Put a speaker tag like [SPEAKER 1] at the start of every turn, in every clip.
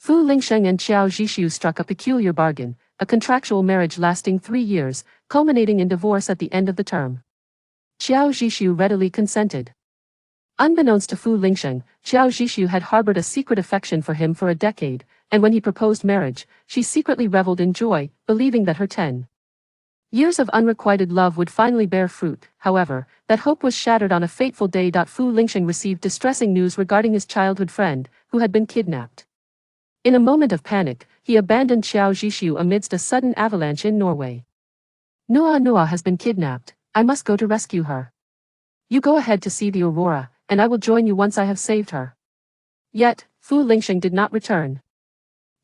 [SPEAKER 1] Fu Lingsheng and Qiao Zhishu struck a peculiar bargain, a contractual marriage lasting 3 years, culminating in divorce at the end of the term. Qiao Zhishu readily consented. Unbeknownst to Fu Lingsheng, Qiao Zhishu had harbored a secret affection for him for a decade, and when he proposed marriage, she secretly reveled in joy, believing that her 10 years of unrequited love would finally bear fruit. However, that hope was shattered on a fateful day. Fu Lingsheng received distressing news regarding his childhood friend, who had been kidnapped. In a moment of panic, he abandoned Qiao Zhishu amidst a sudden avalanche in Norway. Noa has been kidnapped. I must go to rescue her. You go ahead to see the aurora, and I will join you once I have saved her. Yet, Fu Lingsheng did not return.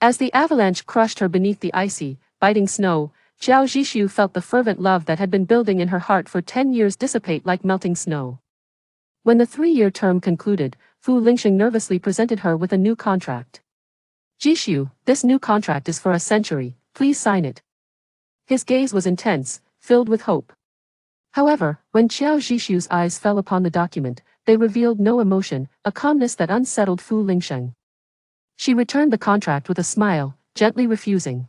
[SPEAKER 1] As the avalanche crushed her beneath the icy, biting snow, Qiao Zhishu felt the fervent love that had been building in her heart for 10 years dissipate like melting snow. When the 3-year term concluded, Fu Lingsheng nervously presented her with a new contract. Zhishu, this new contract is for a century, please sign it. His gaze was intense, filled with hope. However, when Qiao Zhishu's eyes fell upon the document, they revealed no emotion, a calmness that unsettled Fu Lingsheng. She returned the contract with a smile, gently refusing.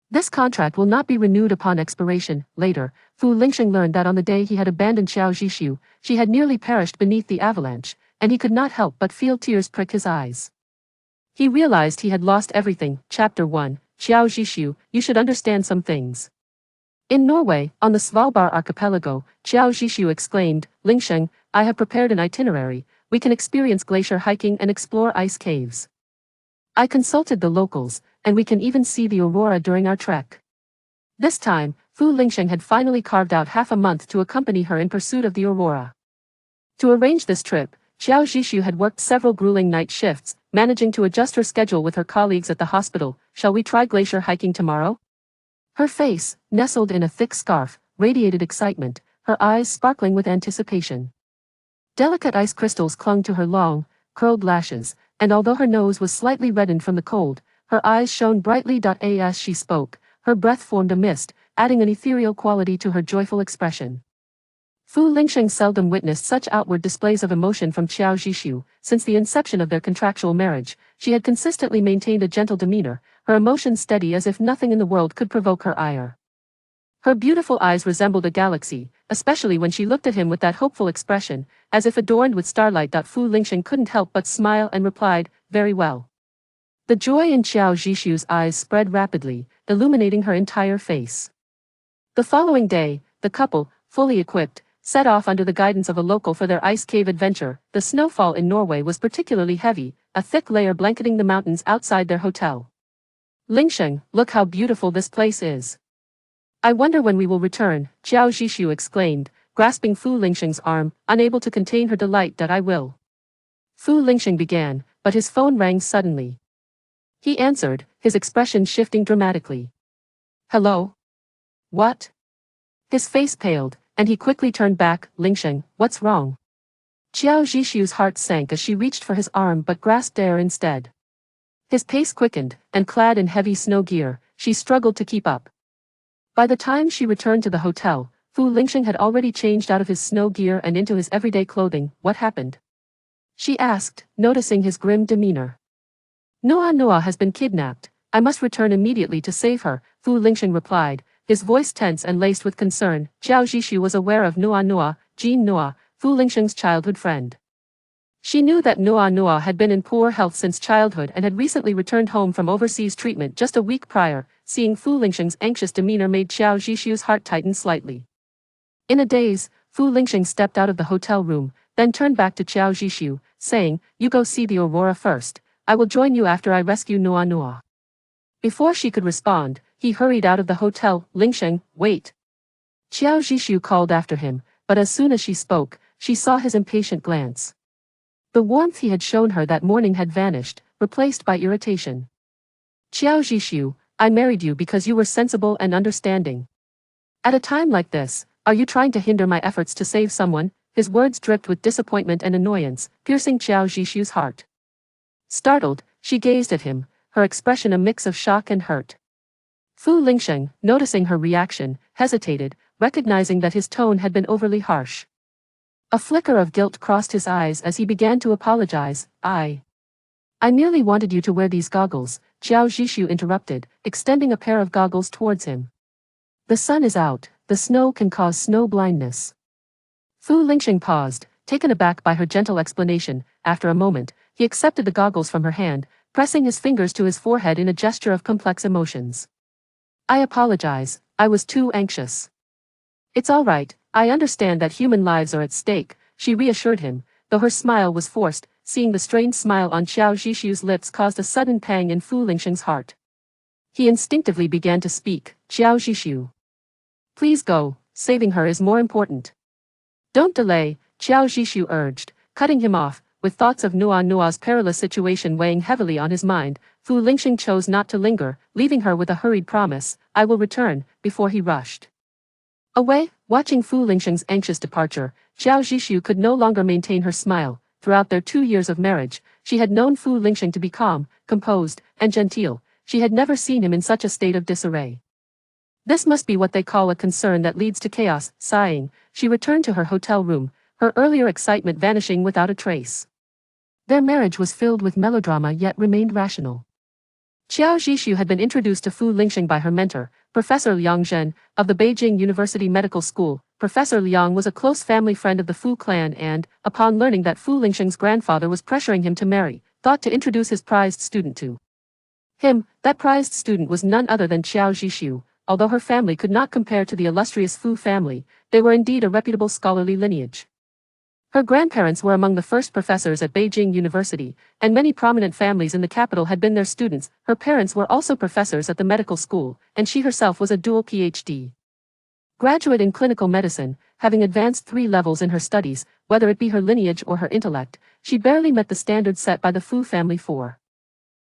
[SPEAKER 1] This contract will not be renewed upon expiration. Later, Fu Lingsheng learned that on the day he had abandoned Qiao Zhishu, she had nearly perished beneath the avalanche, and he could not help but feel tears prick his eyes. He realized he had lost everything. Chapter 1, Qiao Zhishu, you should understand some things. In Norway, on the Svalbard archipelago, Qiao Zhishu exclaimed, Lingsheng, I have prepared an itinerary. We can experience glacier hiking and explore ice caves. I consulted the locals, and we can even see the aurora during our trek. This time, Fu Lingsheng had finally carved out half a month to accompany her in pursuit of the aurora. To arrange this trip, Qiao Zhishu had worked several grueling night shifts, managing to adjust her schedule with her colleagues at the hospital. Shall we try glacier hiking tomorrow? Her face, nestled in a thick scarf, radiated excitement, her eyes sparkling with anticipation. Delicate ice crystals clung to her long, curled lashes, and although her nose was slightly reddened from the cold, her eyes shone brightly. As she spoke, her breath formed a mist, adding an ethereal quality to her joyful expression. Fu Lingsheng seldom witnessed such outward displays of emotion from Qiao Zhishu. Since the inception of their contractual marriage, she had consistently maintained a gentle demeanor, her emotions steady as if nothing in the world could provoke her ire. Her beautiful eyes resembled a galaxy, especially when she looked at him with that hopeful expression, as if adorned with starlight. Fu Lingsheng couldn't help but smile and replied, very well. The joy in Qiao Zhishu's eyes spread rapidly, illuminating her entire face. The following day, the couple, fully equipped, set off under the guidance of a local for their ice cave adventure. The snowfall in Norway was particularly heavy, a thick layer blanketing the mountains outside their hotel. Lingsheng, look how beautiful this place is. I wonder when we will return, Qiao Zhishu exclaimed, grasping Fu Lingsheng's arm, unable to contain her delight. I will. Fu Lingsheng began, but his phone rang suddenly. He answered, his expression shifting dramatically. Hello? What? His face paled, and he quickly turned back. Lingsheng, what's wrong? Qiao Zhishu's heart sank as she reached for his arm but grasped air instead. His pace quickened, and clad in heavy snow gear, she struggled to keep up. By the time she returned to the hotel, Fu Lingsheng had already changed out of his snow gear and into his everyday clothing. What happened? She asked, noticing his grim demeanor. Noa has been kidnapped. I must return immediately to save her, Fu Lingsheng replied, his voice tense and laced with concern. Qiao Zhishu was aware of Jean Noa, Fu Lingsheng's childhood friend. She knew that Noa had been in poor health since childhood and had recently returned home from overseas treatment just a week prior. Seeing Fu Lingsheng's anxious demeanor made Qiao Zhishu's heart tighten slightly. In a daze, Fu Lingsheng stepped out of the hotel room, then turned back to Qiao Zhishu, saying, you go see the aurora first. I will join you after I rescue Noa. Before she could respond, he hurried out of the hotel. Lingsheng, wait. Qiao Zhishu called after him, but as soon as she spoke, she saw his impatient glance. The warmth he had shown her that morning had vanished, replaced by irritation. Qiao Zhishu, I married you because you were sensible and understanding. At a time like this, are you trying to hinder my efforts to save someone? His words dripped with disappointment and annoyance, piercing Qiao Zhishu's heart. Startled, she gazed at him, her expression a mix of shock and hurt. Fu Lingsheng, noticing her reaction, hesitated, recognizing that his tone had been overly harsh. A flicker of guilt crossed his eyes as he began to apologize. I I merely wanted you to wear these goggles, Xiao Zhishu interrupted, extending a pair of goggles towards him. The sun is out, the snow can cause snow blindness. Fu Lingxing paused, taken aback by her gentle explanation. After a moment, he accepted the goggles from her hand, pressing his fingers to his forehead in a gesture of complex emotions. I apologize, I was too anxious. It's all right, I understand that human lives are at stake, she reassured him, though her smile was forced. Seeing the strained smile on Xiao Zhishu's lips caused a sudden pang in Fu Lingxing's heart. He instinctively began to speak, Xiao Zhishu. Please go, saving her is more important. Don't delay, Xiao Zhishu urged, cutting him off. With thoughts of Nua's perilous situation weighing heavily on his mind, Fu Lingxing chose not to linger, leaving her with a hurried promise, I will return, before he rushed away. Watching Fu Lingxing's anxious departure, Xiao Zhishu could no longer maintain her smile. Throughout their 2 years of marriage, she had known Fu Lingxing to be calm, composed, and genteel. She had never seen him in such a state of disarray. This must be what they call a concern that leads to chaos. Sighing, she returned to her hotel room, her earlier excitement vanishing without a trace. Their marriage was filled with melodrama yet remained rational. Xiao Zhishu had been introduced to Fu Lingxing by her mentor, Professor Liang Zhen, of the Beijing University Medical School. Professor Liang was a close family friend of the Fu clan and, upon learning that Fu Lingxing's grandfather was pressuring him to marry, thought to introduce his prized student to him. That prized student was none other than Xiao Zhishu. Although her family could not compare to the illustrious Fu family, they were indeed a reputable scholarly lineage. Her grandparents were among the first professors at Beijing University, and many prominent families in the capital had been their students. Her parents were also professors at the medical school, and she herself was a dual PhD graduate in clinical medicine. Having advanced 3 levels in her studies, whether it be her lineage or her intellect, she barely met the standards set by the Fu family for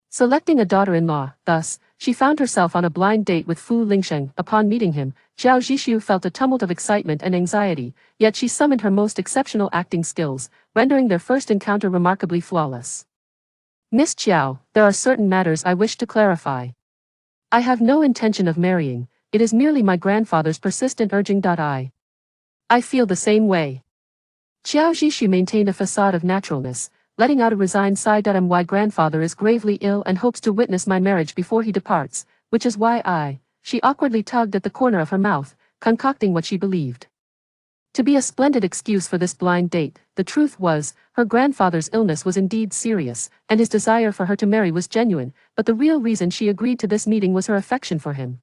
[SPEAKER 1] selecting a daughter-in-law. Thus, she found herself on a blind date with Fu Lingxing. Upon meeting him, Xiao Zhishu felt a tumult of excitement and anxiety, yet she summoned her most exceptional acting skills, rendering their first encounter remarkably flawless. Miss Xiao, there are certain matters I wish to clarify. I have no intention of marrying, it is merely my grandfather's persistent urging. I feel the same way. Xiao Zhishu maintained a facade of naturalness, letting out a resigned sigh. My grandfather is gravely ill and hopes to witness my marriage before he departs, which is why she awkwardly tugged at the corner of her mouth, concocting what she believed to be a splendid excuse for this blind date. The truth was, her grandfather's illness was indeed serious, and his desire for her to marry was genuine, but the real reason she agreed to this meeting was her affection for him.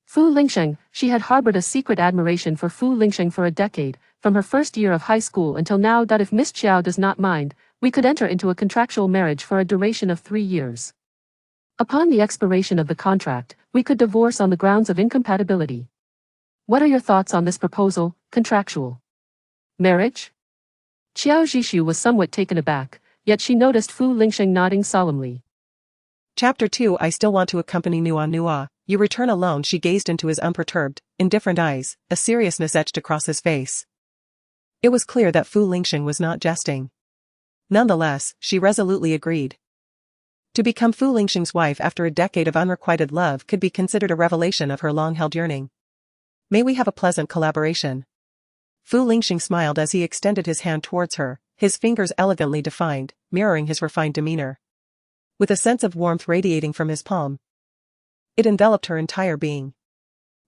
[SPEAKER 1] Fu Lingxing, she had harbored a secret admiration for Fu Lingxing for a decade, from her first year of high school until now. If Miss Xiao does not mind, we could enter into a contractual marriage for a duration of 3 years. Upon the expiration of the contract, we could divorce on the grounds of incompatibility. What are your thoughts on this proposal, contractual marriage? Xiao Zhishu was somewhat taken aback, yet she noticed Fu Lingxing nodding solemnly.
[SPEAKER 2] Chapter 2 I still want to accompany Nua. You return alone. She gazed into his unperturbed, indifferent eyes, a seriousness etched across his face. It was clear that Fu Lingxing was not jesting. Nonetheless, she resolutely agreed. To become Fu Lingxing's wife after a decade of unrequited love could be considered a revelation of her long-held yearning. May we have a pleasant collaboration? Fu Lingxing smiled as he extended his hand towards her, his fingers elegantly defined, mirroring his refined demeanor. With a sense of warmth radiating from his palm, it enveloped her entire being.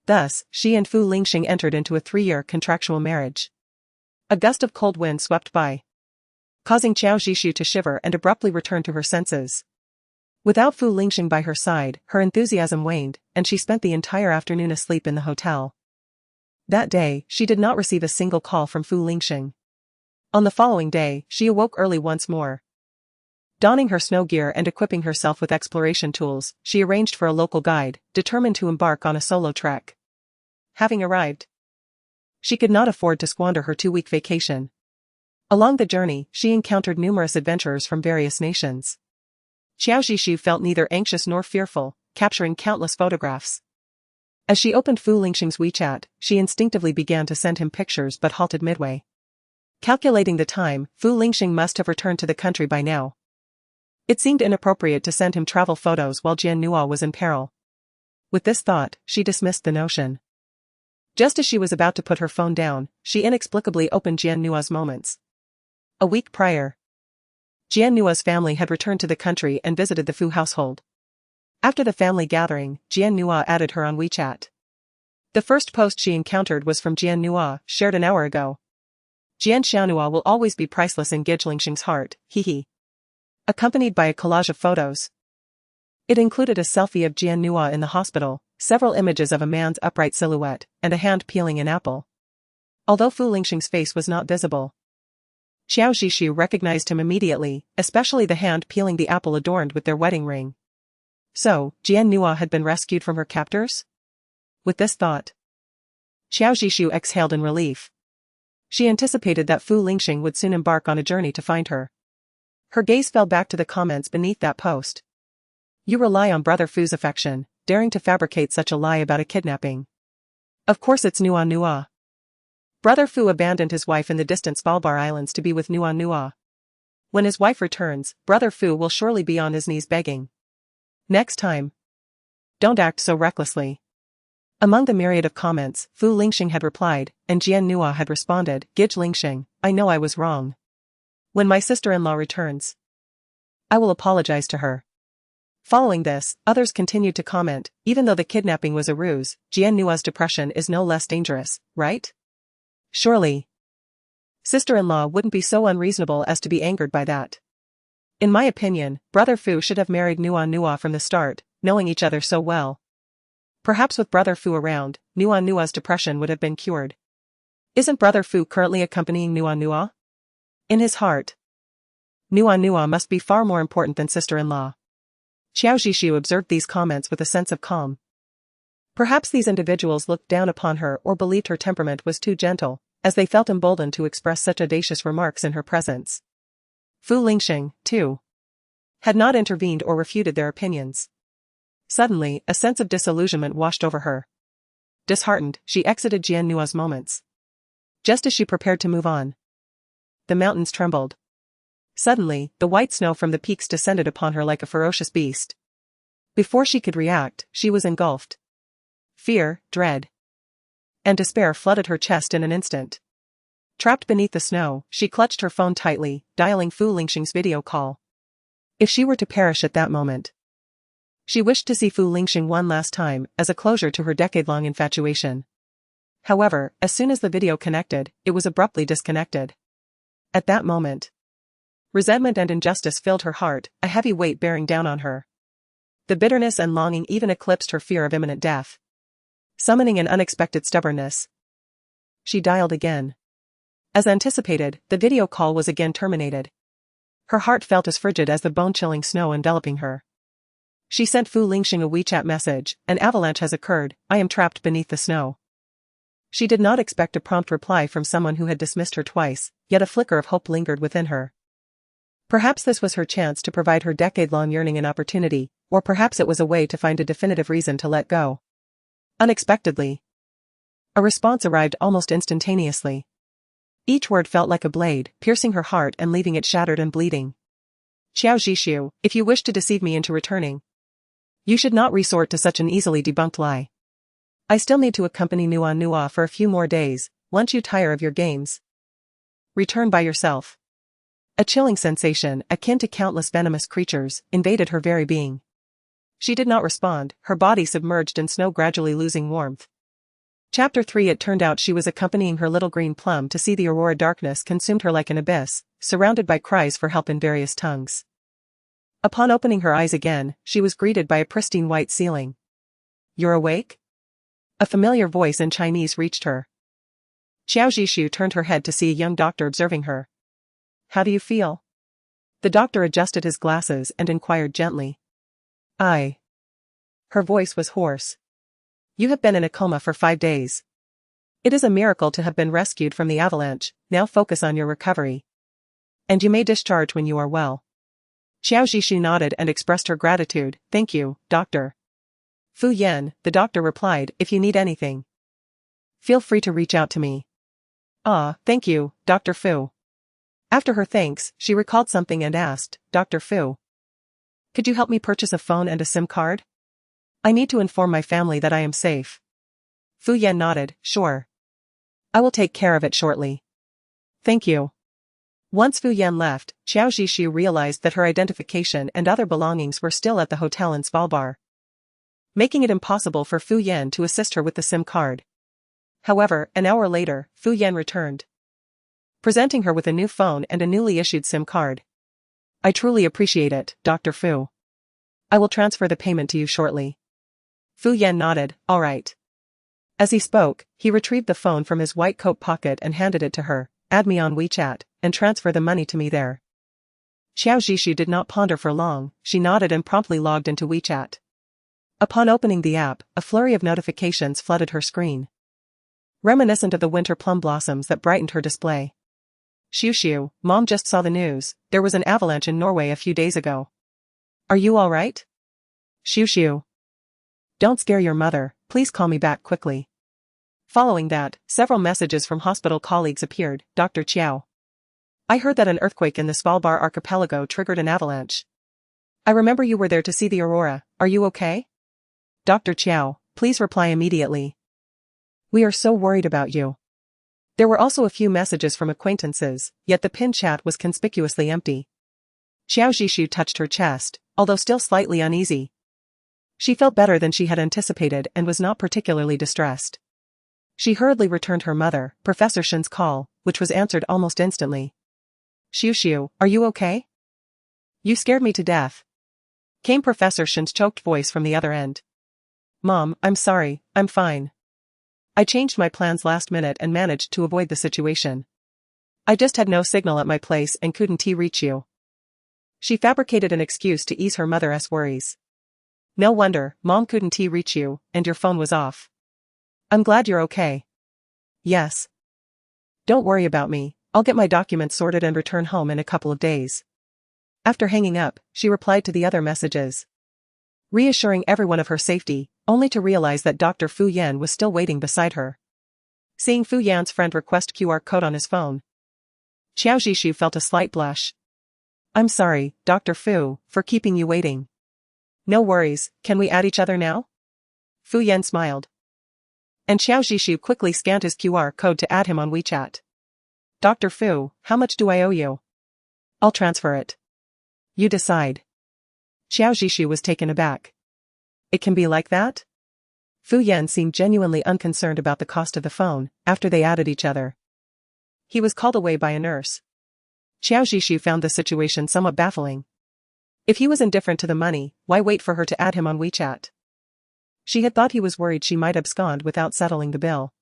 [SPEAKER 2] Thus, she and Fu Lingxing entered into a 3-year contractual marriage. A gust of cold wind swept by, causing Xiao Zhishu to shiver and abruptly return to her senses. Without Fu Lingxing by her side, her enthusiasm waned, and she spent the entire afternoon asleep in the hotel. That day, she did not receive a single call from Fu Lingxing. On the following day, she awoke early once more. Donning her snow gear and equipping herself with exploration tools, she arranged for a local guide, determined to embark on a solo trek. Having arrived, she could not afford to squander her 2-week vacation. Along the journey, she encountered numerous adventurers from various nations. Xiao Zhishu felt neither anxious nor fearful, capturing countless photographs. As she opened Fu Lingxing's WeChat, she instinctively began to send him pictures but halted midway. Calculating the time, Fu Lingxing must have returned to the country by now. It seemed inappropriate to send him travel photos while Jiannua was in peril. With this thought, she dismissed the notion. Just as she was about to put her phone down, she inexplicably opened Jiannua's moments. A week prior, Jian Nua's family had returned to the country and visited the Fu household. After the family gathering, Jian Nua added her on WeChat. The first post she encountered was from Jian Nua, shared an hour ago. Jian Xiaonua will always be priceless in Gij Lingxing's heart, hehe. Accompanied by a collage of photos. It included a selfie of Jian Nua in the hospital, several images of a man's upright silhouette, and a hand peeling an apple. Although Fu Lingxing's face was not visible, Xiao Zhishu recognized him immediately, especially the hand peeling the apple adorned with their wedding ring. So, Jian Nua had been rescued from her captors? With this thought, Xiao Zhishu exhaled in relief. She anticipated that Fu Lingxing would soon embark on a journey to find her. Her gaze fell back to the comments beneath that post. You rely on Brother Fu's affection, daring to fabricate such a lie about a kidnapping. Of course it's Nua Nua. Brother Fu abandoned his wife in the distant Svalbard Islands to be with Nua Nua. When his wife returns, Brother Fu will surely be on his knees begging. Next time. Don't act so recklessly. Among the myriad of comments, Fu Lingxing had replied, and Jian Nua had responded, Gij Lingxing, I know I was wrong. When my sister-in-law returns, I will apologize to her. Following this, others continued to comment, even though the kidnapping was a ruse, Jian Nua's depression is no less dangerous, right? Surely. Sister-in-law wouldn't be so unreasonable as to be angered by that. In my opinion, Brother Fu should have married Nua Nua from the start, knowing each other so well. Perhaps with Brother Fu around, Nua Nua's depression would have been cured. Isn't Brother Fu currently accompanying Nua Nua? In his heart, Nua Nua must be far more important than sister-in-law. Xiao Zhishu observed these comments with a sense of calm. Perhaps these individuals looked down upon her or believed her temperament was too gentle, as they felt emboldened to express such audacious remarks in her presence. Fu Lingxing, too, had not intervened or refuted their opinions. Suddenly, a sense of disillusionment washed over her. Disheartened, she exited Jian Nua's moments. Just as she prepared to move on, the mountains trembled. Suddenly, the white snow from the peaks descended upon her like a ferocious beast. Before she could react, she was engulfed. Fear, dread, and despair flooded her chest in an instant. Trapped beneath the snow, she clutched her phone tightly, dialing Fu Lingxing's video call. If she were to perish at that moment, she wished to see Fu Lingxing one last time, as a closure to her decade-long infatuation. However, as soon as the video connected, it was abruptly disconnected. At that moment, resentment and injustice filled her heart, a heavy weight bearing down on her. The bitterness and longing even eclipsed her fear of imminent death. Summoning an unexpected stubbornness, she dialed again. As anticipated, the video call was again terminated. Her heart felt as frigid as the bone-chilling snow enveloping her. She sent Fu Lingxing a WeChat message, an avalanche has occurred, I am trapped beneath the snow. She did not expect a prompt reply from someone who had dismissed her twice, yet a flicker of hope lingered within her. Perhaps this was her chance to provide her decade-long yearning an opportunity, or perhaps it was a way to find a definitive reason to let go. Unexpectedly, a response arrived almost instantaneously. Each word felt like a blade, piercing her heart and leaving it shattered and bleeding. Xiao Zhishu, if you wish to deceive me into returning, you should not resort to such an easily debunked lie. I still need to accompany Nua Nua for a few more days. Once you tire of your games, return by yourself. A chilling sensation, akin to countless venomous creatures, invaded her very being. She did not respond, her body submerged in snow gradually losing warmth. Chapter 3 It turned out she was accompanying her little green plum to see the aurora. Darkness consumed her like an abyss, surrounded by cries for help in various tongues. Upon opening her eyes again, she was greeted by a pristine white ceiling. You're awake? A familiar voice in Chinese reached her. Xiao Zhishu turned her head to see a young doctor observing her. How do you feel? The doctor adjusted his glasses and inquired gently. Her voice was hoarse. You have been in a coma for 5 days. It is a miracle to have been rescued from the avalanche, now focus on your recovery. And you may discharge when you are well. Xiao Zhishu nodded and expressed her gratitude. Thank you, doctor. Fu Yan, the doctor replied, if you need anything, feel free to reach out to me. Thank you, Dr. Fu. After her thanks, she recalled something and asked, Dr. Fu, could you help me purchase a phone and a SIM card? I need to inform my family that I am safe. Fu Yan nodded, sure. I will take care of it shortly. Thank you. Once Fu Yan left, Xiao Zhishu realized that her identification and other belongings were still at the hotel in Svalbard, making it impossible for Fu Yan to assist her with the SIM card. However, an hour later, Fu Yan returned, presenting her with a new phone and a newly issued SIM card. I truly appreciate it, Dr. Fu. I will transfer the payment to you shortly. Fu Yan nodded, all right. As he spoke, he retrieved the phone from his white coat pocket and handed it to her. Add me on WeChat, and transfer the money to me there. Xiao Zhishu did not ponder for long, she nodded and promptly logged into WeChat. Upon opening the app, a flurry of notifications flooded her screen, reminiscent of the winter plum blossoms that brightened her display. Xiu, Mom just saw the news, there was an avalanche in Norway a few days ago. Are you alright? Xiu. Don't scare your mother, please call me back quickly. Following that, several messages from hospital colleagues appeared. Dr. Chiao. I heard that an earthquake in the Svalbard archipelago triggered an avalanche. I remember you were there to see the aurora, are you okay? Dr. Chiao, please reply immediately. We are so worried about you. There were also a few messages from acquaintances, yet the pinned chat was conspicuously empty. Xiao Zhishu touched her chest, although still slightly uneasy. She felt better than she had anticipated and was not particularly distressed. She hurriedly returned her mother, Professor Shin's call, which was answered almost instantly. Xiu, are you okay? You scared me to death. Came Professor Shin's choked voice from the other end. Mom, I'm sorry, I'm fine. I changed my plans last minute and managed to avoid the situation. I just had no signal at my place and couldn't reach you. She fabricated an excuse to ease her mother's worries. No wonder, Mom couldn't reach you, and your phone was off. I'm glad you're okay. Yes. Don't worry about me, I'll get my documents sorted and return home in a couple of days. After hanging up, she replied to the other messages, reassuring everyone of her safety, only to realize that Dr. Fu Yan was still waiting beside her. Seeing Fu Yan's friend request QR code on his phone, Xiao Zhishu felt a slight blush. I'm sorry, Dr. Fu, for keeping you waiting. No worries, can we add each other now? Fu Yan smiled. And Xiao Zhishu quickly scanned his QR code to add him on WeChat. Dr. Fu, how much do I owe you? I'll transfer it. You decide. Xiao Zhishu was taken aback. It can be like that? Fu Yan seemed genuinely unconcerned about the cost of the phone, after they added each other. He was called away by a nurse. Xiao Zhishu found the situation somewhat baffling. If he was indifferent to the money, why wait for her to add him on WeChat? She had thought he was worried she might abscond without settling the bill.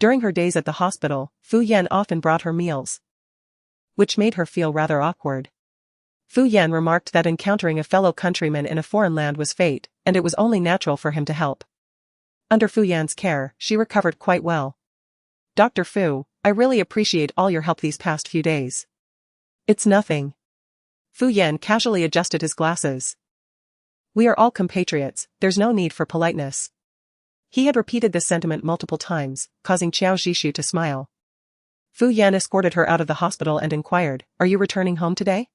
[SPEAKER 2] During her days at the hospital, Fu Yan often brought her meals, which made her feel rather awkward. Fu Yan remarked that encountering a fellow countryman in a foreign land was fate, and it was only natural for him to help. Under Fu Yan's care, she recovered quite well. Dr. Fu, I really appreciate all your help these past few days. It's nothing. Fu Yan casually adjusted his glasses. We are all compatriots, there's no need for politeness. He had repeated this sentiment multiple times, causing Xiao Zhishu to smile. Fu Yan escorted her out of the hospital and inquired, are you returning home today?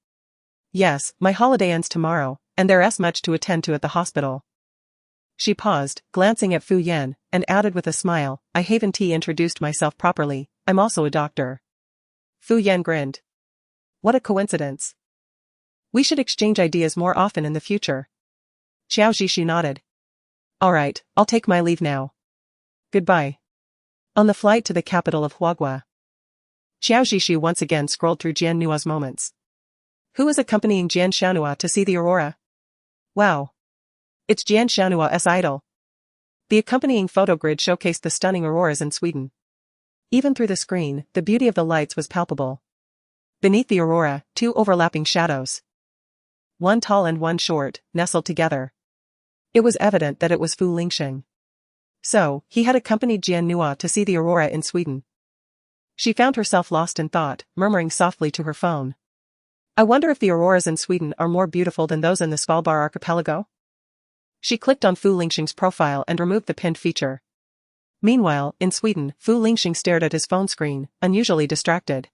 [SPEAKER 2] Yes, my holiday ends tomorrow, and there's much to attend to at the hospital. She paused, glancing at Fu Yan, and added with a smile, I haven't introduced myself properly, I'm also a doctor. Fu Yan grinned. What a coincidence. We should exchange ideas more often in the future. Xiao Zhishu nodded. Alright, I'll take my leave now. Goodbye. On the flight to the capital of Huagua, Xiao Zhishu once again scrolled through Jian Nua's moments. Who is accompanying Jian Shanhua to see the aurora? Wow. It's Jian Shanhua's idol. The accompanying photo grid showcased the stunning auroras in Sweden. Even through the screen, the beauty of the lights was palpable. Beneath the aurora, two overlapping shadows, one tall and one short, nestled together. It was evident that it was Fu Lingxing. So, he had accompanied Jian Nua to see the aurora in Sweden. She found herself lost in thought, murmuring softly to her phone. I wonder if the auroras in Sweden are more beautiful than those in the Svalbard archipelago? She clicked on Fu Lingxing's profile and removed the pinned feature. Meanwhile, in Sweden, Fu Lingxing stared at his phone screen, unusually distracted.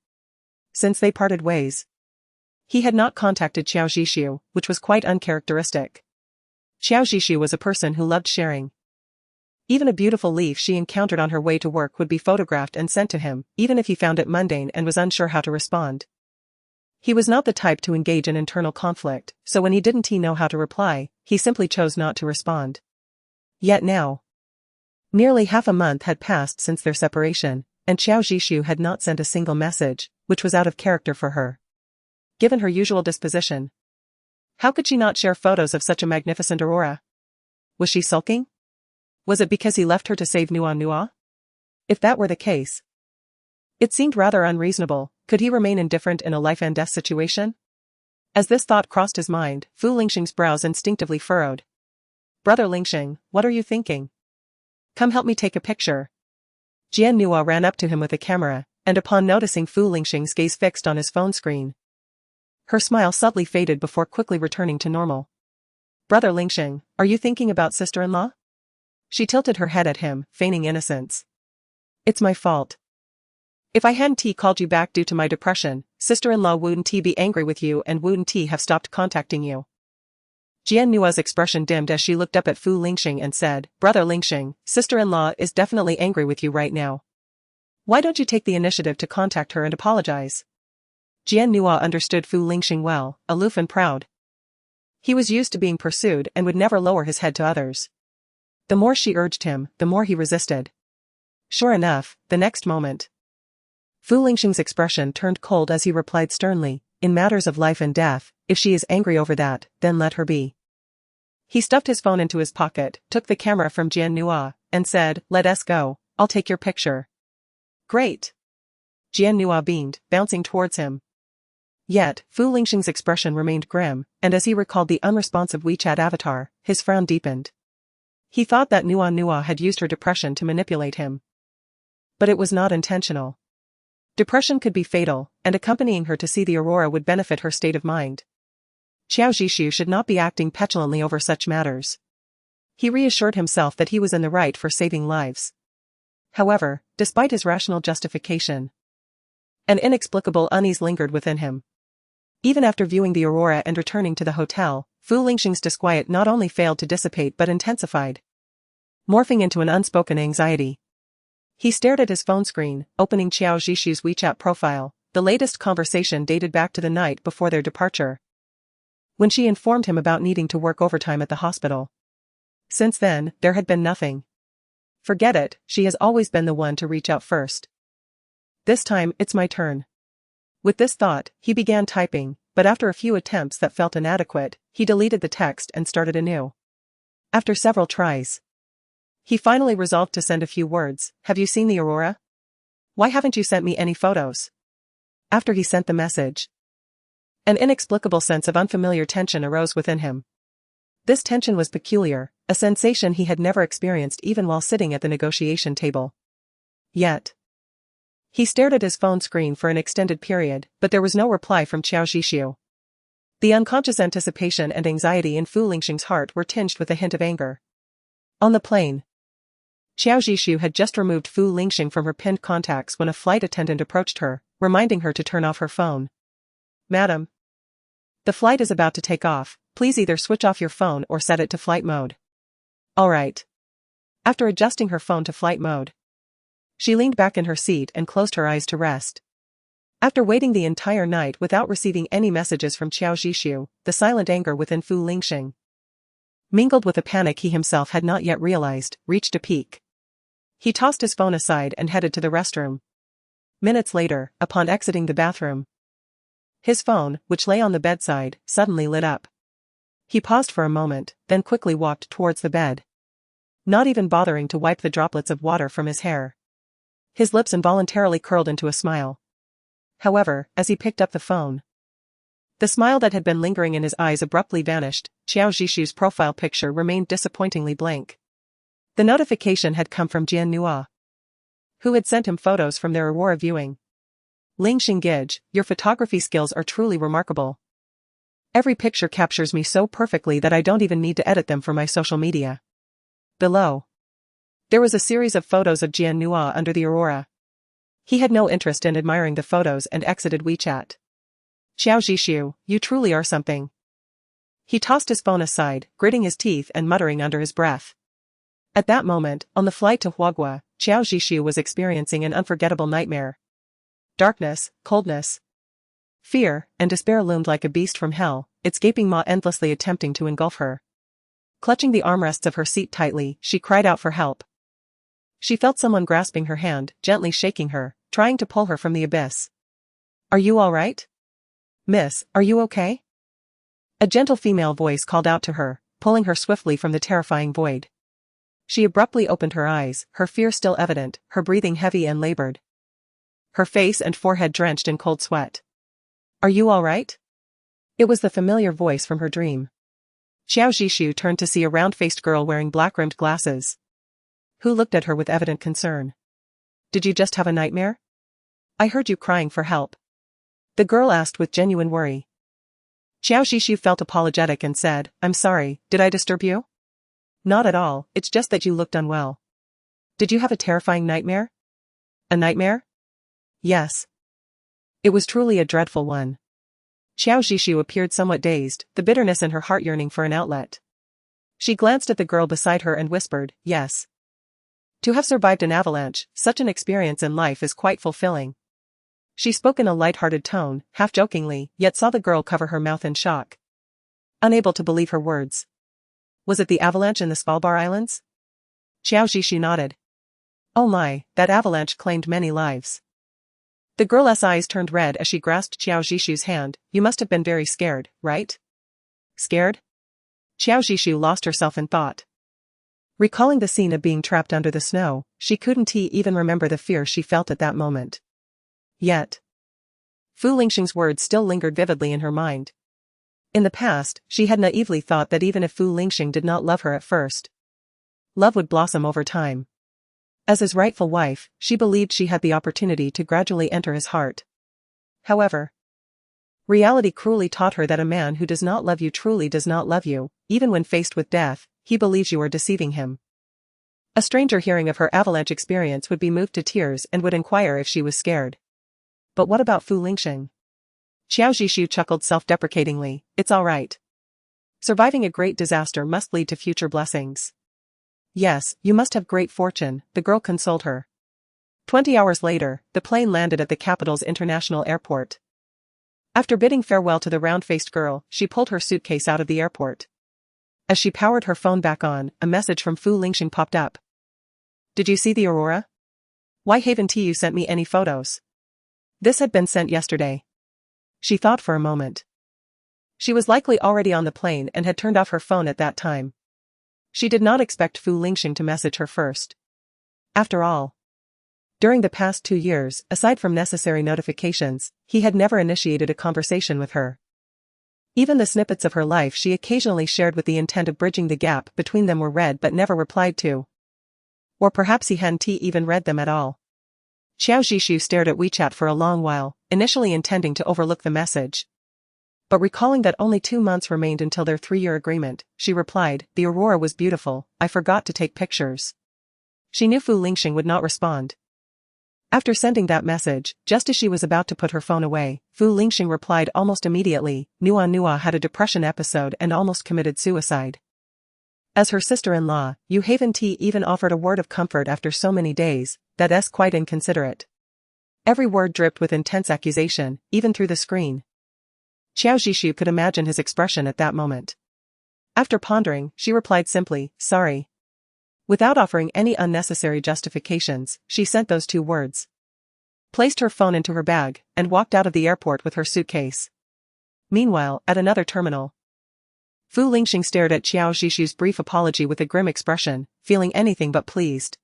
[SPEAKER 2] Since they parted ways, he had not contacted Xiao Zhishu, which was quite uncharacteristic. Xiao Zhishu was a person who loved sharing. Even a beautiful leaf she encountered on her way to work would be photographed and sent to him, even if he found it mundane and was unsure how to respond. He was not the type to engage in internal conflict, so when he didn't know how to reply, he simply chose not to respond. Yet now, nearly half a month had passed since their separation, and Xiao Zhishu had not sent a single message, which was out of character for her. Given her usual disposition, how could she not share photos of such a magnificent aurora? Was she sulking? Was it because he left her to save Nua Nua? If that were the case, it seemed rather unreasonable. Could he remain indifferent in a life-and-death situation? As this thought crossed his mind, Fu Lingxing's brows instinctively furrowed. "Brother Lingxing, what are you thinking? Come help me take a picture." Jian Nua ran up to him with a camera, and upon noticing Fu Lingxing's gaze fixed on his phone screen, her smile subtly faded before quickly returning to normal. "Brother Lingxing, are you thinking about sister-in-law?" She tilted her head at him, feigning innocence. "It's my fault. If I hadn't called you back due to my depression, sister-in-law wouldn't be angry with you and wouldn't have stopped contacting you." Jian Nua's expression dimmed as she looked up at Fu Lingxing and said, "Brother Lingxing, sister-in-law is definitely angry with you right now. Why don't you take the initiative to contact her and apologize?" Jian Nua understood Fu Lingxing well, aloof and proud. He was used to being pursued and would never lower his head to others. The more she urged him, the more he resisted. Sure enough, the next moment, Fu Lingxing's expression turned cold as he replied sternly, "In matters of life and death, if she is angry over that, then let her be." He stuffed his phone into his pocket, took the camera from Jian Nua, and said, "Let us go, I'll take your picture." "Great." Jian Nua beamed, bouncing towards him. Yet, Fu Lingxing's expression remained grim, and as he recalled the unresponsive WeChat avatar, his frown deepened. He thought that Nua Nua had used her depression to manipulate him. But it was not intentional. Depression could be fatal, and accompanying her to see the aurora would benefit her state of mind. Xiao Zhishu should not be acting petulantly over such matters. He reassured himself that he was in the right for saving lives. However, despite his rational justification, an inexplicable unease lingered within him. Even after viewing the aurora and returning to the hotel, Fu Lingxing's disquiet not only failed to dissipate but intensified, morphing into an unspoken anxiety. He stared at his phone screen, opening Xiao Zhishu's WeChat profile. The latest conversation dated back to the night before their departure, when she informed him about needing to work overtime at the hospital. Since then, there had been nothing. Forget it, she has always been the one to reach out first. This time, it's my turn. With this thought, he began typing, but after a few attempts that felt inadequate, he deleted the text and started anew. After several tries, he finally resolved to send a few words. "Have you seen the aurora? Why haven't you sent me any photos?" After he sent the message, an inexplicable sense of unfamiliar tension arose within him. This tension was peculiar, a sensation he had never experienced even while sitting at the negotiation table. Yet, he stared at his phone screen for an extended period, but there was no reply from Xiao Zhishu. The unconscious anticipation and anxiety in Fu Lingxing's heart were tinged with a hint of anger. On the plane, Xiao Zhishu had just removed Fu Lingxing from her pinned contacts when a flight attendant approached her, reminding her to turn off her phone. "Madam, the flight is about to take off. Please either switch off your phone or set it to flight mode." "All right." After adjusting her phone to flight mode, she leaned back in her seat and closed her eyes to rest. After waiting the entire night without receiving any messages from Xiao Zhishu, the silent anger within Fu Lingxing, mingled with a panic he himself had not yet realized, reached a peak. He tossed his phone aside and headed to the restroom. Minutes later, upon exiting the bathroom, his phone, which lay on the bedside, suddenly lit up. He paused for a moment, then quickly walked towards the bed, not even bothering to wipe the droplets of water from his hair. His lips involuntarily curled into a smile. However, as he picked up the phone, the smile that had been lingering in his eyes abruptly vanished. Xiao Zhishu's profile picture remained disappointingly blank. The notification had come from Jian Nua, who had sent him photos from their aurora viewing. "Lingxing Gij, your photography skills are truly remarkable. Every picture captures me so perfectly that I don't even need to edit them for my social media." Below, there was a series of photos of Jian Nua under the aurora. He had no interest in admiring the photos and exited WeChat. "Xiao Zhishu, you truly are something." He tossed his phone aside, gritting his teeth and muttering under his breath. At that moment, on the flight to Huaguo, Xiao Zhishu was experiencing an unforgettable nightmare. Darkness, coldness, Fear and despair loomed like a beast from hell, its gaping maw endlessly attempting to engulf her. Clutching the armrests of her seat tightly, she cried out for help. She felt someone grasping her hand, gently shaking her, trying to pull her from the abyss. "Are you all right? Miss, are you okay?" A gentle female voice called out to her, pulling her swiftly from the terrifying void. She abruptly opened her eyes, her fear still evident, her breathing heavy and labored. Her face and forehead drenched in cold sweat. "Are you all right?" It was the familiar voice from her dream. Xiao Zhishu turned to see a round-faced girl wearing black-rimmed glasses, who looked at her with evident concern. "Did you just have a nightmare? I heard you crying for help," the girl asked with genuine worry. Xiao Zhishu felt apologetic and said, "I'm sorry, did I disturb you?" "Not at all, it's just that you looked unwell." "Did you have a terrifying nightmare?" "A nightmare?" "Yes. It was truly a dreadful one." Xiao Zhishu appeared somewhat dazed, the bitterness in her heart yearning for an outlet. She glanced at the girl beside her and whispered, "Yes. To have survived an avalanche, such an experience in life is quite fulfilling." She spoke in a light-hearted tone, half-jokingly, yet saw the girl cover her mouth in shock, unable to believe her words. "Was it the avalanche in the Svalbard Islands?" Xiao Zhishu nodded. "Oh my, that avalanche claimed many lives." The girl's eyes turned red as she grasped Xiao Zhishu's hand. "You must have been very scared, right?" "Scared?" Xiao Zhishu lost herself in thought. Recalling the scene of being trapped under the snow, she couldn't even remember the fear she felt at that moment. Yet, Fu Lingxing's words still lingered vividly in her mind. In the past, she had naively thought that even if Fu Lingxing did not love her at first, love would blossom over time. As his rightful wife, she believed she had the opportunity to gradually enter his heart. However, reality cruelly taught her that a man who does not love you truly does not love you. Even when faced with death, he believes you are deceiving him. A stranger hearing of her avalanche experience would be moved to tears and would inquire if she was scared. But what about Fu Lingxing? Xiao Zhishu chuckled self-deprecatingly, "It's all right. Surviving a great disaster must lead to future blessings." "Yes, you must have great fortune," the girl consoled her. 20 hours later, the plane landed at the capital's international airport. After bidding farewell to the round-faced girl, she pulled her suitcase out of the airport. As she powered her phone back on, a message from Fu Lingxing popped up. "Did you see the aurora? Why haven't you sent me any photos?" This had been sent yesterday. She thought for a moment. She was likely already on the plane and had turned off her phone at that time. She did not expect Fu Lingxing to message her first. After all, during the past 2 years, aside from necessary notifications, he had never initiated a conversation with her. Even the snippets of her life she occasionally shared with the intent of bridging the gap between them were read but never replied to. Or perhaps he hadn't even read them at all. Xiao Zhishu stared at WeChat for a long while, initially intending to overlook the message. But recalling that only 2 months remained until their 3-year agreement, she replied, "The aurora was beautiful, I forgot to take pictures." She knew Fu Lingxing would not respond. After sending that message, just as she was about to put her phone away, Fu Lingxing replied almost immediately, "Nua had a depression episode and almost committed suicide. As her sister-in-law, you haven't even offered a word of comfort after so many days, that's quite inconsiderate." Every word dripped with intense accusation, even through the screen. Xiao Zhishu could imagine his expression at that moment. After pondering, she replied simply, "Sorry." Without offering any unnecessary justifications, she sent those 2 words, placed her phone into her bag, and walked out of the airport with her suitcase. Meanwhile, at another terminal, Fu Lingxing stared at Xiao Zhishu's brief apology with a grim expression, feeling anything but pleased.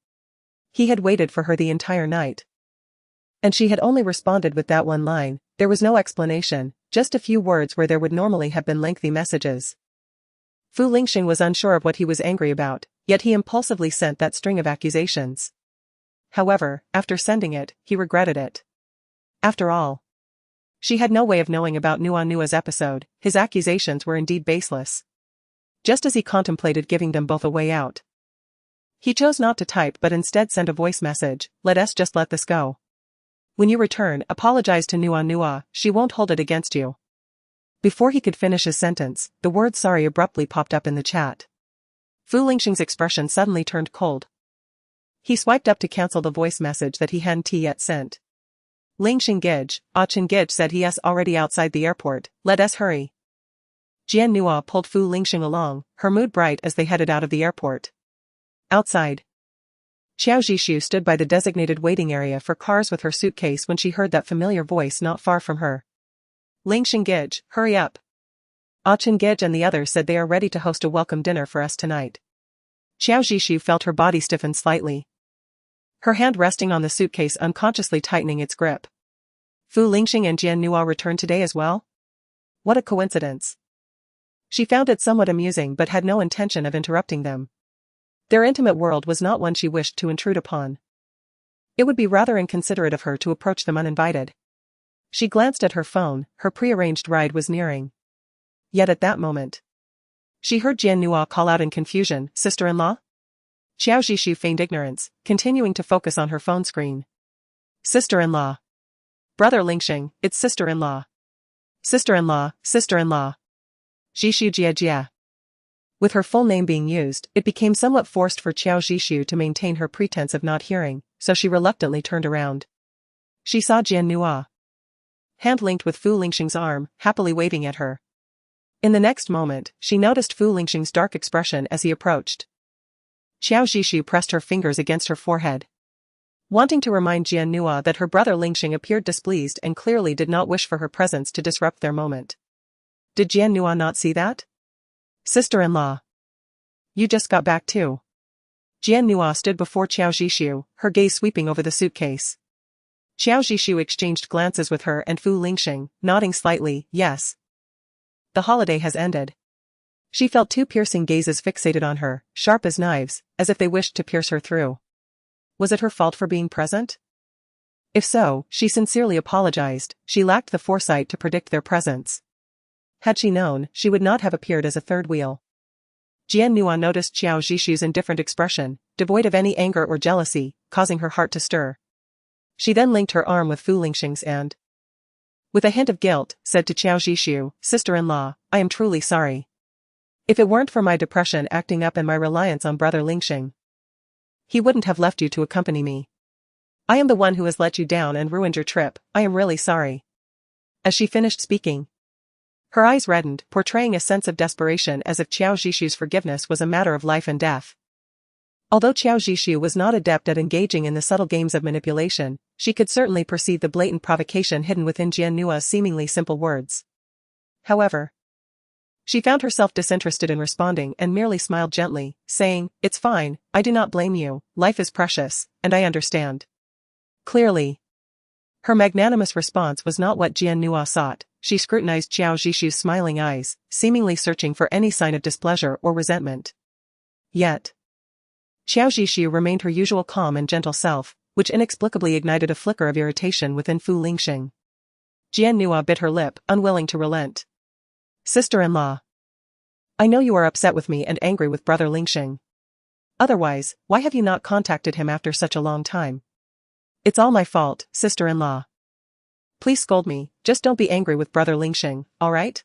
[SPEAKER 2] He had waited for her the entire night. And she had only responded with that one line. There was no explanation, just a few words where there would normally have been lengthy messages. Fu Lingxing was unsure of what he was angry about, yet he impulsively sent that string of accusations. However, after sending it, he regretted it. After all, she had no way of knowing about Nua's episode. His accusations were indeed baseless. Just as he contemplated giving them both a way out, he chose not to type but instead sent a voice message, let's just let this go. When you return, apologize to Nua, she won't hold it against you." Before he could finish his sentence, the word sorry abruptly popped up in the chat. Fu Lingxing's expression suddenly turned cold. He swiped up to cancel the voice message that he hadn't yet sent. Ling Xingij, Chingij said he is already outside the airport, let us hurry. Jian Nua pulled Fu Lingxing along, her mood bright as they headed out of the airport. Outside. Qiao Zhishu stood by the designated waiting area for cars with her suitcase when she heard that familiar voice not far from her. Ling Xingij, hurry up. Chingij and the others said they are ready to host a welcome dinner for us tonight. Qiao Zhishu felt her body stiffen slightly. Her hand resting on the suitcase unconsciously tightening its grip. Fu Lingxing and Jian Nua returned today as well? What a coincidence. She found it somewhat amusing but had no intention of interrupting them. Their intimate world was not one she wished to intrude upon. It would be rather inconsiderate of her to approach them uninvited. She glanced at her phone, her prearranged ride was nearing. Yet at that moment, she heard Jian Nua call out in confusion, sister-in-law? Qiao Zhishu feigned ignorance, continuing to focus on her phone screen. Sister-in-law. Brother Lingxing, it's sister-in-law. Sister-in-law, sister-in-law. Zhishu Jia. With her full name being used, it became somewhat forced for Qiao Zhishu to maintain her pretense of not hearing, so she reluctantly turned around. She saw Jian Nua, hand linked with Fu Lingxing's arm, happily waving at her. In the next moment, she noticed Fu Lingxing's dark expression as he approached. Qiao Zhishu pressed her fingers against her forehead, wanting to remind Jian Nua that her brother Lingxing appeared displeased and clearly did not wish for her presence to disrupt their moment. Did Jian Nua not see that? Sister-in-law. You just got back too. Jian Nua stood before Qiao Zhishu, her gaze sweeping over the suitcase. Qiao Zhishu exchanged glances with her and Fu Lingxing, nodding slightly, yes. The holiday has ended. She felt two piercing gazes fixated on her, sharp as knives, as if they wished to pierce her through. Was it her fault for being present? If so, she sincerely apologized, she lacked the foresight to predict their presence. Had she known, she would not have appeared as a third wheel. Jian Nua noticed Qiao Zhishu's indifferent expression, devoid of any anger or jealousy, causing her heart to stir. She then linked her arm with Fu Lingxing's and, with a hint of guilt, said to Qiao Zhishu, sister-in-law, I am truly sorry. If it weren't for my depression acting up and my reliance on brother Lingxing, he wouldn't have left you to accompany me. I am the one who has let you down and ruined your trip, I am really sorry. As she finished speaking, her eyes reddened, portraying a sense of desperation as if Qiao Zhishu's forgiveness was a matter of life and death. Although Qiao Zhishu was not adept at engaging in the subtle games of manipulation, she could certainly perceive the blatant provocation hidden within Jian Nua's seemingly simple words. However, she found herself disinterested in responding and merely smiled gently, saying, it's fine, I do not blame you, life is precious, and I understand. Clearly, her magnanimous response was not what Jian Nua sought. She scrutinized Qiao Zhishu's smiling eyes, seemingly searching for any sign of displeasure or resentment. Yet, Qiao Zhishu remained her usual calm and gentle self, which inexplicably ignited a flicker of irritation within Fu Lingxing. Jian Nua bit her lip, unwilling to relent. Sister-in-law. I know you are upset with me and angry with brother Lingxing. Otherwise, why have you not contacted him after such a long time? It's all my fault, sister-in-law. Please scold me, just don't be angry with brother Lingxing, alright?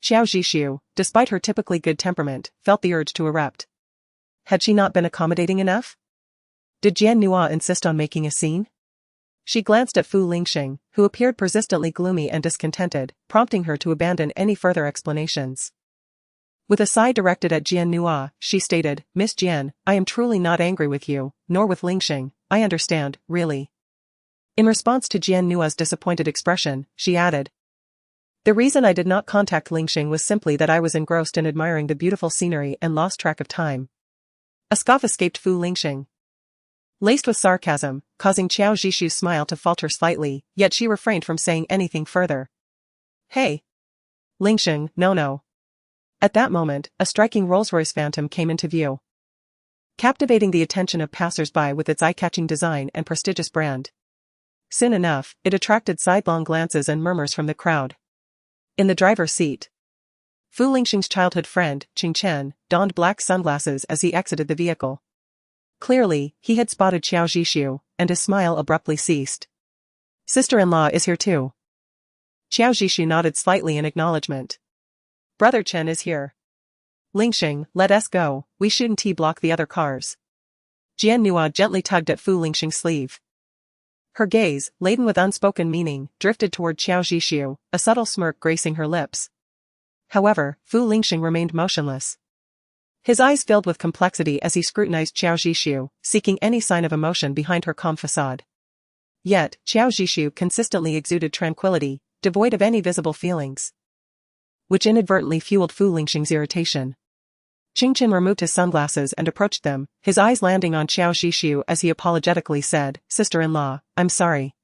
[SPEAKER 2] Qiao Zhishu, despite her typically good temperament, felt the urge to erupt. Had she not been accommodating enough? Did Jian Nua insist on making a scene? She glanced at Fu Lingxing, who appeared persistently gloomy and discontented, prompting her to abandon any further explanations. With a sigh directed at Jian Nua, she stated, Miss Jian, I am truly not angry with you, nor with Lingxing, I understand, really. In response to Jian Nua's disappointed expression, she added, the reason I did not contact Lingxing was simply that I was engrossed in admiring the beautiful scenery and lost track of time. A scoff escaped Fu Lingxing, laced with sarcasm, causing Qiao Zhishu's smile to falter slightly, yet she refrained from saying anything further. Hey! Lingxing, no. At that moment, a striking Rolls-Royce Phantom came into view, captivating the attention of passers-by with its eye-catching design and prestigious brand. Soon enough, it attracted sidelong glances and murmurs from the crowd. In the driver's seat, Fu Lingxing's childhood friend, Qing Chen, donned black sunglasses as he exited the vehicle. Clearly, he had spotted Qiao Zhishu, and his smile abruptly ceased. Sister-in-law is here too. Qiao Zhishu nodded slightly in acknowledgement. Brother Chen is here. Lingxing, let us go, we shouldn't block the other cars. Jian Nua gently tugged at Fu Lingxing's sleeve. Her gaze, laden with unspoken meaning, drifted toward Qiao Zhishu, a subtle smirk gracing her lips. However, Fu Lingxing remained motionless. His eyes filled with complexity as he scrutinized Qiao Zhishu, seeking any sign of emotion behind her calm facade. Yet, Qiao Zhishu consistently exuded tranquility, devoid of any visible feelings, which inadvertently fueled Fu Lingxing's irritation. Qingchen removed his sunglasses and approached them, his eyes landing on Qiao Zhishu as he apologetically said, "Sister-in-law, I'm sorry.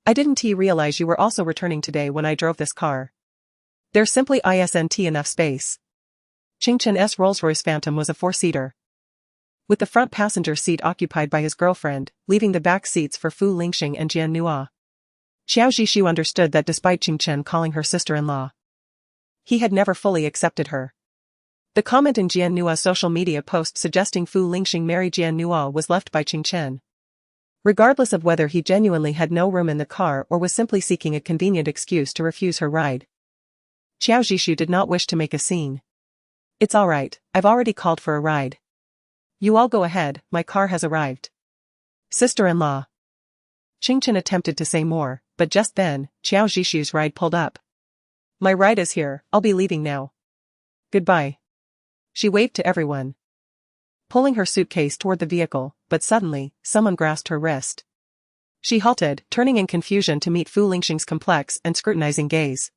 [SPEAKER 2] I didn't realize you were also returning today when I drove this car. There's simply isn't enough space." Qingchen's Rolls-Royce Phantom was a four-seater, with the front passenger seat occupied by his girlfriend, leaving the back seats for Fu Lingxing and Jian Nua. Qiao Zhishu understood that despite Qingchen calling her sister-in-law, he had never fully accepted her. The comment in Jian Nua's social media post suggesting Fu Lingxing marry Jian Nua was left by Qingchen. Regardless of whether he genuinely had no room in the car or was simply seeking a convenient excuse to refuse her ride, Qiao Zhishu did not wish to make a scene. "It's alright, I've already called for a ride. You all go ahead, my car has arrived." "Sister-in-law." Qingchen attempted to say more, but just then, Qiao Zhishu's ride pulled up. "My ride is here, I'll be leaving now. Goodbye." She waved to everyone, pulling her suitcase toward the vehicle, but suddenly, someone grasped her wrist. She halted, turning in confusion to meet Fu Lingxing's complex and scrutinizing gaze.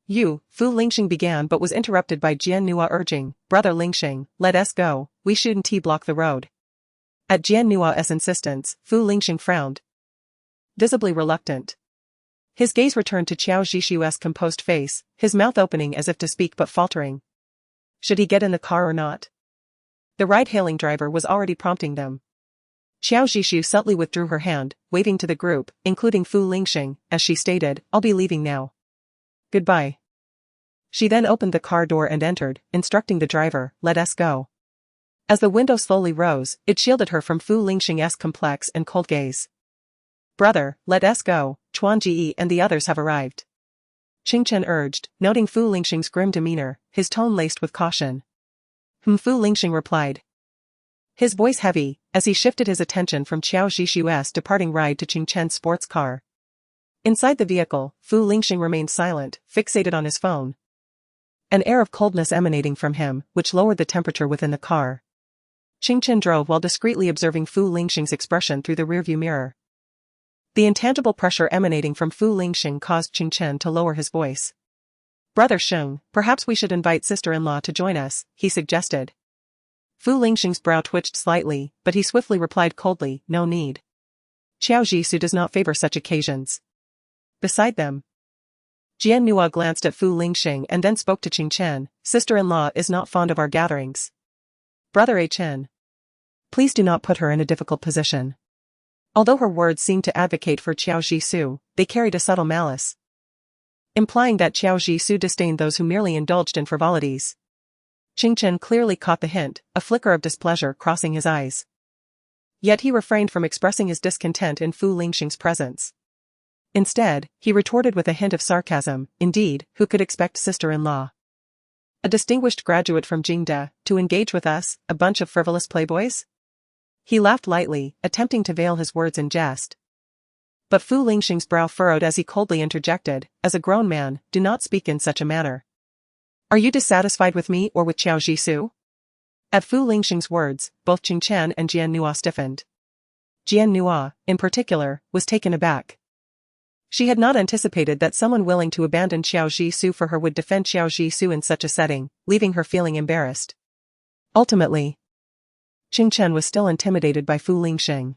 [SPEAKER 2] Fu Lingxing began but was interrupted by Jian Nua urging, "Brother Lingxing, let us go, we shouldn't block the road." At Jian Nua's insistence, Fu Lingxing frowned, visibly reluctant. His gaze returned to Qiao Zhishu's composed face, his mouth opening as if to speak but faltering. Should he get in the car or not? The ride-hailing driver was already prompting them. Qiao Zhishu subtly withdrew her hand, waving to the group, including Fu Lingxing, as she stated, "I'll be leaving now. Goodbye." She then opened the car door and entered, instructing the driver, "Let us go." As the window slowly rose, it shielded her from Fu Lingxing's complex and cold gaze. "Brother, let us go, Chuan Ji and the others have arrived," Qingchen urged, noting Fu Lingxing's grim demeanor, his tone laced with caution. Fu Lingxing replied, his voice heavy, as he shifted his attention from Qiao Zhishu's departing ride to Qingchen's sports car. Inside the vehicle, Fu Lingxing remained silent, fixated on his phone, an air of coldness emanating from him, which lowered the temperature within the car. Qingchen drove while discreetly observing Fu Lingxing's expression through the rearview mirror. The intangible pressure emanating from Fu Lingxing caused Qingchen to lower his voice. "Brother Sheng, perhaps we should invite sister-in-law to join us," he suggested. Fu Lingxing's brow twitched slightly, but he swiftly replied coldly, "No need. Qiao Zhishu does not favor such occasions." Beside them, Jian Nua glanced at Fu Lingxing and then spoke to Qingchen, "Sister-in-law is not fond of our gatherings. Brother Chen, please do not put her in a difficult position." Although her words seemed to advocate for Qiao Zhishu, they carried a subtle malice, implying that Qiao Zhishu disdained those who merely indulged in frivolities. Qingchen clearly caught the hint, a flicker of displeasure crossing his eyes. Yet he refrained from expressing his discontent in Fu Lingxing's presence. Instead, he retorted with a hint of sarcasm, "Indeed, who could expect sister-in-law? A distinguished graduate from Jingde, to engage with us, a bunch of frivolous playboys?" He laughed lightly, attempting to veil his words in jest. But Fu Lingxing's brow furrowed as he coldly interjected, "As a grown man, do not speak in such a manner. Are you dissatisfied with me or with Qiao Zhishu?" At Fu Lingxing's words, both Qingchen and Jian Nua stiffened. Jian Nua, in particular, was taken aback. She had not anticipated that someone willing to abandon Qiao Zhishu for her would defend Qiao Zhishu in such a setting, leaving her feeling embarrassed. Ultimately, Qingchen was still intimidated by Fu Lingxing.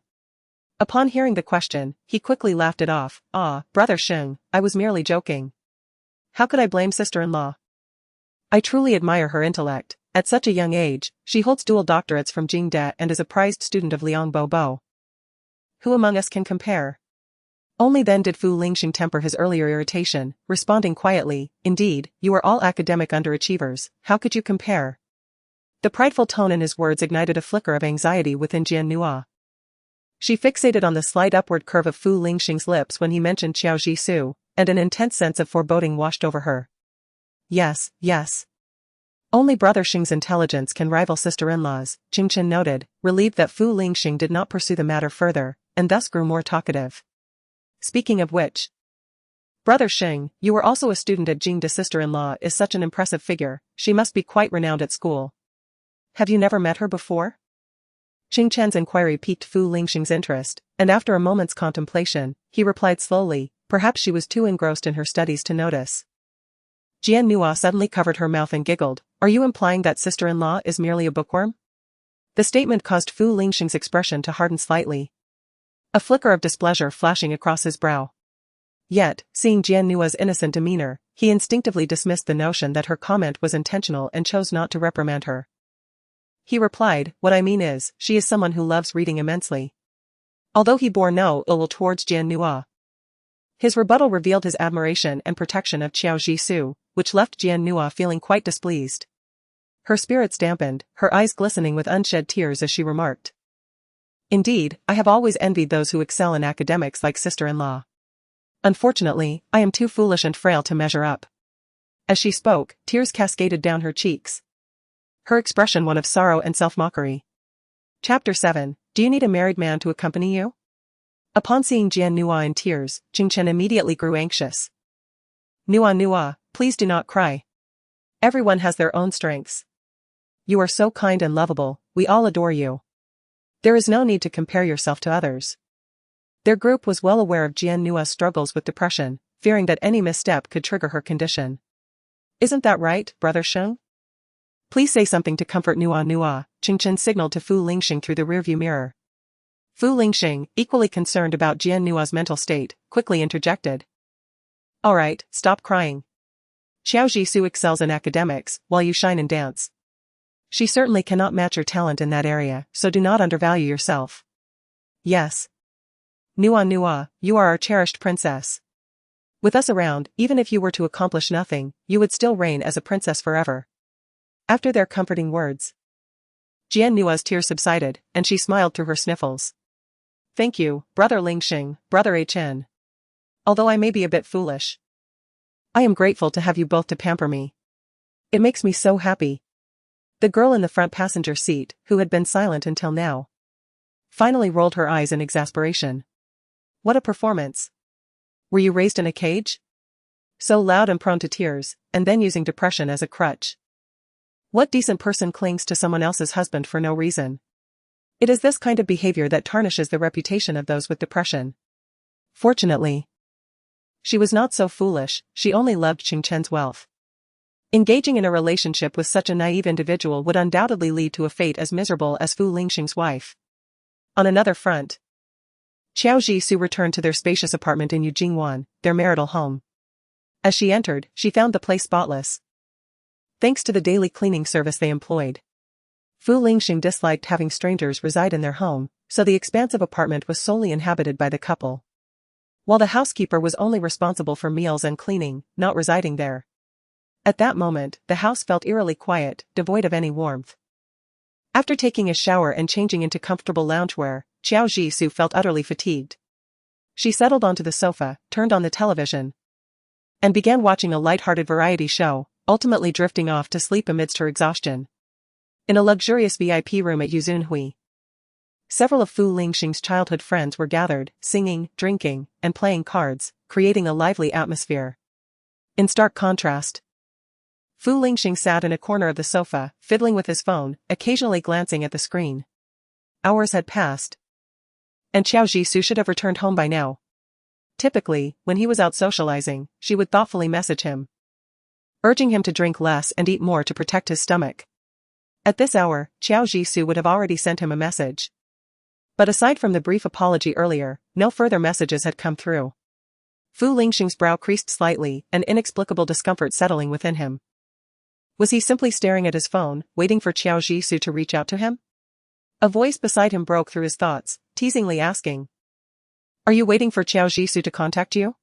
[SPEAKER 2] Upon hearing the question, he quickly laughed it off, "Ah, Brother Sheng, I was merely joking. How could I blame sister-in-law? I truly admire her intellect. At such a young age, she holds dual doctorates from Jingde and is a prized student of Liang Bobo. Who among us can compare?" Only then did Fu Lingxing temper his earlier irritation, responding quietly, "Indeed, you are all academic underachievers, how could you compare?" The prideful tone in his words ignited a flicker of anxiety within Jian Nua. She fixated on the slight upward curve of Fu Lingxing's lips when he mentioned Qiao Zhishu, and an intense sense of foreboding washed over her. Yes. Only Brother Sheng's intelligence can rival sister-in-law's, Qingchen noted, relieved that Fu Lingxing did not pursue the matter further, and thus grew more talkative. Speaking of which, Brother Xing, you were also a student at Jing. De sister-in-law is such an impressive figure, she must be quite renowned at school. Have you never met her before? Qing Chen's inquiry piqued Fu Lingxing's interest, and after a moment's contemplation, he replied slowly, perhaps she was too engrossed in her studies to notice. Jian Nua suddenly covered her mouth and giggled, are you implying that sister-in-law is merely a bookworm? The statement caused Fu Lingxing's expression to harden slightly, a flicker of displeasure flashing across his brow. Yet, seeing Jian Nua's innocent demeanor, he instinctively dismissed the notion that her comment was intentional and chose not to reprimand her. He replied, what I mean is, she is someone who loves reading immensely. Although he bore no ill will towards Jian Nua. His rebuttal revealed his admiration and protection of Qiao Jisoo, which left Jian Nua feeling quite displeased. Her spirits dampened, her eyes glistening with unshed tears as she remarked. Indeed, I have always envied those who excel in academics like sister-in-law. Unfortunately, I am too foolish and frail to measure up. As she spoke, tears cascaded down her cheeks. Her expression one of sorrow and self-mockery. Chapter 7, Do you need a married man to accompany you? Upon seeing Jian Nua in tears, Qing Chen immediately grew anxious. Nua, please do not cry. Everyone has their own strengths. You are so kind and lovable, we all adore you. There is no need to compare yourself to others. Their group was well aware of Jian Nua's struggles with depression, fearing that any misstep could trigger her condition. Isn't that right, Brother Sheng? Please say something to comfort Nua, Qing Chen signaled to Fu Lingxing through the rearview mirror. Fu Lingxing, equally concerned about Jian Nua's mental state, quickly interjected. Alright, stop crying. Qiao Jisoo excels in academics, while you shine in dance. She certainly cannot match your talent in that area, so do not undervalue yourself. Yes. Nua, you are our cherished princess. With us around, even if you were to accomplish nothing, you would still reign as a princess forever. After their comforting words, Jian Nua's tears subsided, and she smiled through her sniffles. Thank you, Brother Lingxing, Brother Chen. Although I may be a bit foolish, I am grateful to have you both to pamper me. It makes me so happy. The girl in the front passenger seat, who had been silent until now, finally rolled her eyes in exasperation. What a performance. Were you raised in a cage? So loud and prone to tears, and then using depression as a crutch. What decent person clings to someone else's husband for no reason? It is this kind of behavior that tarnishes the reputation of those with depression. Fortunately, she was not so foolish, she only loved Qing Chen's wealth. Engaging in a relationship with such a naive individual would undoubtedly lead to a fate as miserable as Fu Lingxing's wife. On another front, Qiao Jisoo returned to their spacious apartment in Yujingwan, their marital home. As she entered, she found the place spotless, thanks to the daily cleaning service they employed. Fu Lingxing disliked having strangers reside in their home, so the expansive apartment was solely inhabited by the couple, while the housekeeper was only responsible for meals and cleaning, not residing there. At that moment, the house felt eerily quiet, devoid of any warmth. After taking a shower and changing into comfortable loungewear, Qiao Jisoo felt utterly fatigued. She settled onto the sofa, turned on the television, and began watching a light-hearted variety show, ultimately drifting off to sleep amidst her exhaustion. In a luxurious VIP room at Yuzunhui, several of Fu Lingxing's childhood friends were gathered, singing, drinking, and playing cards, creating a lively atmosphere. In stark contrast, Fu Lingxing sat in a corner of the sofa, fiddling with his phone, occasionally glancing at the screen. Hours had passed, and Qiao Jisoo should have returned home by now. Typically, when he was out socializing, she would thoughtfully message him, urging him to drink less and eat more to protect his stomach. At this hour, Qiao Jisoo would have already sent him a message. But aside from the brief apology earlier, no further messages had come through. Fu Lingxing's brow creased slightly, an inexplicable discomfort settling within him. Was he simply staring at his phone, waiting for Qiao Jisoo to reach out to him? A voice beside him broke through his thoughts, teasingly asking, Are you waiting for Qiao Jisoo to contact you?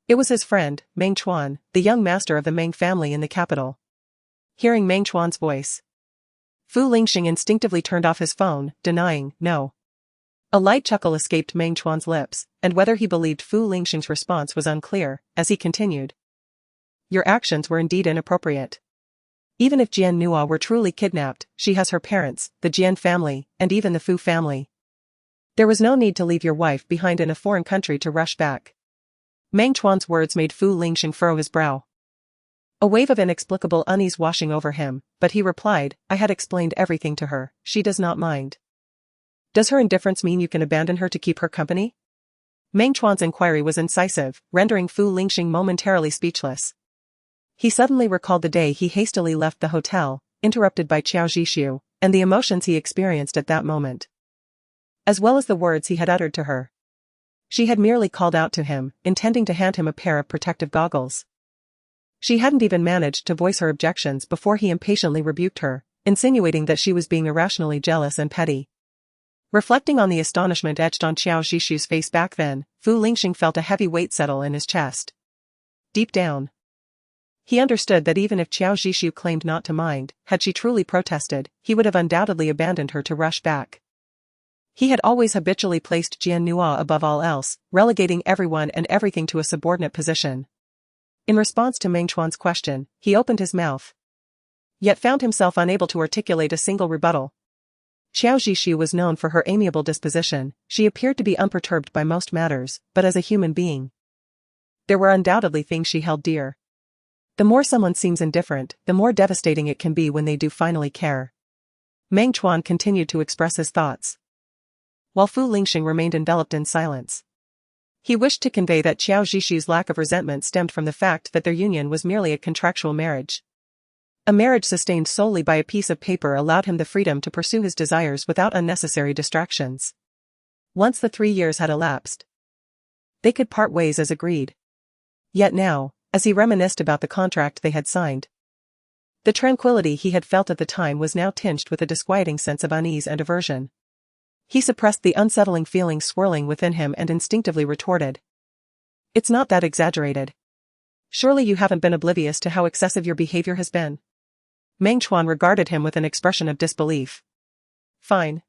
[SPEAKER 2] It was his friend, Meng Chuan, the young master of the Meng family in the capital. Hearing Meng Chuan's voice, Fu Lingxing instinctively turned off his phone, denying, no. A light chuckle escaped Meng Chuan's lips, and whether he believed Fu Lingxing's response was unclear, as he continued. Your actions were indeed inappropriate. Even if Jian Nua were truly kidnapped, she has her parents, the Jian family, and even the Fu family. There was no need to leave your wife behind in a foreign country to rush back. Meng Chuan's words made Fu Lingxing furrow his brow. A wave of inexplicable unease washing over him, but he replied, I had explained everything to her, she does not mind. Does her indifference mean you can abandon her to keep her company? Meng Chuan's inquiry was incisive, rendering Fu Lingxing momentarily speechless. He suddenly recalled the day he hastily left the hotel, interrupted by Qiao Zhishu, and the emotions he experienced at that moment. As well as the words he had uttered to her. She had merely called out to him, intending to hand him a pair of protective goggles. She hadn't even managed to voice her objections before he impatiently rebuked her, insinuating that she was being irrationally jealous and petty. Reflecting on the astonishment etched on Qiao Zhishu's face back then, Fu Lingxing felt a heavy weight settle in his chest. Deep down, he understood that even if Qiao Zhishu claimed not to mind, had she truly protested, he would have undoubtedly abandoned her to rush back. He had always habitually placed Jian Nua above all else, relegating everyone and everything to a subordinate position. In response to Meng Chuan's question, he opened his mouth, yet found himself unable to articulate a single rebuttal. Qiao Zhishu was known for her amiable disposition, she appeared to be unperturbed by most matters, but as a human being, there were undoubtedly things she held dear. The more someone seems indifferent, the more devastating it can be when they do finally care. Meng Chuan continued to express his thoughts, while Fu Lingxing remained enveloped in silence. He wished to convey that Qiao Zhishu's lack of resentment stemmed from the fact that their union was merely a contractual marriage. A marriage sustained solely by a piece of paper allowed him the freedom to pursue his desires without unnecessary distractions. Once the 3 years had elapsed, they could part ways as agreed. Yet now, as he reminisced about the contract they had signed, the tranquility he had felt at the time was now tinged with a disquieting sense of unease and aversion. He suppressed the unsettling feelings swirling within him and instinctively retorted, It's not that exaggerated. Surely you haven't been oblivious to how excessive your behavior has been. Meng Chuan regarded him with an expression of disbelief. Fine.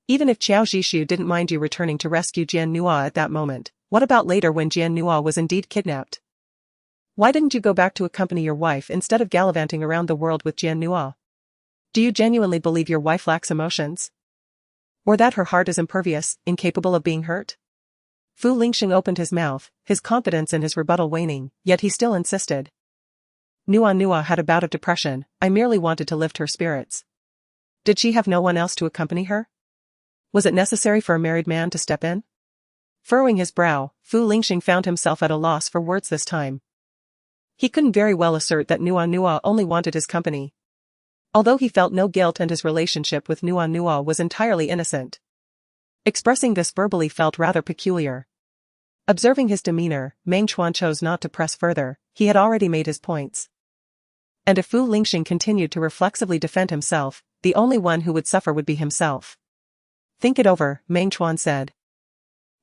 [SPEAKER 2] Even if Qiao Zhishu didn't mind you returning to rescue Jian Nua at that moment, what about later when Jian Nua was indeed kidnapped? Why didn't you go back to accompany your wife instead of gallivanting around the world with Jian Nua? Do you genuinely believe your wife lacks emotions? Or that her heart is impervious, incapable of being hurt? Fu Lingxing opened his mouth, his confidence in his rebuttal waning, yet he still insisted. Nua had a bout of depression, I merely wanted to lift her spirits. Did she have no one else to accompany her? Was it necessary for a married man to step in? Furrowing his brow, Fu Lingxing found himself at a loss for words this time. He couldn't very well assert that Nua only wanted his company, although he felt no guilt and his relationship with Nua was entirely innocent. Expressing this verbally felt rather peculiar. Observing his demeanor, Meng Chuan chose not to press further, he had already made his points. And if Fu Lingxing continued to reflexively defend himself, the only one who would suffer would be himself. Think it over, Meng Chuan said,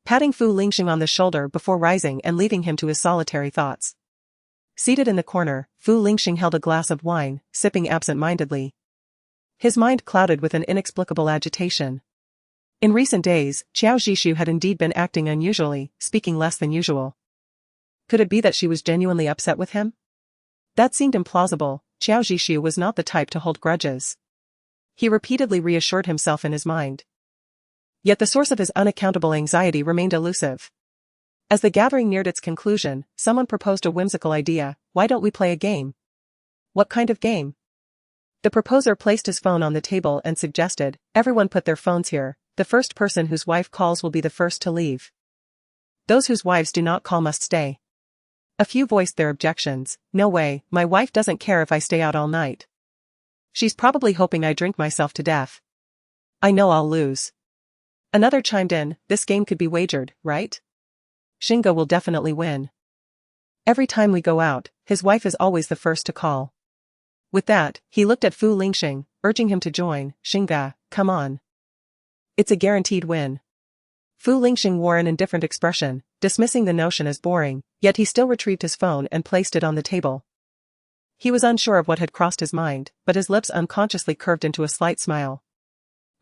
[SPEAKER 2] patting Fu Lingxing on the shoulder before rising and leaving him to his solitary thoughts. Seated in the corner, Fu Lingxing held a glass of wine, sipping absent-mindedly. His mind clouded with an inexplicable agitation. In recent days, Qiao Zhishu had indeed been acting unusually, speaking less than usual. Could it be that she was genuinely upset with him? That seemed implausible. Qiao Zhishu was not the type to hold grudges. He repeatedly reassured himself in his mind. Yet the source of his unaccountable anxiety remained elusive. As the gathering neared its conclusion, someone proposed a whimsical idea, why don't we play a game? What kind of game? The proposer placed his phone on the table and suggested, everyone put their phones here, the first person whose wife calls will be the first to leave. Those whose wives do not call must stay. A few voiced their objections, no way, my wife doesn't care if I stay out all night. She's probably hoping I drink myself to death. I know I'll lose. Another chimed in, this game could be wagered, right? Shingo will definitely win. Every time we go out, his wife is always the first to call. With that, he looked at Fu Lingxing, urging him to join. Shinga, come on. It's a guaranteed win. Fu Lingxing wore an indifferent expression, dismissing the notion as boring, yet he still retrieved his phone and placed it on the table. He was unsure of what had crossed his mind, but his lips unconsciously curved into a slight smile.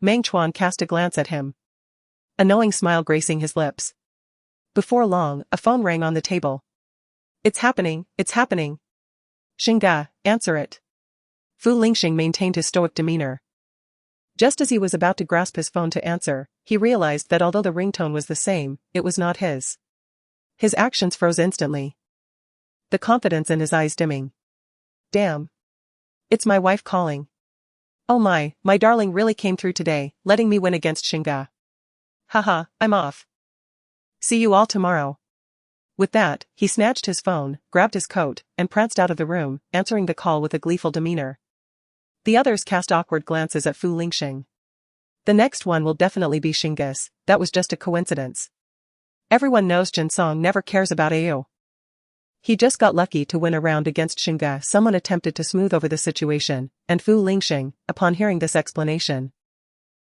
[SPEAKER 2] Meng Chuan cast a glance at him, a knowing smile gracing his lips. Before long, a phone rang on the table. It's happening, it's happening. Shinga, answer it. Fu Lingxing maintained his stoic demeanor. Just as he was about to grasp his phone to answer, he realized that although the ringtone was the same, it was not his. His actions froze instantly. The confidence in his eyes dimming. Damn. It's my wife calling. Oh my darling really came through today, letting me win against Shinga. Haha, I'm off. See you all tomorrow. With that, he snatched his phone, grabbed his coat, and pranced out of the room, answering the call with a gleeful demeanor. The others cast awkward glances at Fu Lingxing. The next one will definitely be Shinga's, that was just a coincidence. Everyone knows Jin Song never cares about Ao. He just got lucky to win a round against Shinga. Someone attempted to smooth over the situation, and Fu Lingxing, upon hearing this explanation,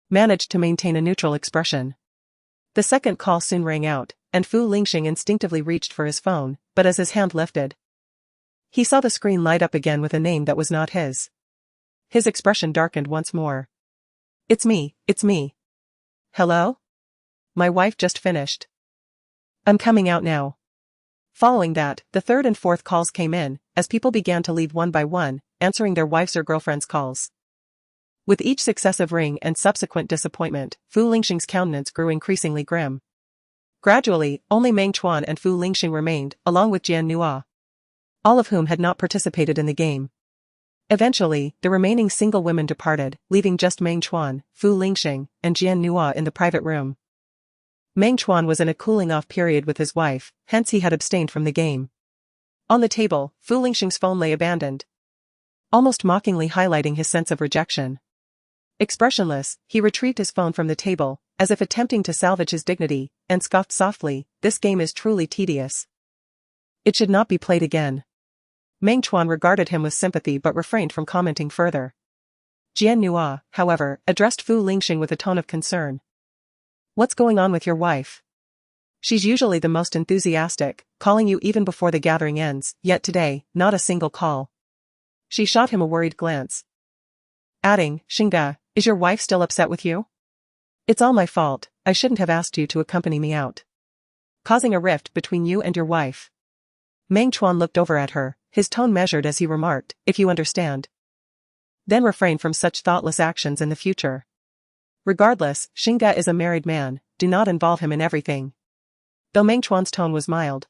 [SPEAKER 2] managed to maintain a neutral expression. The second call soon rang out, and Fu Lingxing instinctively reached for his phone, but as his hand lifted, he saw the screen light up again with a name that was not his. His expression darkened once more. It's me. Hello? My wife just finished. I'm coming out now. Following that, the third and fourth calls came in, as people began to leave one by one, answering their wives' or girlfriends' calls. With each successive ring and subsequent disappointment, Fu Lingxing's countenance grew increasingly grim. Gradually, only Meng Chuan and Fu Lingxing remained, along with Jian Nua, all of whom had not participated in the game. Eventually, the remaining single women departed, leaving just Meng Chuan, Fu Lingxing, and Jian Nua in the private room. Meng Chuan was in a cooling-off period with his wife, hence he had abstained from the game. On the table, Fu Lingxing's phone lay abandoned, almost mockingly highlighting his sense of rejection. Expressionless, he retrieved his phone from the table, as if attempting to salvage his dignity, and scoffed softly, "This game is truly tedious. It should not be played again." Meng Chuan regarded him with sympathy but refrained from commenting further. Jian Nua, however, addressed Fu Lingxing with a tone of concern. "What's going on with your wife? She's usually the most enthusiastic, calling you even before the gathering ends, yet today, not a single call." She shot him a worried glance, adding, "Shinga, is your wife still upset with you? It's all my fault, I shouldn't have asked you to accompany me out, causing a rift between you and your wife." Meng Chuan looked over at her, his tone measured as he remarked, "If you understand, then refrain from such thoughtless actions in the future. Regardless, Shinga is a married man, do not involve him in everything." Though Meng Chuan's tone was mild,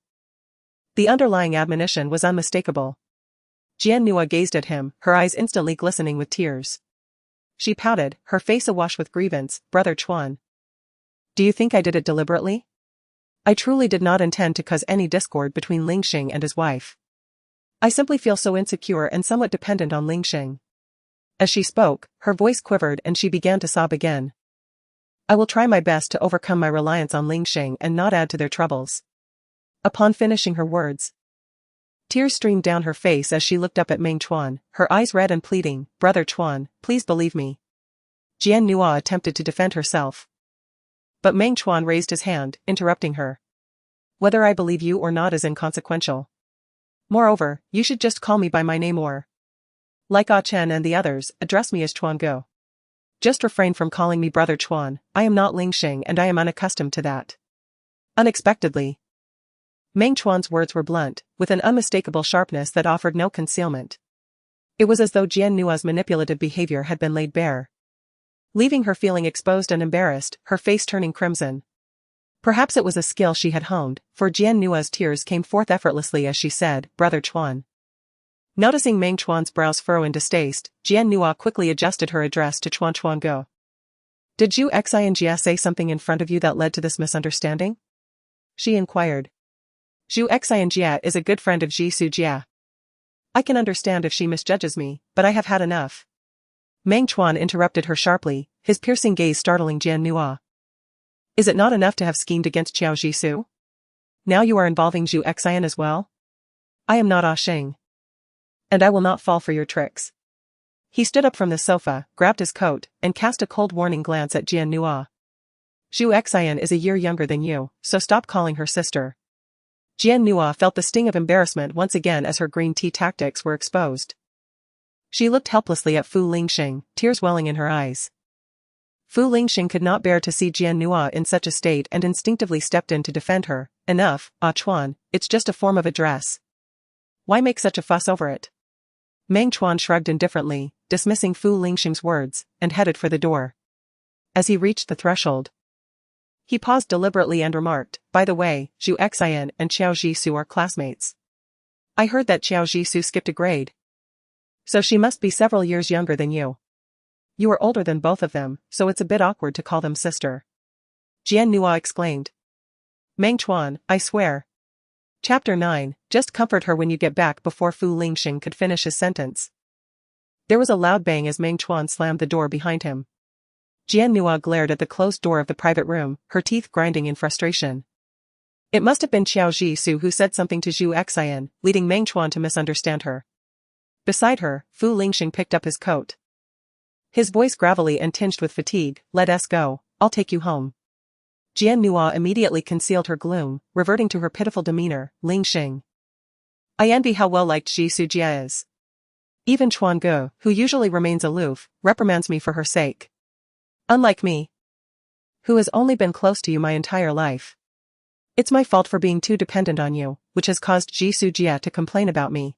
[SPEAKER 2] the underlying admonition was unmistakable. Jian Nua gazed at him, her eyes instantly glistening with tears. She pouted, her face awash with grievance, "Brother Chuan, do you think I did it deliberately? I truly did not intend to cause any discord between Lingxing and his wife. I simply feel so insecure and somewhat dependent on Lingxing." As she spoke, her voice quivered and she began to sob again. "I will try my best to overcome my reliance on Lingxing and not add to their troubles." Upon finishing her words, tears streamed down her face as she looked up at Meng Chuan, her eyes red and pleading, "Brother Chuan, please believe me." Jian Nua attempted to defend herself, but Meng Chuan raised his hand, interrupting her. "Whether I believe you or not is inconsequential. Moreover, you should just call me by my name or, like Ah Chen and the others, address me as Chuan Go. Just refrain from calling me Brother Chuan, I am not Lingxing and I am unaccustomed to that." Unexpectedly, Meng Chuan's words were blunt, with an unmistakable sharpness that offered no concealment. It was as though Jian Nua's manipulative behavior had been laid bare, leaving her feeling exposed and embarrassed, her face turning crimson. Perhaps it was a skill she had honed, for Jian Nua's tears came forth effortlessly as she said, "Brother Chuan." Noticing Meng Chuan's brows furrow in distaste, Jian Nua quickly adjusted her address to Chuan Go. "Did Zhu Xinjia say something in front of you that led to this misunderstanding?" she inquired. "Zhu Xinjia is a good friend of Ji Sujia. I can understand if she misjudges me, but I have had enough." Meng Chuan interrupted her sharply, his piercing gaze startling Jian Nua. "Is it not enough to have schemed against Qiao Jisoo? Now you are involving Zhu Xian as well? I am not Ah Xing, and I will not fall for your tricks." He stood up from the sofa, grabbed his coat, and cast a cold warning glance at Jian Nua. "Zhu Xian is a year younger than you, so stop calling her sister." Jian Nua felt the sting of embarrassment once again as her green tea tactics were exposed. She looked helplessly at Fu Lingxing, tears welling in her eyes. Fu Lingxing could not bear to see Jian Nua in such a state and instinctively stepped in to defend her. "Enough, Ah Chuan, it's just a form of address. Why make such a fuss over it?" Meng Chuan shrugged indifferently, dismissing Fu Lingxing's words, and headed for the door. As he reached the threshold, he paused deliberately and remarked, "By the way, Zhu Xian and Qiao Jisoo are classmates. I heard that Qiao Jisoo skipped a grade. So she must be several years younger than you. You are older than both of them, so it's a bit awkward to call them sister." Jian Nua exclaimed. "Meng Chuan, I swear." Chapter 9, just comfort her when you get back. Before Fu Lingxing could finish his sentence, there was a loud bang as Meng Chuan slammed the door behind him. Jian Nua glared at the closed door of the private room, her teeth grinding in frustration. It must have been Qiao Jisoo who said something to Zhu Xian, leading Meng Chuan to misunderstand her. Beside her, Fu Lingxing picked up his coat. His voice gravelly and tinged with fatigue, "Let us go, I'll take you home." Jian Nua immediately concealed her gloom, reverting to her pitiful demeanor. "Lingxing, I envy how well liked Jisoo Jia is. Even Chuan Gu, who usually remains aloof, reprimands me for her sake. Unlike me, who has only been close to you my entire life. It's my fault for being too dependent on you, which has caused Jisoo Jia to complain about me."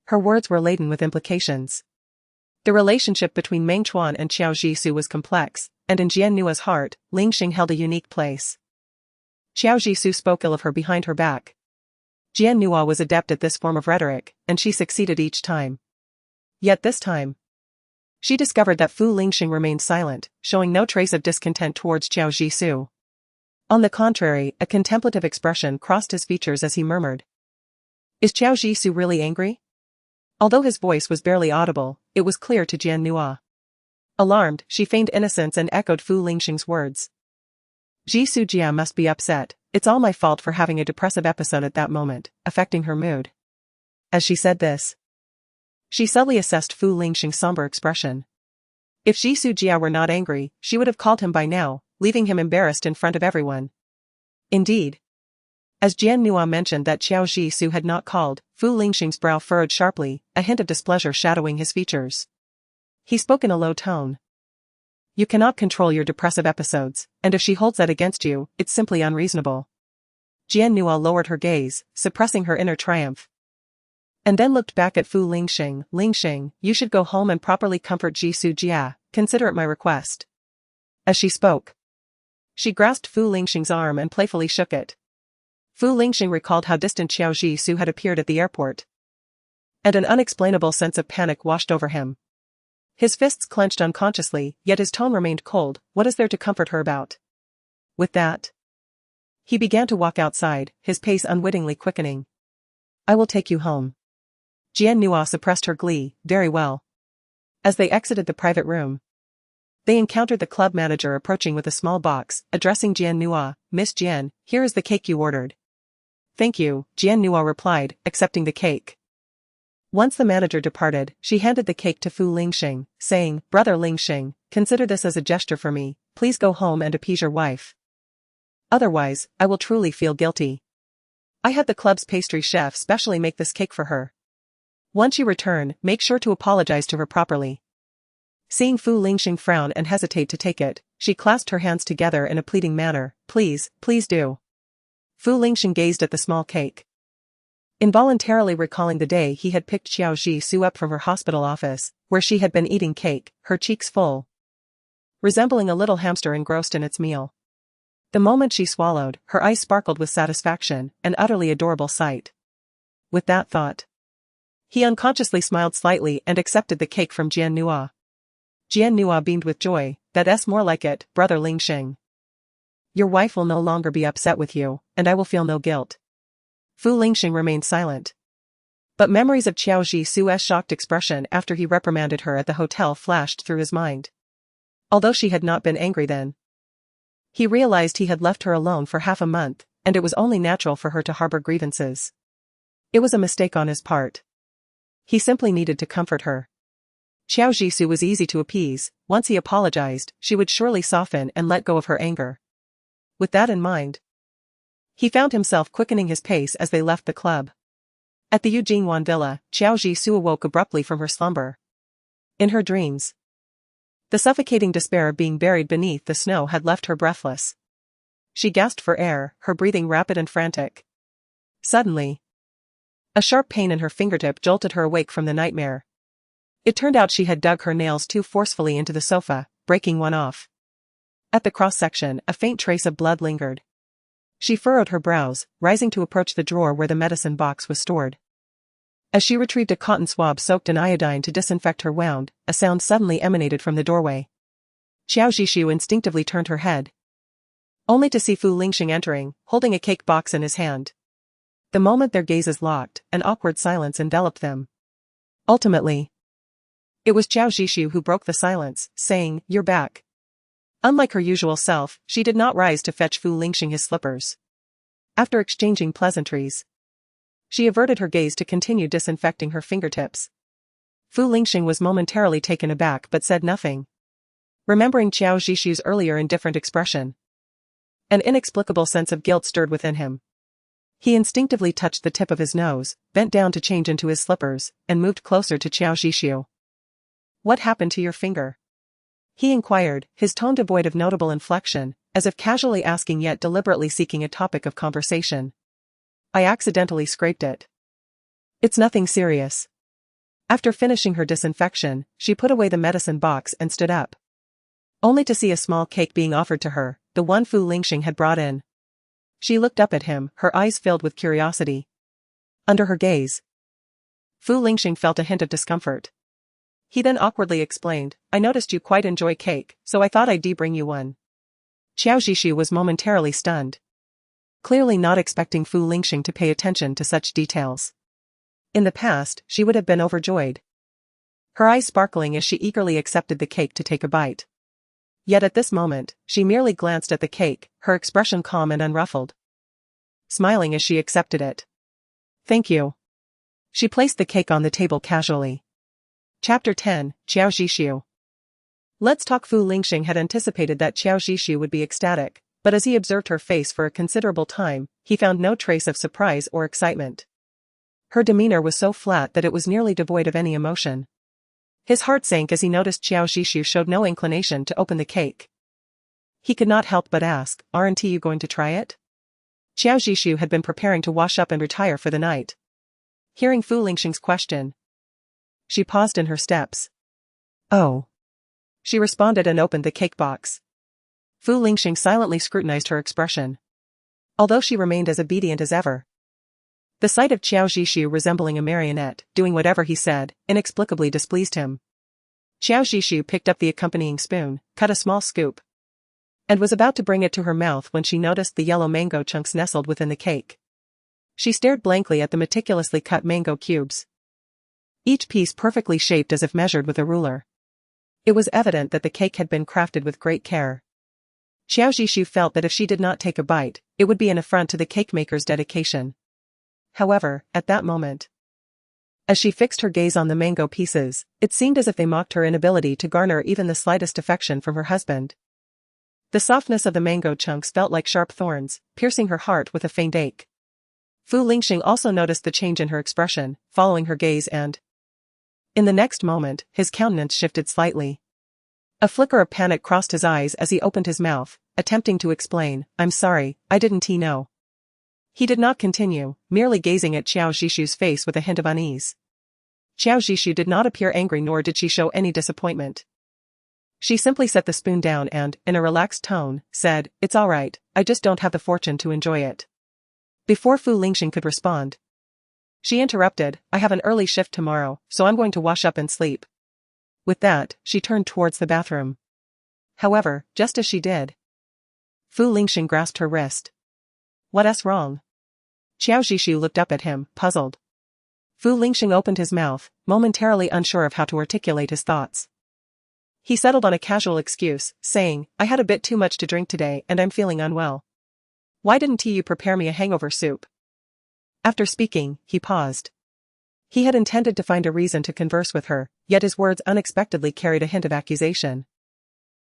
[SPEAKER 2] Her words were laden with implications. The relationship between Meng Chuan and Qiao Jisoo was complex, and in Jian Nua's heart, Lingxing held a unique place. Qiao Jisoo spoke ill of her behind her back. Jian Nua was adept at this form of rhetoric, and she succeeded each time. Yet this time, she discovered that Fu Lingxing remained silent, showing no trace of discontent towards Qiao Jisoo. On the contrary, a contemplative expression crossed his features as he murmured, "Is Qiao Jisoo really angry?" Although his voice was barely audible, it was clear to Jian Nua. Alarmed, she feigned innocence and echoed Fu Lingxing's words. "Jisoo Jia must be upset. It's all my fault for having a depressive episode at that moment, affecting her mood." As she said this, she subtly assessed Fu Lingxing's somber expression. If Jisoo Jia were not angry, she would have called him by now, leaving him embarrassed in front of everyone. Indeed, as Jian Nua mentioned that Qiao Jisoo had not called, Fu Lingxing's brow furrowed sharply, a hint of displeasure shadowing his features. He spoke in a low tone. "You cannot control your depressive episodes, and if she holds that against you, it's simply unreasonable." Jian Nua lowered her gaze, suppressing her inner triumph, and then looked back at Fu Lingxing. "Lingxing, you should go home and properly comfort Jisoo Jia, consider it my request." As she spoke, she grasped Fu Lingxing's arm and playfully shook it. Fu Lingxing recalled how distant Qiao Jisoo had appeared at the airport, and an unexplainable sense of panic washed over him. His fists clenched unconsciously, yet his tone remained cold. What is there to comfort her about? With that, he began to walk outside, his pace unwittingly quickening. "I will take you home." Jian Nua suppressed her glee. "Very well." As they exited the private room, they encountered the club manager approaching with a small box, addressing Jian Nua. "Miss Jian, here is the cake you ordered." "Thank you," Jian Nua replied, accepting the cake. Once the manager departed, she handed the cake to Fu Lingxing, saying, "Brother Lingxing, consider this as a gesture for me. Please go home and appease your wife. Otherwise, I will truly feel guilty. I had the club's pastry chef specially make this cake for her. Once you return, make sure to apologize to her properly." Seeing Fu Lingxing frown and hesitate to take it, she clasped her hands together in a pleading manner. "Please, please do." Fu Lingxing gazed at the small cake, involuntarily recalling the day he had picked Qiao Jisoo up from her hospital office, where she had been eating cake, her cheeks full, resembling a little hamster engrossed in its meal. The moment she swallowed, her eyes sparkled with satisfaction, an utterly adorable sight. With that thought, he unconsciously smiled slightly and accepted the cake from Jian Nua. Jian Nua beamed with joy. "That's more like it, Brother Lingxing. Your wife will no longer be upset with you, and I will feel no guilt." Fu Lingxing remained silent. But memories of Qiao Jisoo's shocked expression after he reprimanded her at the hotel flashed through his mind. Although she had not been angry then, he realized he had left her alone for half a month, and it was only natural for her to harbor grievances. It was a mistake on his part. He simply needed to comfort her. Qiao Jisoo was easy to appease. Once he apologized, she would surely soften and let go of her anger. With that in mind, he found himself quickening his pace as they left the club. At the Eugene villa, Qiao Jisoo awoke abruptly from her slumber. In her dreams, the suffocating despair of being buried beneath the snow had left her breathless. She gasped for air, her breathing rapid and frantic. Suddenly, a sharp pain in her fingertip jolted her awake from the nightmare. It turned out she had dug her nails too forcefully into the sofa, breaking one off. At the cross-section, a faint trace of blood lingered. She furrowed her brows, rising to approach the drawer where the medicine box was stored. As she retrieved a cotton swab soaked in iodine to disinfect her wound, a sound suddenly emanated from the doorway. Xiao Zhishu instinctively turned her head, only to see Fu Lingxing entering, holding a cake box in his hand. The moment their gazes locked, an awkward silence enveloped them. Ultimately, it was Xiao Zhishu who broke the silence, saying, "You're back." Unlike her usual self, she did not rise to fetch Fu Lingxing his slippers. After exchanging pleasantries, she averted her gaze to continue disinfecting her fingertips. Fu Lingxing was momentarily taken aback but said nothing, remembering Xiao Zhishu's earlier indifferent expression. An inexplicable sense of guilt stirred within him. He instinctively touched the tip of his nose, bent down to change into his slippers, and moved closer to Xiao Zhishu. "What happened to your finger?" he inquired, his tone devoid of notable inflection, as if casually asking yet deliberately seeking a topic of conversation. "I accidentally scraped it." "It's nothing serious." After finishing her disinfection, she put away the medicine box and stood up, only to see a small cake being offered to her, the one Fu Lingxing had brought in. She looked up at him, her eyes filled with curiosity. Under her gaze, Fu Lingxing felt a hint of discomfort. He then awkwardly explained, "I noticed you quite enjoy cake, so I thought I'd bring you one." Xiao Zhishu was momentarily stunned, clearly not expecting Fu Lingxing to pay attention to such details. In the past, she would have been overjoyed, her eyes sparkling as she eagerly accepted the cake to take a bite. Yet at this moment, she merely glanced at the cake, her expression calm and unruffled, smiling as she accepted it. "Thank you." She placed the cake on the table casually. Chapter 10, Xiao Zhishu. Let's talk. Fu Lingxing had anticipated that Xiao Zhishu would be ecstatic, but as he observed her face for a considerable time, he found no trace of surprise or excitement. Her demeanor was so flat that it was nearly devoid of any emotion. His heart sank as he noticed Xiao Zhishu showed no inclination to open the cake. He could not help but ask, "Aren't you going to try it?" Xiao Zhishu had been preparing to wash up and retire for the night. Hearing Fu Lingxing's question, she paused in her steps. "Oh." She responded and opened the cake box. Fu Lingxing silently scrutinized her expression, although she remained as obedient as ever. The sight of Xiao Zhishu resembling a marionette, doing whatever he said, inexplicably displeased him. Xiao Zhishu picked up the accompanying spoon, cut a small scoop, and was about to bring it to her mouth when she noticed the yellow mango chunks nestled within the cake. She stared blankly at the meticulously cut mango cubes, each piece perfectly shaped as if measured with a ruler. It was evident that the cake had been crafted with great care. Xiao Zhishu felt that if she did not take a bite, it would be an affront to the cake maker's dedication. However, at that moment, as she fixed her gaze on the mango pieces, it seemed as if they mocked her inability to garner even the slightest affection from her husband. The softness of the mango chunks felt like sharp thorns, piercing her heart with a faint ache. Fu Lingxing also noticed the change in her expression, following her gaze and, in the next moment, his countenance shifted slightly. A flicker of panic crossed his eyes as he opened his mouth, attempting to explain, "I'm sorry, I didn't know." He did not continue, merely gazing at Xiao Zhishu's face with a hint of unease. Xiao Zhishu did not appear angry nor did she show any disappointment. She simply set the spoon down and, in a relaxed tone, said, "It's all right, I just don't have the fortune to enjoy it." Before Fu Lingxing could respond, she interrupted, "I have an early shift tomorrow, so I'm going to wash up and sleep." With that, she turned towards the bathroom. However, just as she did, Fu Lingxing grasped her wrist. "What's wrong?" Xiao Zhishu looked up at him, puzzled. Fu Lingxing opened his mouth, momentarily unsure of how to articulate his thoughts. He settled on a casual excuse, saying, "I had a bit too much to drink today and I'm feeling unwell. Why didn't you prepare me a hangover soup?" After speaking, he paused. He had intended to find a reason to converse with her, yet his words unexpectedly carried a hint of accusation.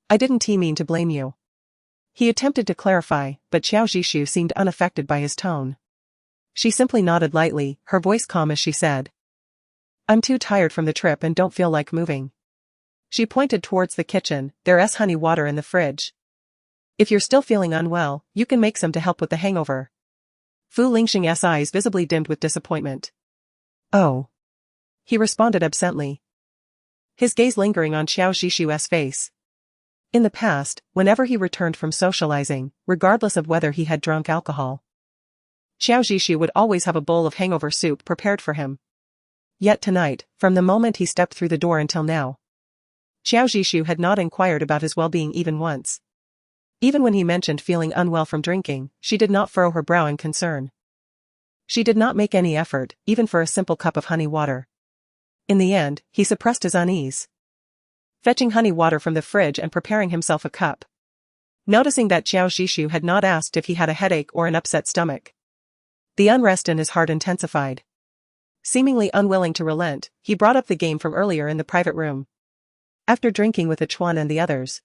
[SPEAKER 2] "I didn't mean to blame you." He attempted to clarify, but Xiao Zhishu seemed unaffected by his tone. She simply nodded lightly, her voice calm as she said, "I'm too tired from the trip and don't feel like moving." She pointed towards the kitchen, "There's honey water in the fridge. If you're still feeling unwell, you can make some to help with the hangover." Fu Lingxing's eyes visibly dimmed with disappointment. "Oh." He responded absently. his gaze lingering on Xiao Zhishu's face. In the past, whenever he returned from socializing, regardless of whether he had drunk alcohol, Xiao Zhishu would always have a bowl of hangover soup prepared for him. Yet tonight, from the moment he stepped through the door until now, Xiao Zhishu had not inquired about his well-being even once. Even when he mentioned feeling unwell from drinking, she did not furrow her brow in concern. She did not make any effort, even for a simple cup of honey water. In the end, he suppressed his unease, fetching honey water from the fridge and preparing himself a cup. Noticing that Xiao Zhishu had not asked if he had a headache or an upset stomach, the unrest in his heart intensified. Seemingly unwilling to relent, he brought up the game from earlier in the private room. After drinking with Chuan and the others,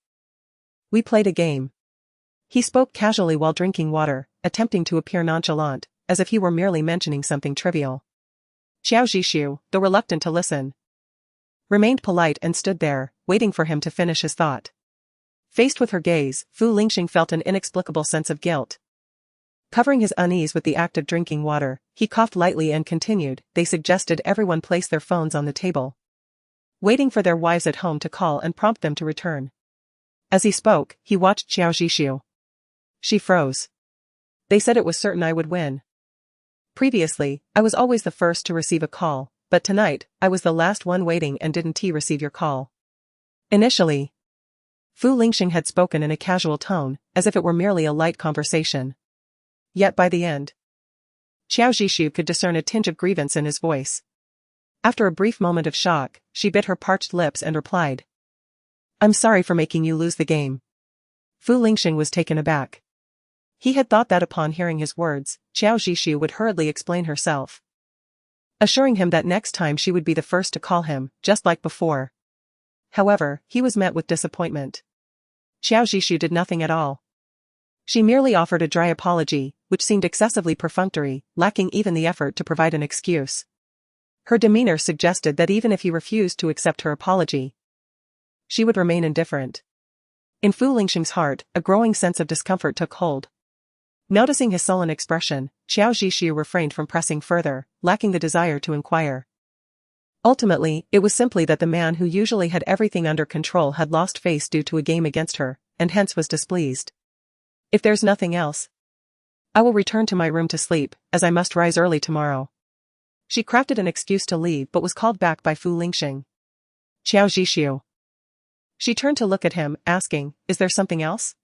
[SPEAKER 2] we played a game. He spoke casually while drinking water, attempting to appear nonchalant, as if he were merely mentioning something trivial. Xiao Zhishu, though reluctant to listen, remained polite and stood there, waiting for him to finish his thought. Faced with her gaze, Fu Lingxing felt an inexplicable sense of guilt. Covering his unease with the act of drinking water, he coughed lightly and continued, they suggested everyone place their phones on the table, waiting for their wives at home to call and prompt them to return. As he spoke, he watched Xiao Zhishu. She froze. They said it was certain I would win. Previously, I was always the first to receive a call, but tonight, I was the last one waiting and didn't receive your call. Initially, Fu Lingxing had spoken in a casual tone, as if it were merely a light conversation. Yet by the end, Xiao Zhishu could discern a tinge of grievance in his voice. After a brief moment of shock, she bit her parched lips and replied, I'm sorry for making you lose the game. Fu Lingxing was taken aback. He had thought that upon hearing his words, Xiao Zhishu would hurriedly explain herself, assuring him that next time she would be the first to call him, just like before. However, he was met with disappointment. Xiao Zhishu did nothing at all. She merely offered a dry apology, which seemed excessively perfunctory, lacking even the effort to provide an excuse. Her demeanor suggested that even if he refused to accept her apology, she would remain indifferent. In Fu Lingxing's heart, a growing sense of discomfort took hold. Noticing his sullen expression, Xiao Zhishu refrained from pressing further, lacking the desire to inquire. Ultimately, it was simply that the man who usually had everything under control had lost face due to a game against her, and hence was displeased. If there's nothing else, I will return to my room to sleep, as I must rise early tomorrow. She crafted an excuse to leave but was called back by Fu Lingxing. Xiao Zhishu. She turned to look at him, asking, is there something else?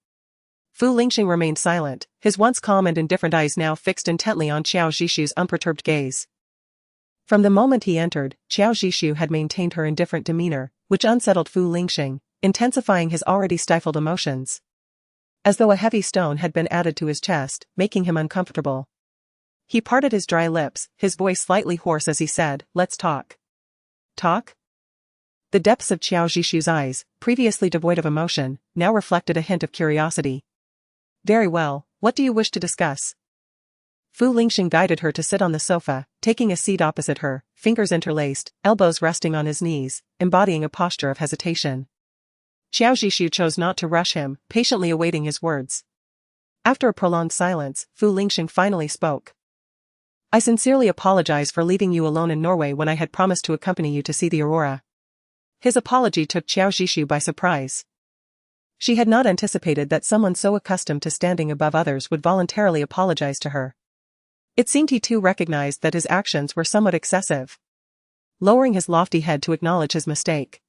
[SPEAKER 2] Fu Lingxing remained silent, his once calm and indifferent eyes now fixed intently on Xiao Zhishu's unperturbed gaze. From the moment he entered, Xiao Zhishu had maintained her indifferent demeanor, which unsettled Fu Lingxing, intensifying his already stifled emotions. As though a heavy stone had been added to his chest, making him uncomfortable. He parted his dry lips, his voice slightly hoarse as he said, let's talk. Talk? The depths of Xiao Zhishu's eyes, previously devoid of emotion, now reflected a hint of curiosity. Very well, what do you wish to discuss? Fu Lingxing guided her to sit on the sofa, taking a seat opposite her, fingers interlaced, elbows resting on his knees, embodying a posture of hesitation. Xiao Zhishu chose not to rush him, patiently awaiting his words. After a prolonged silence, Fu Lingxing finally spoke. I sincerely apologize for leaving you alone in Norway when I had promised to accompany you to see the aurora. His apology took Xiao Zhishu by surprise. She had not anticipated that someone so accustomed to standing above others would voluntarily apologize to her. It seemed he too recognized that his actions were somewhat excessive. Lowering his lofty head to acknowledge his mistake.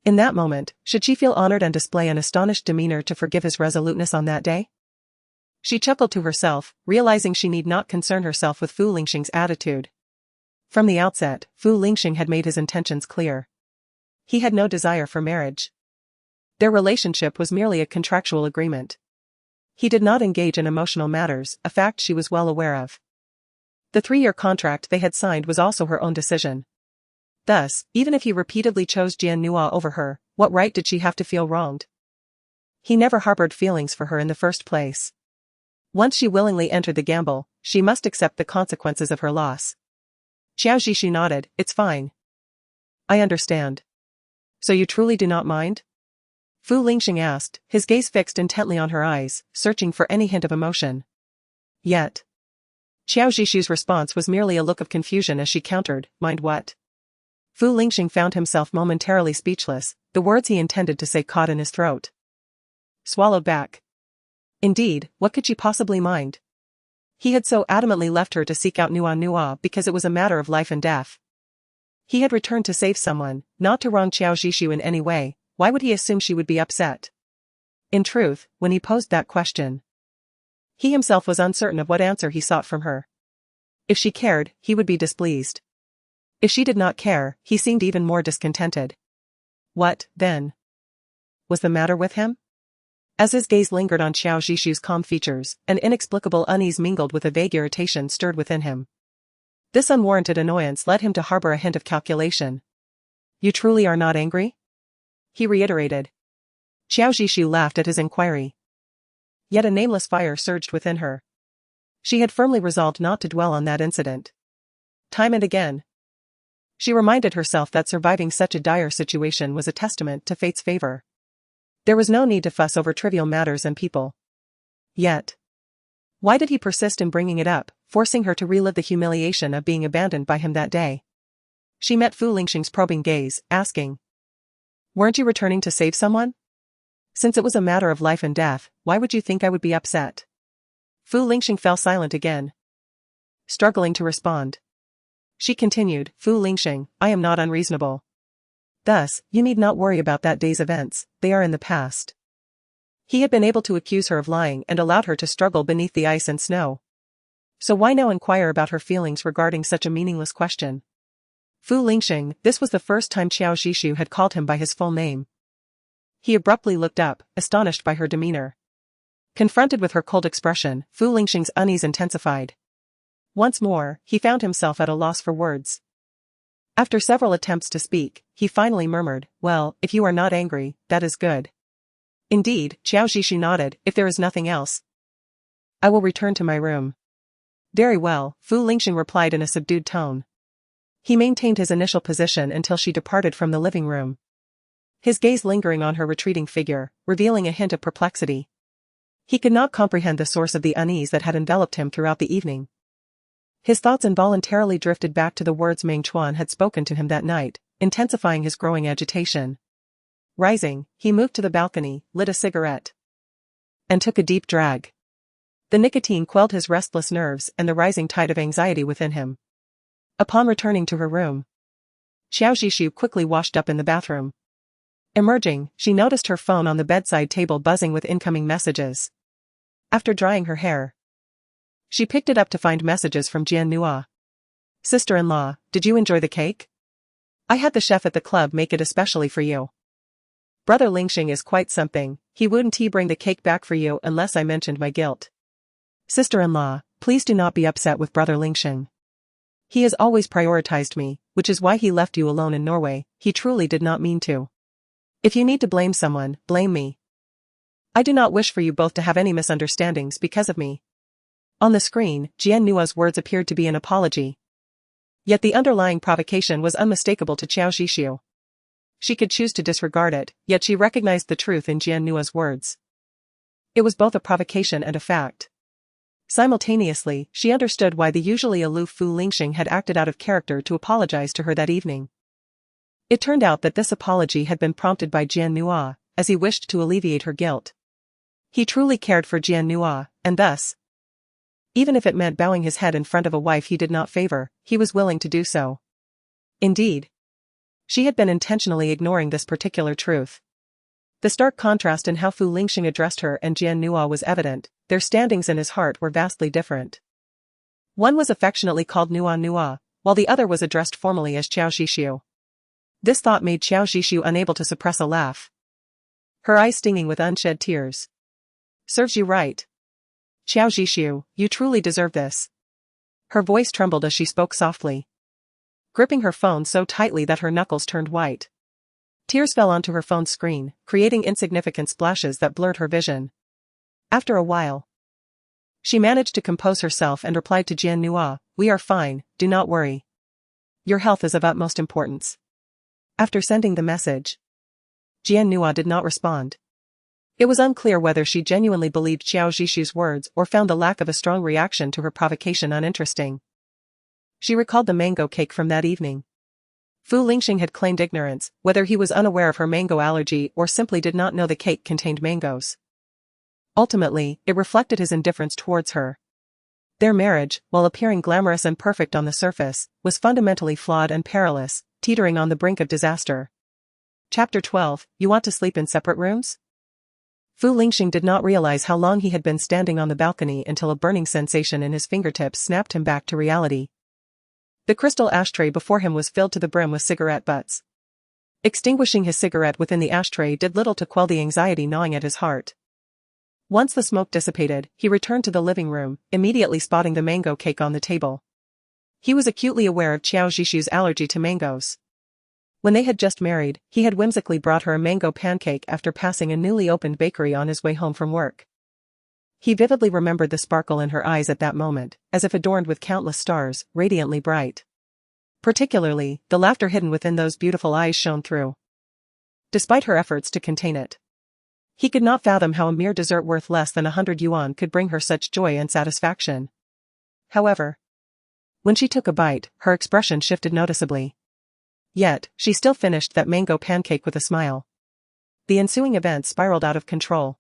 [SPEAKER 2] In that moment, should she feel honored and display an astonished demeanor to forgive his resoluteness on that day? She chuckled to herself, realizing she need not concern herself with Fu Lingxing's attitude. From the outset, Fu Lingxing had made his intentions clear. He had no desire for marriage. Their relationship was merely a contractual agreement. He did not engage in emotional matters, a fact she was well aware of. The 3-year contract they had signed was also her own decision. Thus, even if he repeatedly chose Jian Nua over her, what right did she have to feel wronged? He never harbored feelings for her in the first place. Once she willingly entered the gamble, she must accept the consequences of her loss. Xiao Zhishu nodded, it's fine. I understand. So you truly do not mind? Fu Lingxing asked, his gaze fixed intently on her eyes, searching for any hint of emotion. Yet, Xiao Zhishu's response was merely a look of confusion as she countered, mind what? Fu Lingxing found himself momentarily speechless, the words he intended to say caught in his throat. Swallowed back. Indeed, what could she possibly mind? He had so adamantly left her to seek out Nua because it was a matter of life and death. He had returned to save someone, not to wrong Qiao Zhishu in any way. Why would he assume she would be upset? In truth, when he posed that question, he himself was uncertain of what answer he sought from her. If she cared, he would be displeased. If she did not care, he seemed even more discontented. What, then, was the matter with him? As his gaze lingered on Qiao Zhishu's calm features, an inexplicable unease mingled with a vague irritation stirred within him. This unwarranted annoyance led him to harbor a hint of calculation. You truly are not angry? He reiterated. Qiao Zhishu laughed at his inquiry. Yet a nameless fire surged within her. She had firmly resolved not to dwell on that incident. Time and again, she reminded herself that surviving such a dire situation was a testament to fate's favor. There was no need to fuss over trivial matters and people. Yet, why did he persist in bringing it up, forcing her to relive the humiliation of being abandoned by him that day? She met Fu Lingxing's probing gaze, asking, "Weren't you returning to save someone? Since it was a matter of life and death, why would you think I would be upset?" Fu Lingxing fell silent again, struggling to respond. She continued, "Fu Lingxing, I am not unreasonable. Thus, you need not worry about that day's events, they are in the past." He had been able to accuse her of lying and allowed her to struggle beneath the ice and snow. So why now inquire about her feelings regarding such a meaningless question? Fu Lingxing, this was the first time Qiao Zhishu had called him by his full name. He abruptly looked up, astonished by her demeanor. Confronted with her cold expression, Fu Lingxing's unease intensified. Once more, he found himself at a loss for words. After several attempts to speak, he finally murmured, "Well, if you are not angry, that is good." "Indeed," Qiao Zhishu nodded, "if there is nothing else, I will return to my room." "Very well," Fu Lingxing replied in a subdued tone. He maintained his initial position until she departed from the living room, his gaze lingering on her retreating figure, revealing a hint of perplexity. He could not comprehend the source of the unease that had enveloped him throughout the evening. His thoughts involuntarily drifted back to the words Meng Chuan had spoken to him that night, intensifying his growing agitation. Rising, he moved to the balcony, lit a cigarette, and took a deep drag. The nicotine quelled his restless nerves and the rising tide of anxiety within him. Upon returning to her room, Qiao Zhishu quickly washed up in the bathroom. Emerging, she noticed her phone on the bedside table buzzing with incoming messages. After drying her hair, she picked it up to find messages from Jian Nua. "Sister-in-law, did you enjoy the cake? I had the chef at the club make it especially for you. Brother Lingxing is quite something, he wouldn't bring the cake back for you unless I mentioned my guilt. Sister-in-law, please do not be upset with Brother Lingxing. He has always prioritized me, which is why he left you alone in Norway, he truly did not mean to. If you need to blame someone, blame me. I do not wish for you both to have any misunderstandings because of me." On the screen, Jian Nua's words appeared to be an apology. Yet the underlying provocation was unmistakable to Qiao Zhishu. She could choose to disregard it, yet she recognized the truth in Jian Nua's words. It was both a provocation and a fact. Simultaneously, she understood why the usually aloof Fu Lingxing had acted out of character to apologize to her that evening. It turned out that this apology had been prompted by Jian Nua, as he wished to alleviate her guilt. He truly cared for Jian Nua, and thus, even if it meant bowing his head in front of a wife he did not favor, he was willing to do so. Indeed, she had been intentionally ignoring this particular truth. The stark contrast in how Fu Lingxing addressed her and Jian Nua was evident, their standings in his heart were vastly different. One was affectionately called Nua, while the other was addressed formally as Qiao Zhishu. This thought made Qiao Zhishu unable to suppress a laugh, her eyes stinging with unshed tears. "Serves you right. Qiao Zhishu, you truly deserve this." Her voice trembled as she spoke softly, gripping her phone so tightly that her knuckles turned white. Tears fell onto her phone's screen, creating insignificant splashes that blurred her vision. After a while, she managed to compose herself and replied to Jian Nua, "We are fine, do not worry. Your health is of utmost importance." After sending the message, Jian Nua did not respond. It was unclear whether she genuinely believed Qiao Zhishu's words or found the lack of a strong reaction to her provocation uninteresting. She recalled the mango cake from that evening. Fu Lingxing had claimed ignorance, whether he was unaware of her mango allergy or simply did not know the cake contained mangoes. Ultimately, it reflected his indifference towards her. Their marriage, while appearing glamorous and perfect on the surface, was fundamentally flawed and perilous, teetering on the brink of disaster. Chapter 12, You Want to Sleep in Separate Rooms? Fu Lingxing did not realize how long he had been standing on the balcony until a burning sensation in his fingertips snapped him back to reality. The crystal ashtray before him was filled to the brim with cigarette butts. Extinguishing his cigarette within the ashtray did little to quell the anxiety gnawing at his heart. Once the smoke dissipated, he returned to the living room, immediately spotting the mango cake on the table. He was acutely aware of Qiao Zhishu's allergy to mangoes. When they had just married, he had whimsically brought her a mango pancake after passing a newly opened bakery on his way home from work. He vividly remembered the sparkle in her eyes at that moment, as if adorned with countless stars, radiantly bright. Particularly, the laughter hidden within those beautiful eyes shone through. Despite her efforts to contain it, he could not fathom how a mere dessert worth less than 100 yuan could bring her such joy and satisfaction. However, when she took a bite, her expression shifted noticeably. Yet, she still finished that mango pancake with a smile. The ensuing events spiraled out of control.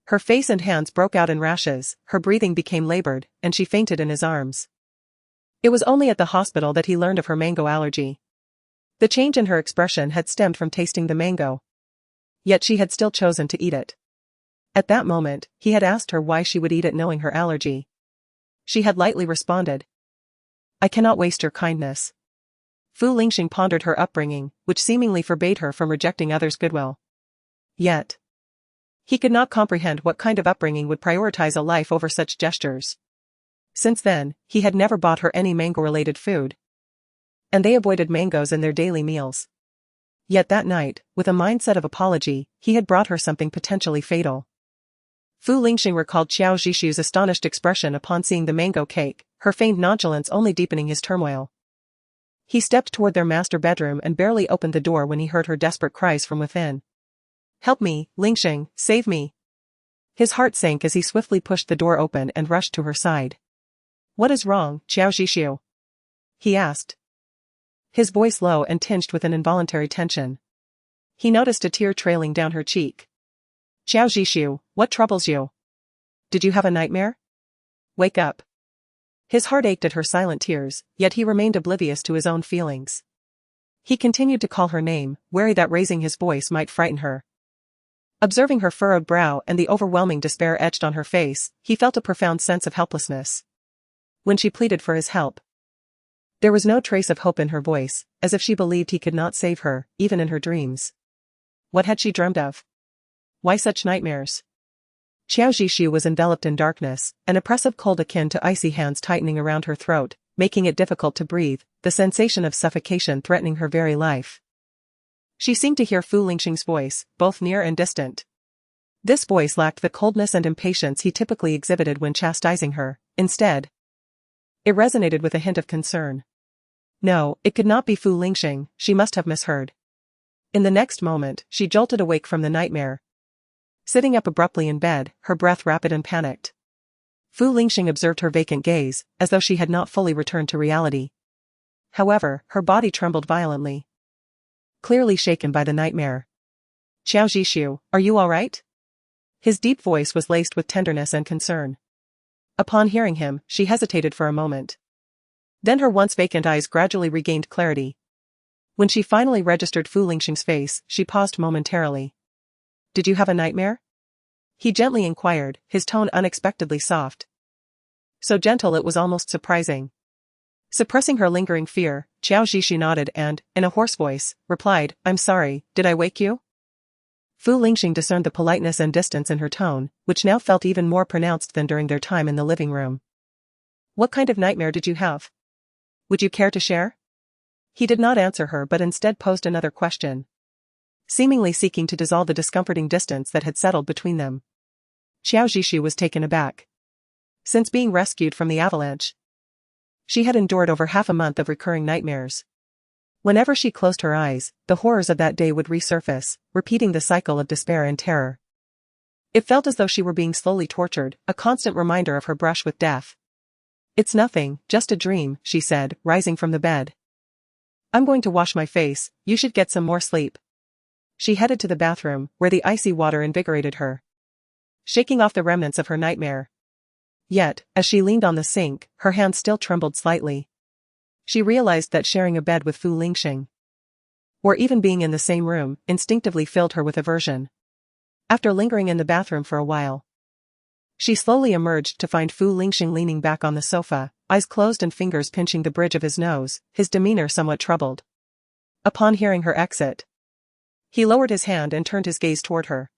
[SPEAKER 2] Her face and hands broke out in rashes, her breathing became labored, and she fainted in his arms. It was only at the hospital that he learned of her mango allergy. The change in her expression had stemmed from tasting the mango. Yet she had still chosen to eat it. At that moment, he had asked her why she would eat it knowing her allergy. She had lightly responded, "I cannot waste your kindness." Fu Lingxing pondered her upbringing, which seemingly forbade her from rejecting others' goodwill. Yet, he could not comprehend what kind of upbringing would prioritize a life over such gestures. Since then, he had never bought her any mango-related food. And they avoided mangoes in their daily meals. Yet that night, with a mindset of apology, he had brought her something potentially fatal. Fu Lingxing recalled Qiao Zhishu's astonished expression upon seeing the mango cake, her feigned nonchalance only deepening his turmoil. He stepped toward their master bedroom and barely opened the door when he heard her desperate cries from within. "Help me, Lingxing, save me." His heart sank as he swiftly pushed the door open and rushed to her side. "What is wrong, Qiao Zhishu?" he asked, his voice low and tinged with an involuntary tension. He noticed a tear trailing down her cheek. "Qiao Zhishu, what troubles you? Did you have a nightmare? Wake up." His heart ached at her silent tears, yet he remained oblivious to his own feelings. He continued to call her name, wary that raising his voice might frighten her. Observing her furrowed brow and the overwhelming despair etched on her face, he felt a profound sense of helplessness. When she pleaded for his help, there was no trace of hope in her voice, as if she believed he could not save her, even in her dreams. What had she dreamed of? Why such nightmares? Qiao Zhishu was enveloped in darkness, an oppressive cold akin to icy hands tightening around her throat, making it difficult to breathe, the sensation of suffocation threatening her very life. She seemed to hear Fu Lingxing's voice, both near and distant. This voice lacked the coldness and impatience he typically exhibited when chastising her. Instead, it resonated with a hint of concern. No, it could not be Fu Lingxing, she must have misheard. In the next moment, she jolted awake from the nightmare. Sitting up abruptly in bed, her breath rapid and panicked. Fu Lingxing observed her vacant gaze, as though she had not fully returned to reality. However, her body trembled violently, clearly shaken by the nightmare. "Qiao Zhishu, are you all right?" His deep voice was laced with tenderness and concern. Upon hearing him, she hesitated for a moment. Then her once vacant eyes gradually regained clarity. When she finally registered Fu Lingxing's face, she paused momentarily. "Did you have a nightmare?" he gently inquired, his tone unexpectedly soft. So gentle it was almost surprising. Suppressing her lingering fear, Qiao Zhishu nodded and, in a hoarse voice, replied, "I'm sorry, did I wake you?" Fu Lingxing discerned the politeness and distance in her tone, which now felt even more pronounced than during their time in the living room. "What kind of nightmare did you have? Would you care to share?" He did not answer her but instead posed another question, seemingly seeking to dissolve the discomforting distance that had settled between them. Qiao Zhishu was taken aback. Since being rescued from the avalanche, she had endured over half a month of recurring nightmares. Whenever she closed her eyes, the horrors of that day would resurface, repeating the cycle of despair and terror. It felt as though she were being slowly tortured, a constant reminder of her brush with death. "It's nothing, just a dream," she said, rising from the bed. I'm going to wash my face, you should get some more sleep. She headed to the bathroom, where the icy water invigorated her, shaking off the remnants of her nightmare. Yet, as she leaned on the sink, her hands still trembled slightly. She realized that sharing a bed with Fu Lingxing, or even being in the same room, instinctively filled her with aversion. After lingering in the bathroom for a while, she slowly emerged to find Fu Lingxing leaning back on the sofa, eyes closed and fingers pinching the bridge of his nose, his demeanor somewhat troubled. Upon hearing her exit, he lowered his hand and turned his gaze toward her.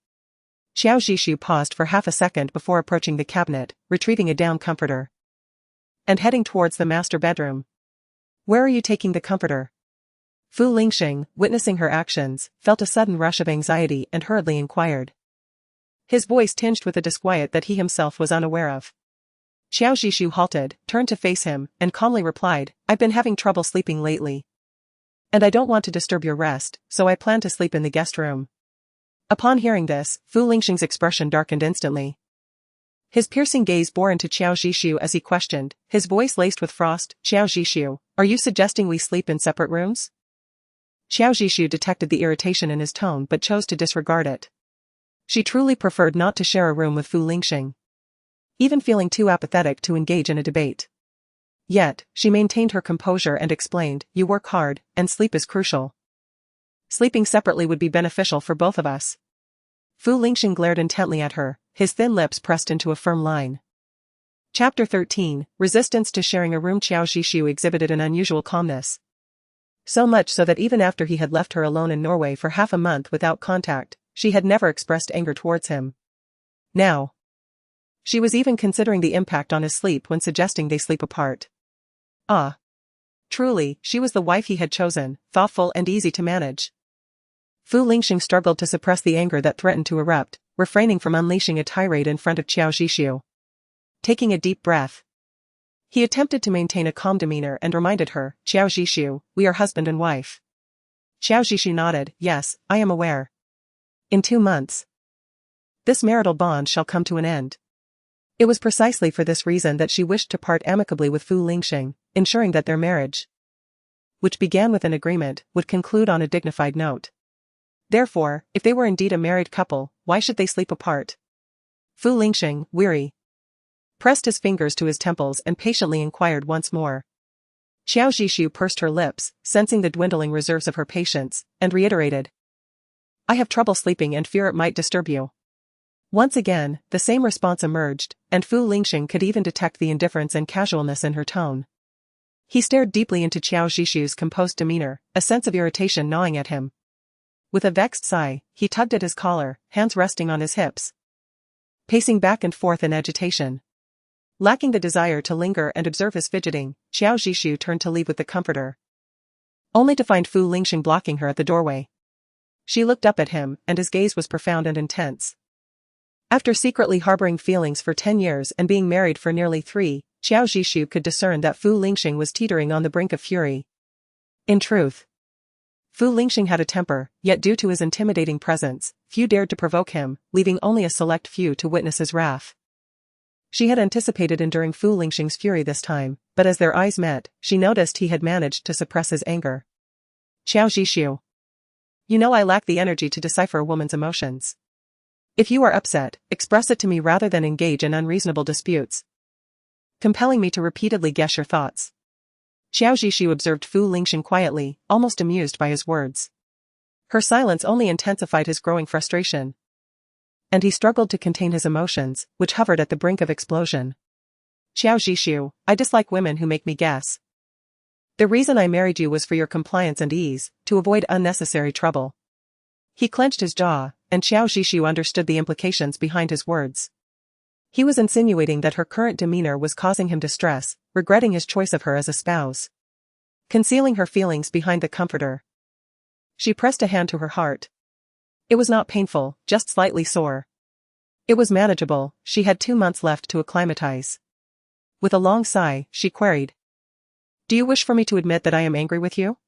[SPEAKER 2] Xiao Zhishu paused for half a second before approaching the cabinet, retrieving a down comforter, and heading towards the master bedroom. Where are you taking the comforter? Fu Lingxing, witnessing her actions, felt a sudden rush of anxiety and hurriedly inquired, his voice tinged with a disquiet that he himself was unaware of. Xiao Zhishu halted, turned to face him, and calmly replied, I've been having trouble sleeping lately. And I don't want to disturb your rest, so I plan to sleep in the guest room. Upon hearing this, Fu Lingxing's expression darkened instantly. His piercing gaze bore into Xiao Zhishu as he questioned, his voice laced with frost, Xiao Zhishu, are you suggesting we sleep in separate rooms? Xiao Zhishu detected the irritation in his tone but chose to disregard it. She truly preferred not to share a room with Fu Lingxing, even feeling too apathetic to engage in a debate. Yet, she maintained her composure and explained, you work hard, and sleep is crucial. Sleeping separately would be beneficial for both of us. Fu Lingxing glared intently at her, his thin lips pressed into a firm line. Chapter 13, Resistance to Sharing a Room. Xiao Zhishu exhibited an unusual calmness. So much so that even after he had left her alone in Norway for half a month without contact, she had never expressed anger towards him. Now, she was even considering the impact on his sleep when suggesting they sleep apart. Ah. Truly, she was the wife he had chosen, thoughtful and easy to manage. Fu Lingxing struggled to suppress the anger that threatened to erupt, refraining from unleashing a tirade in front of Xiao Zhishu. Taking a deep breath, he attempted to maintain a calm demeanor and reminded her, Xiao Zhishu, we are husband and wife. Xiao Zhishu nodded, yes, I am aware. In 2 months, this marital bond shall come to an end. It was precisely for this reason that she wished to part amicably with Fu Lingxing, ensuring that their marriage, which began with an agreement, would conclude on a dignified note. Therefore, if they were indeed a married couple, why should they sleep apart? Fu Lingxing, weary, pressed his fingers to his temples and patiently inquired once more. Xiao Zhishu pursed her lips, sensing the dwindling reserves of her patience, and reiterated, I have trouble sleeping and fear it might disturb you. Once again, the same response emerged, and Fu Lingxing could even detect the indifference and casualness in her tone. He stared deeply into Xiao Zhishu's composed demeanor, a sense of irritation gnawing at him. With a vexed sigh, he tugged at his collar, hands resting on his hips, pacing back and forth in agitation. Lacking the desire to linger and observe his fidgeting, Xiao Zhishu turned to leave with the comforter, only to find Fu Lingxing blocking her at the doorway. She looked up at him, and his gaze was profound and intense. After secretly harboring feelings for 10 years and being married for nearly 3, Xiao Zhishu could discern that Fu Lingxing was teetering on the brink of fury. In truth, Fu Lingxing had a temper, yet due to his intimidating presence, few dared to provoke him, leaving only a select few to witness his wrath. She had anticipated enduring Fu Lingxing's fury this time, but as their eyes met, she noticed he had managed to suppress his anger. Xiao Zhishu. You know I lack the energy to decipher a woman's emotions. If you are upset, express it to me rather than engage in unreasonable disputes, compelling me to repeatedly guess your thoughts. Xiao Zhishu observed Fu Lingxing quietly, almost amused by his words. Her silence only intensified his growing frustration, and he struggled to contain his emotions, which hovered at the brink of explosion. Xiao Zhishu, I dislike women who make me guess. The reason I married you was for your compliance and ease, to avoid unnecessary trouble. He clenched his jaw, and Xiao Zhishu understood the implications behind his words. He was insinuating that her current demeanor was causing him distress, regretting his choice of her as a spouse. Concealing her feelings behind the comforter, she pressed a hand to her heart. It was not painful, just slightly sore. It was manageable, she had 2 months left to acclimatize. With a long sigh, she queried, Do you wish for me to admit that I am angry with you?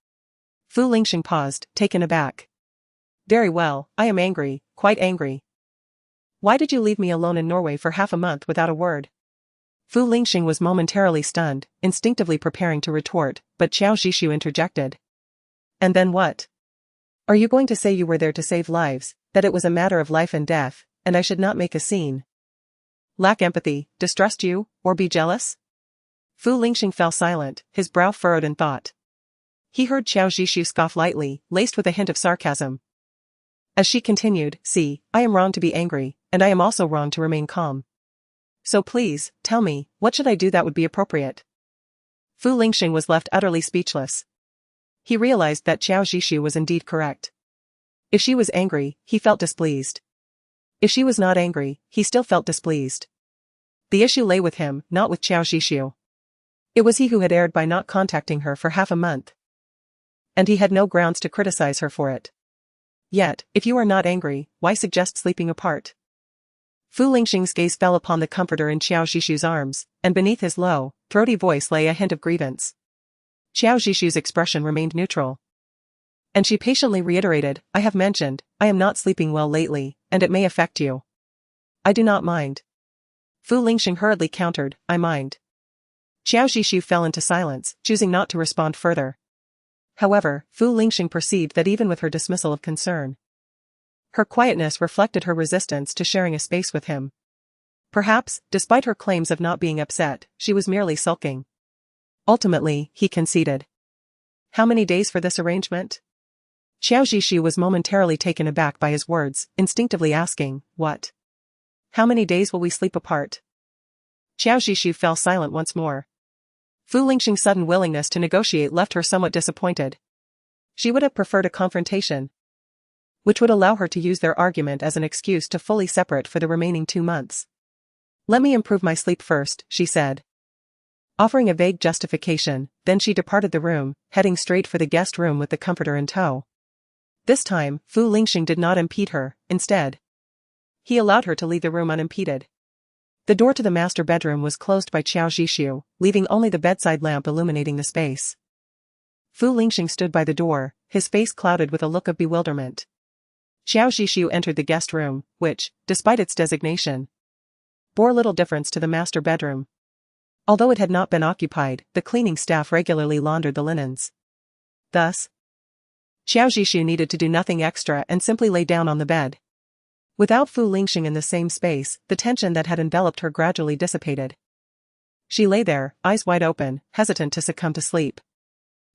[SPEAKER 2] Fu Lingxing paused, taken aback. Very well, I am angry, quite angry. Why did you leave me alone in Norway for half a month without a word? Fu Lingxing was momentarily stunned, instinctively preparing to retort, but Xiao Zhishu interjected. And then what? Are you going to say you were there to save lives, that it was a matter of life and death, and I should not make a scene? Lack empathy, distrust you, or be jealous? Fu Lingxing fell silent, his brow furrowed in thought. He heard Qiao Zhishu scoff lightly, laced with a hint of sarcasm. As she continued, "See, I am wrong to be angry, and I am also wrong to remain calm. So please, tell me, what should I do that would be appropriate?" Fu Lingxing was left utterly speechless. He realized that Qiao Zhishu was indeed correct. If she was angry, he felt displeased. If she was not angry, he still felt displeased. The issue lay with him, not with Qiao Zhishu. It was he who had erred by not contacting her for half a month. And he had no grounds to criticize her for it. Yet, if you are not angry, why suggest sleeping apart? Fu Lingxing's gaze fell upon the comforter in Qiao Zhishu's arms, and beneath his low, throaty voice lay a hint of grievance. Qiao Zhishu's expression remained neutral. And she patiently reiterated, "I have mentioned, I am not sleeping well lately, and it may affect you." "I do not mind." Fu Lingxing hurriedly countered, "I mind." Qiao Zhishu fell into silence, choosing not to respond further. However, Fu Lingxing perceived that even with her dismissal of concern, her quietness reflected her resistance to sharing a space with him. Perhaps, despite her claims of not being upset, she was merely sulking. Ultimately, he conceded. "How many days for this arrangement?" Qiao Zhishu was momentarily taken aback by his words, instinctively asking, "What? How many days will we sleep apart?" Qiao Zhishu fell silent once more. Fu Lingxing's sudden willingness to negotiate left her somewhat disappointed. She would have preferred a confrontation, which would allow her to use their argument as an excuse to fully separate for the remaining 2 months. "Let me improve my sleep first," she said. Offering a vague justification, then she departed the room, heading straight for the guest room with the comforter in tow. This time, Fu Lingxing did not impede her, instead, he allowed her to leave the room unimpeded. The door to the master bedroom was closed by Qiao Zhishu, leaving only the bedside lamp illuminating the space. Fu Lingxing stood by the door, his face clouded with a look of bewilderment. Qiao Zhishu entered the guest room, which, despite its designation, bore little difference to the master bedroom. Although it had not been occupied, the cleaning staff regularly laundered the linens. Thus, Qiao Zhishu needed to do nothing extra and simply lay down on the bed. Without Fu Lingxing in the same space, the tension that had enveloped her gradually dissipated. She lay there, eyes wide open, hesitant to succumb to sleep.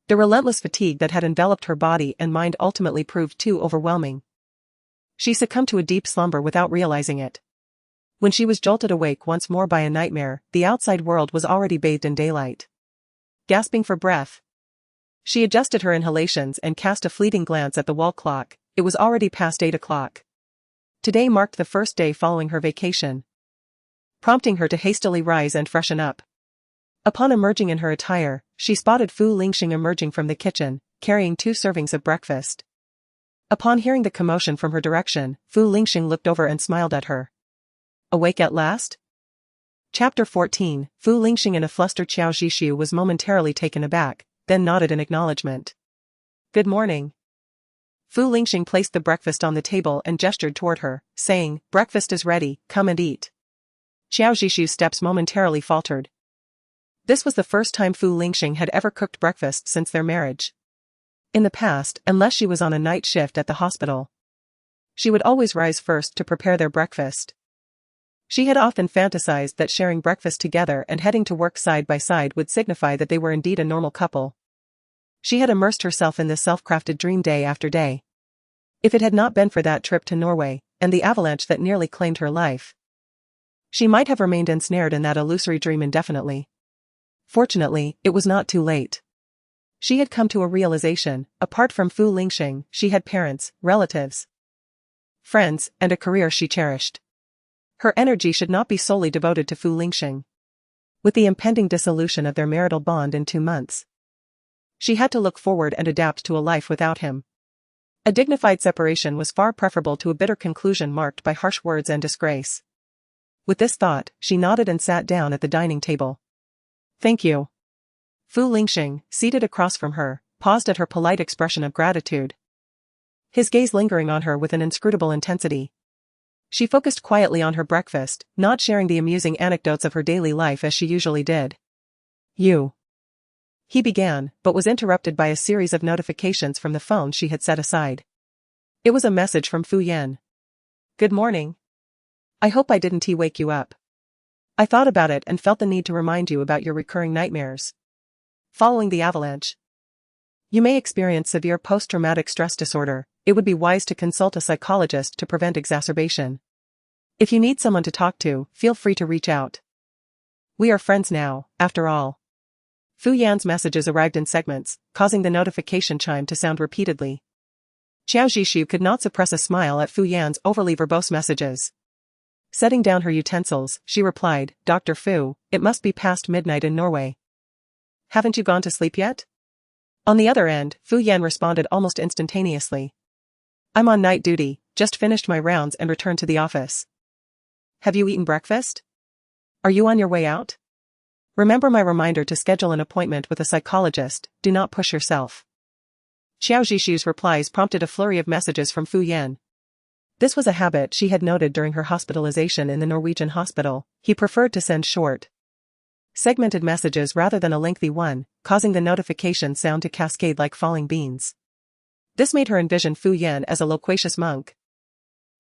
[SPEAKER 2] The relentless fatigue that had enveloped her body and mind ultimately proved too overwhelming. She succumbed to a deep slumber without realizing it. When she was jolted awake once more by a nightmare, the outside world was already bathed in daylight. Gasping for breath, she adjusted her inhalations and cast a fleeting glance at the wall clock. It was already past 8 o'clock. Today marked the first day following her vacation, prompting her to hastily rise and freshen up. Upon emerging in her attire, she spotted Fu Lingxing emerging from the kitchen, carrying 2 servings of breakfast. Upon hearing the commotion from her direction, Fu Lingxing looked over and smiled at her. Awake at last? Chapter 14. Fu Lingxing in a fluster. Qiao Zhishu was momentarily taken aback, then nodded in acknowledgement. "Good morning." Fu Lingxing placed the breakfast on the table and gestured toward her, saying, "Breakfast is ready, come and eat." Qiao Zhishu's steps momentarily faltered. This was the first time Fu Lingxing had ever cooked breakfast since their marriage. In the past, unless she was on a night shift at the hospital, she would always rise first to prepare their breakfast. She had often fantasized that sharing breakfast together and heading to work side by side would signify that they were indeed a normal couple. She had immersed herself in this self-crafted dream day after day. If it had not been for that trip to Norway, and the avalanche that nearly claimed her life, she might have remained ensnared in that illusory dream indefinitely. Fortunately, it was not too late. She had come to a realization: apart from Fu Lingxing, she had parents, relatives, friends, and a career she cherished. Her energy should not be solely devoted to Fu Lingxing. With the impending dissolution of their marital bond in 2 months, she had to look forward and adapt to a life without him. A dignified separation was far preferable to a bitter conclusion marked by harsh words and disgrace. With this thought, she nodded and sat down at the dining table. "Thank you." Fu Lingxing, seated across from her, paused at her polite expression of gratitude, his gaze lingering on her with an inscrutable intensity. She focused quietly on her breakfast, not sharing the amusing anecdotes of her daily life as she usually did. "You He began, but was interrupted by a series of notifications from the phone she had set aside. It was a message from Fu Yan. Good morning. I hope I didn't wake you up. I thought about it and felt the need to remind you about your recurring nightmares. Following the avalanche. You may experience severe post-traumatic stress disorder. It would be wise to consult a psychologist to prevent exacerbation. If you need someone to talk to, feel free to reach out. We are friends now, after all. Fu Yan's messages arrived in segments, causing the notification chime to sound repeatedly. Qiao Zhishu could not suppress a smile at Fu Yan's overly verbose messages. Setting down her utensils, she replied, Dr. Fu, it must be past midnight in Norway. Haven't you gone to sleep yet? On the other end, Fu Yan responded almost instantaneously. I'm on night duty, just finished my rounds and returned to the office. Have you eaten breakfast? Are you on your way out? Remember my reminder to schedule an appointment with a psychologist, do not push yourself. Qiao Zhishu's replies prompted a flurry of messages from Fu Yan. This was a habit she had noted during her hospitalization in the Norwegian hospital. He preferred to send short, segmented messages rather than a lengthy one, causing the notification sound to cascade like falling beans. This made her envision Fu Yan as a loquacious monk.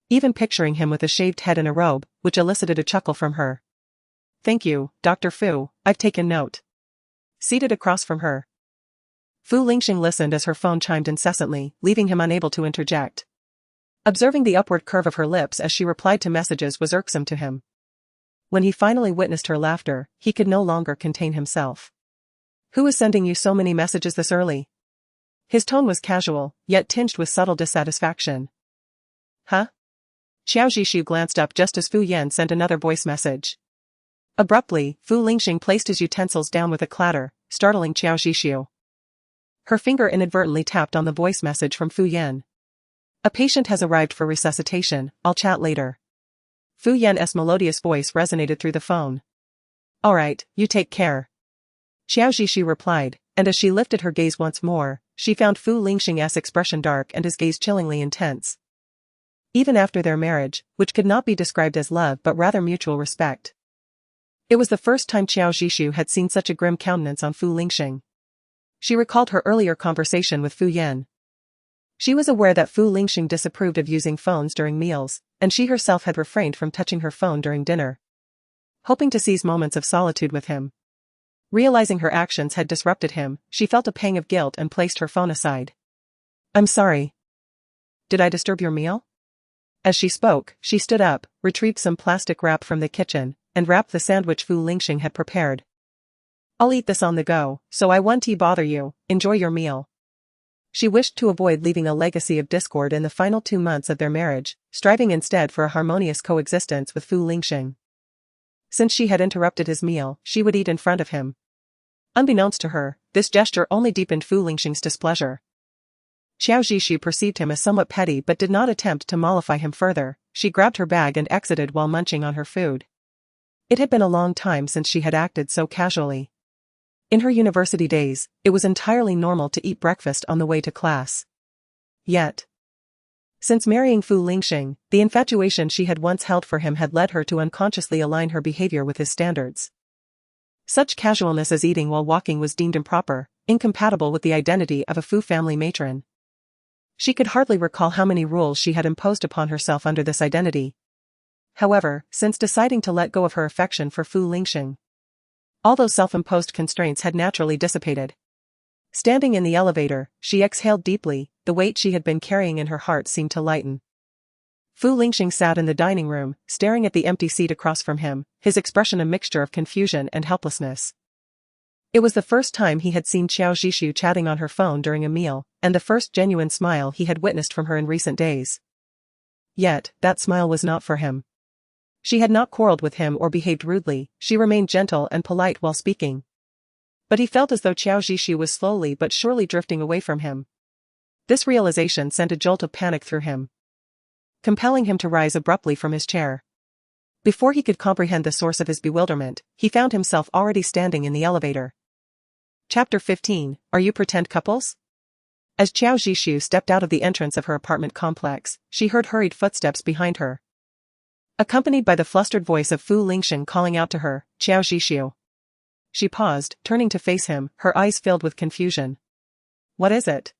[SPEAKER 2] Even picturing him with a shaved head and a robe, which elicited a chuckle from her. Thank you, Dr. Fu, I've taken note. Seated across from her, Fu Lingxing listened as her phone chimed incessantly, leaving him unable to interject. Observing the upward curve of her lips as she replied to messages was irksome to him. When he finally witnessed her laughter, he could no longer contain himself. Who is sending you so many messages this early? His tone was casual, yet tinged with subtle dissatisfaction. Huh? Qiao Zhishu glanced up just as Fu Yan sent another voice message. Abruptly, Fu Lingxing placed his utensils down with a clatter, startling Qiao Zhishu. Her finger inadvertently tapped on the voice message from Fu Yan. A patient has arrived for resuscitation, I'll chat later. Fu Yan's melodious voice resonated through the phone. Alright, you take care. Qiao Zhishu replied, and as she lifted her gaze once more, she found Fu Lingxing's expression dark and his gaze chillingly intense. Even after their marriage, which could not be described as love but rather mutual respect. It was the first time Qiao Zhishu had seen such a grim countenance on Fu Lingxing. She recalled her earlier conversation with Fu Yan. She was aware that Fu Lingxing disapproved of using phones during meals, and she herself had refrained from touching her phone during dinner. Hoping to seize moments of solitude with him. Realizing her actions had disrupted him, she felt a pang of guilt and placed her phone aside. I'm sorry. Did I disturb your meal? As she spoke, she stood up, retrieved some plastic wrap from the kitchen, and wrapped the sandwich Fu Lingxing had prepared. I'll eat this on the go, so I won't bother you, enjoy your meal. She wished to avoid leaving a legacy of discord in the final 2 months of their marriage, striving instead for a harmonious coexistence with Fu Lingxing. Since she had interrupted his meal, she would eat in front of him. Unbeknownst to her, this gesture only deepened Fu Lingxing's displeasure. Qiao Zhishu perceived him as somewhat petty but did not attempt to mollify him further. She grabbed her bag and exited while munching on her food. It had been a long time since she had acted so casually. In her university days, it was entirely normal to eat breakfast on the way to class. Yet, since marrying Fu Lingxing, the infatuation she had once held for him had led her to unconsciously align her behavior with his standards. Such casualness as eating while walking was deemed improper, incompatible with the identity of a Fu family matron. She could hardly recall how many rules she had imposed upon herself under this identity. However, since deciding to let go of her affection for Fu Lingxing, all those self-imposed constraints had naturally dissipated. Standing in the elevator, she exhaled deeply, the weight she had been carrying in her heart seemed to lighten. Fu Lingxing sat in the dining room, staring at the empty seat across from him, his expression a mixture of confusion and helplessness. It was the first time he had seen Qiao Zhishu chatting on her phone during a meal, and the first genuine smile he had witnessed from her in recent days. Yet, that smile was not for him. She had not quarreled with him or behaved rudely, she remained gentle and polite while speaking. But he felt as though Qiao Zhishu was slowly but surely drifting away from him. This realization sent a jolt of panic through him, compelling him to rise abruptly from his chair. Before he could comprehend the source of his bewilderment, he found himself already standing in the elevator. Chapter 15, Are You Pretend Couples? As Qiao Zhishu stepped out of the entrance of her apartment complex, she heard hurried footsteps behind her, accompanied by the flustered voice of Fu Lingxing calling out to her, Qiao Zhishu. She paused, turning to face him, her eyes filled with confusion. What is it?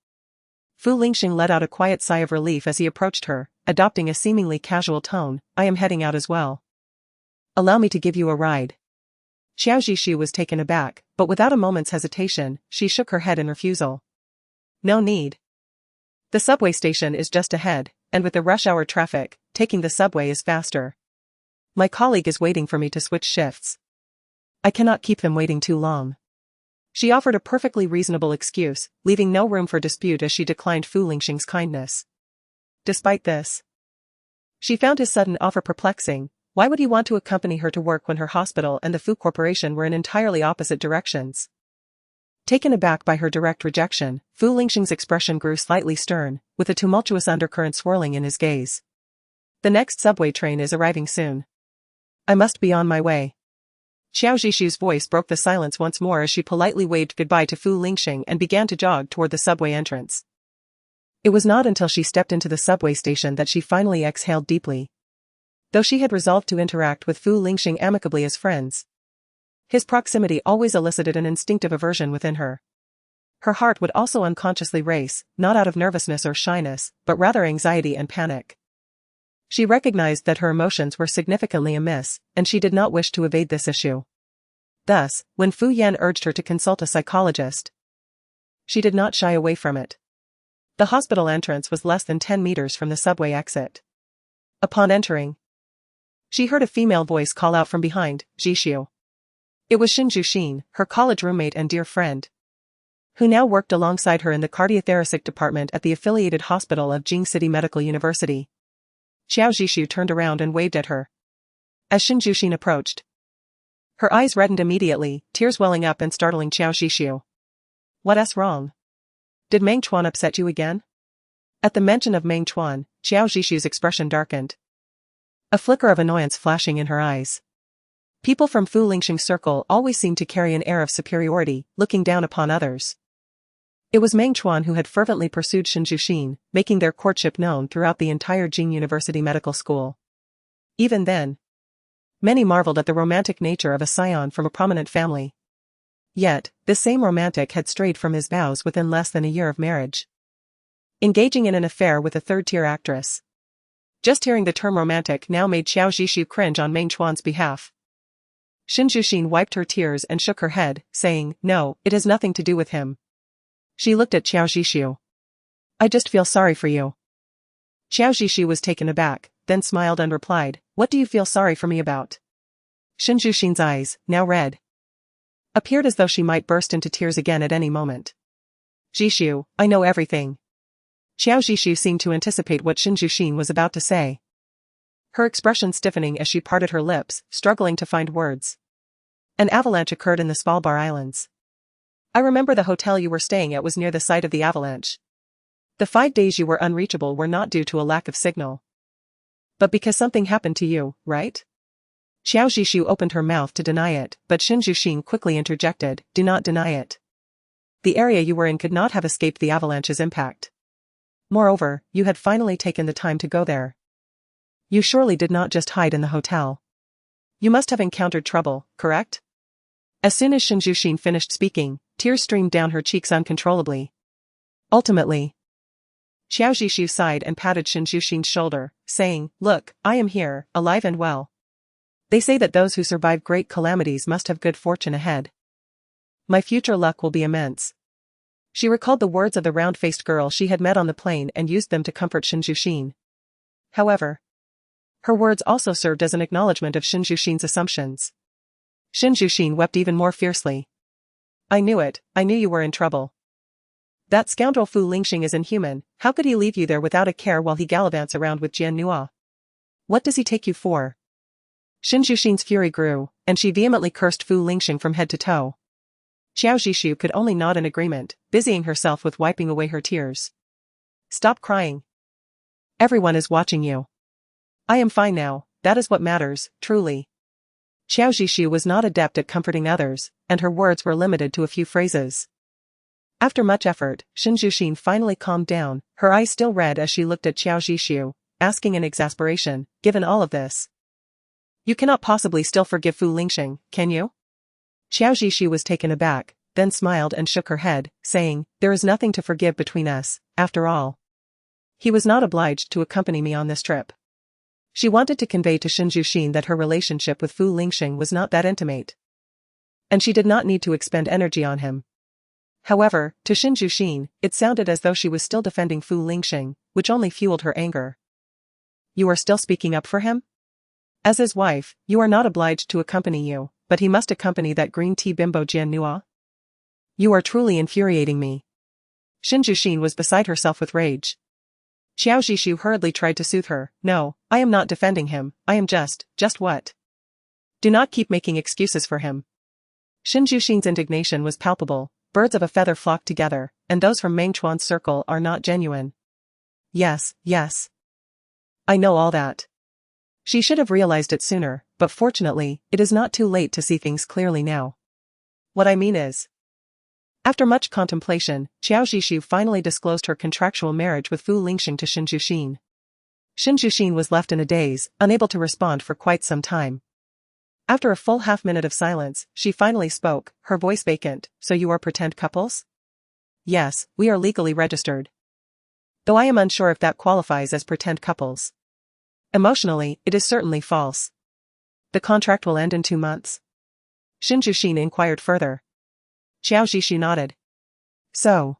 [SPEAKER 2] Fu Lingxing let out a quiet sigh of relief as he approached her, adopting a seemingly casual tone. I am heading out as well. Allow me to give you a ride. Xiao Zhishu was taken aback, but without a moment's hesitation, she shook her head in refusal. No need. The subway station is just ahead, and with the rush hour traffic, taking the subway is faster. My colleague is waiting for me to switch shifts. I cannot keep him waiting too long. She offered a perfectly reasonable excuse, leaving no room for dispute as she declined Fu Lingxing's kindness. Despite this, she found his sudden offer perplexing. Why would he want to accompany her to work when her hospital and the Fu Corporation were in entirely opposite directions? Taken aback by her direct rejection, Fu Lingxing's expression grew slightly stern, with a tumultuous undercurrent swirling in his gaze. The next subway train is arriving soon. I must be on my way. Xiao Zhishu's voice broke the silence once more as she politely waved goodbye to Fu Lingxing and began to jog toward the subway entrance. It was not until she stepped into the subway station that she finally exhaled deeply. Though she had resolved to interact with Fu Lingxing amicably as friends, his proximity always elicited an instinctive aversion within her. Her heart would also unconsciously race, not out of nervousness or shyness, but rather anxiety and panic. She recognized that her emotions were significantly amiss, and she did not wish to evade this issue. Thus, when Fu Yan urged her to consult a psychologist, she did not shy away from it. The hospital entrance was less than 10 meters from the subway exit. Upon entering, she heard a female voice call out from behind, Zhishu. It was Xin Zhuxin, her college roommate and dear friend, who now worked alongside her in the cardiothoracic department at the affiliated hospital of Jing City Medical University. Xiao Zhishu turned around and waved at her. As Xin Zhuxin approached, her eyes reddened immediately, tears welling up and startling Xiao Zhishu. What's wrong? Did Meng Chuan upset you again? At the mention of Meng Chuan, Xiao Zhishu's expression darkened, a flicker of annoyance flashing in her eyes. People from Fu Lingxing's circle always seemed to carry an air of superiority, looking down upon others. It was Meng Chuan who had fervently pursued Xin Zhuxin, making their courtship known throughout the entire Jing University Medical School. Even then, many marveled at the romantic nature of a scion from a prominent family. Yet, this same romantic had strayed from his vows within less than a year of marriage, engaging in an affair with a third-tier actress. Just hearing the term romantic now made Xiao Zhishu cringe on Meng Chuan's behalf. Xin Zhuxin wiped her tears and shook her head, saying, No, it has nothing to do with him. She looked at Xiao Zhishu. I just feel sorry for you. Xiao Zhishu was taken aback, then smiled and replied, What do you feel sorry for me about? Xin Zhuxin's eyes, now red, appeared as though she might burst into tears again at any moment. Zhishu, I know everything. Xiao Zhishu seemed to anticipate what Xin Zhuxin was about to say, her expression stiffening as she parted her lips, struggling to find words. An avalanche occurred in the Svalbard Islands. I remember the hotel you were staying at was near the site of the avalanche. The 5 days you were unreachable were not due to a lack of signal, but because something happened to you, right? Xiao Zhishu opened her mouth to deny it, but Xin Zhuxin quickly interjected, Do not deny it. The area you were in could not have escaped the avalanche's impact. Moreover, you had finally taken the time to go there. You surely did not just hide in the hotel. You must have encountered trouble, correct? As soon as Xin Zhuxin finished speaking, tears streamed down her cheeks uncontrollably. Ultimately, Xiao Zhishu sighed and patted Xin Zhuxin's shoulder, saying, Look, I am here, alive and well. They say that those who survive great calamities must have good fortune ahead. My future luck will be immense. She recalled the words of the round-faced girl she had met on the plane and used them to comfort Xin Zhuxin. However, her words also served as an acknowledgement of Xin Zhuxin's assumptions. Xin Zhuxin wept even more fiercely. I knew it, I knew you were in trouble. That scoundrel Fu Lingxing is inhuman, how could he leave you there without a care while he gallivants around with Jian Nua? What does he take you for? Xin Zhuxin's fury grew, and she vehemently cursed Fu Lingxing from head to toe. Xiao Zhishu could only nod in agreement, busying herself with wiping away her tears. Stop crying. Everyone is watching you. I am fine now, that is what matters, truly. Xiao Zhishu was not adept at comforting others, and her words were limited to a few phrases. After much effort, Xin Zhuxin finally calmed down, her eyes still red as she looked at Xiao Zhishu, asking in exasperation, given all of this, you cannot possibly still forgive Fu Lingxing, can you? Xiao Zhishu was taken aback, then smiled and shook her head, saying, "There is nothing to forgive between us, after all. He was not obliged to accompany me on this trip." She wanted to convey to Xin Zhuxin that her relationship with Fu Lingxing was not that intimate. And she did not need to expend energy on him. However, to Xin Zhuxin, it sounded as though she was still defending Fu Lingxing, which only fueled her anger. "You are still speaking up for him? As his wife, you are not obliged to accompany you, but he must accompany that green tea bimbo Jian Nua? You are truly infuriating me." Xin Zhuxin was beside herself with rage. Xiao Zhishu hurriedly tried to soothe her. "No, I am not defending him, I am just what? Do not keep making excuses for him." Xin Zhuxin's indignation was palpable. Birds of a feather flock together, and those from Meng Chuan's circle are not genuine. Yes. I know all that. She should have realized it sooner, but fortunately, it is not too late to see things clearly now. What I mean is. After much contemplation, Xiao Zhishu finally disclosed her contractual marriage with Fu Lingxing to Xin Zhuxin. Xin Zhuxin was left in a daze, unable to respond for quite some time. After a full half-minute of silence, she finally spoke, her voice vacant. "So you are pretend couples?" "Yes, we are legally registered. Though I am unsure if that qualifies as pretend couples. Emotionally, it is certainly false." "The contract will end in 2 months?" Xin Zhuxin inquired further. Xiao Zhishu nodded. "So.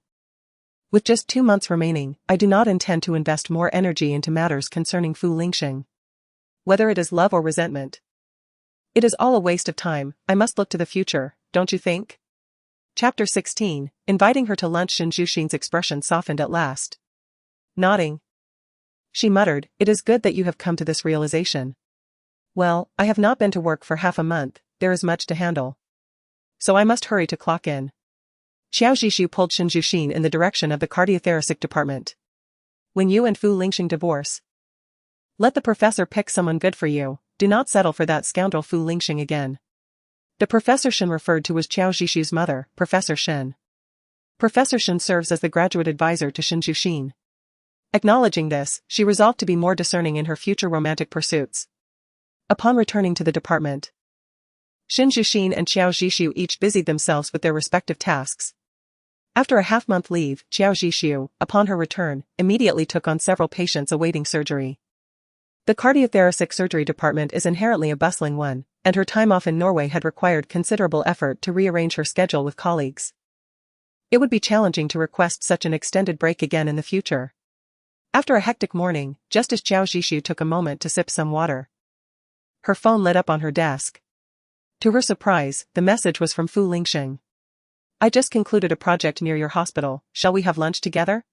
[SPEAKER 2] With just 2 months remaining, I do not intend to invest more energy into matters concerning Fu Lingxing. Whether it is love or resentment. It is all a waste of time. I must look to the future, don't you think?" Chapter 16, inviting her to lunch. Xin Zhuxin's expression softened at last. Nodding. She muttered, "It is good that you have come to this realization. Well, I have not been to work for half a month, there is much to handle. So I must hurry to clock in." Xiao Zhishu pulled Xin Zhuxin in the direction of the cardiothoracic department. "When you and Fu Lingxing divorce, let the professor pick someone good for you. Do not settle for that scoundrel Fu Lingxing again." The Professor Shen referred to was Xiao Zhishu's mother, Professor Shen. Professor Shen serves as the graduate advisor to Xin Zhuxin. Acknowledging this, she resolved to be more discerning in her future romantic pursuits. Upon returning to the department, Xin Zhuxin and Xiao Zhishu each busied themselves with their respective tasks. After a half-month leave, Xiao Zhishu, upon her return, immediately took on several patients awaiting surgery. The cardiothoracic surgery department is inherently a bustling one, and her time off in Norway had required considerable effort to rearrange her schedule with colleagues. It would be challenging to request such an extended break again in the future. After a hectic morning, just as Xiao Zhishu took a moment to sip some water, her phone lit up on her desk. To her surprise, the message was from Fu Lingxing. "I just concluded a project near your hospital, shall we have lunch together?"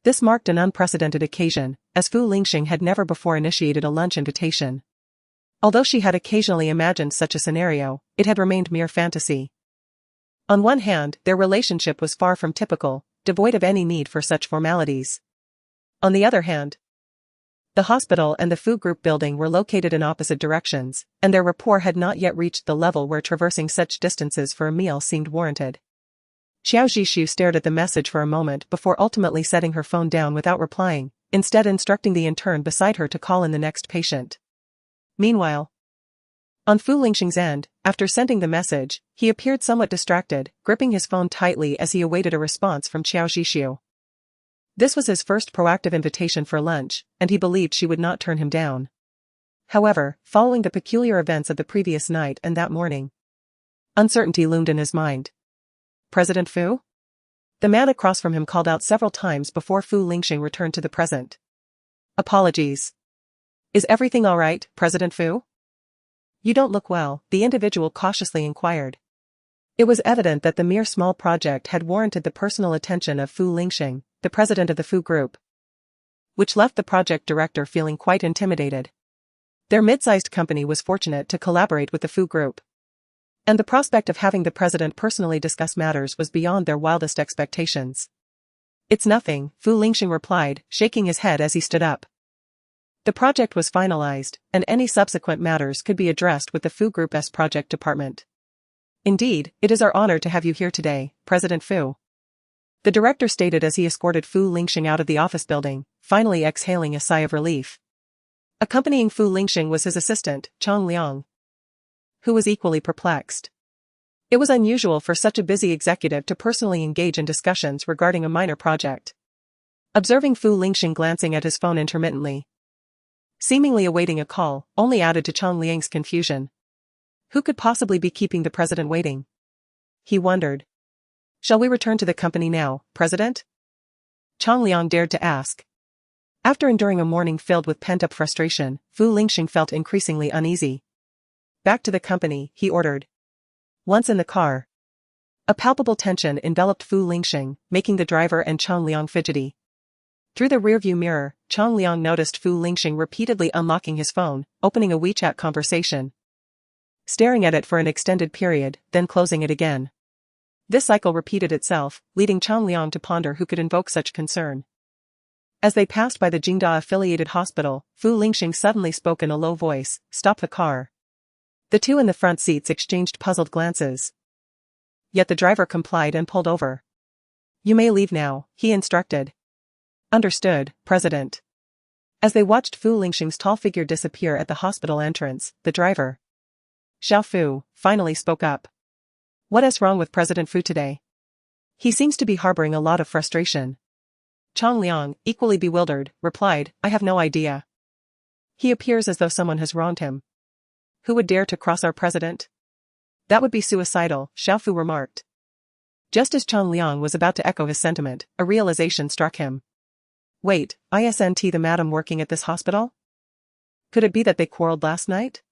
[SPEAKER 2] This marked an unprecedented occasion, as Fu Lingxing had never before initiated a lunch invitation. Although she had occasionally imagined such a scenario, it had remained mere fantasy. On one hand, their relationship was far from typical, devoid of any need for such formalities. On the other hand, the hospital and the Fu Group building were located in opposite directions, and their rapport had not yet reached the level where traversing such distances for a meal seemed warranted. Xiao Zhishu stared at the message for a moment before ultimately setting her phone down without replying, instead instructing the intern beside her to call in the next patient. Meanwhile, on Fu Lingxing's end, after sending the message, he appeared somewhat distracted, gripping his phone tightly as he awaited a response from Xiao Zhishu. This was his first proactive invitation for lunch, and he believed she would not turn him down. However, following the peculiar events of the previous night and that morning, uncertainty loomed in his mind. "President Fu?" The man across from him called out several times before Fu Lingxing returned to the present. "Apologies. Is everything all right, President Fu?" "You don't look well," the individual cautiously inquired. It was evident that the mere small project had warranted the personal attention of Fu Lingxing, the president of the Fu Group, which left the project director feeling quite intimidated. Their mid-sized company was fortunate to collaborate with the Fu Group, and the prospect of having the president personally discuss matters was beyond their wildest expectations. "It's nothing," Fu Lingxing replied, shaking his head as he stood up. The project was finalized, and any subsequent matters could be addressed with the Fu Group's project department. "Indeed, it is our honor to have you here today, President Fu," the director stated as he escorted Fu Lingxing out of the office building, finally exhaling a sigh of relief. Accompanying Fu Lingxing was his assistant, Chong Liang, who was equally perplexed. It was unusual for such a busy executive to personally engage in discussions regarding a minor project. Observing Fu Lingxing glancing at his phone intermittently, seemingly awaiting a call, only added to Chang Liang's confusion. Who could possibly be keeping the president waiting? He wondered. Shall we return to the company now, President? Chang Liang dared to ask. After enduring a morning filled with pent-up frustration, Fu Lingxing felt increasingly uneasy. Back to the company, he ordered. Once in the car, a palpable tension enveloped Fu Lingxing, making the driver and Chang Liang fidgety. Through the rearview mirror, Chang Liang noticed Fu Lingxing repeatedly unlocking his phone, opening a WeChat conversation, staring at it for an extended period, then closing it again. This cycle repeated itself, leading Chang Liang to ponder who could invoke such concern. As they passed by the Jingda-affiliated hospital, Fu Lingxing suddenly spoke in a low voice, "Stop the car." The two in the front seats exchanged puzzled glances. Yet the driver complied and pulled over. "You may leave now," he instructed. "Understood, President." As they watched Fu Lingxing's tall figure disappear at the hospital entrance, the driver, Xiao Fu, finally spoke up. "What is wrong with President Fu today? He seems to be harboring a lot of frustration." Chang Liang, equally bewildered, replied, "I have no idea. He appears as though someone has wronged him." "Who would dare to cross our president?" "That would be suicidal," Xiao Fu remarked. Just as Chang Liang was about to echo his sentiment, a realization struck him. Wait, isn't the madam working at this hospital? Could it be that they quarreled last night?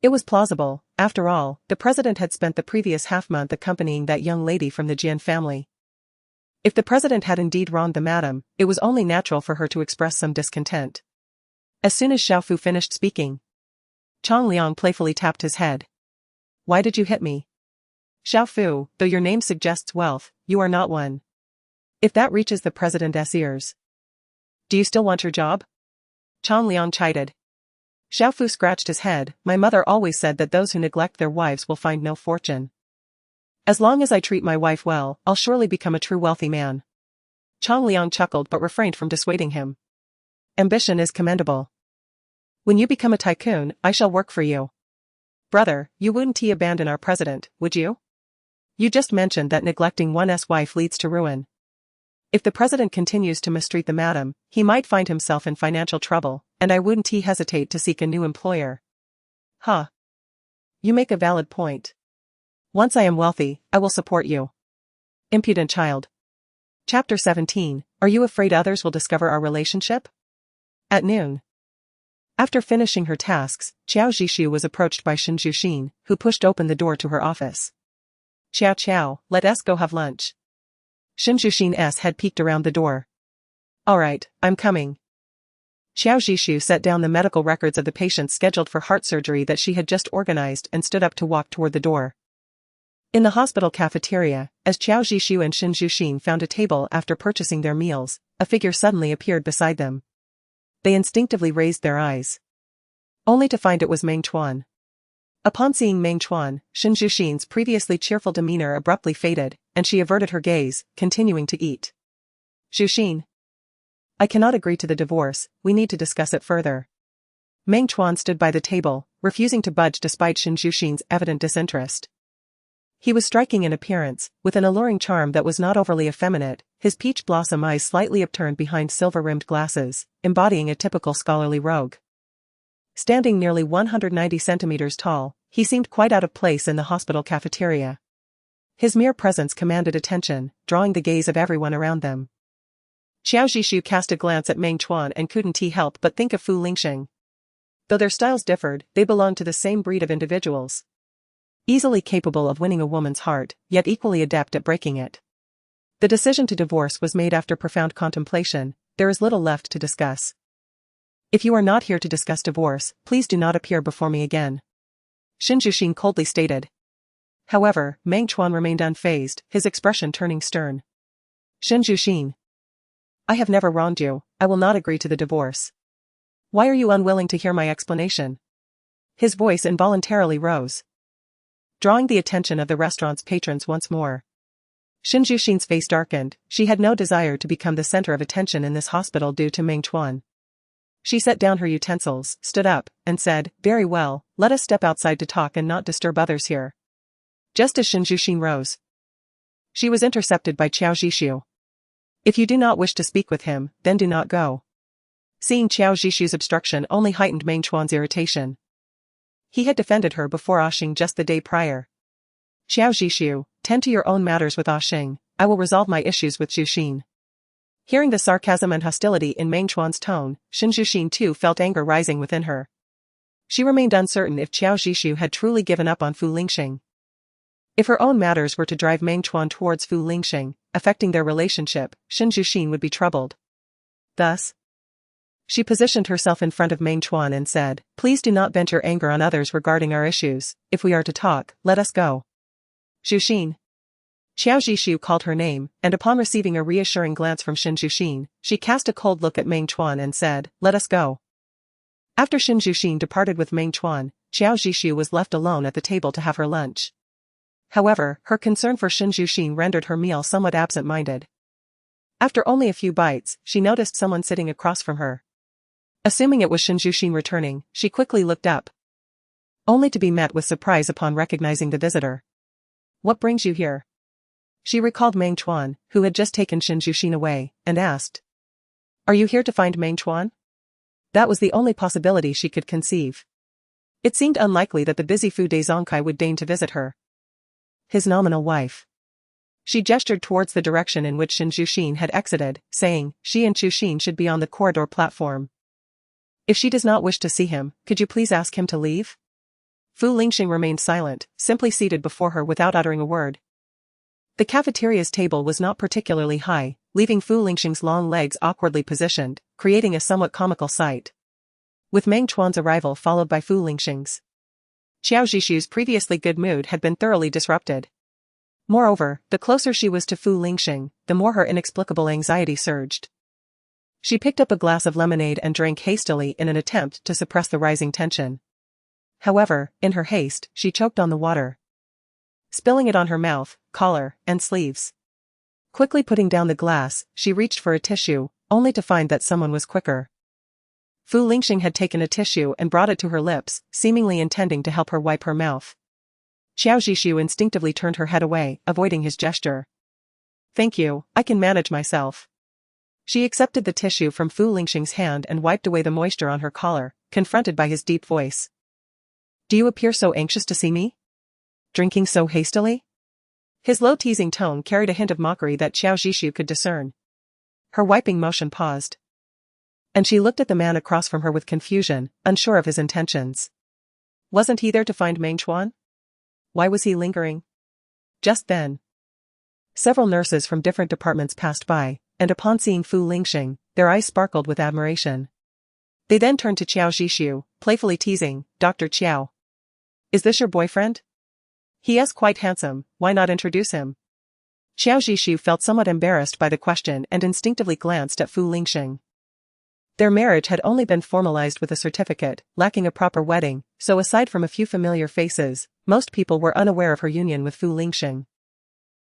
[SPEAKER 2] It was plausible. After all, the president had spent the previous half-month accompanying that young lady from the Jian family. If the president had indeed wronged the madam, it was only natural for her to express some discontent. As soon as Xiao Fu finished speaking, Chang Liang playfully tapped his head. "Why did you hit me?" "Xiao Fu, though your name suggests wealth, you are not one. If that reaches the president's ears, do you still want your job?" Chang Liang chided. Xiao Fu scratched his head. "My mother always said that those who neglect their wives will find no fortune. As long as I treat my wife well, I'll surely become a true wealthy man." Chang Liang chuckled but refrained from dissuading him. "Ambition is commendable. When you become a tycoon, I shall work for you." "Brother, you wouldn't abandon our president, would you? You just mentioned that neglecting one's wife leads to ruin. If the president continues to mistreat the madam, he might find himself in financial trouble, and I wouldn't hesitate to seek a new employer." "Huh. You make a valid point. Once I am wealthy, I will support you." Impudent child. Chapter 17, Are you afraid others will discover our relationship? At noon. After finishing her tasks, Qiao Zhishu was approached by Shen Zhuxin, who pushed open the door to her office. "Qiao Qiao, let us go have lunch." Shen Zhuxin's head peeked around the door. "Alright, I'm coming." Qiao Zhishu set down the medical records of the patients scheduled for heart surgery that she had just organized and stood up to walk toward the door. In the hospital cafeteria, as Qiao Zhishu and Shen Zhuxin found a table after purchasing their meals, a figure suddenly appeared beside them. They instinctively raised their eyes, only to find it was Meng Chuan. Upon seeing Meng Chuan, Shen Zhuxin's previously cheerful demeanor abruptly faded, and she averted her gaze, continuing to eat. "Zhuxin, I cannot agree to the divorce, we need to discuss it further." Meng Chuan stood by the table, refusing to budge despite Shen Zhuxin's evident disinterest. He was striking in appearance, with an alluring charm that was not overly effeminate, his peach blossom eyes slightly upturned behind silver-rimmed glasses, embodying a typical scholarly rogue. Standing nearly 190 centimeters tall, he seemed quite out of place in the hospital cafeteria. His mere presence commanded attention, drawing the gaze of everyone around them. Qiao Zhishu cast a glance at Meng Chuan and couldn't help but think of Fu Lingxing. Though their styles differed, they belonged to the same breed of individuals. Easily capable of winning a woman's heart, yet equally adept at breaking it. The decision to divorce was made after profound contemplation. There is little left to discuss. "If you are not here to discuss divorce, please do not appear before me again," Shen Zhuxin coldly stated. However, Meng Chuan remained unfazed, his expression turning stern. "Shen Zhuxin, I have never wronged you, I will not agree to the divorce. Why are you unwilling to hear my explanation?" His voice involuntarily rose, drawing the attention of the restaurant's patrons once more. Shen Zhuxin's face darkened. She had no desire to become the center of attention in this hospital due to Meng Chuan. She set down her utensils, stood up, and said, "Very well, let us step outside to talk and not disturb others here." Just as Shin Jushin rose, she was intercepted by Qiao Zhishu. If you do not wish to speak with him, then do not go. Seeing Qiao Zhishu's obstruction only heightened Meng Chuan's irritation. He had defended her before Axing just the day prior. Qiao Zhishu, tend to your own matters with Axing, I will resolve my issues with Jushin. Hearing the sarcasm and hostility in Meng Chuan's tone, Shin Jushin too felt anger rising within her. She remained uncertain if Qiao Zhishu had truly given up on Fu Lingxing. If her own matters were to drive Meng Chuan towards Fu Lingxing, affecting their relationship, Shin Jushin would be troubled. Thus, she positioned herself in front of Meng Chuan and said, "Please do not vent your anger on others regarding our issues. If we are to talk, let us go." Jushin. Qiao Zhishu called her name, and upon receiving a reassuring glance from Shin Jushin, she cast a cold look at Meng Chuan and said, "Let us go." After Shin Jushin departed with Meng Chuan, Qiao Zhishu was left alone at the table to have her lunch. However, her concern for Shin Jushin rendered her meal somewhat absent-minded. After only a few bites, she noticed someone sitting across from her. Assuming it was Shin Jushin returning, she quickly looked up, only to be met with surprise upon recognizing the visitor. "What brings you here?" She recalled Meng Chuan, who had just taken Shin Jushin away, and asked, "Are you here to find Meng Chuan?" That was the only possibility she could conceive. It seemed unlikely that the busy Fu Dezongkai would deign to visit her. His nominal wife. She gestured towards the direction in which Shin Jushin had exited, saying, "She and Jushin should be on the corridor platform. If she does not wish to see him, could you please ask him to leave?" Fu Lingxing remained silent, simply seated before her without uttering a word. The cafeteria's table was not particularly high, leaving Fu Lingxing's long legs awkwardly positioned, creating a somewhat comical sight. With Meng Chuan's arrival followed by Fu Lingxing's, Qiao Zhishu's previously good mood had been thoroughly disrupted. Moreover, the closer she was to Fu Lingxing, the more her inexplicable anxiety surged. She picked up a glass of lemonade and drank hastily in an attempt to suppress the rising tension. However, in her haste, she choked on the water, spilling it on her mouth, collar, and sleeves. Quickly putting down the glass, she reached for a tissue, only to find that someone was quicker. Fu Lingxing had taken a tissue and brought it to her lips, seemingly intending to help her wipe her mouth. Qiao Zhishu instinctively turned her head away, avoiding his gesture. "Thank you, I can manage myself." She accepted the tissue from Fu Lingxing's hand and wiped away the moisture on her collar, confronted by his deep voice. "Do you appear so anxious to see me? Drinking so hastily?" His low teasing tone carried a hint of mockery that Qiao Zhishu could discern. Her wiping motion paused, and she looked at the man across from her with confusion, unsure of his intentions. Wasn't he there to find Meng Chuan? Why was he lingering? Just then, several nurses from different departments passed by, and upon seeing Fu Lingxing, their eyes sparkled with admiration. They then turned to Qiao Zhishu, playfully teasing, "Dr. Qiao. Is this your boyfriend? He is quite handsome, why not introduce him?" Qiao Zhishu felt somewhat embarrassed by the question and instinctively glanced at Fu Lingxing. Their marriage had only been formalized with a certificate, lacking a proper wedding, so aside from a few familiar faces, most people were unaware of her union with Fu Lingxing.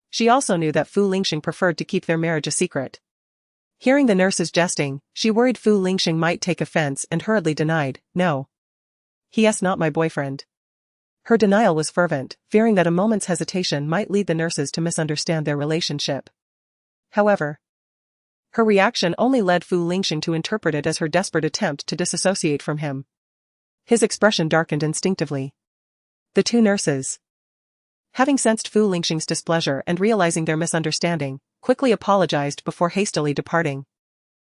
[SPEAKER 2] She also knew that Fu Lingxing preferred to keep their marriage a secret. Hearing the nurses jesting, she worried Fu Lingxing might take offense and hurriedly denied, "No. He is not my boyfriend." Her denial was fervent, fearing that a moment's hesitation might lead the nurses to misunderstand their relationship. However, her reaction only led Fu Lingxing to interpret it as her desperate attempt to disassociate from him. His expression darkened instinctively. The two nurses, having sensed Fu Lingxing's displeasure and realizing their misunderstanding, quickly apologized before hastily departing.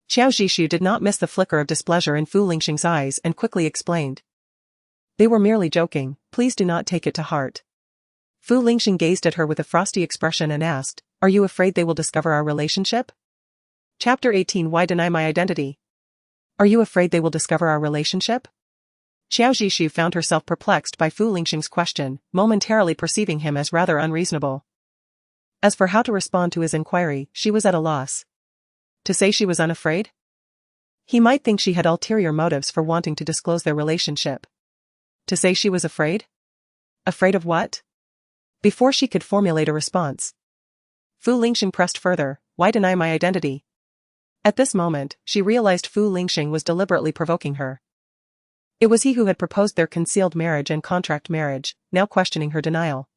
[SPEAKER 2] Qiao Zhishu did not miss the flicker of displeasure in Fu Lingxing's eyes and quickly explained, "They were merely joking, please do not take it to heart." Fu Lingxing gazed at her with a frosty expression and asked, "Are you afraid they will discover our relationship?" Chapter 18 Why Deny My Identity? Are you afraid they will discover our relationship? Qiao Zhishu found herself perplexed by Fu Lingxing's question, momentarily perceiving him as rather unreasonable. As for how to respond to his inquiry, she was at a loss. To say she was unafraid? He might think she had ulterior motives for wanting to disclose their relationship. To say she was afraid? Afraid of what? Before she could formulate a response, Fu Lingxing pressed further, "Why deny my identity?" At this moment, she realized Fu Lingxing was deliberately provoking her. It was he who had proposed their concealed marriage and contract marriage, now questioning her denial.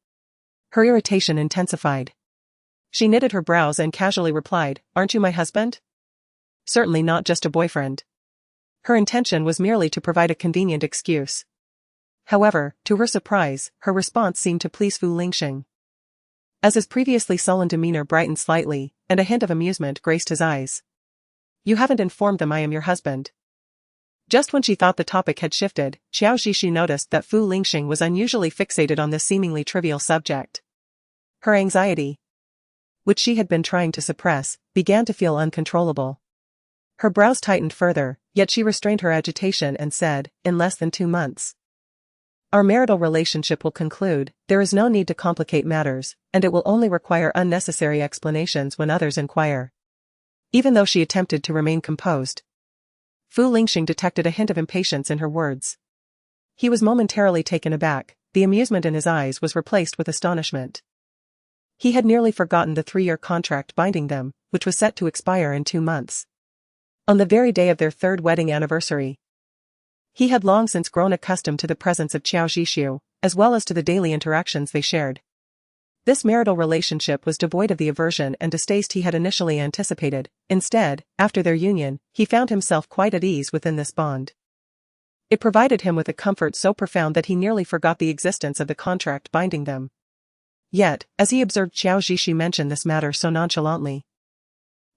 [SPEAKER 2] Her irritation intensified. She knitted her brows and casually replied, "Aren't you my husband?" Certainly not just a boyfriend. Her intention was merely to provide a convenient excuse. However, to her surprise, her response seemed to please Fu Lingxing. As his previously sullen demeanor brightened slightly, and a hint of amusement graced his eyes. "You haven't informed them I am your husband." Just when she thought the topic had shifted, Xiao Zhishu noticed that Fu Lingxing was unusually fixated on this seemingly trivial subject. Her anxiety, which she had been trying to suppress, began to feel uncontrollable. Her brows tightened further, yet she restrained her agitation and said, "In less than 2 months. Our marital relationship will conclude. There is no need to complicate matters, and it will only require unnecessary explanations when others inquire." Even though she attempted to remain composed, Fu Lingxing detected a hint of impatience in her words. He was momentarily taken aback. The amusement in his eyes was replaced with astonishment. He had nearly forgotten the 3-year contract binding them, which was set to expire in 2 months. On the very day of their 3rd wedding anniversary. He had long since grown accustomed to the presence of Xiao Zhishu, as well as to the daily interactions they shared. This marital relationship was devoid of the aversion and distaste he had initially anticipated. Instead, after their union, he found himself quite at ease within this bond. It provided him with a comfort so profound that he nearly forgot the existence of the contract binding them. Yet, as he observed Xiao Zhishu mention this matter so nonchalantly,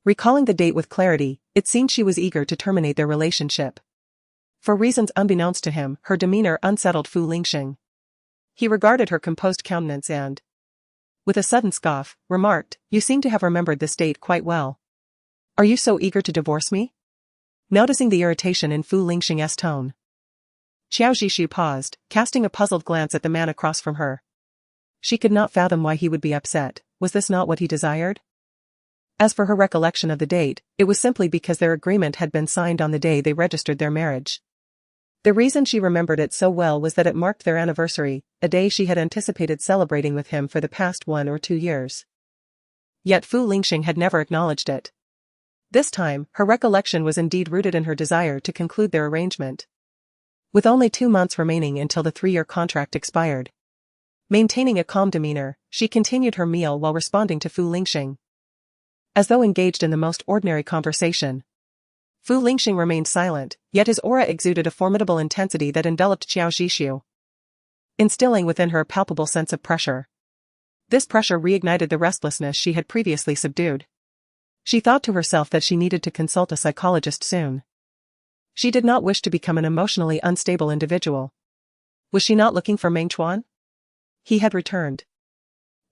[SPEAKER 2] recalling the date with clarity, it seemed she was eager to terminate their relationship. For reasons unbeknownst to him, her demeanor unsettled Fu Lingxing. He regarded her composed countenance and, with a sudden scoff, remarked, "You seem to have remembered this date quite well. Are you so eager to divorce me?" Noticing the irritation in Fu Lingxing's tone, Xiao Zhishu paused, casting a puzzled glance at the man across from her. She could not fathom why he would be upset. Was this not what he desired? As for her recollection of the date, it was simply because their agreement had been signed on the day they registered their marriage. The reason she remembered it so well was that it marked their anniversary, a day she had anticipated celebrating with him for the past 1 or 2 years. Yet Fu Lingxing had never acknowledged it. This time, her recollection was indeed rooted in her desire to conclude their arrangement. With only 2 months remaining until the 3-year contract expired. Maintaining a calm demeanor, she continued her meal while responding to Fu Lingxing. As though engaged in the most ordinary conversation. Fu Lingxing remained silent, yet his aura exuded a formidable intensity that enveloped Xiao Zhishu, instilling within her a palpable sense of pressure. This pressure reignited the restlessness she had previously subdued. She thought to herself that she needed to consult a psychologist soon. She did not wish to become an emotionally unstable individual. Was she not looking for Meng Chuan? He had returned.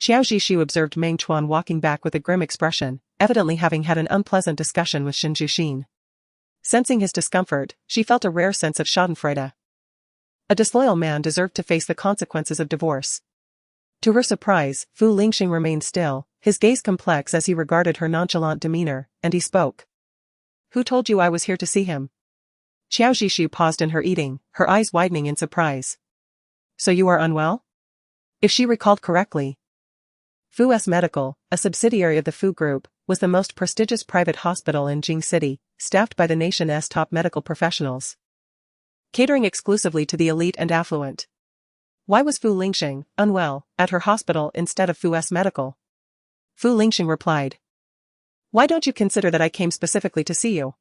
[SPEAKER 2] Xiao Zhishu observed Meng Chuan walking back with a grim expression, evidently having had an unpleasant discussion with Shin Juxin. Sensing his discomfort, she felt a rare sense of schadenfreude. A disloyal man deserved to face the consequences of divorce. To her surprise, Fu Lingxing remained still, his gaze complex as he regarded her nonchalant demeanor, and he spoke. "Who told you I was here to see him?" Xiao Zhishu paused in her eating, her eyes widening in surprise. "So you are unwell?" If she recalled correctly, Fu's Medical, a subsidiary of the Fu Group, was the most prestigious private hospital in Jing City, staffed by the nation's top medical professionals, catering exclusively to the elite and affluent. Why was Fu Lingxing, unwell, at her hospital instead of Fu's Medical? Fu Lingxing replied. "Why don't you consider that I came specifically to see you?"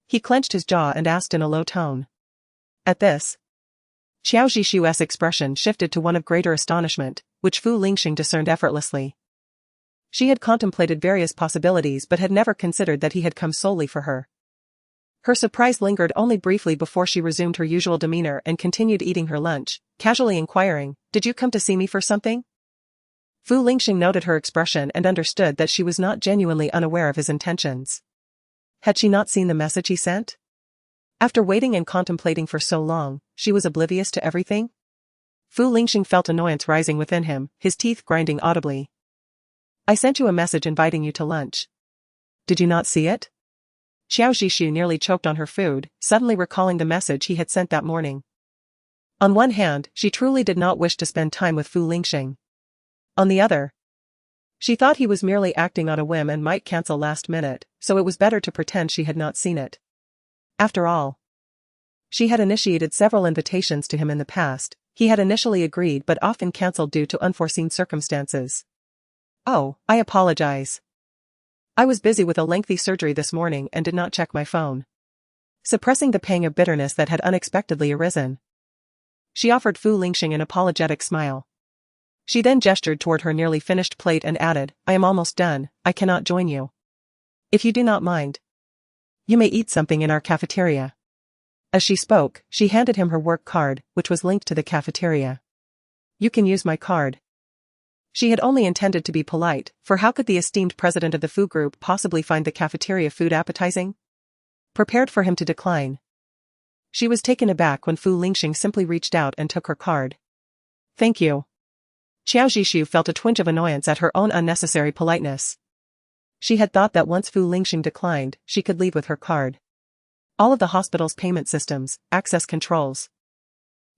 [SPEAKER 2] He clenched his jaw and asked in a low tone. At this, Xiao Zhishu's expression shifted to one of greater astonishment, which Fu Lingxing discerned effortlessly. She had contemplated various possibilities but had never considered that he had come solely for her. Her surprise lingered only briefly before she resumed her usual demeanor and continued eating her lunch, casually inquiring, "Did you come to see me for something?" Fu Lingxing noted her expression and understood that she was not genuinely unaware of his intentions. Had she not seen the message he sent? After waiting and contemplating for so long, she was oblivious to everything? Fu Lingxing felt annoyance rising within him, his teeth grinding audibly. "I sent you a message inviting you to lunch. Did you not see it?" Xiao Zhishu nearly choked on her food, suddenly recalling the message he had sent that morning. On one hand, she truly did not wish to spend time with Fu Lingxing. On the other, she thought he was merely acting on a whim and might cancel last minute, so it was better to pretend she had not seen it. After all, she had initiated several invitations to him in the past. He had initially agreed but often cancelled due to unforeseen circumstances. "Oh, I apologize. I was busy with a lengthy surgery this morning and did not check my phone." Suppressing the pang of bitterness that had unexpectedly arisen, she offered Fu Lingxing an apologetic smile. She then gestured toward her nearly finished plate and added, "I am almost done, I cannot join you. If you do not mind, you may eat something in our cafeteria." As she spoke, she handed him her work card, which was linked to the cafeteria. "You can use my card." She had only intended to be polite, for how could the esteemed president of the Fu Group possibly find the cafeteria food appetizing? Prepared for him to decline, she was taken aback when Fu Lingxing simply reached out and took her card. "Thank you." Qiao Zhishu felt a twinge of annoyance at her own unnecessary politeness. She had thought that once Fu Lingxing declined, she could leave with her card. All of the hospital's payment systems, access controls,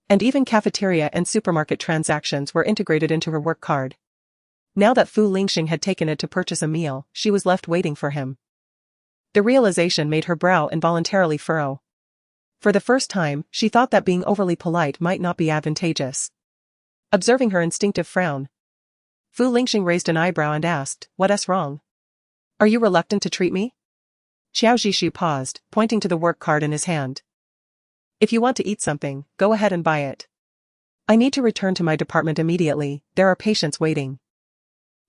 [SPEAKER 2] and even cafeteria and supermarket transactions were integrated into her work card. Now that Fu Lingxing had taken it to purchase a meal, she was left waiting for him. The realization made her brow involuntarily furrow. For the first time, she thought that being overly polite might not be advantageous. Observing her instinctive frown, Fu Lingxing raised an eyebrow and asked, "What's wrong? Are you reluctant to treat me?" Qiao Zhishu paused, pointing to the work card in his hand. "If you want to eat something, go ahead and buy it. I need to return to my department immediately, there are patients waiting."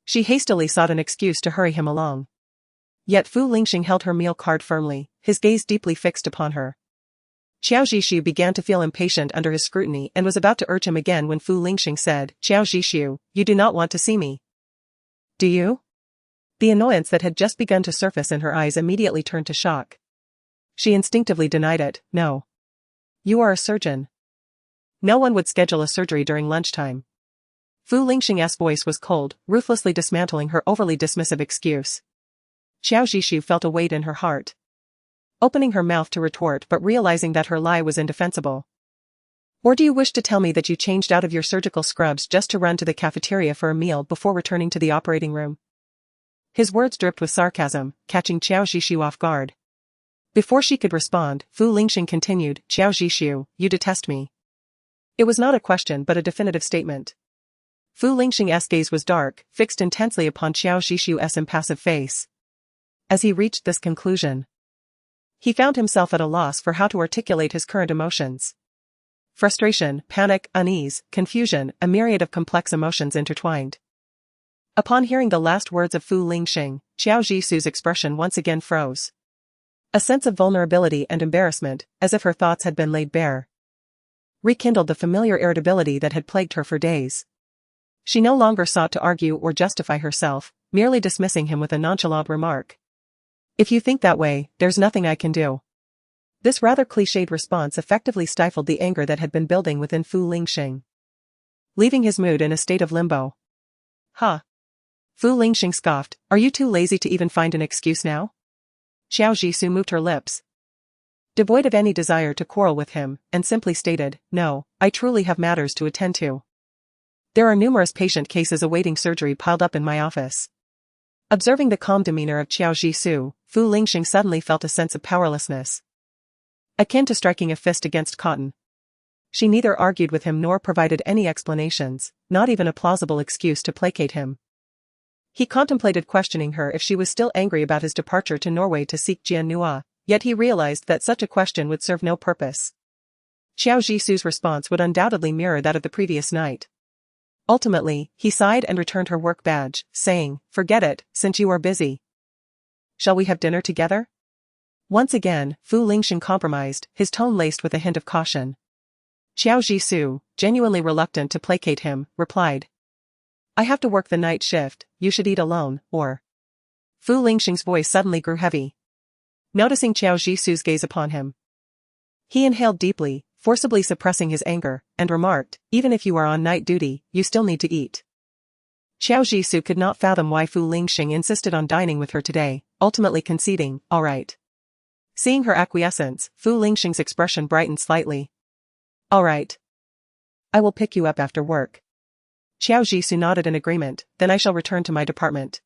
[SPEAKER 2] She hastily sought an excuse to hurry him along. Yet Fu Lingxing held her meal card firmly, his gaze deeply fixed upon her. Qiao Zhishu began to feel impatient under his scrutiny and was about to urge him again when Fu Lingxing said, "Qiao Zhishu, you do not want to see me, do you?" The annoyance that had just begun to surface in her eyes immediately turned to shock. She instinctively denied it. "No. You are a surgeon. No one would schedule a surgery during lunchtime." Fu Lingxing's voice was cold, ruthlessly dismantling her overly dismissive excuse. Qiao Zhishu felt a weight in her heart, opening her mouth to retort but realizing that her lie was indefensible. "Or do you wish to tell me that you changed out of your surgical scrubs just to run to the cafeteria for a meal before returning to the operating room?" His words dripped with sarcasm, catching Qiao Zhishu off guard. Before she could respond, Fu Lingxing continued, "Qiao Zhishu, you detest me." It was not a question but a definitive statement. Fu Lingxing's gaze was dark, fixed intensely upon Qiao Zhishu's impassive face. As he reached this conclusion, he found himself at a loss for how to articulate his current emotions. Frustration, panic, unease, confusion, a myriad of complex emotions intertwined. Upon hearing the last words of Fu Lingxing, Qiao Zhishu's expression once again froze. A sense of vulnerability and embarrassment, as if her thoughts had been laid bare, rekindled the familiar irritability that had plagued her for days. She no longer sought to argue or justify herself, merely dismissing him with a nonchalant remark. "If you think that way, there's nothing I can do." This rather cliched response effectively stifled the anger that had been building within Fu Lingxing, leaving his mood in a state of limbo. "Huh?" Fu Lingxing scoffed, "Are you too lazy to even find an excuse now?" Qiao Zhishu moved her lips, devoid of any desire to quarrel with him, and simply stated, "No, I truly have matters to attend to. There are numerous patient cases awaiting surgery piled up in my office." Observing the calm demeanor of Qiao Zhishu, Fu Lingxing suddenly felt a sense of powerlessness, akin to striking a fist against cotton. She neither argued with him nor provided any explanations, not even a plausible excuse to placate him. He contemplated questioning her if she was still angry about his departure to Norway to seek Jianhua, yet he realized that such a question would serve no purpose. Qiao Zhishu's response would undoubtedly mirror that of the previous night. Ultimately, he sighed and returned her work badge, saying, "Forget it, since you are busy. Shall we have dinner together?" Once again, Fu Lingxing compromised, his tone laced with a hint of caution. Qiao Zhishu, genuinely reluctant to placate him, replied, "I have to work the night shift, you should eat alone, or..." Fu Lingxing's voice suddenly grew heavy. Noticing Qiao Zhishu's gaze upon him, he inhaled deeply, forcibly suppressing his anger, and remarked, "Even if you are on night duty, you still need to eat." Qiao Zhishu could not fathom why Fu Lingxing insisted on dining with her today, ultimately conceding, "All right." Seeing her acquiescence, Fu Lingxing's expression brightened slightly. "All right. I will pick you up after work." Qiao Zhishu nodded in agreement, "Then I shall return to my department."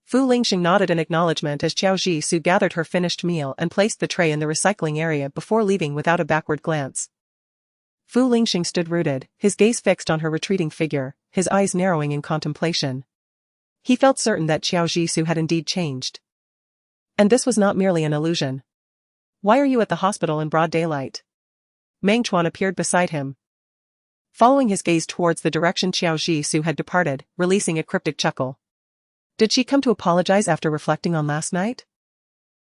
[SPEAKER 2] Fu Lingxing nodded in acknowledgement as Qiao Zhishu gathered her finished meal and placed the tray in the recycling area before leaving without a backward glance. Fu Lingxing stood rooted, his gaze fixed on her retreating figure, his eyes narrowing in contemplation. He felt certain that Qiao Jisoo had indeed changed. And this was not merely an illusion. "Why are you at the hospital in broad daylight?" Meng Chuan appeared beside him. Following his gaze towards the direction Qiao Jisoo had departed, releasing a cryptic chuckle. Did she come to apologize after reflecting on last night?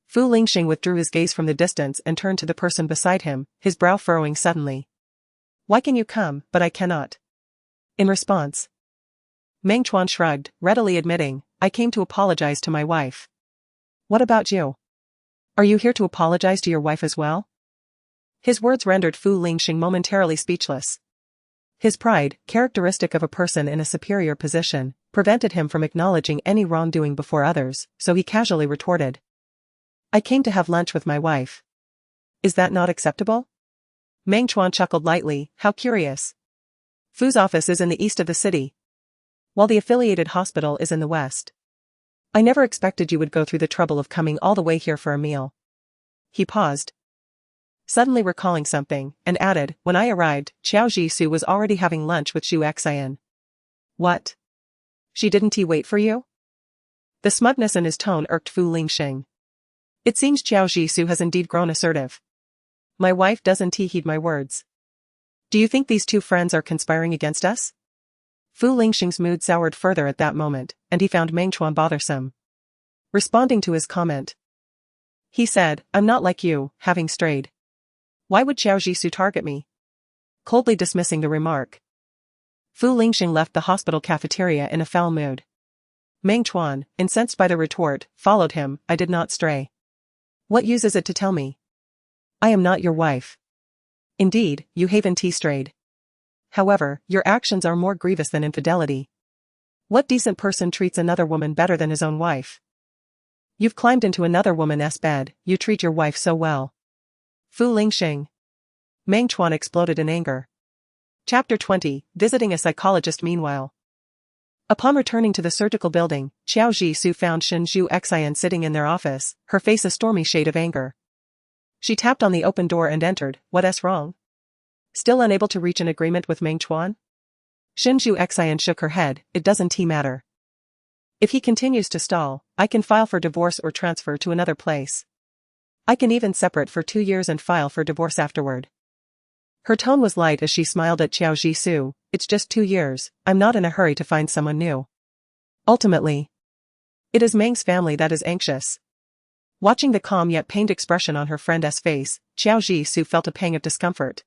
[SPEAKER 2] Fu Lingxing withdrew his gaze from the distance and turned to the person beside him, his brow furrowing suddenly. "Why can you come, but I cannot?" In response, Meng Chuan shrugged, readily admitting, "I came to apologize to my wife." "What about you? Are you here to apologize to your wife as well?" His words rendered Fu Lingxing momentarily speechless. His pride, characteristic of a person in a superior position, prevented him from acknowledging any wrongdoing before others, so he casually retorted. "I came to have lunch with my wife. Is that not acceptable?" Meng Chuan chuckled lightly, "How curious. Fu's office is in the east of the city, while the affiliated hospital is in the west. I never expected you would go through the trouble of coming all the way here for a meal." He paused, suddenly recalling something, and added, "When I arrived, Qiao Jisoo was already having lunch with Zhu Xian." "What? She didn't wait for you?" The smugness in his tone irked Fu Lingxing. It seems Qiao Jisoo has indeed grown assertive. My wife doesn't heed my words. Do you think these two friends are conspiring against us? Fu Lingxing's mood soured further at that moment, and he found Meng Chuan bothersome. Responding to his comment, he said, "I'm not like you, having strayed. Why would Qiao Jisoo target me?" Coldly dismissing the remark, Fu Lingxing left the hospital cafeteria in a foul mood. Meng Chuan, incensed by the retort, followed him. "I did not stray. What use is it to tell me? I am not your wife. Indeed, you haven't strayed. However, your actions are more grievous than infidelity. What decent person treats another woman better than his own wife? You've climbed into another woman's bed, you treat your wife so well." Fu Lingxing. Meng Chuan exploded in anger. Chapter 20, Visiting a Psychologist. Meanwhile, upon returning to the surgical building, Qiao Jisoo found Zhu Xian sitting in their office, her face a stormy shade of anger. She tapped on the open door and entered. "What's wrong? Still unable to reach an agreement with Meng Chuan?" Zhu Xian shook her head. "It doesn't matter. If he continues to stall, I can file for divorce or transfer to another place. I can even separate for 2 years and file for divorce afterward." Her tone was light as she smiled at Qiao Jisoo. "It's just 2 years, I'm not in a hurry to find someone new. Ultimately, it is Meng's family that is anxious." Watching the calm yet pained expression on her friend's face, Qiao Jisoo felt a pang of discomfort.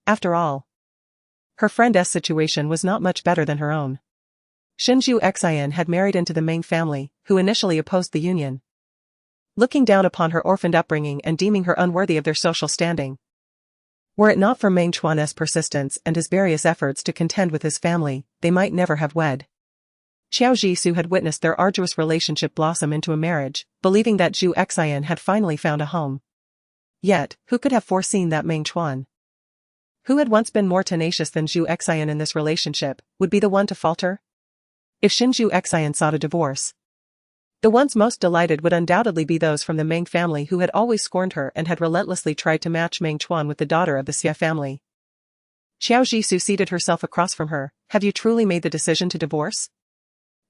[SPEAKER 2] After all, her friend's situation was not much better than her own. Zhu Xian had married into the Meng family, who initially opposed the union, looking down upon her orphaned upbringing and deeming her unworthy of their social standing. Were it not for Meng Chuan's persistence and his various efforts to contend with his family, they might never have wed. Qiao Jisoo had witnessed their arduous relationship blossom into a marriage, believing that Zhu Xian had finally found a home. Yet, who could have foreseen that Meng Chuan, who had once been more tenacious than Zhu Xian in this relationship, would be the one to falter? If Zhu Xian sought a divorce, the ones most delighted would undoubtedly be those from the Meng family who had always scorned her and had relentlessly tried to match Meng Chuan with the daughter of the Xie family. Qiao Jisoo seated herself across from her. "Have you truly made the decision to divorce?"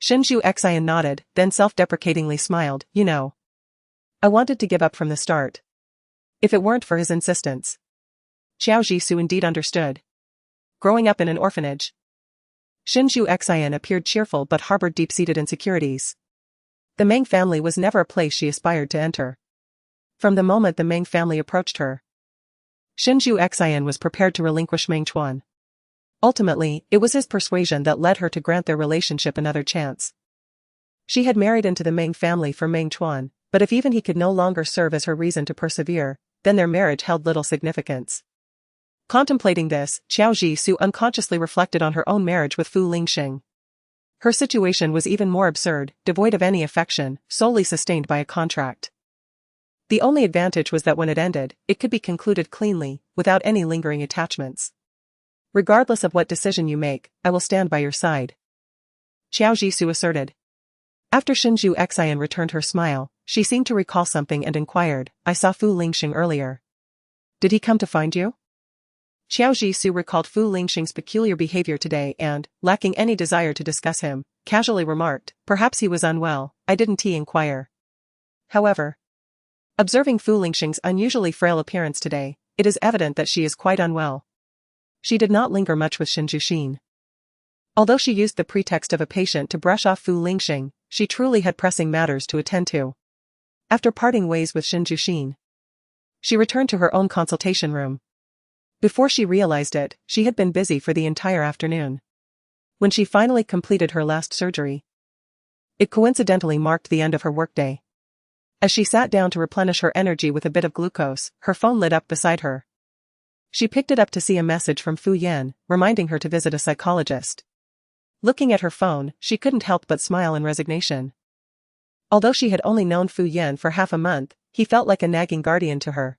[SPEAKER 2] Zhu Xian nodded, then self-deprecatingly smiled. "You know, I wanted to give up from the start. If it weren't for his insistence." Qiao Jisoo indeed understood. Growing up in an orphanage, Zhu Xian appeared cheerful but harbored deep-seated insecurities. The Meng family was never a place she aspired to enter. From the moment the Meng family approached her, Zhu Xian was prepared to relinquish Meng Chuan. Ultimately, it was his persuasion that led her to grant their relationship another chance. She had married into the Meng family for Meng Chuan, but if even he could no longer serve as her reason to persevere, then their marriage held little significance. Contemplating this, Qiao Jisoo unconsciously reflected on her own marriage with Fu Lingxing. Her situation was even more absurd, devoid of any affection, solely sustained by a contract. The only advantage was that when it ended, it could be concluded cleanly, without any lingering attachments. "Regardless of what decision you make, I will stand by your side," Qiao Jisoo asserted. After Zhu Xian returned her smile, she seemed to recall something and inquired, "I saw Fu Lingxing earlier. Did he come to find you?" Xiao Jishu recalled Fu Lingxing's peculiar behavior today and, lacking any desire to discuss him, casually remarked, "Perhaps he was unwell, I didn't inquire." However, observing Fu Lingxing's unusually frail appearance today, it is evident that she is quite unwell. She did not linger much with Shen Juxin. Although she used the pretext of a patient to brush off Fu Lingxing, she truly had pressing matters to attend to. After parting ways with Shen Juxin, she returned to her own consultation room. Before she realized it, she had been busy for the entire afternoon. When she finally completed her last surgery, it coincidentally marked the end of her workday. As she sat down to replenish her energy with a bit of glucose, her phone lit up beside her. She picked it up to see a message from Fu Yan, reminding her to visit a psychologist. Looking at her phone, she couldn't help but smile in resignation. Although she had only known Fu Yan for half a month, he felt like a nagging guardian to her.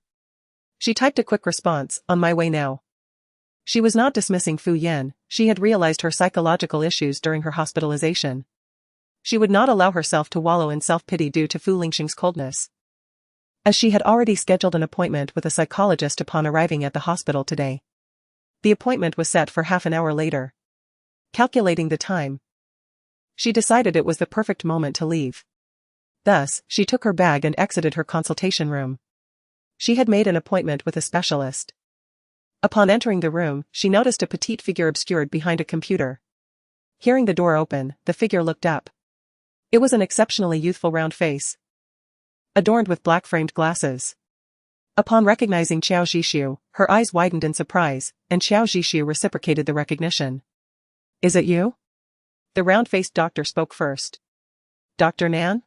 [SPEAKER 2] She typed a quick response, "On my way now." She was not dismissing Fu Yan, she had realized her psychological issues during her hospitalization. She would not allow herself to wallow in self-pity due to Fu Lingxing's coldness. As she had already scheduled an appointment with a psychologist upon arriving at the hospital today. The appointment was set for half an hour later. Calculating the time, she decided it was the perfect moment to leave. Thus, she took her bag and exited her consultation room. She had made an appointment with a specialist. Upon entering the room, she noticed a petite figure obscured behind a computer. Hearing the door open, the figure looked up. It was an exceptionally youthful round face, adorned with black-framed glasses. Upon recognizing Xiao Jishu, her eyes widened in surprise, and Xiao Jishu reciprocated the recognition. "Is it you?" The round-faced doctor spoke first. "Dr. Nan?"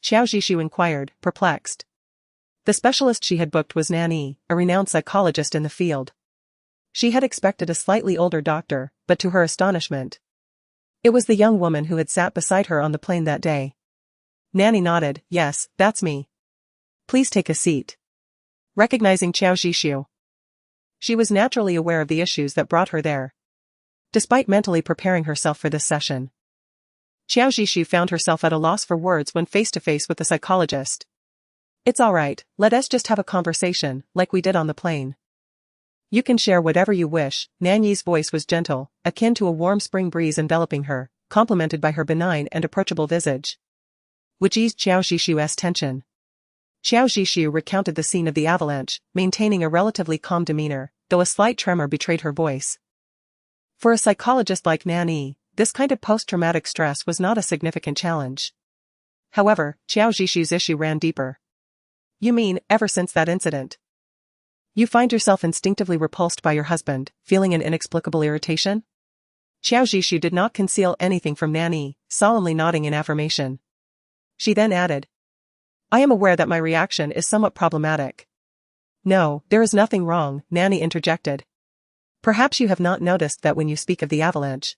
[SPEAKER 2] Xiao Jishu inquired, perplexed. The specialist she had booked was Nan Yi, a renowned psychologist in the field. She had expected a slightly older doctor, but to her astonishment, it was the young woman who had sat beside her on the plane that day. Nanny nodded, "Yes, that's me. Please take a seat." Recognizing Xiao Jishu, she was naturally aware of the issues that brought her there. Despite mentally preparing herself for this session, Xiao Jishu found herself at a loss for words when face-to-face with the psychologist. "It's alright, let us just have a conversation, like we did on the plane. You can share whatever you wish." Nan Yi's voice was gentle, akin to a warm spring breeze enveloping her, complemented by her benign and approachable visage, which eased Xiao Jishu's tension. Xiao Jishu recounted the scene of the avalanche, maintaining a relatively calm demeanor, though a slight tremor betrayed her voice. For a psychologist like Nan Yi, this kind of post-traumatic stress was not a significant challenge. However, Xiao Jishu's issue ran deeper. "You mean, ever since that incident, you find yourself instinctively repulsed by your husband, feeling an inexplicable irritation?" Xiao Jishu did not conceal anything from Nan Yi, solemnly nodding in affirmation. She then added, "I am aware that my reaction is somewhat problematic." "No, there is nothing wrong," Nan Yi interjected. "Perhaps you have not noticed that when you speak of the avalanche,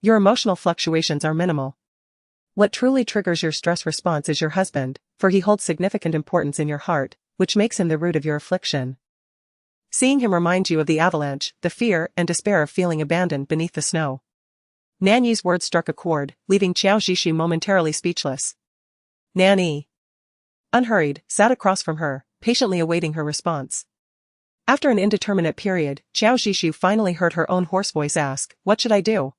[SPEAKER 2] your emotional fluctuations are minimal. What truly triggers your stress response is your husband, for he holds significant importance in your heart, which makes him the root of your affliction. Seeing him reminds you of the avalanche, the fear and despair of feeling abandoned beneath the snow." Nan Yi's words struck a chord, leaving Xiao Jishu momentarily speechless. Nan Yi, unhurried, sat across from her, patiently awaiting her response. After an indeterminate period, Xiao Jishu finally heard her own hoarse voice ask, "What should I do?"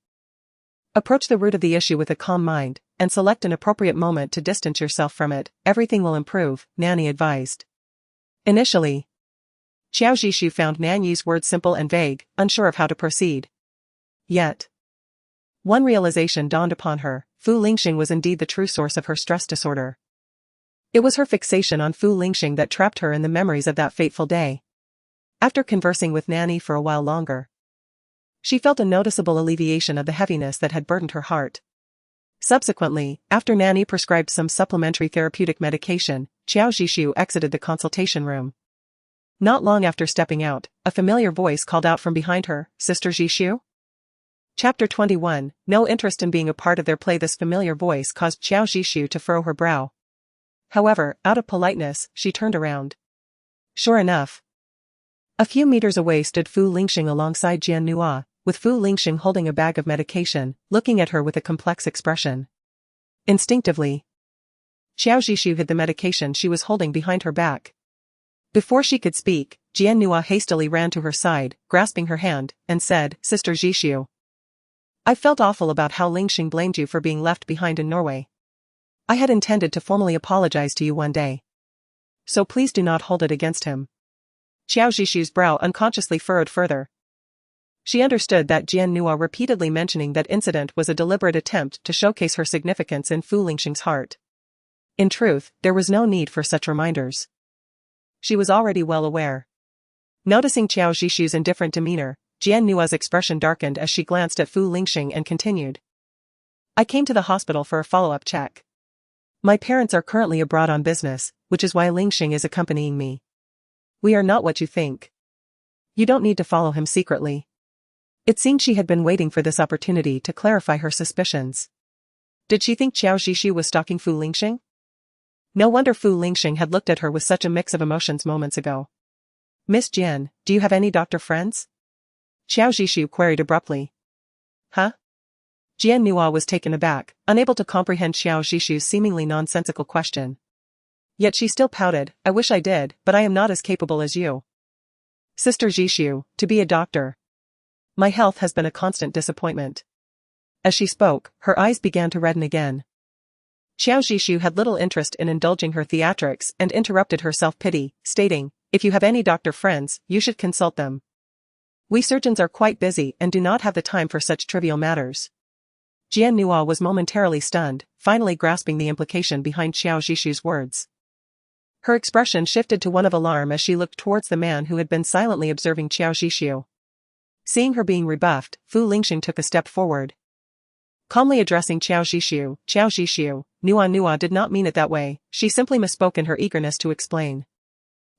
[SPEAKER 2] "Approach the root of the issue with a calm mind, and select an appropriate moment to distance yourself from it. Everything will improve," Nan Yi advised. Initially, Xiao Jishu found Nan Yi's words simple and vague, unsure of how to proceed. Yet, one realization dawned upon her: Fu Lingxing was indeed the true source of her stress disorder. It was her fixation on Fu Lingxing that trapped her in the memories of that fateful day. After conversing with Nan Yi for a while longer, she felt a noticeable alleviation of the heaviness that had burdened her heart. Subsequently, after Nan Yi prescribed some supplementary therapeutic medication, Xiao Jishu exited the consultation room. Not long after stepping out, a familiar voice called out from behind her, "Sister Jishu?" Chapter 21, no interest in being a part of their play. This familiar voice caused Xiao Jishu to furrow her brow. However, out of politeness, she turned around. Sure enough, a few meters away stood Fu Lingxing alongside Jian Nua, with Fu Lingxing holding a bag of medication, looking at her with a complex expression. Instinctively, Xiao Jishu hid the medication she was holding behind her back. Before she could speak, Jianhua hastily ran to her side, grasping her hand, and said, Sister Jishu. I felt awful about how Lingxing blamed you for being left behind in Norway. I had intended to formally apologize to you one day. So please do not hold it against him. Xiao Jishu's brow unconsciously furrowed further. She understood that Jianhua repeatedly mentioning that incident was a deliberate attempt to showcase her significance in Fu Lingxing's heart. In truth, there was no need for such reminders. She was already well aware. Noticing Xiao Jishu's indifferent demeanor, Jianhua's expression darkened as she glanced at Fu Lingxing and continued. I came to the hospital for a follow-up check. My parents are currently abroad on business, which is why Lingxing is accompanying me. We are not what you think. You don't need to follow him secretly. It seemed she had been waiting for this opportunity to clarify her suspicions. Did she think Xiao Jishu was stalking Fu Lingxing? No wonder Fu Lingxing had looked at her with such a mix of emotions moments ago. Miss Jian, do you have any doctor friends? Xiao Jishu queried abruptly. Huh? Jianhua was taken aback, unable to comprehend Xiao Jishu's seemingly nonsensical question. Yet she still pouted, I wish I did, but I am not as capable as you. Sister Jishu, to be a doctor. My health has been a constant disappointment. As she spoke, her eyes began to redden again. Xiao Jishu had little interest in indulging her theatrics and interrupted her self-pity, stating, if you have any doctor friends, you should consult them. We surgeons are quite busy and do not have the time for such trivial matters. Jianhua was momentarily stunned, finally grasping the implication behind Xiao Jishu's words. Her expression shifted to one of alarm as she looked towards the man who had been silently observing Xiao Jishu. Seeing her being rebuffed, Fu Lingxing took a step forward. Calmly addressing Xiao Jishu, Nua did not mean it that way, she simply misspoke in her eagerness to explain.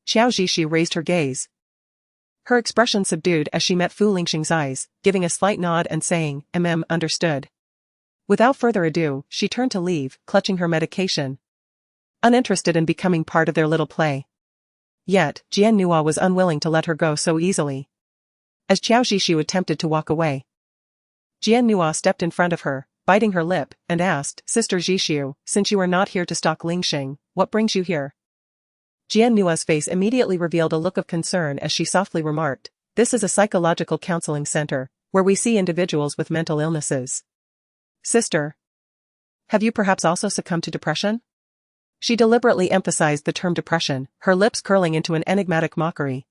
[SPEAKER 2] Xiao Jishu raised her gaze. Her expression subdued as she met Fu Lingxing's eyes, giving a slight nod and saying, understood. Without further ado, she turned to leave, clutching her medication. Uninterested in becoming part of their little play. Yet, Jianhua was unwilling to let her go so easily. As Xiao Jishu attempted to walk away, Jianhua stepped in front of her, biting her lip, and asked, Sister Jishu, since you are not here to stalk Lingxing, what brings you here? Jianhua's face immediately revealed a look of concern as she softly remarked, this is a psychological counseling center, where we see individuals with mental illnesses. Sister, have you perhaps also succumbed to depression? She deliberately emphasized the term depression, her lips curling into an enigmatic mockery.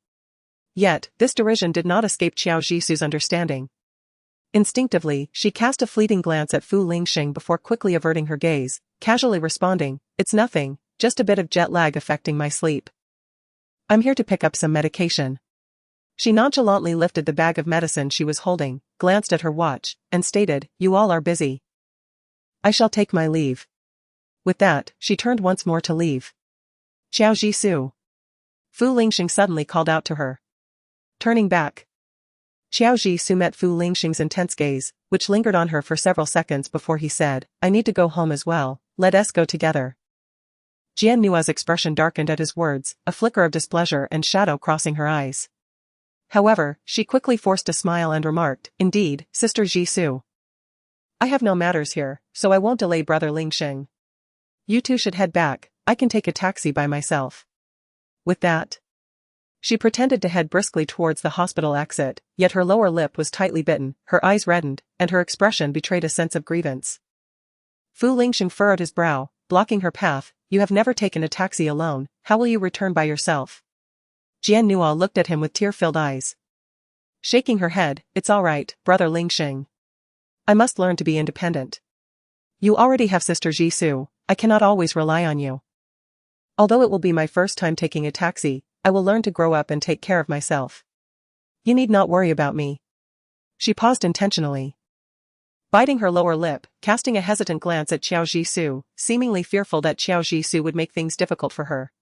[SPEAKER 2] Yet, this derision did not escape Xiao Jishu's understanding. Instinctively, she cast a fleeting glance at Fu Lingxing before quickly averting her gaze, casually responding, it's nothing, just a bit of jet lag affecting my sleep. I'm here to pick up some medication. She nonchalantly lifted the bag of medicine she was holding, glanced at her watch, and stated, you all are busy. I shall take my leave. With that, she turned once more to leave. Xiao Jishu. Fu Lingxing suddenly called out to her. Turning back. Xiao Jishu met Fu Lingxing's intense gaze, which lingered on her for several seconds before he said, I need to go home as well, let us go together. Jianhua's expression darkened at his words, a flicker of displeasure and shadow crossing her eyes. However, she quickly forced a smile and remarked, indeed, Sister Jishu. I have no matters here, so I won't delay Brother Lingxing. You two should head back, I can take a taxi by myself. With that, she pretended to head briskly towards the hospital exit, yet her lower lip was tightly bitten, her eyes reddened, and her expression betrayed a sense of grievance. Fu Lingxing furrowed his brow, blocking her path, you have never taken a taxi alone, how will you return by yourself? Jianhua looked at him with tear-filled eyes. Shaking her head, it's all right, Brother Lingxing. I must learn to be independent. You already have Sister Jishu, I cannot always rely on you. Although it will be my first time taking a taxi, I will learn to grow up and take care of myself. You need not worry about me. She paused intentionally. Biting her lower lip, casting a hesitant glance at Xiao Jishu, seemingly fearful that Xiao Jishu would make things difficult for her.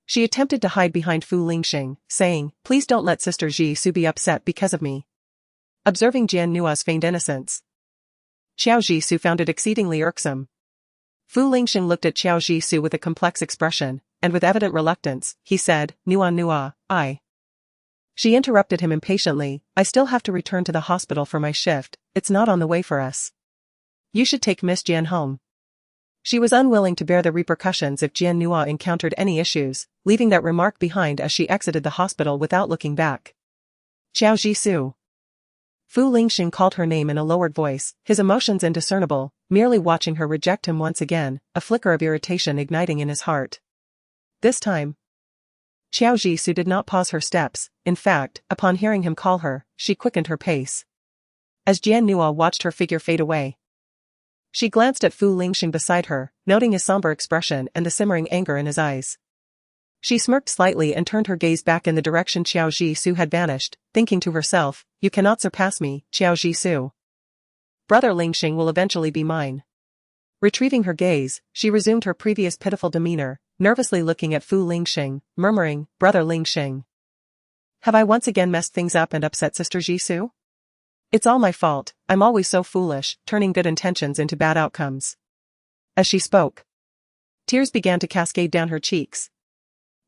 [SPEAKER 2] She attempted to hide behind Fu Lingxing, saying, please don't let Sister Jishu be upset because of me. Observing Jianhua's feigned innocence, Xiao Jishu found it exceedingly irksome. Fu Lingxing looked at Xiao Jishu with a complex expression, and with evident reluctance, he said, Nua, I. She interrupted him impatiently, I still have to return to the hospital for my shift, it's not on the way for us. You should take Miss Jian home. She was unwilling to bear the repercussions if Jian Nua encountered any issues, leaving that remark behind as she exited the hospital without looking back. Xiao Jisoo. Fu Lingxing called her name in a lowered voice, his emotions indiscernible, merely watching her reject him once again, a flicker of irritation igniting in his heart. This time, Xiao Jisoo did not pause her steps. In fact, upon hearing him call her, she quickened her pace. As Jian Nua watched her figure fade away, she glanced at Fu Lingxing beside her, noting his somber expression and the simmering anger in his eyes. She smirked slightly and turned her gaze back in the direction Xiao Jisoo had vanished, thinking to herself, "You cannot surpass me, Xiao Jisoo. Brother Lingxing will eventually be mine." Retrieving her gaze, she resumed her previous pitiful demeanor, nervously looking at Fu Lingxing, murmuring, "Brother Lingxing. Have I once again messed things up and upset Sister Jisoo? It's all my fault, I'm always so foolish, turning good intentions into bad outcomes." As she spoke, tears began to cascade down her cheeks.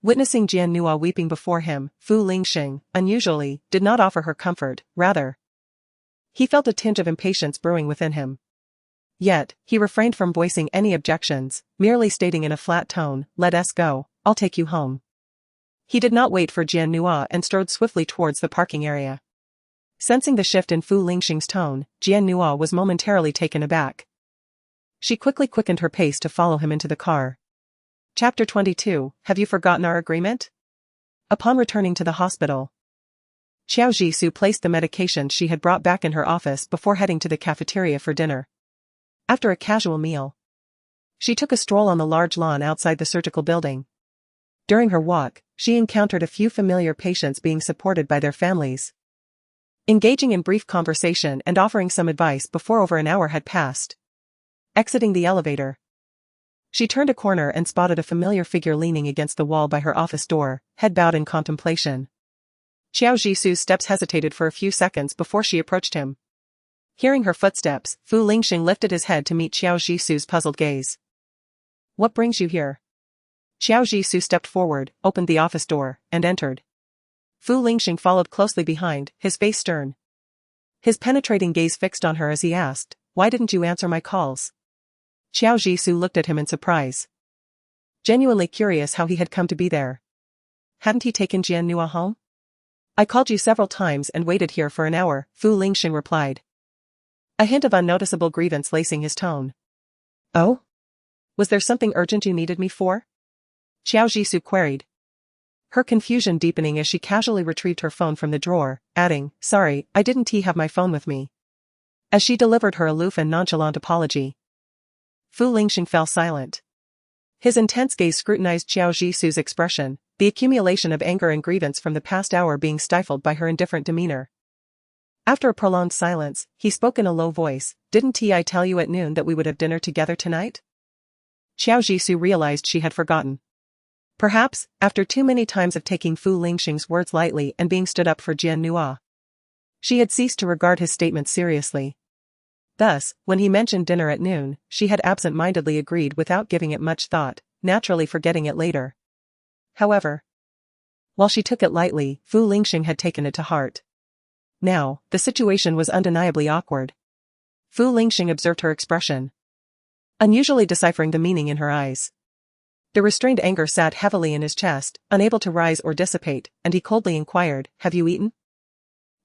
[SPEAKER 2] Witnessing Jian Nua weeping before him, Fu Lingxing, unusually, did not offer her comfort, rather. He felt a tinge of impatience brewing within him. Yet, he refrained from voicing any objections, merely stating in a flat tone, "Let us go, I'll take you home." He did not wait for Jian Nua and strode swiftly towards the parking area. Sensing the shift in Fu Lingxing's tone, Jian Nua was momentarily taken aback. She quickly quickened her pace to follow him into the car. Chapter 22, Have you forgotten our agreement? Upon returning to the hospital, Xiao Jisoo placed the medication she had brought back in her office before heading to the cafeteria for dinner. After a casual meal, she took a stroll on the large lawn outside the surgical building. During her walk, she encountered a few familiar patients being supported by their families. Engaging in brief conversation and offering some advice before over an hour had passed. Exiting the elevator, she turned a corner and spotted a familiar figure leaning against the wall by her office door, head bowed in contemplation. Xiao Jisoo's steps hesitated for a few seconds before she approached him. Hearing her footsteps, Fu Lingxing lifted his head to meet Xiao Jisoo's puzzled gaze. "What brings you here?" Xiao Jisoo stepped forward, opened the office door, and entered. Fu Lingxing followed closely behind, his face stern. His penetrating gaze fixed on her as he asked, "Why didn't you answer my calls?" Xiao Jisoo looked at him in surprise. Genuinely curious how he had come to be there. Hadn't he taken Jian Nua home? "I called you several times and waited here for an hour," Fu Lingxing replied. A hint of unnoticeable grievance lacing his tone. "Oh? Was there something urgent you needed me for?" Xiao Jisoo queried, her confusion deepening as she casually retrieved her phone from the drawer, adding, "Sorry, I didn't have my phone with me." As she delivered her aloof and nonchalant apology, Fu Lingxing fell silent. His intense gaze scrutinized Xiao Jisoo's expression, the accumulation of anger and grievance from the past hour being stifled by her indifferent demeanor. After a prolonged silence, he spoke in a low voice, "Didn't I tell you at noon that we would have dinner together tonight?" Xiao Jisoo realized she had forgotten. Perhaps, after too many times of taking Fu Lingxing's words lightly and being stood up for Jian Nua, she had ceased to regard his statements seriously. Thus, when he mentioned dinner at noon, she had absent-mindedly agreed without giving it much thought, naturally forgetting it later. However, while she took it lightly, Fu Lingxing had taken it to heart. Now, the situation was undeniably awkward. Fu Lingxing observed her expression, unusually deciphering the meaning in her eyes. The restrained anger sat heavily in his chest, unable to rise or dissipate, and he coldly inquired, "Have you eaten?"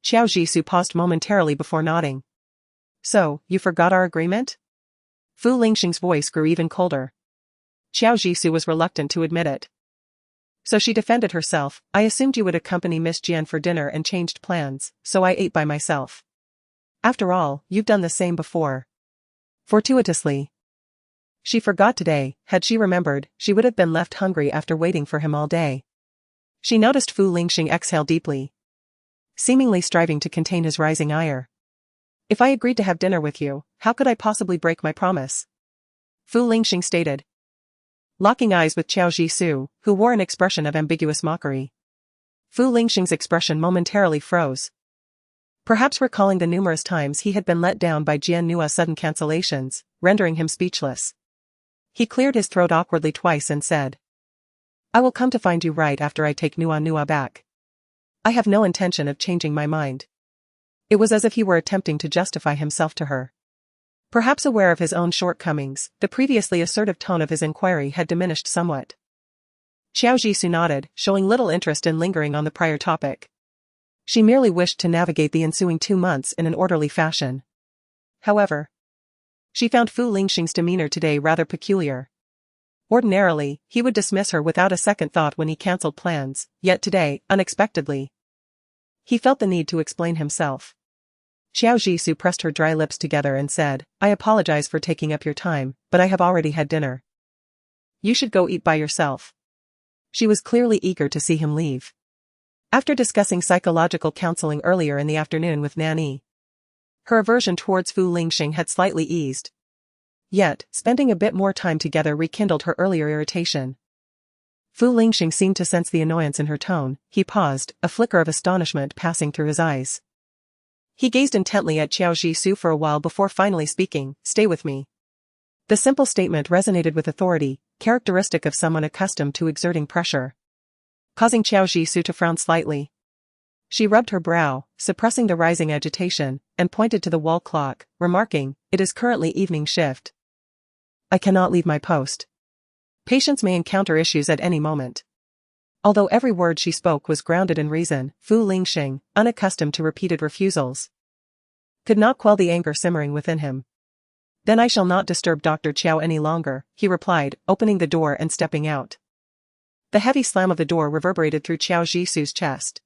[SPEAKER 2] Xiao Jisoo paused momentarily before nodding. "So, you forgot our agreement?" Fu Lingxing's voice grew even colder. Xiao Jisoo was reluctant to admit it. So she defended herself, "I assumed you would accompany Miss Jian for dinner and changed plans, so I ate by myself. After all, you've done the same before." Fortuitously, she forgot today. Had she remembered, she would have been left hungry after waiting for him all day. She noticed Fu Lingxing exhale deeply, seemingly striving to contain his rising ire. "If I agreed to have dinner with you, how could I possibly break my promise?" Fu Lingxing stated, locking eyes with Xiao Jisoo, who wore an expression of ambiguous mockery. Fu Lingxing's expression momentarily froze. Perhaps recalling the numerous times he had been let down by Jian Nua's sudden cancellations, rendering him speechless. He cleared his throat awkwardly twice and said, "I will come to find you right after I take Nua back. I have no intention of changing my mind." It was as if he were attempting to justify himself to her. Perhaps aware of his own shortcomings, the previously assertive tone of his inquiry had diminished somewhat. Xiao Jisoo nodded, showing little interest in lingering on the prior topic. She merely wished to navigate the ensuing 2 months in an orderly fashion. However, she found Fu Lingxing's demeanor today rather peculiar. Ordinarily, he would dismiss her without a second thought when he cancelled plans, yet today, unexpectedly, he felt the need to explain himself. Xiao Jisoo pressed her dry lips together and said, "I apologize for taking up your time, but I have already had dinner. You should go eat by yourself." She was clearly eager to see him leave. After discussing psychological counseling earlier in the afternoon with Nanny, her aversion towards Fu Lingxing had slightly eased. Yet, spending a bit more time together rekindled her earlier irritation. Fu Lingxing seemed to sense the annoyance in her tone. He paused, a flicker of astonishment passing through his eyes. He gazed intently at Xiao Jisoo for a while before finally speaking, "Stay with me." The simple statement resonated with authority, characteristic of someone accustomed to exerting pressure, causing Xiao Jisoo to frown slightly. She rubbed her brow, suppressing the rising agitation, and pointed to the wall clock, remarking, "It is currently evening shift. I cannot leave my post. Patients may encounter issues at any moment." Although every word she spoke was grounded in reason, Fu Lingxing, unaccustomed to repeated refusals, could not quell the anger simmering within him. "Then I shall not disturb Dr. Chiao any longer," he replied, opening the door and stepping out. The heavy slam of the door reverberated through Xiao Jisoo's chest.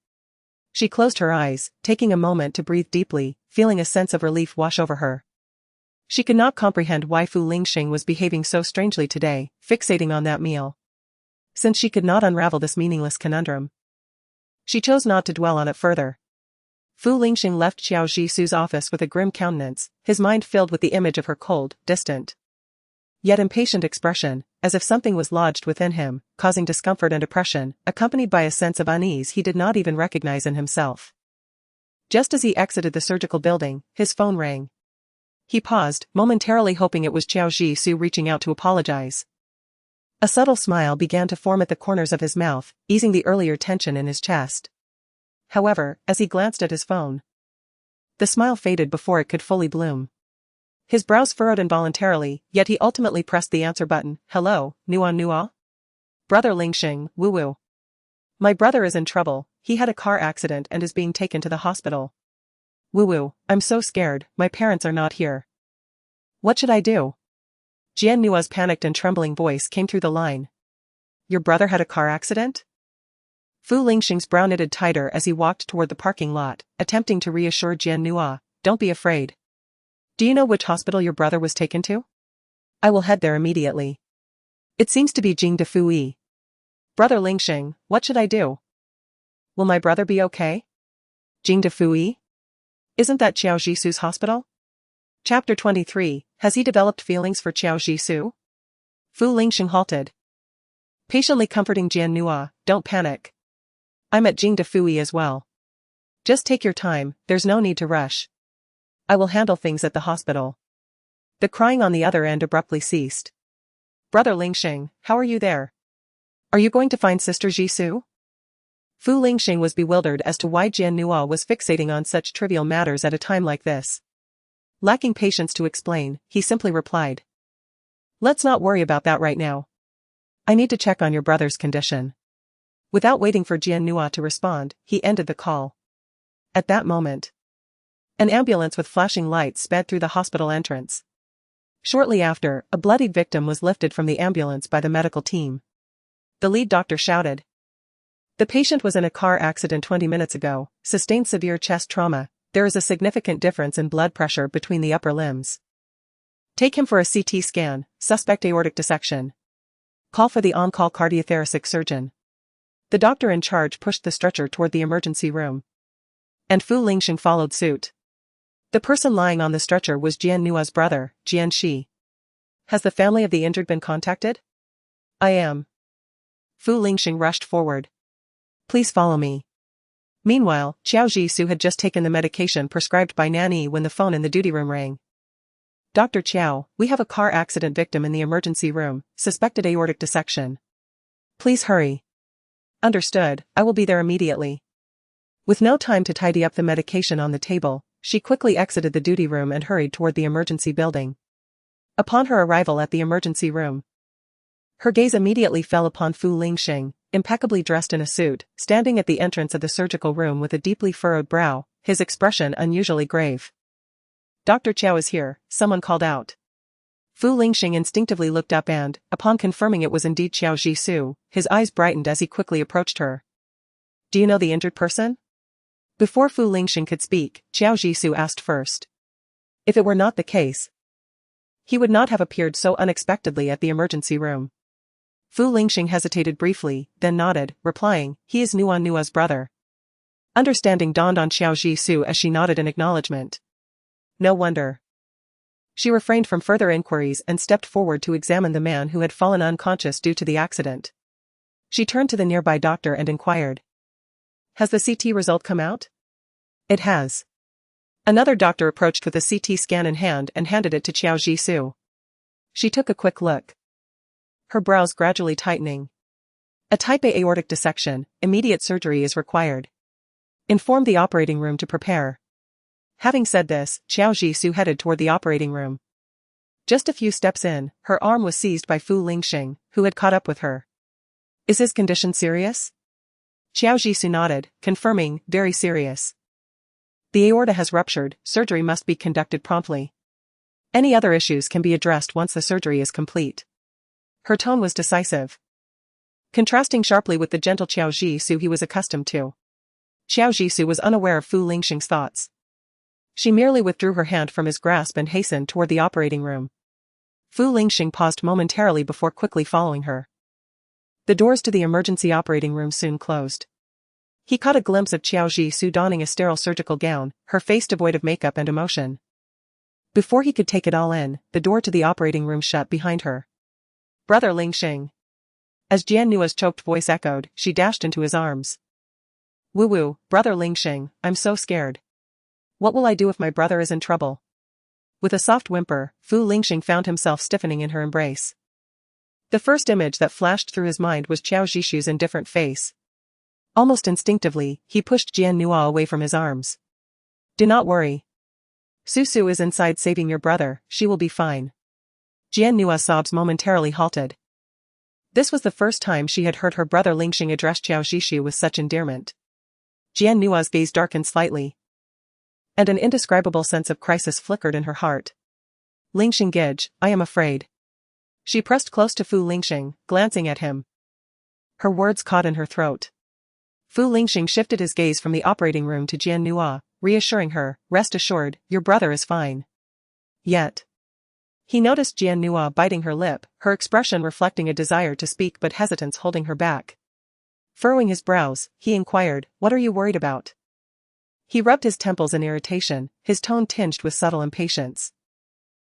[SPEAKER 2] She closed her eyes, taking a moment to breathe deeply, feeling a sense of relief wash over her. She could not comprehend why Fu Lingxing was behaving so strangely today, fixating on that meal. Since she could not unravel this meaningless conundrum, she chose not to dwell on it further. Fu Lingxing left Xiao Jisoo's office with a grim countenance, his mind filled with the image of her cold, distant, yet impatient expression, as if something was lodged within him, causing discomfort and oppression, accompanied by a sense of unease he did not even recognize in himself. Just as he exited the surgical building, his phone rang. He paused, momentarily hoping it was Xiao Jisoo reaching out to apologize. A subtle smile began to form at the corners of his mouth, easing the earlier tension in his chest. However, as he glanced at his phone, the smile faded before it could fully bloom. His brows furrowed involuntarily, yet he ultimately pressed the answer button. "Hello, Nua? Brother Lingxing, woo-woo. My brother is in trouble, he had a car accident and is being taken to the hospital. Woo-woo, I'm so scared, my parents are not here. What should I do?" Jian Nua's panicked and trembling voice came through the line. "Your brother had a car accident?" Fu Lingxing's brow knitted tighter as he walked toward the parking lot, attempting to reassure Jian Nua, "Don't be afraid. Do you know which hospital your brother was taken to? I will head there immediately. It seems to be Jing de Fui. Brother Lingxing, what should I do? Will my brother be okay? Jing de Fui? Isn't that Xiao Jisoo's hospital?" Chapter 23, Has he developed feelings for Xiao Jisoo? Fu Lingxing halted, patiently comforting Jian Nua, "Don't panic. I'm at Jing de Fui as well. Just take your time, there's no need to rush. I will handle things at the hospital." The crying on the other end abruptly ceased. "Brother Lingxing, how are you there? Are you going to find Sister Jisoo?" Fu Lingxing was bewildered as to why Jian Nua was fixating on such trivial matters at a time like this. Lacking patience to explain, he simply replied, "Let's not worry about that right now. I need to check on your brother's condition." Without waiting for Jian Nua to respond, he ended the call. At that moment, an ambulance with flashing lights sped through the hospital entrance. Shortly after, a bloodied victim was lifted from the ambulance by the medical team. The lead doctor shouted, "The patient was in a car accident 20 minutes ago, sustained severe chest trauma. There is a significant difference in blood pressure between the upper limbs. Take him for a CT scan, suspect aortic dissection. Call for the on-call cardiothoracic surgeon." The doctor in charge pushed the stretcher toward the emergency room, and Fu Lingxing followed suit. The person lying on the stretcher was Jian Nua's brother, Jian Shi. "Has the family of the injured been contacted?" "I am." Fu Lingxing rushed forward. "Please follow me." Meanwhile, Xiao Jisoo had just taken the medication prescribed by Nanny when the phone in the duty room rang. "Dr. Chiao, we have a car accident victim in the emergency room, suspected aortic dissection. Please hurry." "Understood, I will be there immediately." With no time to tidy up the medication on the table, she quickly exited the duty room and hurried toward the emergency building. Upon her arrival at the emergency room, her gaze immediately fell upon Fu Lingxing, impeccably dressed in a suit, standing at the entrance of the surgical room with a deeply furrowed brow, his expression unusually grave. "Dr. Qiao is here," someone called out. Fu Lingxing instinctively looked up and, upon confirming it was indeed Qiao Jisoo, his eyes brightened as he quickly approached her. "Do you know the injured person?" Before Fu Lingxing could speak, Qiao Jisoo asked first. If it were not the case, he would not have appeared so unexpectedly at the emergency room. Fu Lingxing hesitated briefly, then nodded, replying, "He is Nua's brother." Understanding dawned on Qiao Jisoo as she nodded in acknowledgement. No wonder. She refrained from further inquiries and stepped forward to examine the man who had fallen unconscious due to the accident. She turned to the nearby doctor and inquired, "Has the CT result come out?" "It has." Another doctor approached with a CT scan in hand and handed it to Qiao Jisoo. She took a quick look, her brows gradually tightening. "A type A aortic dissection, immediate surgery is required. Inform the operating room to prepare." Having said this, Qiao Jisoo headed toward the operating room. Just a few steps in, her arm was seized by Fu Lingxing, who had caught up with her. "Is his condition serious?" Qiao Jisoo nodded, confirming, "Very serious. The aorta has ruptured, surgery must be conducted promptly. Any other issues can be addressed once the surgery is complete." Her tone was decisive, contrasting sharply with the gentle Qiao Jisoo he was accustomed to. Qiao Jisoo was unaware of Fu Lingxing's thoughts. She merely withdrew her hand from his grasp and hastened toward the operating room. Fu Lingxing paused momentarily before quickly following her. The doors to the emergency operating room soon closed. He caught a glimpse of Qiao Jisoo donning a sterile surgical gown, her face devoid of makeup and emotion. Before he could take it all in, the door to the operating room shut behind her. "Brother Lingxing." As Jian Nua's choked voice echoed, she dashed into his arms. "Woo-woo, Brother Lingxing, I'm so scared. What will I do if my brother is in trouble?" With a soft whimper, Fu Lingxing found himself stiffening in her embrace. The first image that flashed through his mind was Qiao Jisoo's indifferent face. Almost instinctively, he pushed Jian Nua away from his arms. "Do not worry. Susu is inside saving your brother, she will be fine." Jian Nua's sobs momentarily halted. This was the first time she had heard her brother Lingxing address Qiao Jisoo with such endearment. Jian Nua's gaze darkened slightly, and an indescribable sense of crisis flickered in her heart. "Lingxing Gage, I am afraid." She pressed close to Fu Lingxing, glancing at him. Her words caught in her throat. Fu Lingxing shifted his gaze from the operating room to Jian Nua, reassuring her, "Rest assured, your brother is fine." Yet, he noticed Jian Nua biting her lip, her expression reflecting a desire to speak but hesitance holding her back. Furrowing his brows, he inquired, "What are you worried about?" He rubbed his temples in irritation, his tone tinged with subtle impatience.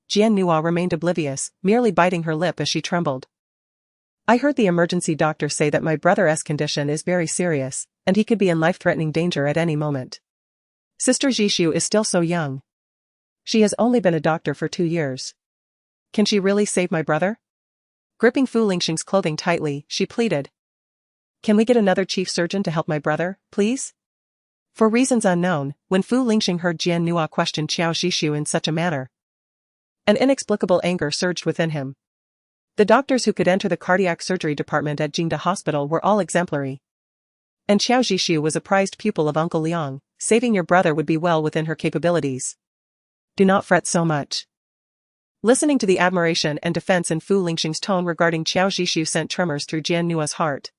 [SPEAKER 2] Jian Nua remained oblivious, merely biting her lip as she trembled. "I heard the emergency doctor say that my brother's condition is very serious, and he could be in life-threatening danger at any moment. Sister Jisoo is still so young. She has only been a doctor for 2 years. Can she really save my brother?" Gripping Fu Lingxing's clothing tightly, she pleaded. "Can we get another chief surgeon to help my brother, please?" For reasons unknown, when Fu Lingxing heard Jian Nua question Qiao Jisoo in such a manner, an inexplicable anger surged within him. The doctors who could enter the cardiac surgery department at Jingda Hospital were all exemplary. And Qiao Jisoo was a prized pupil of Uncle Liang, saving your brother would be well within her capabilities. "Do not fret so much." Listening to the admiration and defense in Fu Lingxing's tone regarding Qiao Jisoo sent tremors through Jian Nua's heart.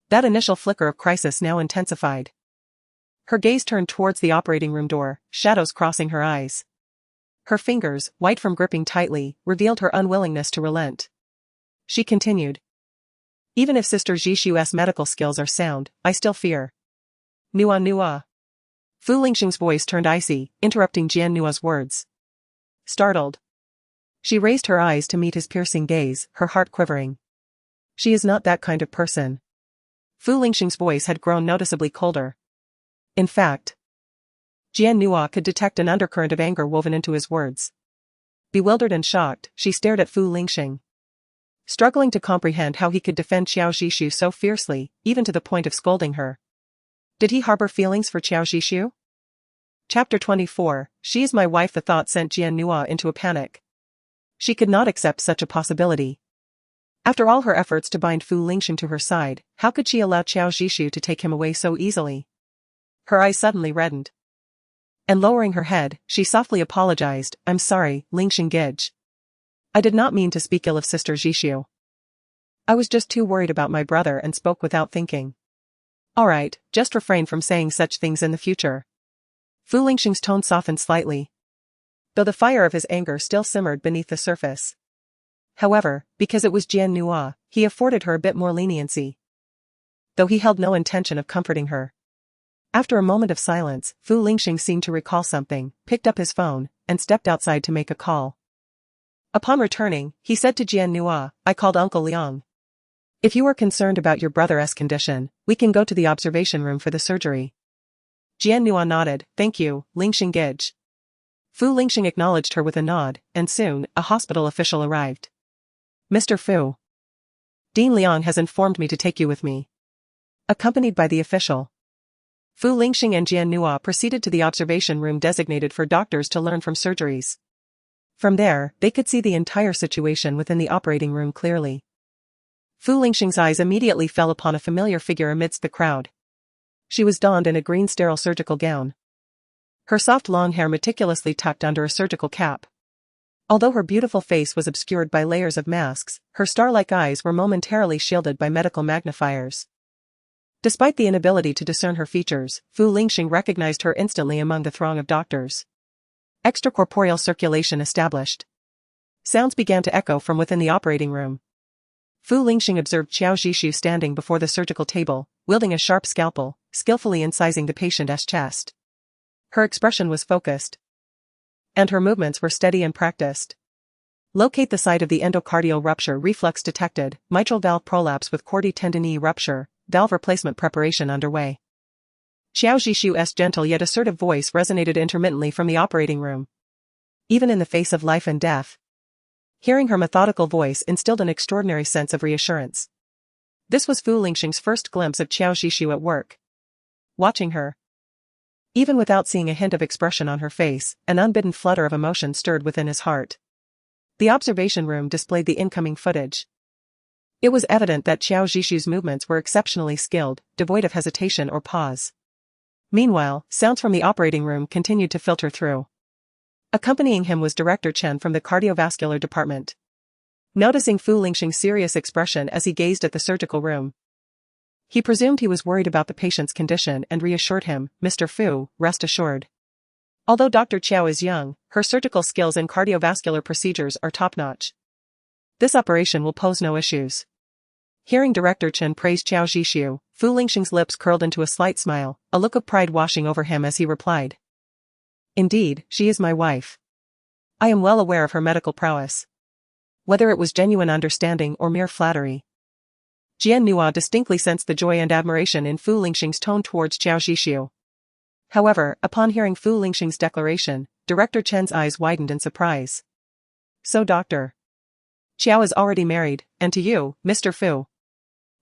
[SPEAKER 2] That initial flicker of crisis now intensified. Her gaze turned towards the operating room door, shadows crossing her eyes. Her fingers, white from gripping tightly, revealed her unwillingness to relent. She continued. "Even if Sister Jisoo's medical skills are sound, I still fear." Nua. Fu Lingxing's voice turned icy, interrupting Jian Nua's words. Startled, she raised her eyes to meet his piercing gaze, her heart quivering. "She is not that kind of person." Fu Lingxing's voice had grown noticeably colder. In fact, Jian Nua could detect an undercurrent of anger woven into his words. Bewildered and shocked, she stared at Fu Lingxing, struggling to comprehend how he could defend Qiao Jisoo so fiercely, even to the point of scolding her. Did he harbor feelings for Qiao Jisoo? Chapter 24, She is my wife. The thought sent Jian Nua into a panic. She could not accept such a possibility. After all her efforts to bind Fu Lingxing to her side, how could she allow Qiao Zhishu to take him away so easily? Her eyes suddenly reddened. And lowering her head, she softly apologized, I'm sorry, Lingxing Gij. I did not mean to speak ill of Sister Zhishu. I was just too worried about my brother and spoke without thinking. Alright, just refrain from saying such things in the future. Fu Lingxing's tone softened slightly, though the fire of his anger still simmered beneath the surface. However, because it was Jian Nua, he afforded her a bit more leniency, though he held no intention of comforting her. After a moment of silence, Fu Lingxing seemed to recall something, picked up his phone, and stepped outside to make a call. Upon returning, he said to Jian Nua, I called Uncle Liang. If you are concerned about your brother's condition, we can go to the observation room for the surgery. Jian Nua nodded, thank you, Lingxing Gij. Fu Lingxing acknowledged her with a nod, and soon, a hospital official arrived. Mr. Fu. Dean Liang has informed me to take you with me. Accompanied by the official, Fu Lingxing and Jian Nua proceeded to the observation room designated for doctors to learn from surgeries. From there, they could see the entire situation within the operating room clearly. Fu Lingxing's eyes immediately fell upon a familiar figure amidst the crowd. She was donned in a green sterile surgical gown, her soft long hair meticulously tucked under a surgical cap. Although her beautiful face was obscured by layers of masks, her star-like eyes were momentarily shielded by medical magnifiers. Despite the inability to discern her features, Fu Lingxing recognized her instantly among the throng of doctors. Extracorporeal circulation established. Sounds began to echo from within the operating room. Fu Lingxing observed Qiao Zhishu standing before the surgical table, wielding a sharp scalpel, skillfully incising the patient's chest. Her expression was focused, and her movements were steady and practiced. Locate the site of the endocardial rupture. Reflex detected. Mitral valve prolapse with chordae tendineae rupture. Valve replacement preparation underway. Qiao Zhishu's gentle yet assertive voice resonated intermittently from the operating room. Even in the face of life and death, hearing her methodical voice instilled an extraordinary sense of reassurance. This was Fu Lingxing's first glimpse of Qiao Zhishu at work. Watching her, even without seeing a hint of expression on her face, an unbidden flutter of emotion stirred within his heart. The observation room displayed the incoming footage. It was evident that Qiao Zhishu's movements were exceptionally skilled, devoid of hesitation or pause. Meanwhile, sounds from the operating room continued to filter through. Accompanying him was Director Chen from the cardiovascular department. Noticing Fu Lingxing's serious expression as he gazed at the surgical room, he presumed he was worried about the patient's condition and reassured him, Mr. Fu, rest assured. Although Dr. Qiao is young, her surgical skills in cardiovascular procedures are top-notch. This operation will pose no issues. Hearing Director Chen praise Qiao Zhishu, Fu Lingxing's lips curled into a slight smile, a look of pride washing over him as he replied. Indeed, she is my wife. I am well aware of her medical prowess. Whether it was genuine understanding or mere flattery, Jian Nua distinctly sensed the joy and admiration in Fu Lingxing's tone towards Qiao Zhishu. However, upon hearing Fu Lingxing's declaration, Director Chen's eyes widened in surprise. So Dr. Qiao is already married, and to you, Mr. Fu.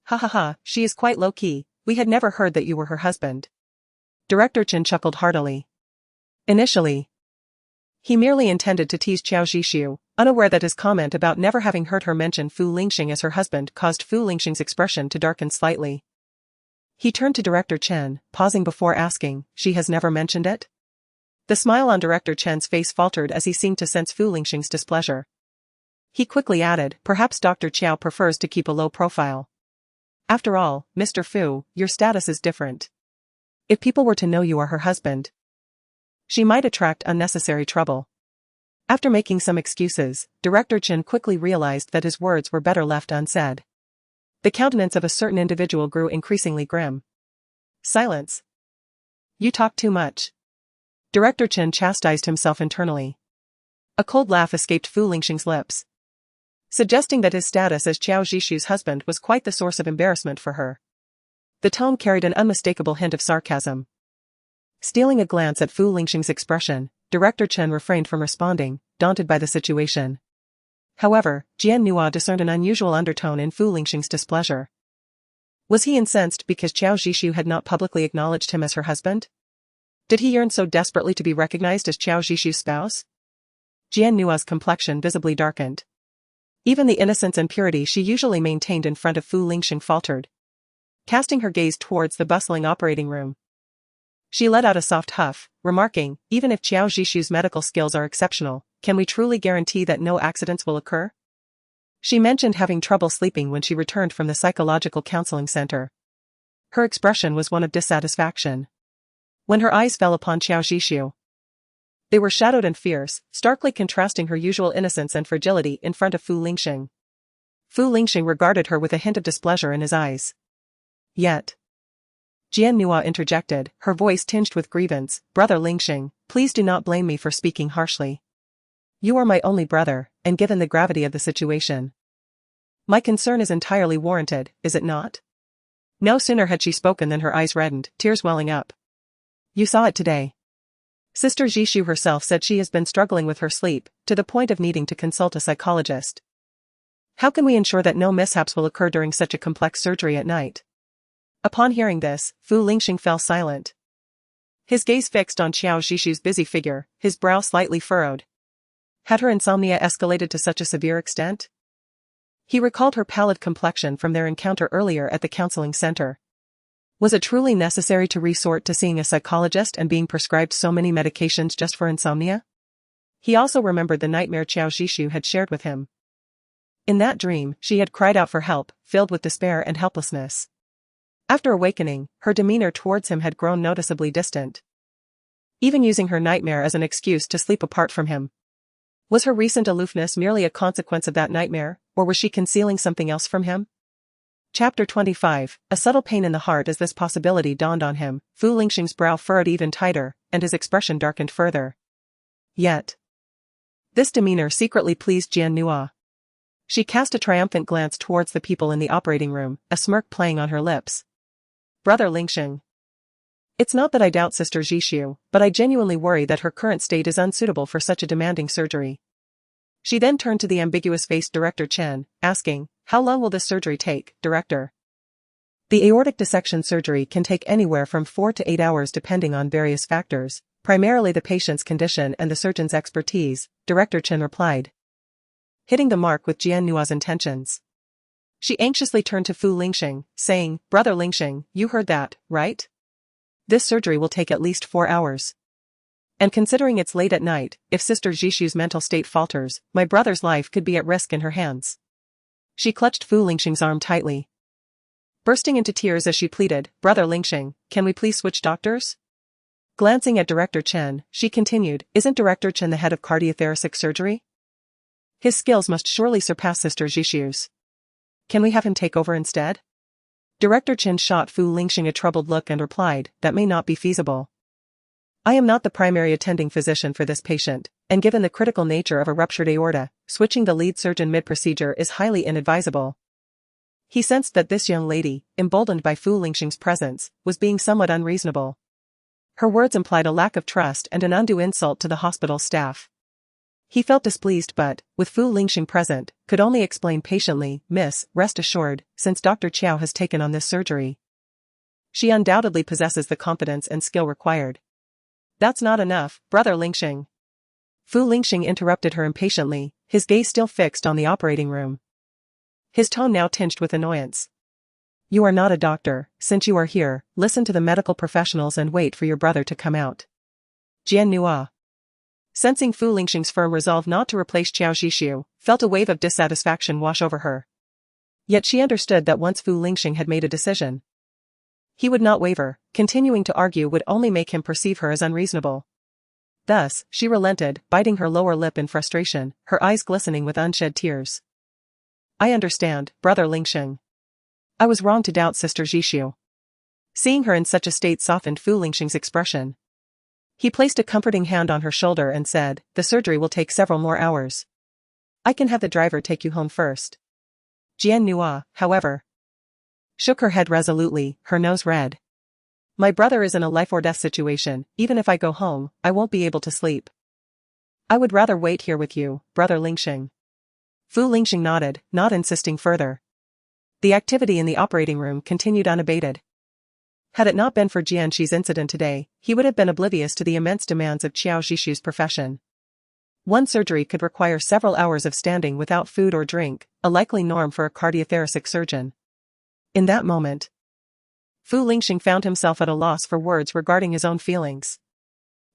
[SPEAKER 2] Ha ha ha, she is quite low-key, we had never heard that you were her husband. Director Chen chuckled heartily. Initially, he merely intended to tease Qiao Zhishu, unaware that his comment about never having heard her mention Fu Lingxing as her husband caused Fu Lingxing's expression to darken slightly. He turned to Director Chen, pausing before asking, she has never mentioned it? The smile on Director Chen's face faltered as he seemed to sense Fu Lingxing's displeasure. He quickly added, perhaps Dr. Qiao prefers to keep a low profile. After all, Mr. Fu, your status is different. If people were to know you are her husband, she might attract unnecessary trouble. After making some excuses, Director Chen quickly realized that his words were better left unsaid. The countenance of a certain individual grew increasingly grim. Silence. You talk too much. Director Chen chastised himself internally. A cold laugh escaped Fu Lingxing's lips, suggesting that his status as Qiao Zhishu's husband was quite the source of embarrassment for her. The tone carried an unmistakable hint of sarcasm. Stealing a glance at Fu Lingxing's expression, Director Chen refrained from responding, daunted by the situation. However, Jian Nua discerned an unusual undertone in Fu Lingxing's displeasure. Was he incensed because Qiao Zhishu had not publicly acknowledged him as her husband? Did he yearn so desperately to be recognized as Qiao Zhishu's spouse? Jian Nua's complexion visibly darkened. Even the innocence and purity she usually maintained in front of Fu Lingxing faltered. Casting her gaze towards the bustling operating room, she let out a soft huff, remarking, even if Qiao Zhishu's medical skills are exceptional, can we truly guarantee that no accidents will occur? She mentioned having trouble sleeping when she returned from the psychological counseling center. Her expression was one of dissatisfaction. When her eyes fell upon Qiao Zhishu, they were shadowed and fierce, starkly contrasting her usual innocence and fragility in front of Fu Lingxing. Fu Lingxing regarded her with a hint of displeasure in his eyes. Yet, Jian Nua interjected, her voice tinged with grievance, Brother Lingxing, please do not blame me for speaking harshly. You are my only brother, and given the gravity of the situation, my concern is entirely warranted, is it not? No sooner had she spoken than her eyes reddened, tears welling up. You saw it today. Sister Zhishu herself said she has been struggling with her sleep, to the point of needing to consult a psychologist. How can we ensure that no mishaps will occur during such a complex surgery at night? Upon hearing this, Fu Lingxing fell silent. His gaze fixed on Qiao Zhishu's busy figure, his brow slightly furrowed. Had her insomnia escalated to such a severe extent? He recalled her pallid complexion from their encounter earlier at the counseling center. Was it truly necessary to resort to seeing a psychologist and being prescribed so many medications just for insomnia? He also remembered the nightmare Qiao Zhishu had shared with him. In that dream, she had cried out for help, filled with despair and helplessness. After awakening, her demeanor towards him had grown noticeably distant. Even using her nightmare as an excuse to sleep apart from him. Was her recent aloofness merely a consequence of that nightmare, or was she concealing something else from him? Chapter 25, a subtle pain in the heart as this possibility dawned on him, Fu Lingxing's brow furrowed even tighter, and his expression darkened further. Yet, this demeanor secretly pleased Jian Nua. She cast a triumphant glance towards the people in the operating room, a smirk playing on her lips. Brother Lingxing. It's not that I doubt Sister Zhishu, but I genuinely worry that her current state is unsuitable for such a demanding surgery. She then turned to the ambiguous-faced Director Chen, asking, how long will this surgery take, Director? The aortic dissection surgery can take anywhere from 4 to 8 hours depending on various factors, primarily the patient's condition and the surgeon's expertise, Director Chen replied. Hitting the mark with Jian Nua's intentions. She anxiously turned to Fu Lingxing, saying, Brother Lingxing, you heard that, right? This surgery will take at least 4 hours. And considering it's late at night, if Sister Zhishu's mental state falters, my brother's life could be at risk in her hands. She clutched Fu Lingxing's arm tightly, bursting into tears as she pleaded, Brother Lingxing, can we please switch doctors? Glancing at Director Chen, she continued, isn't Director Chen the head of cardiothoracic surgery? His skills must surely surpass Sister Zhishu's. Can we have him take over instead? Director Chen shot Fu Lingxing a troubled look and replied, that may not be feasible. I am not the primary attending physician for this patient, and given the critical nature of a ruptured aorta, switching the lead surgeon mid-procedure is highly inadvisable. He sensed that this young lady, emboldened by Fu Lingxing's presence, was being somewhat unreasonable. Her words implied a lack of trust and an undue insult to the hospital staff. He felt displeased but, with Fu Lingxing present, could only explain patiently, Miss, rest assured, since Dr. Qiao has taken on this surgery, she undoubtedly possesses the competence and skill required. That's not enough, Brother Lingxing. Fu Lingxing interrupted her impatiently, his gaze still fixed on the operating room. His tone now tinged with annoyance. You are not a doctor, since you are here, listen to the medical professionals and wait for your brother to come out. Jian Nua, sensing Fu Lingxing's firm resolve not to replace Qiao Zhishu, felt a wave of dissatisfaction wash over her. Yet she understood that once Fu Lingxing had made a decision, he would not waver. Continuing to argue would only make him perceive her as unreasonable. Thus, she relented, biting her lower lip in frustration, her eyes glistening with unshed tears. I understand, Brother Lingxing. I was wrong to doubt Sister Zhishu. Seeing her in such a state softened Fu Lingxing's expression. He placed a comforting hand on her shoulder and said, the surgery will take several more hours. I can have the driver take you home first. Jian Nua, however, shook her head resolutely, her nose red. My brother is in a life-or-death situation, even if I go home, I won't be able to sleep. I would rather wait here with you, Brother Lingxing. Fu Lingxing nodded, not insisting further. The activity in the operating room continued unabated. Had it not been for Jianshi's incident today, he would have been oblivious to the immense demands of Qiao Zhishu's profession. One surgery could require several hours of standing without food or drink, a likely norm for a cardiothoracic surgeon. In that moment, Fu Lingxing found himself at a loss for words regarding his own feelings.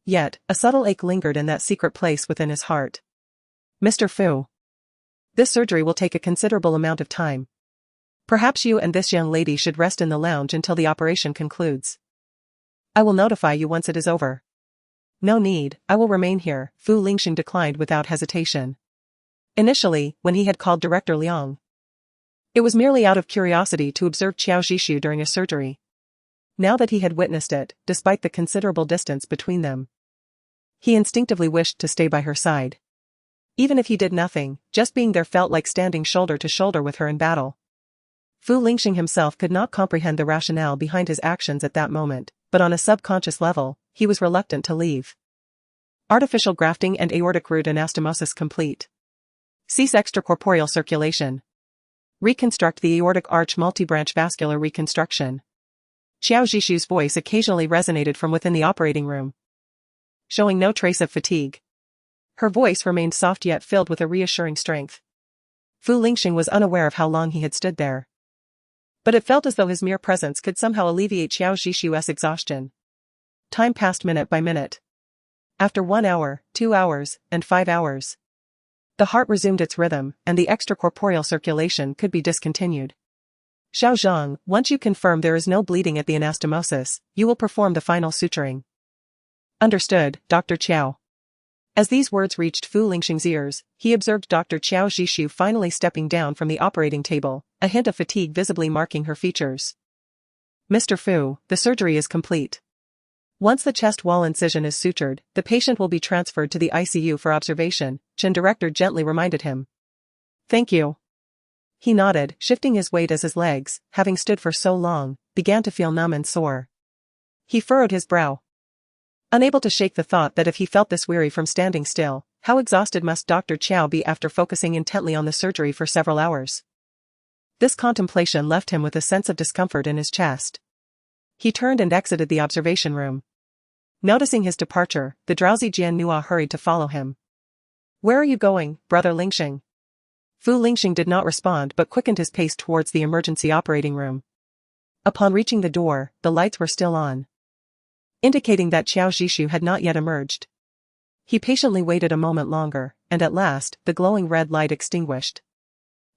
[SPEAKER 2] Yet, a subtle ache lingered in that secret place within his heart. Mr. Fu. This surgery will take a considerable amount of time. Perhaps you and this young lady should rest in the lounge until the operation concludes. I will notify you once it is over. No need, I will remain here, Fu Lingxing declined without hesitation. Initially, when he had called Director Liang, it was merely out of curiosity to observe Qiao Zhishu during a surgery. Now that he had witnessed it, despite the considerable distance between them, he instinctively wished to stay by her side. Even if he did nothing, just being there felt like standing shoulder to shoulder with her in battle. Fu Lingxing himself could not comprehend the rationale behind his actions at that moment, but on a subconscious level, he was reluctant to leave. Artificial grafting and aortic root anastomosis complete. Cease extracorporeal circulation. Reconstruct the aortic arch multibranch vascular reconstruction. Qiao Zhishu's voice occasionally resonated from within the operating room, showing no trace of fatigue. Her voice remained soft yet filled with a reassuring strength. Fu Lingxing was unaware of how long he had stood there, but it felt as though his mere presence could somehow alleviate Qiao Zhishu's exhaustion. Time passed minute by minute. After 1 hour, 2 hours, and 5 hours, the heart resumed its rhythm, and the extracorporeal circulation could be discontinued. Xiao Zhang, once you confirm there is no bleeding at the anastomosis, you will perform the final suturing. Understood, Dr. Qiao. As these words reached Fu Lingxing's ears, he observed Dr. Qiao Zhishu finally stepping down from the operating table, a hint of fatigue visibly marking her features. Mr. Fu, the surgery is complete. Once the chest wall incision is sutured, the patient will be transferred to the ICU for observation, Chen Director gently reminded him. Thank you. He nodded, shifting his weight as his legs, having stood for so long, began to feel numb and sore. He furrowed his brow, unable to shake the thought that if he felt this weary from standing still, how exhausted must Dr. Qiao be after focusing intently on the surgery for several hours. This contemplation left him with a sense of discomfort in his chest. He turned and exited the observation room. Noticing his departure, the drowsy Jian Nua hurried to follow him. Where are you going, Brother Lingxing? Fu Lingxing did not respond but quickened his pace towards the emergency operating room. Upon reaching the door, the lights were still on, indicating that Qiao Zhishu had not yet emerged. He patiently waited a moment longer, and at last, the glowing red light extinguished.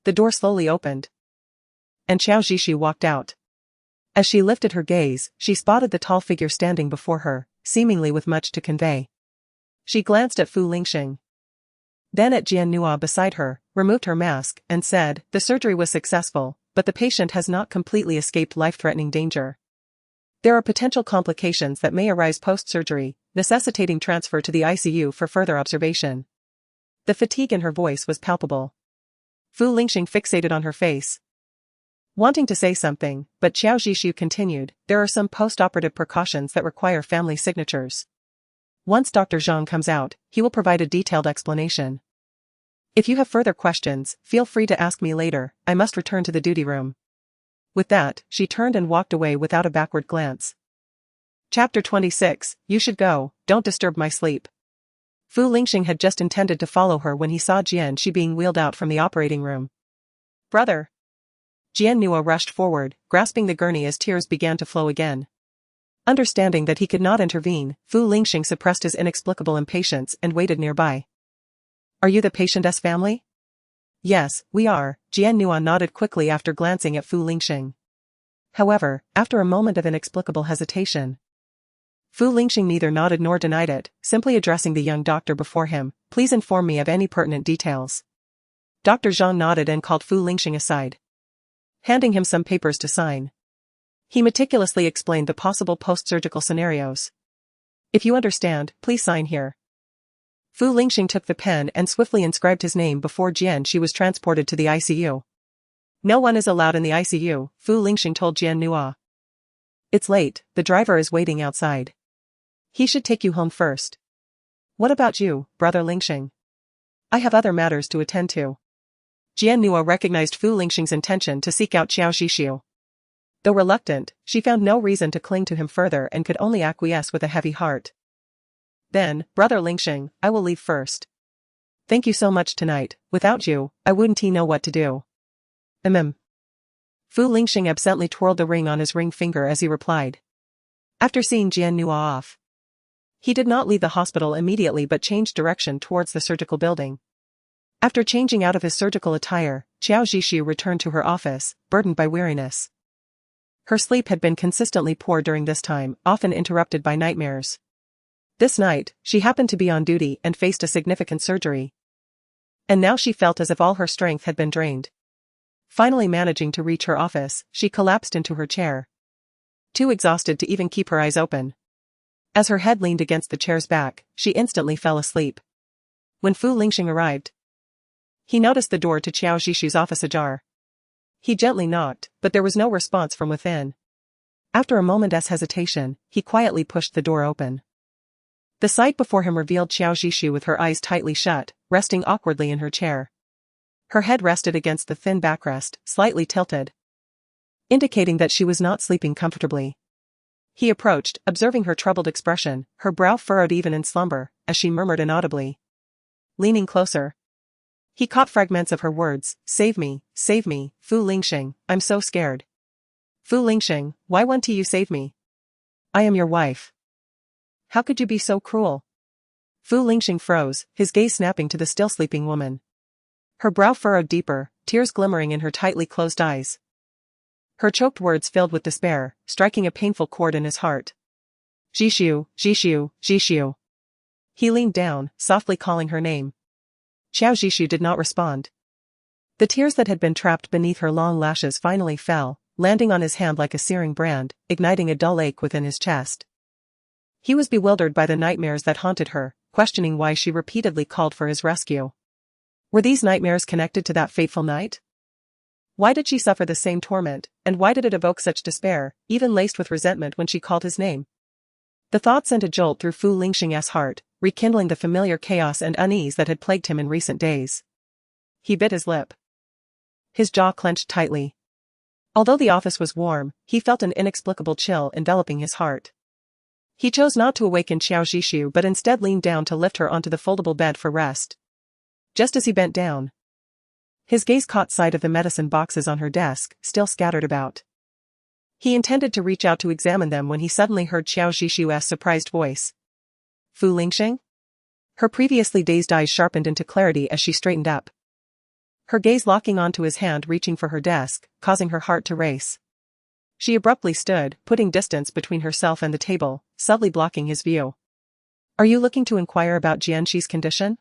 [SPEAKER 2] The door slowly opened, and Qiao Zhishu walked out. As she lifted her gaze, she spotted the tall figure standing before her, seemingly with much to convey. She glanced at Fu Lingxing, then at Jian Nua beside her, removed her mask, and said, the surgery was successful, but the patient has not completely escaped life-threatening danger. There are potential complications that may arise post-surgery, necessitating transfer to the ICU for further observation. The fatigue in her voice was palpable. Fu Lingxing fixated on her face, wanting to say something, but Qiao Zhishu continued, there are some post-operative precautions that require family signatures. Once Dr. Zhang comes out, he will provide a detailed explanation. If you have further questions, feel free to ask me later, I must return to the duty room. With that, she turned and walked away without a backward glance. Chapter 26, You should go, don't disturb my sleep. Fu Lingxing had just intended to follow her when he saw Jianshi being wheeled out from the operating room. Brother! Jian Nua rushed forward, grasping the gurney as tears began to flow again. Understanding that he could not intervene, Fu Lingxing suppressed his inexplicable impatience and waited nearby. Are you the patient's family? Yes, we are, Jian Nua nodded quickly after glancing at Fu Lingxing. However, after a moment of inexplicable hesitation, Fu Lingxing neither nodded nor denied it, simply addressing the young doctor before him, please inform me of any pertinent details. Dr. Zhang nodded and called Fu Lingxing aside, handing him some papers to sign. He meticulously explained the possible post-surgical scenarios. If you understand, please sign here. Fu Lingxing took the pen and swiftly inscribed his name before Jianshi was transported to the ICU. No one is allowed in the ICU, Fu Lingxing told Jian Nua. It's late, the driver is waiting outside. He should take you home first. What about you, Brother Lingxing? I have other matters to attend to. Jian Nua recognized Fu Lingxing's intention to seek out Qiao Zhishu. Though reluctant, she found no reason to cling to him further and could only acquiesce with a heavy heart. Then, Brother Lingxing, I will leave first. Thank you so much tonight, without you, I wouldn't know what to do. Fu Lingxing absently twirled the ring on his ring finger as he replied. After seeing Jian Nua off, he did not leave the hospital immediately but changed direction towards the surgical building. After changing out of his surgical attire, Qiao Zhishu returned to her office, burdened by weariness. Her sleep had been consistently poor during this time, often interrupted by nightmares. This night, she happened to be on duty and faced a significant surgery. And now she felt as if all her strength had been drained. Finally managing to reach her office, she collapsed into her chair. Too exhausted to even keep her eyes open. As her head leaned against the chair's back, she instantly fell asleep. When Fu Lingxing arrived, he noticed the door to Qiao Zhishu's office ajar. He gently knocked, but there was no response from within. After a moment's hesitation, he quietly pushed the door open. The sight before him revealed Qiao Zhishu with her eyes tightly shut, resting awkwardly in her chair. Her head rested against the thin backrest, slightly tilted, indicating that she was not sleeping comfortably. He approached, observing her troubled expression, her brow furrowed even in slumber, as she murmured inaudibly. Leaning closer, he caught fragments of her words, save me, Fu Lingxing, I'm so scared. Fu Lingxing, why won't you save me? I am your wife. How could you be so cruel? Fu Lingxing froze, his gaze snapping to the still sleeping woman. Her brow furrowed deeper, tears glimmering in her tightly closed eyes. Her choked words filled with despair, striking a painful chord in his heart. Zhishu, Zhishu, Zhishu. He leaned down, softly calling her name. Qiao Zhishu did not respond. The tears that had been trapped beneath her long lashes finally fell, landing on his hand like a searing brand, igniting a dull ache within his chest. He was bewildered by the nightmares that haunted her, questioning why she repeatedly called for his rescue. Were these nightmares connected to that fateful night? Why did she suffer the same torment, and why did it evoke such despair, even laced with resentment when she called his name? The thought sent a jolt through Fu Lingxing's heart, rekindling the familiar chaos and unease that had plagued him in recent days. He bit his lip. His jaw clenched tightly. Although the office was warm, he felt an inexplicable chill enveloping his heart. He chose not to awaken Qiao Zhishu but instead leaned down to lift her onto the foldable bed for rest. Just as he bent down, his gaze caught sight of the medicine boxes on her desk, still scattered about. He intended to reach out to examine them when he suddenly heard Qiao Zhishu's surprised voice. Fu Lingxing? Her previously dazed eyes sharpened into clarity as she straightened up. Her gaze locking onto his hand reaching for her desk, causing her heart to race. She abruptly stood, putting distance between herself and the table, subtly blocking his view. Are you looking to inquire about Jianxi's condition?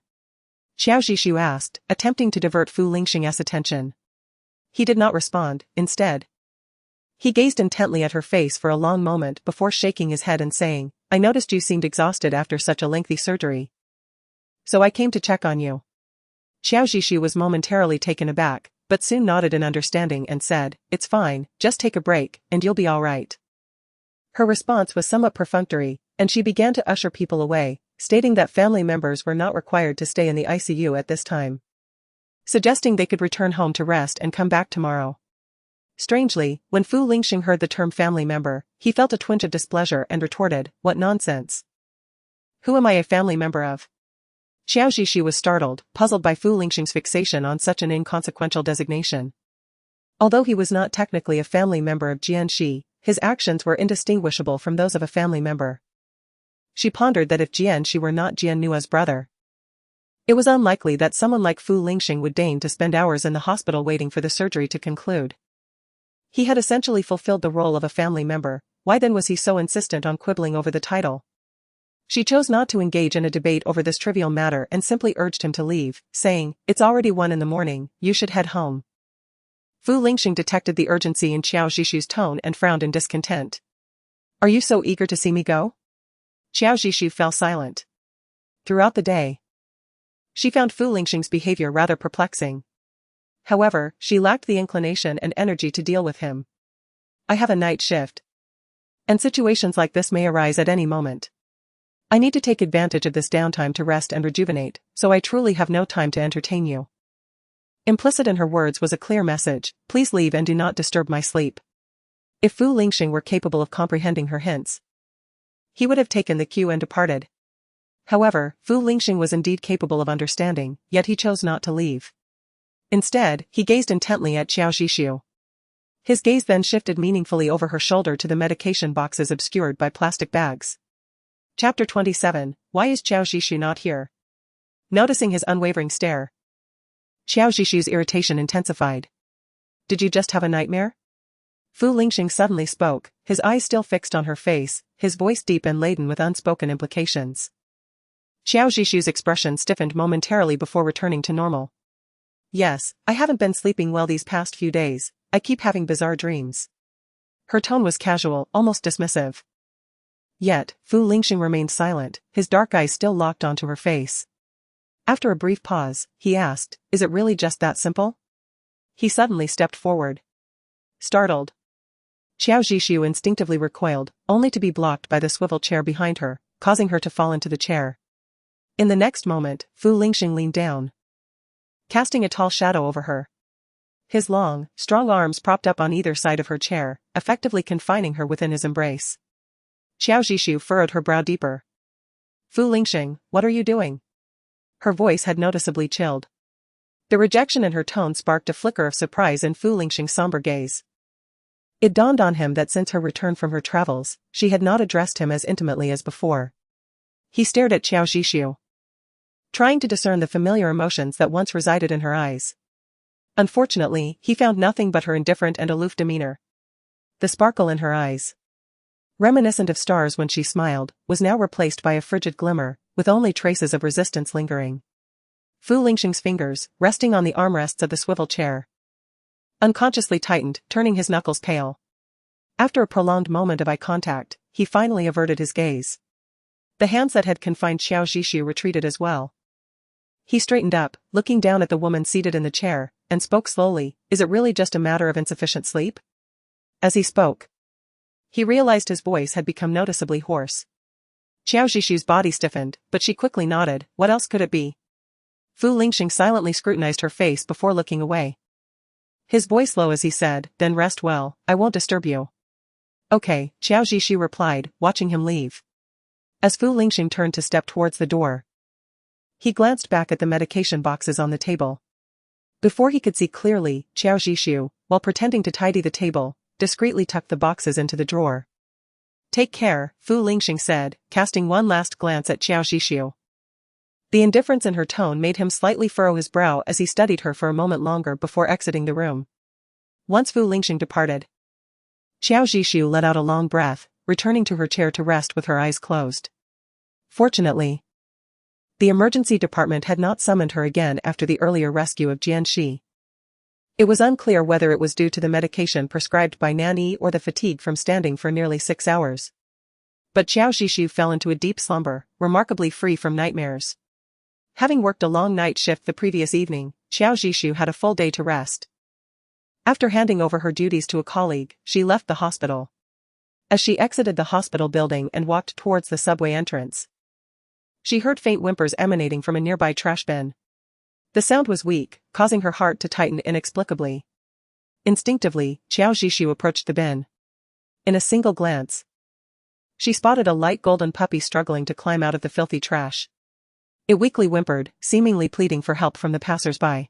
[SPEAKER 2] Qiao Zhishu asked, attempting to divert Fu Lingxing's attention. He did not respond, instead. He gazed intently at her face for a long moment before shaking his head and saying, I noticed you seemed exhausted after such a lengthy surgery. So I came to check on you. Qiao Zhishu was momentarily taken aback, but soon nodded in understanding and said, it's fine, just take a break, and you'll be all right. Her response was somewhat perfunctory, and she began to usher people away, stating that family members were not required to stay in the ICU at this time, suggesting they could return home to rest and come back tomorrow. Strangely, when Fu Lingxing heard the term family member, he felt a twinge of displeasure and retorted, what nonsense. Who am I a family member of? Qiao Zhishu was startled, puzzled by Fu Lingxing's fixation on such an inconsequential designation. Although he was not technically a family member of Jianxi, his actions were indistinguishable from those of a family member. She pondered that if Jianxi were not Jian Nua's brother, it was unlikely that someone like Fu Lingxing would deign to spend hours in the hospital waiting for the surgery to conclude. He had essentially fulfilled the role of a family member, why then was he so insistent on quibbling over the title? She chose not to engage in a debate over this trivial matter and simply urged him to leave, saying, it's already 1 a.m, you should head home. Fu Lingxing detected the urgency in Qiao Zhishu's tone and frowned in discontent. Are you so eager to see me go? Qiao Zhishu fell silent. Throughout the day, she found Fu Lingxing's behavior rather perplexing. However, she lacked the inclination and energy to deal with him. I have a night shift, and situations like this may arise at any moment. I need to take advantage of this downtime to rest and rejuvenate, so I truly have no time to entertain you. Implicit in her words was a clear message, please leave and do not disturb my sleep. If Fu Lingxing were capable of comprehending her hints, he would have taken the cue and departed. However, Fu Lingxing was indeed capable of understanding, yet he chose not to leave. Instead, he gazed intently at Xiao Zhishu. His gaze then shifted meaningfully over her shoulder to the medication boxes obscured by plastic bags. Chapter 27, Why is Xiao Zhishu not here? Noticing his unwavering stare, Xiao Zhishu's irritation intensified. Did you just have a nightmare? Fu Lingxing suddenly spoke, his eyes still fixed on her face, his voice deep and laden with unspoken implications. Xiao Zhishu's expression stiffened momentarily before returning to normal. Yes, I haven't been sleeping well these past few days, I keep having bizarre dreams. Her tone was casual, almost dismissive. Yet, Fu Lingxing remained silent, his dark eyes still locked onto her face. After a brief pause, he asked, is it really just that simple? He suddenly stepped forward. Startled, Xiao Zhishu instinctively recoiled, only to be blocked by the swivel chair behind her, causing her to fall into the chair. In the next moment, Fu Lingxing leaned down, casting a tall shadow over her. His long, strong arms propped up on either side of her chair, effectively confining her within his embrace. Xiao Zhishu furrowed her brow deeper. Fu Lingxing, what are you doing? Her voice had noticeably chilled. The rejection in her tone sparked a flicker of surprise in Fu Lingxing's somber gaze. It dawned on him that since her return from her travels, she had not addressed him as intimately as before. He stared at Xiao Zhishu, trying to discern the familiar emotions that once resided in her eyes. Unfortunately, he found nothing but her indifferent and aloof demeanor. The sparkle in her eyes, reminiscent of stars when she smiled, was now replaced by a frigid glimmer, with only traces of resistance lingering. Fu Lingxing's fingers, resting on the armrests of the swivel chair, unconsciously tightened, turning his knuckles pale. After a prolonged moment of eye contact, he finally averted his gaze. The hands that had confined Xiao Zhishu retreated as well. He straightened up, looking down at the woman seated in the chair, and spoke slowly, is it really just a matter of insufficient sleep? As he spoke, he realized his voice had become noticeably hoarse. Xiao Zhishu's body stiffened, but she quickly nodded, what else could it be? Fu Lingxing silently scrutinized her face before looking away. His voice low as he said, then rest well, I won't disturb you. Okay, Xiao Zhishu replied, watching him leave. As Fu Lingxing turned to step towards the door, he glanced back at the medication boxes on the table. Before he could see clearly, Xiao Zhishu, while pretending to tidy the table, discreetly tucked the boxes into the drawer. Take care, Fu Lingxing said, casting one last glance at Xiao Zhishu. The indifference in her tone made him slightly furrow his brow as he studied her for a moment longer before exiting the room. Once Fu Lingxing departed, Xiao Zhishu let out a long breath, returning to her chair to rest with her eyes closed. Fortunately, the emergency department had not summoned her again after the earlier rescue of Jianxi. It was unclear whether it was due to the medication prescribed by Nanny or the fatigue from standing for nearly 6 hours. But Xiao Zhishu fell into a deep slumber, remarkably free from nightmares. Having worked a long night shift the previous evening, Xiao Zhishu had a full day to rest. After handing over her duties to a colleague, she left the hospital. As she exited the hospital building and walked towards the subway entrance, she heard faint whimpers emanating from a nearby trash bin. The sound was weak, causing her heart to tighten inexplicably. Instinctively, Xiao Zhishu approached the bin. In a single glance, she spotted a light golden puppy struggling to climb out of the filthy trash. It weakly whimpered, seemingly pleading for help from the passers-by.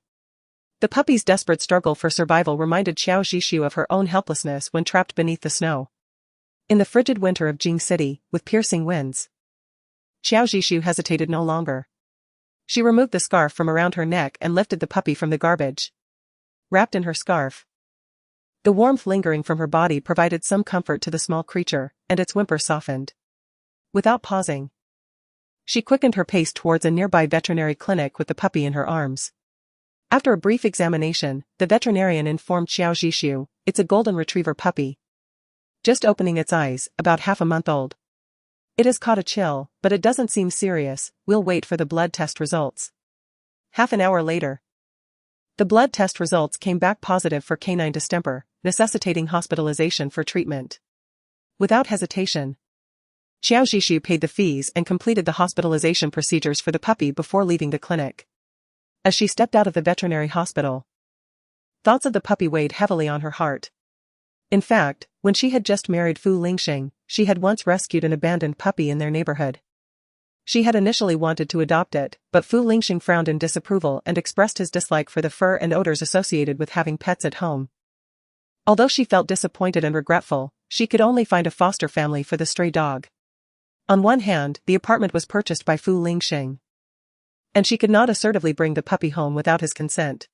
[SPEAKER 2] The puppy's desperate struggle for survival reminded Xiao Zhishu of her own helplessness when trapped beneath the snow. In the frigid winter of Jing City, with piercing winds, Xiao Zhishu hesitated no longer. She removed the scarf from around her neck and lifted the puppy from the garbage. Wrapped in her scarf, the warmth lingering from her body provided some comfort to the small creature, and its whimper softened. Without pausing, she quickened her pace towards a nearby veterinary clinic with the puppy in her arms. After a brief examination, the veterinarian informed Xiao Zhishu, it's a golden retriever puppy, just opening its eyes, about half a month old. It has caught a chill, but it doesn't seem serious, we'll wait for the blood test results. Half an hour later, the blood test results came back positive for canine distemper, necessitating hospitalization for treatment. Without hesitation, Xiao Zhishu paid the fees and completed the hospitalization procedures for the puppy before leaving the clinic. As she stepped out of the veterinary hospital, thoughts of the puppy weighed heavily on her heart. In fact, when she had just married Fu Lingxing, she had once rescued an abandoned puppy in their neighborhood. She had initially wanted to adopt it, but Fu Lingxing frowned in disapproval and expressed his dislike for the fur and odors associated with having pets at home. Although she felt disappointed and regretful, she could only find a foster family for the stray dog. On one hand, the apartment was purchased by Fu Lingxing, and she could not assertively bring the puppy home without his consent.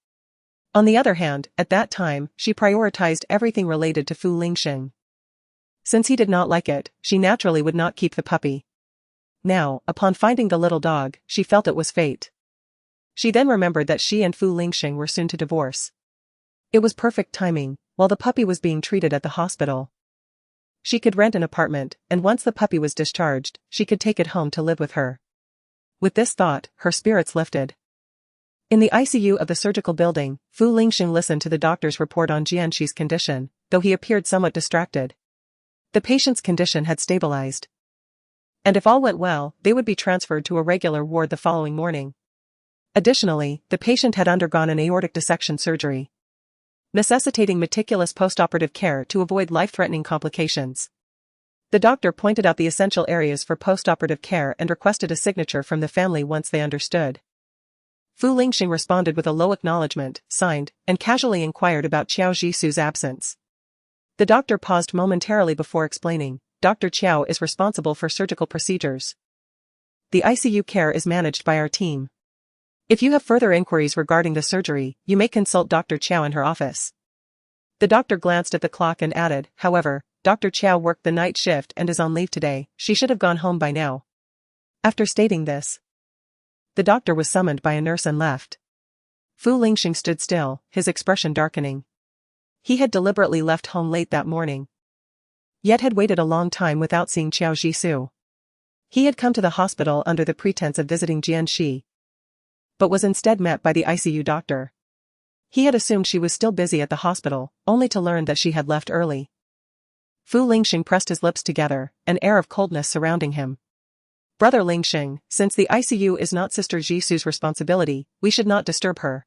[SPEAKER 2] On the other hand, at that time, she prioritized everything related to Fu Lingxing. Since he did not like it, she naturally would not keep the puppy. Now, upon finding the little dog, she felt it was fate. She then remembered that she and Fu Lingxing were soon to divorce. It was perfect timing, while the puppy was being treated at the hospital. She could rent an apartment, and once the puppy was discharged, she could take it home to live with her. With this thought, her spirits lifted. In the ICU of the surgical building, Fu Lingxing listened to the doctor's report on Jianxi's condition, though he appeared somewhat distracted. The patient's condition had stabilized, and if all went well, they would be transferred to a regular ward the following morning. Additionally, the patient had undergone an aortic dissection surgery, necessitating meticulous postoperative care to avoid life-threatening complications. The doctor pointed out the essential areas for postoperative care and requested a signature from the family once they understood. Fu Lingxing responded with a low acknowledgement, signed, and casually inquired about Qiao Jisu's absence. The doctor paused momentarily before explaining, Dr. Qiao is responsible for surgical procedures. The ICU care is managed by our team. If you have further inquiries regarding the surgery, you may consult Dr. Qiao in her office. The doctor glanced at the clock and added, however, Dr. Qiao worked the night shift and is on leave today, she should have gone home by now. After stating this, the doctor was summoned by a nurse and left. Fu Lingxing stood still, his expression darkening. He had deliberately left home late that morning, yet had waited a long time without seeing Qiao Jisu. He had come to the hospital under the pretense of visiting Jianxi, but was instead met by the ICU doctor. He had assumed she was still busy at the hospital, only to learn that she had left early. Fu Lingxing pressed his lips together, an air of coldness surrounding him. Brother Lingxing, since the ICU is not Sister Jisu's responsibility, we should not disturb her,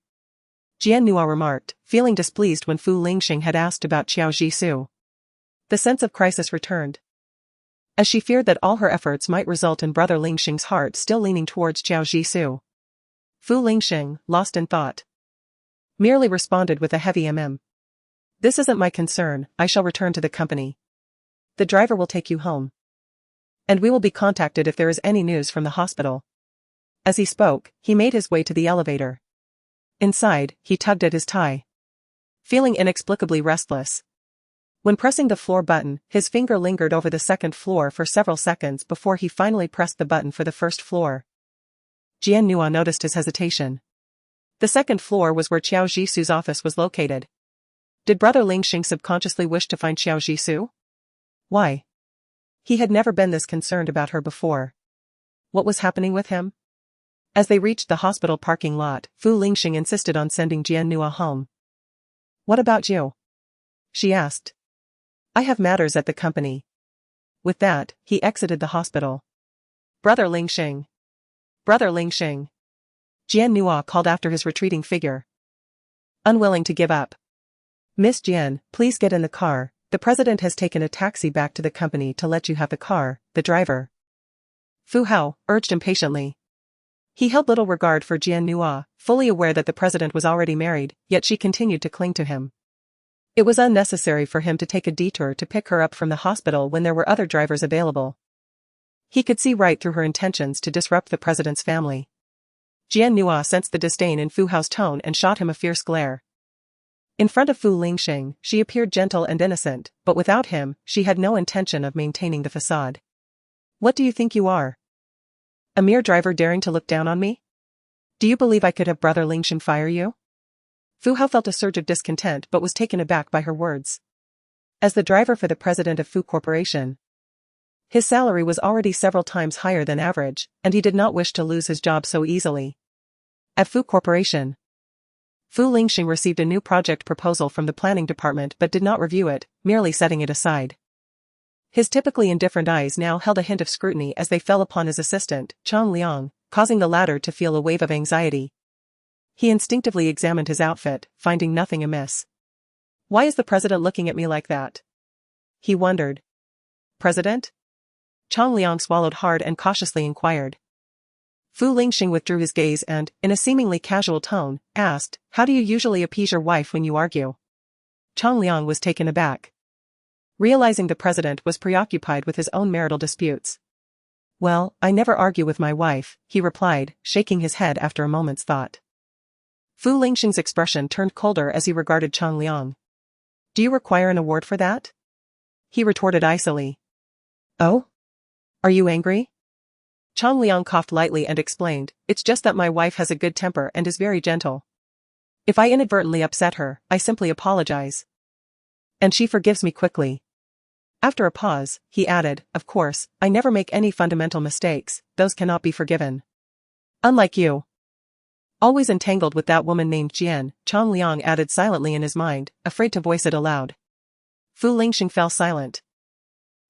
[SPEAKER 2] Jian Nua remarked, feeling displeased when Fu Lingxing had asked about Qiao Jisu. The sense of crisis returned, as she feared that all her efforts might result in Brother Lingxing's heart still leaning towards Qiao Jisu. Fu Lingxing, lost in thought, merely responded with a heavy This isn't my concern, I shall return to the company. The driver will take you home, and we will be contacted if there is any news from the hospital. As he spoke, he made his way to the elevator. Inside, he tugged at his tie, feeling inexplicably restless. When pressing the floor button, his finger lingered over the second floor for several seconds before he finally pressed the button for the first floor. Jian Nua noticed his hesitation. The second floor was where Qiao Jisu's office was located. Did Brother Lingxing subconsciously wish to find Qiao Jisu? Why? He had never been this concerned about her before. What was happening with him? As they reached the hospital parking lot, Fu Lingxing insisted on sending Jian Nua home. What about you? She asked. I have matters at the company. With that, he exited the hospital. Brother Lingxing. Brother Lingxing. Jian Nua called after his retreating figure, unwilling to give up. Miss Jian, please get in the car, the president has taken a taxi back to the company to let you have the car, the driver. Fu Hao urged impatiently. He held little regard for Jian Nua, fully aware that the president was already married, yet she continued to cling to him. It was unnecessary for him to take a detour to pick her up from the hospital when there were other drivers available. He could see right through her intentions to disrupt the president's family. Jian Nua sensed the disdain in Fu Hao's tone and shot him a fierce glare. In front of Fu Lingxing, she appeared gentle and innocent, but without him, she had no intention of maintaining the facade. What do you think you are? A mere driver daring to look down on me? Do you believe I could have Brother Lingxing fire you? Fu Hao felt a surge of discontent but was taken aback by her words. As the driver for the president of Fu Corporation, his salary was already several times higher than average, and he did not wish to lose his job so easily. At Fu Corporation, Fu Lingxing received a new project proposal from the planning department but did not review it, merely setting it aside. His typically indifferent eyes now held a hint of scrutiny as they fell upon his assistant, Chang Liang, causing the latter to feel a wave of anxiety. He instinctively examined his outfit, finding nothing amiss. Why is the president looking at me like that? He wondered. President? Chang Liang swallowed hard and cautiously inquired. Fu Lingxing withdrew his gaze and, in a seemingly casual tone, asked, "How do you usually appease your wife when you argue?" Chang Liang was taken aback, realizing the president was preoccupied with his own marital disputes. "Well, I never argue with my wife," he replied, shaking his head after a moment's thought. Fu Lingxing's expression turned colder as he regarded Chang Liang. "Do you require an award for that?" he retorted icily. "Oh? Are you angry?" Chang Liang coughed lightly and explained, "It's just that my wife has a good temper and is very gentle. If I inadvertently upset her, I simply apologize. And she forgives me quickly." After a pause, he added, "Of course, I never make any fundamental mistakes, those cannot be forgiven. Unlike you. Always entangled with that woman named Jian," Chang Liang added silently in his mind, afraid to voice it aloud. Fu Lingxing fell silent,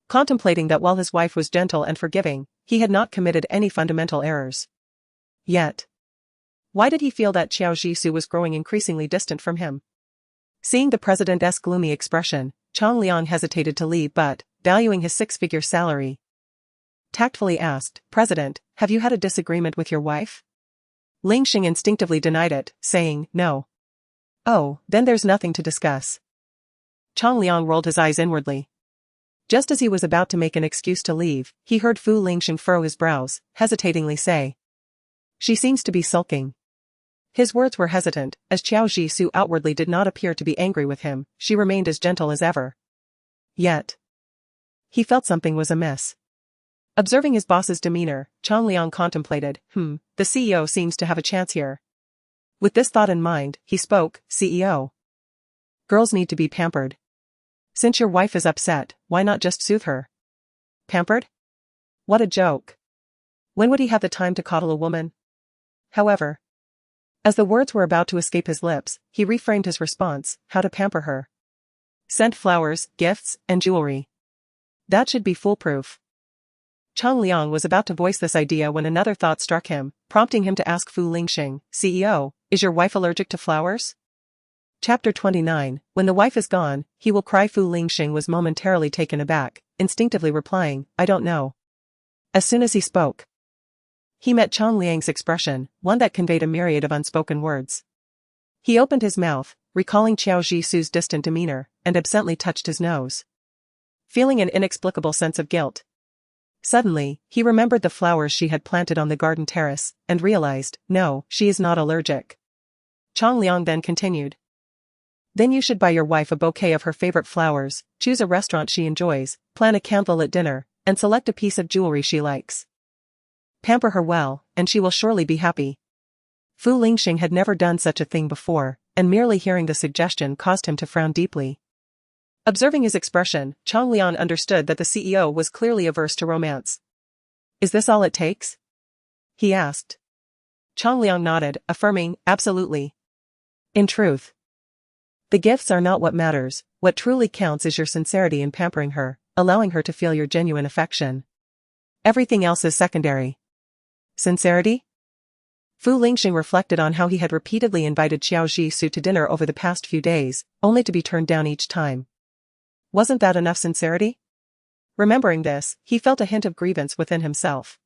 [SPEAKER 2] contemplating that while his wife was gentle and forgiving, he had not committed any fundamental errors. Yet, why did he feel that Qiao Jisoo was growing increasingly distant from him? Seeing the president's gloomy expression, Chang Liang hesitated to leave but, valuing his six-figure salary, tactfully asked, "President, have you had a disagreement with your wife?" Lingxing instinctively denied it, saying, "No." "Oh, then there's nothing to discuss." Chang Liang rolled his eyes inwardly. Just as he was about to make an excuse to leave, he heard Fu Lingxing furrow his brows, hesitatingly say, "She seems to be sulking." His words were hesitant, as Qiao Jisoo outwardly did not appear to be angry with him, she remained as gentle as ever. Yet, he felt something was amiss. Observing his boss's demeanor, Chang Liang contemplated, the CEO seems to have a chance here. With this thought in mind, he spoke, "CEO. Girls need to be pampered. Since your wife is upset, why not just soothe her?" Pampered? What a joke. When would he have the time to coddle a woman? However, as the words were about to escape his lips, he reframed his response, "How to pamper her? Send flowers, gifts, and jewelry. That should be foolproof." Chang Liang was about to voice this idea when another thought struck him, prompting him to ask Fu Lingxing, "CEO, is your wife allergic to flowers?" Chapter 29, When the wife is gone, he will cry. Fu Lingxing was momentarily taken aback, instinctively replying, "I don't know." As soon as he spoke, he met Chang Liang's expression, one that conveyed a myriad of unspoken words. He opened his mouth, recalling Qiao Jisoo's distant demeanor, and absently touched his nose, feeling an inexplicable sense of guilt. Suddenly, he remembered the flowers she had planted on the garden terrace, and realized, no, she is not allergic. Chang Liang then continued, "Then you should buy your wife a bouquet of her favorite flowers, choose a restaurant she enjoys, plan a candlelit dinner, and select a piece of jewelry she likes. Pamper her well, and she will surely be happy." Fu Lingxing had never done such a thing before, and merely hearing the suggestion caused him to frown deeply. Observing his expression, Chang Liang understood that the CEO was clearly averse to romance. "Is this all it takes?" he asked. Chang Liang nodded, affirming, "Absolutely. In truth, the gifts are not what matters, what truly counts is your sincerity in pampering her, allowing her to feel your genuine affection. Everything else is secondary." Sincerity? Fu Lingxing reflected on how he had repeatedly invited Qiao Jisoo to dinner over the past few days, only to be turned down each time. Wasn't that enough sincerity? Remembering this, he felt a hint of grievance within himself.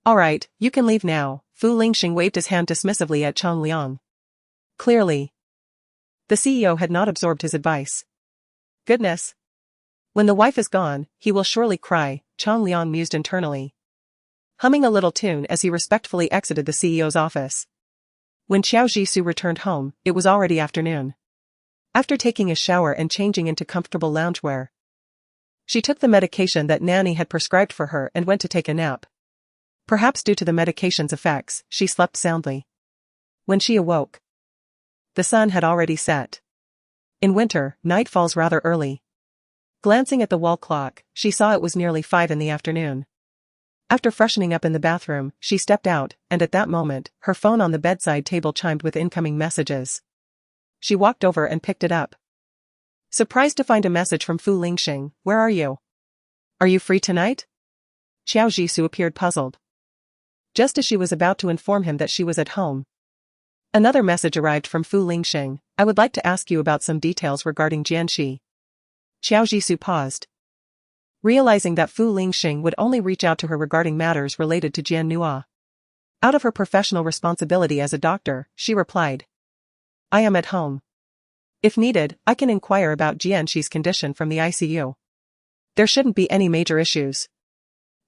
[SPEAKER 2] "All right, you can leave now." Fu Lingxing waved his hand dismissively at Chang Liang. Clearly, the CEO had not absorbed his advice. Goodness. When the wife is gone, he will surely cry, Chang Liang mused internally, humming a little tune as he respectfully exited the CEO's office. When Qiao Jisoo returned home, it was already afternoon. After taking a shower and changing into comfortable loungewear, she took the medication that Nanny had prescribed for her and went to take a nap. Perhaps due to the medication's effects, she slept soundly. When she awoke, the sun had already set. In winter, night falls rather early. Glancing at the wall clock, she saw it was nearly 5 in the afternoon. After freshening up in the bathroom, she stepped out, and at that moment, her phone on the bedside table chimed with incoming messages. She walked over and picked it up, surprised to find a message from Fu Lingxing. "Where are you? Are you free tonight?" Qiao Jisoo appeared puzzled, just as she was about to inform him that she was at home. Another message arrived from Fu Lingxing. I would like to ask you about some details regarding Jianxi. Qiao Jisoo paused. Realizing that Fu Lingxing would only reach out to her regarding matters related to Jian Nua. Out of her professional responsibility as a doctor, she replied. I am at home. If needed, I can inquire about Jianxi's condition from the ICU. There shouldn't be any major issues.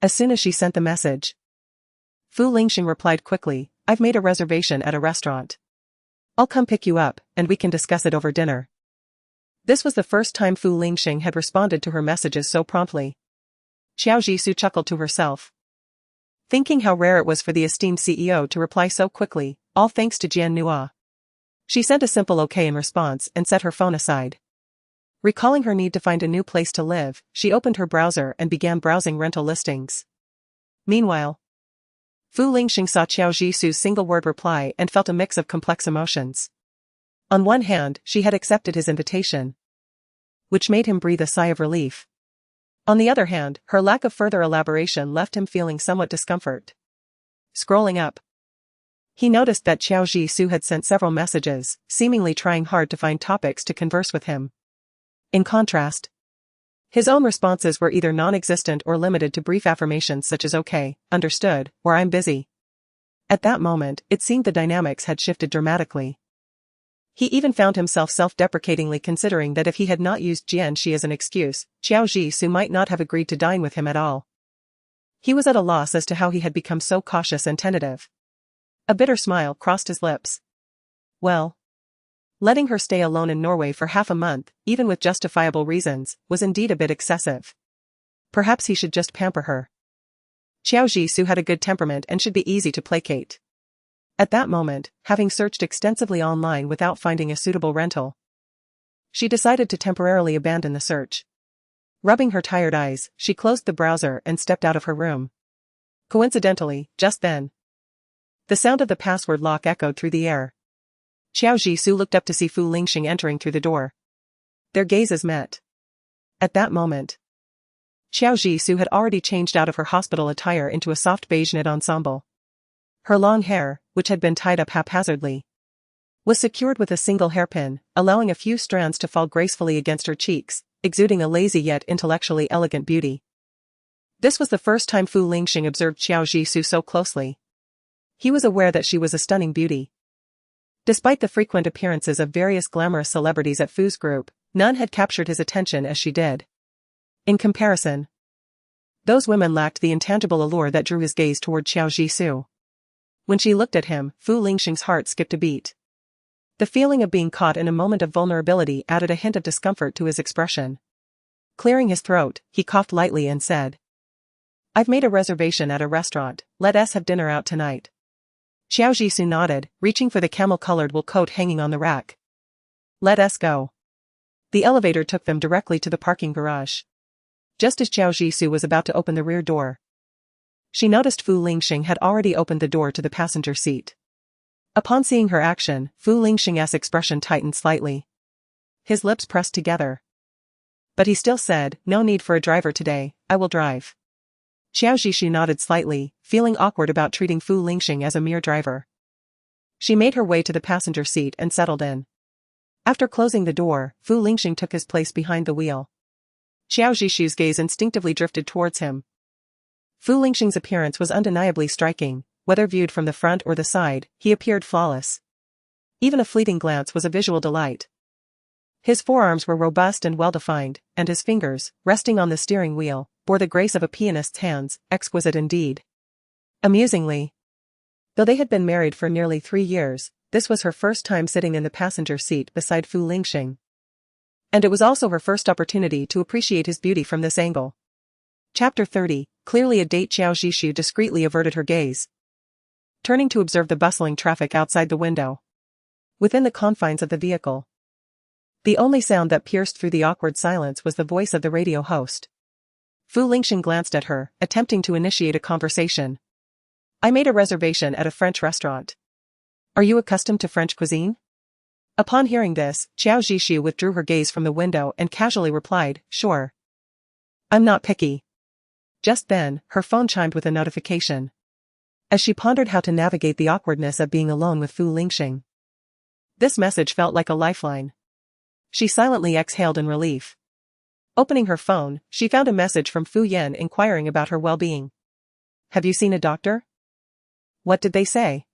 [SPEAKER 2] As soon as she sent the message, Fu Lingxing replied quickly, I've made a reservation at a restaurant. I'll come pick you up, and we can discuss it over dinner. This was the first time Fu Lingxing had responded to her messages so promptly. Qiao Jisoo chuckled to herself, thinking how rare it was for the esteemed CEO to reply so quickly, all thanks to Jian Nua. She sent a simple okay in response and set her phone aside. Recalling her need to find a new place to live, she opened her browser and began browsing rental listings. Meanwhile, Fu Lingxing saw Qiao Jisoo's single-word reply and felt a mix of complex emotions. On one hand, she had accepted his invitation, which made him breathe a sigh of relief. On the other hand, her lack of further elaboration left him feeling somewhat discomfort. Scrolling up, he noticed that Qiao Jisoo had sent several messages, seemingly trying hard to find topics to converse with him. In contrast, his own responses were either non-existent or limited to brief affirmations such as okay, understood, or I'm busy. At that moment, it seemed the dynamics had shifted dramatically. He even found himself self-deprecatingly considering that if he had not used Jianxi as an excuse, Qiao Jisoo might not have agreed to dine with him at all. He was at a loss as to how he had become so cautious and tentative. A bitter smile crossed his lips. Well, letting her stay alone in Norway for half a month, even with justifiable reasons, was indeed a bit excessive. Perhaps he should just pamper her. Qiao Jisoo had a good temperament and should be easy to placate. At that moment, having searched extensively online without finding a suitable rental, she decided to temporarily abandon the search. Rubbing her tired eyes, she closed the browser and stepped out of her room. Coincidentally, just then, the sound of the password lock echoed through the air. Qiao Jisoo looked up to see Fu Lingxing entering through the door. Their gazes met. At that moment, Qiao Jisoo had already changed out of her hospital attire into a soft beige knit ensemble. Her long hair, which had been tied up haphazardly, was secured with a single hairpin, allowing a few strands to fall gracefully against her cheeks, exuding a lazy yet intellectually elegant beauty. This was the first time Fu Lingxing observed Qiao Jisoo so closely. He was aware that she was a stunning beauty. Despite the frequent appearances of various glamorous celebrities at Fu's group, none had captured his attention as she did. In comparison, those women lacked the intangible allure that drew his gaze toward Qiao Jisoo. When she looked at him, Fu Lingxing's heart skipped a beat. The feeling of being caught in a moment of vulnerability added a hint of discomfort to his expression. Clearing his throat, he coughed lightly and said, I've made a reservation at a restaurant, let us have dinner out tonight. Qiao Jisoo nodded, reaching for the camel-colored wool coat hanging on the rack. Let us go. The elevator took them directly to the parking garage. Just as Qiao Jisoo was about to open the rear door, she noticed Fu Lingxing had already opened the door to the passenger seat. Upon seeing her action, Fu Lingxing's expression tightened slightly. His lips pressed together. But he still said, no need for a driver today, I will drive. Qiao Jisoo nodded slightly, feeling awkward about treating Fu Lingxing as a mere driver. She made her way to the passenger seat and settled in. After closing the door, Fu Lingxing took his place behind the wheel. Qiao Jisoo's gaze instinctively drifted towards him. Fu Lingxing's appearance was undeniably striking, whether viewed from the front or the side, he appeared flawless. Even a fleeting glance was a visual delight. His forearms were robust and well-defined, and his fingers, resting on the steering wheel, bore the grace of a pianist's hands, exquisite indeed. Amusingly, though they had been married for nearly 3 years, this was her first time sitting in the passenger seat beside Fu Lingxing. And it was also her first opportunity to appreciate his beauty from this angle. Chapter 30, clearly a date. Qiao Jisoo discreetly averted her gaze, turning to observe the bustling traffic outside the window. Within the confines of the vehicle, the only sound that pierced through the awkward silence was the voice of the radio host. Fu Lingxing glanced at her, attempting to initiate a conversation. I made a reservation at a French restaurant. Are you accustomed to French cuisine? Upon hearing this, Qiao Jisoo withdrew her gaze from the window and casually replied, sure. I'm not picky. Just then, her phone chimed with a notification. As she pondered how to navigate the awkwardness of being alone with Fu Lingxing, This message felt like a lifeline. She silently exhaled in relief. Opening her phone, she found a message from Fu Yan inquiring about her well-being. Have you seen a doctor? What did they say?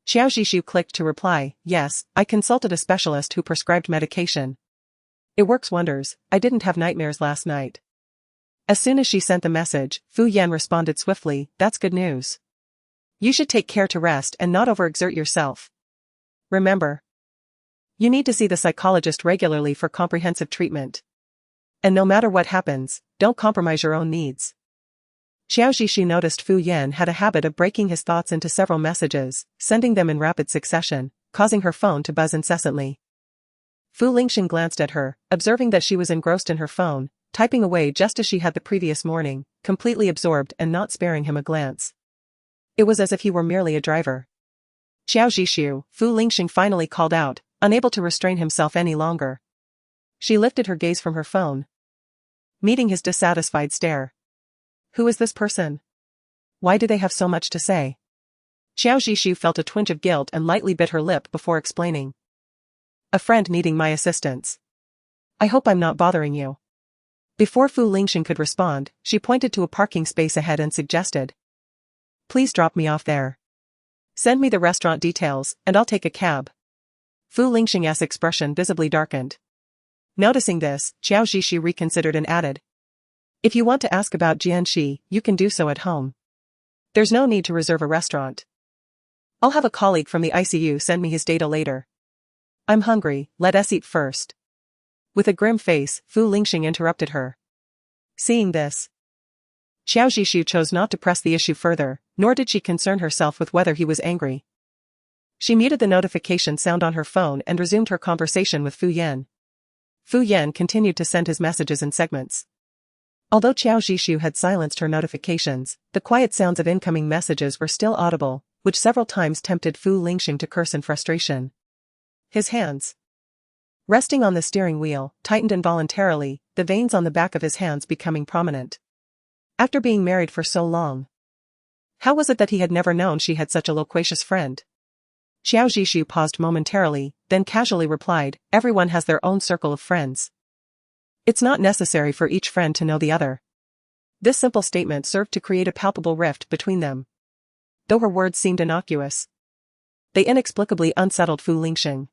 [SPEAKER 2] Xiao Zhishu clicked to reply, yes, I consulted a specialist who prescribed medication. It works wonders, I didn't have nightmares last night. As soon as she sent the message, Fu Yan responded swiftly, that's good news. You should take care to rest and not overexert yourself. Remember, you need to see the psychologist regularly for comprehensive treatment. And no matter what happens, don't compromise your own needs. Xiao Zhishu noticed Fu Yan had a habit of breaking his thoughts into several messages, sending them in rapid succession, causing her phone to buzz incessantly. Fu Lingxing glanced at her, observing that she was engrossed in her phone, typing away just as she had the previous morning, completely absorbed and not sparing him a glance. It was as if he were merely a driver. Xiao Zhishu, Fu Lingxing finally called out, unable to restrain himself any longer. She lifted her gaze from her phone, meeting his dissatisfied stare. Who is this person? Why do they have so much to say? Xiao Zhishu felt a twinge of guilt and lightly bit her lip before explaining. A friend needing my assistance. I hope I'm not bothering you. Before Fu Lingxing could respond, she pointed to a parking space ahead and suggested. Please drop me off there. Send me the restaurant details, and I'll take a cab. Fu Lingxing's expression visibly darkened. Noticing this, Xiao Zhishu reconsidered and added. If you want to ask about Jianxi, you can do so at home. There's no need to reserve a restaurant. I'll have a colleague from the ICU send me his data later. I'm hungry, let us eat first. With a grim face, Fu Lingxing interrupted her. Seeing this, Xiao Zhishu chose not to press the issue further, nor did she concern herself with whether he was angry. She muted the notification sound on her phone and resumed her conversation with Fu Yan. Fu Yan continued to send his messages in segments. Although Xiao Zhishu had silenced her notifications, the quiet sounds of incoming messages were still audible, which several times tempted Fu Lingxing to curse in frustration. His hands, resting on the steering wheel, tightened involuntarily, the veins on the back of his hands becoming prominent. After being married for so long, how was it that he had never known she had such a loquacious friend? Xiao Zhishu paused momentarily, then casually replied, everyone has their own circle of friends. It's not necessary for each friend to know the other. This simple statement served to create a palpable rift between them. Though her words seemed innocuous, they inexplicably unsettled Fu Lingxing.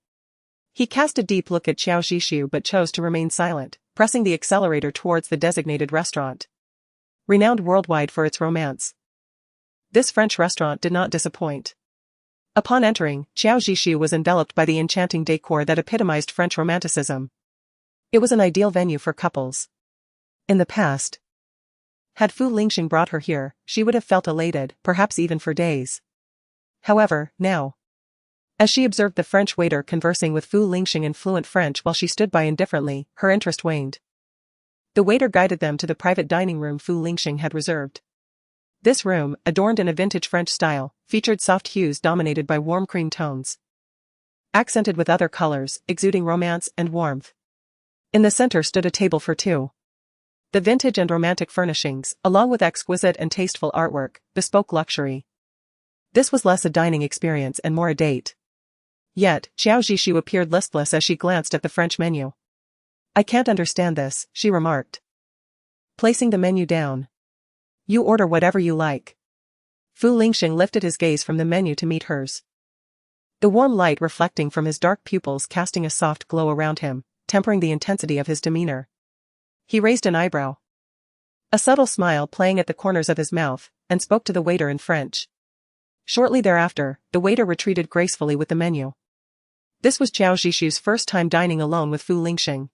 [SPEAKER 2] He cast a deep look at Xiao Zhishu but chose to remain silent, pressing the accelerator towards the designated restaurant. Renowned worldwide for its romance, this French restaurant did not disappoint. Upon entering, Xiao Zhishu was enveloped by the enchanting decor that epitomized French romanticism. It was an ideal venue for couples. In the past, had Fu Lingxing brought her here, she would have felt elated, perhaps even for days. However, now, as she observed the French waiter conversing with Fu Lingxing in fluent French while she stood by indifferently, her interest waned. The waiter guided them to the private dining room Fu Lingxing had reserved. This room, adorned in a vintage French style, featured soft hues dominated by warm cream tones, accented with other colors, exuding romance and warmth. In the center stood a table for two. The vintage and romantic furnishings, along with exquisite and tasteful artwork, bespoke luxury. This was less a dining experience and more a date. Yet, Xiao Zhishu appeared listless as she glanced at the French menu. I can't understand this, she remarked, placing the menu down. You order whatever you like. Fu Lingxing lifted his gaze from the menu to meet hers. The warm light reflecting from his dark pupils casting a soft glow around him, tempering the intensity of his demeanor. He raised an eyebrow, a subtle smile playing at the corners of his mouth, and spoke to the waiter in French. Shortly thereafter, the waiter retreated gracefully with the menu. This was Xiao Zhishu's first time dining alone with Fu Lingxing.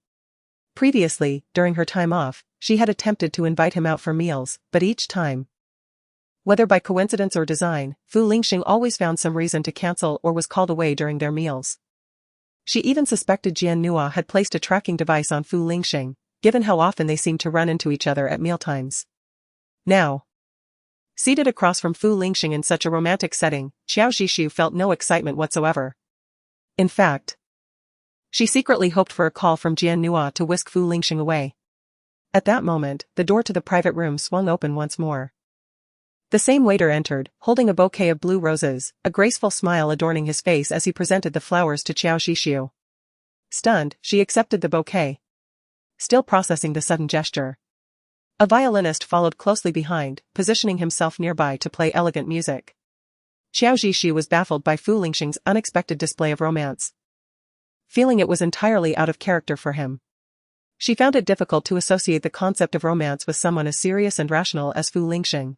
[SPEAKER 2] Previously, during her time off, she had attempted to invite him out for meals, but each time, whether by coincidence or design, Fu Lingxing always found some reason to cancel or was called away during their meals. She even suspected Jian Nua had placed a tracking device on Fu Lingxing, given how often they seemed to run into each other at mealtimes. Now, seated across from Fu Lingxing in such a romantic setting, Xiao Zhishu felt no excitement whatsoever. In fact, she secretly hoped for a call from Jian Nua to whisk Fu Lingxing away. At that moment, the door to the private room swung open once more. The same waiter entered, holding a bouquet of blue roses, a graceful smile adorning his face as he presented the flowers to Qiao Zhishu. Stunned, she accepted the bouquet, still processing the sudden gesture. A violinist followed closely behind, positioning himself nearby to play elegant music. Qiao Zhishu was baffled by Fu Lingxing's unexpected display of romance, feeling it was entirely out of character for him. She found it difficult to associate the concept of romance with someone as serious and rational as Fu Lingxing.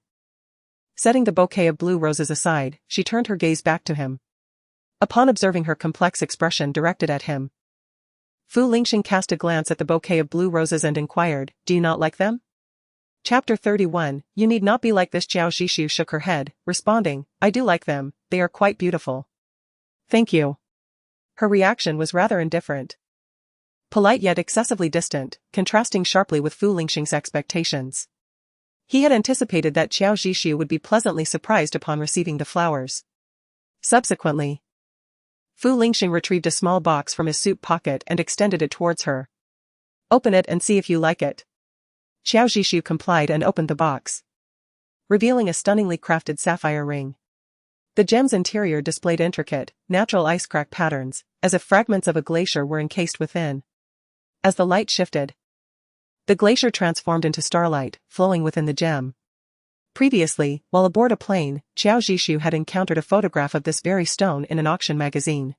[SPEAKER 2] Setting the bouquet of blue roses aside, she turned her gaze back to him. Upon observing her complex expression directed at him, Fu Lingxing cast a glance at the bouquet of blue roses and inquired, "Do you not like them?" Chapter 31, You need not be like this. Qiao Zhishu shook her head, responding, "I do like them, they are quite beautiful." "Thank you." Her reaction was rather indifferent. Polite yet excessively distant, contrasting sharply with Fu Lingxing's expectations. He had anticipated that Qiao Zhishu would be pleasantly surprised upon receiving the flowers. Subsequently, Fu Lingxing retrieved a small box from his suit pocket and extended it towards her. "Open it and see if you like it." Qiao Zhishu complied and opened the box, revealing a stunningly crafted sapphire ring. The gem's interior displayed intricate, natural ice crack patterns, as if fragments of a glacier were encased within. As the light shifted, the glacier transformed into starlight, flowing within the gem. Previously, while aboard a plane, Qiao Zhishu had encountered a photograph of this very stone in an auction magazine.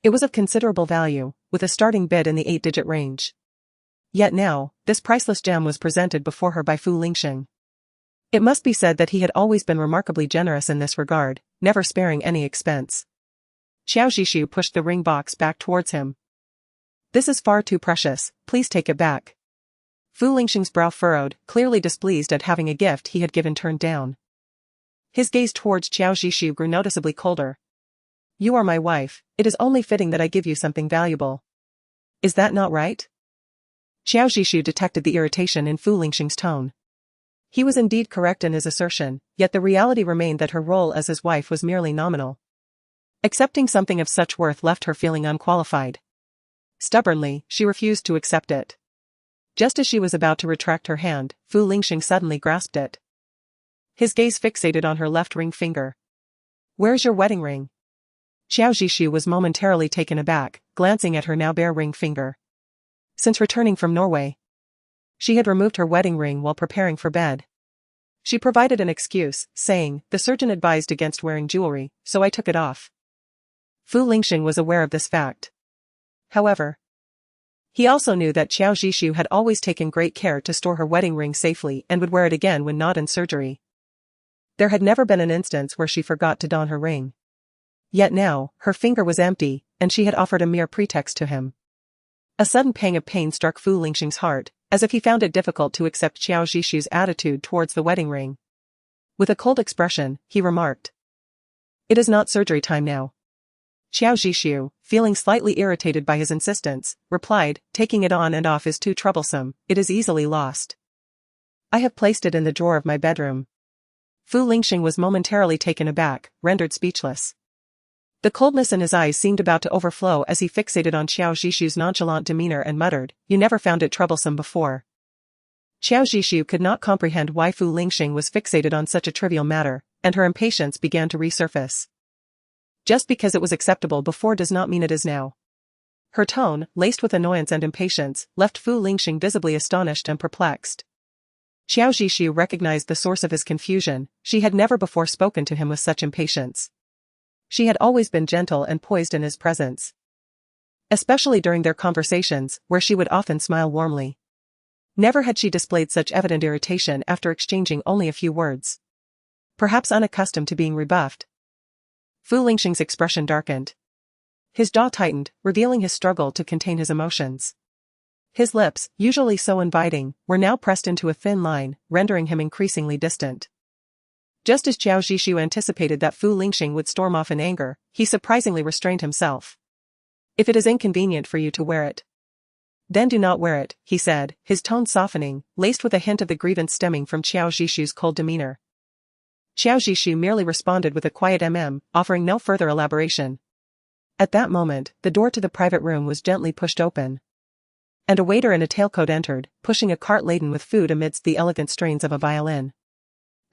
[SPEAKER 2] It was of considerable value, with a starting bid in the 8-digit range. Yet now, this priceless gem was presented before her by Fu Lingxing. It must be said that he had always been remarkably generous in this regard, never sparing any expense. Qiao Zhishu pushed the ring box back towards him. "This is far too precious, please take it back." Fu Lingxing's brow furrowed, clearly displeased at having a gift he had given turned down. His gaze towards Qiao Zhishu grew noticeably colder. "You are my wife, it is only fitting that I give you something valuable. Is that not right?" Qiao Zhishu detected the irritation in Fu Lingxing's tone. He was indeed correct in his assertion, yet the reality remained that her role as his wife was merely nominal. Accepting something of such worth left her feeling unqualified. Stubbornly, she refused to accept it. Just as she was about to retract her hand, Fu Lingxing suddenly grasped it. His gaze fixated on her left ring finger. "Where's your wedding ring?" Qiao Zhishu was momentarily taken aback, glancing at her now bare ring finger. Since returning from Norway, she had removed her wedding ring while preparing for bed. She provided an excuse, saying, "The surgeon advised against wearing jewelry, so I took it off." Fu Lingxing was aware of this fact. However, he also knew that Qiao Zhishu had always taken great care to store her wedding ring safely and would wear it again when not in surgery. There had never been an instance where she forgot to don her ring. Yet now, her finger was empty, and she had offered a mere pretext to him. A sudden pang of pain struck Fu Lingxing's heart, as if he found it difficult to accept Qiao Zhishu's attitude towards the wedding ring. With a cold expression, he remarked, "It is not surgery time now." Qiao Zhishu, feeling slightly irritated by his insistence, replied, "Taking it on and off is too troublesome, it is easily lost. I have placed it in the drawer of my bedroom." Fu Lingxing was momentarily taken aback, rendered speechless. The coldness in his eyes seemed about to overflow as he fixated on Qiao Zhishu's nonchalant demeanor and muttered, "You never found it troublesome before." Qiao Zhishu could not comprehend why Fu Lingxing was fixated on such a trivial matter, and her impatience began to resurface. Just because it was acceptable before does not mean it is now. Her tone, laced with annoyance and impatience, left Fu Lingxing visibly astonished and perplexed. Qiao Zhishu recognized the source of his confusion. She had never before spoken to him with such impatience. She had always been gentle and poised in his presence, especially during their conversations, where she would often smile warmly. Never had she displayed such evident irritation after exchanging only a few words. Perhaps unaccustomed to being rebuffed, Fu Lingxing's expression darkened. His jaw tightened, revealing his struggle to contain his emotions. His lips, usually so inviting, were now pressed into a thin line, rendering him increasingly distant. Just as Qiao Zhishu anticipated that Fu Lingxing would storm off in anger, he surprisingly restrained himself. "If it is inconvenient for you to wear it, then do not wear it," he said, his tone softening, laced with a hint of the grievance stemming from Qiao Zhishu's cold demeanor. Qiao Zhishu merely responded with a quiet offering no further elaboration. At that moment, the door to the private room was gently pushed open, and a waiter in a tailcoat entered, pushing a cart laden with food amidst the elegant strains of a violin.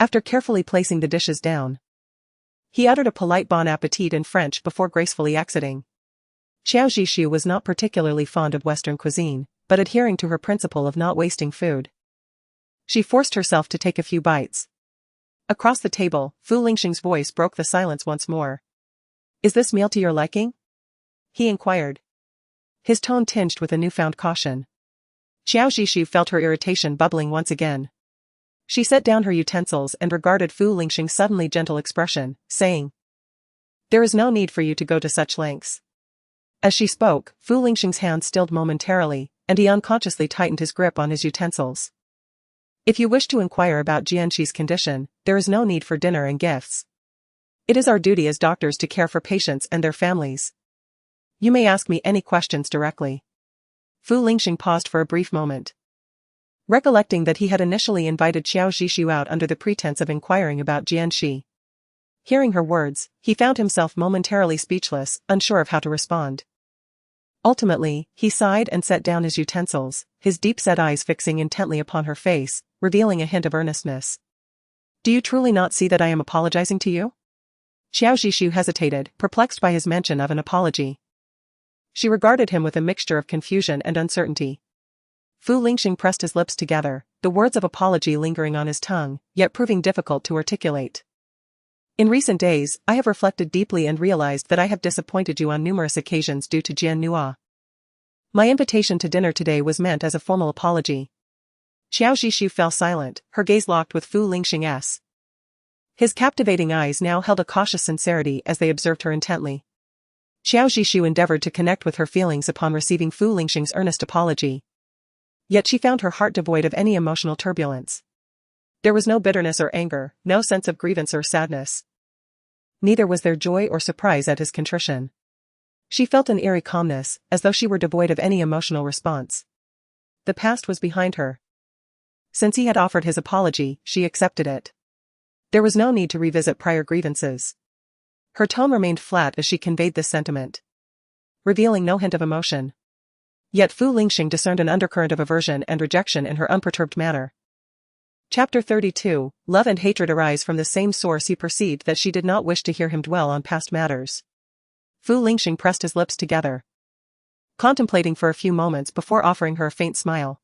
[SPEAKER 2] After carefully placing the dishes down, he uttered a polite bon appetit in French before gracefully exiting. Xiao Zhishu was not particularly fond of Western cuisine, but adhering to her principle of not wasting food, she forced herself to take a few bites. Across the table, Fu Lingxing's voice broke the silence once more. "Is this meal to your liking?" he inquired, his tone tinged with a newfound caution. Xiao Zhishu felt her irritation bubbling once again. She set down her utensils and regarded Fu Lingxing's suddenly gentle expression, saying, "There is no need for you to go to such lengths." As she spoke, Fu Lingxing's hand stilled momentarily, and he unconsciously tightened his grip on his utensils. "If you wish to inquire about Jianxi's condition, there is no need for dinner and gifts. It is our duty as doctors to care for patients and their families. You may ask me any questions directly." Fu Lingxing paused for a brief moment, recollecting that he had initially invited Xiao Zhishu out under the pretense of inquiring about Jianxi. Hearing her words, he found himself momentarily speechless, unsure of how to respond. Ultimately, he sighed and set down his utensils, his deep-set eyes fixing intently upon her face, revealing a hint of earnestness. "Do you truly not see that I am apologizing to you?" Xiao Zhishu hesitated, perplexed by his mention of an apology. She regarded him with a mixture of confusion and uncertainty. Fu Lingxing pressed his lips together, the words of apology lingering on his tongue, yet proving difficult to articulate. "In recent days, I have reflected deeply and realized that I have disappointed you on numerous occasions due to Jian Nua. My invitation to dinner today was meant as a formal apology." Xiao Zhishu fell silent, her gaze locked with Fu Lingxing's. His captivating eyes now held a cautious sincerity as they observed her intently. Xiao Zhishu endeavored to connect with her feelings upon receiving Fu Lingxing's earnest apology. Yet she found her heart devoid of any emotional turbulence. There was no bitterness or anger, no sense of grievance or sadness. Neither was there joy or surprise at his contrition. She felt an eerie calmness, as though she were devoid of any emotional response. The past was behind her. Since he had offered his apology, she accepted it. There was no need to revisit prior grievances. Her tone remained flat as she conveyed this sentiment, revealing no hint of emotion. Yet Fu Lingxing discerned an undercurrent of aversion and rejection in her unperturbed manner. Chapter 32, Love and hatred arise from the same source. He perceived that she did not wish to hear him dwell on past matters. Fu Lingxing pressed his lips together, contemplating for a few moments before offering her a faint smile.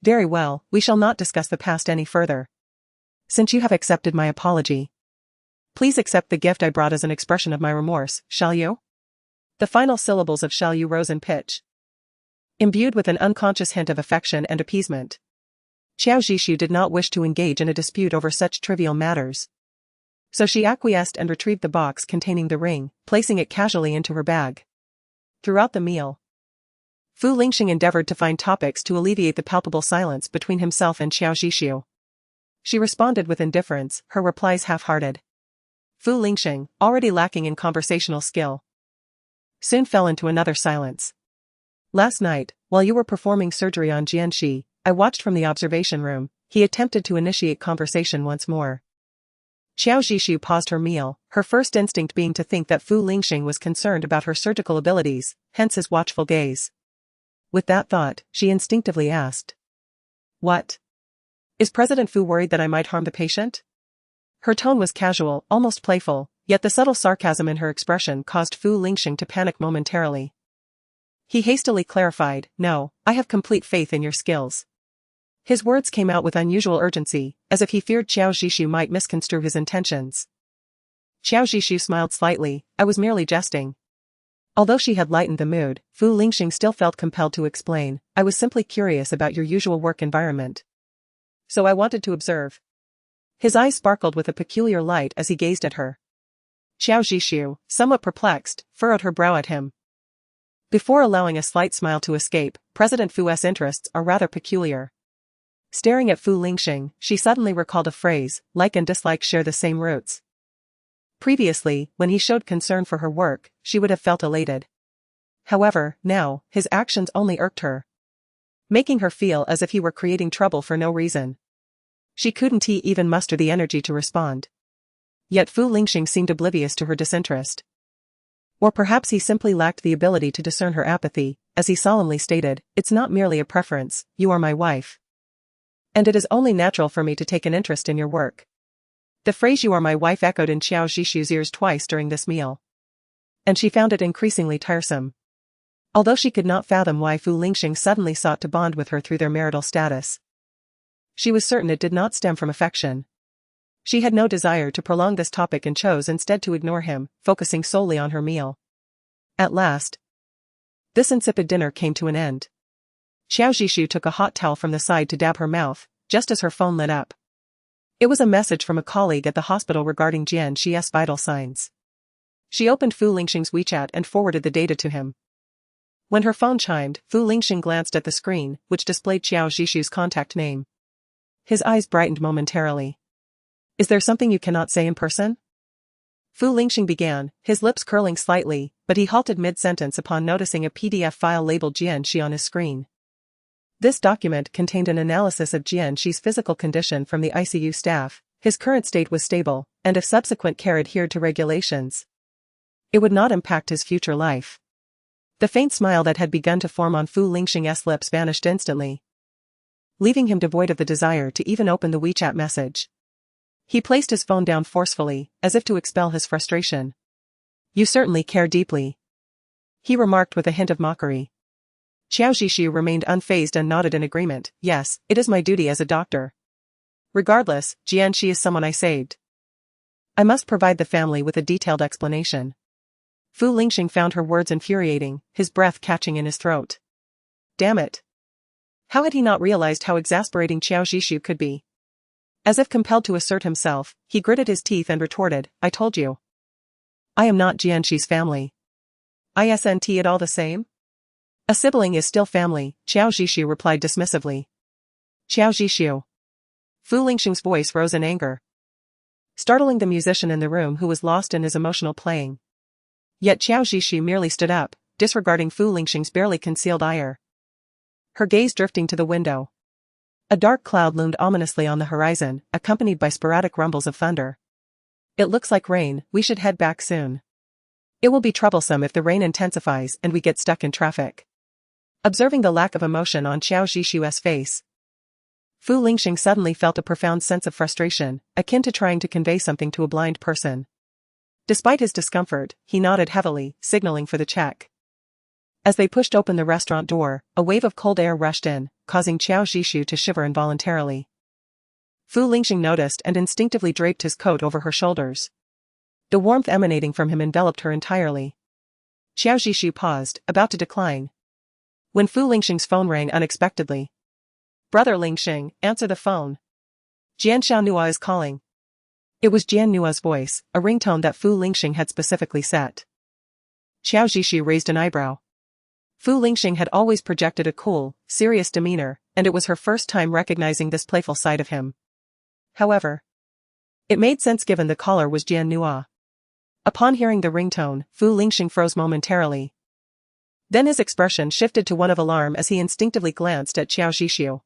[SPEAKER 2] "Very well, we shall not discuss the past any further. Since you have accepted my apology, please accept the gift I brought as an expression of my remorse, shall you?" The final syllables of "shall you" rose in pitch, imbued with an unconscious hint of affection and appeasement. Xiao Zhishu did not wish to engage in a dispute over such trivial matters, so she acquiesced and retrieved the box containing the ring, placing it casually into her bag. Throughout the meal, Fu Lingxing endeavored to find topics to alleviate the palpable silence between himself and Xiao Zhishu. She responded with indifference, her replies half-hearted. Fu Lingxing, already lacking in conversational skill, soon fell into another silence. "Last night, while you were performing surgery on Jianxi, I watched from the observation room." He attempted to initiate conversation once more. Xiao Zhishu paused her meal, her first instinct being to think that Fu Lingxing was concerned about her surgical abilities, hence his watchful gaze. With that thought, she instinctively asked, "What? Is President Fu worried that I might harm the patient?" Her tone was casual, almost playful, yet the subtle sarcasm in her expression caused Fu Lingxing to panic momentarily. He hastily clarified, "No, I have complete faith in your skills." His words came out with unusual urgency, as if he feared Xiao Zhishu might misconstrue his intentions. Xiao Zhishu smiled slightly, "I was merely jesting." Although she had lightened the mood, Fu Lingxing still felt compelled to explain, "I was simply curious about your usual work environment. So I wanted to observe." His eyes sparkled with a peculiar light as he gazed at her. Xiao Zhishu, somewhat perplexed, furrowed her brow at him. Before allowing a slight smile to escape, President Fu's interests are rather peculiar. Staring at Fu Lingxing, she suddenly recalled a phrase, "like and dislike share the same roots." Previously, when he showed concern for her work, she would have felt elated. However, now, his actions only irked her, making her feel as if he were creating trouble for no reason. She couldn't even muster the energy to respond. Yet Fu Lingxing seemed oblivious to her disinterest. Or perhaps he simply lacked the ability to discern her apathy, as he solemnly stated, "It's not merely a preference, you are my wife. And it is only natural for me to take an interest in your work." The phrase "you are my wife" echoed in Xiao Zhishu's ears twice during this meal. And she found it increasingly tiresome. Although she could not fathom why Fu Lingxing suddenly sought to bond with her through their marital status, she was certain it did not stem from affection. She had no desire to prolong this topic and chose instead to ignore him, focusing solely on her meal. At last, this insipid dinner came to an end. Xiao Zhishu took a hot towel from the side to dab her mouth, just as her phone lit up. It was a message from a colleague at the hospital regarding Jian Xi's vital signs. She opened Fu Lingxing's WeChat and forwarded the data to him. When her phone chimed, Fu Lingxing glanced at the screen, which displayed Xiao Zhishu's contact name. His eyes brightened momentarily. "Is there something you cannot say in person?" Fu Lingxing began, his lips curling slightly, but he halted mid-sentence upon noticing a PDF file labeled Jian Xi on his screen. This document contained an analysis of Jian Xi's physical condition from the ICU staff. His current state was stable, and if subsequent care adhered to regulations, it would not impact his future life. The faint smile that had begun to form on Fu Lingxing's lips vanished instantly, leaving him devoid of the desire to even open the WeChat message. He placed his phone down forcefully, as if to expel his frustration. "You certainly care deeply," he remarked with a hint of mockery. Xiao Zhishu remained unfazed and nodded in agreement. "Yes, it is my duty as a doctor. Regardless, Jian Xi is someone I saved. I must provide the family with a detailed explanation." Fu Lingxing found her words infuriating, his breath catching in his throat. Damn it. How had he not realized how exasperating Xiao Zhishu could be? As if compelled to assert himself, he gritted his teeth and retorted, "I told you. I am not Jian Xi's family. Isn't it all the same?" "A sibling is still family," Xiao Zhishu replied dismissively. "Xiao Zhishu." Fu Lingxing's voice rose in anger, startling the musician in the room who was lost in his emotional playing. Yet Xiao Zhishu merely stood up, disregarding Fu Lingxing's barely concealed ire. Her gaze drifting to the window. A dark cloud loomed ominously on the horizon, accompanied by sporadic rumbles of thunder. "It looks like rain, we should head back soon. It will be troublesome if the rain intensifies and we get stuck in traffic." Observing the lack of emotion on Xiao Zhishu's face, Fu Lingxing suddenly felt a profound sense of frustration, akin to trying to convey something to a blind person. Despite his discomfort, he nodded heavily, signaling for the check. As they pushed open the restaurant door, a wave of cold air rushed in, causing Xiao Zhishu to shiver involuntarily. Fu Lingxing noticed and instinctively draped his coat over her shoulders. The warmth emanating from him enveloped her entirely. Xiao Zhishu paused, about to decline, when Fu Lingxing's phone rang unexpectedly. "Brother Lingxing, answer the phone. Jian Xiaonua is calling." It was Jian Nua's voice, a ringtone that Fu Lingxing had specifically set. Xiao Zhishu raised an eyebrow. Fu Lingxing had always projected a cool, serious demeanor, and it was her first time recognizing this playful side of him. However, it made sense given the caller was Jian Nua. Upon hearing the ringtone, Fu Lingxing froze momentarily. Then his expression shifted to one of alarm as he instinctively glanced at Xiao Zhishu.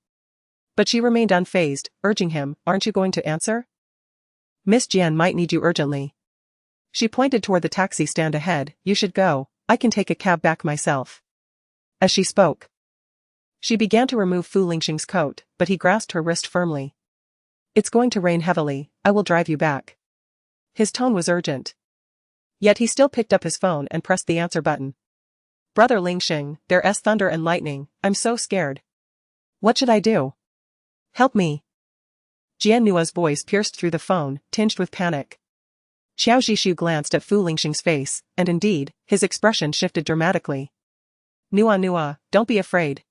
[SPEAKER 2] But she remained unfazed, urging him, "Aren't you going to answer? Miss Jian might need you urgently." She pointed toward the taxi stand ahead. "You should go, I can take a cab back myself." As she spoke, she began to remove Fu Lingxing's coat, but he grasped her wrist firmly. "It's going to rain heavily, I will drive you back." His tone was urgent. Yet he still picked up his phone and pressed the answer button. "Brother Lingxing, there's thunder and lightning, I'm so scared. What should I do? Help me." Jian Nua's voice pierced through the phone, tinged with panic. Xiao Zhishu glanced at Fu Lingxing's face, and indeed, his expression shifted dramatically. Nua, don't be afraid.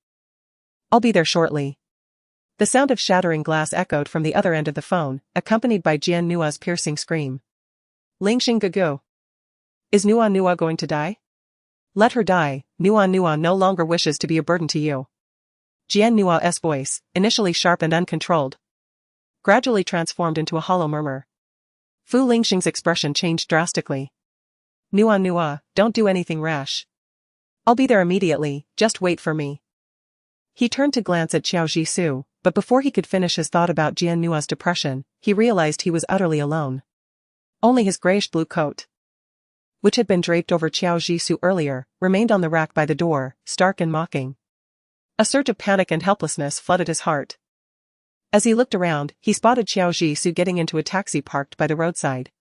[SPEAKER 2] I'll be there shortly." The sound of shattering glass echoed from the other end of the phone, accompanied by Jian Nua's piercing scream. "Lingxing Gugu. Is Nua going to die? Let her die, Nua no longer wishes to be a burden to you." Jian Nua's voice, initially sharp and uncontrolled, gradually transformed into a hollow murmur. Fu Lingxing's expression changed drastically. Nua, don't do anything rash. I'll be there immediately, just wait for me." He turned to glance at Xiao Zhishu, but before he could finish his thought about Jian Nua's depression, he realized he was utterly alone. Only his grayish-blue coat, which had been draped over Xiao Zhishu earlier, remained on the rack by the door, stark and mocking. A surge of panic and helplessness flooded his heart. As he looked around, he spotted Xiao Jisoo getting into a taxi parked by the roadside.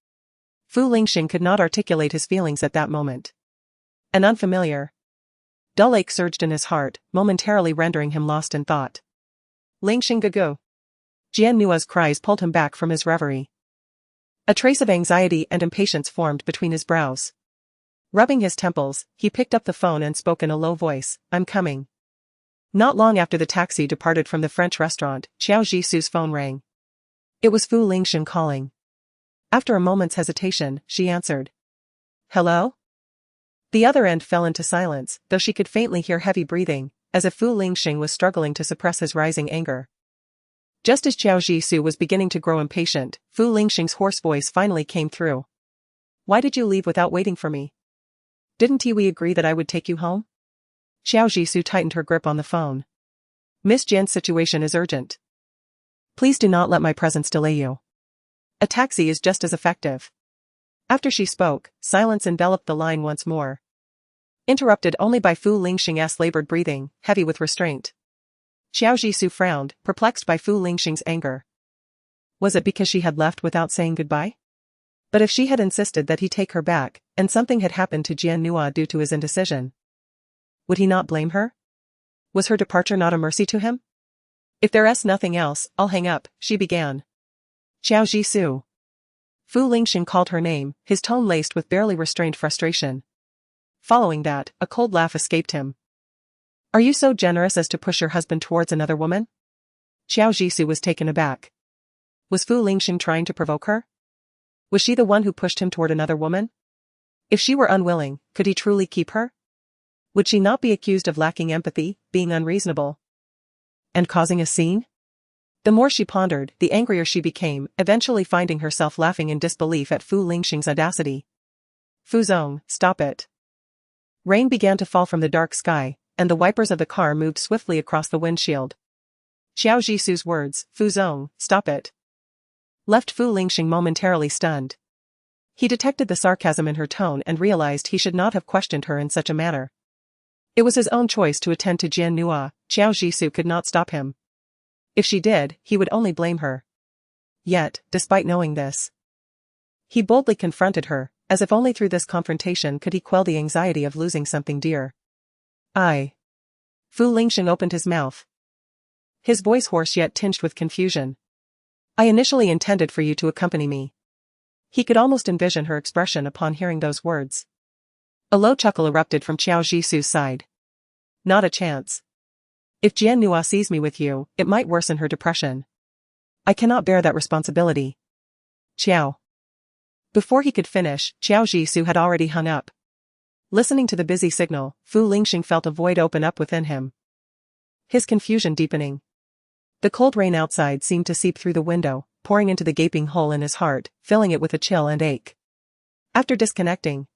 [SPEAKER 2] Fu Lingxing could not articulate his feelings at that moment. An unfamiliar, dull ache surged in his heart, momentarily rendering him lost in thought. Lingxing Gagu. Jian Nua's cries pulled him back from his reverie. A trace of anxiety and impatience formed between his brows. Rubbing his temples, he picked up the phone and spoke in a low voice, "I'm coming." Not long after the taxi departed from the French restaurant, Xiao Jisoo's phone rang. It was Fu Lingxing calling. After a moment's hesitation, she answered. "Hello?" The other end fell into silence, though she could faintly hear heavy breathing, as if Fu Lingxing was struggling to suppress his rising anger. Just as Xiao Jisoo was beginning to grow impatient, Fu Lingxing's hoarse voice finally came through. "Why did you leave without waiting for me? Didn't we agree that I would take you home?" Xiao Jisoo tightened her grip on the phone. "Miss Jian's situation is urgent. Please do not let my presence delay you. A taxi is just as effective." After she spoke, silence enveloped the line once more, interrupted only by Fu Lingxing's labored breathing, heavy with restraint. Xiao Jisoo frowned, perplexed by Fu Lingxing's anger. Was it because she had left without saying goodbye? But if she had insisted that he take her back, and something had happened to Jian Nua due to his indecision, would he not blame her? Was her departure not a mercy to him? "If there's nothing else, I'll hang up," she began. "Xiao Jisoo." Fu Lingxing called her name, his tone laced with barely restrained frustration. Following that, a cold laugh escaped him. "Are you so generous as to push your husband towards another woman?" Xiao Jisoo was taken aback. Was Fu Lingxing trying to provoke her? Was she the one who pushed him toward another woman? If she were unwilling, could he truly keep her? Would she not be accused of lacking empathy, being unreasonable, and causing a scene? The more she pondered, the angrier she became, eventually finding herself laughing in disbelief at Fu Lingxing's audacity. "Fu Zong, stop it." Rain began to fall from the dark sky, and the wipers of the car moved swiftly across the windshield. Xiao Jisoo's words, "Fu Zong, stop it," left Fu Lingxing momentarily stunned. He detected the sarcasm in her tone and realized he should not have questioned her in such a manner. It was his own choice to attend to Jian Nua. Xiao Jisoo could not stop him. If she did, he would only blame her. Yet, despite knowing this, he boldly confronted her, as if only through this confrontation could he quell the anxiety of losing something dear. Fu Lingxing opened his mouth, his voice hoarse yet tinged with confusion. "I initially intended for you to accompany me." He could almost envision her expression upon hearing those words. A low chuckle erupted from Xiao Jisoo's side. "Not a chance. If Jian Nua sees me with you, it might worsen her depression. I cannot bear that responsibility." "Xiao." Before he could finish, Xiao Jisoo had already hung up. Listening to the busy signal, Fu Lingxing felt a void open up within him, his confusion deepening. The cold rain outside seemed to seep through the window, pouring into the gaping hole in his heart, filling it with a chill and ache. After disconnecting,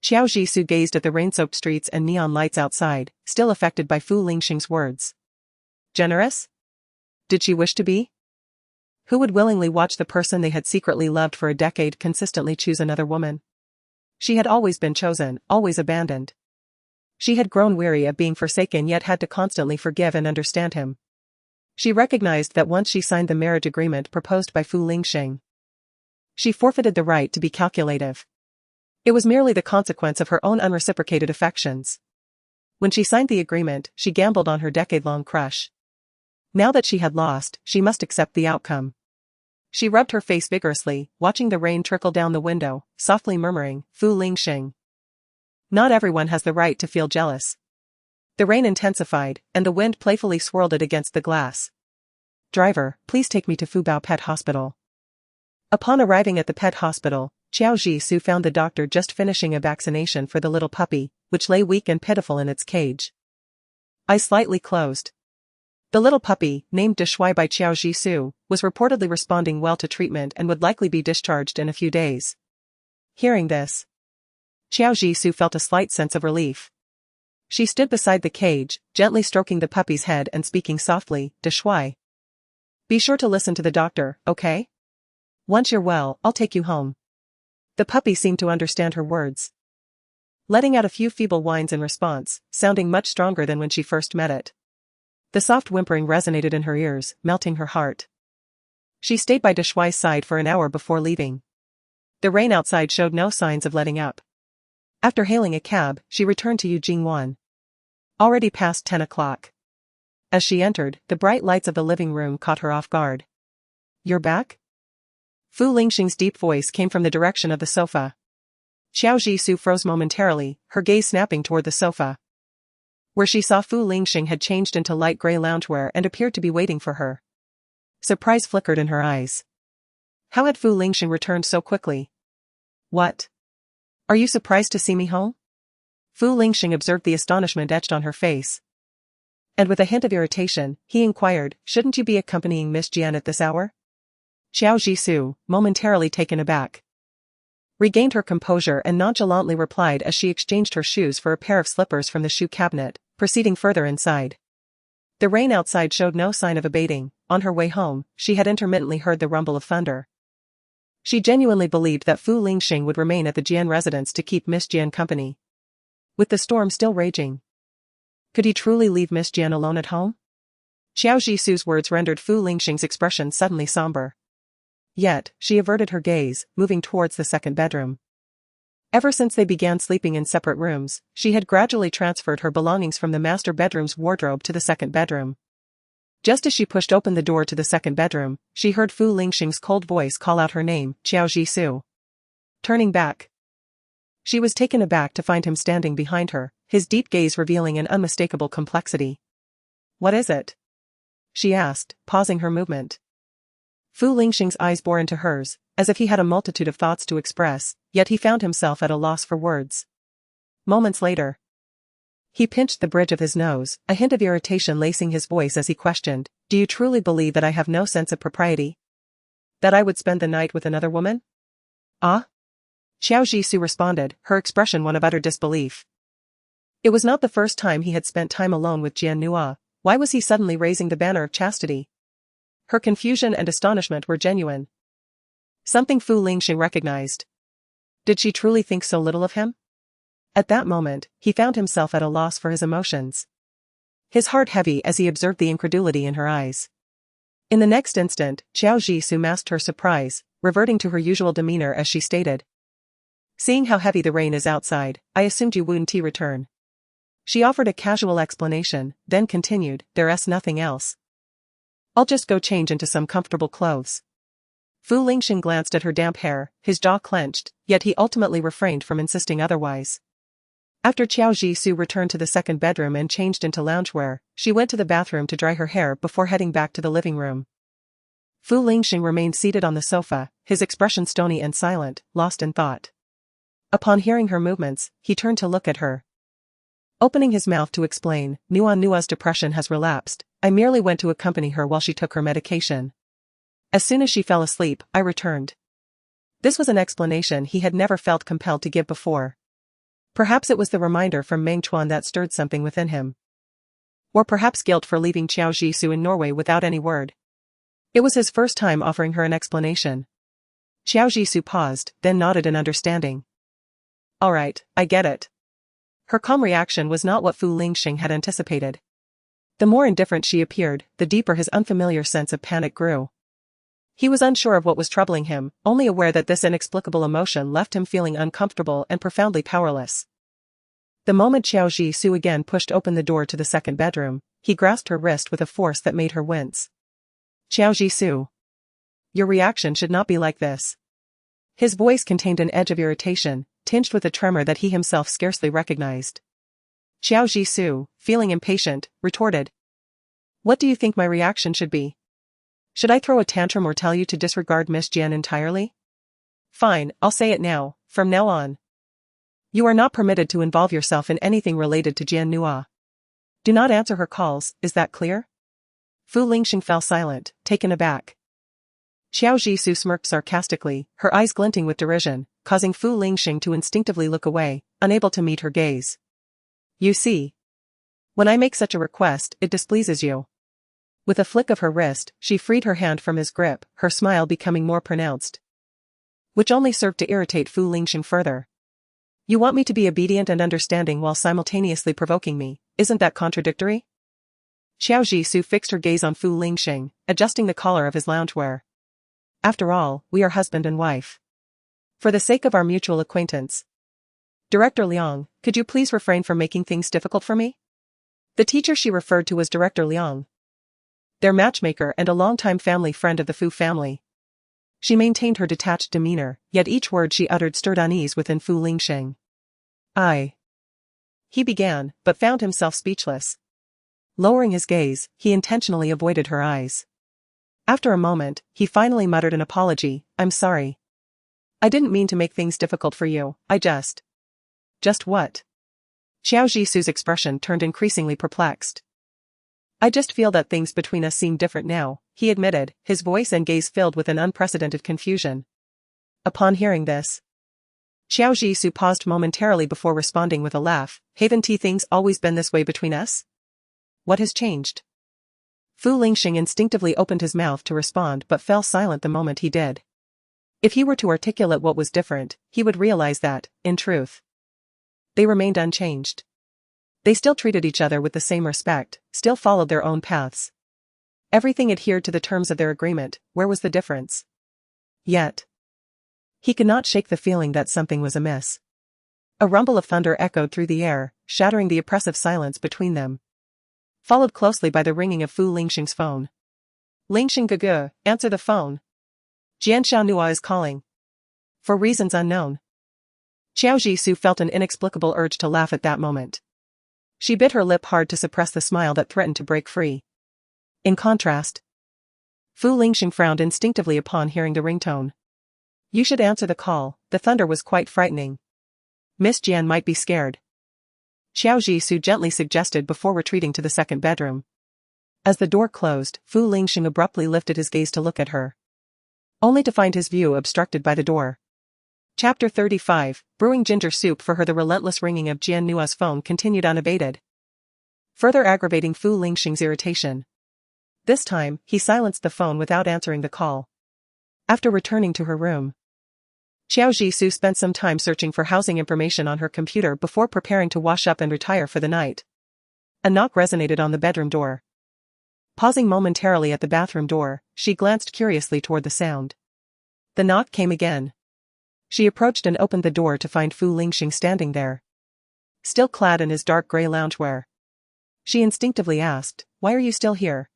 [SPEAKER 2] Xiao Jisoo gazed at the rain-soaked streets and neon lights outside, still affected by Fu Lingxing's words. Generous? Did she wish to be? Who would willingly watch the person they had secretly loved for a decade consistently choose another woman? She had always been chosen, always abandoned. She had grown weary of being forsaken yet had to constantly forgive and understand him. She recognized that once she signed the marriage agreement proposed by Fu Lingxing, she forfeited the right to be calculative. It was merely the consequence of her own unreciprocated affections. When she signed the agreement, she gambled on her decade-long crush. Now that she had lost, she must accept the outcome. She rubbed her face vigorously, watching the rain trickle down the window, softly murmuring, "Fu Lingxing. Not everyone has the right to feel jealous." The rain intensified, and the wind playfully swirled it against the glass. "Driver, please take me to Fubao Pet Hospital." Upon arriving at the pet hospital, Xiao Jisoo found the doctor just finishing a vaccination for the little puppy, which lay weak and pitiful in its cage. Eyes slightly closed. The little puppy, named Deshui by Xiao Jisoo, was reportedly responding well to treatment and would likely be discharged in a few days. Hearing this, Xiao Jisoo felt a slight sense of relief. She stood beside the cage, gently stroking the puppy's head and speaking softly, "Deshui. Be sure to listen to the doctor, okay? Once you're well, I'll take you home." The puppy seemed to understand her words, letting out a few feeble whines in response, sounding much stronger than when she first met it. The soft whimpering resonated in her ears, melting her heart. She stayed by Deshuai's side for an hour before leaving. The rain outside showed no signs of letting up. After hailing a cab, she returned to Yujingwan. Already past 10 o'clock. As she entered, the bright lights of the living room caught her off guard. "You're back?" Fu Lingxing's deep voice came from the direction of the sofa. Xiao Jisoo froze momentarily, her gaze snapping toward the sofa. Where she saw Fu Lingxing had changed into light gray loungewear and appeared to be waiting for her. Surprise flickered in her eyes. How had Fu Lingxing returned so quickly? "What? Are you surprised to see me home?" Fu Lingxing observed the astonishment etched on her face. And with a hint of irritation, he inquired, "Shouldn't you be accompanying Miss Jian at this hour?" Xiao Jisoo, momentarily taken aback, regained her composure and nonchalantly replied as she exchanged her shoes for a pair of slippers from the shoe cabinet, proceeding further inside. The rain outside showed no sign of abating. On her way home, she had intermittently heard the rumble of thunder. She genuinely believed that Fu Lingxing would remain at the Jian residence to keep Miss Jian company. With the storm still raging, could he truly leave Miss Jian alone at home? Xiao Jisoo's words rendered Fu Lingxing's expression suddenly somber. Yet, she averted her gaze, moving towards the second bedroom. Ever since they began sleeping in separate rooms, she had gradually transferred her belongings from the master bedroom's wardrobe to the second bedroom. Just as she pushed open the door to the second bedroom, she heard Fu Lingxing's cold voice call out her name, "Xiao Jisoo." Turning back, she was taken aback to find him standing behind her, his deep gaze revealing an unmistakable complexity. "What is it?" she asked, pausing her movement. Fu Lingxing's eyes bore into hers, as if he had a multitude of thoughts to express, yet he found himself at a loss for words. Moments later, he pinched the bridge of his nose, a hint of irritation lacing his voice as he questioned, "Do you truly believe that I have no sense of propriety? That I would spend the night with another woman?" "Ah?" Xiao Jisoo responded, her expression one of utter disbelief. It was not the first time he had spent time alone with Jian Nua. Why was he suddenly raising the banner of chastity? Her confusion and astonishment were genuine. Something Fu Lingxing recognized. Did she truly think so little of him? At that moment, he found himself at a loss for his emotions. His heart heavy as he observed the incredulity in her eyes. In the next instant, Xiao Jisoo masked her surprise, reverting to her usual demeanor as she stated, "Seeing how heavy the rain is outside, I assumed you wouldn't return." She offered a casual explanation, then continued, "There's nothing else. I'll just go change into some comfortable clothes." Fu Lingxing glanced at her damp hair, his jaw clenched, yet he ultimately refrained from insisting otherwise. After Xiao Jisoo returned to the second bedroom and changed into loungewear, she went to the bathroom to dry her hair before heading back to the living room. Fu Lingxing remained seated on the sofa, his expression stony and silent, lost in thought. Upon hearing her movements, he turned to look at her. Opening his mouth to explain, Nua's depression has relapsed. I merely went to accompany her while she took her medication. As soon as she fell asleep, I returned. This was an explanation he had never felt compelled to give before. Perhaps it was the reminder from Meng Chuan that stirred something within him. Or perhaps guilt for leaving Xiao Jisoo in Norway without any word. It was his first time offering her an explanation. Xiao Jisoo paused, then nodded in understanding. "All right, I get it." Her calm reaction was not what Fu Lingxing had anticipated. The more indifferent she appeared, the deeper his unfamiliar sense of panic grew. He was unsure of what was troubling him, only aware that this inexplicable emotion left him feeling uncomfortable and profoundly powerless. The moment Xiao Jisoo again pushed open the door to the second bedroom, he grasped her wrist with a force that made her wince. "Xiao Jisoo, your reaction should not be like this." His voice contained an edge of irritation, tinged with a tremor that he himself scarcely recognized. Xiao Jisoo, feeling impatient, retorted, "What do you think my reaction should be? Should I throw a tantrum or tell you to disregard Miss Jian entirely? Fine, I'll say it now, from now on. You are not permitted to involve yourself in anything related to Jian Nua. Do not answer her calls, is that clear?" Fu Lingxing fell silent, taken aback. Xiao Jisoo smirked sarcastically, her eyes glinting with derision, causing Fu Lingxing to instinctively look away, unable to meet her gaze. "You see. When I make such a request, it displeases you." With a flick of her wrist, she freed her hand from his grip, her smile becoming more pronounced. Which only served to irritate Fu Lingxing further. "You want me to be obedient and understanding while simultaneously provoking me, isn't that contradictory?" Xiao Jisoo fixed her gaze on Fu Lingxing, adjusting the collar of his loungewear. After all, we are husband and wife. For the sake of our mutual acquaintance. Director Liang, could you please refrain from making things difficult for me? The teacher she referred to was Director Liang, their matchmaker and a longtime family friend of the Fu family. She maintained her detached demeanor, yet each word she uttered stirred unease within Fu Lingxing. He began, but found himself speechless. Lowering his gaze, he intentionally avoided her eyes. After a moment, he finally muttered an apology, I'm sorry. I didn't mean to make things difficult for you, I just. Just what? Xiao Jisoo's expression turned increasingly perplexed. I just feel that things between us seem different now, he admitted, his voice and gaze filled with an unprecedented confusion. Upon hearing this, Xiao Jisoo paused momentarily before responding with a laugh, haven't things always been this way between us? What has changed? Fu Lingxing instinctively opened his mouth to respond but fell silent the moment he did. If he were to articulate what was different, he would realize that, in truth, they remained unchanged. They still treated each other with the same respect, still followed their own paths. Everything adhered to the terms of their agreement, where was the difference? Yet, he could not shake the feeling that something was amiss. A rumble of thunder echoed through the air, shattering the oppressive silence between them. Followed closely by the ringing of Fu Lingxing's phone. Lingxing Gugu, answer the phone. Jian Xiaonua is calling. For reasons unknown. Xiao Jisoo felt an inexplicable urge to laugh at that moment. She bit her lip hard to suppress the smile that threatened to break free. In contrast, Fu Lingxing frowned instinctively upon hearing the ringtone. You should answer the call, the thunder was quite frightening. Miss Jian might be scared. Xiao Jisoo gently suggested before retreating to the second bedroom. As the door closed, Fu Lingxing abruptly lifted his gaze to look at her, only to find his view obstructed by the door. Chapter 35, Brewing ginger soup for her. The relentless ringing of Jian Nua's phone continued unabated, further aggravating Fu Lingxing's irritation. This time, he silenced the phone without answering the call. After returning to her room, Xiao Jisoo spent some time searching for housing information on her computer before preparing to wash up and retire for the night. A knock resonated on the bedroom door. Pausing momentarily at the bathroom door, she glanced curiously toward the sound. The knock came again. She approached and opened the door to find Fu Lingxing standing there, still clad in his dark gray loungewear. She instinctively asked, "Why are you still here?"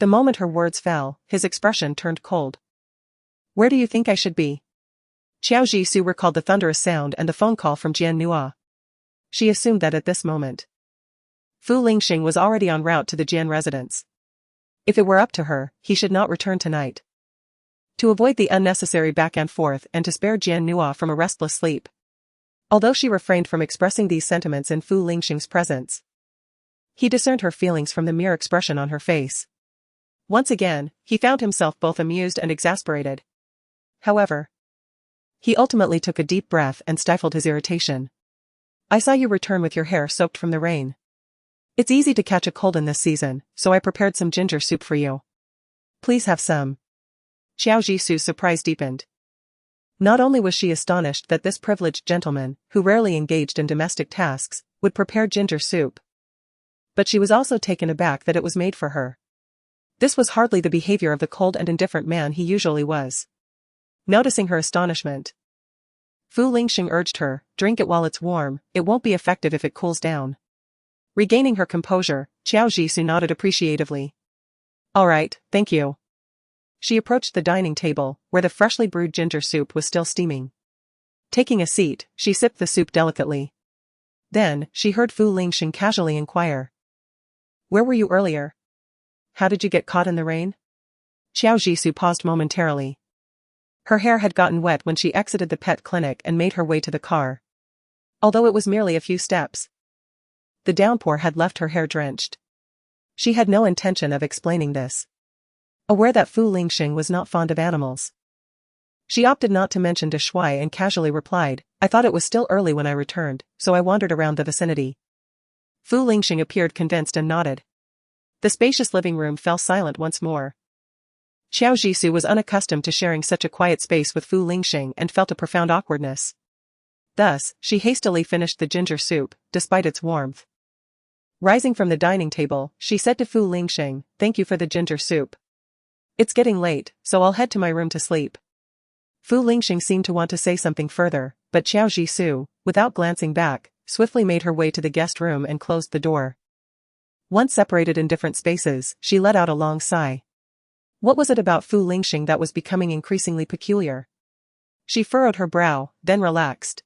[SPEAKER 2] The moment her words fell, his expression turned cold. "Where do you think I should be?" Xiao Jisoo recalled the thunderous sound and the phone call from Jian Nua. She assumed that at this moment, Fu Lingxing was already en route to the Jian residence. If it were up to her, he should not return tonight. To avoid the unnecessary back and forth and to spare Jian Nua from a restless sleep. Although she refrained from expressing these sentiments in Fu Lingxing's presence, he discerned her feelings from the mere expression on her face. Once again, he found himself both amused and exasperated. However, he ultimately took a deep breath and stifled his irritation. "I saw you return with your hair soaked from the rain. It's easy to catch a cold in this season, so I prepared some ginger soup for you. Please have some." Xiao Jisoo's surprise deepened. Not only was she astonished that this privileged gentleman, who rarely engaged in domestic tasks, would prepare ginger soup, but she was also taken aback that it was made for her. This was hardly the behavior of the cold and indifferent man he usually was. Noticing her astonishment, Fu Lingxing urged her, "Drink it while it's warm, it won't be effective if it cools down." Regaining her composure, Xiao Jisoo nodded appreciatively. "All right, thank you." She approached the dining table, where the freshly brewed ginger soup was still steaming. Taking a seat, she sipped the soup delicately. Then, she heard Fu Lingxing casually inquire, "Where were you earlier? How did you get caught in the rain?" Xiao Jisoo paused momentarily. Her hair had gotten wet when she exited the pet clinic and made her way to the car. Although it was merely a few steps, the downpour had left her hair drenched. She had no intention of explaining this, aware that Fu Lingxing was not fond of animals. She opted not to mention to Shui and casually replied, "I thought it was still early when I returned, so I wandered around the vicinity." Fu Lingxing appeared convinced and nodded. The spacious living room fell silent once more. Xiao Jisoo was unaccustomed to sharing such a quiet space with Fu Lingxing and felt a profound awkwardness. Thus, she hastily finished the ginger soup, despite its warmth. Rising from the dining table, she said to Fu Lingxing, "Thank you for the ginger soup. It's getting late, so I'll head to my room to sleep." Fu Lingxing seemed to want to say something further, but Qiao Jisoo, without glancing back, swiftly made her way to the guest room and closed the door. Once separated in different spaces, she let out a long sigh. What was it about Fu Lingxing that was becoming increasingly peculiar? She furrowed her brow, then relaxed.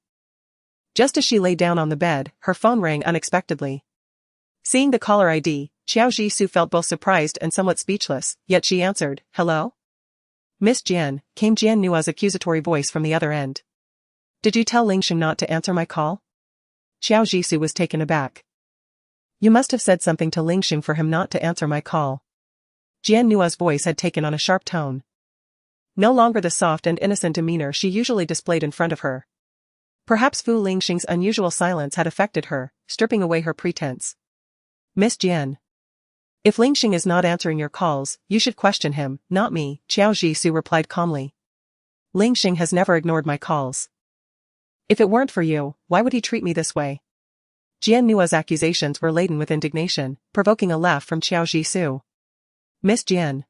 [SPEAKER 2] Just as she lay down on the bed, her phone rang unexpectedly. Seeing the caller ID, Qiao Jisoo felt both surprised and somewhat speechless, yet she answered, "Hello? Miss Jian," came Jian Nua's accusatory voice from the other end. "Did you tell Lingxing not to answer my call?" Qiao Jisoo was taken aback. "You must have said something to Lingxing for him not to answer my call." Jian Nua's voice had taken on a sharp tone. No longer the soft and innocent demeanor she usually displayed in front of her. Perhaps Fu Lingxing's unusual silence had affected her, stripping away her pretense. "Miss Jian. If Lingxing is not answering your calls, you should question him, not me," Qiao Jisoo replied calmly. "Lingxing has never ignored my calls. If it weren't for you, why would he treat me this way?" Jian Nua's accusations were laden with indignation, provoking a laugh from Qiao Jisoo. "Miss Jian.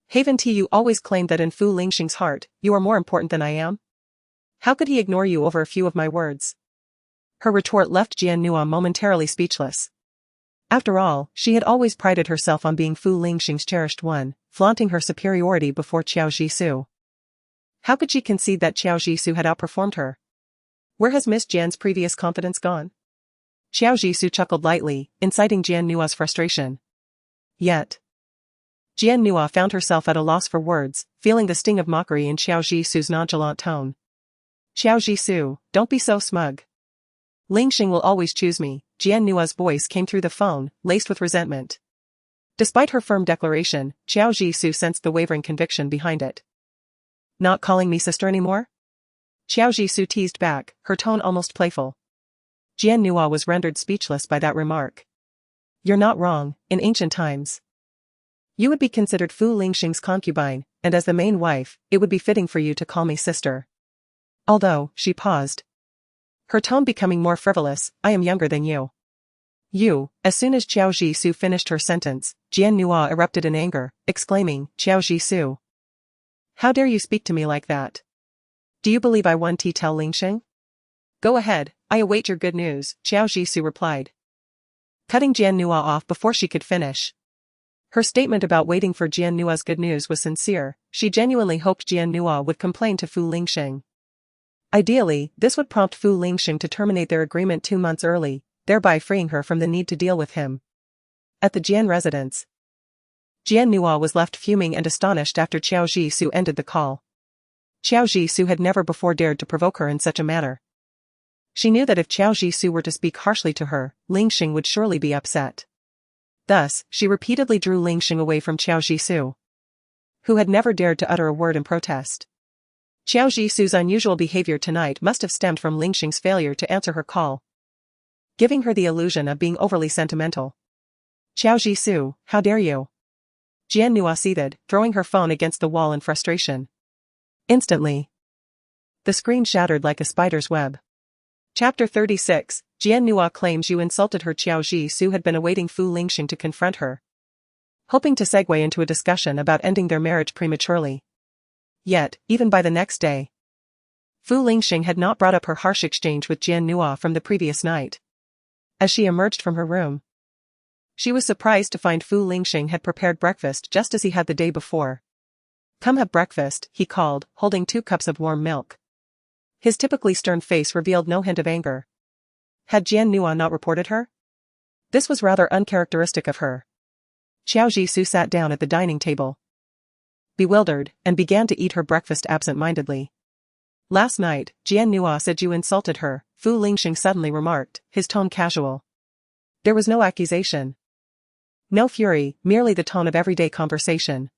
[SPEAKER 2] Haven't you always claimed that in Fu Lingxing's heart, you are more important than I am? How could he ignore you over a few of my words?" Her retort left Jian Nua momentarily speechless. After all, she had always prided herself on being Fu Lingxing's cherished one, flaunting her superiority before Qiao Jisoo. How could she concede that Qiao Jisoo had outperformed her? Where has Miss Jian's previous confidence gone? Qiao Jisoo chuckled lightly, inciting Jian Nua's frustration. Yet Jian Nua found herself at a loss for words, feeling the sting of mockery in Qiao Jisoo's nonchalant tone. "Qiao Jisoo, don't be so smug. Lingxing will always choose me," Jian Nua's voice came through the phone, laced with resentment. Despite her firm declaration, Qiao Jisoo sensed the wavering conviction behind it. "Not calling me sister anymore?" Qiao Jisoo teased back, her tone almost playful. Jian Nua was rendered speechless by that remark. "You're not wrong, in ancient times you would be considered Fu Lingxing's concubine, and as the main wife, it would be fitting for you to call me sister. Although," she paused, her tone becoming more frivolous, "I am younger than you." "You," as soon as Qiao Jisoo finished her sentence, Jian Nua erupted in anger, exclaiming, "Qiao Jisoo. How dare you speak to me like that? Do you believe I want to tell Lingxing?" "Go ahead, I await your good news," Qiao Jisoo replied, cutting Jian Nua off before she could finish. Her statement about waiting for Jian Nua's good news was sincere. She genuinely hoped Jian Nua would complain to Fu Lingxing. Ideally, this would prompt Fu Lingxing to terminate their agreement 2 months early, thereby freeing her from the need to deal with him. At the Jian residence, Jian Nua was left fuming and astonished after Qiao Jisoo ended the call. Qiao Jisoo had never before dared to provoke her in such a manner. She knew that if Qiao Jisoo were to speak harshly to her, Lingxing would surely be upset. Thus, she repeatedly drew Lingxing away from Qiao Jisoo, who had never dared to utter a word in protest. Qiao Jisoo's unusual behavior tonight must have stemmed from Lingxing's failure to answer her call, giving her the illusion of being overly sentimental. "Qiao Jisoo, how dare you?" Jian Nua seethed, throwing her phone against the wall in frustration. Instantly, the screen shattered like a spider's web. Chapter 36, Jian Nua claims you insulted her. Qiao Jisoo had been awaiting Fu Lingxing to confront her, hoping to segue into a discussion about ending their marriage prematurely. Yet, even by the next day, Fu Lingxing had not brought up her harsh exchange with Jian Nua from the previous night. As she emerged from her room, she was surprised to find Fu Lingxing had prepared breakfast just as he had the day before. "Come have breakfast," he called, holding 2 cups of warm milk. His typically stern face revealed no hint of anger. Had Jian Nua not reported her? This was rather uncharacteristic of her. Qiao Jisoo sat down at the dining table, bewildered, and began to eat her breakfast absent-mindedly. "Last night, Jian Nua said you insulted her," Fu Lingxing suddenly remarked, his tone casual. There was no accusation, no fury, merely the tone of everyday conversation.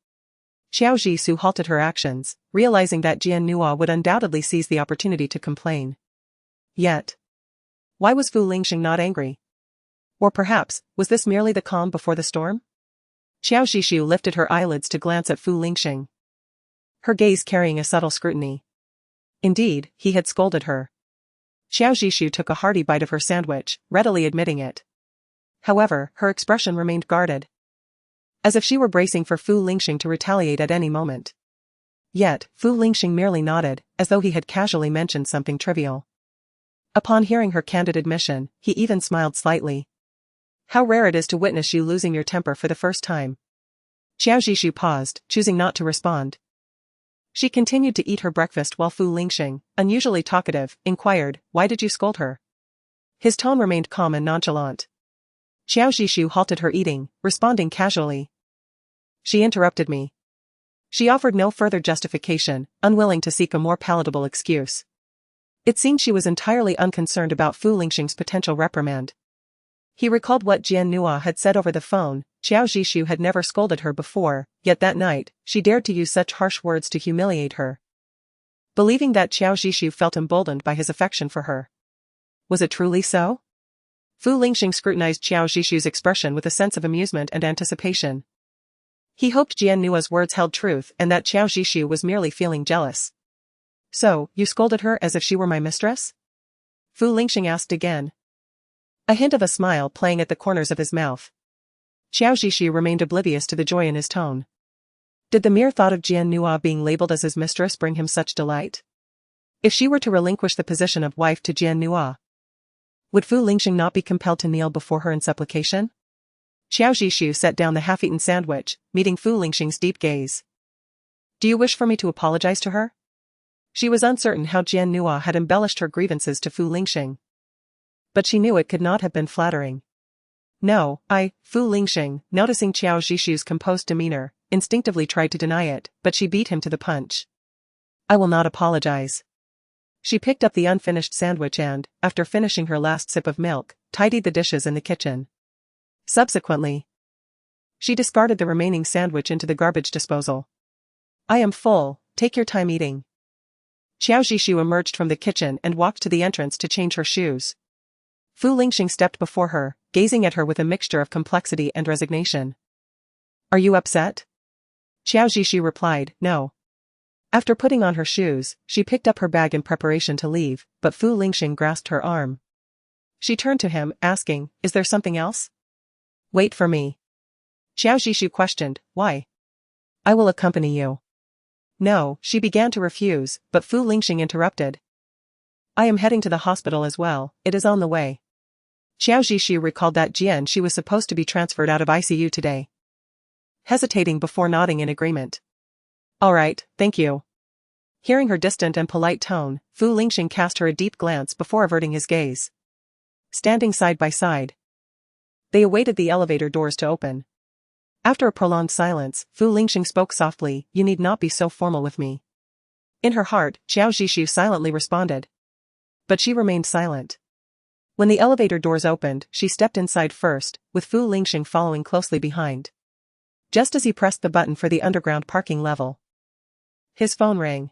[SPEAKER 2] Qiao Jisoo halted her actions, realizing that Jian Nua would undoubtedly seize the opportunity to complain. Yet, why was Fu Lingxing not angry? Or perhaps, was this merely the calm before the storm? Qiao Jisoo lifted her eyelids to glance at Fu Lingxing, her gaze carrying a subtle scrutiny. Indeed, he had scolded her. Qiao Jisoo took a hearty bite of her sandwich, readily admitting it. However, her expression remained guarded, as if she were bracing for Fu Lingxing to retaliate at any moment. Yet, Fu Lingxing merely nodded, as though he had casually mentioned something trivial. Upon hearing her candid admission, he even smiled slightly. How rare it is to witness you losing your temper for the first time. Xiao Zhishu paused, choosing not to respond. She continued to eat her breakfast while Fu Lingxing, unusually talkative, inquired, "Why did you scold her?" His tone remained calm and nonchalant. Xiao Zhishu halted her eating, responding casually. "She interrupted me." She offered no further justification, unwilling to seek a more palatable excuse. It seemed she was entirely unconcerned about Fu Lingxing's potential reprimand. He recalled what Jian Nua had said over the phone. Xiao Zhishu had never scolded her before, yet that night, she dared to use such harsh words to humiliate her. Believing that Xiao Zhishu felt emboldened by his affection for her. Was it truly so? Fu Lingxing scrutinized Xiao Zhishu's expression with a sense of amusement and anticipation. He hoped Jian Nua's words held truth and that Xiao Zhishu was merely feeling jealous. "So, you scolded her as if she were my mistress?" Fu Lingxing asked again. A hint of a smile playing at the corners of his mouth. Xiao Zhishu remained oblivious to the joy in his tone. Did the mere thought of Jian Nua being labeled as his mistress bring him such delight? If she were to relinquish the position of wife to Jian Nua, would Fu Lingxing not be compelled to kneel before her in supplication? Xiao Zhishu set down the half-eaten sandwich, meeting Fu Lingxing's deep gaze. "Do you wish for me to apologize to her?" She was uncertain how Jian Nua had embellished her grievances to Fu Lingxing. But she knew it could not have been flattering. "No, Fu Lingxing, noticing Xiao Zhishu's composed demeanor, instinctively tried to deny it, but she beat him to the punch. "I will not apologize." She picked up the unfinished sandwich and, after finishing her last sip of milk, tidied the dishes in the kitchen. Subsequently, she discarded the remaining sandwich into the garbage disposal. "I am full, take your time eating." Xiao Zhishu emerged from the kitchen and walked to the entrance to change her shoes. Fu Lingxing stepped before her, gazing at her with a mixture of complexity and resignation. "Are you upset?" Xiao Zhishu replied, "No." After putting on her shoes, she picked up her bag in preparation to leave, but Fu Lingxing grasped her arm. She turned to him, asking, "Is there something else?" "Wait for me." Xiao Zhishu questioned, "Why?" "I will accompany you." "No," she began to refuse, but Fu Lingxing interrupted. "I am heading to the hospital as well, it is on the way." Xiao Zhishu recalled that Jian she was supposed to be transferred out of ICU today. Hesitating before nodding in agreement. "All right, thank you." Hearing her distant and polite tone, Fu Lingxing cast her a deep glance before averting his gaze. Standing side by side, they awaited the elevator doors to open. After a prolonged silence, Fu Lingxing spoke softly, "You need not be so formal with me." In her heart, Xiao Zhishu silently responded. But she remained silent. When the elevator doors opened, she stepped inside first, with Fu Lingxing following closely behind. Just as he pressed the button for the underground parking level, his phone rang.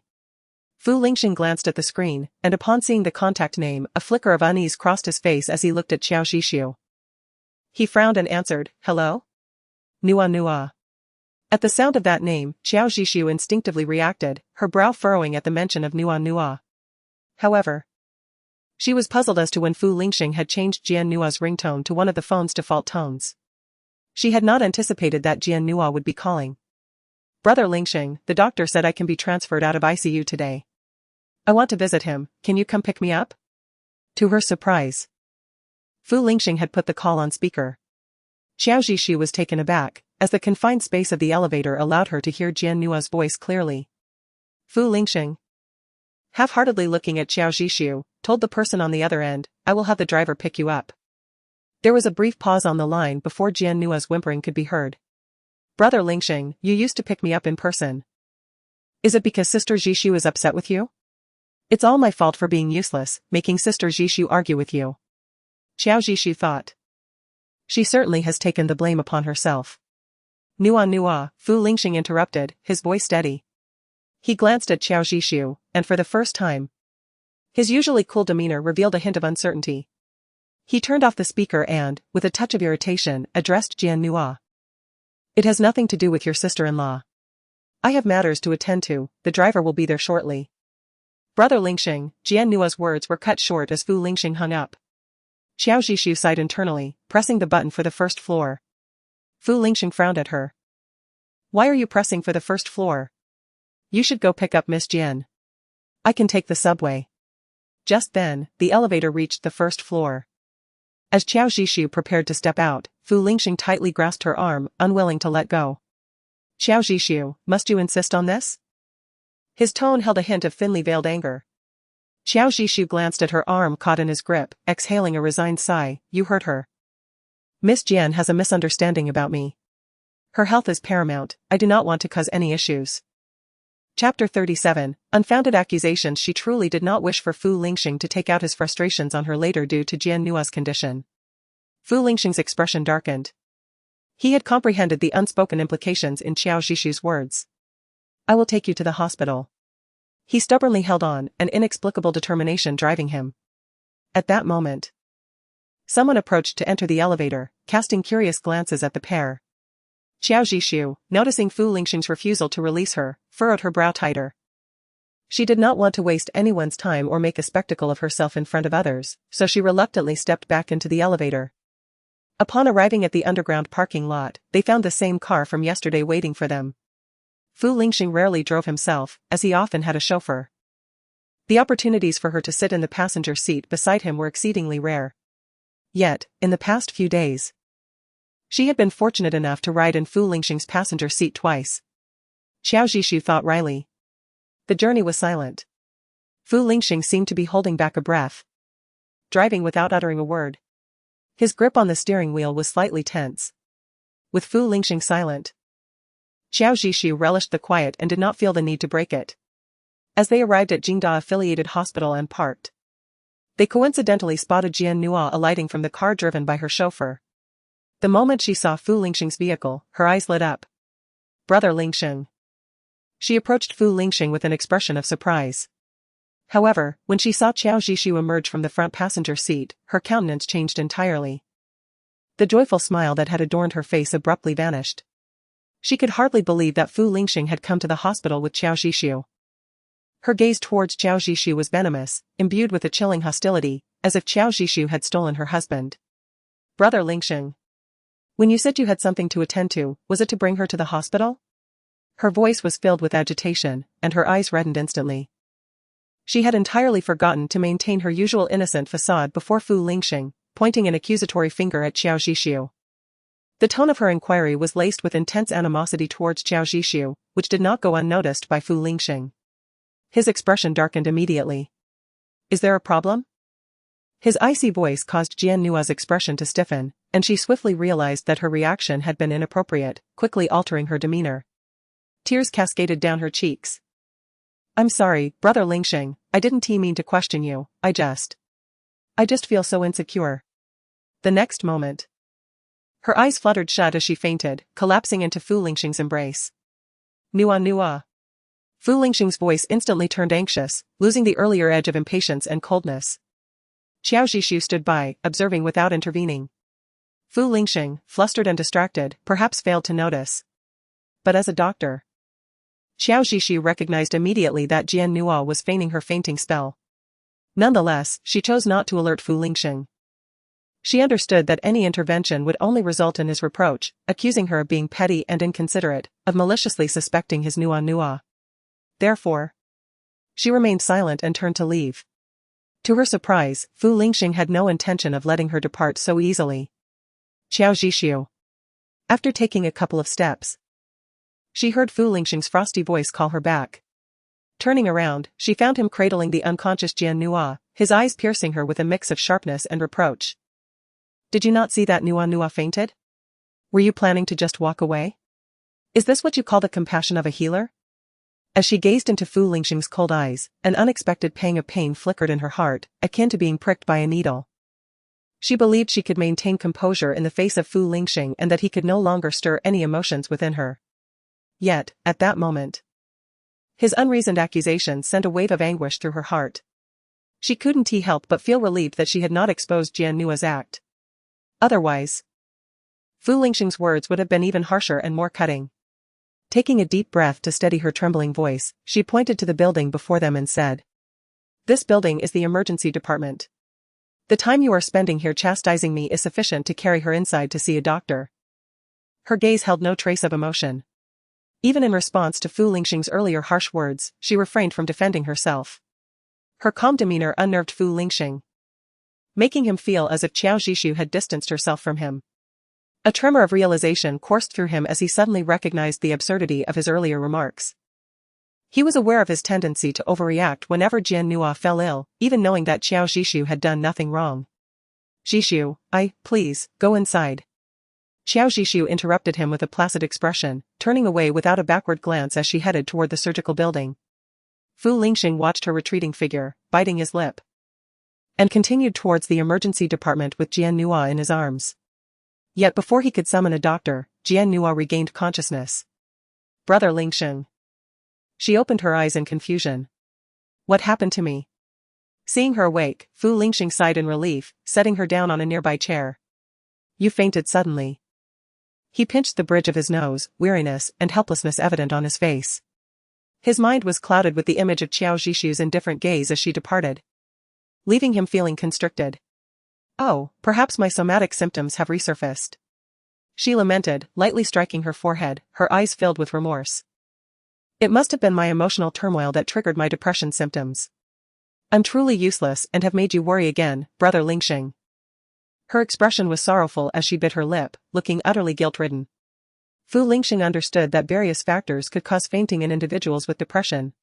[SPEAKER 2] Fu Lingxing glanced at the screen, and upon seeing the contact name, a flicker of unease crossed his face as he looked at Xiao Zhishu. He frowned and answered, "Hello? Nua Nua." At the sound of that name, Xiao Zhishu instinctively reacted, her brow furrowing at the mention of Nua Nua. However, she was puzzled as to when Fu Lingxing had changed Jian Nua's ringtone to one of the phone's default tones. She had not anticipated that Jian Nua would be calling. "Brother Lingxing, the doctor said I can be transferred out of ICU today. I want to visit him, can you come pick me up?" To her surprise, Fu Lingxing had put the call on speaker. Xiao Zhishu was taken aback, as the confined space of the elevator allowed her to hear Jian Nua's voice clearly. Fu Lingxing, half-heartedly looking at Xiao Zhishu, told the person on the other end, "I will have the driver pick you up." There was a brief pause on the line before Jian Nua's whimpering could be heard. "Brother Lingxing, you used to pick me up in person. Is it because Sister Zhishu is upset with you?" "It's all my fault for being useless, making Sister Zhishu argue with you." Xiao Zhishu thought. She certainly has taken the blame upon herself. "Nua Nua," Fu Lingxing interrupted, his voice steady. He glanced at Xiao Zhishu, and for the first time, his usually cool demeanor revealed a hint of uncertainty. He turned off the speaker and, with a touch of irritation, addressed Jian Nua. "It has nothing to do with your sister-in-law. I have matters to attend to, the driver will be there shortly." "Brother Lingxing," Jian Nua's words were cut short as Fu Lingxing hung up. Xiao Zhishu sighed internally, pressing the button for the first floor. Fu Lingxing frowned at her. Why are you pressing for the first floor? You should go pick up Miss Jian. I can take the subway. Just then, the elevator reached the first floor. As Xiao Zhishu prepared to step out, Fu Lingxing tightly grasped her arm, unwilling to let go. Xiao Zhishu, must you insist on this? His tone held a hint of thinly veiled anger. Xiao Zhishu glanced at her arm caught in his grip, exhaling a resigned sigh. You hurt her. Miss Jian has a misunderstanding about me. Her health is paramount, I do not want to cause any issues. Chapter 37, Unfounded Accusations. She truly did not wish for Fu Lingxing to take out his frustrations on her later due to Jian Nua's condition. Fu Lingxing's expression darkened. He had comprehended the unspoken implications in Xiao Zhishu's words. I will take you to the hospital. He stubbornly held on, an inexplicable determination driving him. At that moment, someone approached to enter the elevator, casting curious glances at the pair. Xiao Zhishu, noticing Fu Lingxing's refusal to release her, furrowed her brow tighter. She did not want to waste anyone's time or make a spectacle of herself in front of others, so she reluctantly stepped back into the elevator. Upon arriving at the underground parking lot, they found the same car from yesterday waiting for them. Fu Lingxing rarely drove himself, as he often had a chauffeur. The opportunities for her to sit in the passenger seat beside him were exceedingly rare. Yet, in the past few days, she had been fortunate enough to ride in Fu Lingxing's passenger seat twice. Xiao Zhishu thought wryly. The journey was silent. Fu Lingxing seemed to be holding back a breath, driving without uttering a word. His grip on the steering wheel was slightly tense. With Fu Lingxing silent, Xiao Zhishu relished the quiet and did not feel the need to break it. As they arrived at Jingda-affiliated hospital and parked, they coincidentally spotted Jian Nua alighting from the car driven by her chauffeur. The moment she saw Fu Lingxing's vehicle, her eyes lit up. Brother Lingxing. She approached Fu Lingxing with an expression of surprise. However, when she saw Xiao Zhishu emerge from the front passenger seat, her countenance changed entirely. The joyful smile that had adorned her face abruptly vanished. She could hardly believe that Fu Lingxing had come to the hospital with Xiao Zhishu. Her gaze towards Xiao Zhishu was venomous, imbued with a chilling hostility, as if Xiao Zhishu had stolen her husband. Brother Lingxing. When you said you had something to attend to, was it to bring her to the hospital? Her voice was filled with agitation, and her eyes reddened instantly. She had entirely forgotten to maintain her usual innocent facade before Fu Lingxing, pointing an accusatory finger at Xiao Zhishu. The tone of her inquiry was laced with intense animosity towards Xiao Zhishu, which did not go unnoticed by Fu Lingxing. His expression darkened immediately. Is there a problem? His icy voice caused Jian Nua's expression to stiffen, and she swiftly realized that her reaction had been inappropriate, quickly altering her demeanor. Tears cascaded down her cheeks. I'm sorry, Brother Lingxing, I didn't mean to question you, I just feel so insecure. The next moment, her eyes fluttered shut as she fainted, collapsing into Fu Lingxing's embrace. Nua Nua. Fu Lingxing's voice instantly turned anxious, losing the earlier edge of impatience and coldness. Xiao Zhishu stood by, observing without intervening. Fu Lingxing, flustered and distracted, perhaps failed to notice. But as a doctor, Xiao Zhishu recognized immediately that Jian Nua was feigning her fainting spell. Nonetheless, she chose not to alert Fu Lingxing. She understood that any intervention would only result in his reproach, accusing her of being petty and inconsiderate, of maliciously suspecting his Nua Nua. Therefore, she remained silent and turned to leave. To her surprise, Fu Lingxing had no intention of letting her depart so easily. Xiao Zhishu. After taking a couple of steps, she heard Fu Lingxing's frosty voice call her back. Turning around, she found him cradling the unconscious Jian Nua, his eyes piercing her with a mix of sharpness and reproach. Did you not see that Nua Nua fainted? Were you planning to just walk away? Is this what you call the compassion of a healer? As she gazed into Fu Lingxing's cold eyes, an unexpected pang of pain flickered in her heart, akin to being pricked by a needle. She believed she could maintain composure in the face of Fu Lingxing and that he could no longer stir any emotions within her. Yet, at that moment, his unreasoned accusations sent a wave of anguish through her heart. She couldn't help but feel relieved that she had not exposed Jian Nua's act. Otherwise, Fu Lingxing's words would have been even harsher and more cutting. Taking a deep breath to steady her trembling voice, she pointed to the building before them and said, "This building is the emergency department. The time you are spending here chastising me is sufficient to carry her inside to see a doctor. Her gaze held no trace of emotion. Even in response to Fu Lingxing's earlier harsh words, she refrained from defending herself. Her calm demeanor unnerved Fu Lingxing, making him feel as if Qiao Zhishu had distanced herself from him. A tremor of realization coursed through him as he suddenly recognized the absurdity of his earlier remarks. He was aware of his tendency to overreact whenever Jian Nua fell ill, even knowing that Qiao Zhishu had done nothing wrong. Zhishu, please, go inside. Qiao Zhishu interrupted him with a placid expression, turning away without a backward glance as she headed toward the surgical building. Fu Lingxing watched her retreating figure, biting his lip, and continued towards the emergency department with Jian Nua in his arms. Yet before he could summon a doctor, Jian Nua regained consciousness. Brother Lingxing. She opened her eyes in confusion. What happened to me? Seeing her awake, Fu Lingxing sighed in relief, setting her down on a nearby chair. You fainted suddenly. He pinched the bridge of his nose, weariness and helplessness evident on his face. His mind was clouded with the image of Qiao Zhishu's indifferent gaze as she departed, leaving him feeling constricted. Oh, perhaps my somatic symptoms have resurfaced. She lamented, lightly striking her forehead, her eyes filled with remorse. It must have been my emotional turmoil that triggered my depression symptoms. I'm truly useless and have made you worry again, Brother Lingxing. Her expression was sorrowful as she bit her lip, looking utterly guilt-ridden. Fu Lingxing understood that various factors could cause fainting in individuals with depression,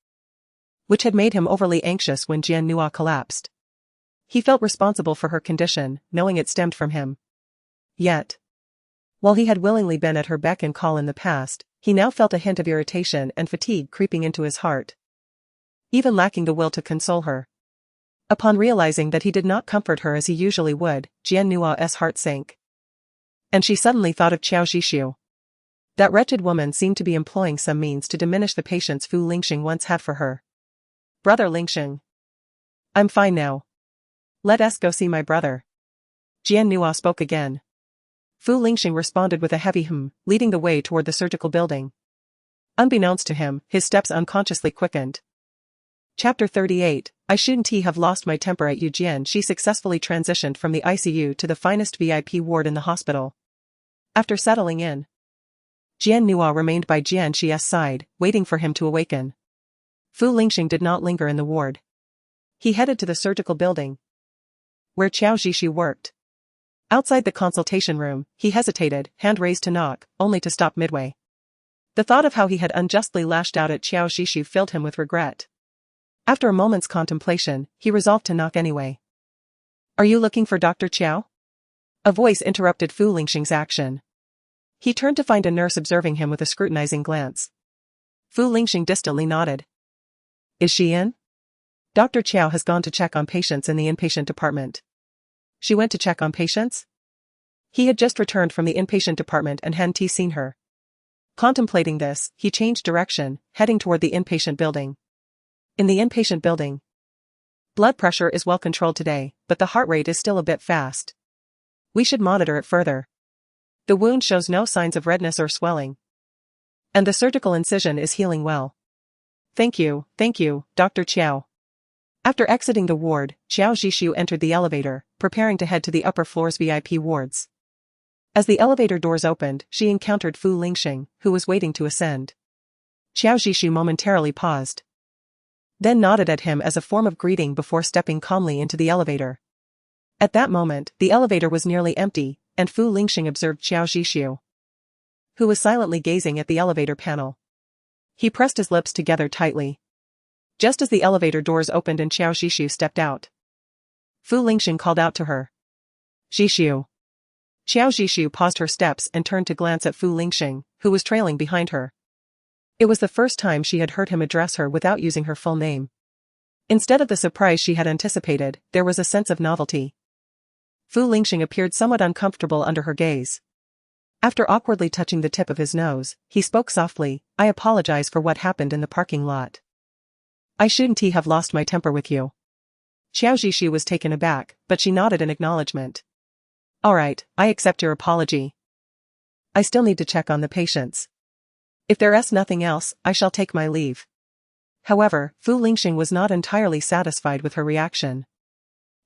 [SPEAKER 2] which had made him overly anxious when Jian Nua collapsed. He felt responsible for her condition, knowing it stemmed from him. Yet, while he had willingly been at her beck and call in the past, he now felt a hint of irritation and fatigue creeping into his heart, even lacking the will to console her. Upon realizing that he did not comfort her as he usually would, Jian Nua's heart sank. And she suddenly thought of Qiao Zhishu. That wretched woman seemed to be employing some means to diminish the patience Fu Lingxing once had for her. Brother Lingxing. I'm fine now. Let us go see my brother. Jian Nua spoke again. Fu Lingxing responded with a heavy leading the way toward the surgical building. Unbeknownst to him, his steps unconsciously quickened. Chapter 38, I shouldn't have lost my temper at you. Jian. She successfully transitioned from the ICU to the finest VIP ward in the hospital. After settling in, Jian Nua remained by Jian Xi's side, waiting for him to awaken. Fu Lingxing did not linger in the ward. He headed to the surgical building, where Qiao Zhishu worked. Outside the consultation room, he hesitated, hand raised to knock, only to stop midway. The thought of how he had unjustly lashed out at Qiao Zhishu filled him with regret. After a moment's contemplation, he resolved to knock anyway. Are you looking for Dr. Qiao? A voice interrupted Fu Lingxing's action. He turned to find a nurse observing him with a scrutinizing glance. Fu Lingxing distantly nodded. Is she in? Dr. Qiao has gone to check on patients in the inpatient department. She went to check on patients? He had just returned from the inpatient department and hadn't seen her. Contemplating this, he changed direction, heading toward the inpatient building. In the inpatient building, blood pressure is well controlled today, but the heart rate is still a bit fast. We should monitor it further. The wound shows no signs of redness or swelling, and the surgical incision is healing well. Thank you, Dr. Qiao. After exiting the ward, Qiao Zhishu entered the elevator, preparing to head to the upper floor's VIP wards. As the elevator doors opened, she encountered Fu Lingxing, who was waiting to ascend. Qiao Zhishu momentarily paused, then nodded at him as a form of greeting before stepping calmly into the elevator. At that moment, the elevator was nearly empty, and Fu Lingxing observed Qiao Zhishu, who was silently gazing at the elevator panel. He pressed his lips together tightly, just as the elevator doors opened and Qiao Zhishu stepped out. Fu Lingxing called out to her. Zhishu. Qiao Zhishu paused her steps and turned to glance at Fu Lingxing, who was trailing behind her. It was the first time she had heard him address her without using her full name. Instead of the surprise she had anticipated, there was a sense of novelty. Fu Lingxing appeared somewhat uncomfortable under her gaze. After awkwardly touching the tip of his nose, he spoke softly, I apologize for what happened in the parking lot. I shouldn't have lost my temper with you. Qiao Zhishu was taken aback, but she nodded in acknowledgement. All right, I accept your apology. I still need to check on the patients. If there's nothing else, I shall take my leave. However, Fu Lingxing was not entirely satisfied with her reaction.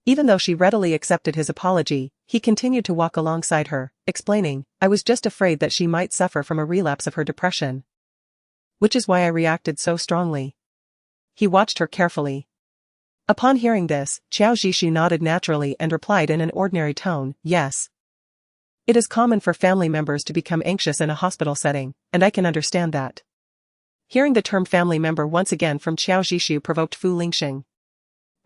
[SPEAKER 2] Even though she readily accepted his apology, he continued to walk alongside her, explaining, I was just afraid that she might suffer from a relapse of her depression. Which is why I reacted so strongly. He watched her carefully. Upon hearing this, Qiao Zhishu nodded naturally and replied in an ordinary tone, yes. It is common for family members to become anxious in a hospital setting, and I can understand that. Hearing the term family member once again from Qiao Zhishu provoked Fu Lingxing.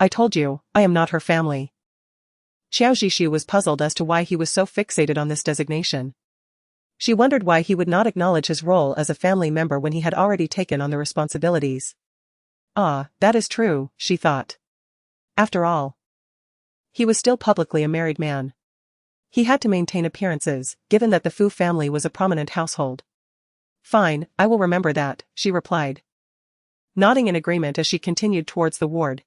[SPEAKER 2] I told you, I am not her family. Qiao Zhishu was puzzled as to why he was so fixated on this designation. She wondered why he would not acknowledge his role as a family member when he had already taken on the responsibilities. Ah, that is true, she thought. After all, he was still publicly a married man. He had to maintain appearances, given that the Fu family was a prominent household. Fine, I will remember that, she replied, nodding in agreement as she continued towards the ward.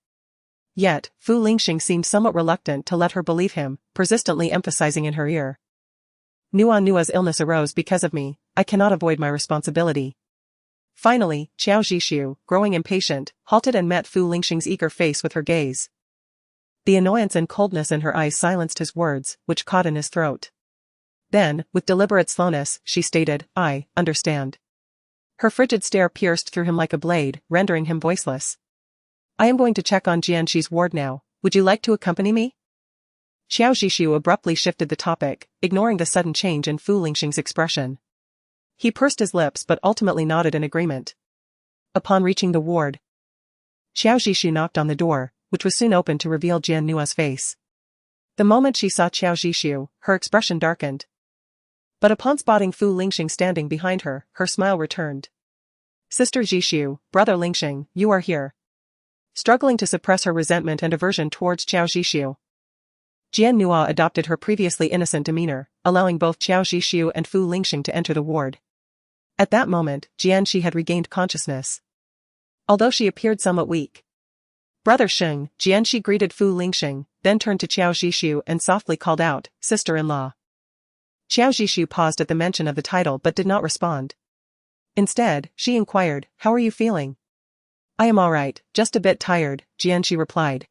[SPEAKER 2] Yet, Fu Lingxing seemed somewhat reluctant to let her believe him, persistently emphasizing in her ear. Nua's illness arose because of me, I cannot avoid my responsibility. Finally, Qiao Zhishu, growing impatient, halted and met Fu Lingxing's eager face with her gaze. The annoyance and coldness in her eyes silenced his words, which caught in his throat. Then, with deliberate slowness, she stated, I understand. Her frigid stare pierced through him like a blade, rendering him voiceless. I am going to check on Jianxi's ward now, would you like to accompany me? Qiao Zhishu abruptly shifted the topic, ignoring the sudden change in Fu Lingxing's expression. He pursed his lips but ultimately nodded in agreement. Upon reaching the ward, Qiao Zhishu knocked on the door, which was soon opened to reveal Nua's face. The moment she saw Qiao Zhishu, her expression darkened. But upon spotting Fu Lingxing standing behind her, her smile returned. Sister Zhishu, brother Lingxing, you are here. Struggling to suppress her resentment and aversion towards Qiao Zhishu, Nua adopted her previously innocent demeanor, allowing both Qiao Zhishu and Fu Lingxing to enter the ward. At that moment, Jianxi had regained consciousness, although she appeared somewhat weak. Brother Sheng, Jianxi greeted Fu Lingxing, then turned to Qiao Zhishu and softly called out, sister-in-law. Qiao Zhishu paused at the mention of the title but did not respond. Instead, she inquired, how are you feeling? I am alright, just a bit tired, Jianxi replied.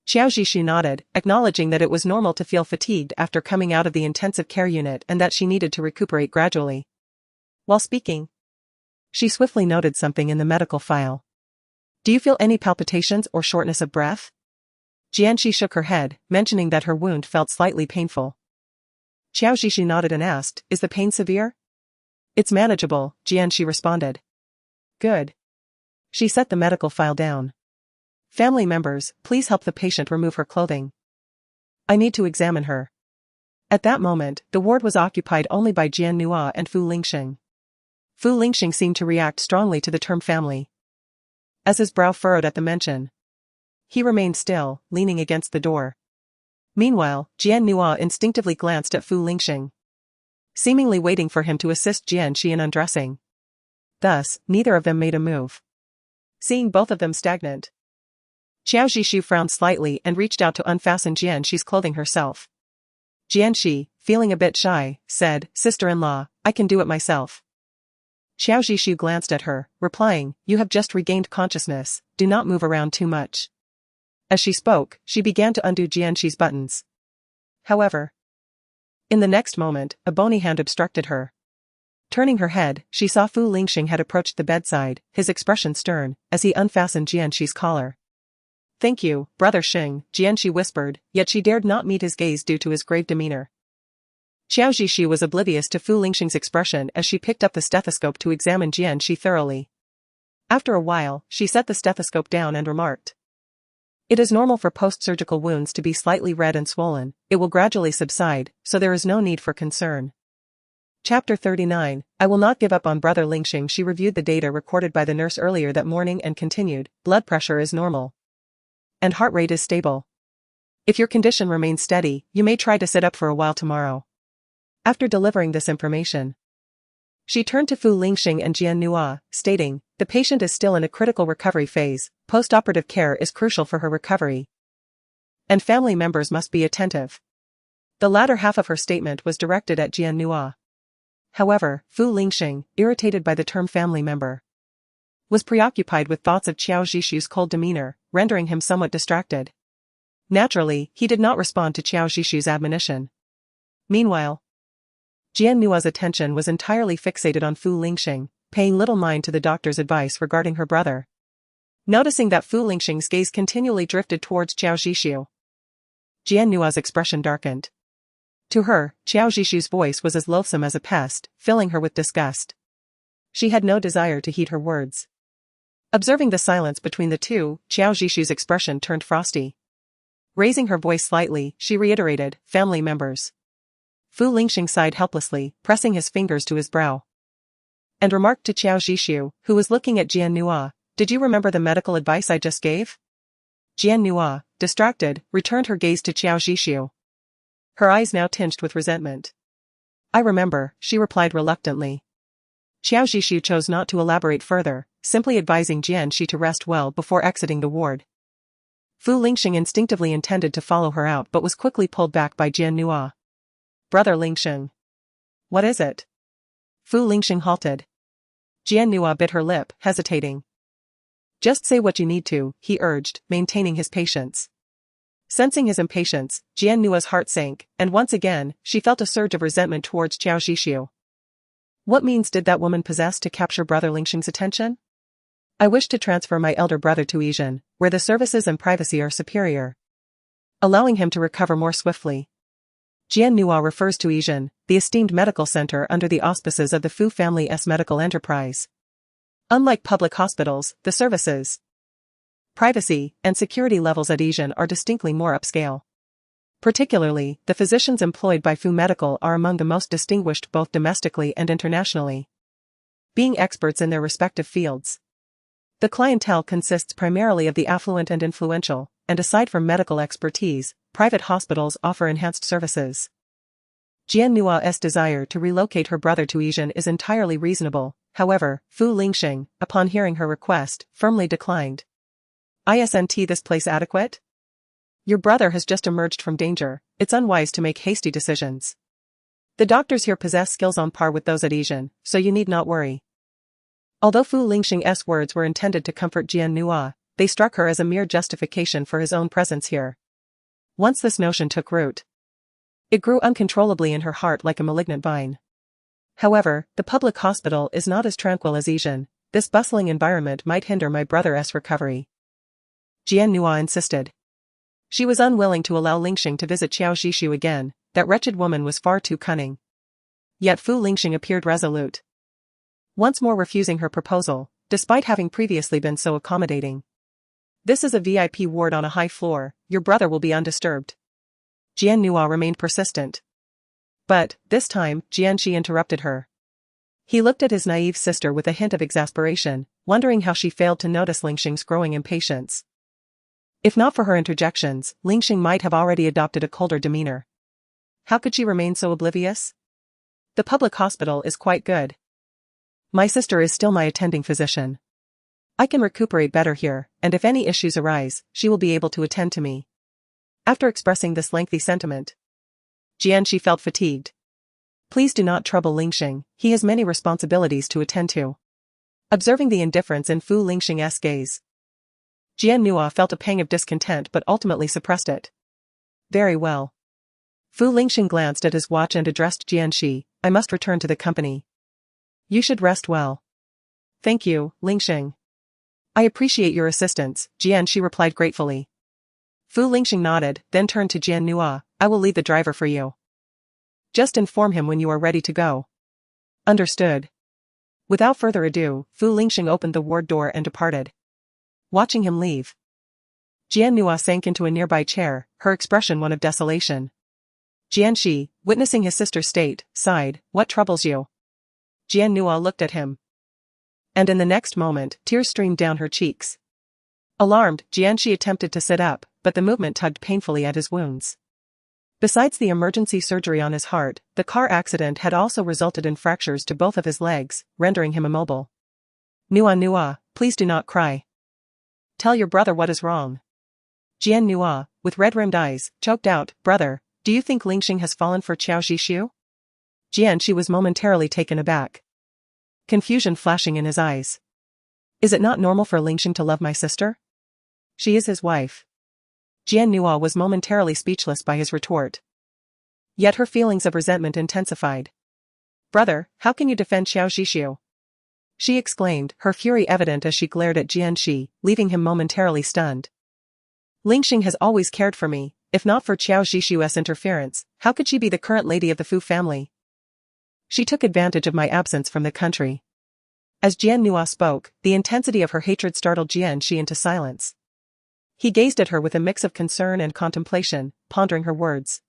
[SPEAKER 2] Qiao Zhishu nodded, acknowledging that it was normal to feel fatigued after coming out of the intensive care unit and that she needed to recuperate gradually. While speaking, she swiftly noted something in the medical file. Do you feel any palpitations or shortness of breath? Jianxi shook her head, mentioning that her wound felt slightly painful. Qiao Zhishu nodded and asked, is the pain severe? It's manageable, Jianxi responded. Good. She set the medical file down. Family members, please help the patient remove her clothing. I need to examine her. At that moment, the ward was occupied only by Nua and Fu Lingxing. Fu Lingxing seemed to react strongly to the term family. As his brow furrowed at the mention, he remained still, leaning against the door. Meanwhile, Nua instinctively glanced at Fu Lingxing, seemingly waiting for him to assist Jianxi in undressing. Thus, neither of them made a move. Seeing both of them stagnant, Qiao Zhishu frowned slightly and reached out to unfasten Jianxi's clothing herself. Jianxi, feeling a bit shy, said, sister-in-law, I can do it myself. Qiao Zhishu glanced at her, replying, you have just regained consciousness, do not move around too much. As she spoke, she began to undo Jianxi's buttons. However, in the next moment, a bony hand obstructed her. Turning her head, she saw Fu Lingxing had approached the bedside, his expression stern, as he unfastened Jianxi's collar. Thank you, brother Sheng, Jianxi whispered, yet she dared not meet his gaze due to his grave demeanor. Qiao Zhishu was oblivious to Fu Lingxing's expression as she picked up the stethoscope to examine Jianxi thoroughly. After a while, she set the stethoscope down and remarked, it is normal for post-surgical wounds to be slightly red and swollen, it will gradually subside, so there is no need for concern. Chapter 39, I will not give up on brother Lingxing. She reviewed the data recorded by the nurse earlier that morning and continued, blood pressure is normal. And heart rate is stable. If your condition remains steady, you may try to sit up for a while tomorrow. After delivering this information, she turned to Fu Lingxing and Nua, stating, the patient is still in a critical recovery phase, post-operative care is crucial for her recovery. And family members must be attentive. The latter half of her statement was directed at Nua. However, Fu Lingxing, irritated by the term family member, was preoccupied with thoughts of Qiao Zhishu's cold demeanor, rendering him somewhat distracted. Naturally, he did not respond to Qiao Zhishu's admonition. Meanwhile, Jian Nua's attention was entirely fixated on Fu Lingxing, paying little mind to the doctor's advice regarding her brother. Noticing that Fu Lingxing's gaze continually drifted towards Qiao Zhishu, Jian Nua's expression darkened. To her, Qiao Zhishu's voice was as loathsome as a pest, filling her with disgust. She had no desire to heed her words. Observing the silence between the two, Qiao Zhishu's expression turned frosty. Raising her voice slightly, she reiterated, "Family members." Fu Lingxing sighed helplessly, pressing his fingers to his brow. And remarked to Qiao Zhishu, who was looking at Jian Nua, "Did you remember the medical advice I just gave?" Jian Nua, distracted, returned her gaze to Qiao Zhishu. Her eyes now tinged with resentment. "I remember," she replied reluctantly. Qiao Zhishu chose not to elaborate further, simply advising Jian Shi to rest well before exiting the ward. Fu Lingxing instinctively intended to follow her out but was quickly pulled back by Jian Nua. "Brother Lingxing." "What is it?" Fu Lingxing halted. Jian Nua bit her lip, hesitating. "Just say what you need to," he urged, maintaining his patience. Sensing his impatience, Jian Nua's heart sank, and once again, she felt a surge of resentment towards Qiao Zhishu. What means did that woman possess to capture Brother Lingxing's attention? "I wish to transfer my elder brother to Yizhen, where the services and privacy are superior, allowing him to recover more swiftly." Jian Nua refers to Yizhen, the esteemed medical center under the auspices of the Fu family's medical enterprise. Unlike public hospitals, the services, privacy, and security levels at Yizhen are distinctly more upscale. Particularly, the physicians employed by Fu Medical are among the most distinguished both domestically and internationally, being experts in their respective fields. The clientele consists primarily of the affluent and influential, and aside from medical expertise, private hospitals offer enhanced services. Jian Nua's desire to relocate her brother to Yizhen is entirely reasonable, however, Fu Lingxing, upon hearing her request, firmly declined. "Isn't this place adequate? Your brother has just emerged from danger, it's unwise to make hasty decisions. The doctors here possess skills on par with those at Yizhen, so you need not worry." Although Fu Lingxing's words were intended to comfort Jian Nua, they struck her as a mere justification for his own presence here. Once this notion took root, it grew uncontrollably in her heart like a malignant vine. However, the public hospital is not as tranquil as Yizhen. This bustling environment might hinder my brother's recovery, Jian Nua insisted. She was unwilling to allow Lingxing to visit Qiao Zhishu again, that wretched woman was far too cunning. Yet Fu Lingxing appeared resolute, once more refusing her proposal, despite having previously been so accommodating. "This is a VIP ward on a high floor, your brother will be undisturbed." Jian Nua remained persistent. But, this time, Jian Shi interrupted her. He looked at his naive sister with a hint of exasperation, wondering how she failed to notice Lingxing's growing impatience. If not for her interjections, Lingxing might have already adopted a colder demeanor. How could she remain so oblivious? "The public hospital is quite good. My sister is still my attending physician. I can recuperate better here, and if any issues arise, she will be able to attend to me." After expressing this lengthy sentiment, Jian Shi felt fatigued. "Please do not trouble Lingxing, he has many responsibilities to attend to." Observing the indifference in Fu Lingxing's gaze, Jian Nua felt a pang of discontent but ultimately suppressed it. "Very well." Fu Lingxing glanced at his watch and addressed Jian Shi, "I must return to the company. You should rest well." "Thank you, Lingxing. I appreciate your assistance," Jian Shi replied gratefully. Fu Lingxing nodded, then turned to Jian Nua, "I will leave the driver for you. Just inform him when you are ready to go." "Understood." Without further ado, Fu Lingxing opened the ward door and departed. Watching him leave, Jian Nua sank into a nearby chair, her expression one of desolation. Jian Shi, witnessing his sister's state, sighed, "What troubles you?" Jian Nua looked at him, and in the next moment, tears streamed down her cheeks. Alarmed, Jian Shi attempted to sit up, but the movement tugged painfully at his wounds. Besides the emergency surgery on his heart, the car accident had also resulted in fractures to both of his legs, rendering him immobile. Nua, please do not cry. Tell your brother what is wrong." Jian Nua, with red-rimmed eyes, choked out, "Brother, do you think Lingxing has fallen for Qiao Zhishu?" Jian Shi was momentarily taken aback, confusion flashing in his eyes. "Is it not normal for Lingxing to love my sister? She is his wife. Jian Nua was momentarily speechless by his retort. Yet her feelings of resentment intensified. "Brother, how can you defend Xiao Zhishu?" she exclaimed, her fury evident as she glared at Jian Shi, leaving him momentarily stunned. "Lingxing has always cared for me. If not for Xiao Zhishu's interference, how could she be the current lady of the Fu family? She took advantage of my absence from the country." As Jian Nua spoke, the intensity of her hatred startled Jian Shi into silence. He gazed at her with a mix of concern and contemplation, pondering her words.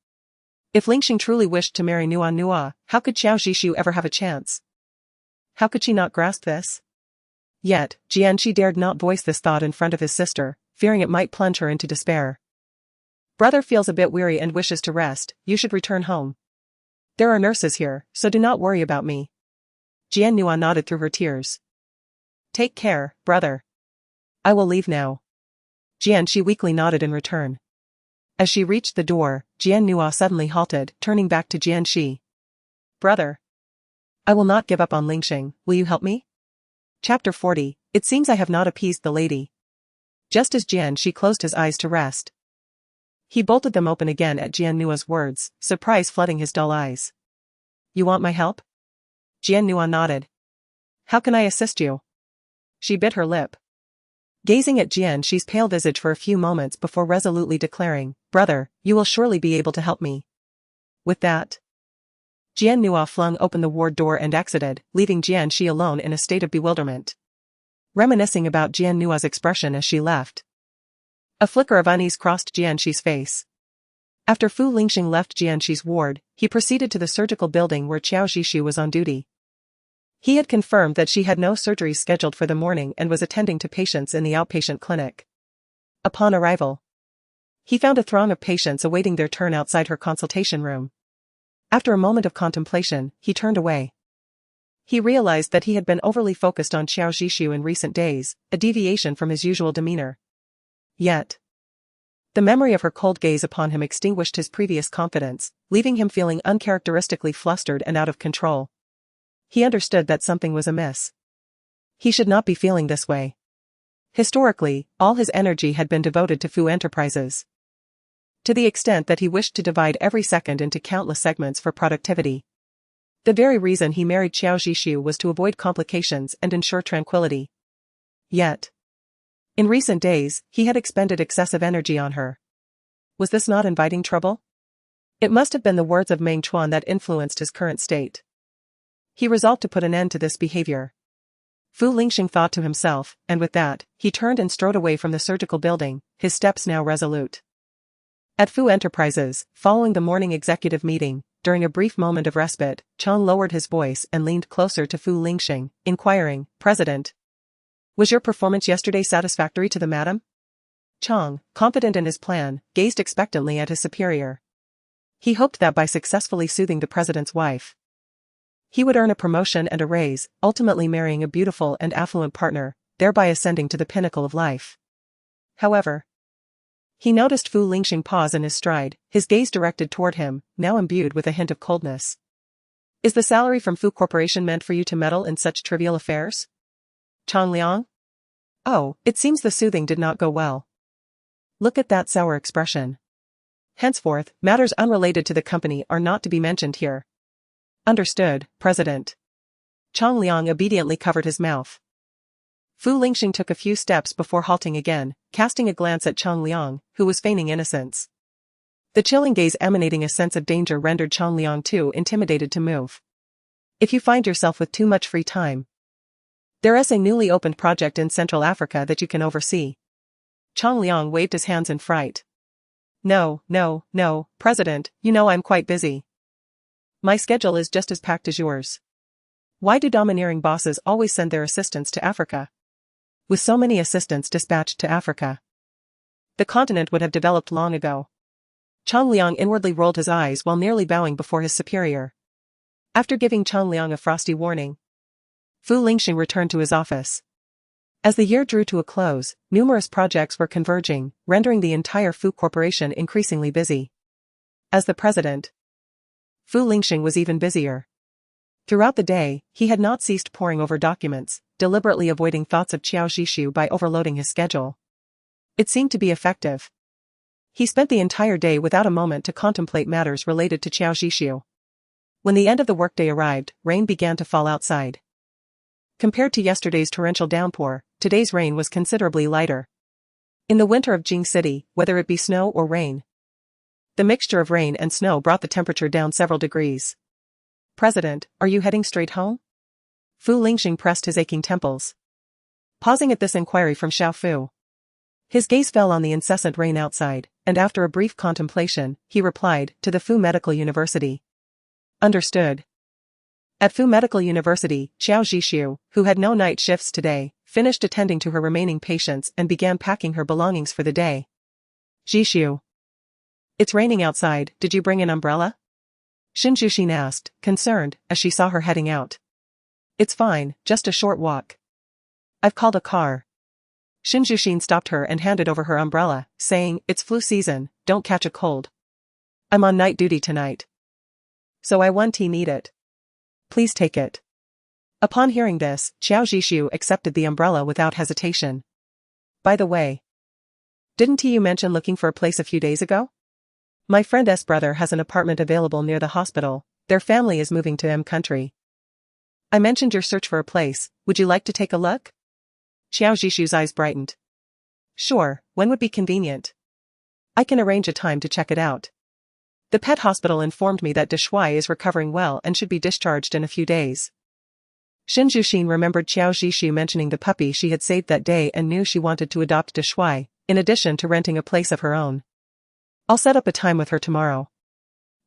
[SPEAKER 2] If Lingxing truly wished to marry Nua, how could Xiao Zhishu ever have a chance? How could she not grasp this? Yet, Jian Shi dared not voice this thought in front of his sister, fearing it might plunge her into despair. "Brother feels a bit weary and wishes to rest. You should return home. There are nurses here, so do not worry about me." Jian Nua nodded through her tears. "Take care, brother. I will leave now." Jian Shi weakly nodded in return. As she reached the door, Jian Nua suddenly halted, turning back to Jian Shi. "Brother. I will not give up on Lingxing, will you help me?" Chapter 40, It seems I have not appeased the lady. Just as Jian Shi closed his eyes to rest, he bolted them open again at Jian Nua's words, surprise flooding his dull eyes. "You want my help?" Jian Nua nodded. "How can I assist you?" She bit her lip, gazing at Jian Shi's pale visage for a few moments before resolutely declaring, "Brother, you will surely be able to help me." With that, Jian Nua flung open the ward door and exited, leaving Jian Shi alone in a state of bewilderment. Reminiscing about Jian Nua's expression as she left, a flicker of unease crossed Jian Shi's face. After Fu Lingxing left Jian Shi's ward, he proceeded to the surgical building where Xiao Zhishu was on duty. He had confirmed that she had no surgeries scheduled for the morning and was attending to patients in the outpatient clinic. Upon arrival, he found a throng of patients awaiting their turn outside her consultation room. After a moment of contemplation, he turned away. He realized that he had been overly focused on Xiao Zhishu in recent days, a deviation from his usual demeanor. Yet, the memory of her cold gaze upon him extinguished his previous confidence, leaving him feeling uncharacteristically flustered and out of control. He understood that something was amiss. He should not be feeling this way. Historically, all his energy had been devoted to Fu Enterprises, to the extent that he wished to divide every second into countless segments for productivity. The very reason he married Xiao Zhishu was to avoid complications and ensure tranquility. Yet, in recent days, he had expended excessive energy on her. Was this not inviting trouble? It must have been the words of Meng Chuan that influenced his current state. He resolved to put an end to this behavior. Fu Lingxing thought to himself, and with that, he turned and strode away from the surgical building, his steps now resolute. At Fu Enterprises, following the morning executive meeting, during a brief moment of respite, Chang lowered his voice and leaned closer to Fu Lingxing, inquiring, "President, was your performance yesterday satisfactory to the madam?" Chang, confident in his plan, gazed expectantly at his superior. He hoped that by successfully soothing the president's wife, he would earn a promotion and a raise, ultimately marrying a beautiful and affluent partner, thereby ascending to the pinnacle of life. However, he noticed Fu Lingxing pause in his stride, his gaze directed toward him, now imbued with a hint of coldness. "Is the salary from Fu Corporation meant for you to meddle in such trivial affairs?" Chang Liang? Oh, it seems the soothing did not go well. Look at that sour expression. Henceforth, matters unrelated to the company are not to be mentioned here. Understood, President. Chang Liang obediently covered his mouth. Fu Lingxing took a few steps before halting again, casting a glance at Chang Liang, who was feigning innocence. The chilling gaze emanating a sense of danger rendered Chang Liang too intimidated to move. If you find yourself with too much free time, there is a newly opened project in Central Africa that you can oversee. Chang Liang waved his hands in fright. No, President, you know I'm quite busy. My schedule is just as packed as yours. Why do domineering bosses always send their assistants to Africa? With so many assistants dispatched to Africa, the continent would have developed long ago. Chang Liang inwardly rolled his eyes while nearly bowing before his superior. After giving Chang Liang a frosty warning, Fu Lingxing returned to his office. As the year drew to a close, numerous projects were converging, rendering the entire Fu Corporation increasingly busy. As the president, Fu Lingxing was even busier. Throughout the day, he had not ceased poring over documents, deliberately avoiding thoughts of Xiao Zhishu by overloading his schedule. It seemed to be effective. He spent the entire day without a moment to contemplate matters related to Qiao Zhishu. When the end of the workday arrived, rain began to fall outside. Compared to yesterday's torrential downpour, today's rain was considerably lighter. In the winter of Jing City, whether it be snow or rain, the mixture of rain and snow brought the temperature down several degrees. "President, are you heading straight home?" Fu Lingxing pressed his aching temples. Pausing at this inquiry from Xiao Fu, his gaze fell on the incessant rain outside, and after a brief contemplation, he replied, "To the Fu Medical University." "Understood." At Fu Medical University, Qiao Zhishu, who had no night shifts today, finished attending to her remaining patients and began packing her belongings for the day. "Zhishu. It's raining outside, did you bring an umbrella?" Xin Zhuxin asked, concerned, as she saw her heading out. "It's fine, just a short walk. I've called a car." Xin Zhuxin stopped her and handed over her umbrella, saying, "It's flu season, don't catch a cold. I'm on night duty tonight. So I want to need it. Please take it." Upon hearing this, Qiao Zhishu accepted the umbrella without hesitation. "By the way, didn't you mention looking for a place a few days ago? My friend's brother has an apartment available near the hospital, their family is moving to M country. I mentioned your search for a place, would you like to take a look?" Qiao Zhishu's eyes brightened. "Sure, when would be convenient? I can arrange a time to check it out. The pet hospital informed me that De Shui is recovering well and should be discharged in a few days." Xin Zhuxin remembered Qiao Zhishu mentioning the puppy she had saved that day and knew she wanted to adopt De Shui, in addition to renting a place of her own. "I'll set up a time with her tomorrow."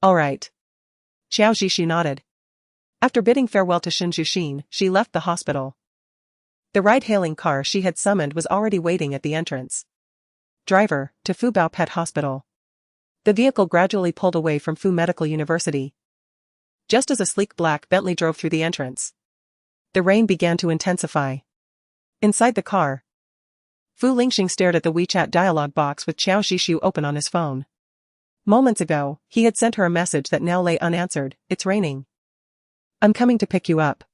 [SPEAKER 2] "All right." Qiao Zhishu nodded. After bidding farewell to Xin Zhuxin, she left the hospital. The ride-hailing car she had summoned was already waiting at the entrance. "Driver, to Fubao Pet Hospital." The vehicle gradually pulled away from Fu Medical University. Just as a sleek black Bentley drove through the entrance, the rain began to intensify. Inside the car, Fu Lingxing stared at the WeChat dialogue box with Qiao Zhishu open on his phone. Moments ago, he had sent her a message that now lay unanswered, "It's raining. I'm coming to pick you up."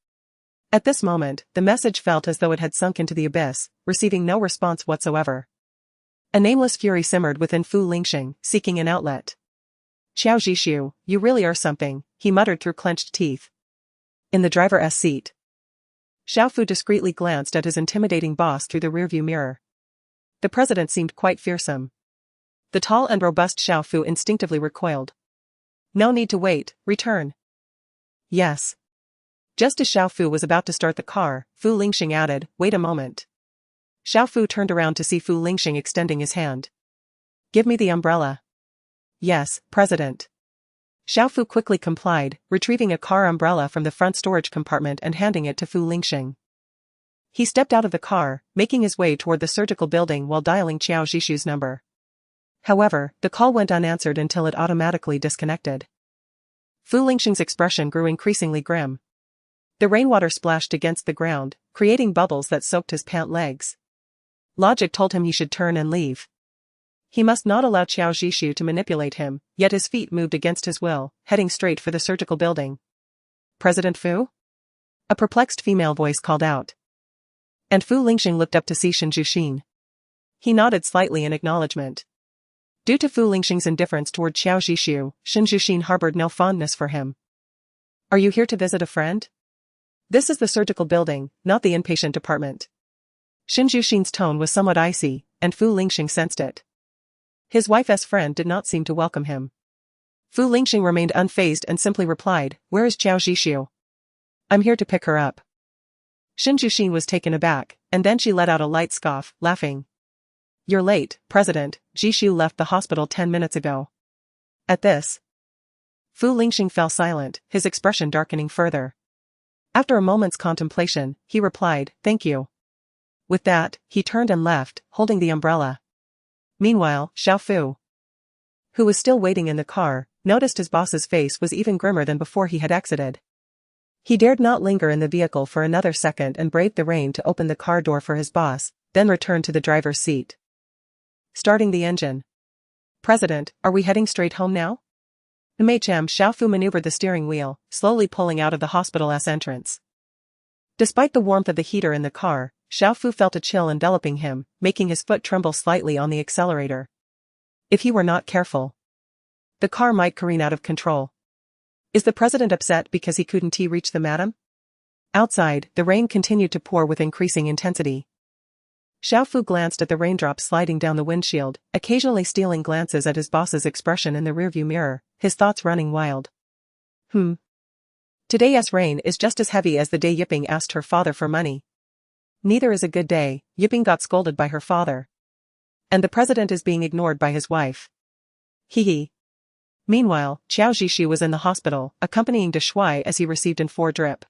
[SPEAKER 2] At this moment, the message felt as though it had sunk into the abyss, receiving no response whatsoever. A nameless fury simmered within Fu Lingxing, seeking an outlet. "Qiao Zhishu, you really are something," he muttered through clenched teeth. In the driver's seat, Xiao Fu discreetly glanced at his intimidating boss through the rearview mirror. The president seemed quite fearsome. The tall and robust Xiao Fu instinctively recoiled. "No need to wait, return." "Yes." Just as Xiao Fu was about to start the car, Fu Lingxing added, "Wait a moment." Xiao Fu turned around to see Fu Lingxing extending his hand. "Give me the umbrella." "Yes, President." Xiao Fu quickly complied, retrieving a car umbrella from the front storage compartment and handing it to Fu Lingxing. He stepped out of the car, making his way toward the surgical building while dialing Qiao Zhishu's number. However, the call went unanswered until it automatically disconnected. Fu Lingxing's expression grew increasingly grim. The rainwater splashed against the ground, creating bubbles that soaked his pant legs. Logic told him he should turn and leave. He must not allow Qiao Zhishu to manipulate him, yet his feet moved against his will, heading straight for the surgical building. "President Fu?" A perplexed female voice called out. And Fu Lingxing looked up to see Xin Zhuxin. He nodded slightly in acknowledgement. Due to Fu Lingxing's indifference toward Qiao Zhishu, Xin Zhuxin harbored no fondness for him. "Are you here to visit a friend?" "This is the surgical building, not the inpatient department." Xin Zhuxin's tone was somewhat icy, and Fu Lingxing sensed it. His wife's friend did not seem to welcome him. Fu Lingxing remained unfazed and simply replied, "Where is Qiao Zhishu?" "I'm here to pick her up." Xin Zhuxin was taken aback, and then she let out a light scoff, laughing. "You're late, President, Zhishu left the hospital 10 minutes ago." At this, Fu Lingxing fell silent, his expression darkening further. After a moment's contemplation, he replied, "Thank you." With that, he turned and left, holding the umbrella. Meanwhile, Xiao Fu, who was still waiting in the car, noticed his boss's face was even grimmer than before he had exited. He dared not linger in the vehicle for another second and braved the rain to open the car door for his boss, then returned to the driver's seat. Starting the engine. "President, are we heading straight home now?" Xiao Fu maneuvered the steering wheel, slowly pulling out of the hospital's entrance. Despite the warmth of the heater in the car, Xiao Fu felt a chill enveloping him, making his foot tremble slightly on the accelerator. If he were not careful, the car might careen out of control. Is the president upset because he couldn't reach the madam? Outside, the rain continued to pour with increasing intensity. Xiao Fu glanced at the raindrops sliding down the windshield, occasionally stealing glances at his boss's expression in the rearview mirror, his thoughts running wild. Today's rain is just as heavy as the day Yiping asked her father for money. Neither is a good day. Yiping got scolded by her father. And the president is being ignored by his wife. Hee. Meanwhile, Qiao Zhishu was in the hospital, accompanying De Shui as he received an 4 drip.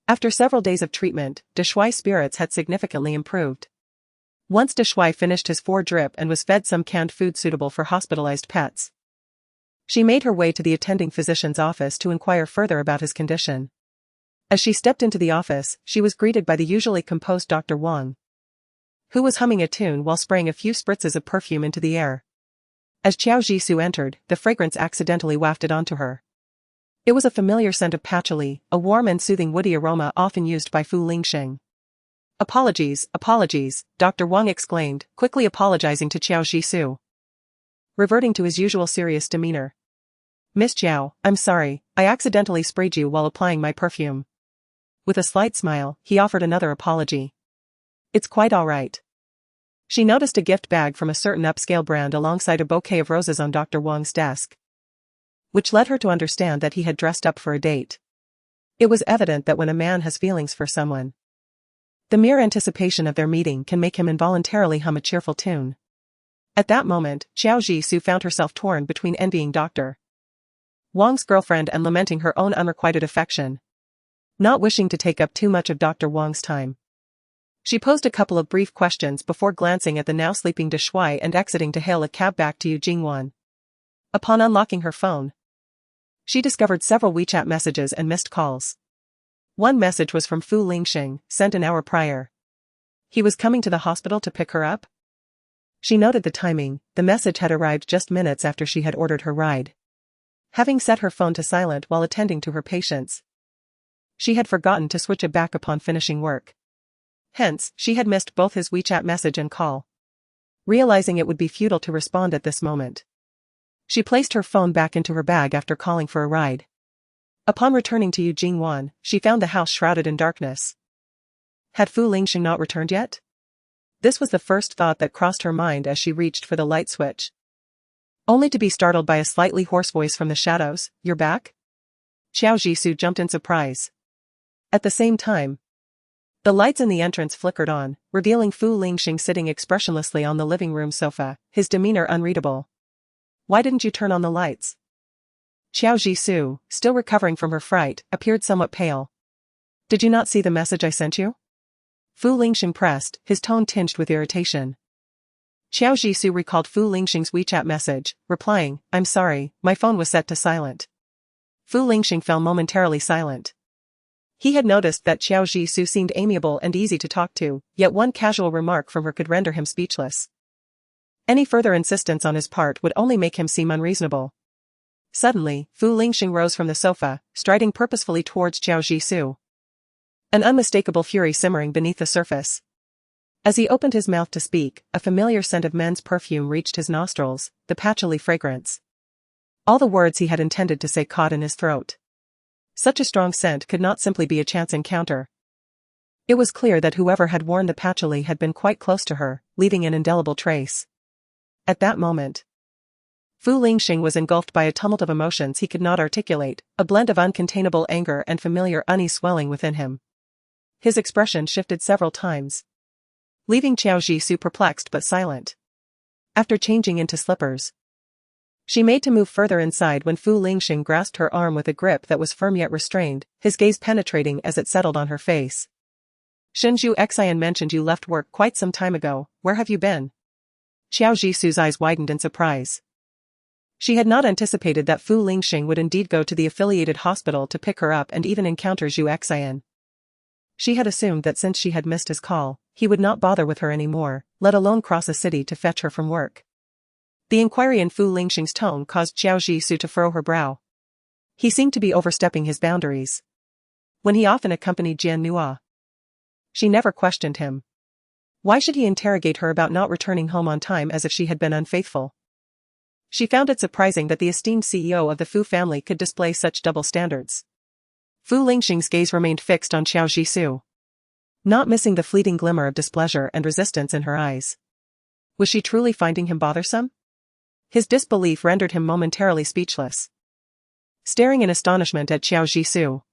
[SPEAKER 2] After several days of treatment, De Shui's spirits had significantly improved. Once De Shui finished his 4 drip and was fed some canned food suitable for hospitalized pets, she made her way to the attending physician's office to inquire further about his condition. As she stepped into the office, she was greeted by the usually composed Dr. Wang, who was humming a tune while spraying a few spritzes of perfume into the air. As Qiao Zhishu entered, the fragrance accidentally wafted onto her. It was a familiar scent of patchouli, a warm and soothing woody aroma often used by Fu Lingxing. Apologies, Dr. Wang exclaimed, quickly apologizing to Qiao Zhishu, reverting to his usual serious demeanor. Miss Qiao, I'm sorry, I accidentally sprayed you while applying my perfume. With a slight smile, he offered another apology. It's quite all right. She noticed a gift bag from a certain upscale brand alongside a bouquet of roses on Dr. Wang's desk, which led her to understand that he had dressed up for a date. It was evident that when a man has feelings for someone, the mere anticipation of their meeting can make him involuntarily hum a cheerful tune. At that moment, Qiao Zhishu found herself torn between envying Dr. Wang's girlfriend and lamenting her own unrequited affection. Not wishing to take up too much of Dr. Wang's time, she posed a couple of brief questions before glancing at the now sleeping De Shui and exiting to hail a cab back to Yujingwan. Upon unlocking her phone, she discovered several WeChat messages and missed calls. One message was from Fu Lingxing, sent an hour prior. He was coming to the hospital to pick her up? She noted the timing. The message had arrived just minutes after she had ordered her ride. Having set her phone to silent while attending to her patients, she had forgotten to switch it back upon finishing work. Hence, she had missed both his WeChat message and call. Realizing it would be futile to respond at this moment, she placed her phone back into her bag after calling for a ride. Upon returning to Yujingwan, she found the house shrouded in darkness. Had Fu Lingxing not returned yet? This was the first thought that crossed her mind as she reached for the light switch, only to be startled by a slightly hoarse voice from the shadows. You're back? Qiao Zhishu jumped in surprise. At the same time, the lights in the entrance flickered on, revealing Fu Lingxing sitting expressionlessly on the living room sofa, his demeanor unreadable. Why didn't you turn on the lights? Qiao Zhishu, still recovering from her fright, appeared somewhat pale. Did you not see the message I sent you? Fu Lingxing pressed, his tone tinged with irritation. Qiao Zhishu recalled Fu Lingxing's WeChat message, replying, I'm sorry, my phone was set to silent. Fu Lingxing fell momentarily silent. He had noticed that Qiao Zhishu seemed amiable and easy to talk to, yet one casual remark from her could render him speechless. Any further insistence on his part would only make him seem unreasonable. Suddenly, Fu Lingxing rose from the sofa, striding purposefully towards Qiao Zhishu, an unmistakable fury simmering beneath the surface. As he opened his mouth to speak, a familiar scent of men's perfume reached his nostrils, the patchouli fragrance. All the words he had intended to say caught in his throat. Such a strong scent could not simply be a chance encounter. It was clear that whoever had worn the patchouli had been quite close to her, leaving an indelible trace. At that moment, Fu Lingxing was engulfed by a tumult of emotions he could not articulate, a blend of uncontainable anger and familiar unease swelling within him. His expression shifted several times, leaving Qiao Zhishu perplexed but silent. After changing into slippers, she made to move further inside when Fu Lingxing grasped her arm with a grip that was firm yet restrained, his gaze penetrating as it settled on her face. Shenju Xian mentioned you left work quite some time ago. Where have you been? Qiao Zhishu's eyes widened in surprise. She had not anticipated that Fu Lingxing would indeed go to the affiliated hospital to pick her up and even encounter Zhu Xian. She had assumed that since she had missed his call, he would not bother with her anymore, let alone cross a city to fetch her from work. The inquiry in Fu Lingxing's tone caused Qiao Zhishu to furrow her brow. He seemed to be overstepping his boundaries. When he often accompanied Jian Nua, she never questioned him. Why should he interrogate her about not returning home on time as if she had been unfaithful? She found it surprising that the esteemed CEO of the Fu family could display such double standards. Fu Lingxing's gaze remained fixed on Xiao Jisoo, not missing the fleeting glimmer of displeasure and resistance in her eyes. Was she truly finding him bothersome? His disbelief rendered him momentarily speechless, staring in astonishment at Xiao Jisoo.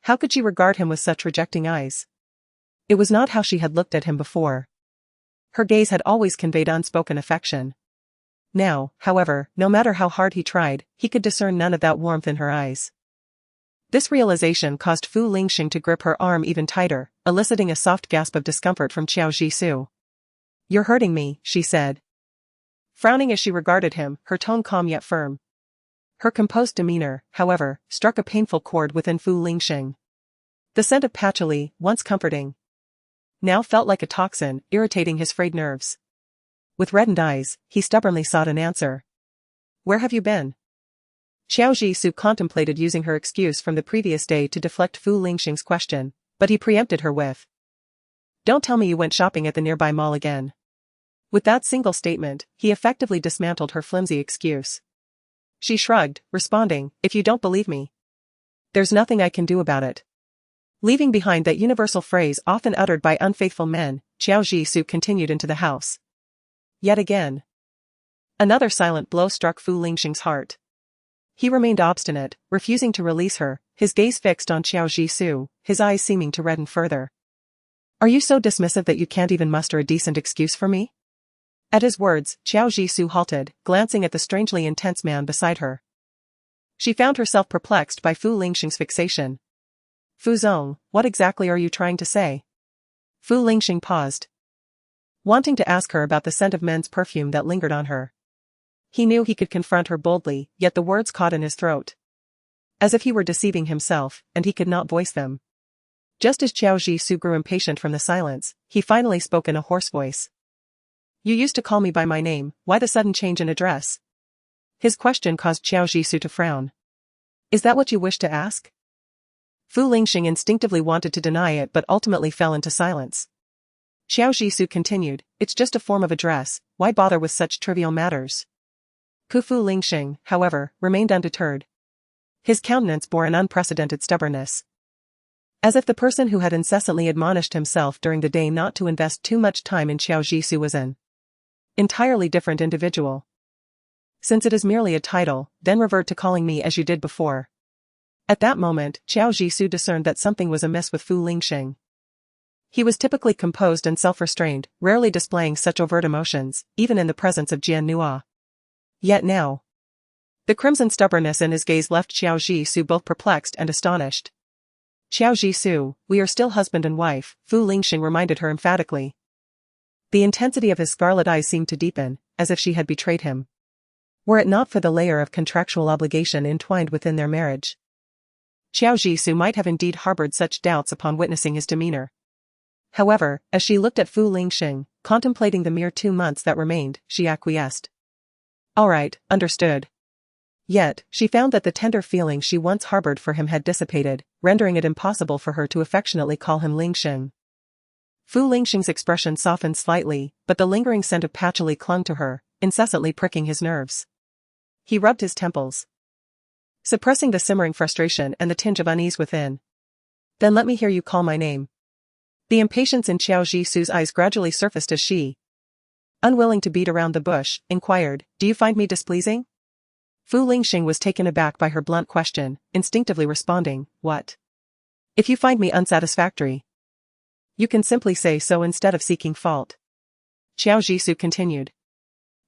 [SPEAKER 2] How could she regard him with such rejecting eyes? It was not how she had looked at him before. Her gaze had always conveyed unspoken affection. Now, however, no matter how hard he tried, he could discern none of that warmth in her eyes. This realization caused Fu Lingxing to grip her arm even tighter, eliciting a soft gasp of discomfort from Xiao Jisoo. "You're hurting me," she said, frowning as she regarded him, her tone calm yet firm. Her composed demeanor, however, struck a painful chord within Fu Lingxing. The scent of patchouli, once comforting, now felt like a toxin, irritating his frayed nerves. With reddened eyes, he stubbornly sought an answer. "Where have you been?" Xiao Jisoo contemplated using her excuse from the previous day to deflect Fu Lingxing's question, but he preempted her with, "Don't tell me you went shopping at the nearby mall again." With that single statement, he effectively dismantled her flimsy excuse. She shrugged, responding, "If you don't believe me, there's nothing I can do about it." Leaving behind that universal phrase often uttered by unfaithful men, Xiao Jisoo continued into the house. Yet again, another silent blow struck Fu Lingxing's heart. He remained obstinate, refusing to release her, his gaze fixed on Xiao Jisoo, his eyes seeming to redden further. "Are you so dismissive that you can't even muster a decent excuse for me?" At his words, Xiao Jisoo halted, glancing at the strangely intense man beside her. She found herself perplexed by Fu Lingxing's fixation. "Fu Zong, what exactly are you trying to say?" Fu Lingxing paused, wanting to ask her about the scent of men's perfume that lingered on her. He knew he could confront her boldly, yet the words caught in his throat, as if he were deceiving himself, and he could not voice them. Just as Xiao Jisoo grew impatient from the silence, he finally spoke in a hoarse voice. "You used to call me by my name, why the sudden change in address?" His question caused Xiao Jisoo to frown. "Is that what you wish to ask?" Fu Lingxing instinctively wanted to deny it but ultimately fell into silence. Xiao Jisoo continued, "It's just a form of address, why bother with such trivial matters?" Fu Lingxing, however, remained undeterred. His countenance bore an unprecedented stubbornness, as if the person who had incessantly admonished himself during the day not to invest too much time in Xiao Jisoo was an entirely different individual. "Since it is merely a title, then revert to calling me as you did before." At that moment, Xiao Jisoo discerned that something was amiss with Fu Lingxing. He was typically composed and self-restrained, rarely displaying such overt emotions, even in the presence of Jian Nua. Yet now, the crimson stubbornness in his gaze left Xiao Jisoo both perplexed and astonished. "Xiao Jisoo, we are still husband and wife," Fu Lingxing reminded her emphatically. The intensity of his scarlet eyes seemed to deepen, as if she had betrayed him, were it not for the layer of contractual obligation entwined within their marriage. Xiao Jisoo might have indeed harbored such doubts upon witnessing his demeanor. However, as she looked at Fu Lingxing, contemplating the mere 2 months that remained, she acquiesced. "All right, understood." Yet, she found that the tender feeling she once harbored for him had dissipated, rendering it impossible for her to affectionately call him Lingxing. Fu Lingxing's expression softened slightly, but the lingering scent of patchouli clung to her, incessantly pricking his nerves. He rubbed his temples, suppressing the simmering frustration and the tinge of unease within. "Then let me hear you call my name." The impatience in Xiao Jisoo's eyes gradually surfaced as she, unwilling to beat around the bush, inquired, "Do you find me displeasing?" Fu Lingxing was taken aback by her blunt question, instinctively responding, "What? If you find me unsatisfactory, you can simply say so instead of seeking fault." Xiao Jisoo continued.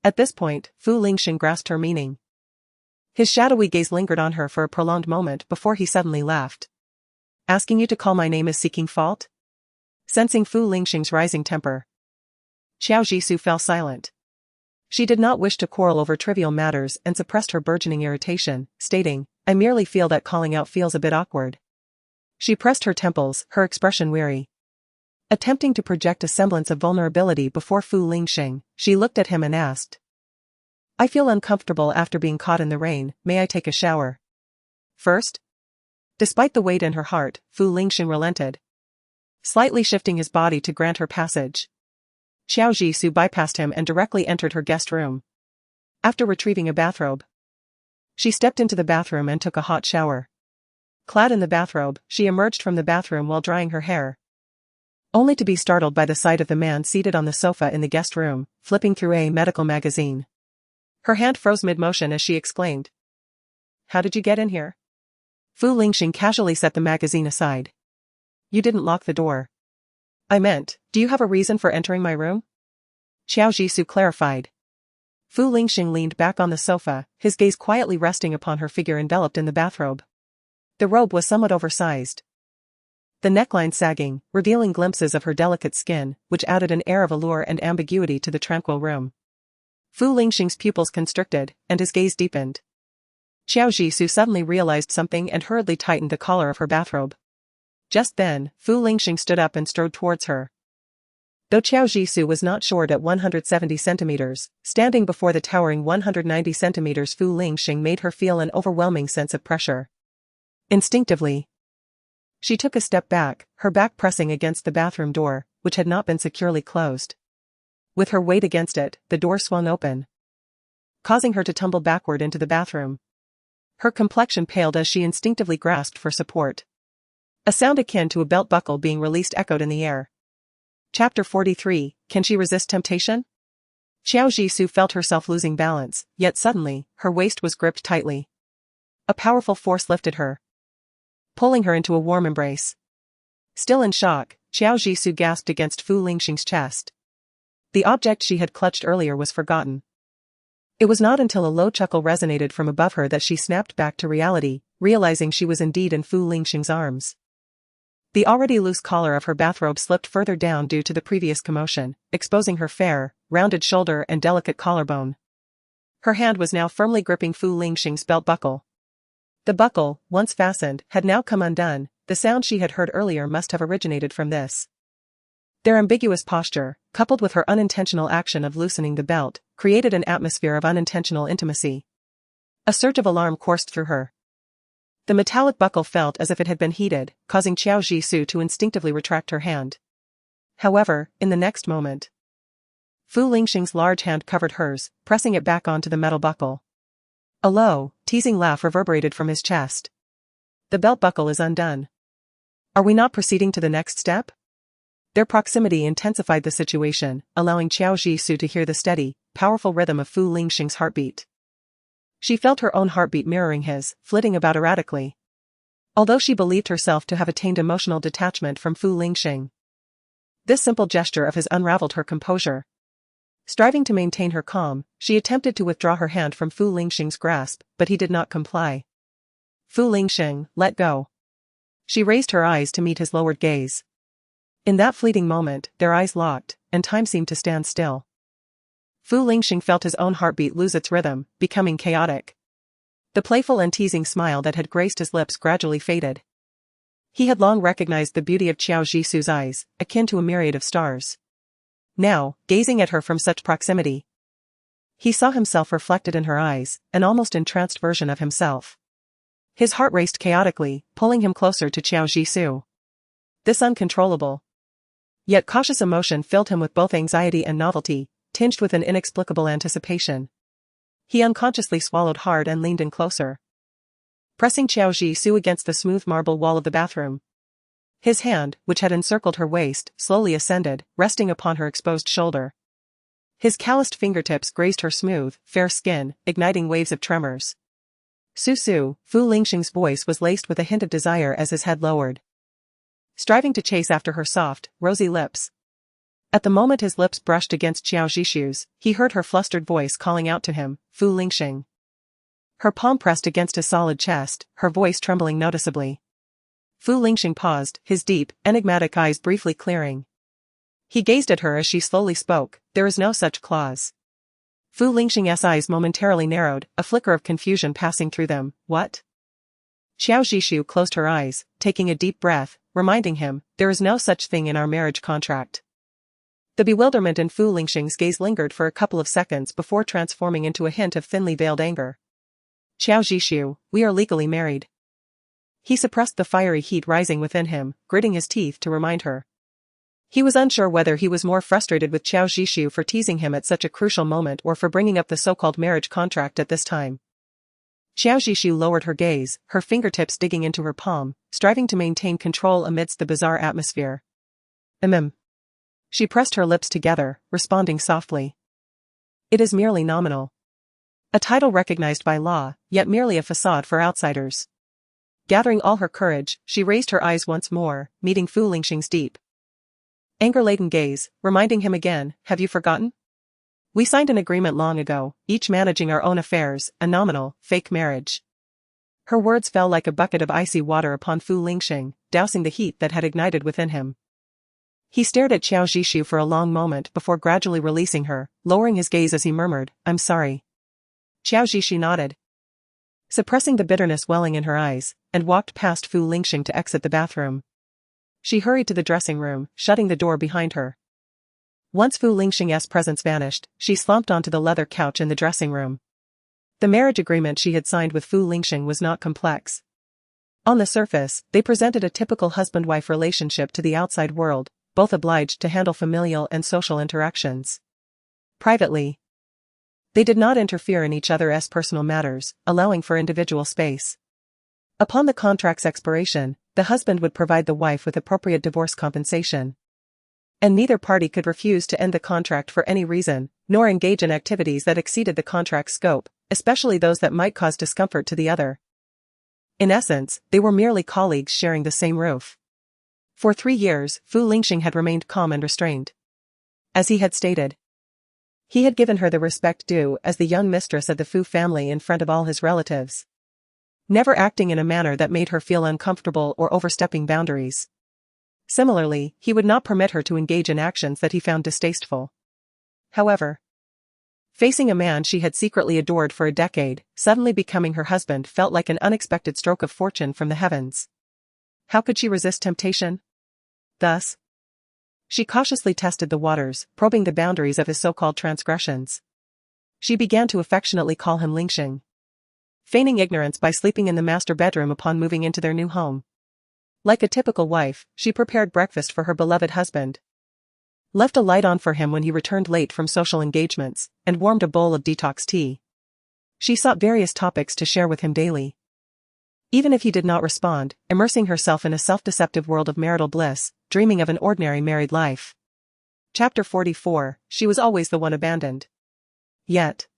[SPEAKER 2] At this point, Fu Lingxing grasped her meaning. His shadowy gaze lingered on her for a prolonged moment before he suddenly laughed. "Asking you to call my name is seeking fault?" Sensing Fu Lingxing's rising temper, Xiao Jisoo fell silent. She did not wish to quarrel over trivial matters and suppressed her burgeoning irritation, stating, "I merely feel that calling out feels a bit awkward." She pressed her temples, her expression weary. Attempting to project a semblance of vulnerability before Fu Lingxing, she looked at him and asked, "I feel uncomfortable after being caught in the rain, may I take a shower first?" Despite the weight in her heart, Fu Lingxing relented, slightly shifting his body to grant her passage. Xiao Jisoo bypassed him and directly entered her guest room. After retrieving a bathrobe, she stepped into the bathroom and took a hot shower. Clad in the bathrobe, she emerged from the bathroom while drying her hair, only to be startled by the sight of the man seated on the sofa in the guest room, flipping through a medical magazine. Her hand froze mid-motion as she exclaimed, "How did you get in here?" Fu Lingxing casually set the magazine aside. "You didn't lock the door." "I meant, do you have a reason for entering my room?" Qiao Jisoo clarified. Fu Lingxing leaned back on the sofa, his gaze quietly resting upon her figure enveloped in the bathrobe. The robe was somewhat oversized, the neckline sagging, revealing glimpses of her delicate skin, which added an air of allure and ambiguity to the tranquil room. Fu Lingxing's pupils constricted, and his gaze deepened. Qiao Jisoo suddenly realized something and hurriedly tightened the collar of her bathrobe. Just then, Fu Lingxing stood up and strode towards her. Though Qiao Jisoo was not short at 170 centimeters, standing before the towering 190 centimeters Fu Lingxing made her feel an overwhelming sense of pressure. Instinctively, she took a step back, her back pressing against the bathroom door, which had not been securely closed. With her weight against it, the door swung open, causing her to tumble backward into the bathroom. Her complexion paled as she instinctively grasped for support. A sound akin to a belt buckle being released echoed in the air. Chapter 43, Can She Resist Temptation? Qiao Jisoo felt herself losing balance, yet suddenly, her waist was gripped tightly. A powerful force lifted her, pulling her into a warm embrace. Still in shock, Qiao Jisoo gasped against Fu Lingxing's chest. The object she had clutched earlier was forgotten. It was not until a low chuckle resonated from above her that she snapped back to reality, realizing she was indeed in Fu Lingxing's arms. The already loose collar of her bathrobe slipped further down due to the previous commotion, exposing her fair, rounded shoulder and delicate collarbone. Her hand was now firmly gripping Fu Lingxing's belt buckle. The buckle, once fastened, had now come undone. The sound she had heard earlier must have originated from this. Their ambiguous posture, coupled with her unintentional action of loosening the belt, created an atmosphere of unintentional intimacy. A surge of alarm coursed through her. The metallic buckle felt as if it had been heated, causing Qiao Jisoo to instinctively retract her hand. However, in the next moment, Fu Lingxing's large hand covered hers, pressing it back onto the metal buckle. A low, teasing laugh reverberated from his chest. "The belt buckle is undone. Are we not proceeding to the next step?" Their proximity intensified the situation, allowing Qiao Jisoo to hear the steady, powerful rhythm of Fu Lingxing's heartbeat. She felt her own heartbeat mirroring his, flitting about erratically. Although she believed herself to have attained emotional detachment from Fu Lingxing, this simple gesture of his unraveled her composure. Striving to maintain her calm, she attempted to withdraw her hand from Fu Lingxing's grasp, but he did not comply. "Fu Lingxing, let go." She raised her eyes to meet his lowered gaze. In that fleeting moment, their eyes locked, and time seemed to stand still. Fu Lingxing felt his own heartbeat lose its rhythm, becoming chaotic. The playful and teasing smile that had graced his lips gradually faded. He had long recognized the beauty of Qiao Jisoo's eyes, akin to a myriad of stars. Now, gazing at her from such proximity, he saw himself reflected in her eyes, an almost entranced version of himself. His heart raced chaotically, pulling him closer to Qiao Jisoo. This uncontrollable, yet cautious emotion filled him with both anxiety and novelty, tinged with an inexplicable anticipation. He unconsciously swallowed hard and leaned in closer, pressing Qiao Jisoo against the smooth marble wall of the bathroom. His hand, which had encircled her waist, slowly ascended, resting upon her exposed shoulder. His calloused fingertips grazed her smooth, fair skin, igniting waves of tremors. "Su-su," Fu Lingxing's voice was laced with a hint of desire as his head lowered, striving to chase after her soft, rosy lips. At the moment his lips brushed against Qiao Jisoo's, he heard her flustered voice calling out to him, "Fu Lingxing." Her palm pressed against his solid chest, her voice trembling noticeably. Fu Lingxing paused, his deep, enigmatic eyes briefly clearing. He gazed at her as she slowly spoke, "There is no such clause." Fu Lingxing's eyes momentarily narrowed, a flicker of confusion passing through them. "What?" Qiao Jisoo closed her eyes, taking a deep breath, reminding him, "There is no such thing in our marriage contract." The bewilderment in Fu Lingxing's gaze lingered for a couple of seconds before transforming into a hint of thinly veiled anger. "Qiao Jisoo, we are legally married." He suppressed the fiery heat rising within him, gritting his teeth to remind her. He was unsure whether he was more frustrated with Qiao Zhishu for teasing him at such a crucial moment or for bringing up the so-called marriage contract at this time. Qiao Zhishu lowered her gaze, her fingertips digging into her palm, striving to maintain control amidst the bizarre atmosphere. She pressed her lips together, responding softly. It is merely nominal. A title recognized by law, yet merely a facade for outsiders. Gathering all her courage, she raised her eyes once more, meeting Fu Lingxing's deep, anger-laden gaze, reminding him again, have you forgotten? We signed an agreement long ago, each managing our own affairs, a nominal, fake marriage. Her words fell like a bucket of icy water upon Fu Lingxing, dousing the heat that had ignited within him. He stared at Qiao Zhishu for a long moment before gradually releasing her, lowering his gaze as he murmured, I'm sorry. Qiao Zhishu nodded, suppressing the bitterness welling in her eyes, and walked past Fu Lingxing to exit the bathroom. She hurried to the dressing room, shutting the door behind her. Once Fu Lingxing's presence vanished, she slumped onto the leather couch in the dressing room. The marriage agreement she had signed with Fu Lingxing was not complex. On the surface, they presented a typical husband-wife relationship to the outside world, both obliged to handle familial and social interactions. Privately, they did not interfere in each other's personal matters, allowing for individual space. Upon the contract's expiration, the husband would provide the wife with appropriate divorce compensation. And neither party could refuse to end the contract for any reason, nor engage in activities that exceeded the contract's scope, especially those that might cause discomfort to the other. In essence, they were merely colleagues sharing the same roof. For 3 years, Fu Lingxing had remained calm and restrained. As he had stated, he had given her the respect due as the young mistress of the Fu family in front of all his relatives, never acting in a manner that made her feel uncomfortable or overstepping boundaries. Similarly, he would not permit her to engage in actions that he found distasteful. However, facing a man she had secretly adored for a decade, suddenly becoming her husband felt like an unexpected stroke of fortune from the heavens. How could she resist temptation? Thus, she cautiously tested the waters, probing the boundaries of his so-called transgressions. She began to affectionately call him Lingxing, feigning ignorance by sleeping in the master bedroom upon moving into their new home. Like a typical wife, she prepared breakfast for her beloved husband, left a light on for him when he returned late from social engagements, and warmed a bowl of detox tea. She sought various topics to share with him daily. Even if he did not respond, immersing herself in a self-deceptive world of marital bliss, dreaming of an ordinary married life. Chapter 44, She was always the one abandoned. Yet,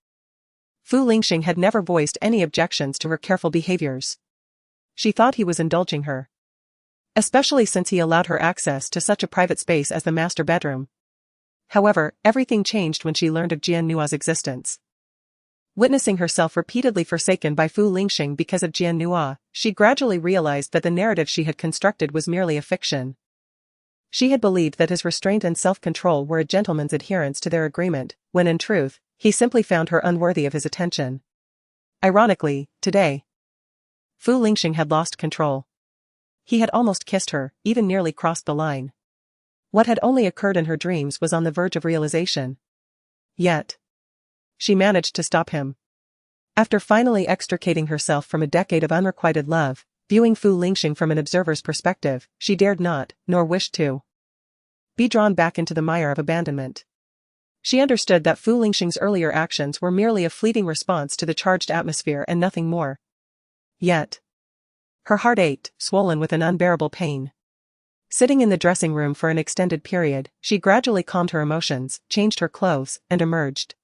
[SPEAKER 2] Fu Lingxing had never voiced any objections to her careful behaviors. She thought he was indulging her, especially since he allowed her access to such a private space as the master bedroom. However, everything changed when she learned of Jian Nua's existence. Witnessing herself repeatedly forsaken by Fu Lingxing because of Jian Nua, she gradually realized that the narrative she had constructed was merely a fiction. She had believed that his restraint and self-control were a gentleman's adherence to their agreement, when in truth, he simply found her unworthy of his attention. Ironically, today, Fu Lingxing had lost control. He had almost kissed her, even nearly crossed the line. What had only occurred in her dreams was on the verge of realization. Yet, she managed to stop him. After finally extricating herself from a decade of unrequited love, viewing Fu Lingxing from an observer's perspective, she dared not, nor wished to, be drawn back into the mire of abandonment. She understood that Fu Lingxing's earlier actions were merely a fleeting response to the charged atmosphere and nothing more. Yet, her heart ached, swollen with an unbearable pain. Sitting in the dressing room for an extended period, she gradually calmed her emotions, changed her clothes, and emerged.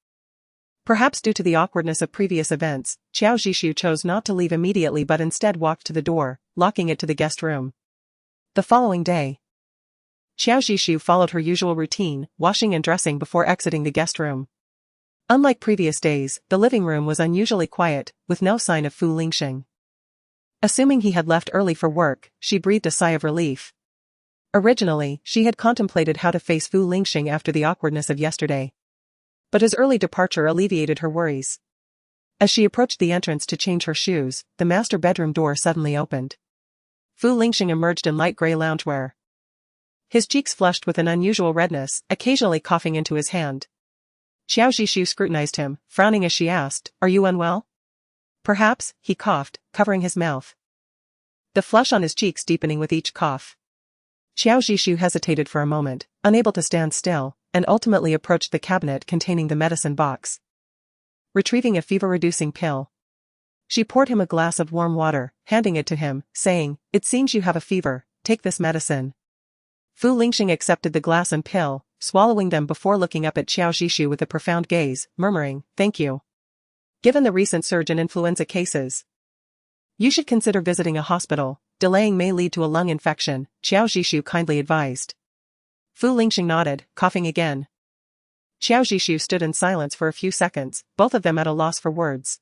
[SPEAKER 2] Perhaps due to the awkwardness of previous events, Qiao Zhishu chose not to leave immediately but instead walked to the door, locking it to the guest room. The following day, Qiao Zhishu followed her usual routine, washing and dressing before exiting the guest room. Unlike previous days, the living room was unusually quiet, with no sign of Fu Lingxing. Assuming he had left early for work, she breathed a sigh of relief. Originally, she had contemplated how to face Fu Lingxing after the awkwardness of yesterday. But his early departure alleviated her worries. As she approached the entrance to change her shoes, the master bedroom door suddenly opened. Fu Lingxing emerged in light gray loungewear, his cheeks flushed with an unusual redness, occasionally coughing into his hand. Qiao Zhishu scrutinized him, frowning as she asked, "Are you unwell?" "Perhaps," he coughed, covering his mouth, the flush on his cheeks deepening with each cough. Qiao Zhishu hesitated for a moment, unable to stand still, and ultimately approached the cabinet containing the medicine box. Retrieving a fever-reducing pill, she poured him a glass of warm water, handing it to him, saying, "It seems you have a fever, take this medicine." Fu Lingxing accepted the glass and pill, swallowing them before looking up at Qiao Zhishu with a profound gaze, murmuring, "Thank you. Given the recent surge in influenza cases, you should consider visiting a hospital. Delaying may lead to a lung infection," Qiao Zhishu kindly advised. Fu Lingxing nodded, coughing again. Qiao Zhishu stood in silence for a few seconds, both of them at a loss for words.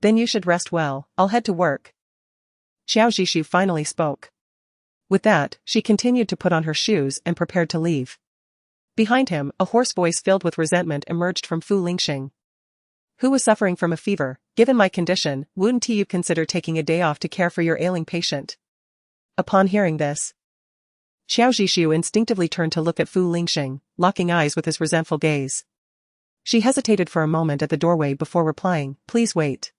[SPEAKER 2] "Then you should rest well, I'll head to work." Qiao Zhishu finally spoke. With that, she continued to put on her shoes and prepared to leave. Behind him, a hoarse voice filled with resentment emerged from Fu Lingxing. "Who was suffering from a fever? Given my condition, wouldn't you consider taking a day off to care for your ailing patient?" Upon hearing this, Qiao Zhishu instinctively turned to look at Fu Lingxing, locking eyes with his resentful gaze. She hesitated for a moment at the doorway before replying, "Please wait.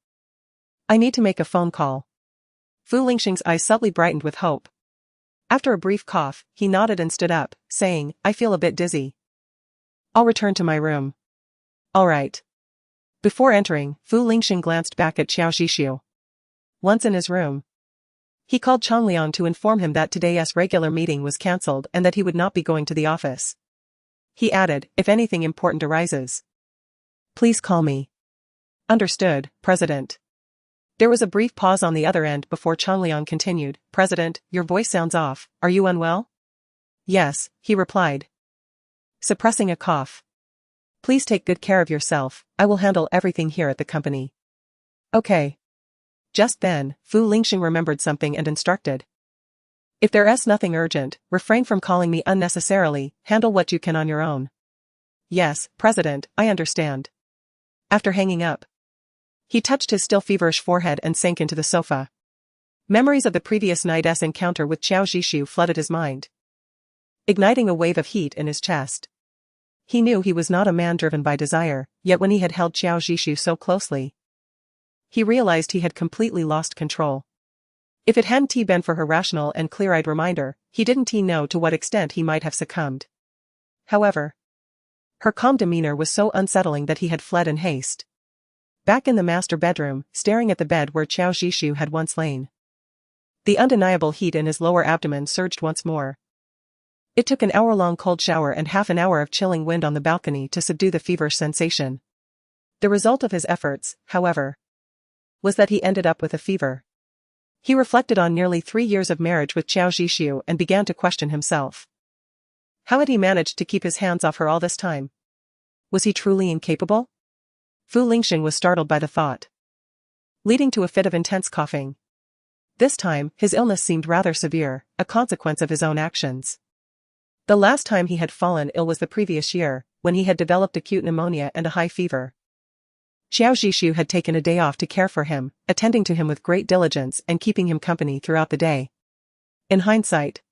[SPEAKER 2] I need to make a phone call." Fu Lingxing's eyes subtly brightened with hope. After a brief cough, he nodded and stood up, saying, "I feel a bit dizzy. I'll return to my room." "All right." Before entering, Fu Lingxing glanced back at Qiao Zhishu. Once in his room, he called Changliang to inform him that today's regular meeting was cancelled and that he would not be going to the office. He added, "If anything important arises, please call me." "Understood, President." There was a brief pause on the other end before Changliang continued, "President, your voice sounds off, are you unwell?" "Yes," he replied, suppressing a cough. "Please take good care of yourself, I will handle everything here at the company." "Okay." Just then, Fu Lingxing remembered something and instructed, "If there's nothing urgent, refrain from calling me unnecessarily, handle what you can on your own." "Yes, President, I understand." After hanging up, he touched his still feverish forehead and sank into the sofa. Memories of the previous night's encounter with Qiao Zhishu flooded his mind, igniting a wave of heat in his chest. He knew he was not a man driven by desire, yet when he had held Qiao Zhishu so closely, he realized he had completely lost control. If it hadn't been for her rational and clear-eyed reminder, he didn't know to what extent he might have succumbed. However, her calm demeanor was so unsettling that he had fled in haste. Back in the master bedroom, staring at the bed where Qiao Zhishu had once lain, the undeniable heat in his lower abdomen surged once more. It took an hour-long cold shower and half an hour of chilling wind on the balcony to subdue the feverish sensation. The result of his efforts, however, was that he ended up with a fever. He reflected on nearly 3 years of marriage with Qiao Zhishu and began to question himself. How had he managed to keep his hands off her all this time? Was he truly incapable? Fu Lingxing was startled by the thought, leading to a fit of intense coughing. This time, his illness seemed rather severe, a consequence of his own actions. The last time he had fallen ill was the previous year, when he had developed acute pneumonia and a high fever. Qiao Zhishu had taken a day off to care for him, attending to him with great diligence and keeping him company throughout the day. In hindsight,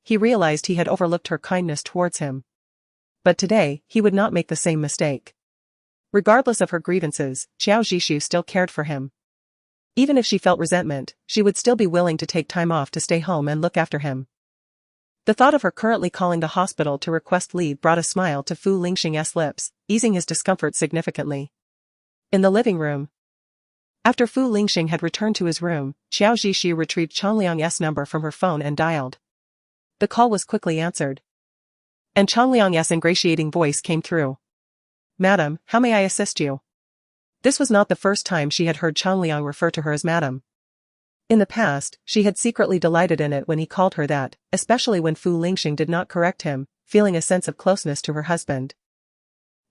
[SPEAKER 2] he realized he had overlooked her kindness towards him. But today, he would not make the same mistake. Regardless of her grievances, Qiao Zhishu still cared for him. Even if she felt resentment, she would still be willing to take time off to stay home and look after him. The thought of her currently calling the hospital to request leave brought a smile to Fu Lingxing's lips, easing his discomfort significantly. In the living room, after Fu Lingxing had returned to his room, Qiao Zhishu retrieved Changliang's number from her phone and dialed. The call was quickly answered, and Changliang's ingratiating voice came through. "Madam, how may I assist you?" This was not the first time she had heard Changliang refer to her as Madam. In the past, she had secretly delighted in it when he called her that, especially when Fu Lingxing did not correct him, feeling a sense of closeness to her husband.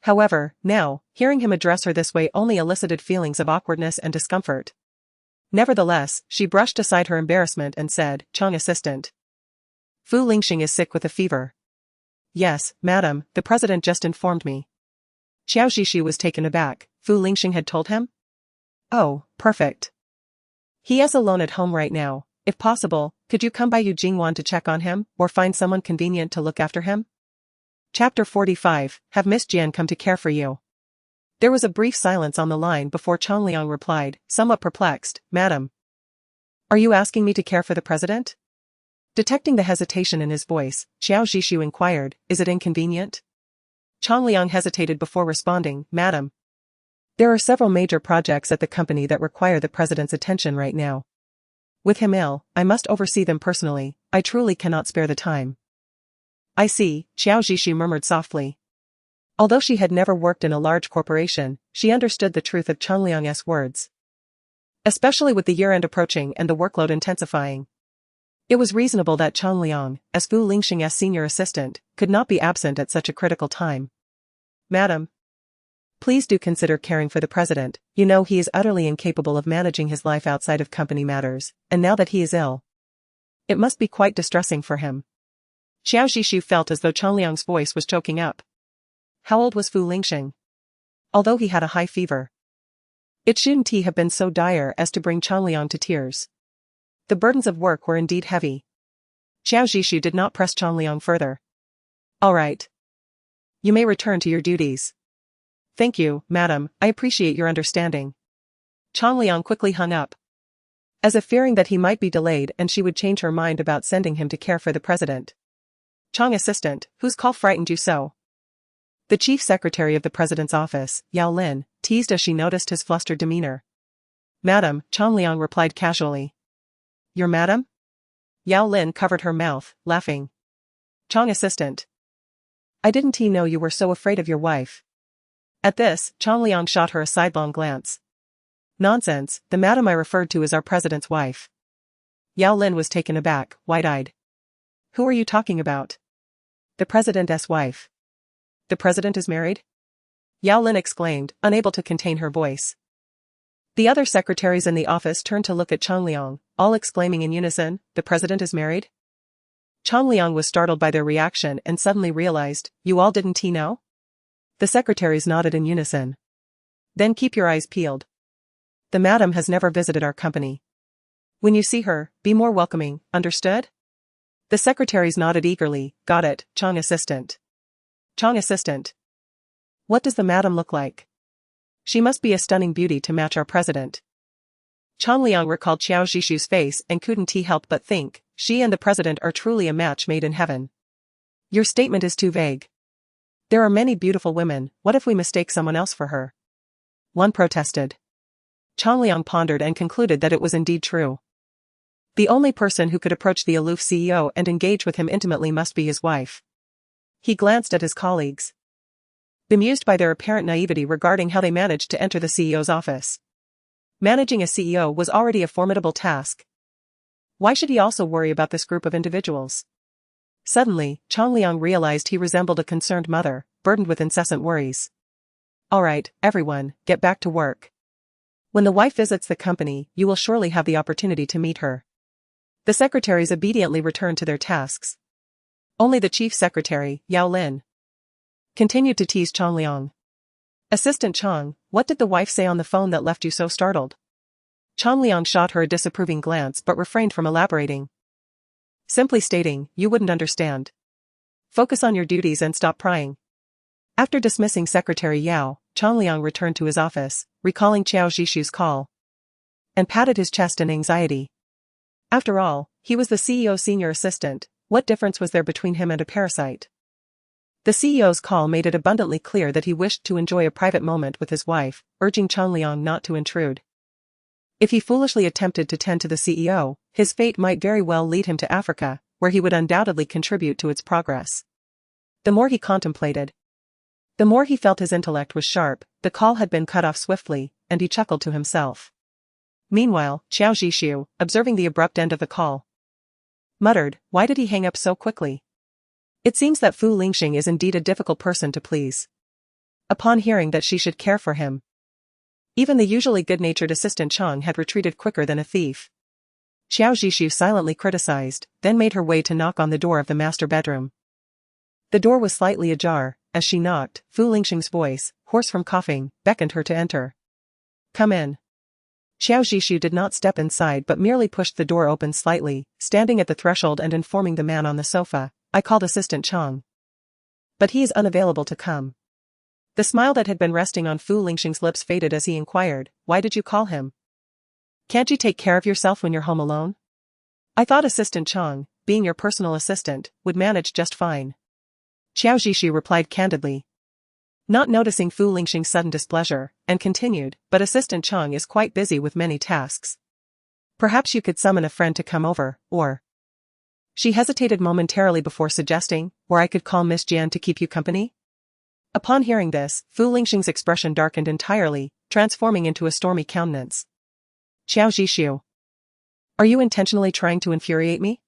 [SPEAKER 2] However, now, hearing him address her this way only elicited feelings of awkwardness and discomfort. Nevertheless, she brushed aside her embarrassment and said, "Chang assistant. Fu Lingxing is sick with a fever." "Yes, madam, the president just informed me." Qiao Zhishu was taken aback. Fu Lingxing had told him? "Oh, perfect. He is alone at home right now. If possible, could you come by Yujingwan to check on him, or find someone convenient to look after him?" Chapter 45, Have Miss Jian come to care for you? There was a brief silence on the line before Changliang replied, somewhat perplexed, "Madam, are you asking me to care for the president?" Detecting the hesitation in his voice, Xiao Zhishu inquired, is it inconvenient? Chang Liang hesitated before responding, Madam. There are several major projects at the company that require the president's attention right now. With him ill, I must oversee them personally, I truly cannot spare the time. I see, Xiao Zhishu murmured softly. Although she had never worked in a large corporation, she understood the truth of Chang Liang's words. Especially with the year-end approaching and the workload intensifying. It was reasonable that Chang Liang, as Fu Lingxing's senior assistant, could not be absent at such a critical time. Madam. Please do consider caring for the president, you know he is utterly incapable of managing his life outside of company matters, and now that he is ill. It must be quite distressing for him. Xiao Zhishu felt as though Chang Liang's voice was choking up. How old was Fu Lingxing? Although he had a high fever. It shouldn't he have been so dire as to bring Chang Liang to tears. The burdens of work were indeed heavy. Xiao Zhishu did not press Chang Liang further. All right. You may return to your duties. Thank you, madam, I appreciate your understanding. Chang Liang quickly hung up. As if fearing that he might be delayed and she would change her mind about sending him to care for the president. Chang assistant, whose call frightened you so? The chief secretary of the president's office, Yao Lin, teased as she noticed his flustered demeanor. Madam, Chang Liang replied casually. Your madam? Yao Lin covered her mouth, laughing. Chang assistant. I didn't know you were so afraid of your wife. At this, Chang Liang shot her a sidelong glance. Nonsense, the madam I referred to is our president's wife. Yao Lin was taken aback, wide-eyed. Who are you talking about? The president's wife. The president is married? Yao Lin exclaimed, unable to contain her voice. The other secretaries in the office turned to look at Chang Liang, all exclaiming in unison, the president is married? Chang Liang was startled by their reaction and suddenly realized, you all didn't know? The secretaries nodded in unison. Then keep your eyes peeled. The madam has never visited our company. When you see her, be more welcoming, understood? The secretaries nodded eagerly, got it, Chang assistant. Chang assistant. What does the madam look like? She must be a stunning beauty to match our president. Chang Liang recalled Xiao Zhishu's face and couldn't help but think, she and the president are truly a match made in heaven. Your statement is too vague. There are many beautiful women, what if we mistake someone else for her? One protested. Chang Liang pondered and concluded that it was indeed true. The only person who could approach the aloof CEO and engage with him intimately must be his wife. He glanced at his colleagues, bemused by their apparent naivety regarding how they managed to enter the CEO's office. Managing a CEO was already a formidable task. Why should he also worry about this group of individuals? Suddenly, Chang Liang realized he resembled a concerned mother, burdened with incessant worries. All right, everyone, get back to work. When the wife visits the company, you will surely have the opportunity to meet her. The secretaries obediently returned to their tasks. Only the chief secretary, Yao Lin, continued to tease Chang Liang. Assistant Chang, what did the wife say on the phone that left you so startled? Chang Liang shot her a disapproving glance but refrained from elaborating. Simply stating, you wouldn't understand. Focus on your duties and stop prying. After dismissing Secretary Yao, Chang Liang returned to his office, recalling Xiao Zhishu's call, and patted his chest in anxiety. After all, he was the CEO's senior assistant, what difference was there between him and a parasite? The CEO's call made it abundantly clear that he wished to enjoy a private moment with his wife, urging Chang Liang not to intrude. If he foolishly attempted to tend to the CEO, his fate might very well lead him to Africa, where he would undoubtedly contribute to its progress. The more he contemplated, the more he felt his intellect was sharp. The call had been cut off swiftly, and he chuckled to himself. Meanwhile, Xiao Zhishu, observing the abrupt end of the call, muttered, why did he hang up so quickly? It seems that Fu Lingxing is indeed a difficult person to please. Upon hearing that she should care for him, even the usually good-natured assistant Chang had retreated quicker than a thief. Xiao Zhishu silently criticized, then made her way to knock on the door of the master bedroom. The door was slightly ajar. As she knocked, Fu Lingxing's voice, hoarse from coughing, beckoned her to enter. Come in. Xiao Zhishu did not step inside but merely pushed the door open slightly, standing at the threshold and informing the man on the sofa, I called Assistant Chang. But he is unavailable to come. The smile that had been resting on Fu Lingxing's lips faded as he inquired, why did you call him? Can't you take care of yourself when you're home alone? I thought Assistant Chang, being your personal assistant, would manage just fine. Qiao Zhishu replied candidly, not noticing Fu Lingxing's sudden displeasure, and continued, but Assistant Chang is quite busy with many tasks. Perhaps you could summon a friend to come over, or... She hesitated momentarily before suggesting, or I could call Miss Jian to keep you company? Upon hearing this, Fu Lingxing's expression darkened entirely, transforming into a stormy countenance. Qiao Zhishu. Are you intentionally trying to infuriate me?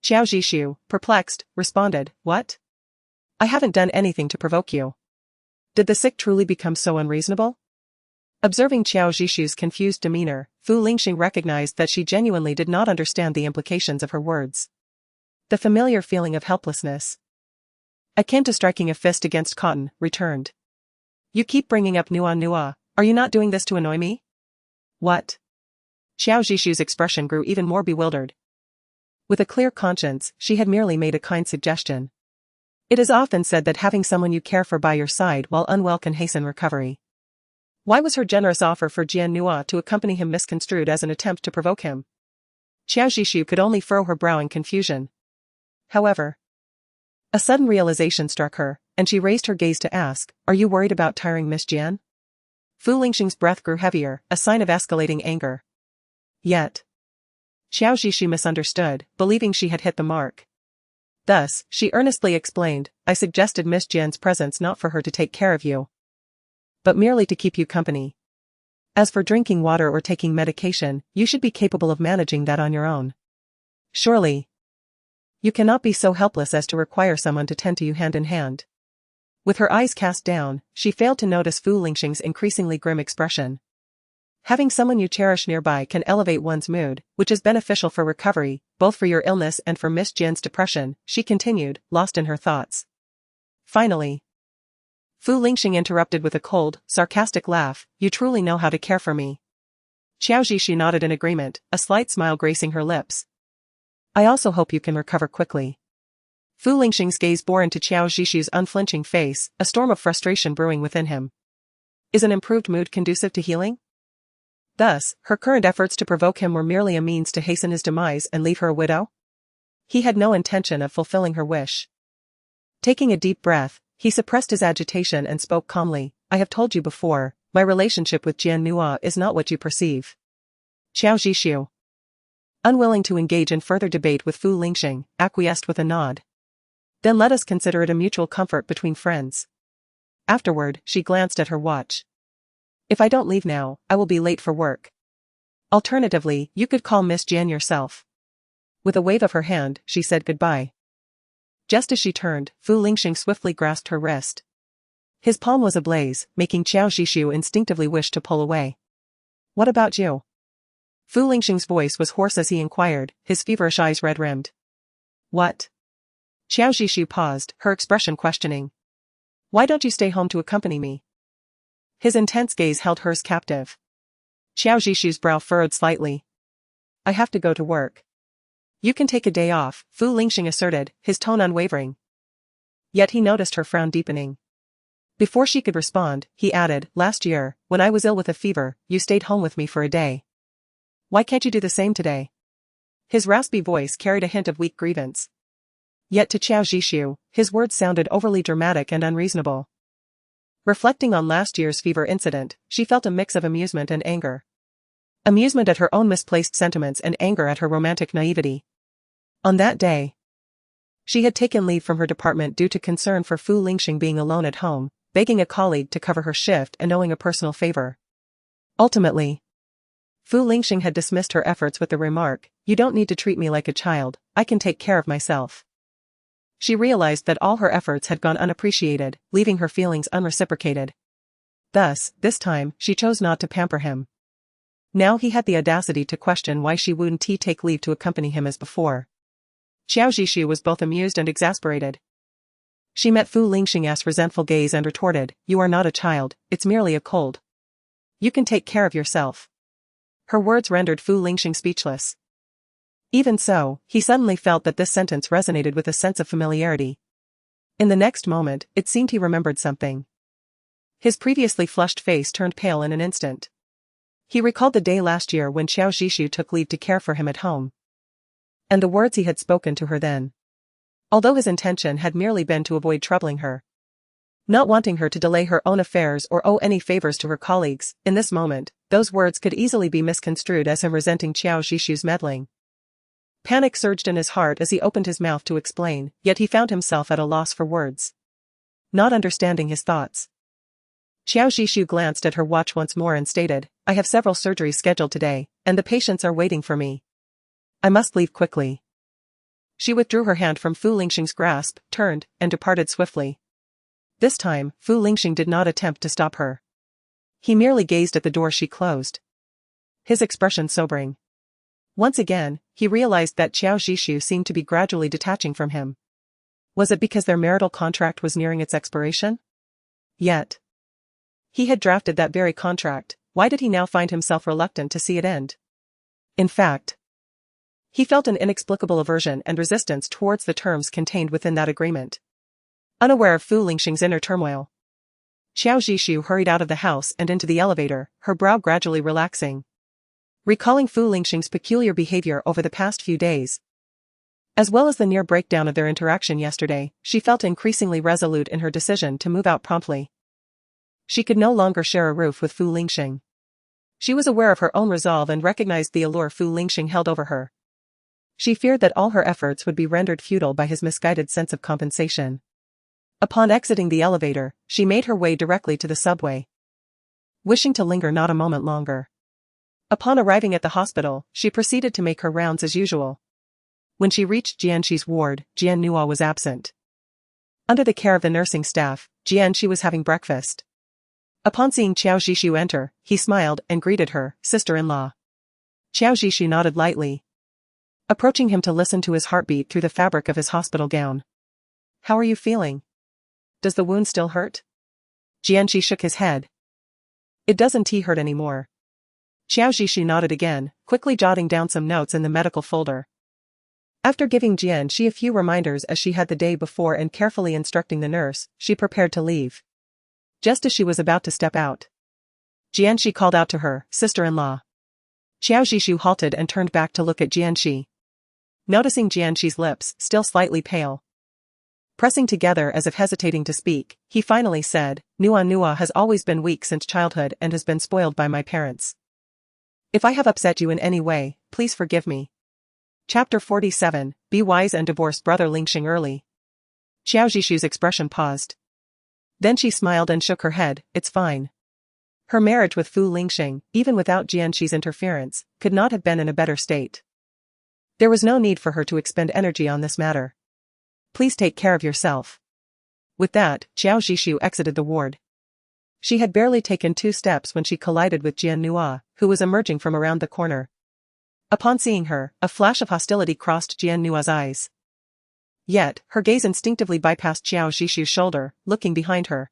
[SPEAKER 2] Qiao Zhishu, perplexed, responded, what? I haven't done anything to provoke you. Did the sick truly become so unreasonable? Observing Qiao Zhishu's confused demeanor, Fu Lingxing recognized that she genuinely did not understand the implications of her words. The familiar feeling of helplessness, akin to striking a fist against cotton, returned. You keep bringing up Nua. Are you not doing this to annoy me? What? Qiao Zhishu's expression grew even more bewildered. With a clear conscience, she had merely made a kind suggestion. It is often said that having someone you care for by your side while unwell can hasten recovery. Why was her generous offer for Jian Nua to accompany him misconstrued as an attempt to provoke him? Qiao Zhishu could only furrow her brow in confusion. However, a sudden realization struck her, and she raised her gaze to ask, are you worried about tiring Miss Jian? Fu Lingxing's breath grew heavier, a sign of escalating anger. Yet, Qiao Zhishu misunderstood, believing she had hit the mark. Thus, she earnestly explained, I suggested Miss Jian's presence not for her to take care of you, but merely to keep you company. As for drinking water or taking medication, you should be capable of managing that on your own. Surely, you cannot be so helpless as to require someone to tend to you hand in hand. With her eyes cast down, she failed to notice Fu Lingxing's increasingly grim expression. Having someone you cherish nearby can elevate one's mood, which is beneficial for recovery, both for your illness and for Miss Jian's depression, she continued, lost in her thoughts. Finally, Fu Lingxing interrupted with a cold, sarcastic laugh, you truly know how to care for me. Qiao Zhishu nodded in agreement, a slight smile gracing her lips. I also hope you can recover quickly. Fu Lingxing's gaze bore into Qiao Zhishu's unflinching face, a storm of frustration brewing within him. Is an improved mood conducive to healing? Thus, her current efforts to provoke him were merely a means to hasten his demise and leave her a widow? He had no intention of fulfilling her wish. Taking a deep breath, he suppressed his agitation and spoke calmly, I have told you before, my relationship with Jian Nua is not what you perceive. Qiao Zhishu, unwilling to engage in further debate with Fu Lingxing, acquiesced with a nod. Then let us consider it a mutual comfort between friends. Afterward, she glanced at her watch. If I don't leave now, I will be late for work. Alternatively, you could call Miss Jian yourself. With a wave of her hand, she said goodbye. Just as she turned, Fu Lingxing swiftly grasped her wrist. His palm was ablaze, making Qiao Zhishu instinctively wish to pull away. What about you? Fu Lingxing's voice was hoarse as he inquired, his feverish eyes red-rimmed. What? Qiao Zhishu paused, her expression questioning. Why don't you stay home to accompany me? His intense gaze held hers captive. Qiao Zhishu's brow furrowed slightly. I have to go to work. You can take a day off, Fu Lingxing asserted, his tone unwavering. Yet he noticed her frown deepening. Before she could respond, he added, last year, when I was ill with a fever, you stayed home with me for a day. Why can't you do the same today? His raspy voice carried a hint of weak grievance. Yet to Qiao Zhishu, his words sounded overly dramatic and unreasonable. Reflecting on last year's fever incident, she felt a mix of amusement and anger. Amusement at her own misplaced sentiments and anger at her romantic naivety. On that day, she had taken leave from her department due to concern for Fu Lingxing being alone at home, begging a colleague to cover her shift and owing a personal favor. Ultimately, Fu Lingxing had dismissed her efforts with the remark, you don't need to treat me like a child, I can take care of myself. She realized that all her efforts had gone unappreciated, leaving her feelings unreciprocated. Thus, this time, she chose not to pamper him. Now he had the audacity to question why she wouldn't take leave to accompany him as before. Qiao Zhishu was both amused and exasperated. She met Fu Lingxing's resentful gaze and retorted, you are not a child, it's merely a cold. You can take care of yourself. Her words rendered Fu Lingxing speechless. Even so, he suddenly felt that this sentence resonated with a sense of familiarity. In the next moment, it seemed he remembered something. His previously flushed face turned pale in an instant. He recalled the day last year when Qiao Zhishu took leave to care for him at home. And the words he had spoken to her then. Although his intention had merely been to avoid troubling her, not wanting her to delay her own affairs or owe any favors to her colleagues, in this moment, those words could easily be misconstrued as him resenting Qiao Zhishu's meddling. Panic surged in his heart as he opened his mouth to explain, yet he found himself at a loss for words. Not understanding his thoughts. Qiao Zhishu glanced at her watch once more and stated, I have several surgeries scheduled today, and the patients are waiting for me. I must leave quickly. She withdrew her hand from Fu Lingxing's grasp, turned, and departed swiftly. This time, Fu Lingxing did not attempt to stop her. He merely gazed at the door she closed. His expression sobering. Once again, he realized that Qiao Zhishu seemed to be gradually detaching from him. Was it because their marital contract was nearing its expiration? Yet. He had drafted that very contract, why did he now find himself reluctant to see it end? In fact, he felt an inexplicable aversion and resistance towards the terms contained within that agreement. Unaware of Fu Lingxing's inner turmoil, Qiao Zhishu hurried out of the house and into the elevator, her brow gradually relaxing. Recalling Fu Lingxing's peculiar behavior over the past few days, as well as the near breakdown of their interaction yesterday, she felt increasingly resolute in her decision to move out promptly. She could no longer share a roof with Fu Lingxing. She was aware of her own resolve and recognized the allure Fu Lingxing held over her. She feared that all her efforts would be rendered futile by his misguided sense of compensation. Upon exiting the elevator, she made her way directly to the subway, wishing to linger not a moment longer. Upon arriving at the hospital, she proceeded to make her rounds as usual. When she reached Jianxi's ward, Jian Nua was absent. Under the care of the nursing staff, Jianxi was having breakfast. Upon seeing Qiao Zhishu enter, he smiled and greeted her, sister-in-law. Qiao Zhishu nodded lightly, approaching him to listen to his heartbeat through the fabric of his hospital gown. How are you feeling? Does the wound still hurt? Jianxi shook his head. It doesn't hurt anymore. Qiao Zhishu nodded again, quickly jotting down some notes in the medical folder. After giving Jianxi a few reminders as she had the day before and carefully instructing the nurse, she prepared to leave. Just as she was about to step out, Jianxi called out to her, sister-in-law. Qiao Zhishu halted and turned back to look at Jianxi. Noticing Jianxi's lips, still slightly pale, pressing together as if hesitating to speak, he finally said, Nua has always been weak since childhood and has been spoiled by my parents. If I have upset you in any way, please forgive me. Chapter 47, Be Wise and Divorce Brother Lingxing Early. Qiao Zhishu's expression paused. Then she smiled and shook her head, it's fine. Her marriage with Fu Lingxing, even without Jianxi's interference, could not have been in a better state. There was no need for her to expend energy on this matter. Please take care of yourself. With that, Qiao Zhishu exited the ward. She had barely taken 2 steps when she collided with Jian Nua, who was emerging from around the corner. Upon seeing her, a flash of hostility crossed Jian Nua's eyes. Yet, her gaze instinctively bypassed Qiao Zhishu's shoulder, looking behind her.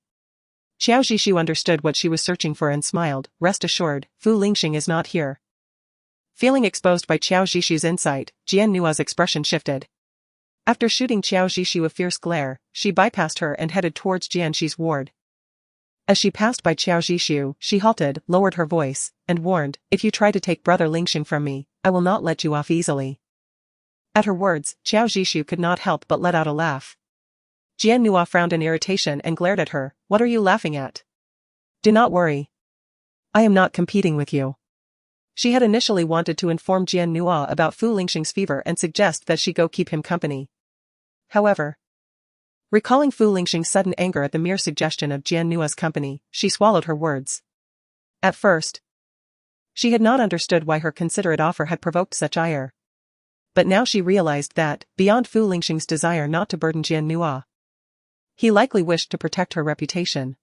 [SPEAKER 2] Qiao Zhishu understood what she was searching for and smiled, rest assured, Fu Lingxing is not here. Feeling exposed by Qiao Zhishu's insight, Jian Nua's expression shifted. After shooting Qiao Zhishu a fierce glare, she bypassed her and headed towards Jianxi's ward. As she passed by Qiao Zhishu, she halted, lowered her voice, and warned, if you try to take Brother Lingxing from me, I will not let you off easily. At her words, Qiao Zhishu could not help but let out a laugh. Jian Nua frowned in irritation and glared at her, what are you laughing at? Do not worry. I am not competing with you. She had initially wanted to inform Jian Nua about Fu Lingxing's fever and suggest that she go keep him company. However, recalling Fu Lingxing's sudden anger at the mere suggestion of Jian Nua's company, she swallowed her words. At first, she had not understood why her considerate offer had provoked such ire. But now she realized that, beyond Fu Lingxing's desire not to burden Jian Nua, he likely wished to protect her reputation.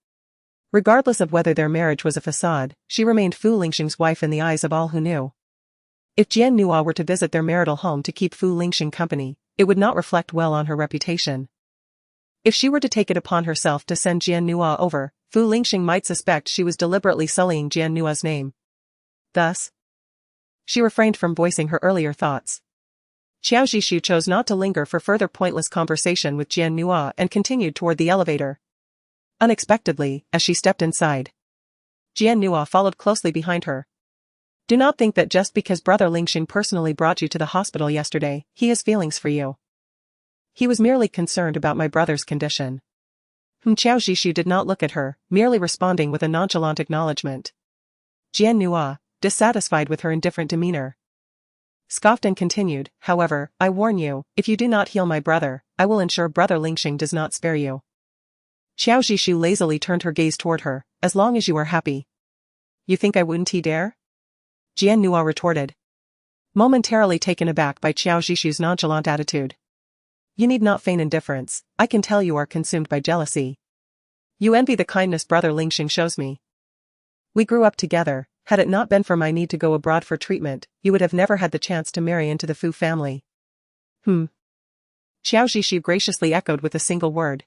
[SPEAKER 2] Regardless of whether their marriage was a facade, she remained Fu Lingxing's wife in the eyes of all who knew. If Jian Nua were to visit their marital home to keep Fu Lingxing company, it would not reflect well on her reputation. If she were to take it upon herself to send Jian Nua over, Fu Lingxing might suspect she was deliberately sullying Jian Nua's name. Thus, she refrained from voicing her earlier thoughts. Qiao Zhishu chose not to linger for further pointless conversation with Jian Nua and continued toward the elevator. Unexpectedly, as she stepped inside, Jian Nua followed closely behind her. Do not think that just because Brother Lingxing personally brought you to the hospital yesterday, he has feelings for you. He was merely concerned about my brother's condition. Qiao Zhishu did not look at her, merely responding with a nonchalant acknowledgement. Jian Nua, dissatisfied with her indifferent demeanor, scoffed and continued, however, I warn you, if you do not heal my brother, I will ensure Brother Lingxing does not spare you. Qiao Zhishu lazily turned her gaze toward her, as long as you are happy. You think I wouldn't dare? Jian Nua retorted, momentarily taken aback by Qiao Zhishu's nonchalant attitude. You need not feign indifference, I can tell you are consumed by jealousy. You envy the kindness Brother Lingxing shows me. We grew up together, had it not been for my need to go abroad for treatment, you would have never had the chance to marry into the Fu family. Qiao Zhishu graciously echoed with a single word.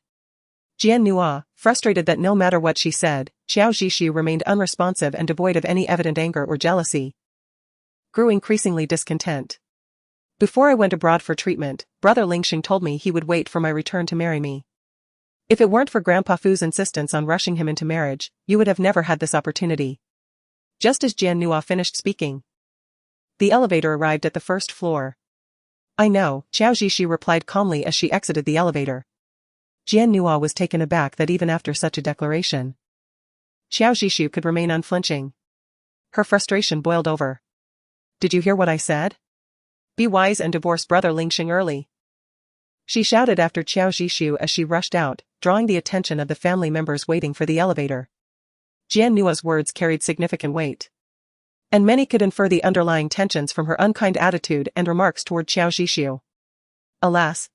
[SPEAKER 2] Jian Nua, frustrated that no matter what she said, Qiao Zhishu remained unresponsive and devoid of any evident anger or jealousy, grew increasingly discontent. Before I went abroad for treatment, Brother Lingxing told me he would wait for my return to marry me. If it weren't for Grandpa Fu's insistence on rushing him into marriage, you would have never had this opportunity. Just as Jian Nua finished speaking, the elevator arrived at the first floor. I know, Qiao Zhishu replied calmly as she exited the elevator. Jian Nua was taken aback that even after such a declaration, Qiao Zhishu could remain unflinching. Her frustration boiled over. Did you hear what I said? Be wise and divorce Brother Lingxing early. She shouted after Qiao Zhishu as she rushed out, drawing the attention of the family members waiting for the elevator. Jian Nua's words carried significant weight, and many could infer the underlying tensions from her unkind attitude and remarks toward Qiao Zhishu. Alas,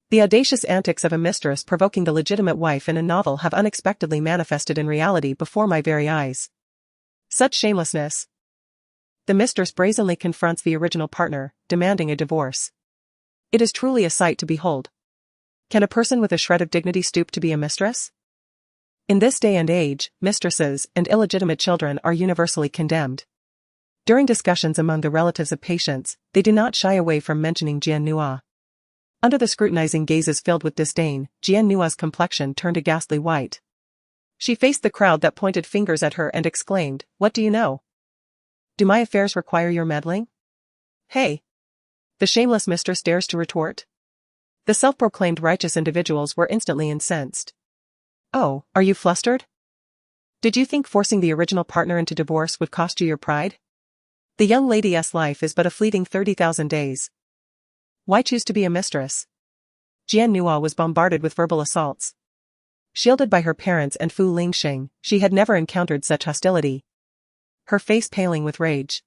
[SPEAKER 2] the audacious antics of a mistress provoking the legitimate wife in a novel have unexpectedly manifested in reality before my very eyes. Such shamelessness. The mistress brazenly confronts the original partner, demanding a divorce. It is truly a sight to behold. Can a person with a shred of dignity stoop to be a mistress? In this day and age, mistresses and illegitimate children are universally condemned. During discussions among the relatives of patients, they do not shy away from mentioning Jian Nua. Under the scrutinizing gazes filled with disdain, Jian Nua's complexion turned a ghastly white. She faced the crowd that pointed fingers at her and exclaimed, "What do you know? Do my affairs require your meddling?" Hey! The shameless mistress dares to retort. The self-proclaimed righteous individuals were instantly incensed. Oh, are you flustered? Did you think forcing the original partner into divorce would cost you your pride? The young lady's life is but a fleeting 30,000 days. Why choose to be a mistress? Jian Nua was bombarded with verbal assaults. Shielded by her parents and Fu Lingxing, she had never encountered such hostility. Her face paling with rage.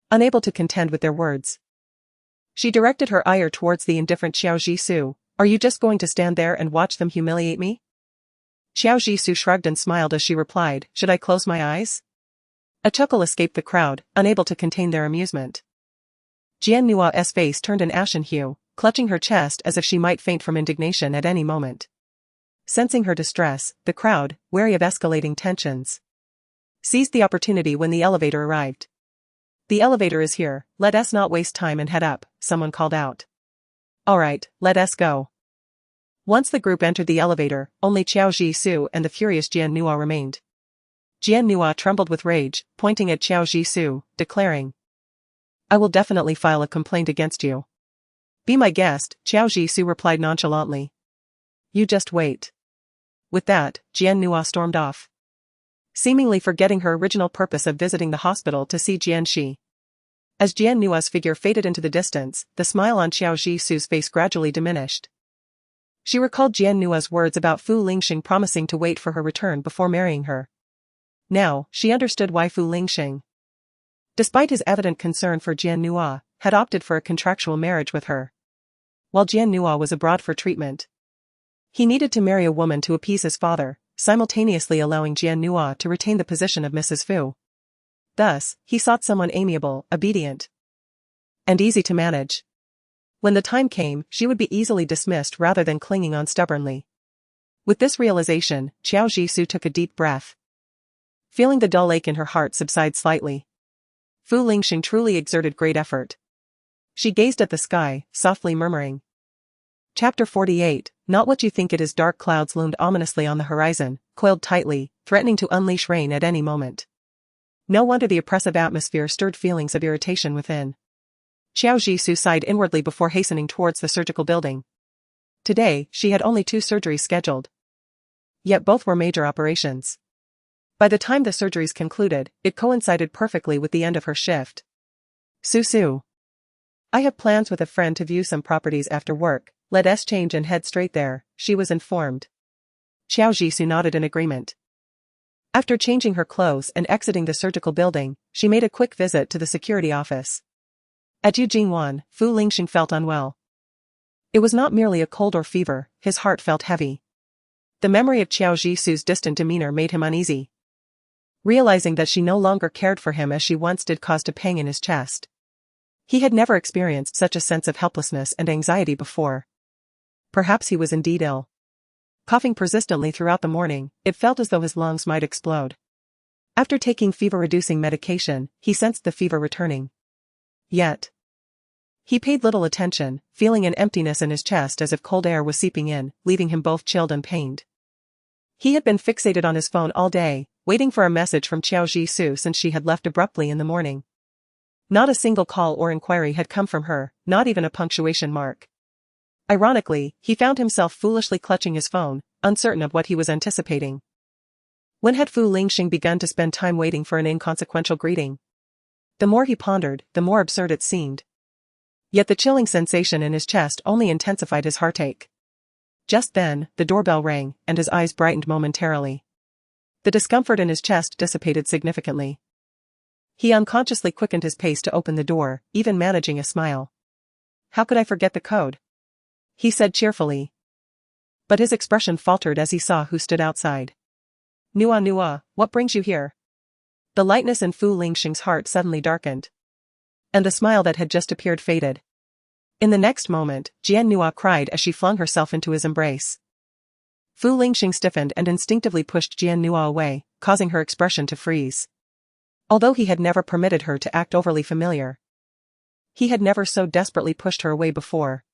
[SPEAKER 2] Unable to contend with their words, she directed her ire towards the indifferent Qiao Zhishu. Are you just going to stand there and watch them humiliate me? Qiao Zhishu shrugged and smiled as she replied, Should I close my eyes? A chuckle escaped the crowd, unable to contain their amusement. Jian Nua's face turned an ashen hue, clutching her chest as if she might faint from indignation at any moment. Sensing her distress, the crowd, wary of escalating tensions, seized the opportunity when the elevator arrived. The elevator is here, let us not waste time and head up, someone called out. Alright, let us go. Once the group entered the elevator, only Qiao Zhishu and the furious Jian Nua remained. Jian Nua trembled with rage, pointing at Qiao Zhishu, declaring, I will definitely file a complaint against you. Be my guest, Qiao Zhishu replied nonchalantly. You just wait. With that, Jian Nua stormed off, seemingly forgetting her original purpose of visiting the hospital to see Jian Shi. As Jian Nua's figure faded into the distance, the smile on Qiao Zhishu's face gradually diminished. She recalled Jian Nua's words about Fu Lingxing promising to wait for her return before marrying her. Now, she understood why Fu Lingxing, despite his evident concern for Jian Nua, had opted for a contractual marriage with her. While Jian Nua was abroad for treatment, he needed to marry a woman to appease his father, simultaneously allowing Jian Nua to retain the position of Mrs. Fu. Thus, he sought someone amiable, obedient, and easy to manage. When the time came, she would be easily dismissed rather than clinging on stubbornly. With this realization, Qiao Zhishu took a deep breath, feeling the dull ache in her heart subside slightly. Fu Lingxing truly exerted great effort. She gazed at the sky, softly murmuring. Chapter 48, Not what you think it is. Dark clouds loomed ominously on the horizon, coiled tightly, threatening to unleash rain at any moment. No wonder the oppressive atmosphere stirred feelings of irritation within. Xiao Jisoo sighed inwardly before hastening towards the surgical building. Today, she had only 2 surgeries scheduled. Yet both were major operations. By the time the surgeries concluded, it coincided perfectly with the end of her shift. Su. I have plans with a friend to view some properties after work. Let's change and head straight there, she was informed. Xiao Jisoo nodded in agreement. After changing her clothes and exiting the surgical building, she made a quick visit to the security office. At Yujingwan, Fu Lingxing felt unwell. It was not merely a cold or fever, his heart felt heavy. The memory of Xiao Jisoo's distant demeanor made him uneasy. Realizing that she no longer cared for him as she once did caused a pang in his chest. He had never experienced such a sense of helplessness and anxiety before. Perhaps he was indeed ill. Coughing persistently throughout the morning, it felt as though his lungs might explode. After taking fever-reducing medication, he sensed the fever returning. Yet he paid little attention, feeling an emptiness in his chest as if cold air was seeping in, leaving him both chilled and pained. He had been fixated on his phone all day, waiting for a message from Xiao Jisoo since she had left abruptly in the morning. Not a single call or inquiry had come from her, not even a punctuation mark. Ironically, he found himself foolishly clutching his phone, uncertain of what he was anticipating. When had Fu Lingxing begun to spend time waiting for an inconsequential greeting? The more he pondered, the more absurd it seemed. Yet the chilling sensation in his chest only intensified his heartache. Just then, the doorbell rang, and his eyes brightened momentarily. The discomfort in his chest dissipated significantly. He unconsciously quickened his pace to open the door, even managing a smile. How could I forget the code? He said cheerfully. But his expression faltered as he saw who stood outside. Nua, what brings you here? The lightness in Fu Lingxing's heart suddenly darkened. And the smile that had just appeared faded. In the next moment, Nua cried as she flung herself into his embrace. Fu Lingxing stiffened and instinctively pushed Nua away, causing her expression to freeze. Although he had never permitted her to act overly familiar, he had never so desperately pushed her away before.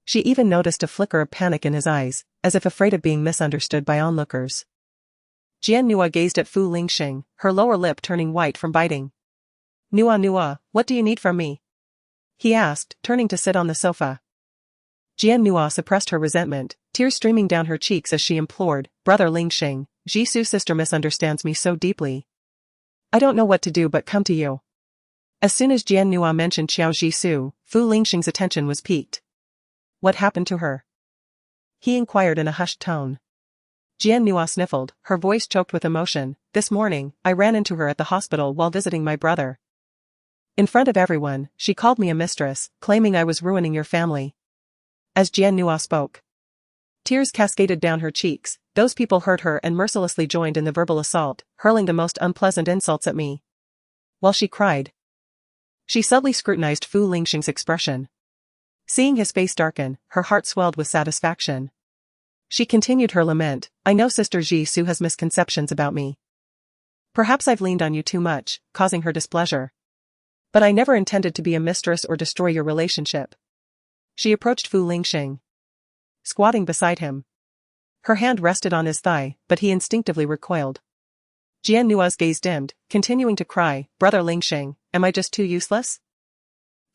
[SPEAKER 2] She even noticed a flicker of panic in his eyes, as if afraid of being misunderstood by onlookers. Nua gazed at Fu Lingxing, her lower lip turning white from biting. Nua, what do you need from me? He asked, turning to sit on the sofa. Nua suppressed her resentment, tears streaming down her cheeks as she implored, Brother Lingxing, Jisu's sister misunderstands me so deeply. I don't know what to do but come to you. As soon as Nua mentioned Xiao Jisu, Fu Lingxing's attention was piqued. What happened to her? He inquired in a hushed tone. Nua sniffled, her voice choked with emotion. This morning, I ran into her at the hospital while visiting my brother. In front of everyone, she called me a mistress, claiming I was ruining your family. As Nua spoke, tears cascaded down her cheeks. Those people heard her and mercilessly joined in the verbal assault, hurling the most unpleasant insults at me. While she cried, she subtly scrutinized Fu Lingxing's expression. Seeing his face darken, her heart swelled with satisfaction. She continued her lament, I know Sister Jisu has misconceptions about me. Perhaps I've leaned on you too much, causing her displeasure. But I never intended to be a mistress or destroy your relationship. She approached Fu Lingxing, squatting beside him. Her hand rested on his thigh, but he instinctively recoiled. Nua's gaze dimmed, continuing to cry, Brother Lingxing, am I just too useless?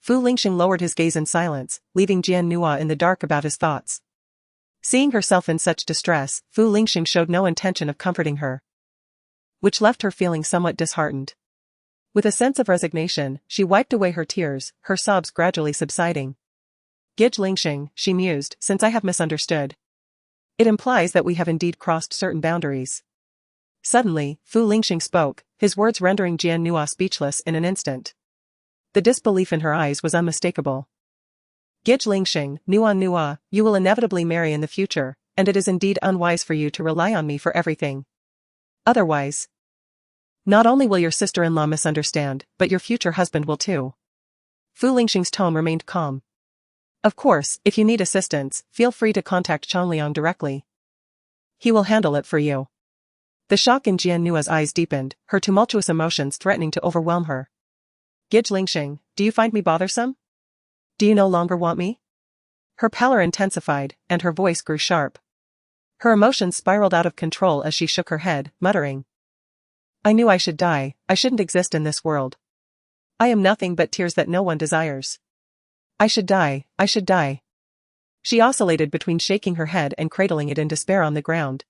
[SPEAKER 2] Fu Lingxing lowered his gaze in silence, leaving Nua in the dark about his thoughts. Seeing herself in such distress, Fu Lingxing showed no intention of comforting her, which left her feeling somewhat disheartened. With a sense of resignation, she wiped away her tears, her sobs gradually subsiding. Lingxing, she mused, since I have misunderstood, it implies that we have indeed crossed certain boundaries. Suddenly, Fu Lingxing spoke, his words rendering Nua speechless in an instant. The disbelief in her eyes was unmistakable. Lingxing, Nua, you will inevitably marry in the future, and it is indeed unwise for you to rely on me for everything. Otherwise, not only will your sister-in-law misunderstand, but your future husband will too. Fu Lingxing's tone remained calm. Of course, if you need assistance, feel free to contact Changliang directly. He will handle it for you. The shock in Nua's eyes deepened, her tumultuous emotions threatening to overwhelm her. Lingxing, do you find me bothersome? Do you no longer want me? Her pallor intensified, and her voice grew sharp. Her emotions spiraled out of control as she shook her head, muttering, I knew I should die, I shouldn't exist in this world. I am nothing but tears that no one desires. I should die, I should die. She oscillated between shaking her head and cradling it in despair on the ground.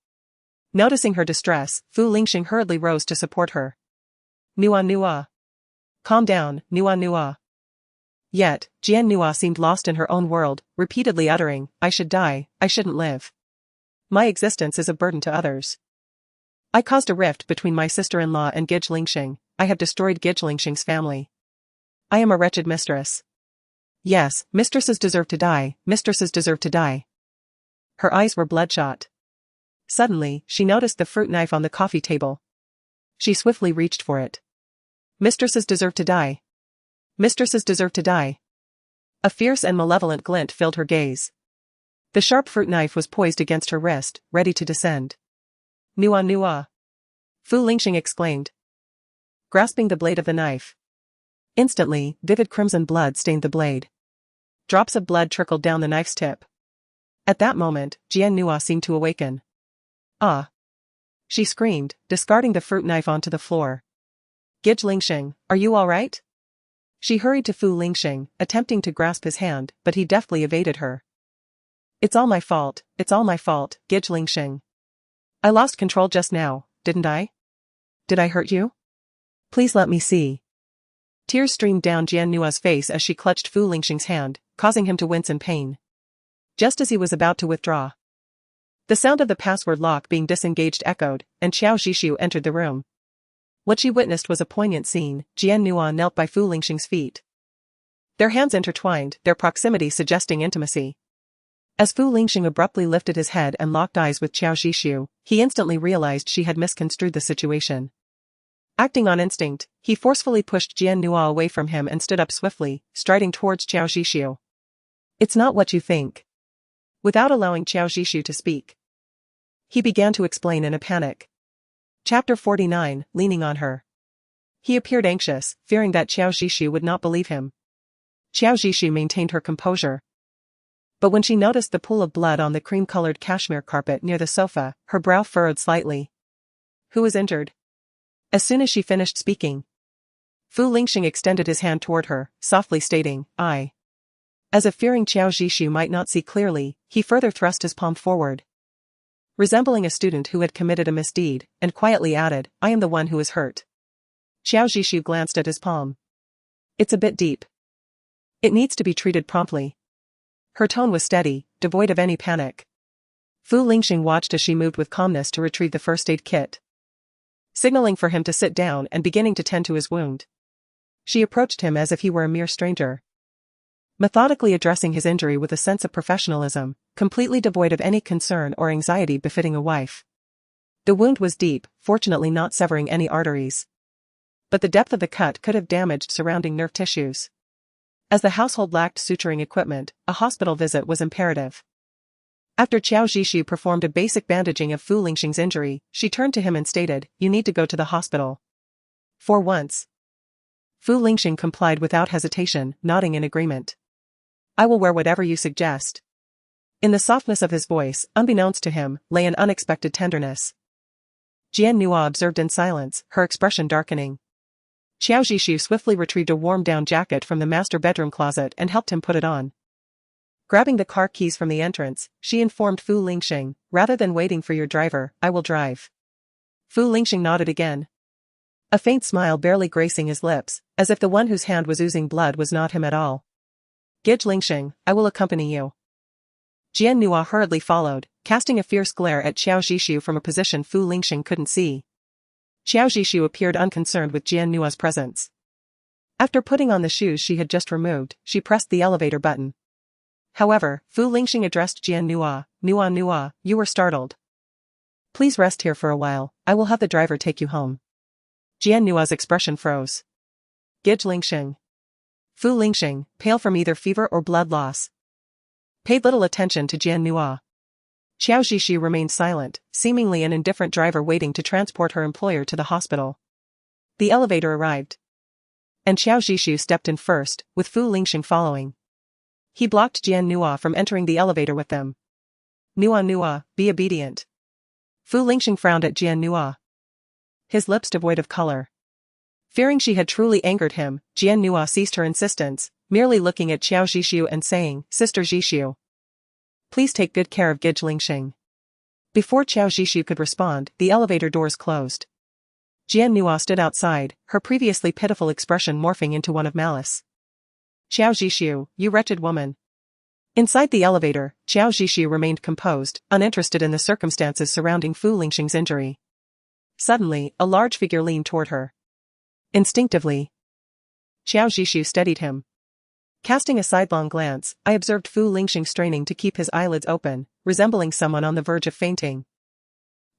[SPEAKER 2] Noticing her distress, Fu Lingxing hurriedly rose to support her. Nua Nua. Calm down, Nua Nua. Yet, Jian Nua seemed lost in her own world, repeatedly uttering, I should die, I shouldn't live. My existence is a burden to others. I caused a rift between my sister-in-law and Gij Lingxing, I have destroyed Gij Lingxing's family. I am a wretched mistress. Yes, mistresses deserve to die, mistresses deserve to die. Her eyes were bloodshot. Suddenly, she noticed the fruit knife on the coffee table. She swiftly reached for it. Mistresses deserve to die. Mistresses deserve to die. A fierce and malevolent glint filled her gaze. The sharp fruit knife was poised against her wrist, ready to descend. Nua Nua. Fu Lingxing exclaimed, grasping the blade of the knife. Instantly, vivid crimson blood stained the blade. Drops of blood trickled down the knife's tip. At that moment, Jian Nua seemed to awaken. Ah! She screamed, discarding the fruit knife onto the floor. Gij Lingxing, are you all right? She hurried to Fu Lingxing, attempting to grasp his hand, but he deftly evaded her. It's all my fault, Gij Lingxing. I lost control just now, didn't I? Did I hurt you? Please let me see. Tears streamed down Jian Nua's face as she clutched Fu Lingxing's hand, causing him to wince in pain. Just as he was about to withdraw, the sound of the password lock being disengaged echoed, and Xiao Zhishu entered the room. What she witnessed was a poignant scene. Jian Nua knelt by Fu Lingxing's feet. Their hands intertwined, their proximity suggesting intimacy. As Fu Lingxing abruptly lifted his head and locked eyes with Xiao Zhishu, he instantly realized she had misconstrued the situation. Acting on instinct, he forcefully pushed Jian Nua away from him and stood up swiftly, striding towards Xiao Zhishu. It's not what you think. Without allowing Xiao Zhishu to speak, he began to explain in a panic. Chapter 49, leaning on her. He appeared anxious, fearing that Xiao Zhishu would not believe him. Xiao Zhishu maintained her composure. But when she noticed the pool of blood on the cream-colored cashmere carpet near the sofa, her brow furrowed slightly. Who was injured? As soon as she finished speaking, Fu Lingxing extended his hand toward her, softly stating, I. As if fearing Xiao Zhishu might not see clearly, he further thrust his palm forward, resembling a student who had committed a misdeed, and quietly added, I am the one who is hurt. Xiao Zhishu glanced at his palm. It's a bit deep. It needs to be treated promptly. Her tone was steady, devoid of any panic. Fu Lingxing watched as she moved with calmness to retrieve the first aid kit, signaling for him to sit down and beginning to tend to his wound. She approached him as if he were a mere stranger, methodically addressing his injury with a sense of professionalism, completely devoid of any concern or anxiety befitting a wife. The wound was deep, fortunately not severing any arteries. But the depth of the cut could have damaged surrounding nerve tissues. As the household lacked suturing equipment, a hospital visit was imperative. After Xiao Zhishu performed a basic bandaging of Fu Lingxing's injury, she turned to him and stated, You need to go to the hospital. For once. Fu Lingxing complied without hesitation, nodding in agreement. I will wear whatever you suggest. In the softness of his voice, unbeknownst to him, lay an unexpected tenderness. Jian Nua observed in silence, her expression darkening. Xiao Zhishu swiftly retrieved a warm down jacket from the master bedroom closet and helped him put it on. Grabbing the car keys from the entrance, she informed Fu Lingxing, rather than waiting for your driver, I will drive. Fu Lingxing nodded again, a faint smile barely gracing his lips, as if the one whose hand was oozing blood was not him at all. Gij Lingxing, I will accompany you. Jian Nua hurriedly followed, casting a fierce glare at Xiao Zhishu from a position Fu Lingxing couldn't see. Xiao Zhishu appeared unconcerned with Jian Nua's presence. After putting on the shoes she had just removed, she pressed the elevator button. However, Fu Lingxing addressed Jian Nua, Nua, you were startled. Please rest here for a while, I will have the driver take you home. Jian Nua's expression froze. Gij Lingxing. Fu Lingxing, pale from either fever or blood loss, paid little attention to Jian Nua. Xiao Zhishu remained silent, seemingly an indifferent driver waiting to transport her employer to the hospital. The elevator arrived, and Xiao Zhishu stepped in first, with Fu Lingxing following. He blocked Jian Nua from entering the elevator with them. Nua, be obedient. Fu Lingxing frowned at Jian Nua. his lips devoid of color. Fearing she had truly angered him, Jian Nua ceased her insistence, merely looking at Xiao Zhishu and saying, "Sister Zhishu, please take good care of Gij Lingxing." Before Xiao Zhishu could respond, the elevator doors closed. Jian Nua stood outside, her previously pitiful expression morphing into one of malice. "Xiao Zhishu, you wretched woman." Inside the elevator, Xiao Zhishu remained composed, uninterested in the circumstances surrounding Fu Lingxing's injury. Suddenly, a large figure leaned toward her. Instinctively, Xiao Zhishu steadied him. Casting a sidelong glance, I observed Fu Lingxing straining to keep his eyelids open, resembling someone on the verge of fainting.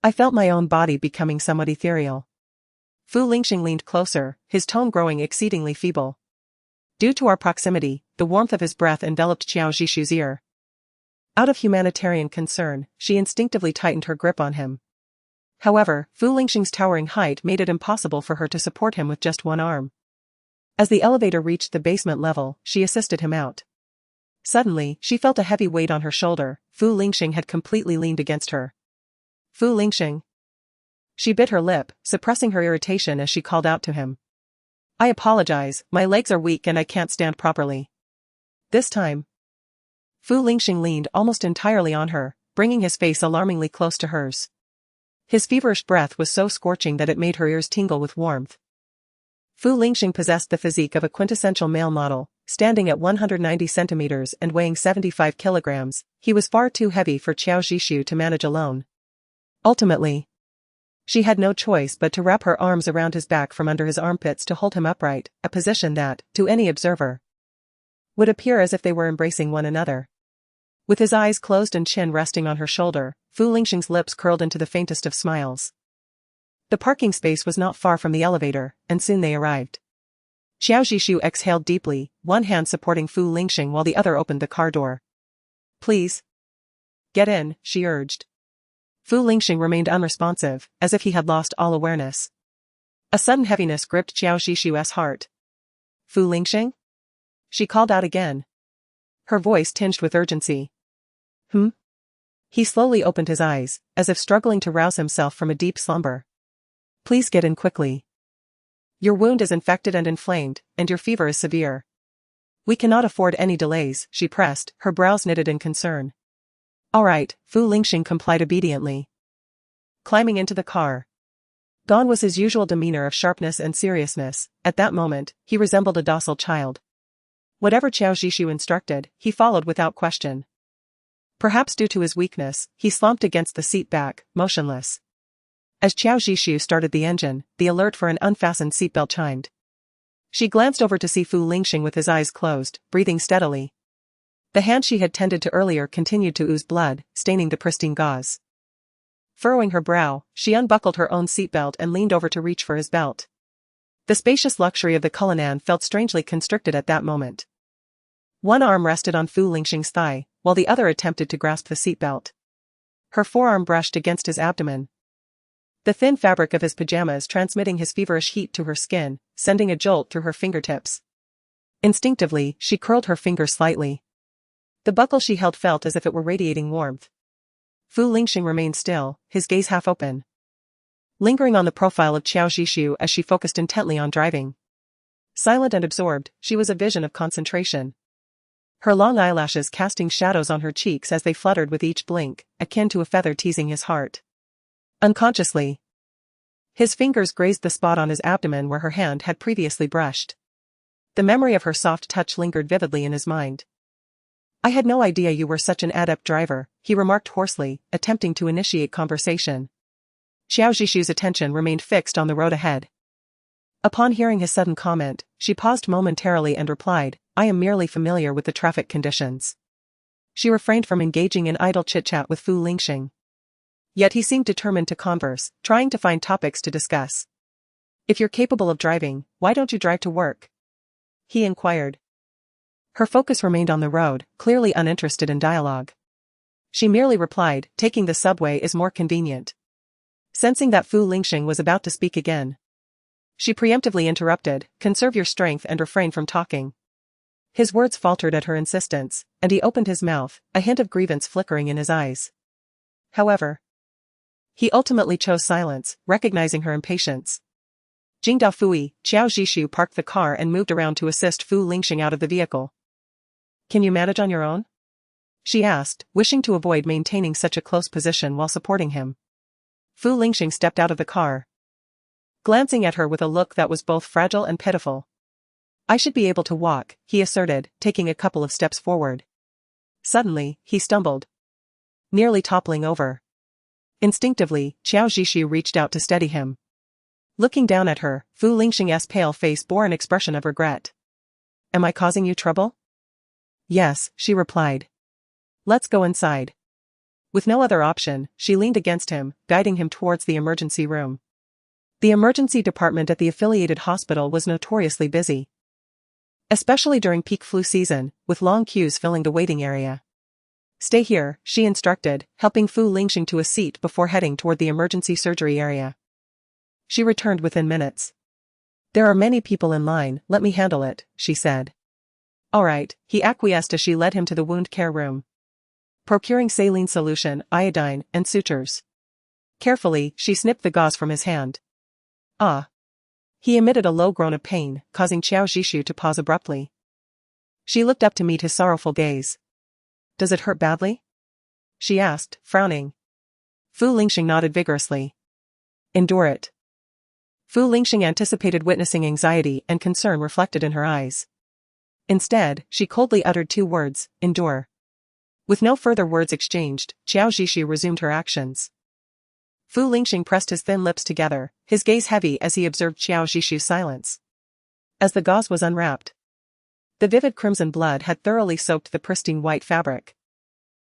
[SPEAKER 2] I felt my own body becoming somewhat ethereal. Fu Lingxing leaned closer, his tone growing exceedingly feeble. Due to our proximity, the warmth of his breath enveloped Xiao Zhishu's ear. Out of humanitarian concern, she instinctively tightened her grip on him. However, Fu Lingxing's towering height made it impossible for her to support him with just one arm. As the elevator reached the basement level, she assisted him out. Suddenly, she felt a heavy weight on her shoulder. Fu Lingxing had completely leaned against her. "Fu Lingxing." She bit her lip, suppressing her irritation as she called out to him. "I apologize, my legs are weak and I can't stand properly." This time, Fu Lingxing leaned almost entirely on her, bringing his face alarmingly close to hers. His feverish breath was so scorching that it made her ears tingle with warmth. Fu Lingxing possessed the physique of a quintessential male model, standing at 190 centimeters and weighing 75 kilograms. He was far too heavy for Xiao Zhishu to manage alone. Ultimately, she had no choice but to wrap her arms around his back from under his armpits to hold him upright, a position that, to any observer, would appear as if they were embracing one another. With his eyes closed and chin resting on her shoulder, Fu Lingxing's lips curled into the faintest of smiles. The parking space was not far from the elevator, and soon they arrived. Xiao Zhishu exhaled deeply, one hand supporting Fu Lingxing while the other opened the car door. "Please get in," she urged. Fu Lingxing remained unresponsive, as if he had lost all awareness. A sudden heaviness gripped Xiao Zhishu's heart. "Fu Lingxing?" She called out again, her voice tinged with urgency. He slowly opened his eyes, as if struggling to rouse himself from a deep slumber. "Please get in quickly. Your wound is infected and inflamed, and your fever is severe. We cannot afford any delays," she pressed, her brows knitted in concern. "All right," Fu Lingxing complied obediently. Climbing into the car. Gone was his usual demeanor of sharpness and seriousness. At that moment, he resembled a docile child. Whatever Xiao Zhishu instructed, he followed without question. Perhaps due to his weakness, he slumped against the seat back, motionless. As Xiao Zhishu started the engine, the alert for an unfastened seatbelt chimed. She glanced over to see Fu Lingxing with his eyes closed, breathing steadily. The hand she had tended to earlier continued to ooze blood, staining the pristine gauze. Furrowing her brow, she unbuckled her own seatbelt and leaned over to reach for his belt. The spacious luxury of the Cullinan felt strangely constricted at that moment. One arm rested on Fu Lingxing's thigh, while the other attempted to grasp the seatbelt. Her forearm brushed against his abdomen. The thin fabric of his pajamas transmitting his feverish heat to her skin, sending a jolt through her fingertips. Instinctively, she curled her fingers slightly. The buckle she held felt as if it were radiating warmth. Fu Lingxing remained still, his gaze half open, lingering on the profile of Xiao Zhishu as she focused intently on driving. Silent and absorbed, she was a vision of concentration. Her long eyelashes casting shadows on her cheeks as they fluttered with each blink, akin to a feather teasing his heart. Unconsciously, his fingers grazed the spot on his abdomen where her hand had previously brushed. The memory of her soft touch lingered vividly in his mind. "I had no idea you were such an adept driver," he remarked hoarsely, attempting to initiate conversation. Xiao Zhishu's attention remained fixed on the road ahead. Upon hearing his sudden comment, she paused momentarily and replied, "I am merely familiar with the traffic conditions." She refrained from engaging in idle chit-chat with Fu Lingxing. Yet he seemed determined to converse, trying to find topics to discuss. "If you're capable of driving, why don't you drive to work?" he inquired. Her focus remained on the road, clearly uninterested in dialogue. She merely replied, "Taking the subway is more convenient." Sensing that Fu Lingxing was about to speak again, she preemptively interrupted, "Conserve your strength and refrain from talking." His words faltered at her insistence, and he opened his mouth, a hint of grievance flickering in his eyes. However, He ultimately chose silence, recognizing her impatience. Jingda Fui, Qiao Zhishu parked the car and moved around to assist Fu Lingxing out of the vehicle. Can you manage on your own? She asked, wishing to avoid maintaining such a close position while supporting him. Fu Lingxing stepped out of the car, glancing at her with a look that was both fragile and pitiful. I should be able to walk, he asserted, taking a couple of steps forward. Suddenly, he stumbled, nearly toppling over. Instinctively, Qiao Zhishu reached out to steady him. Looking down at her, Fu Lingxing's pale face bore an expression of regret. Am I causing you trouble? Yes, she replied. Let's go inside. With no other option, she leaned against him, guiding him towards the emergency room. The emergency department at the affiliated hospital was notoriously busy, especially during peak flu season, with long queues filling the waiting area. Stay here, she instructed, helping Fu Lingxing to a seat before heading toward the emergency surgery area. She returned within minutes. There are many people in line, let me handle it, she said. All right, he acquiesced as she led him to the wound care room, procuring saline solution, iodine, and sutures. Carefully, she snipped the gauze from his hand. Ah. He emitted a low groan of pain, causing Qiao Zhishu to pause abruptly. She looked up to meet his sorrowful gaze. Does it hurt badly? She asked, frowning. Fu Lingxing nodded vigorously. Endure it. Fu Lingxing anticipated witnessing anxiety and concern reflected in her eyes. Instead, she coldly uttered two words, endure. With no further words exchanged, Qiao Zhishu resumed her actions. Fu Lingxing pressed his thin lips together, his gaze heavy as he observed Qiao Zhishu's silence. As the gauze was unwrapped, the vivid crimson blood had thoroughly soaked the pristine white fabric.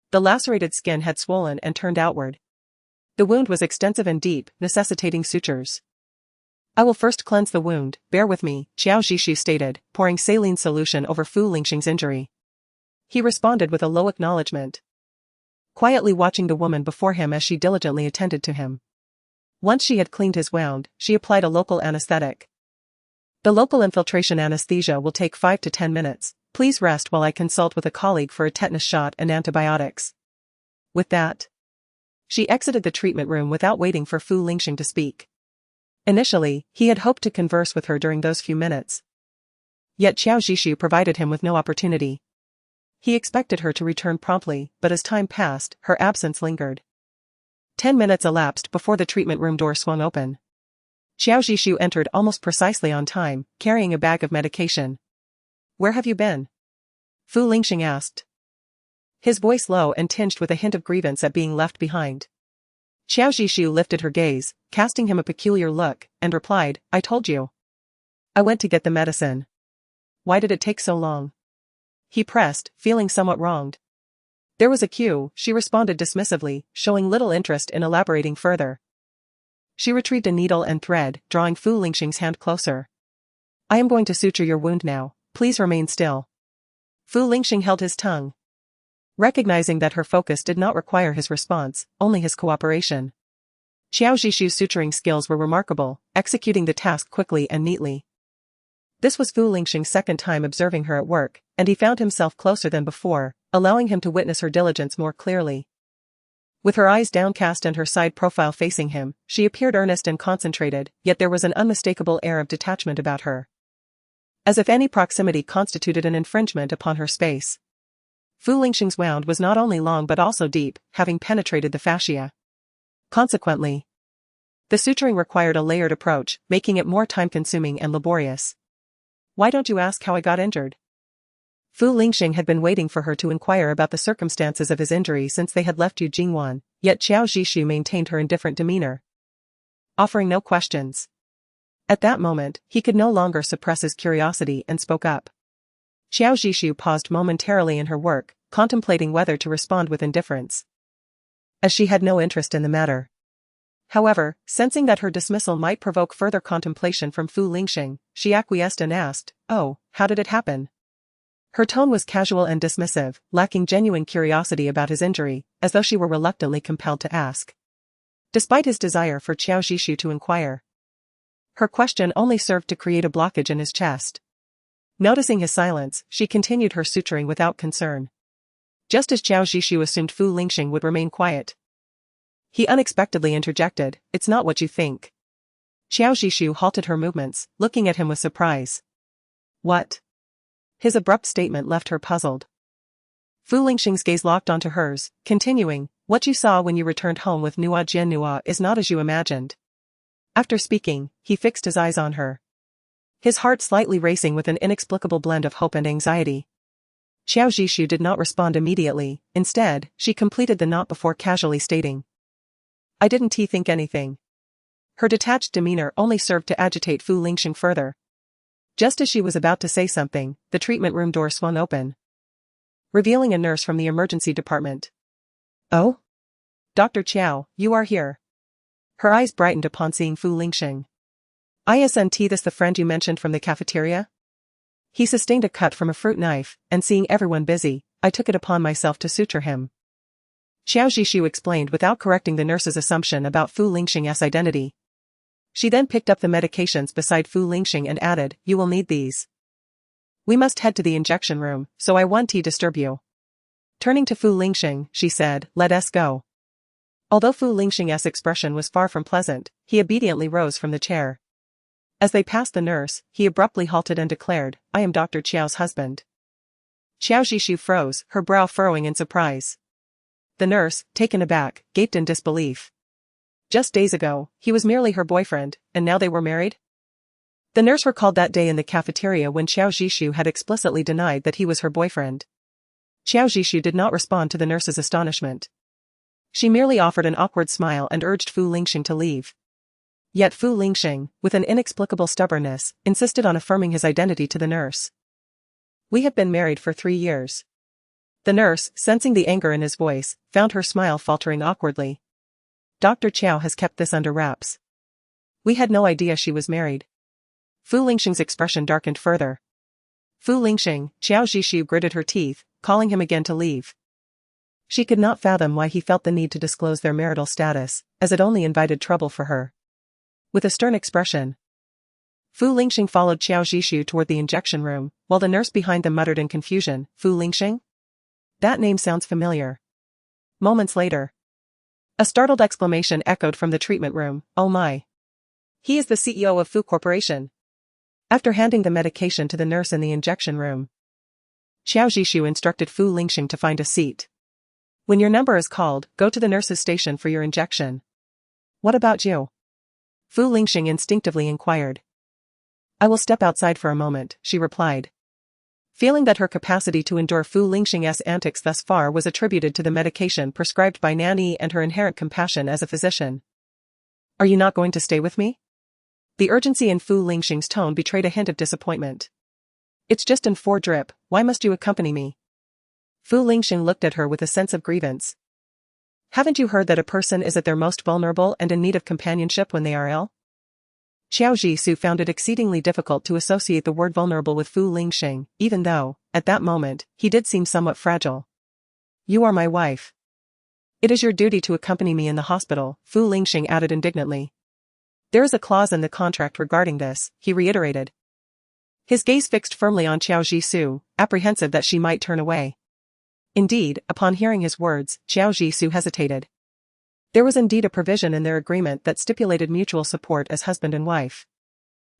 [SPEAKER 2] The lacerated skin had swollen and turned outward. The wound was extensive and deep, necessitating sutures. I will first cleanse the wound, bear with me, Qiao Zhishu stated, pouring saline solution over Fu Lingxing's injury. He responded with a low acknowledgement, quietly watching the woman before him as she diligently attended to him. Once she had cleaned his wound, she applied a local anesthetic. The local infiltration anesthesia will take 5 to 10 minutes. Please rest while I consult with a colleague for a tetanus shot and antibiotics. With that, she exited the treatment room without waiting for Fu Lingxing to speak. Initially, he had hoped to converse with her during those few minutes. Yet Qiao Zhishu provided him with no opportunity. He expected her to return promptly, but as time passed, her absence lingered. 10 minutes elapsed before the treatment room door swung open. Qiao Zhishu entered almost precisely on time, carrying a bag of medication. Where have you been? Fu Lingxing asked, his voice low and tinged with a hint of grievance at being left behind. Qiao Zhishu lifted her gaze, casting him a peculiar look, and replied, I told you. I went to get the medicine. Why did it take so long? He pressed, feeling somewhat wronged. There was a queue, she responded dismissively, showing little interest in elaborating further. She retrieved a needle and thread, drawing Fu Lingxing's hand closer. I am going to suture your wound now, please remain still. Fu Lingxing held his tongue, recognizing that her focus did not require his response, only his cooperation. Qiao Zhishu's suturing skills were remarkable, executing the task quickly and neatly. This was Fu Lingxing's second time observing her at work, and he found himself closer than before, allowing him to witness her diligence more clearly. With her eyes downcast and her side profile facing him, she appeared earnest and concentrated, yet there was an unmistakable air of detachment about her, as if any proximity constituted an infringement upon her space. Fu Lingxing's wound was not only long but also deep, having penetrated the fascia. Consequently, the suturing required a layered approach, making it more time-consuming and laborious. Why don't you ask how I got injured? Fu Lingxing had been waiting for her to inquire about the circumstances of his injury since they had left Yujingwan, yet Qiao Zhishu maintained her indifferent demeanor, offering no questions. At that moment, he could no longer suppress his curiosity and spoke up. Qiao Zhishu paused momentarily in her work, contemplating whether to respond with indifference, as she had no interest in the matter. However, sensing that her dismissal might provoke further contemplation from Fu Lingxing, she acquiesced and asked, "Oh, how did it happen?" Her tone was casual and dismissive, lacking genuine curiosity about his injury, as though she were reluctantly compelled to ask. Despite his desire for Qiao Zhishu to inquire, her question only served to create a blockage in his chest. Noticing his silence, she continued her suturing without concern, just as Qiao Zhishu assumed Fu Lingxing would remain quiet. He unexpectedly interjected, "It's not what you think." Xiao Zhishu halted her movements, looking at him with surprise. "What?" His abrupt statement left her puzzled. Fu Lingxing's gaze locked onto hers, continuing, "What you saw when you returned home with Nua Jiannua is not as you imagined." After speaking, he fixed his eyes on her. His heart slightly racing with an inexplicable blend of hope and anxiety. Xiao Zhishu did not respond immediately, instead, she completed the knot before casually stating, "I didn't think anything." Her detached demeanor only served to agitate Fu Lingxing further. Just as she was about to say something, the treatment room door swung open, revealing a nurse from the emergency department. "Oh? Dr. Chiao, you are here." Her eyes brightened upon seeing Fu Lingxing. "Isn't this the friend you mentioned from the cafeteria?" He sustained a cut from a fruit knife, and seeing everyone busy, I took it upon myself to suture him. Xiao Zhishu explained without correcting the nurse's assumption about Fu Lingxing's identity. She then picked up the medications beside Fu Lingxing and added, "You will need these. We must head to the injection room, so I won't disturb you." Turning to Fu Lingxing, she said, "Let us go." Although Fu Lingxing's expression was far from pleasant, he obediently rose from the chair. As they passed the nurse, he abruptly halted and declared, "I am Dr. Chiao's husband." Xiao Zhishu froze, her brow furrowing in surprise. The nurse, taken aback, gaped in disbelief. Just days ago, he was merely her boyfriend, and now they were married? The nurse recalled that day in the cafeteria when Xiao Zhishu had explicitly denied that he was her boyfriend. Xiao Zhishu did not respond to the nurse's astonishment. She merely offered an awkward smile and urged Fu Lingxing to leave. Yet Fu Lingxing, with an inexplicable stubbornness, insisted on affirming his identity to the nurse. "We have been married for 3 years." The nurse, sensing the anger in his voice, found her smile faltering awkwardly. "Dr. Chiao has kept this under wraps. We had no idea she was married." Fu Lingxing's expression darkened further. "Fu Lingxing," Xiao Zhishu gritted her teeth, calling him again to leave. She could not fathom why he felt the need to disclose their marital status, as it only invited trouble for her. With a stern expression, Fu Lingxing followed Xiao Zhishu toward the injection room, while the nurse behind them muttered in confusion, "Fu Lingxing? That name sounds familiar." Moments later, a startled exclamation echoed from the treatment room, "Oh my! He is the CEO of Fu Corporation." After handing the medication to the nurse in the injection room, Xiao Zhishu instructed Fu Lingxing to find a seat. "When your number is called, go to the nurse's station for your injection." "What about you?" Fu Lingxing instinctively inquired. "I will step outside for a moment," she replied. Feeling that her capacity to endure Fu Lingxing's antics thus far was attributed to the medication prescribed by Nanny and her inherent compassion as a physician. "Are you not going to stay with me?" The urgency in Fu Lingxing's tone betrayed a hint of disappointment. "It's just in 4 drip, why must you accompany me?" Fu Lingxing looked at her with a sense of grievance. "Haven't you heard that a person is at their most vulnerable and in need of companionship when they are ill?" Xiao Zhishu found it exceedingly difficult to associate the word vulnerable with Fu Lingxing, even though, at that moment, he did seem somewhat fragile. "You are my wife. It is your duty to accompany me in the hospital," Fu Lingxing added indignantly. "There is a clause in the contract regarding this," he reiterated. His gaze fixed firmly on Xiao Zhishu, apprehensive that she might turn away. Indeed, upon hearing his words, Xiao Zhishu hesitated. There was indeed a provision in their agreement that stipulated mutual support as husband and wife.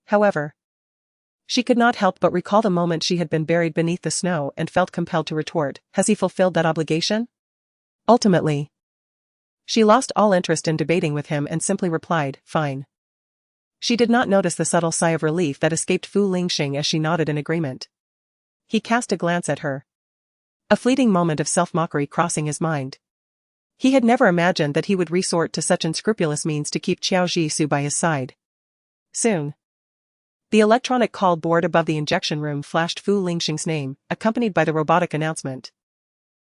[SPEAKER 2] However, she could not help but recall the moment she had been buried beneath the snow and felt compelled to retort, "Has he fulfilled that obligation?" Ultimately, she lost all interest in debating with him and simply replied, "Fine." She did not notice the subtle sigh of relief that escaped Fu Lingxing as she nodded in agreement. He cast a glance at her, a fleeting moment of self-mockery crossing his mind. He had never imagined that he would resort to such unscrupulous means to keep Xiao Zhishu by his side. Soon, the electronic call board above the injection room flashed Fu Lingxing's name, accompanied by the robotic announcement.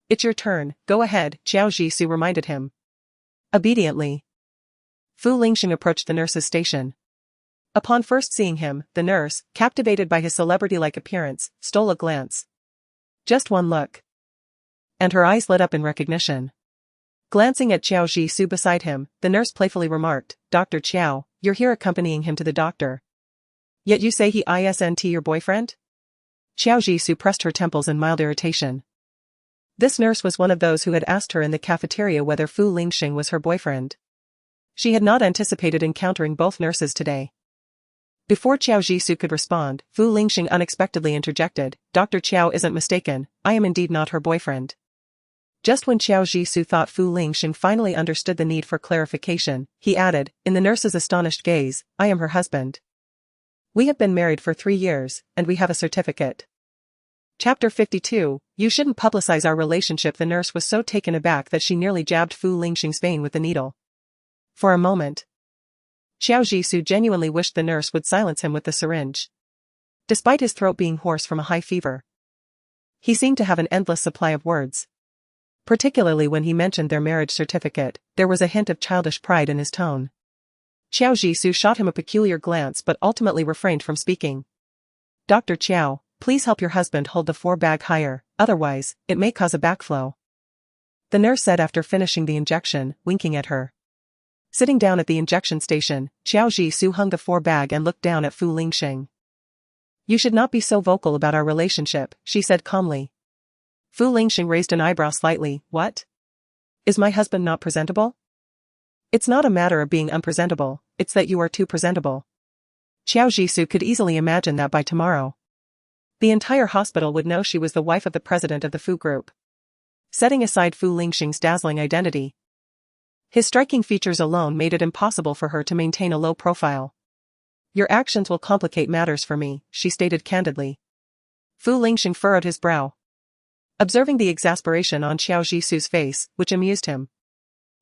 [SPEAKER 2] "It's your turn, go ahead," Xiao Zhishu reminded him. Obediently, Fu Lingxing approached the nurse's station. Upon first seeing him, the nurse, captivated by his celebrity-like appearance, stole a glance. Just one look, and her eyes lit up in recognition. Glancing at Xiao Zhishu beside him, the nurse playfully remarked, "Dr. Chiao, you're here accompanying him to the doctor. Yet you say he isn't your boyfriend?" Xiao Zhishu pressed her temples in mild irritation. This nurse was one of those who had asked her in the cafeteria whether Fu Lingxing was her boyfriend. She had not anticipated encountering both nurses today. Before Qiao Jisoo could respond, Fu Lingxing unexpectedly interjected, "Dr. Qiao isn't mistaken, I am indeed not her boyfriend." Just when Qiao Jisoo thought Fu Lingxing finally understood the need for clarification, he added, in the nurse's astonished gaze, "I am her husband. We have been married for 3 years, and we have a certificate." Chapter 52, You shouldn't publicize our relationship. The nurse was so taken aback that she nearly jabbed Fu Lingxing's vein with the needle. For a moment, Qiao Jisoo genuinely wished the nurse would silence him with the syringe. Despite his throat being hoarse from a high fever, he seemed to have an endless supply of words. Particularly when he mentioned their marriage certificate, there was a hint of childish pride in his tone. Qiao Jisoo shot him a peculiar glance but ultimately refrained from speaking. "Dr. Qiao, please help your husband hold the 4-bag higher, otherwise, it may cause a backflow," the nurse said after finishing the injection, winking at her. Sitting down at the injection station, Qiao Jisoo hung the 4-bag and looked down at Fu Lingxing. "You should not be so vocal about our relationship," she said calmly. Fu Lingxing raised an eyebrow slightly. "What? Is my husband not presentable?" "It's not a matter of being unpresentable, it's that you are too presentable." Qiao Jisoo could easily imagine that by tomorrow, the entire hospital would know she was the wife of the president of the Fu Group. Setting aside Fu Lingxing's dazzling identity, his striking features alone made it impossible for her to maintain a low profile. "Your actions will complicate matters for me," she stated candidly. Fu Lingxing furrowed his brow, observing the exasperation on Qiao Jisoo's face, which amused him.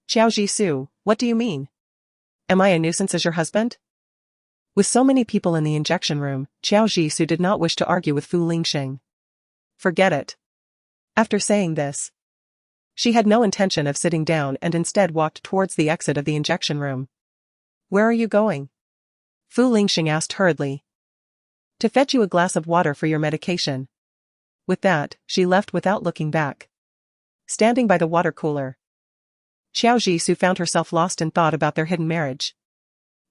[SPEAKER 2] "Qiao Jisoo, what do you mean? Am I a nuisance as your husband?" With so many people in the injection room, Qiao Jisoo did not wish to argue with Fu Lingxing. Forget it. After saying this, she had no intention of sitting down and instead walked towards the exit of the injection room. "Where are you going?" Fu Lingxing asked hurriedly. "To fetch you a glass of water for your medication." With that, she left without looking back. Standing by the water cooler, Qiao Jisoo found herself lost in thought about their hidden marriage.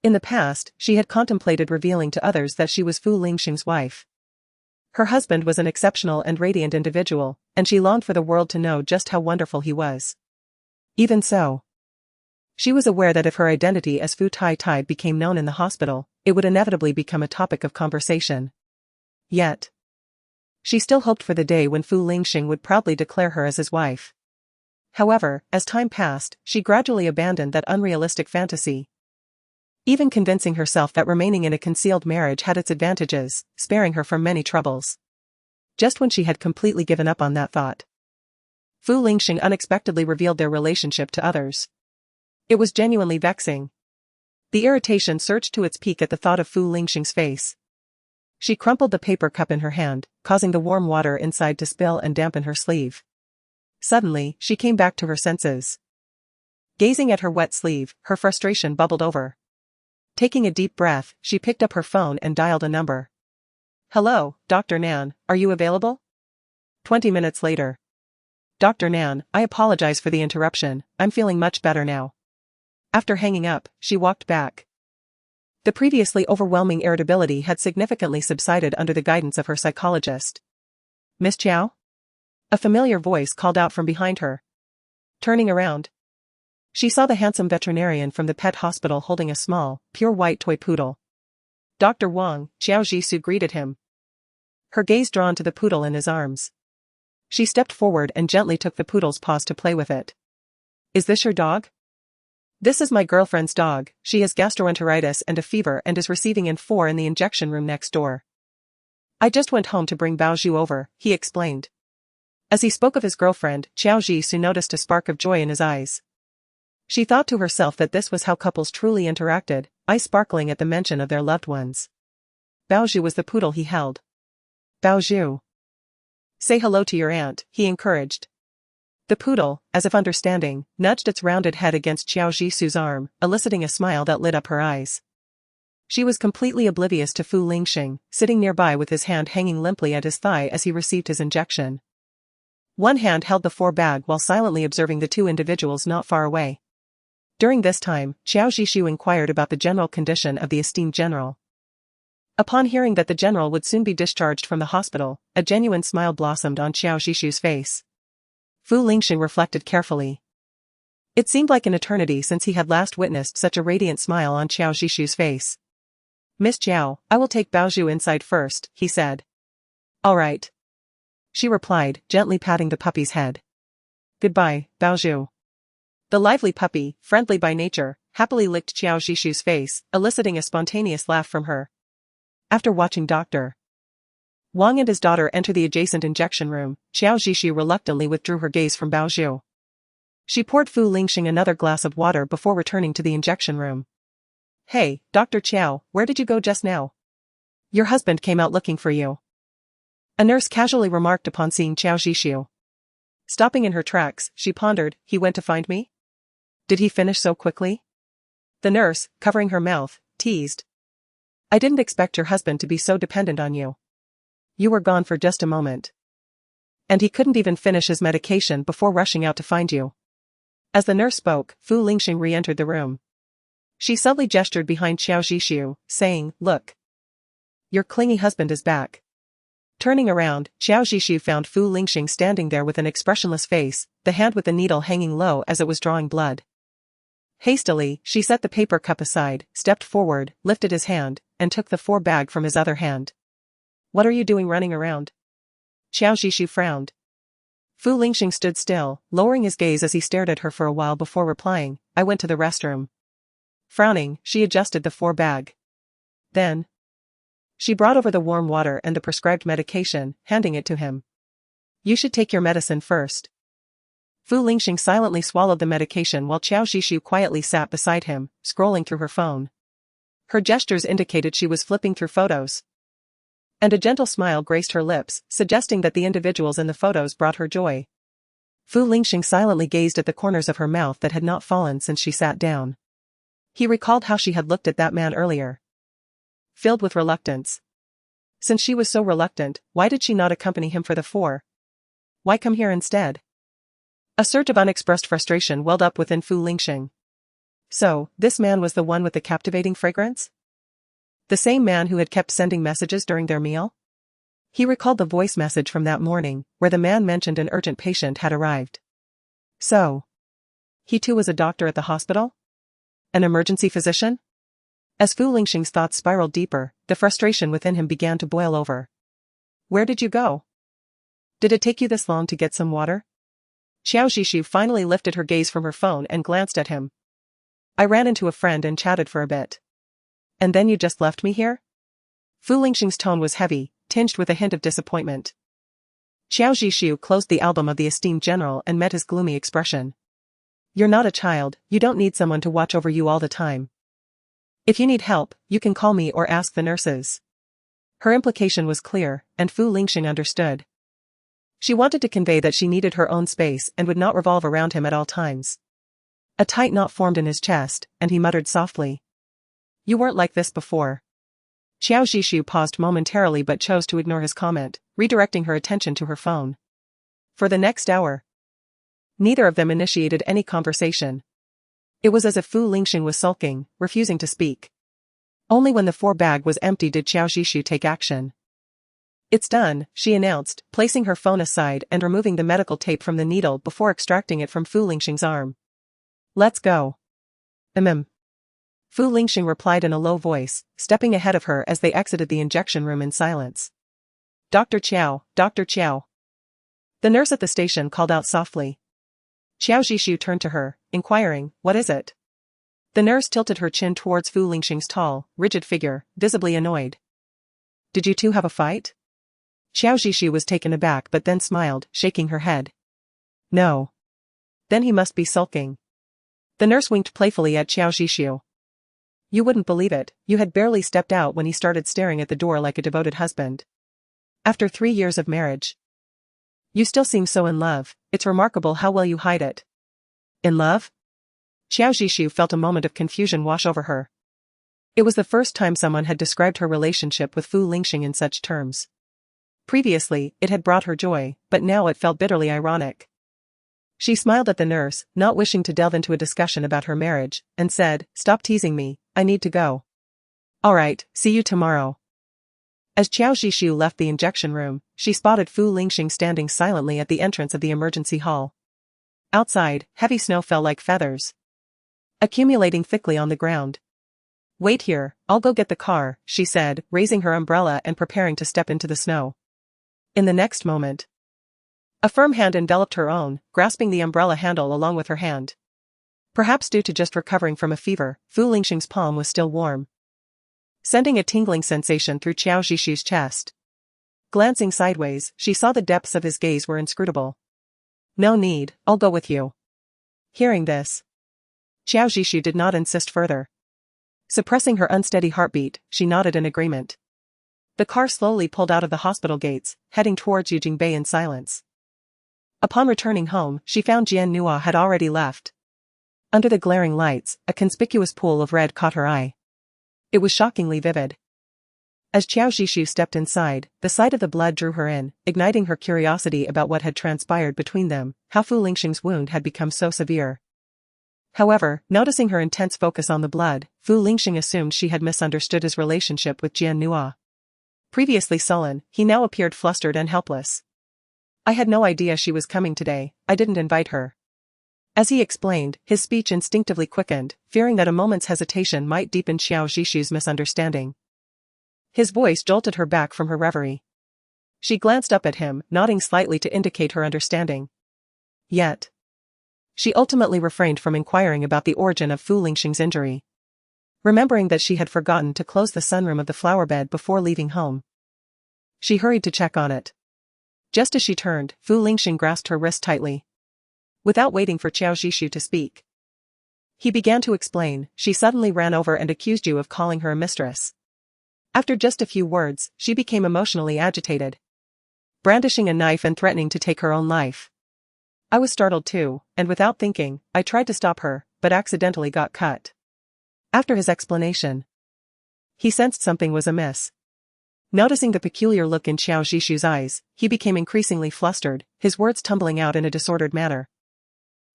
[SPEAKER 2] In the past, she had contemplated revealing to others that she was Fu Lingxing's wife. Her husband was an exceptional and radiant individual, and she longed for the world to know just how wonderful he was. Even so, she was aware that if her identity as Fu Tai Tai became known in the hospital, it would inevitably become a topic of conversation. Yet, she still hoped for the day when Fu Lingxing would proudly declare her as his wife. However, as time passed, she gradually abandoned that unrealistic fantasy, even convincing herself that remaining in a concealed marriage had its advantages, sparing her from many troubles. Just when she had completely given up on that thought, Fu Lingxing unexpectedly revealed their relationship to others. It was genuinely vexing. The irritation surged to its peak at the thought of Fu Lingxing's face. She crumpled the paper cup in her hand, causing the warm water inside to spill and dampen her sleeve. Suddenly, she came back to her senses. Gazing at her wet sleeve, her frustration bubbled over. Taking a deep breath, she picked up her phone and dialed a number. "Hello, Dr. Nan, are you available?" 20 minutes later. "Dr. Nan, I apologize for the interruption, I'm feeling much better now." After hanging up, she walked back. The previously overwhelming irritability had significantly subsided under the guidance of her psychologist. "Miss Qiao?" A familiar voice called out from behind her. Turning around, she saw the handsome veterinarian from the pet hospital holding a small, pure white toy poodle. "Dr. Wang," Qiao Jisoo greeted him, her gaze drawn to the poodle in his arms. She stepped forward and gently took the poodle's paws to play with it. "Is this your dog?" "This is my girlfriend's dog, she has gastroenteritis and a fever and is receiving N4 in the injection room next door. I just went home to bring Baozhu over," he explained. As he spoke of his girlfriend, Qiao Jisoo noticed a spark of joy in his eyes. She thought to herself that this was how couples truly interacted, eyes sparkling at the mention of their loved ones. Baozhu was the poodle he held. "Baozhu. Say hello to your aunt," he encouraged. The poodle, as if understanding, nudged its rounded head against Qiao Jisoo's arm, eliciting a smile that lit up her eyes. She was completely oblivious to Fu Lingxing, sitting nearby with his hand hanging limply at his thigh as he received his injection. One hand held the 4-bag while silently observing the two individuals not far away. During this time, Qiao Jisoo inquired about the general condition of the esteemed general. Upon hearing that the general would soon be discharged from the hospital, a genuine smile blossomed on Qiao Jisoo's face. Fu Lingxing reflected carefully. It seemed like an eternity since he had last witnessed such a radiant smile on Qiao Zhishu's face. Miss Zhao, I will take Baozhu inside first, he said. All right. She replied, gently patting the puppy's head. Goodbye, Baozhu. The lively puppy, friendly by nature, happily licked Qiao Zhishu's face, eliciting a spontaneous laugh from her. After watching Dr. Wang and his daughter enter the adjacent injection room, Qiao Zhishu reluctantly withdrew her gaze from Baozhu. She poured Fu Lingxing another glass of water before returning to the injection room. Hey, Dr. Qiao, where did you go just now? Your husband came out looking for you. A nurse casually remarked upon seeing Qiao Zhishu. Stopping in her tracks, she pondered, he went to find me? Did he finish so quickly? The nurse, covering her mouth, teased. I didn't expect your husband to be so dependent on you. You were gone for just a moment. And he couldn't even finish his medication before rushing out to find you. As the nurse spoke, Fu Lingxing re-entered the room. She subtly gestured behind Qiao Zhishu, saying, Look. Your clingy husband is back. Turning around, Qiao Zhishu found Fu Lingxing standing there with an expressionless face, the hand with the needle hanging low as it was drawing blood. Hastily, she set the paper cup aside, stepped forward, lifted his hand, and took the 4 bag from his other hand. What are you doing running around? Qiao Zhishu frowned. Fu Lingxing stood still, lowering his gaze as he stared at her for a while before replying, I went to the restroom. Frowning, she adjusted the 4 bag. Then, she brought over the warm water and the prescribed medication, handing it to him. You should take your medicine first. Fu Lingxing silently swallowed the medication while Qiao Zhishu quietly sat beside him, scrolling through her phone. Her gestures indicated she was flipping through photos. And a gentle smile graced her lips, suggesting that the individuals in the photos brought her joy. Fu Lingxing silently gazed at the corners of her mouth that had not fallen since she sat down. He recalled how she had looked at that man earlier. Filled with reluctance. Since she was so reluctant, why did she not accompany him for the 4? Why come here instead? A surge of unexpressed frustration welled up within Fu Lingxing. So, this man was the one with the captivating fragrance? The same man who had kept sending messages during their meal? He recalled the voice message from that morning, where the man mentioned an urgent patient had arrived. So, he too was a doctor at the hospital? An emergency physician? As Fu Lingxing's thoughts spiraled deeper, the frustration within him began to boil over. Where did you go? Did it take you this long to get some water? Qiao Zhishu finally lifted her gaze from her phone and glanced at him. I ran into a friend and chatted for a bit. And then you just left me here? Fu Lingxing's tone was heavy, tinged with a hint of disappointment. Qiao Zhishu closed the album of the esteemed general and met his gloomy expression. You're not a child, you don't need someone to watch over you all the time. If you need help, you can call me or ask the nurses. Her implication was clear, and Fu Lingxing understood. She wanted to convey that she needed her own space and would not revolve around him at all times. A tight knot formed in his chest, and he muttered softly. You weren't like this before. Qiao Zhishu paused momentarily but chose to ignore his comment, redirecting her attention to her phone. For the next hour, neither of them initiated any conversation. It was as if Fu Lingxing was sulking, refusing to speak. Only when the 4 bag was empty did Qiao Zhishu take action. It's done, she announced, placing her phone aside and removing the medical tape from the needle before extracting it from Fu Lingxing's arm. Let's go. Fu Lingxing replied in a low voice, stepping ahead of her as they exited the injection room in silence. Dr. Qiao, Dr. Qiao. The nurse at the station called out softly. Qiao Zhishu turned to her, inquiring, what is it? The nurse tilted her chin towards Fu Lingxing's tall, rigid figure, visibly annoyed. Did you two have a fight? Qiao Zhishu was taken aback but then smiled, shaking her head. No. Then he must be sulking. The nurse winked playfully at Qiao Zhishu. You wouldn't believe it, you had barely stepped out when he started staring at the door like a devoted husband. After 3 years of marriage. You still seem so in love, it's remarkable how well you hide it. In love? Qiao Zhishu felt a moment of confusion wash over her. It was the first time someone had described her relationship with Fu Lingxing in such terms. Previously, it had brought her joy, but now it felt bitterly ironic. She smiled at the nurse, not wishing to delve into a discussion about her marriage, and said, Stop teasing me, I need to go. All right, see you tomorrow. As Qiao Zhishu left the injection room, she spotted Fu Lingxing standing silently at the entrance of the emergency hall. Outside, heavy snow fell like feathers, accumulating thickly on the ground. "Wait here, I'll go get the car," she said, raising her umbrella and preparing to step into the snow. In the next moment, a firm hand enveloped her own, grasping the umbrella handle along with her hand. Perhaps due to just recovering from a fever, Fu Lingxing's palm was still warm, sending a tingling sensation through Qiao Zhishu's chest. Glancing sideways, she saw the depths of his gaze were inscrutable. "No need, I'll go with you." Hearing this, Qiao Zhishu did not insist further. Suppressing her unsteady heartbeat, she nodded in agreement. The car slowly pulled out of the hospital gates, heading towards Yujingbei in silence. Upon returning home, she found Jian Nua had already left. Under the glaring lights, a conspicuous pool of red caught her eye. It was shockingly vivid. As Qiao Zhishu stepped inside, the sight of the blood drew her in, igniting her curiosity about what had transpired between them, how Fu Lingxing's wound had become so severe. However, noticing her intense focus on the blood, Fu Lingxing assumed she had misunderstood his relationship with Jian Nua. Previously sullen, he now appeared flustered and helpless. "I had no idea she was coming today, I didn't invite her." As he explained, his speech instinctively quickened, fearing that a moment's hesitation might deepen Qiao Zhishu's misunderstanding. His voice jolted her back from her reverie. She glanced up at him, nodding slightly to indicate her understanding. Yet, she ultimately refrained from inquiring about the origin of Fu Lingxing's injury, remembering that she had forgotten to close the sunroom of the flower bed before leaving home. She hurried to check on it. Just as she turned, Fu Lingxing grasped her wrist tightly. Without waiting for Qiao Zhishu to speak, he began to explain. "She suddenly ran over and accused you of calling her a mistress." After just a few words, she became emotionally agitated, brandishing a knife and threatening to take her own life. I was startled too, and without thinking, I tried to stop her, but accidentally got cut. After his explanation, he sensed something was amiss. Noticing the peculiar look in Qiao Zhishu's eyes, he became increasingly flustered, his words tumbling out in a disordered manner.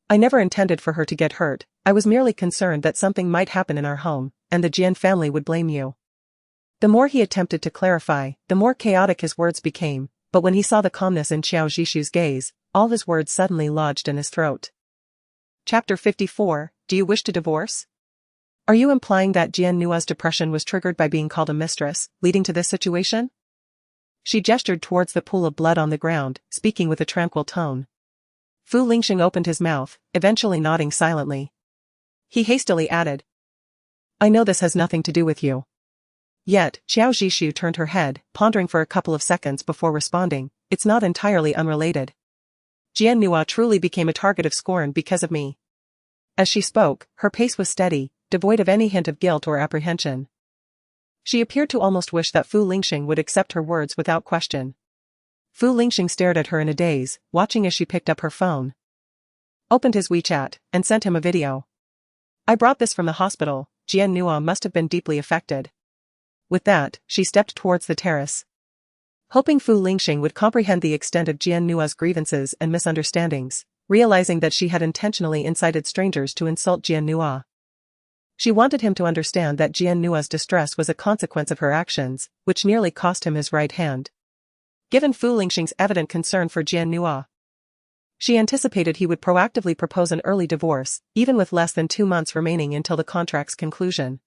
[SPEAKER 2] "I never intended for her to get hurt, I was merely concerned that something might happen in our home, and the Jian family would blame you." The more he attempted to clarify, the more chaotic his words became, but when he saw the calmness in Qiao Zhishu's gaze, all his words suddenly lodged in his throat. Chapter 54, Do you wish to divorce? Are you implying that Jian Nua's depression was triggered by being called a mistress, leading to this situation? She gestured towards the pool of blood on the ground, speaking with a tranquil tone. Fu Lingxing opened his mouth, eventually nodding silently. He hastily added, "I know this has nothing to do with you." Yet, Qiao Zhishu turned her head, pondering for a couple of seconds before responding, "It's not entirely unrelated. Jian Nua truly became a target of scorn because of me." As she spoke, her pace was steady, devoid of any hint of guilt or apprehension. She appeared to almost wish that Fu Lingxing would accept her words without question. Fu Lingxing stared at her in a daze, watching as she picked up her phone, opened his WeChat, and sent him a video. "I brought this from the hospital, Jian Nua must have been deeply affected." With that, she stepped towards the terrace, hoping Fu Lingxing would comprehend the extent of Jian Nua's grievances and misunderstandings, realizing that she had intentionally incited strangers to insult Jian Nua. She wanted him to understand that Jian Nua's distress was a consequence of her actions, which nearly cost him his right hand. Given Fu Lingxing's evident concern for Jian Nua, she anticipated he would proactively propose an early divorce, even with less than 2 months remaining until the contract's conclusion.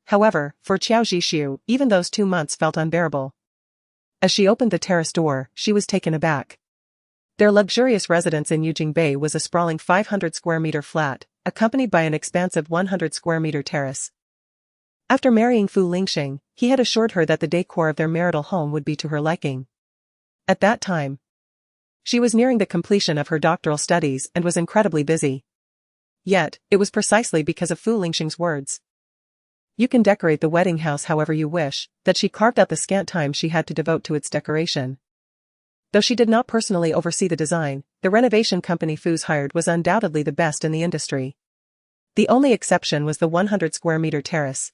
[SPEAKER 2] However, for Qiao Zhishu, even those 2 months felt unbearable. As she opened the terrace door, she was taken aback. Their luxurious residence in Yujingbei was a sprawling 500-square-meter flat, accompanied by an expansive 100-square-meter terrace. After marrying Fu Lingxing, he had assured her that the decor of their marital home would be to her liking. At that time, she was nearing the completion of her doctoral studies and was incredibly busy. Yet, it was precisely because of Fu Lingxing's words, "You can decorate the wedding house however you wish," that she carved out the scant time she had to devote to its decoration. Though she did not personally oversee the design, the renovation company Fu's hired was undoubtedly the best in the industry. The only exception was the 100-square-meter terrace,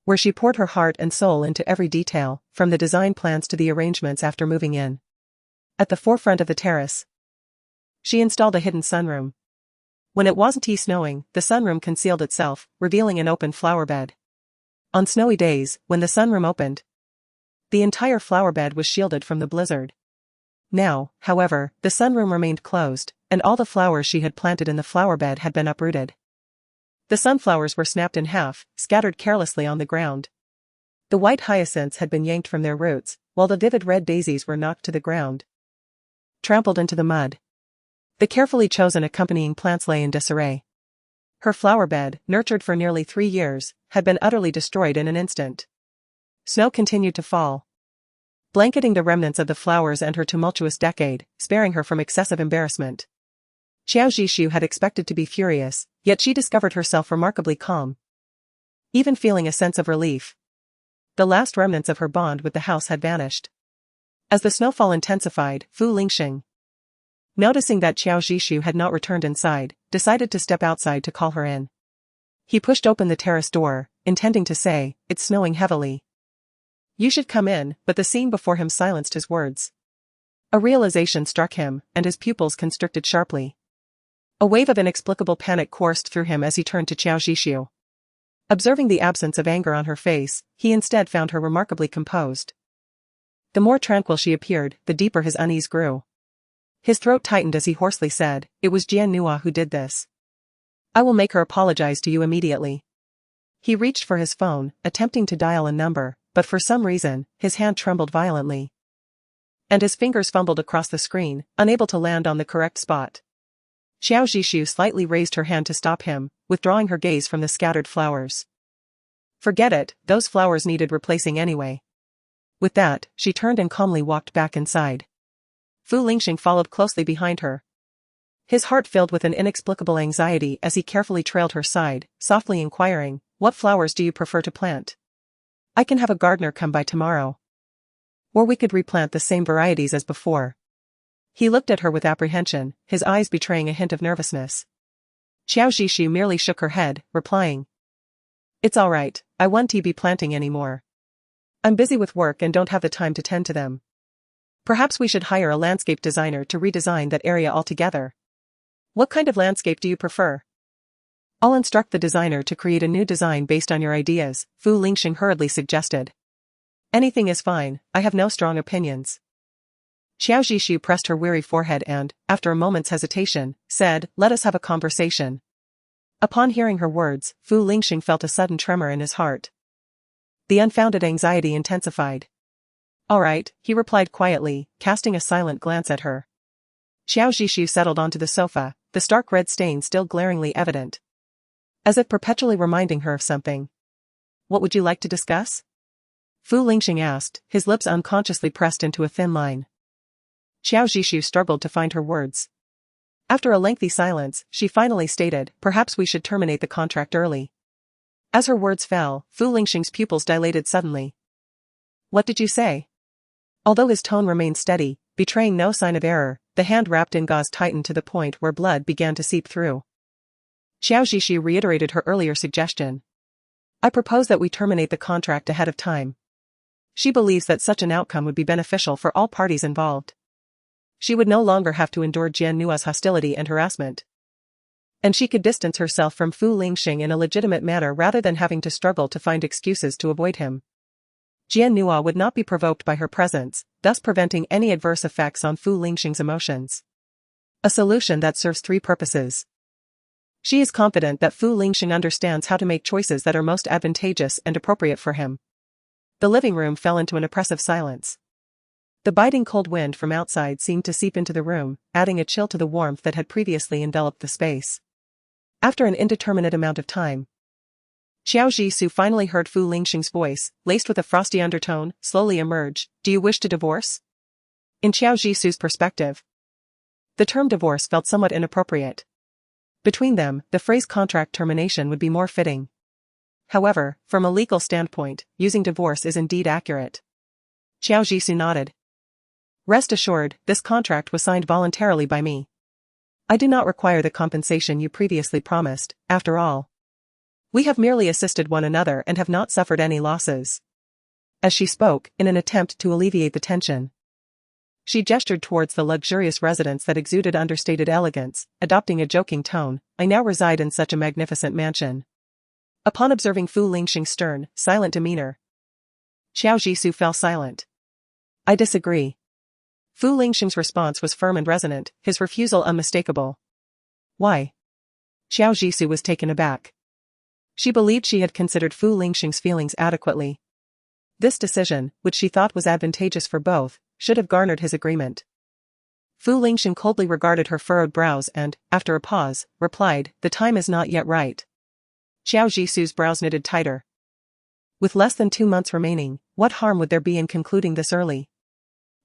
[SPEAKER 2] where she poured her heart and soul into every detail, from the design plans to the arrangements after moving in. At the forefront of the terrace, she installed a hidden sunroom. When it wasn't snowing, the sunroom concealed itself, revealing an open flower bed. On snowy days, when the sunroom opened, the entire flower bed was shielded from the blizzard. Now, however, the sunroom remained closed, and all the flowers she had planted in the flower bed had been uprooted. The sunflowers were snapped in half, scattered carelessly on the ground. The white hyacinths had been yanked from their roots, while the vivid red daisies were knocked to the ground, trampled into the mud. The carefully chosen accompanying plants lay in disarray. Her flower bed, nurtured for nearly 3 years, had been utterly destroyed in an instant. Snow continued to fall, blanketing the remnants of the flowers and her tumultuous decade, sparing her from excessive embarrassment. Xiao Zhishu had expected to be furious, yet she discovered herself remarkably calm, even feeling a sense of relief. The last remnants of her bond with the house had vanished. As the snowfall intensified, Fu Lingxing, noticing that Xiao Zhishu had not returned inside, decided to step outside to call her in. He pushed open the terrace door, intending to say, "It's snowing heavily. You should come in," but the scene before him silenced his words. A realization struck him, and his pupils constricted sharply. A wave of inexplicable panic coursed through him as he turned to Xiao Zhishu. Observing the absence of anger on her face, he instead found her remarkably composed. The more tranquil she appeared, the deeper his unease grew. His throat tightened as he hoarsely said, "It was Jian Nua who did this. I will make her apologize to you immediately." He reached for his phone, attempting to dial a number, but for some reason, his hand trembled violently, and his fingers fumbled across the screen, unable to land on the correct spot. Xiao Zhishu slightly raised her hand to stop him, withdrawing her gaze from the scattered flowers. "Forget it, those flowers needed replacing anyway." With that, she turned and calmly walked back inside. Fu Lingxing followed closely behind her, his heart filled with an inexplicable anxiety as he carefully trailed her side, softly inquiring, "What flowers do you prefer to plant? I can have a gardener come by tomorrow. Or we could replant the same varieties as before." He looked at her with apprehension, his eyes betraying a hint of nervousness. Xiao Zhishu merely shook her head, replying, "It's all right, I won't be planting anymore. I'm busy with work and don't have the time to tend to them. Perhaps we should hire a landscape designer to redesign that area altogether." "What kind of landscape do you prefer?" "I'll instruct the designer to create a new design based on your ideas," Fu Lingxing hurriedly suggested. "Anything is fine, I have no strong opinions." Xiao Zhishu pressed her weary forehead and, after a moment's hesitation, said, "Let us have a conversation." Upon hearing her words, Fu Lingxing felt a sudden tremor in his heart. The unfounded anxiety intensified. "All right," he replied quietly, casting a silent glance at her. Xiao Zhishu settled onto the sofa, the stark red stain still glaringly evident, as if perpetually reminding her of something. "What would you like to discuss?" Fu Lingxing asked, his lips unconsciously pressed into a thin line. Xiao Zhishu struggled to find her words. After a lengthy silence, she finally stated, "Perhaps we should terminate the contract early." As her words fell, Fu Lingxing's pupils dilated suddenly. "What did you say?" Although his tone remained steady, betraying no sign of error, the hand wrapped in gauze tightened to the point where blood began to seep through. Xiao Zhishu reiterated her earlier suggestion. "I propose that we terminate the contract ahead of time." She believes that such an outcome would be beneficial for all parties involved. She would no longer have to endure Jian Nua's hostility and harassment, and she could distance herself from Fu Lingxing in a legitimate manner rather than having to struggle to find excuses to avoid him. Jian Nua would not be provoked by her presence, thus preventing any adverse effects on Fu Lingxing's emotions. A solution that serves 3 purposes. She is confident that Fu Lingxing understands how to make choices that are most advantageous and appropriate for him. The living room fell into an oppressive silence. The biting cold wind from outside seemed to seep into the room, adding a chill to the warmth that had previously enveloped the space. After an indeterminate amount of time, Xiao Zhishu finally heard Fu Lingxing's voice, laced with a frosty undertone, slowly emerge, "Do you wish to divorce?" In Xiao Zhishu's perspective, the term divorce felt somewhat inappropriate. Between them, the phrase contract termination would be more fitting. However, from a legal standpoint, using divorce is indeed accurate. Xiao Zhishu nodded. "Rest assured, this contract was signed voluntarily by me. I do not require the compensation you previously promised, after all. We have merely assisted one another and have not suffered any losses." As she spoke, in an attempt to alleviate the tension, she gestured towards the luxurious residence that exuded understated elegance, adopting a joking tone, "I now reside in such a magnificent mansion." Upon observing Fu Lingxing's stern, silent demeanor, Xiao Zhishu fell silent. "I disagree." Fu Lingxing's response was firm and resonant, his refusal unmistakable. Why? Qiao Jisoo was taken aback. She believed she had considered Fu Lingxing's feelings adequately. This decision, which she thought was advantageous for both, should have garnered his agreement. Fu Lingxing coldly regarded her furrowed brows and, after a pause, replied, "The time is not yet right." Qiao Jisoo's brows knitted tighter. With less than 2 months remaining, what harm would there be in concluding this early?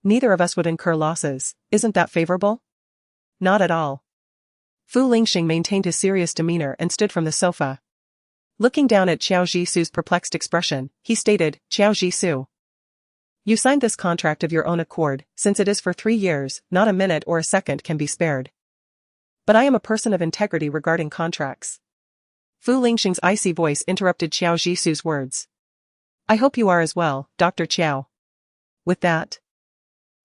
[SPEAKER 2] Neither of us would incur losses, isn't that favorable? Not at all. Fu Lingxing maintained his serious demeanor and stood from the sofa. Looking down at Qiao Jisoo's perplexed expression, he stated, "Qiao Jisoo, you signed this contract of your own accord, since it is for 3 years, not a minute or a second can be spared. But I am a person of integrity regarding contracts." Fu Lingxing's icy voice interrupted Qiao Jisoo's words. "I hope you are as well, Dr. Qiao." With that,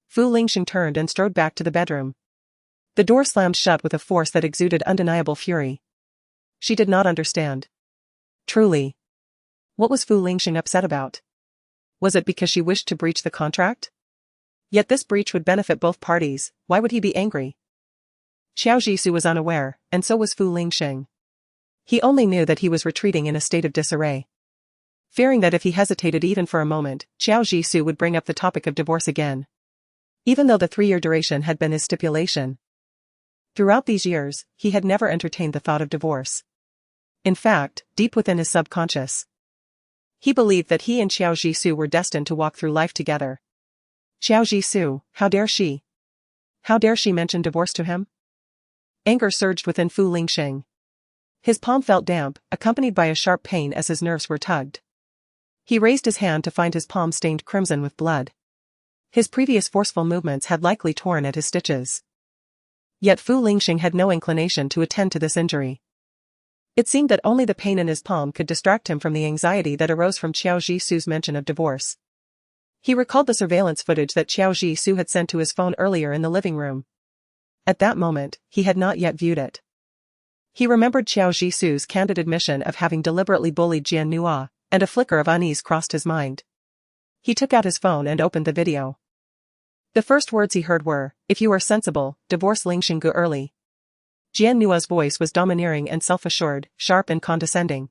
[SPEAKER 2] Fu Lingxing turned and strode back to the bedroom. The door slammed shut with a force that exuded undeniable fury. She did not understand. Truly. What was Fu Lingxing upset about? Was it because she wished to breach the contract? Yet this breach would benefit both parties, why would he be angry? Qiao Jisoo was unaware, and so was Fu Lingxing. He only knew that he was retreating in a state of disarray. Fearing that if he hesitated even for a moment, Qiao Jisoo would bring up the topic of divorce again. Even though the 3-year duration had been his stipulation. Throughout these years, he had never entertained the thought of divorce. In fact, deep within his subconscious, he believed that he and Qiao Jisoo were destined to walk through life together. Qiao Jisoo, how dare she? How dare she mention divorce to him? Anger surged within Fu Lingxing. His palm felt damp, accompanied by a sharp pain as his nerves were tugged. He raised his hand to find his palm stained crimson with blood. His previous forceful movements had likely torn at his stitches. Yet Fu Lingxing had no inclination to attend to this injury. It seemed that only the pain in his palm could distract him from the anxiety that arose from Qiao Jisoo's mention of divorce. He recalled the surveillance footage that Qiao Jisoo had sent to his phone earlier in the living room. At that moment, he had not yet viewed it. He remembered Qiao Jisoo's candid admission of having deliberately bullied Jian Nua, and a flicker of unease crossed his mind. He took out his phone and opened the video. The first words he heard were, "If you are sensible, divorce Lingxing Gu early." Jian Nua's voice was domineering and self-assured, sharp and condescending.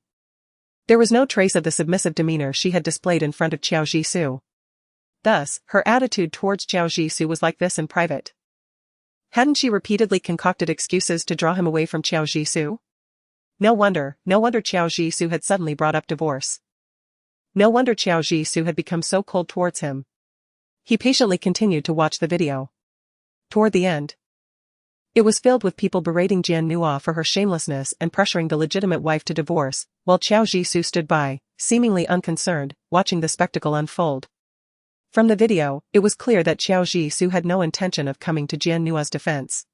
[SPEAKER 2] There was no trace of the submissive demeanor she had displayed in front of Qiao Jisoo. Thus, her attitude towards Qiao Jisoo was like this in private. Hadn't she repeatedly concocted excuses to draw him away from Qiao Jisoo? No wonder Qiao Jisoo had suddenly brought up divorce. No wonder Qiao Jisoo had become so cold towards him. He patiently continued to watch the video. Toward the end, it was filled with people berating Jian Nua for her shamelessness and pressuring the legitimate wife to divorce, while Qiao Jisoo stood by, seemingly unconcerned, watching the spectacle unfold. From the video, it was clear that Qiao Jisoo had no intention of coming to Jian Nua's defense.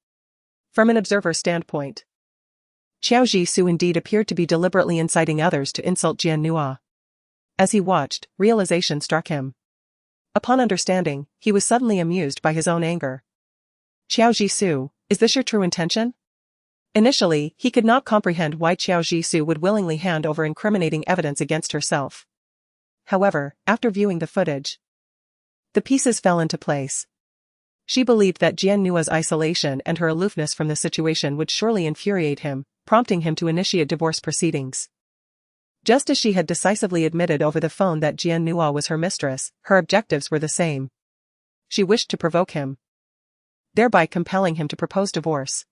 [SPEAKER 2] From an observer's standpoint, Qiao Jisoo indeed appeared to be deliberately inciting others to insult Jian Nua. As he watched, realization struck him. Upon understanding, he was suddenly amused by his own anger. Qiao Jisoo, is this your true intention? Initially, he could not comprehend why Qiao Jisoo would willingly hand over incriminating evidence against herself. However, after viewing the footage, the pieces fell into place. She believed that Jian Nua's isolation and her aloofness from the situation would surely infuriate him, prompting him to initiate divorce proceedings. Just as she had decisively admitted over the phone that Jian Nua was her mistress, her objectives were the same. She wished to provoke him, thereby compelling him to propose divorce.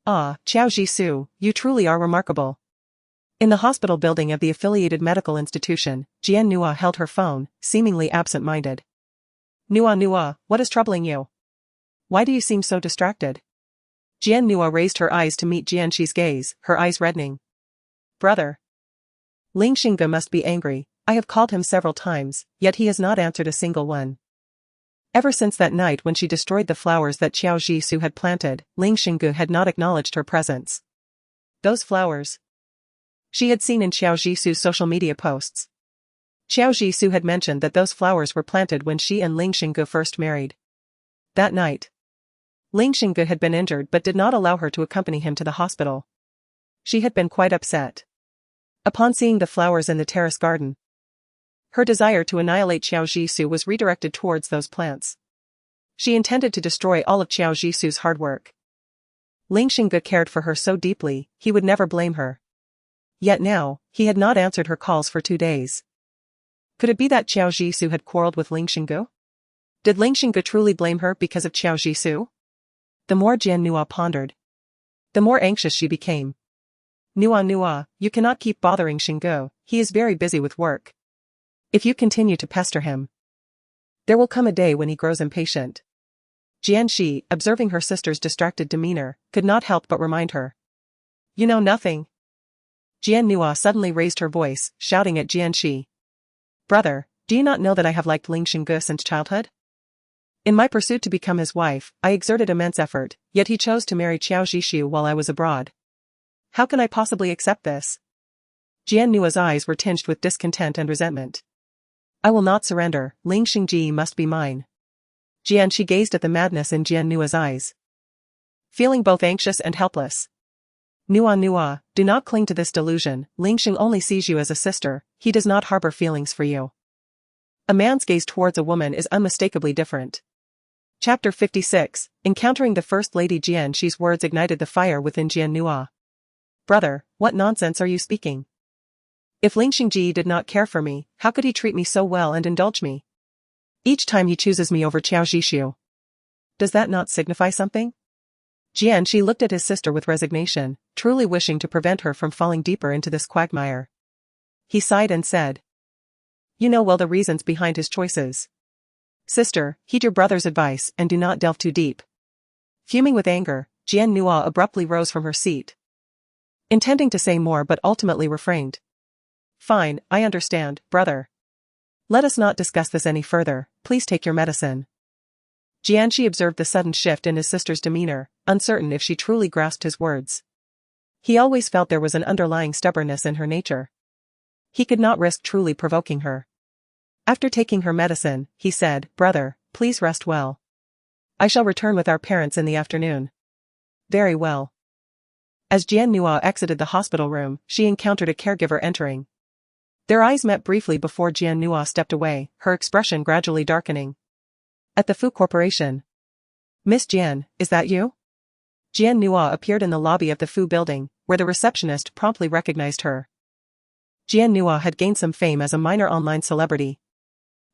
[SPEAKER 2] Ah, Qiao Jisoo, you truly are remarkable. In the hospital building of the affiliated medical institution, Jian Nua held her phone, seemingly absent-minded. Nua, what is troubling you? Why do you seem so distracted? Jian Nua raised her eyes to meet Jianxi's gaze, her eyes reddening. Brother. Lingxing Gu must be angry. I have called him several times, yet he has not answered a single one. Ever since that night when she destroyed the flowers that Qiao Jisoo had planted, Lingxing Gu had not acknowledged her presence. Those flowers she had seen in Qiao Jisoo's social media posts. Qiao Jisoo had mentioned that those flowers were planted when she and Lingxing Gu first married. That night, Lingxing Gu had been injured but did not allow her to accompany him to the hospital. She had been quite upset upon seeing the flowers in the terrace garden. Her desire to annihilate Qiao Jisoo was redirected towards those plants. She intended to destroy all of Qiao Jisu's hard work. Ling Xingge cared for her so deeply, he would never blame her. Yet now, he had not answered her calls for 2 days. Could it be that Qiao Jisu had quarreled with Ling Xingge? Did Ling Xingge truly blame her because of Qiao Jisu? The more Jian Nua pondered, the more anxious she became. Nua, you cannot keep bothering Xingge, he is very busy with work. If you continue to pester him, there will come a day when he grows impatient. Jian Shi, observing her sister's distracted demeanor, could not help but remind her. You know nothing. Jian Nua suddenly raised her voice, shouting at Jian Shi. Brother, do you not know that I have liked Ling Xingge since childhood? In my pursuit to become his wife, I exerted immense effort, yet he chose to marry Qiao Jishu while I was abroad. How can I possibly accept this? Jian Nua's eyes were tinged with discontent and resentment. I will not surrender, Ling Xingji must be mine. Jian Shi gazed at the madness in Jian Nua's eyes, feeling both anxious and helpless. Nua, do not cling to this delusion, Ling Xing only sees you as a sister, he does not harbor feelings for you. A man's gaze towards a woman is unmistakably different. Chapter 56, Encountering the First Lady. Jian Shi's words ignited the fire within Jian Nua. Brother, what nonsense are you speaking? If Ling Xingji did not care for me, how could he treat me so well and indulge me? Each time he chooses me over Qiao Jishu. Does that not signify something? Jian Shi looked at his sister with resignation, truly wishing to prevent her from falling deeper into this quagmire. He sighed and said, You know well the reasons behind his choices. Sister, heed your brother's advice and do not delve too deep. Fuming with anger, Jian Nua abruptly rose from her seat, intending to say more but ultimately refrained. Fine, I understand, brother. Let us not discuss this any further, please take your medicine. Jian Shi observed the sudden shift in his sister's demeanor, uncertain if she truly grasped his words. He always felt there was an underlying stubbornness in her nature. He could not risk truly provoking her. After taking her medicine, he said, Brother, please rest well. I shall return with our parents in the afternoon. Very well. As Jian Nua exited the hospital room, she encountered a caregiver entering. Their eyes met briefly before Jian Nua stepped away, her expression gradually darkening. At the Fu Corporation. Miss Jian, is that you? Jian Nua appeared in the lobby of the Fu building, where the receptionist promptly recognized her. Jian Nua had gained some fame as a minor online celebrity.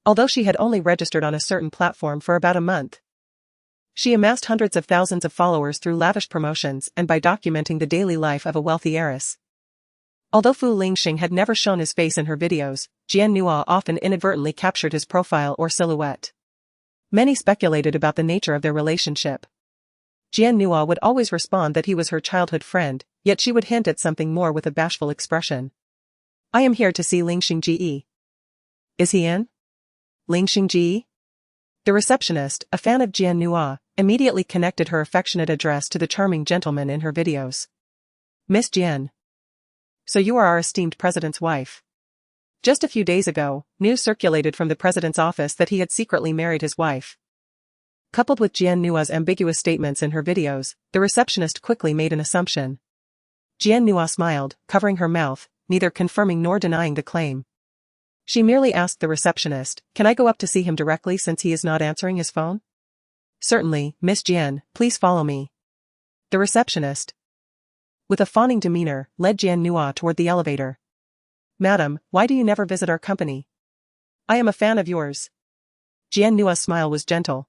[SPEAKER 2] Although she had only registered on a certain platform for about a month, she amassed hundreds of thousands of followers through lavish promotions and by documenting the daily life of a wealthy heiress. Although Fu Lingxing had never shown his face in her videos, Jian Nua often inadvertently captured his profile or silhouette. Many speculated about the nature of their relationship. Jian Nua would always respond that he was her childhood friend, yet she would hint at something more with a bashful expression. I am here to see Ling Xingji. Is he in? Ling Xingji? The receptionist, a fan of Jian Nua, immediately connected her affectionate address to the charming gentleman in her videos. Miss Jian. So you are our esteemed president's wife. Just a few days ago, news circulated from the president's office that he had secretly married his wife. Coupled with Jian Nua's ambiguous statements in her videos, the receptionist quickly made an assumption. Jian Nua smiled, covering her mouth, neither confirming nor denying the claim. She merely asked the receptionist, Can I go up to see him directly since he is not answering his phone? Certainly, Miss Jian, please follow me. The receptionist, with a fawning demeanor, led Jian Nua toward the elevator. Madam, why do you never visit our company? I am a fan of yours. Jian Nua's smile was gentle,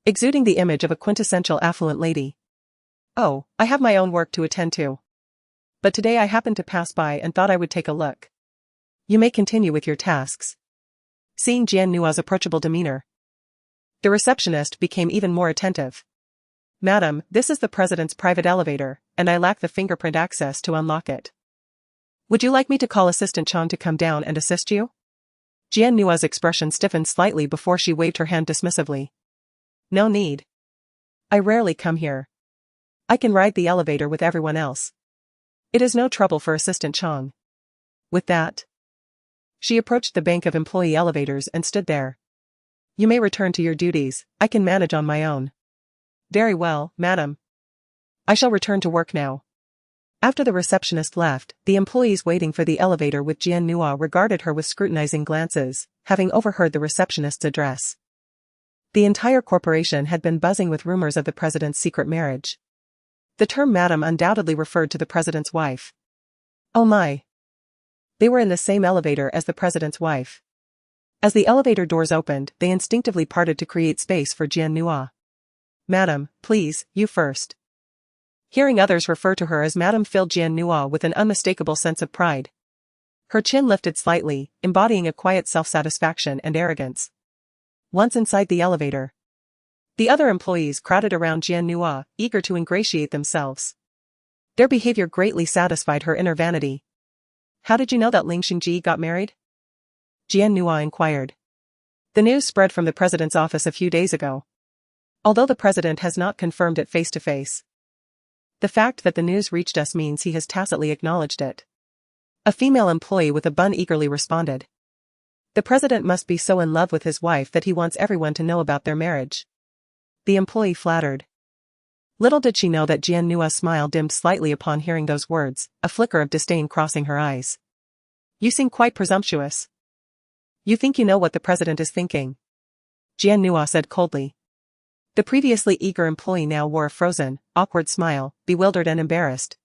[SPEAKER 2] exuding the image of a quintessential affluent lady. Oh, I have my own work to attend to. But today I happened to pass by and thought I would take a look. You may continue with your tasks. Seeing Jian Nua's approachable demeanor, the receptionist became even more attentive. Madam, this is the president's private elevator, and I lack the fingerprint access to unlock it. Would you like me to call Assistant Chang to come down and assist you? Jian Nua's expression stiffened slightly before she waved her hand dismissively. No need. I rarely come here. I can ride the elevator with everyone else. It is no trouble for Assistant Chang. With that, she approached the bank of employee elevators and stood there. You may return to your duties, I can manage on my own. Very well, madam. I shall return to work now. After the receptionist left, the employees waiting for the elevator with Jian Nua regarded her with scrutinizing glances, having overheard the receptionist's address. The entire corporation had been buzzing with rumors of the president's secret marriage. The term madam undoubtedly referred to the president's wife. Oh my. They were in the same elevator as the president's wife. As the elevator doors opened, they instinctively parted to create space for Jian Nua. Madam, please, you first. Hearing others refer to her as madam filled Jian Nua with an unmistakable sense of pride. Her chin lifted slightly, embodying a quiet self-satisfaction and arrogance. Once inside the elevator, the other employees crowded around Jian Nua, eager to ingratiate themselves. Their behavior greatly satisfied her inner vanity. How did you know that Ling Xingji got married? Jian Nua inquired. The news spread from the president's office a few days ago. Although the president has not confirmed it face to face, the fact that the news reached us means he has tacitly acknowledged it. A female employee with a bun eagerly responded. The president must be so in love with his wife that he wants everyone to know about their marriage. The employee flattered. Little did she know that Jian Nua's smile dimmed slightly upon hearing those words, a flicker of disdain crossing her eyes. You seem quite presumptuous. You think you know what the president is thinking? Jian Nua said coldly. The previously eager employee now wore a frozen, awkward smile, bewildered and embarrassed,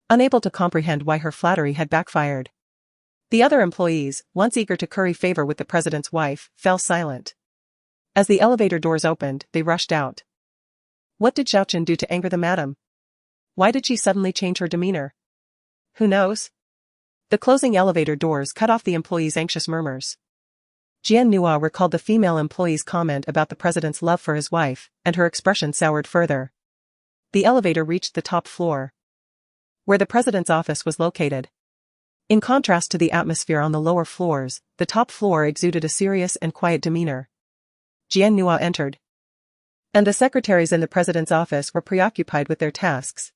[SPEAKER 2] unable to comprehend why her flattery had backfired. The other employees, once eager to curry favor with the president's wife, fell silent. As the elevator doors opened, they rushed out. What did Xiaochen do to anger the madam? Why did she suddenly change her demeanor? Who knows? The closing elevator doors cut off the employees' anxious murmurs. Jian Nua recalled the female employee's comment about the president's love for his wife, and her expression soured further. The elevator reached the top floor, where the president's office was located. In contrast to the atmosphere on the lower floors, the top floor exuded a serious and quiet demeanor. Jian Nua entered, and the secretaries in the president's office were preoccupied with their tasks.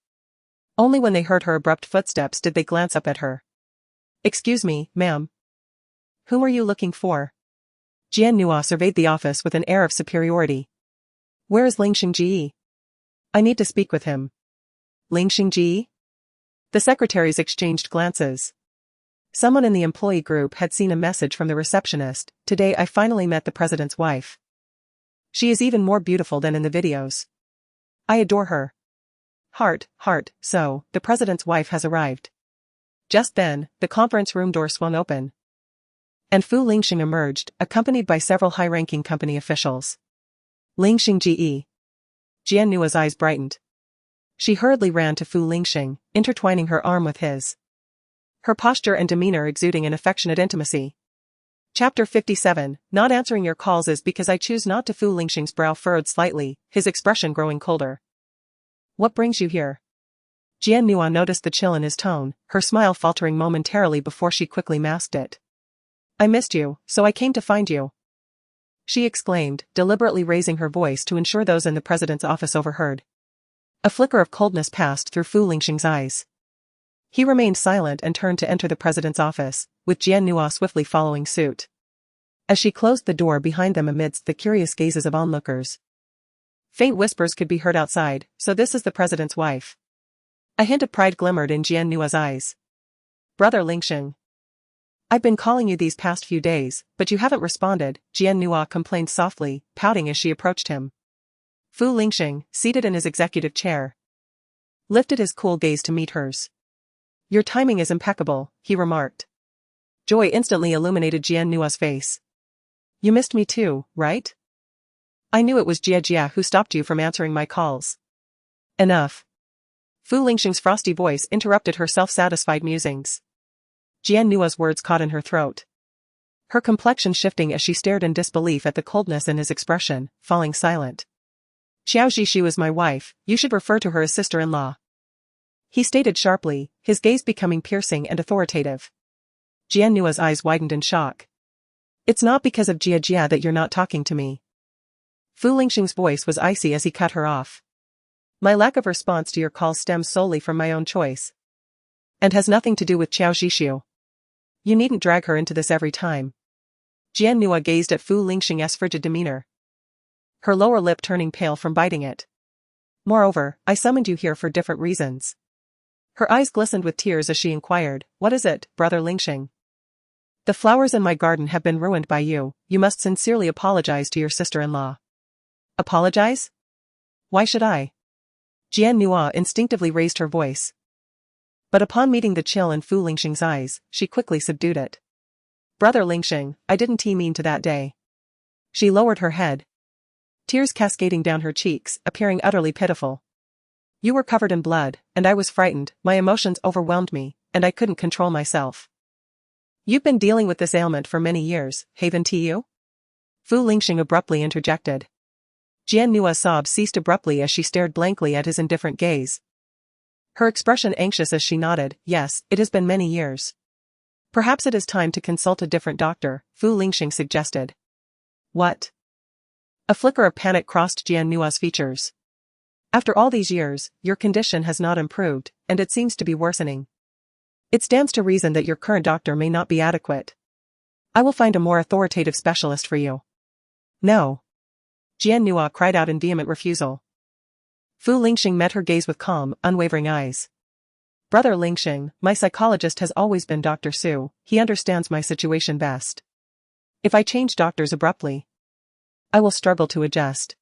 [SPEAKER 2] Only when they heard her abrupt footsteps did they glance up at her. Excuse me, ma'am. Whom are you looking for? Jian Nua surveyed the office with an air of superiority. Where is Ling Xingji? I need to speak with him. Ling Xingji? The secretaries exchanged glances. Someone in the employee group had seen a message from the receptionist. Today I finally met the president's wife. She is even more beautiful than in the videos. I adore her. Heart, so, the president's wife has arrived. Just then, the conference room door swung open, and Fu Lingxing emerged, accompanied by several high-ranking company officials. Ling Xingji. Jian Nua's eyes brightened. She hurriedly ran to Fu Lingxing, intertwining her arm with his, her posture and demeanor exuding an affectionate intimacy. Chapter 57, Not answering your calls is because I choose not to. Fu Lingxing's brow furrowed slightly, his expression growing colder. What brings you here? Jian Nua noticed the chill in his tone, her smile faltering momentarily before she quickly masked it. I missed you, so I came to find you, she exclaimed, deliberately raising her voice to ensure those in the president's office overheard. A flicker of coldness passed through Fu Lingxing's eyes. He remained silent and turned to enter the president's office, with Jian Nua swiftly following suit. As she closed the door behind them amidst the curious gazes of onlookers, faint whispers could be heard outside. So this is the president's wife. A hint of pride glimmered in Jian Nua's eyes. Brother Lingxing. I've been calling you these past few days, but you haven't responded, Jian Nua complained softly, pouting as she approached him. Fu Lingxing, seated in his executive chair, lifted his cool gaze to meet hers. Your timing is impeccable, he remarked. Joy instantly illuminated Jian Nua's face. You missed me too, right? I knew it was Jia who stopped you from answering my calls. Enough. Fu Lingxing's frosty voice interrupted her self-satisfied musings. Jian Nua's words caught in her throat, her complexion shifting as she stared in disbelief at the coldness in his expression, falling silent. Xiao Zhishu is my wife, you should refer to her as sister-in-law, he stated sharply, his gaze becoming piercing and authoritative. Jian Nua's eyes widened in shock. It's not because of Jia that you're not talking to me. Fu Lingxing's voice was icy as he cut her off. My lack of response to your call stems solely from my own choice, and has nothing to do with Xiao Zhishu. You needn't drag her into this every time. Jian Nua gazed at Fu Lingxing's frigid demeanor, her lower lip turning pale from biting it. Moreover, I summoned you here for different reasons. Her eyes glistened with tears as she inquired, what is it, brother Lingxing? The flowers in my garden have been ruined by you, you must sincerely apologize to your sister-in-law. Apologize? Why should I? Jian Nua instinctively raised her voice. But upon meeting the chill in Fu Lingxing's eyes, she quickly subdued it. Brother Lingxing, I didn't mean to that day. She lowered her head. Tears cascading down her cheeks, appearing utterly pitiful. You were covered in blood, and I was frightened, my emotions overwhelmed me, and I couldn't control myself. You've been dealing with this ailment for many years, haven't you? Fu Lingxing abruptly interjected. Jian Nua's sobs ceased abruptly as she stared blankly at his indifferent gaze. Her expression anxious as she nodded, yes, it has been many years. Perhaps it is time to consult a different doctor, Fu Lingxing suggested. What? A flicker of panic crossed Jian Nua's features. After all these years, your condition has not improved, and it seems to be worsening. It stands to reason that your current doctor may not be adequate. I will find a more authoritative specialist for you. No. Jian Nua cried out in vehement refusal. Fu Lingxing met her gaze with calm, unwavering eyes. Brother Lingxing, my psychologist has always been Dr. Su, he understands my situation best. If I change doctors abruptly, I will struggle to adjust.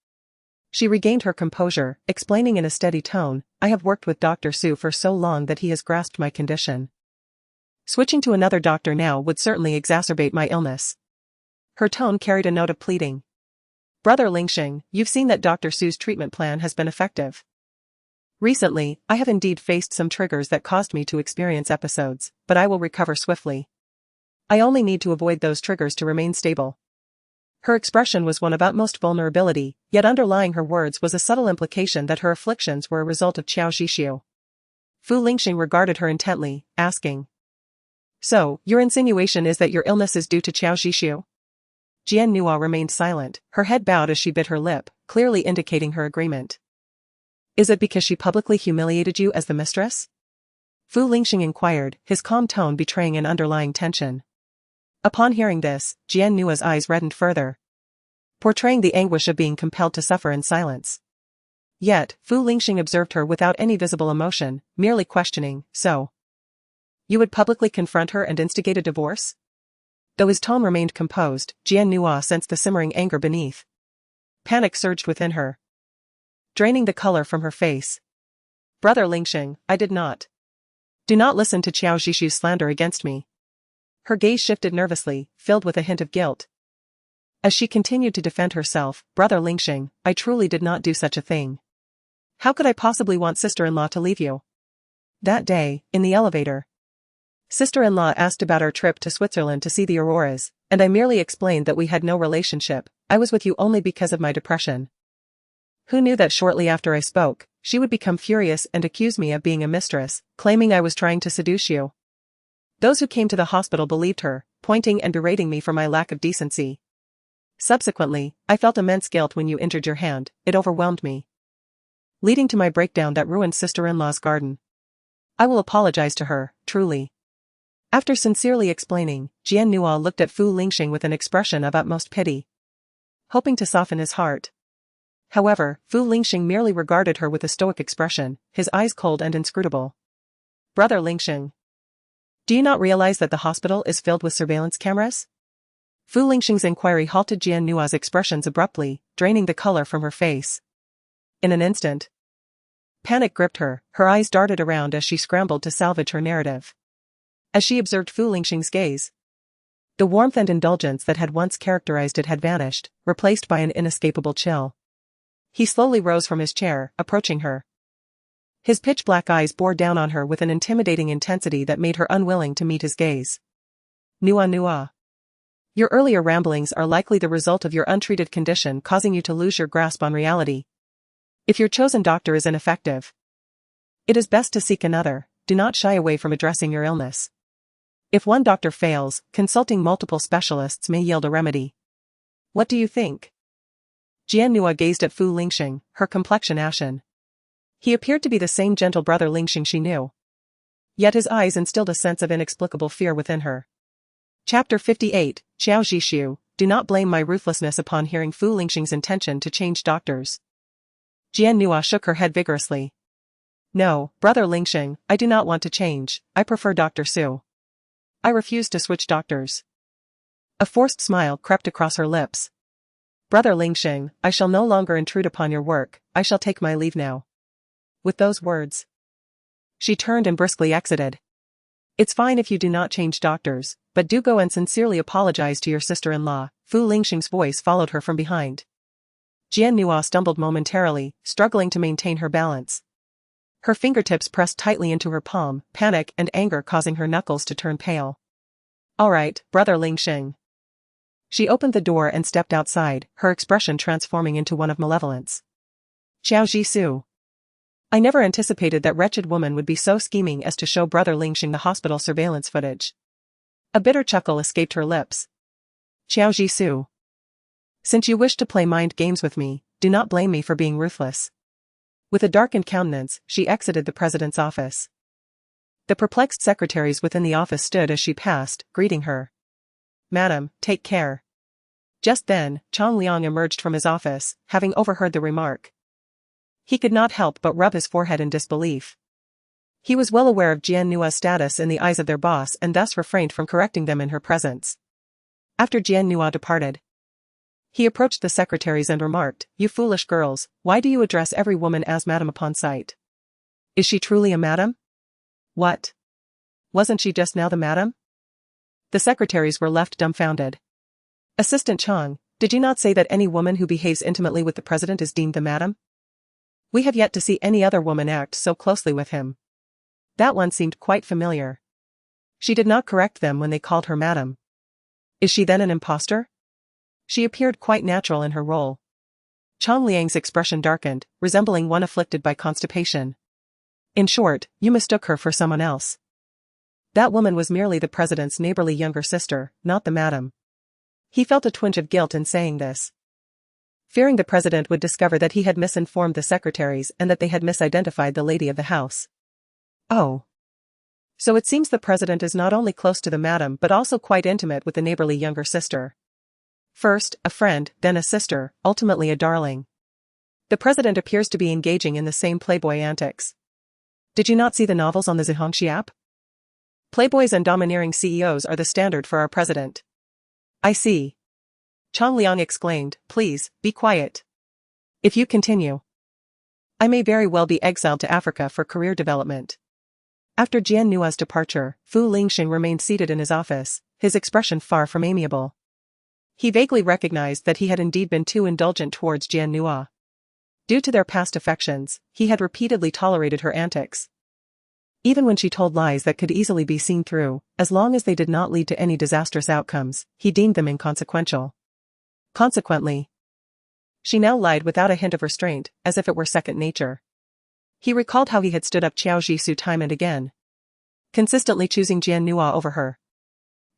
[SPEAKER 2] She regained her composure, explaining in a steady tone, I have worked with Dr. Su for so long that he has grasped my condition. Switching to another doctor now would certainly exacerbate my illness. Her tone carried a note of pleading. Brother Lingxing, you've seen that Dr. Su's treatment plan has been effective. Recently, I have indeed faced some triggers that caused me to experience episodes, but I will recover swiftly. I only need to avoid those triggers to remain stable. Her expression was one of utmost vulnerability, yet underlying her words was a subtle implication that her afflictions were a result of Qiao Zhixiu. Fu Lingxing regarded her intently, asking. So, your insinuation is that your illness is due to Qiao Zhixiu? Jian Nua remained silent, her head bowed as she bit her lip, clearly indicating her agreement. Is it because she publicly humiliated you as the mistress? Fu Lingxing inquired, his calm tone betraying an underlying tension. Upon hearing this, Jian Nua's eyes reddened further, portraying the anguish of being compelled to suffer in silence. Yet, Fu Lingxing observed her without any visible emotion, merely questioning, so? You would publicly confront her and instigate a divorce? Though his tone remained composed, Jian Nua sensed the simmering anger beneath. Panic surged within her, draining the color from her face. Brother Lingxing, I did not. Do not listen to Qiao Zhixiu's slander against me. Her gaze shifted nervously, filled with a hint of guilt. As she continued to defend herself, Brother Lingxing, I truly did not do such a thing. How could I possibly want sister-in-law to leave you? That day, in the elevator, sister-in-law asked about our trip to Switzerland to see the auroras, and I merely explained that we had no relationship, I was with you only because of my depression. Who knew that shortly after I spoke, she would become furious and accuse me of being a mistress, claiming I was trying to seduce you. Those who came to the hospital believed her, pointing and berating me for my lack of decency. Subsequently, I felt immense guilt when you injured your hand, it overwhelmed me, leading to my breakdown that ruined sister-in-law's garden. I will apologize to her, truly. After sincerely explaining, Jian Nua looked at Fu Lingxing with an expression of utmost pity, hoping to soften his heart. However, Fu Lingxing merely regarded her with a stoic expression, his eyes cold and inscrutable. Brother Lingxing, do you not realize that the hospital is filled with surveillance cameras? Fu Lingxing's inquiry halted Jian Nua's expressions abruptly, draining the color from her face. In an instant, panic gripped her, her eyes darted around as she scrambled to salvage her narrative. As she observed Fu Lingxing's gaze, the warmth and indulgence that had once characterized it had vanished, replaced by an inescapable chill. He slowly rose from his chair, approaching her. His pitch-black eyes bore down on her with an intimidating intensity that made her unwilling to meet his gaze. Nua. Your earlier ramblings are likely the result of your untreated condition causing you to lose your grasp on reality. If your chosen doctor is ineffective, it is best to seek another, do not shy away from addressing your illness. If one doctor fails, consulting multiple specialists may yield a remedy. What do you think? Jian Nua gazed at Fu Lingxing, her complexion ashen. He appeared to be the same gentle brother Lingxing she knew. Yet his eyes instilled a sense of inexplicable fear within her. Chapter 58, Qiao Zhixiu, do not blame my ruthlessness upon hearing Fu Lingxing's intention to change doctors. Jian Nua shook her head vigorously. No, brother Lingxing, I do not want to change, I prefer Dr. Su. I refuse to switch doctors. A forced smile crept across her lips. Brother Lingxing, I shall no longer intrude upon your work, I shall take my leave now. With those words, she turned and briskly exited. It's fine if you do not change doctors, but do go and sincerely apologize to your sister-in-law. Fu Lingxing's voice followed her from behind. Jian Nua stumbled momentarily, struggling to maintain her balance. Her fingertips pressed tightly into her palm, panic and anger causing her knuckles to turn pale. All right, Brother Lingxing. She opened the door and stepped outside, her expression transforming into one of malevolence. Xiao Jisoo. I never anticipated that wretched woman would be so scheming as to show Brother Lingxing the hospital surveillance footage. A bitter chuckle escaped her lips. Xiao Jisoo. Since you wish to play mind games with me, do not blame me for being ruthless. With a darkened countenance, she exited the president's office. The perplexed secretaries within the office stood as she passed, greeting her. Madam, take care. Just then, Chong Liang emerged from his office, having overheard the remark. He could not help but rub his forehead in disbelief. He was well aware of Jian Nua's status in the eyes of their boss and thus refrained from correcting them in her presence. After Jian Nua departed, he approached the secretaries and remarked, You foolish girls, why do you address every woman as madam upon sight? Is she truly a madam? What? Wasn't she just now the madam? The secretaries were left dumbfounded. Assistant Chong, did you not say that any woman who behaves intimately with the president is deemed the madam? We have yet to see any other woman act so closely with him. That one seemed quite familiar. She did not correct them when they called her madam. Is she then an impostor? She appeared quite natural in her role. Chong Liang's expression darkened, resembling one afflicted by constipation. In short, you mistook her for someone else. That woman was merely the president's neighborly younger sister, not the madam. He felt a twinge of guilt in saying this. Fearing the president would discover that he had misinformed the secretaries and that they had misidentified the lady of the house. Oh. So it seems the president is not only close to the madam but also quite intimate with the neighborly younger sister. First, a friend, then a sister, ultimately a darling. The president appears to be engaging in the same playboy antics. Did you not see the novels on the Zhongxi app? Playboys and domineering CEOs are the standard for our president. I see. Chong Liang exclaimed, Please, be quiet. If you continue, I may very well be exiled to Africa for career development. After Jian Nua's departure, Fu Lingxing remained seated in his office, his expression far from amiable. He vaguely recognized that he had indeed been too indulgent towards Jian Nua. Due to their past affections, he had repeatedly tolerated her antics. Even when she told lies that could easily be seen through, as long as they did not lead to any disastrous outcomes, he deemed them inconsequential. Consequently, she now lied without a hint of restraint, as if it were second nature. He recalled how he had stood up Xiao Jisoo time and again, consistently choosing Jian Nua over her.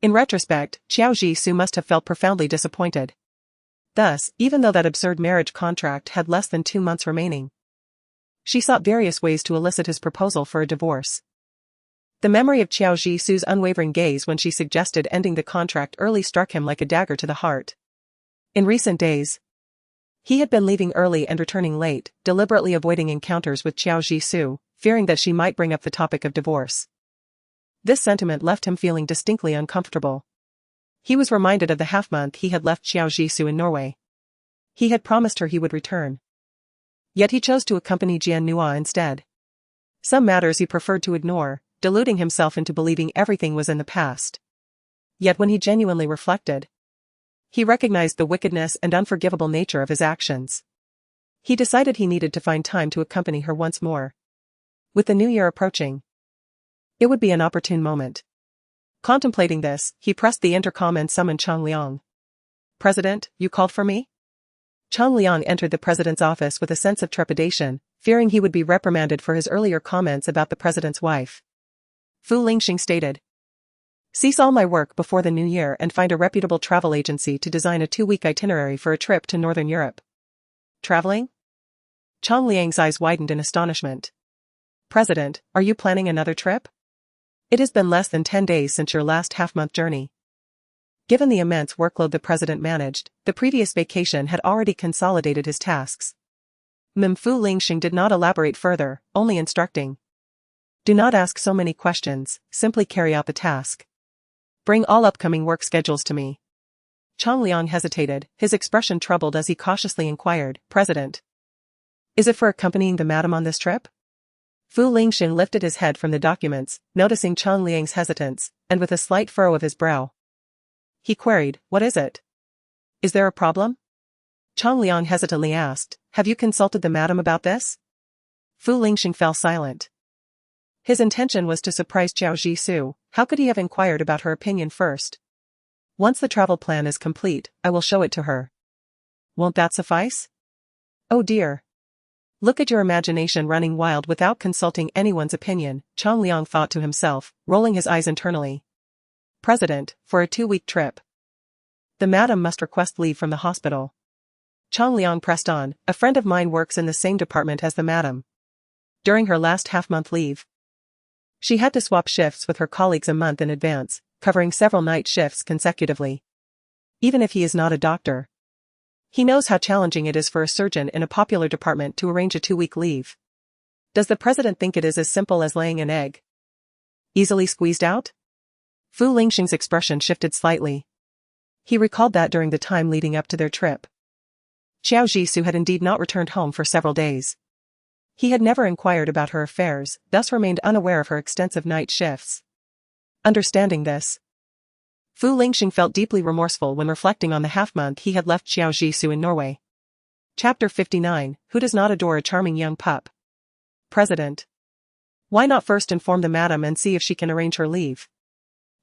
[SPEAKER 2] In retrospect, Xiao Jisoo must have felt profoundly disappointed. Thus, even though that absurd marriage contract had less than 2 months remaining, she sought various ways to elicit his proposal for a divorce. The memory of Xiao Jisoo's unwavering gaze when she suggested ending the contract early struck him like a dagger to the heart. In recent days, he had been leaving early and returning late, deliberately avoiding encounters with Xiao Jisoo, fearing that she might bring up the topic of divorce. This sentiment left him feeling distinctly uncomfortable. He was reminded of the half-month he had left Xiao Jisoo in Norway. He had promised her he would return. Yet he chose to accompany Jian Nua instead. Some matters he preferred to ignore, deluding himself into believing everything was in the past. Yet when he genuinely reflected, he recognized the wickedness and unforgivable nature of his actions. He decided he needed to find time to accompany her once more. With the new year approaching, it would be an opportune moment. Contemplating this, he pressed the intercom and summoned Chong Liang. President, you called for me? Chong Liang entered the president's office with a sense of trepidation, fearing he would be reprimanded for his earlier comments about the president's wife. Fu Lingxing stated, Cease all my work before the new year and find a reputable travel agency to design a 2-week itinerary for a trip to Northern Europe. Traveling? Chong Liang's eyes widened in astonishment. President, are you planning another trip? It has been less than 10 days since your last half-month journey. Given the immense workload the president managed, the previous vacation had already consolidated his tasks. Fu Lingxing did not elaborate further, only instructing. Do not ask so many questions, simply carry out the task. Bring all upcoming work schedules to me. Chang Liang hesitated, his expression troubled as he cautiously inquired, President. Is it for accompanying the madam on this trip? Fu Lingxing lifted his head from the documents, noticing Chang Liang's hesitance, and with a slight furrow of his brow. He queried, what is it? Is there a problem? Chang Liang hesitantly asked, have you consulted the madam about this? Fu Lingxing fell silent. His intention was to surprise Xiao Jishu. How could he have inquired about her opinion first? Once the travel plan is complete, I will show it to her. Won't that suffice? Oh dear. Look at your imagination running wild without consulting anyone's opinion, Chang Liang thought to himself, rolling his eyes internally. President, for a 2-week trip. The madam must request leave from the hospital. Chang Liang pressed on, a friend of mine works in the same department as the madam. During her last half-month leave, she had to swap shifts with her colleagues a month in advance, covering several night shifts consecutively. Even if he is not a doctor, he knows how challenging it is for a surgeon in a popular department to arrange a 2-week leave. Does the president think it is as simple as laying an egg? Easily squeezed out? Fu Lingxing's expression shifted slightly. He recalled that during the time leading up to their trip, Xiao Jishu had indeed not returned home for several days. He had never inquired about her affairs, thus remained unaware of her extensive night shifts. Understanding this, Fu Lingxing felt deeply remorseful when reflecting on the half-month he had left Xiao Jishu in Norway. Chapter 59, Who does not adore a charming young pup? President. Why not first inform the madam and see if she can arrange her leave?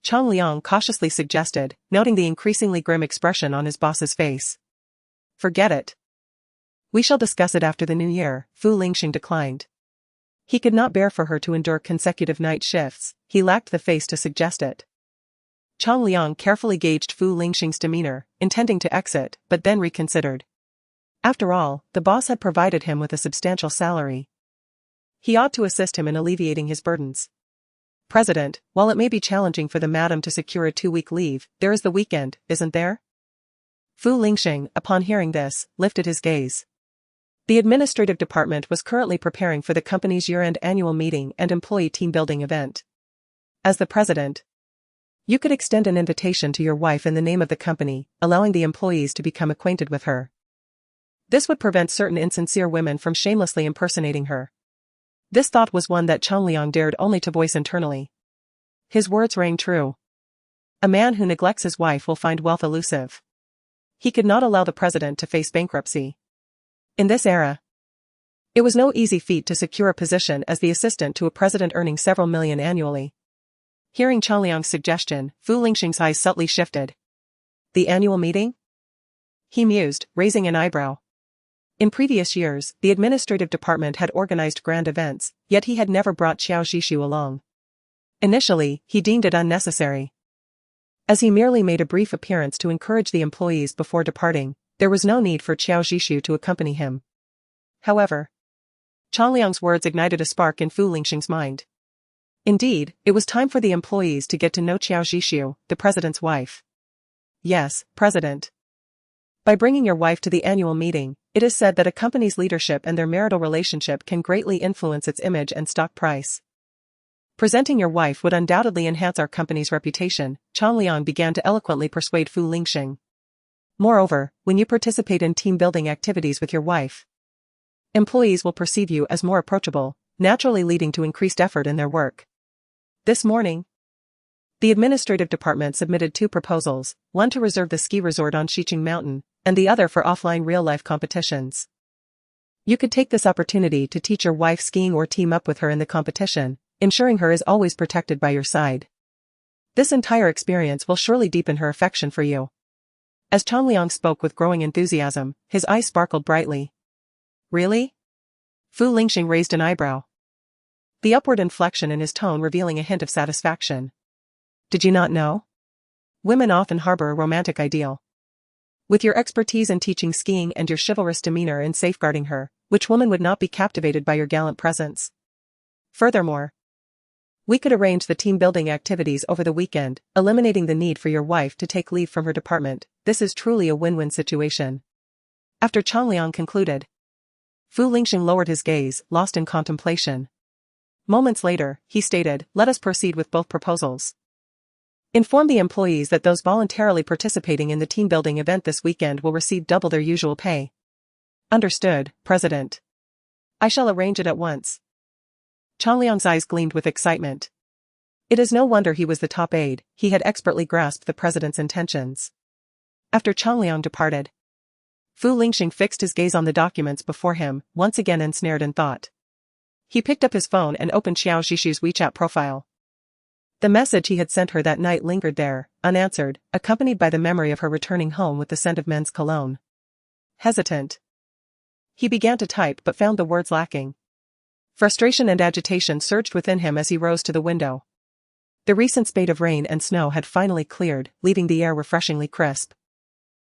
[SPEAKER 2] Chang Liang cautiously suggested, noting the increasingly grim expression on his boss's face. Forget it. We shall discuss it after the new year, Fu Lingxing declined. He could not bear for her to endure consecutive night shifts, he lacked the face to suggest it. Chang Liang carefully gauged Fu Lingxing's demeanor, intending to exit, but then reconsidered. After all, the boss had provided him with a substantial salary. He ought to assist him in alleviating his burdens. President, while it may be challenging for the madam to secure a 2-week leave, there is the weekend, isn't there? Fu Lingxing, upon hearing this, lifted his gaze. The administrative department was currently preparing for the company's year-end annual meeting and employee team-building event. As the president, you could extend an invitation to your wife in the name of the company, allowing the employees to become acquainted with her. This would prevent certain insincere women from shamelessly impersonating her. This thought was one that Chang Liang dared only to voice internally. His words rang true. A man who neglects his wife will find wealth elusive. He could not allow the president to face bankruptcy. In this era, it was no easy feat to secure a position as the assistant to a president earning several million annually. Hearing Chang Liang's suggestion, Fu Lingxing's eyes subtly shifted. The annual meeting? He mused, raising an eyebrow. In previous years, the administrative department had organized grand events, yet he had never brought Xiao Jishu along. Initially, he deemed it unnecessary. As he merely made a brief appearance to encourage the employees before departing, there was no need for Xiao Jishu to accompany him. However, Chang Liang's words ignited a spark in Fu Lingxing's mind. Indeed, it was time for the employees to get to know Xiao Jishu, the president's wife. Yes, President. By bringing your wife to the annual meeting, it is said that a company's leadership and their marital relationship can greatly influence its image and stock price. Presenting your wife would undoubtedly enhance our company's reputation, Chang Liang began to eloquently persuade Fu Lingxing. Moreover, when you participate in team-building activities with your wife, employees will perceive you as more approachable, naturally leading to increased effort in their work. This morning, the administrative department submitted 2 proposals, one to reserve the ski resort on Shiqing Mountain, and the other for offline real-life competitions. You could take this opportunity to teach your wife skiing or team up with her in the competition, ensuring her is always protected by your side. This entire experience will surely deepen her affection for you. As Chang Liang spoke with growing enthusiasm, his eyes sparkled brightly. Really? Fu Lingxing raised an eyebrow, the upward inflection in his tone revealing a hint of satisfaction. Did you not know? Women often harbor a romantic ideal. With your expertise in teaching skiing and your chivalrous demeanor in safeguarding her, which woman would not be captivated by your gallant presence? Furthermore, we could arrange the team-building activities over the weekend, eliminating the need for your wife to take leave from her department. This is truly a win-win situation. After Chang Liang concluded, Fu Lingxing lowered his gaze, lost in contemplation. Moments later, he stated, "Let us proceed with both proposals." Inform the employees that those voluntarily participating in the team building event this weekend will receive double their usual pay. Understood, President. I shall arrange it at once. Changliang's eyes gleamed with excitement. It is no wonder he was the top aide, he had expertly grasped the president's intentions. After Changliang departed, Fu Lingxing fixed his gaze on the documents before him, once again ensnared in thought. He picked up his phone and opened Xiao Zhishu's WeChat profile. The message he had sent her that night lingered there, unanswered, accompanied by the memory of her returning home with the scent of men's cologne. Hesitant. He began to type but found the words lacking. Frustration and agitation surged within him as he rose to the window. The recent spate of rain and snow had finally cleared, leaving the air refreshingly crisp.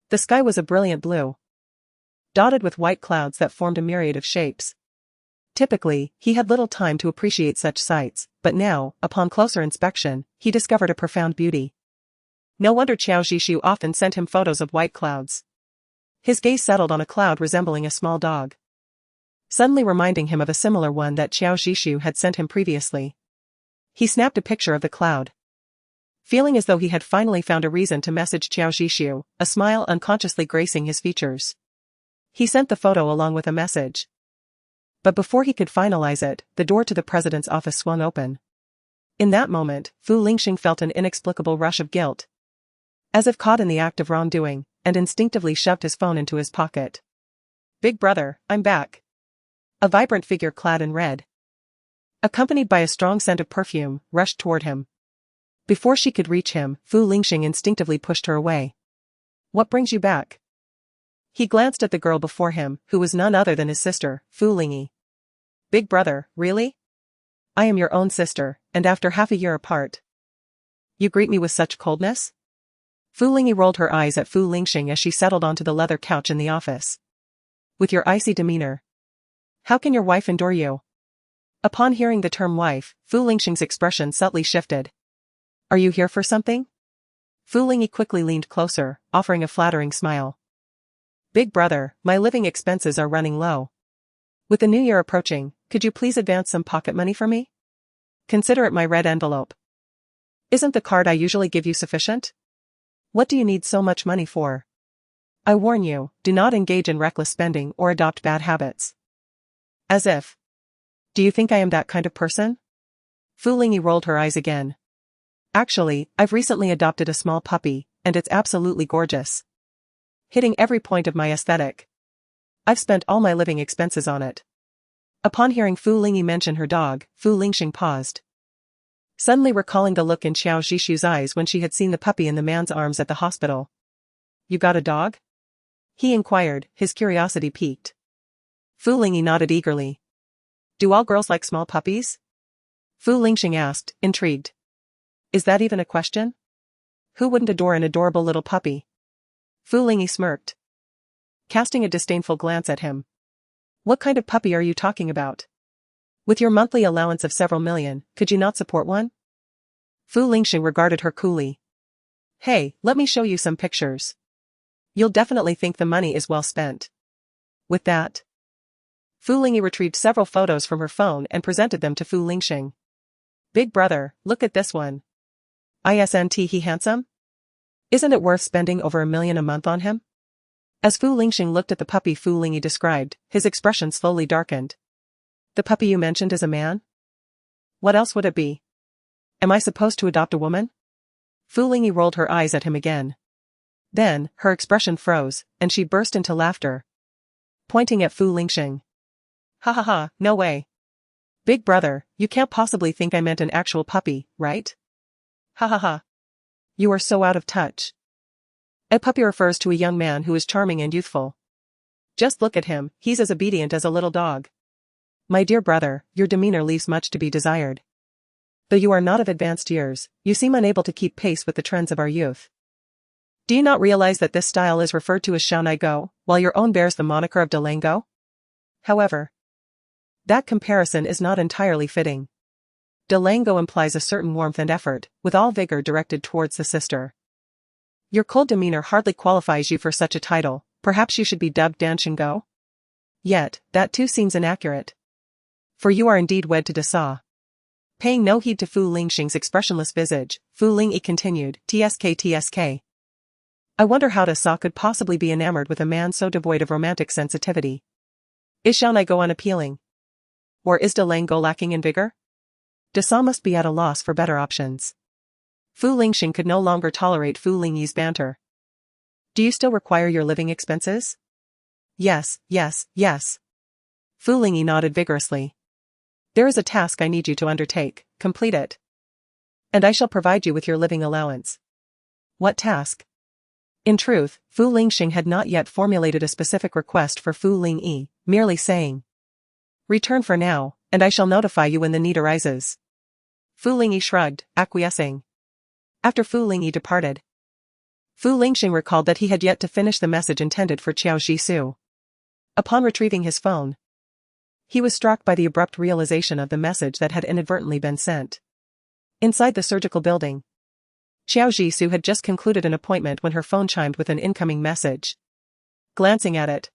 [SPEAKER 2] The sky was a brilliant blue, dotted with white clouds that formed a myriad of shapes. Typically, he had little time to appreciate such sights, but now, upon closer inspection, he discovered a profound beauty. No wonder Xiao Zhishu often sent him photos of white clouds. His gaze settled on a cloud resembling a small dog, suddenly reminding him of a similar one that Xiao Zhishu had sent him previously. He snapped a picture of the cloud. Feeling as though he had finally found a reason to message Xiao Zhishu, a smile unconsciously gracing his features. He sent the photo along with a message. But before he could finalize it, the door to the president's office swung open. In that moment, Fu Lingxing felt an inexplicable rush of guilt, as if caught in the act of wrongdoing, and instinctively shoved his phone into his pocket. "Big brother, I'm back." A vibrant figure clad in red, accompanied by a strong scent of perfume, rushed toward him. Before she could reach him, Fu Lingxing instinctively pushed her away. "What brings you back?" He glanced at the girl before him, who was none other than his sister, Fu Lingyi. "Big brother, really? I am your own sister, and after half a year apart, you greet me with such coldness?" Fu Lingyi rolled her eyes at Fu Lingxing as she settled onto the leather couch in the office. "With your icy demeanor, how can your wife endure you?" Upon hearing the term wife, Fu Lingxing's expression subtly shifted. "Are you here for something?" Fu Lingyi quickly leaned closer, offering a flattering smile. "Big brother, my living expenses are running low. With the new year approaching, could you please advance some pocket money for me? Consider it my red envelope. Isn't the card I usually give you sufficient? What do you need so much money for? I warn you, do not engage in reckless spending or adopt bad habits." "As if. Do you think I am that kind of person?" Fu Lingyi rolled her eyes again. "Actually, I've recently adopted a small puppy, and it's absolutely gorgeous. Hitting every point of my aesthetic. I've spent all my living expenses on it." Upon hearing Fu Lingyi mention her dog, Fu Lingxing paused, suddenly recalling the look in Xiao Zhishu's eyes when she had seen the puppy in the man's arms at the hospital. "You got a dog?" he inquired, his curiosity piqued. Fu Lingyi nodded eagerly. "Do all girls like small puppies?" Fu Lingxing asked, intrigued. "Is that even a question? Who wouldn't adore an adorable little puppy?" Fu Lingyi smirked, casting a disdainful glance at him. "What kind of puppy are you talking about? With your monthly allowance of several million, could you not support one?" Fu Lingxing regarded her coolly. "Hey, let me show you some pictures. You'll definitely think the money is well spent." With that, Fu Lingyi retrieved several photos from her phone and presented them to Fu Lingxing. "Big brother, look at this one. Isn't he handsome? Isn't it worth spending over $1 million a month on him?" As Fu Lingxing looked at the puppy Fu Lingyi described, his expression slowly darkened. "The puppy you mentioned is a man? What else would it be? Am I supposed to adopt a woman?" Fu Lingyi rolled her eyes at him again. Then, her expression froze, and she burst into laughter, pointing at Fu Lingxing. "Ha ha ha, no way. Big brother, you can't possibly think I meant an actual puppy, right? Ha ha ha. You are so out of touch. A puppy refers to a young man who is charming and youthful. Just look at him, he's as obedient as a little dog. My dear brother, your demeanor leaves much to be desired. Though you are not of advanced years, you seem unable to keep pace with the trends of our youth. Do you not realize that this style is referred to as Xiaonai-go, while your own bears the moniker of Delango? However, that comparison is not entirely fitting. Delango implies a certain warmth and effort, with all vigor directed towards the sister. Your cold demeanor hardly qualifies you for such a title, perhaps you should be dubbed Danshingo? Yet, that too seems inaccurate. For you are indeed wed to Dasa. Paying no heed to Fu Lingxing's expressionless visage, Fu Lingyi continued, TSK. I wonder how Sa could possibly be enamored with a man so devoid of romantic sensitivity. Is Xiaonai go unappealing? Or is De Lang go lacking in vigor? Sa must be at a loss for better options. Fu Lingxing could no longer tolerate Fu Lingyi's banter. Do you still require your living expenses? Yes. Fu Lingyi nodded vigorously. There is a task I need you to undertake, complete it. And I shall provide you with your living allowance. What task? In truth, Fu Lingxing had not yet formulated a specific request for Fu Lingyi, merely saying, return for now, and I shall notify you when the need arises. Fu Lingyi shrugged, acquiescing. After Fu Lingyi departed, Fu Lingxing recalled that he had yet to finish the message intended for Qiao Jisoo. Upon retrieving his phone, he was struck by the abrupt realization of the message that had inadvertently been sent. Inside the surgical building, Qiao Jisoo had just concluded an appointment when her phone chimed with an incoming message. Glancing at it,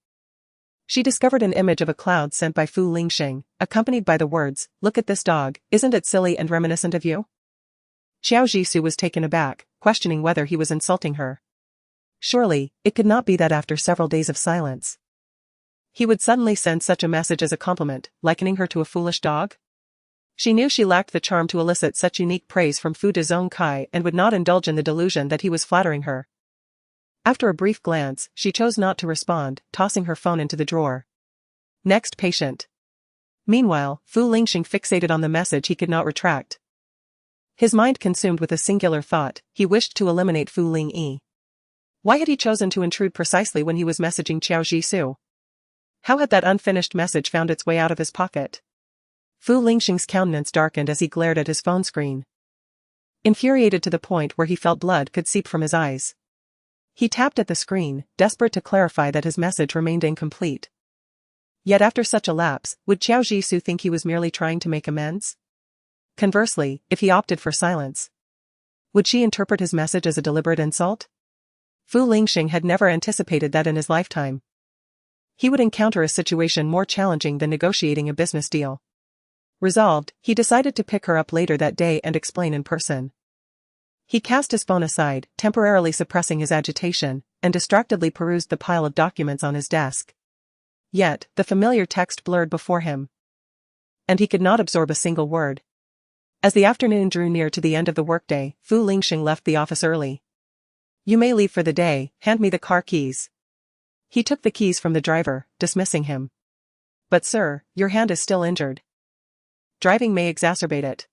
[SPEAKER 2] she discovered an image of a cloud sent by Fu Lingxing, accompanied by the words, "Look at this dog, isn't it silly and reminiscent of you?" Qiao Jisoo was taken aback, questioning whether he was insulting her. Surely, it could not be that after several days of silence, he would suddenly send such a message as a compliment, likening her to a foolish dog? She knew she lacked the charm to elicit such unique praise from Fu Dezongkai and would not indulge in the delusion that he was flattering her. After a brief glance, she chose not to respond, tossing her phone into the drawer. Next patient. Meanwhile, Fu Lingxing fixated on the message he could not retract. His mind consumed with a singular thought, he wished to eliminate Fu Lingyi. Why had he chosen to intrude precisely when he was messaging Qiao Jisoo? How had that unfinished message found its way out of his pocket? Fu Lingxing's countenance darkened as he glared at his phone screen. Infuriated to the point where he felt blood could seep from his eyes, he tapped at the screen, desperate to clarify that his message remained incomplete. Yet after such a lapse, would Qiao Jisoo think he was merely trying to make amends? Conversely, if he opted for silence, would she interpret his message as a deliberate insult? Fu Lingxing had never anticipated that in his lifetime he would encounter a situation more challenging than negotiating a business deal. Resolved, he decided to pick her up later that day and explain in person. He cast his phone aside, temporarily suppressing his agitation, and distractedly perused the pile of documents on his desk. Yet, the familiar text blurred before him, and he could not absorb a single word. As the afternoon drew near to the end of the workday, Fu Lingxing left the office early. You may leave for the day, hand me the car keys. He took the keys from the driver, dismissing him. But sir, your hand is still injured. Driving may exacerbate it.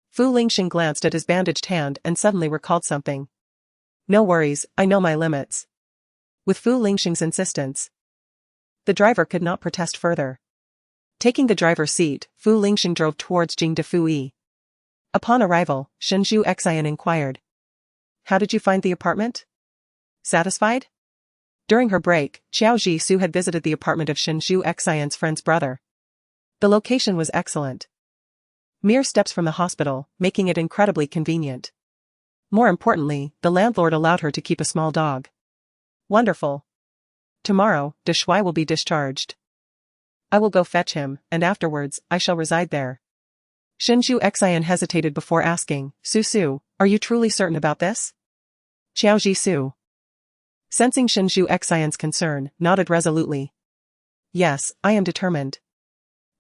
[SPEAKER 2] Fu Lingxing glanced at his bandaged hand and suddenly recalled something. No worries, I know my limits. With Fu Lingxing's insistence, the driver could not protest further. Taking the driver's seat, Fu Lingxing drove towards Jingdefui. Upon arrival, Shenju Xian inquired. How did you find the apartment? Satisfied? During her break, Qiao Jisoo had visited the apartment of Shenju Xian's friend's brother. The location was excellent. Mere steps from the hospital, making it incredibly convenient. More importantly, the landlord allowed her to keep a small dog. Wonderful. Tomorrow, De Shui will be discharged. I will go fetch him, and afterwards, I shall reside there. Shenju Xian hesitated before asking, Su, are you truly certain about this? Qiao Jisoo, sensing Shenju Xian's concern, nodded resolutely. Yes, I am determined.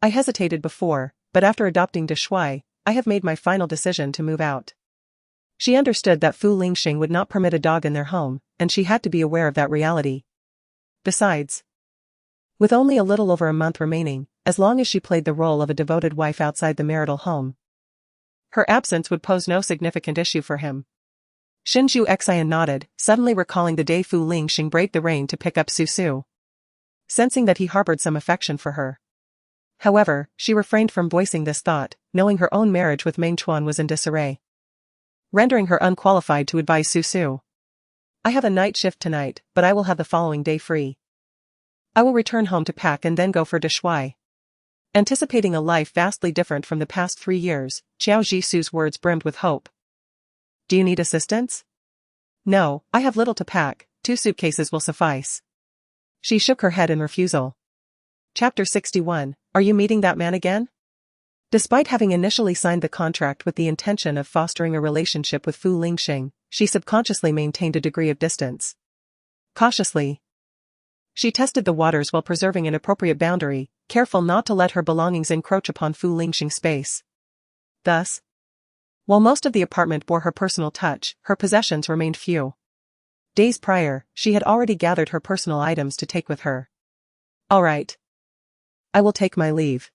[SPEAKER 2] I hesitated before, but after adopting De Shui, I have made my final decision to move out. She understood that Fu Lingxing would not permit a dog in their home, and she had to be aware of that reality. Besides, with only a little over a month remaining, as long as she played the role of a devoted wife outside the marital home, her absence would pose no significant issue for him. Shenju Xian nodded, suddenly recalling the day Fu Lingxing braved the rain to pick up Su, sensing that he harbored some affection for her. However, she refrained from voicing this thought, knowing her own marriage with Meng Chuan was in disarray, rendering her unqualified to advise Su. I have a night shift tonight, but I will have the following day free. I will return home to pack and then go for De Shui. Anticipating a life vastly different from the past 3 years, Qiao Jisoo's words brimmed with hope. Do you need assistance? No, I have little to pack, 2 suitcases will suffice. She shook her head in refusal. Chapter 61, Are you meeting that man again? Despite having initially signed the contract with the intention of fostering a relationship with Fu Lingxing, she subconsciously maintained a degree of distance. Cautiously, she tested the waters while preserving an appropriate boundary, careful not to let her belongings encroach upon Fu Lingxing's space. Thus, while most of the apartment bore her personal touch, her possessions remained few. Days prior, she had already gathered her personal items to take with her. All right. I will take my leave.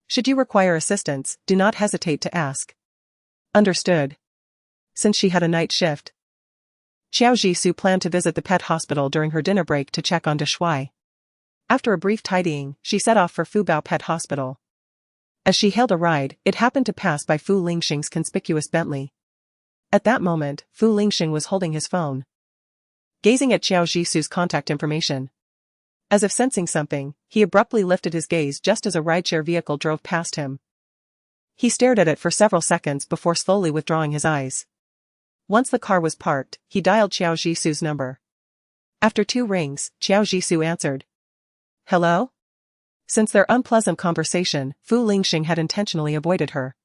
[SPEAKER 2] Should you require assistance, do not hesitate to ask. Understood. Since she had a night shift, Xiao Jisoo planned to visit the pet hospital during her dinner break to check on Deshuai. After a brief tidying, she set off for Fubao Pet Hospital. As she hailed a ride, it happened to pass by Fu Lingxing's conspicuous Bentley. At that moment, Fu Lingxing was holding his phone, gazing at Xiao Jisoo's contact information. As if sensing something, he abruptly lifted his gaze just as a rideshare vehicle drove past him. He stared at it for several seconds before slowly withdrawing his eyes. Once the car was parked, he dialed Xiao Jisoo's number. After 2 rings, Xiao Jisoo answered. Hello? Since their unpleasant conversation, Fu Lingxing had intentionally avoided her.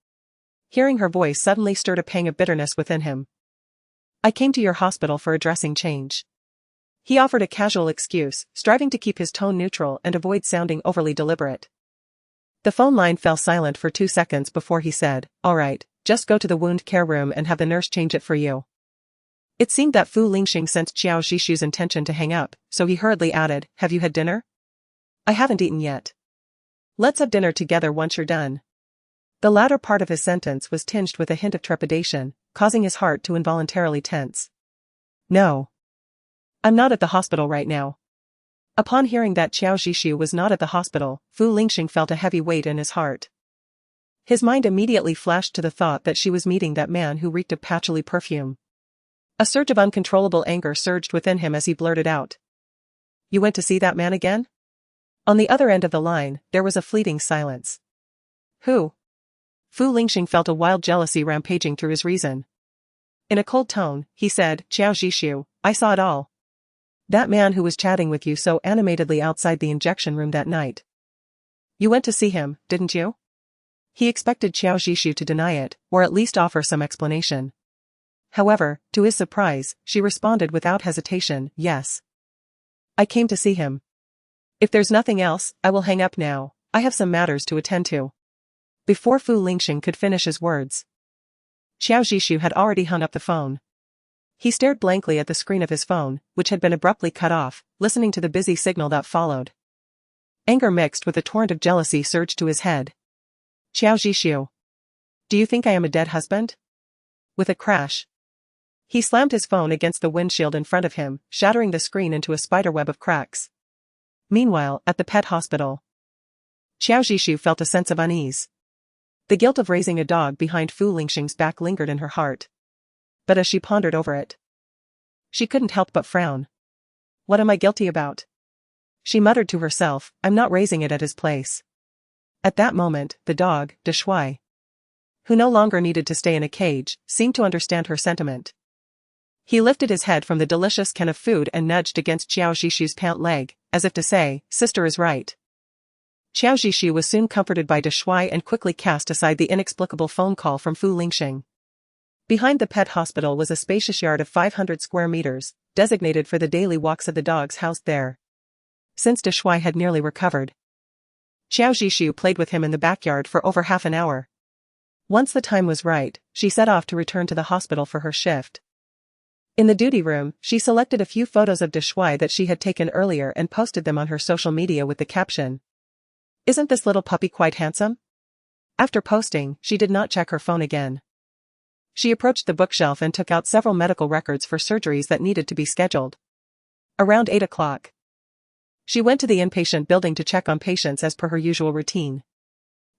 [SPEAKER 2] Hearing her voice suddenly stirred a pang of bitterness within him. I came to your hospital for a dressing change. He offered a casual excuse, striving to keep his tone neutral and avoid sounding overly deliberate. The phone line fell silent for 2 seconds before he said, all right, just go to the wound care room and have the nurse change it for you. It seemed that Fu Lingxing sensed Xiao Jisoo's intention to hang up, so he hurriedly added, have you had dinner? I haven't eaten yet. Let's have dinner together once you're done. The latter part of his sentence was tinged with a hint of trepidation, causing his heart to involuntarily tense. No. I'm not at the hospital right now. Upon hearing that Xiao Jisoo was not at the hospital, Fu Lingxing felt a heavy weight in his heart. His mind immediately flashed to the thought that she was meeting that man who reeked of patchouli perfume. A surge of uncontrollable anger surged within him as he blurted out. You went to see that man again? On the other end of the line, there was a fleeting silence. Who? Fu Lingxing felt a wild jealousy rampaging through his reason. In a cold tone, he said, Xiao Jisoo, I saw it all. That man who was chatting with you so animatedly outside the injection room that night. You went to see him, didn't you? He expected Xiao Jisoo to deny it, or at least offer some explanation. However, to his surprise, she responded without hesitation, yes. I came to see him. If there's nothing else, I will hang up now, I have some matters to attend to. Before Fu Lingxing could finish his words, Xiao Jisoo had already hung up the phone. He stared blankly at the screen of his phone, which had been abruptly cut off, listening to the busy signal that followed. Anger mixed with a torrent of jealousy surged to his head. Xiao Jisoo. Do you think I am a dead husband? With a crash, he slammed his phone against the windshield in front of him, shattering the screen into a spiderweb of cracks. Meanwhile, at the pet hospital, Xiao Jisoo felt a sense of unease. The guilt of raising a dog behind Fu Lingxing's back lingered in her heart. But as she pondered over it, she couldn't help but frown. What am I guilty about? She muttered to herself, I'm not raising it at his place. At that moment, the dog, Deshuai, who no longer needed to stay in a cage, seemed to understand her sentiment. He lifted his head from the delicious can of food and nudged against Xiao Jisoo's pant leg, as if to say, sister is right. Xiao Jisoo was soon comforted by Deshuai and quickly cast aside the inexplicable phone call from Fu Lingxing. Behind the pet hospital was a spacious yard of 500 square meters, designated for the daily walks of the dogs housed there. Since Deshuai had nearly recovered, Xiao Jisoo played with him in the backyard for over half an hour. Once the time was right, she set off to return to the hospital for her shift. In the duty room, she selected a few photos of Deshuai that she had taken earlier and posted them on her social media with the caption, Isn't this little puppy quite handsome? After posting, she did not check her phone again. She approached the bookshelf and took out several medical records for surgeries that needed to be scheduled. Around 8 o'clock, she went to the inpatient building to check on patients as per her usual routine.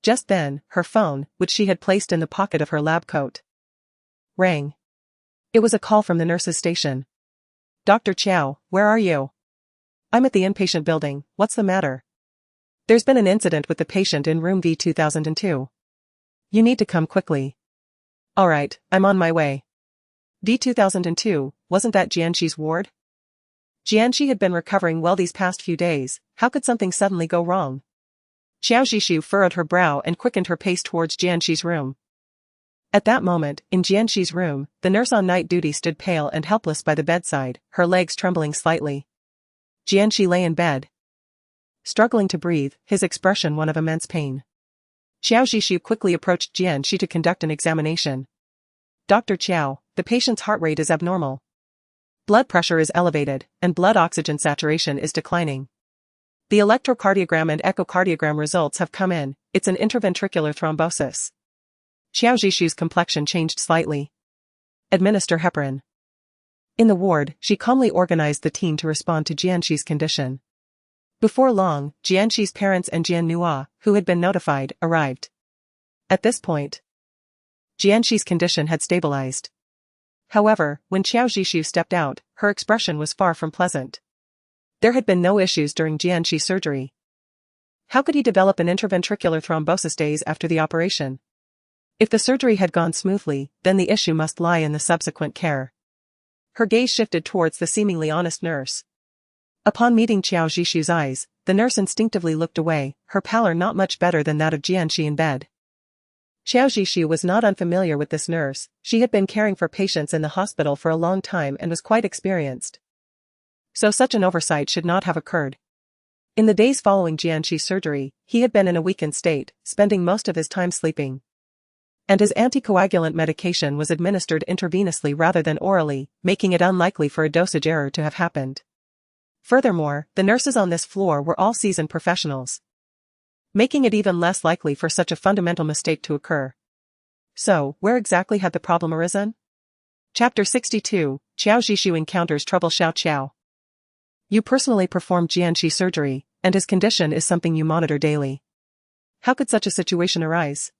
[SPEAKER 2] Just then, her phone, which she had placed in the pocket of her lab coat, rang. It was a call from the nurse's station. Dr. Chow, where are you? I'm at the inpatient building, what's the matter? There's been an incident with the patient in room V2002. You need to come quickly. Alright, I'm on my way. V2002, wasn't that Jianxi's ward? Jianxi had been recovering well these past few days, how could something suddenly go wrong? Xiao Zhishu furrowed her brow and quickened her pace towards Jianxi's room. At that moment, in Jianxi's room, the nurse on night duty stood pale and helpless by the bedside, her legs trembling slightly. Jianxi lay in bed, struggling to breathe, his expression one of immense pain. Xiao Zhishu quickly approached Jianxi to conduct an examination. Dr. Qiao, the patient's heart rate is abnormal. Blood pressure is elevated, and blood oxygen saturation is declining. The electrocardiogram and echocardiogram results have come in, it's an interventricular thrombosis. Xiao Zhishu's complexion changed slightly. Administer heparin. In the ward, she calmly organized the team to respond to Jianxi's condition. Before long, Jianxi's parents and Jian Nua, who had been notified, arrived. At this point, Jianxi's condition had stabilized. However, when Xiao Zhishu stepped out, her expression was far from pleasant. There had been no issues during Jianxi's surgery. How could he develop an interventricular thrombosis days after the operation? If the surgery had gone smoothly, then the issue must lie in the subsequent care. Her gaze shifted towards the seemingly honest nurse. Upon meeting Xiao Zhishu's eyes, the nurse instinctively looked away, her pallor not much better than that of Jianxi in bed. Xiao Zhishu was not unfamiliar with this nurse, she had been caring for patients in the hospital for a long time and was quite experienced. So such an oversight should not have occurred. In the days following Jianxi's surgery, he had been in a weakened state, spending most of his time sleeping. And his anticoagulant medication was administered intravenously rather than orally, making it unlikely for a dosage error to have happened. Furthermore, the nurses on this floor were all seasoned professionals, making it even less likely for such a fundamental mistake to occur. So, where exactly had the problem arisen? Chapter 62, Xiao Zhishu encounters trouble. Xiao Qiao. You personally performed Jianxi's surgery, and his condition is something you monitor daily. How could such a situation arise?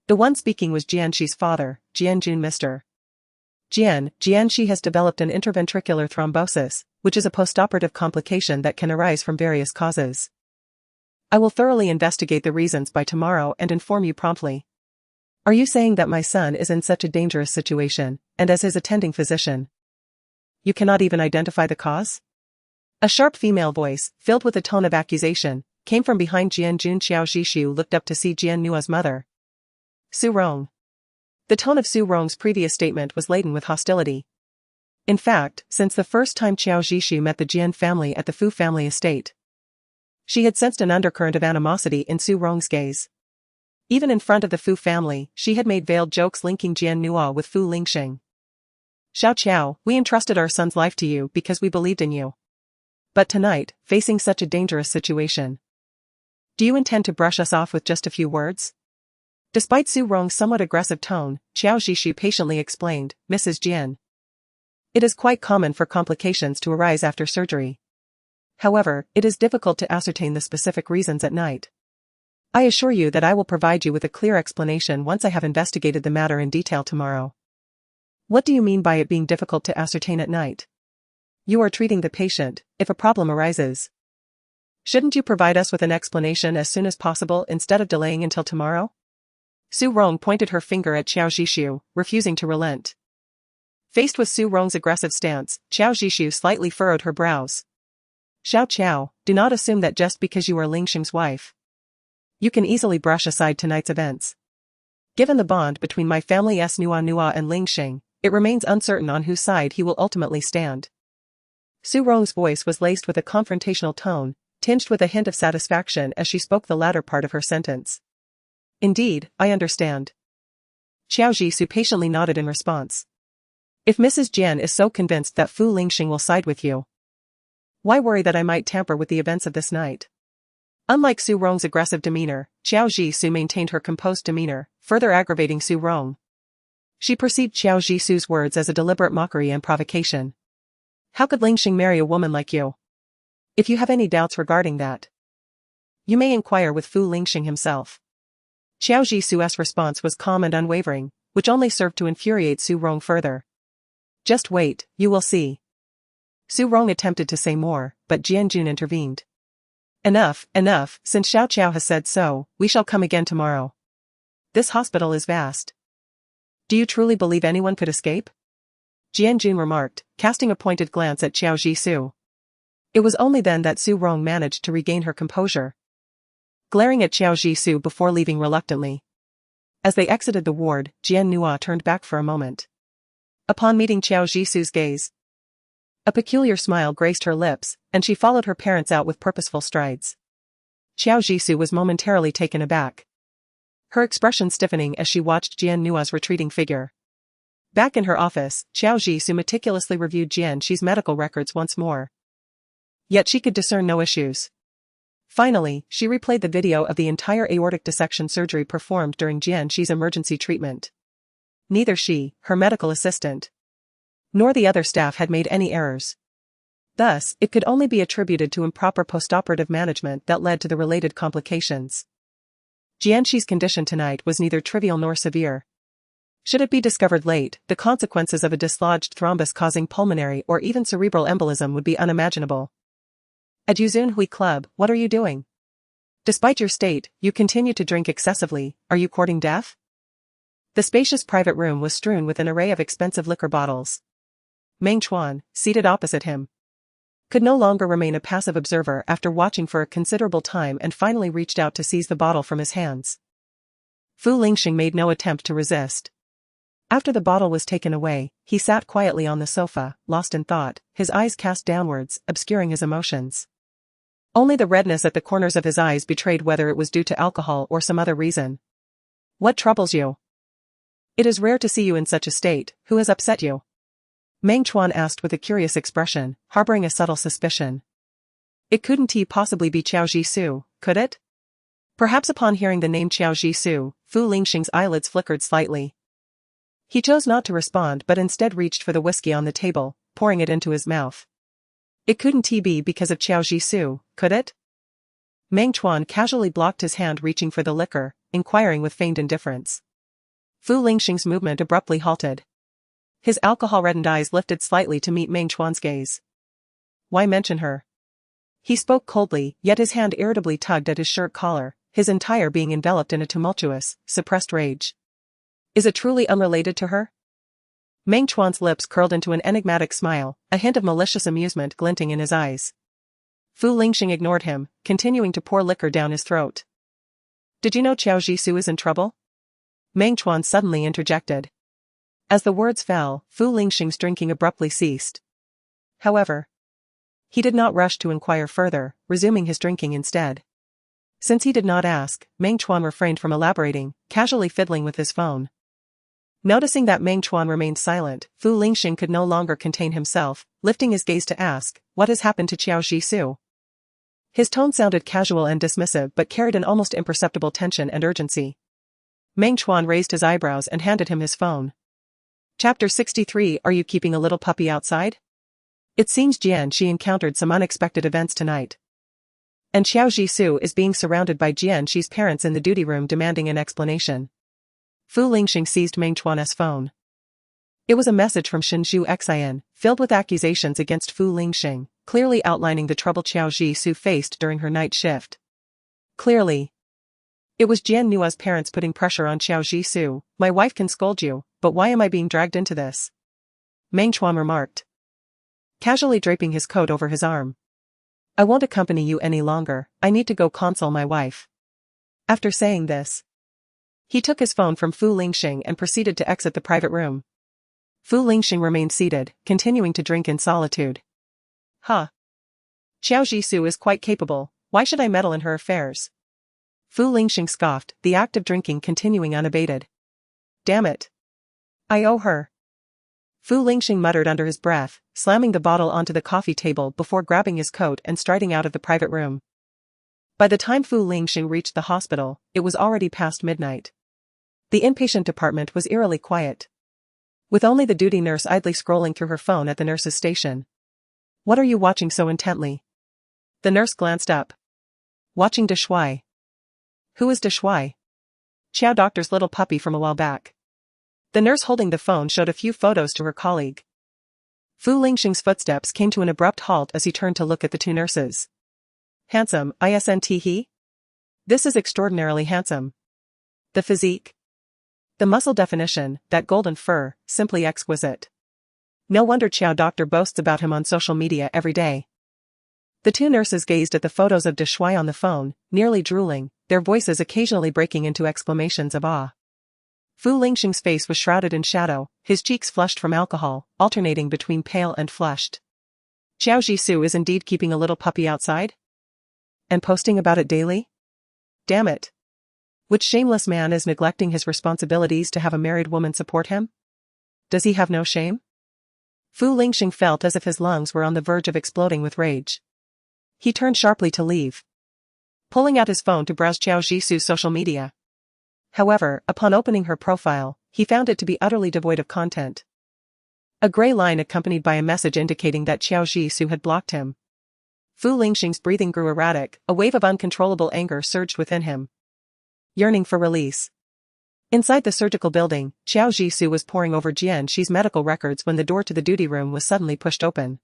[SPEAKER 2] The one speaking was Jianxi's father, Jianjun. Mr. Jianxi has developed an interventricular thrombosis, which is a postoperative complication that can arise from various causes. I will thoroughly investigate the reasons by tomorrow and inform you promptly. Are you saying that my son is in such a dangerous situation, and as his attending physician, you cannot even identify the cause? A sharp female voice, filled with a tone of accusation, came from behind Jianjun. Xiao Zhishu looked up to see Jian Nua's mother, Su Rong. The tone of Su Rong's previous statement was laden with hostility. In fact, since the first time Xiao Zhishu met the Jian family at the Fu family estate, she had sensed an undercurrent of animosity in Su Rong's gaze. Even in front of the Fu family, she had made veiled jokes linking Jian Nua with Fu Lingxing. Xiao Qiao, we entrusted our son's life to you because we believed in you. But tonight, facing such a dangerous situation, do you intend to brush us off with just a few words? Despite Su Rong's somewhat aggressive tone, Xiao Zhishu patiently explained, Mrs. Jian. It is quite common for complications to arise after surgery. However, it is difficult to ascertain the specific reasons at night. I assure you that I will provide you with a clear explanation once I have investigated the matter in detail tomorrow. What do you mean by it being difficult to ascertain at night? You are treating the patient, if a problem arises. Shouldn't you provide us with an explanation as soon as possible instead of delaying until tomorrow? Su Rong pointed her finger at Xiao Zhishu, refusing to relent. Faced with Su Rong's aggressive stance, Xiao Zhishu slightly furrowed her brows. Xiao Qiao, do not assume that just because you are Lingxing's wife, you can easily brush aside tonight's events. Given the bond between my family's Nua and Lingxing, it remains uncertain on whose side he will ultimately stand. Su Rong's voice was laced with a confrontational tone, tinged with a hint of satisfaction as she spoke the latter part of her sentence. Indeed, I understand. Xiao Zhishu patiently nodded in response. If Mrs. Jian is so convinced that Fu Lingxing will side with you, why worry that I might tamper with the events of this night? Unlike Su Rong's aggressive demeanor, Xiao Zhishu maintained her composed demeanor, further aggravating Su Rong. She perceived Xiao Zhishu's words as a deliberate mockery and provocation. How could Lingxing marry a woman like you? If you have any doubts regarding that, you may inquire with Fu Lingxing himself. Xiao Zhishu's response was calm and unwavering, which only served to infuriate Su Rong further. Just wait, you will see. Su Rong attempted to say more, but Jianjun intervened. Enough, since Xiao Qiao has said so, we shall come again tomorrow. This hospital is vast. Do you truly believe anyone could escape? Jianjun remarked, casting a pointed glance at Xiao Zhishu. It was only then that Su Rong managed to regain her composure. glaring at Xiao Jisoo before leaving reluctantly. As they exited the ward, Jian Nua turned back for a moment. Upon meeting Xiao Jisoo's gaze, a peculiar smile graced her lips, and she followed her parents out with purposeful strides. Xiao Jisoo was momentarily taken aback, her expression stiffening as she watched Jian Nua's retreating figure. Back in her office, Xiao Jisoo meticulously reviewed Jian Shi's medical records once more. Yet she could discern no issues. Finally, she replayed the video of the entire aortic dissection surgery performed during Jian Shi's emergency treatment. Neither she, her medical assistant, nor the other staff had made any errors. Thus, it could only be attributed to improper postoperative management that led to the related complications. Jian Shi's condition tonight was neither trivial nor severe. Should it be discovered late, the consequences of a dislodged thrombus causing pulmonary or even cerebral embolism would be unimaginable. At Yuzun Hui Club, what are you doing? Despite your state, you continue to drink excessively. Are you courting death? The spacious private room was strewn with an array of expensive liquor bottles. Meng Chuan, seated opposite him, could no longer remain a passive observer after watching for a considerable time and finally reached out to seize the bottle from his hands. Fu Lingxing made no attempt to resist. After the bottle was taken away, he sat quietly on the sofa, lost in thought, his eyes cast downwards, obscuring his emotions. Only the redness at the corners of his eyes betrayed whether it was due to alcohol or some other reason. What troubles you? It is rare to see you in such a state. Who has upset you? Meng Chuan asked with a curious expression, harboring a subtle suspicion. It couldn't possibly be Xiao Jisoo, could it? Perhaps upon hearing the name Xiao Jisoo, Fu Lingxing's eyelids flickered slightly. He chose not to respond but instead reached for the whiskey on the table, pouring it into his mouth. It couldn't be because of Xiao Jisoo, could it? Meng Chuan casually blocked his hand reaching for the liquor, inquiring with feigned indifference. Fu Lingxing's movement abruptly halted. His alcohol-reddened eyes lifted slightly to meet Meng Chuan's gaze. Why mention her? He spoke coldly, yet his hand irritably tugged at his shirt collar, his entire being enveloped in a tumultuous, suppressed rage. Is it truly unrelated to her? Meng Chuan's lips curled into an enigmatic smile, a hint of malicious amusement glinting in his eyes. Fu Lingxing ignored him, continuing to pour liquor down his throat. Did you know Xiao Jisoo is in trouble? Meng Chuan suddenly interjected. As the words fell, Fu Lingxing's drinking abruptly ceased. However, he did not rush to inquire further, resuming his drinking instead. Since he did not ask, Meng Chuan refrained from elaborating, casually fiddling with his phone. Noticing that Meng Chuan remained silent, Fu Lingxing could no longer contain himself, lifting his gaze to ask, what has happened to Xiao Jisoo? His tone sounded casual and dismissive but carried an almost imperceptible tension and urgency. Meng Chuan raised his eyebrows and handed him his phone. Chapter 63. Are you keeping a little puppy outside? It seems Jian Shi encountered some unexpected events tonight. And Xiao Jisoo is being surrounded by Jian Shi's parents in the duty room demanding an explanation. Fu Lingxing seized Meng Chuan's phone. It was a message from Shinzhu Xin, filled with accusations against Fu Lingxing, clearly outlining the trouble Xiao Jisoo faced during her night shift. Clearly, it was Jian Nua's parents putting pressure on Xiao Jisoo. My wife can scold you, but why am I being dragged into this? Meng Chuan remarked, casually draping his coat over his arm. I won't accompany you any longer, I need to go console my wife. After saying this, he took his phone from Fu Lingxing and proceeded to exit the private room. Fu Lingxing remained seated, continuing to drink in solitude. Xiao Jisoo is quite capable, why should I meddle in her affairs? Fu Lingxing scoffed, the act of drinking continuing unabated. Damn it. I owe her. Fu Lingxing muttered under his breath, slamming the bottle onto the coffee table before grabbing his coat and striding out of the private room. By the time Fu Lingxing reached the hospital, it was already past midnight. The inpatient department was eerily quiet, with only the duty nurse idly scrolling through her phone at the nurse's station. What are you watching so intently? The nurse glanced up. Watching De Shui. Who is De Shui? Xiao Doctor's little puppy from a while back. The nurse holding the phone showed a few photos to her colleague. Fu Lingxing's footsteps came to an abrupt halt as he turned to look at the two nurses. Handsome, isn't he? This is extraordinarily handsome. The physique, the muscle definition, that golden fur, simply exquisite. No wonder Xiao Doctor boasts about him on social media every day. The two nurses gazed at the photos of De Shui on the phone, nearly drooling, their voices occasionally breaking into exclamations of awe. Fu Lingxing's face was shrouded in shadow, his cheeks flushed from alcohol, alternating between pale and flushed. Xiao Jisoo is indeed keeping a little puppy outside? And posting about it daily? Damn it. Which shameless man is neglecting his responsibilities to have a married woman support him? Does he have no shame? Fu Lingxing felt as if his lungs were on the verge of exploding with rage. He turned sharply to leave, pulling out his phone to browse Xiao Jisoo's social media. However, upon opening her profile, he found it to be utterly devoid of content. A gray line accompanied by a message indicating that Xiao Jisoo had blocked him. Fu Lingxing's breathing grew erratic, a wave of uncontrollable anger surged within him, yearning for release. Inside the surgical building, Xiao Jisoo was poring over Jian Shi's medical records when the door to the duty room was suddenly pushed open.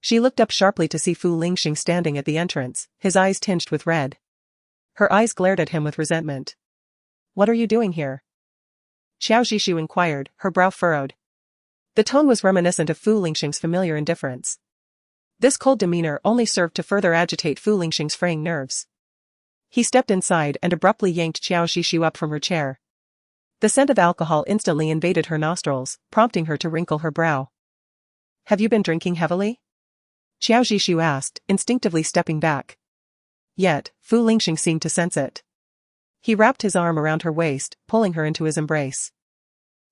[SPEAKER 2] She looked up sharply to see Fu Lingxing standing at the entrance, his eyes tinged with red. Her eyes glared at him with resentment. "What are you doing here?" Xiao Jisoo inquired, her brow furrowed. The tone was reminiscent of Fu Lingxing's familiar indifference. This cold demeanor only served to further agitate Fu Lingxing's fraying nerves. He stepped inside and abruptly yanked Xiao Jisoo up from her chair. The scent of alcohol instantly invaded her nostrils, prompting her to wrinkle her brow. "Have you been drinking heavily?" Xiao Jisoo asked, instinctively stepping back. Yet, Fu Lingxing seemed to sense it. He wrapped his arm around her waist, pulling her into his embrace.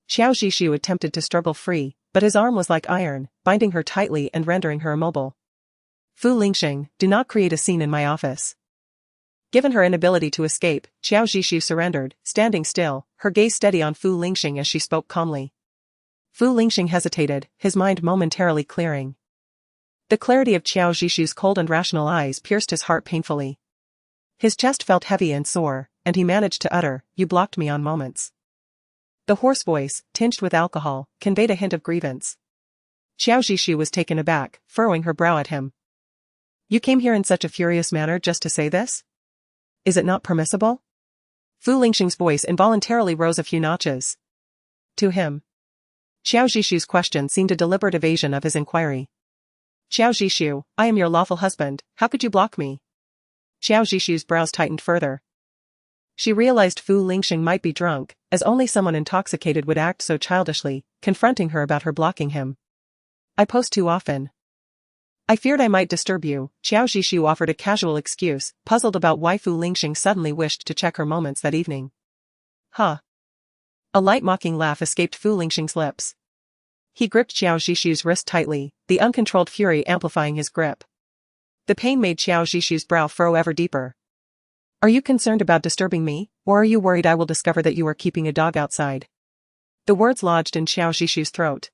[SPEAKER 2] Xiao Jisoo attempted to struggle free, but his arm was like iron, binding her tightly and rendering her immobile. "Fu Lingxing, do not create a scene in my office." Given her inability to escape, Xiao Jisoo surrendered, standing still, her gaze steady on Fu Lingxing as she spoke calmly. Fu Lingxing hesitated, his mind momentarily clearing. The clarity of Xiao Jisoo's cold and rational eyes pierced his heart painfully. His chest felt heavy and sore, and he managed to utter, "You blocked me on moments." The hoarse voice, tinged with alcohol, conveyed a hint of grievance. Xiao Jisoo was taken aback, furrowing her brow at him. "You came here in such a furious manner just to say this? Is it not permissible?" Fu Lingxing's voice involuntarily rose a few notches. To him, Xiao Jisoo's question seemed a deliberate evasion of his inquiry. "Xiao Jisoo, I am your lawful husband, how could you block me?" Xiao Jisoo's brows tightened further. She realized Fu Lingxing might be drunk, as only someone intoxicated would act so childishly, confronting her about her blocking him. "I post too often. I feared I might disturb you." Xiao Jisoo offered a casual excuse, puzzled about why Fu Lingxing suddenly wished to check her moments that evening. "Huh." A light mocking laugh escaped Fu Lingxing's lips. He gripped Xiao Jisoo's wrist tightly, the uncontrolled fury amplifying his grip. The pain made Xiao Jisoo's brow furrow ever deeper. "Are you concerned about disturbing me, or are you worried I will discover that you are keeping a dog outside?" The words lodged in Xiao Jisoo's throat,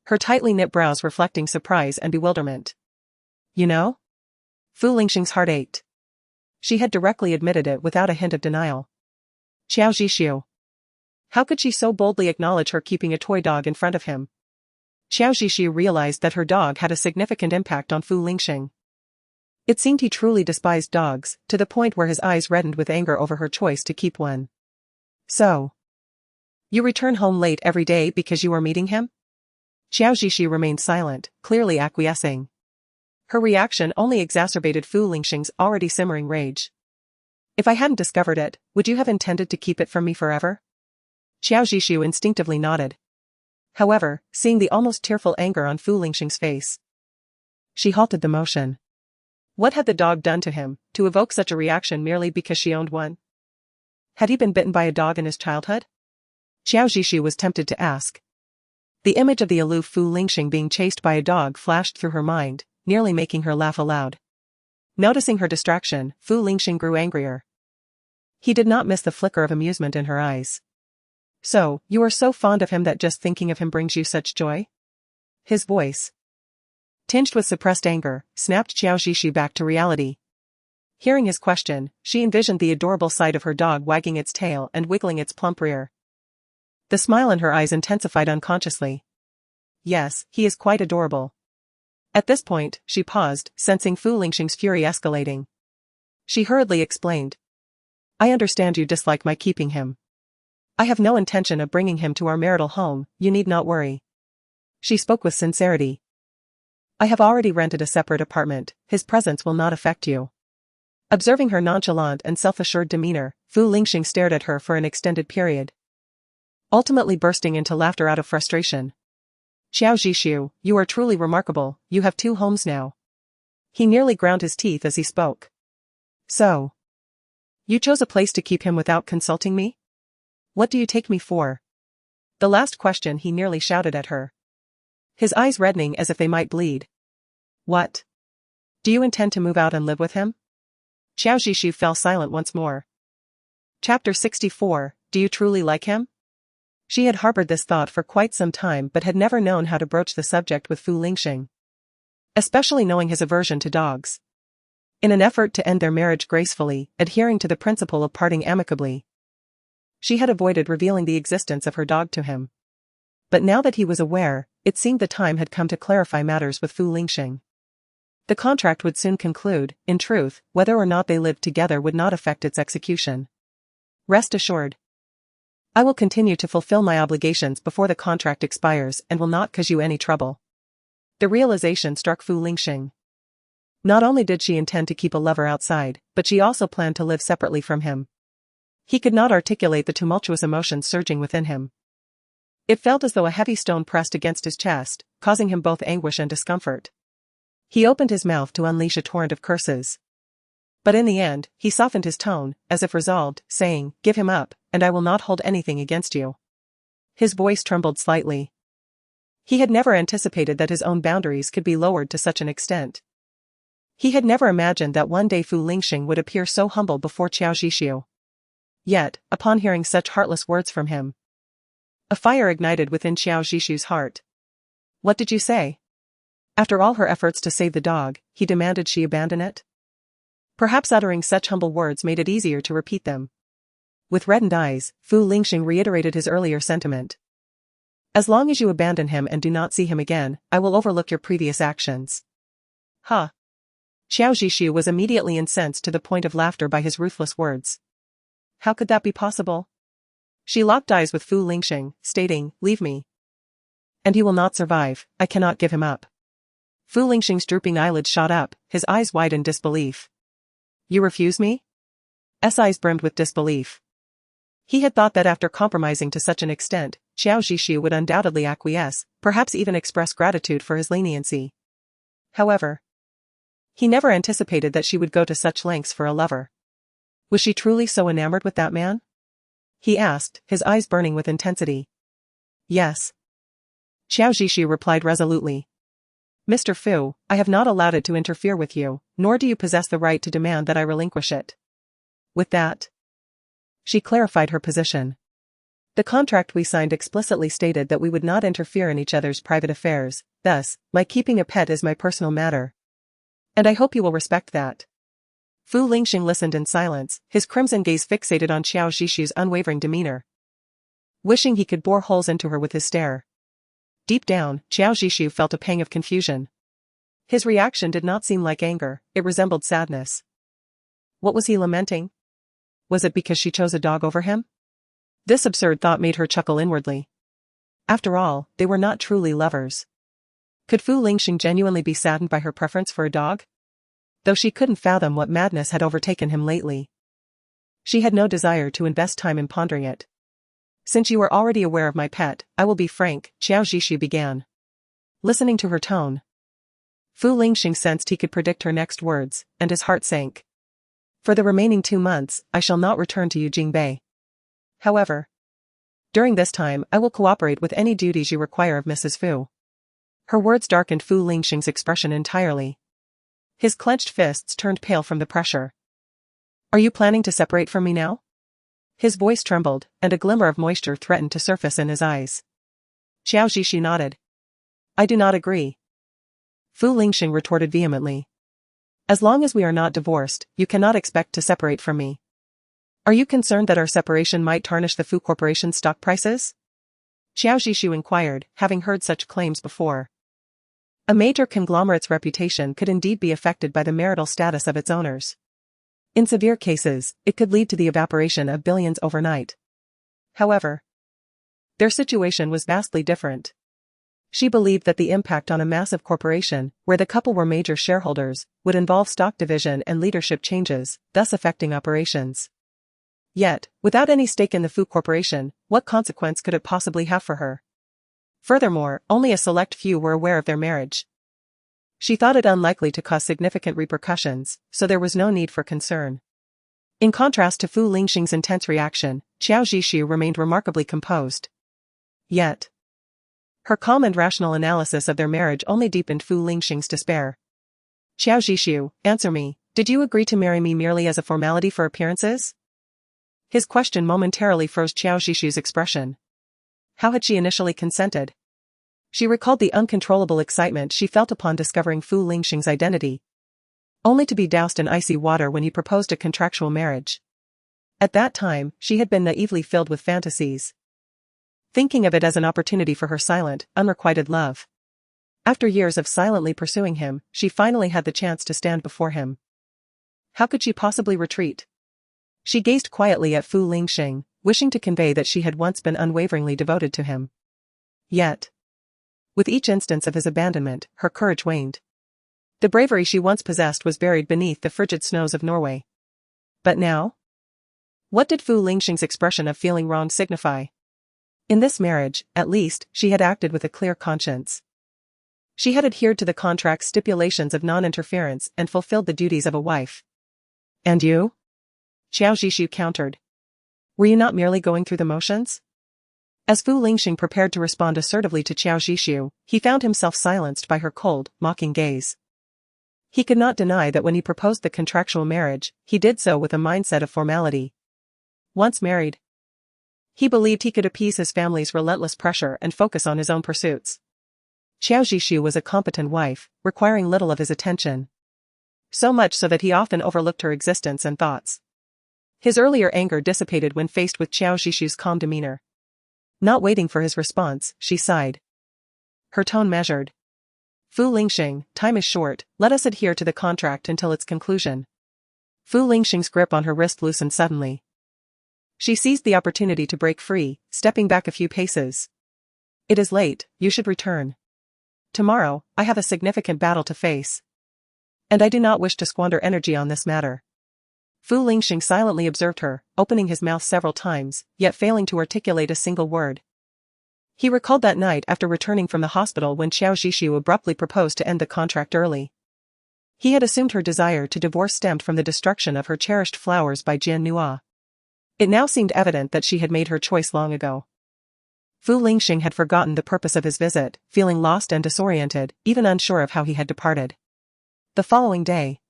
[SPEAKER 2] her tightly knit brows reflecting surprise and bewilderment. "You know?" Fu Lingxing's heart ached. She had directly admitted it without a hint of denial. Xiao Jisoo. How could she so boldly acknowledge her keeping a toy dog in front of him? Xiao Jisoo realized that her dog had a significant impact on Fu Lingxing. It seemed he truly despised dogs, to the point where his eyes reddened with anger over her choice to keep one. "So, you return home late every day because you are meeting him?" Xiao Jisoo remained silent, clearly acquiescing. Her reaction only exacerbated Fu Lingxing's already simmering rage. "If I hadn't discovered it, would you have intended to keep it from me forever?" Xiao Jisoo instinctively nodded. However, seeing the almost tearful anger on Fu Lingxing's face, she halted the motion. What had the dog done to him, to evoke such a reaction merely because she owned one? Had he been bitten by a dog in his childhood? Xiao Jisoo was tempted to ask. The image of the aloof Fu Lingxing being chased by a dog flashed through her mind, nearly making her laugh aloud. Noticing her distraction, Fu Lingxing grew angrier. He did not miss the flicker of amusement in her eyes. "So, you are so fond of him that just thinking of him brings you such joy?" His voice, tinged with suppressed anger, snapped Xiao Jisoo back to reality. Hearing his question, she envisioned the adorable sight of her dog wagging its tail and wiggling its plump rear. The smile in her eyes intensified unconsciously. "Yes, he is quite adorable." At this point, she paused, sensing Fu Lingxing's fury escalating. She hurriedly explained. "I understand you dislike my keeping him. I have no intention of bringing him to our marital home, you need not worry." She spoke with sincerity. "I have already rented a separate apartment, his presence will not affect you." Observing her nonchalant and self-assured demeanor, Fu Lingxing stared at her for an extended period, ultimately bursting into laughter out of frustration. Xiao Zhishu, you are truly remarkable, you have 2 homes now. He nearly ground his teeth as he spoke. So, you chose a place to keep him without consulting me? What do you take me for? The last question he nearly shouted at her, his eyes reddening as if they might bleed. What? Do you intend to move out and live with him? Xiao Zhishu fell silent once more. Chapter 64, Do you truly like him? She had harbored this thought for quite some time but had never known how to broach the subject with Fu Lingxing, especially knowing his aversion to dogs. In an effort to end their marriage gracefully, adhering to the principle of parting amicably, she had avoided revealing the existence of her dog to him. But now that he was aware, it seemed the time had come to clarify matters with Fu Lingxing. The contract would soon conclude. In truth, whether or not they lived together would not affect its execution. Rest assured, I will continue to fulfill my obligations before the contract expires and will not cause you any trouble. The realization struck Fu Lingxing. Not only did she intend to keep a lover outside, but she also planned to live separately from him. He could not articulate the tumultuous emotions surging within him. It felt as though a heavy stone pressed against his chest, causing him both anguish and discomfort. He opened his mouth to unleash a torrent of curses. But in the end, he softened his tone, as if resolved, saying, Give him up, and I will not hold anything against you. His voice trembled slightly. He had never anticipated that his own boundaries could be lowered to such an extent. He had never imagined that one day Fu Lingxing would appear so humble before Xiao Zhishu. Yet, upon hearing such heartless words from him, a fire ignited within Xiao Zhishu's heart. What did you say? After all her efforts to save the dog, he demanded she abandon it? Perhaps uttering such humble words made it easier to repeat them. With reddened eyes, Fu Lingxing reiterated his earlier sentiment. As long as you abandon him and do not see him again, I will overlook your previous actions. Huh. Xiao Zhishu was immediately incensed to the point of laughter by his ruthless words. How could that be possible? She locked eyes with Fu Lingxing, stating, Leave me. And he will not survive, I cannot give him up. Fu Lingxing's drooping eyelids shot up, his eyes wide in disbelief. You refuse me? S eyes brimmed with disbelief. He had thought that after compromising to such an extent, Xiao Zhishu would undoubtedly acquiesce, perhaps even express gratitude for his leniency. However, he never anticipated that she would go to such lengths for a lover. Was she truly so enamored with that man? He asked, his eyes burning with intensity. Yes. Xiao Zhishu replied resolutely. Mr. Fu, I have not allowed it to interfere with you, nor do you possess the right to demand that I relinquish it. With that, she clarified her position. The contract we signed explicitly stated that we would not interfere in each other's private affairs, thus, my keeping a pet is my personal matter. And I hope you will respect that. Fu Lingxing listened in silence, his crimson gaze fixated on Xiao Zhishu's unwavering demeanor, wishing he could bore holes into her with his stare. Deep down, Xiao Zhishu felt a pang of confusion. His reaction did not seem like anger, it resembled sadness. What was he lamenting? Was it because she chose a dog over him? This absurd thought made her chuckle inwardly. After all, they were not truly lovers. Could Fu Lingxing genuinely be saddened by her preference for a dog? Though she couldn't fathom what madness had overtaken him lately, she had no desire to invest time in pondering it. Since you are already aware of my pet, I will be frank, Xiao Zhishu began. Listening to her tone, Fu Lingxing sensed he could predict her next words, and his heart sank. For the remaining 2 months, I shall not return to Yujingbei. However, during this time I will cooperate with any duties you require of Mrs. Fu. Her words darkened Fu Lingxing's expression entirely. His clenched fists turned pale from the pressure. Are you planning to separate from me now? His voice trembled, and a glimmer of moisture threatened to surface in his eyes. Xiao Zhishu nodded. I do not agree. Fu Lingxing retorted vehemently. As long as we are not divorced, you cannot expect to separate from me. Are you concerned that our separation might tarnish the Fu Corporation's stock prices? Xiao Zhishu inquired, having heard such claims before. A major conglomerate's reputation could indeed be affected by the marital status of its owners. In severe cases, it could lead to the evaporation of billions overnight. However, their situation was vastly different. She believed that the impact on a massive corporation, where the couple were major shareholders, would involve stock division and leadership changes, thus affecting operations. Yet, without any stake in the Fu Corporation, what consequence could it possibly have for her? Furthermore, only a select few were aware of their marriage. She thought it unlikely to cause significant repercussions, so there was no need for concern. In contrast to Fu Lingxing's intense reaction, Qiao Zhishu remained remarkably composed. Yet, her calm and rational analysis of their marriage only deepened Fu Lingxing's despair. Qiao Zhishu, answer me, did you agree to marry me merely as a formality for appearances? His question momentarily froze Qiao Zhishu's expression. How had she initially consented? She recalled the uncontrollable excitement she felt upon discovering Fu Lingxing's identity, only to be doused in icy water when he proposed a contractual marriage. At that time, she had been naively filled with fantasies, thinking of it as an opportunity for her silent, unrequited love. After years of silently pursuing him, she finally had the chance to stand before him. How could she possibly retreat? She gazed quietly at Fu Lingxing, wishing to convey that she had once been unwaveringly devoted to him. Yet, with each instance of his abandonment, her courage waned. The bravery she once possessed was buried beneath the frigid snows of Norway. But now? What did Fu Lingxing's expression of feeling wronged signify? In this marriage, at least, she had acted with a clear conscience. She had adhered to the contract's stipulations of non-interference and fulfilled the duties of a wife. And you? Qiao Zhishu countered. Were you not merely going through the motions? As Fu Lingxing prepared to respond assertively to Qiao Zhishu, he found himself silenced by her cold, mocking gaze. He could not deny that when he proposed the contractual marriage, he did so with a mindset of formality. Once married, he believed he could appease his family's relentless pressure and focus on his own pursuits. Qiao Zhishu was a competent wife, requiring little of his attention. So much so that he often overlooked her existence and thoughts. His earlier anger dissipated when faced with Qiao Zhishu's calm demeanor. Not waiting for his response, she sighed. Her tone measured. Fu Lingxing, time is short, let us adhere to the contract until its conclusion. Fu Lingxing's grip on her wrist loosened suddenly. She seized the opportunity to break free, stepping back a few paces. It is late, you should return. Tomorrow, I have a significant battle to face. And I do not wish to squander energy on this matter. Fu Lingxing silently observed her, opening his mouth several times, yet failing to articulate a single word. He recalled that night after returning from the hospital when Qiao Zhishu abruptly proposed to end the contract early. He had assumed her desire to divorce stemmed from the destruction of her cherished flowers by Jian Nua. It now seemed evident that she had made her choice long ago. Fu Lingxing had forgotten the purpose of his visit, feeling lost and disoriented, even unsure of how he had departed. The following day,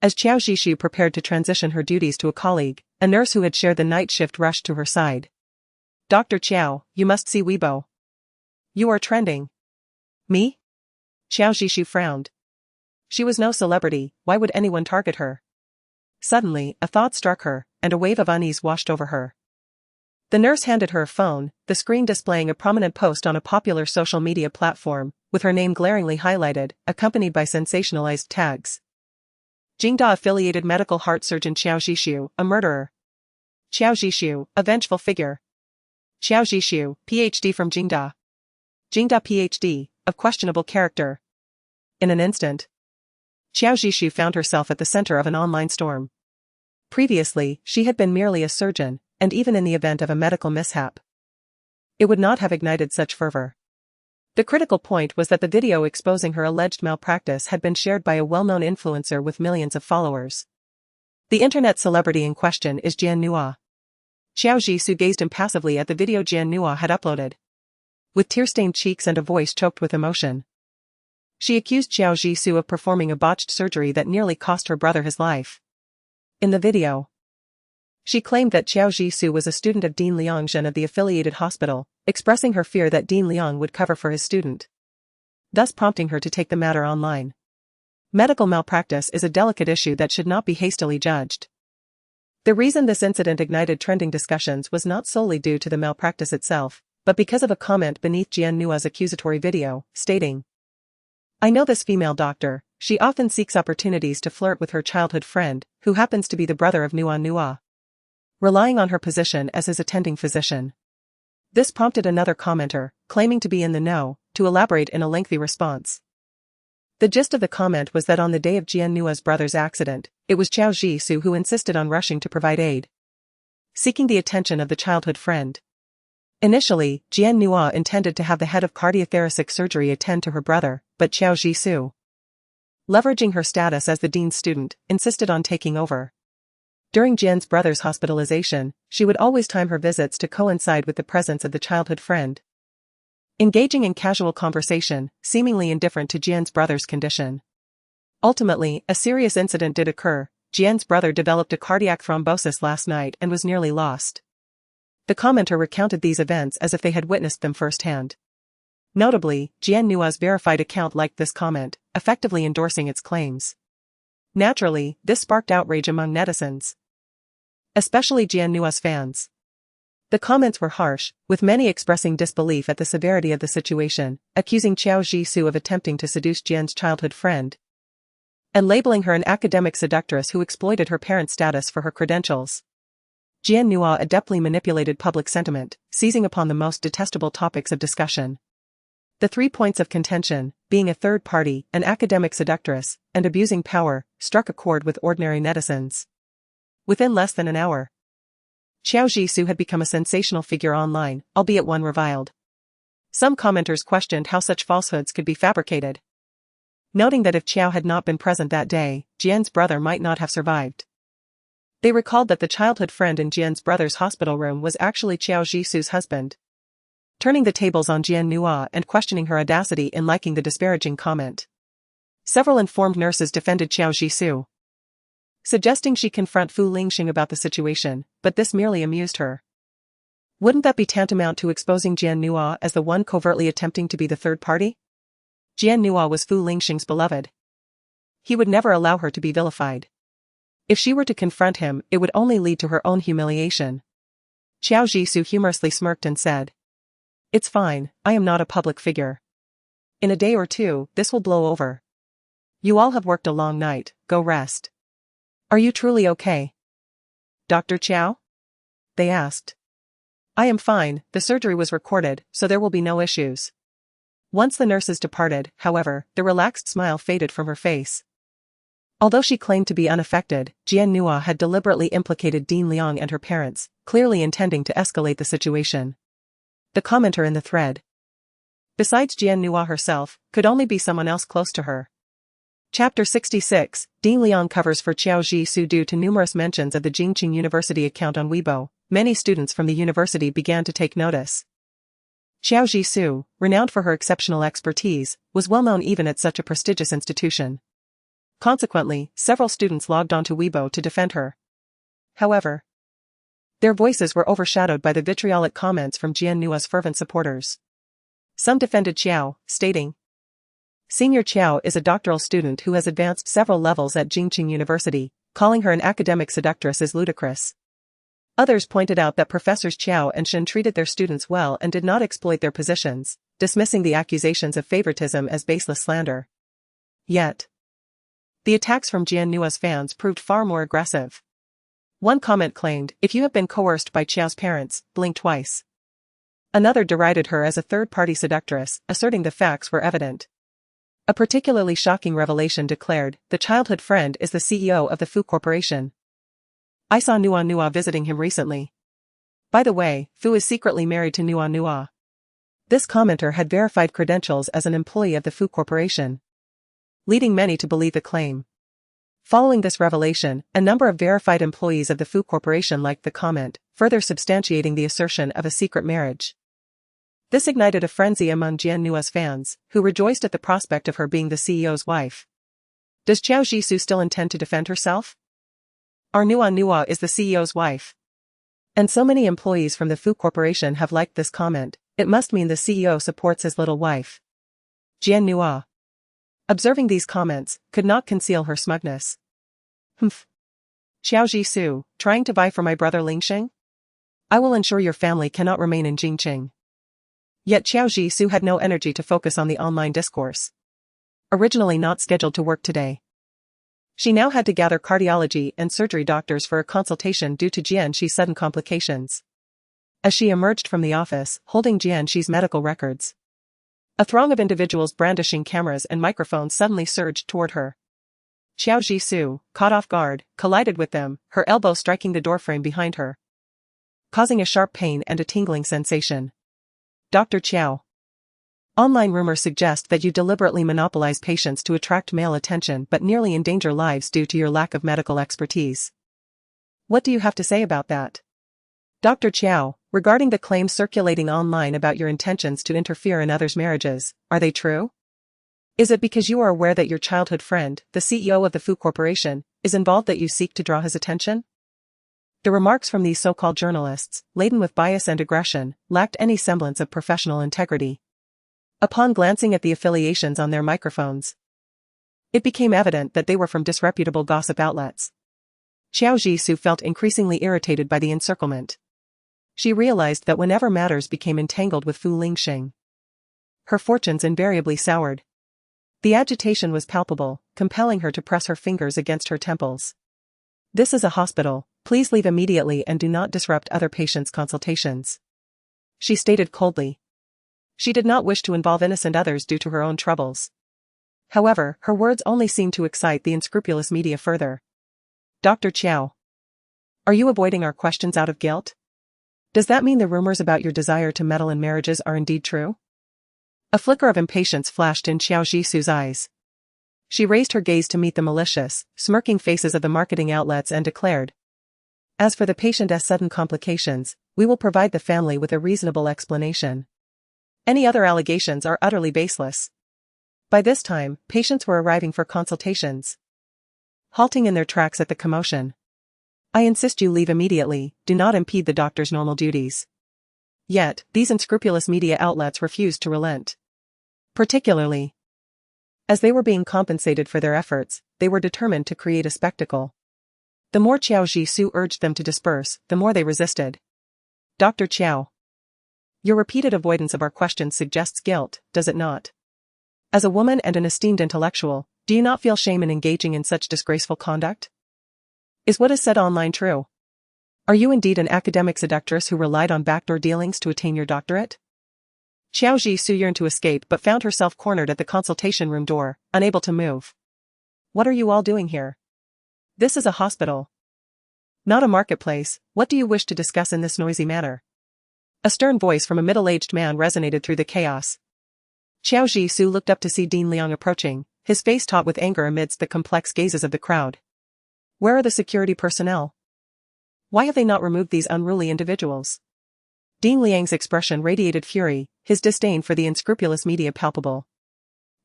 [SPEAKER 2] as Qiao Zhishu prepared to transition her duties to a colleague, a nurse who had shared the night shift rushed to her side. Dr. Qiao, you must see Weibo. You are trending. Me? Qiao Zhishu frowned. She was no celebrity, why would anyone target her? Suddenly, a thought struck her, and a wave of unease washed over her. The nurse handed her a phone, the screen displaying a prominent post on a popular social media platform, with her name glaringly highlighted, accompanied by sensationalized tags. Jingda-affiliated medical heart surgeon Qiao Zhishu, a murderer. Qiao Zhishu, a vengeful figure. Qiao Zhishu, PhD from Jingda. Jingda PhD, of questionable character. In an instant, Qiao Zhishu found herself at the center of an online storm. Previously, she had been merely a surgeon, and even in the event of a medical mishap, it would not have ignited such fervor. The critical point was that the video exposing her alleged malpractice had been shared by a well-known influencer with millions of followers. The internet celebrity in question is Jian Nua. Qiao Zhishu gazed impassively at the video Jian Nua had uploaded. With tear-stained cheeks and a voice choked with emotion, she accused Qiao Zhishu of performing a botched surgery that nearly cost her brother his life. In the video, she claimed that Qiao Zhishu was a student of Dean Liangzhen of the affiliated hospital, expressing her fear that Dean Liang would cover for his student, thus prompting her to take the matter online. Medical malpractice is a delicate issue that should not be hastily judged. The reason this incident ignited trending discussions was not solely due to the malpractice itself, but because of a comment beneath Jian Nua's accusatory video, stating, "I know this female doctor, she often seeks opportunities to flirt with her childhood friend, who happens to be the brother of Nua Nua, relying on her position as his attending physician. This prompted another commenter, claiming to be in the know, to elaborate in a lengthy response. The gist of the comment was that on the day of Jian Nua's brother's accident, it was Qiao Ji-su who insisted on rushing to provide aid, seeking the attention of the childhood friend. Initially, Jian Nua intended to have the head of cardiothoracic surgery attend to her brother, but Qiao Ji-su, leveraging her status as the dean's student, insisted on taking over. During Jian's brother's hospitalization, she would always time her visits to coincide with the presence of the childhood friend, engaging in casual conversation, seemingly indifferent to Jian's brother's condition. Ultimately, a serious incident did occur. Jian's brother developed a cardiac thrombosis last night and was nearly lost. The commenter recounted these events as if they had witnessed them firsthand. Notably, Jian Nua's verified account liked this comment, effectively endorsing its claims. Naturally, this sparked outrage among netizens, especially Jian Nua's fans. The comments were harsh, with many expressing disbelief at the severity of the situation, accusing Qiao Ji-su of attempting to seduce Jian's childhood friend, and labeling her an academic seductress who exploited her parent's status for her credentials. Jian Nua adeptly manipulated public sentiment, seizing upon the most detestable topics of discussion. The 3 points of contention, being a third party, an academic seductress, and abusing power, struck a chord with ordinary netizens. Within less than an hour, Qiao Ji-su had become a sensational figure online, albeit one reviled. Some commenters questioned how such falsehoods could be fabricated, noting that if Qiao had not been present that day, Jian's brother might not have survived. They recalled that the childhood friend in Jian's brother's hospital room was actually Qiao Ji-su's husband, turning the tables on Jian Nua and questioning her audacity in liking the disparaging comment. Several informed nurses defended Qiao Ji-su, suggesting she confront Fu Lingxing about the situation, but this merely amused her. Wouldn't that be tantamount to exposing Jian Nua as the one covertly attempting to be the third party? Jian Nua was Fu Lingxing's beloved. He would never allow her to be vilified. If she were to confront him, it would only lead to her own humiliation. Qiao Ji-su humorously smirked and said, "It's fine, I am not a public figure. In a day or two, this will blow over. You all have worked a long night, go rest. Are you truly okay, Dr. Qiao?" they asked. "I am fine, the surgery was recorded, so there will be no issues." Once the nurses departed, however, the relaxed smile faded from her face. Although she claimed to be unaffected, Jian Nua had deliberately implicated Dean Liang and her parents, clearly intending to escalate the situation. The commenter in the thread, besides Jian Nua herself, could only be someone else close to her. Chapter 66, Dean Liang covers for Qiao Ji-su. Due to numerous mentions of the Jingqing University account on Weibo, many students from the university began to take notice. Qiao Ji-su, renowned for her exceptional expertise, was well known even at such a prestigious institution. Consequently, several students logged onto Weibo to defend her. However, their voices were overshadowed by the vitriolic comments from Jian Nua's fervent supporters. Some defended Qiao, stating, "Senior Qiao is a doctoral student who has advanced several levels at Jingqing University, calling her an academic seductress is ludicrous." Others pointed out that Professors Qiao and Shen treated their students well and did not exploit their positions, dismissing the accusations of favoritism as baseless slander. Yet, the attacks from Jian Nua's fans proved far more aggressive. One comment claimed, "If you have been coerced by Qiao's parents, blink twice." Another derided her as a third-party seductress, asserting the facts were evident. A particularly shocking revelation declared, "The childhood friend is the CEO of the Fu Corporation. I saw Nua Nua visiting him recently. By the way, Fu is secretly married to Nua Nua." This commenter had verified credentials as an employee of the Fu Corporation, leading many to believe the claim. Following this revelation, a number of verified employees of the Fu Corporation liked the comment, further substantiating the assertion of a secret marriage. This ignited a frenzy among Jian Nua's fans, who rejoiced at the prospect of her being the CEO's wife. Does Qiao Ji-su still intend to defend herself? Our Nua Nua is the CEO's wife. And so many employees from the Fu Corporation have liked this comment, it must mean the CEO supports his little wife. Jian Nua, observing these comments, could not conceal her smugness. "Humph. Qiao Ji-su, trying to vie for my brother Lingxing? I will ensure your family cannot remain in Jingqing." Yet Qiao Ji-su had no energy to focus on the online discourse. Originally not scheduled to work today, she now had to gather cardiology and surgery doctors for a consultation due to Jian Shi's sudden complications. As she emerged from the office, holding Jianshi's medical records, a throng of individuals brandishing cameras and microphones suddenly surged toward her. Xiao Jisoo, caught off guard, collided with them, her elbow striking the doorframe behind her, causing a sharp pain and a tingling sensation. Dr. Qiao. Online rumors suggest that you deliberately monopolize patients to attract male attention but nearly endanger lives due to your lack of medical expertise. What do you have to say about that? Dr. Qiao, regarding the claims circulating online about your intentions to interfere in others' marriages, are they true? Is it because you are aware that your childhood friend, the CEO of the Fu Corporation, is involved that you seek to draw his attention? The remarks from these so-called journalists, laden with bias and aggression, lacked any semblance of professional integrity. Upon glancing at the affiliations on their microphones, it became evident that they were from disreputable gossip outlets. Xiao Jisoo felt increasingly irritated by the encirclement. She realized that whenever matters became entangled with Fu Lingxing, her fortunes invariably soured. The agitation was palpable, compelling her to press her fingers against her temples. This is a hospital, please leave immediately and do not disrupt other patients' consultations, she stated coldly. She did not wish to involve innocent others due to her own troubles. However, her words only seemed to excite the unscrupulous media further. Dr. Qiao. Are you avoiding our questions out of guilt? Does that mean the rumors about your desire to meddle in marriages are indeed true? A flicker of impatience flashed in Xiao Jisoo's eyes. She raised her gaze to meet the malicious, smirking faces of the marketing outlets and declared, as for the patient's sudden complications, we will provide the family with a reasonable explanation. Any other allegations are utterly baseless. By this time, patients were arriving for consultations, halting in their tracks at the commotion. I insist you leave immediately, do not impede the doctor's normal duties. Yet, these unscrupulous media outlets refused to relent. Particularly, as they were being compensated for their efforts, they were determined to create a spectacle. The more Xiao Jisoo urged them to disperse, the more they resisted. Dr. Qiao. Your repeated avoidance of our questions suggests guilt, does it not? As a woman and an esteemed intellectual, do you not feel shame in engaging in such disgraceful conduct? Is what is said online true? Are you indeed an academic seductress who relied on backdoor dealings to attain your doctorate? Xiao Jisoo yearned to escape but found herself cornered at the consultation room door, unable to move. What are you all doing here? This is a hospital, not a marketplace. What do you wish to discuss in this noisy manner? A stern voice from a middle-aged man resonated through the chaos. Xiao Jisoo looked up to see Dean Liang approaching, his face taut with anger amidst the complex gazes of the crowd. Where are the security personnel? Why have they not removed these unruly individuals? Dean Liang's expression radiated fury, his disdain for the unscrupulous media palpable.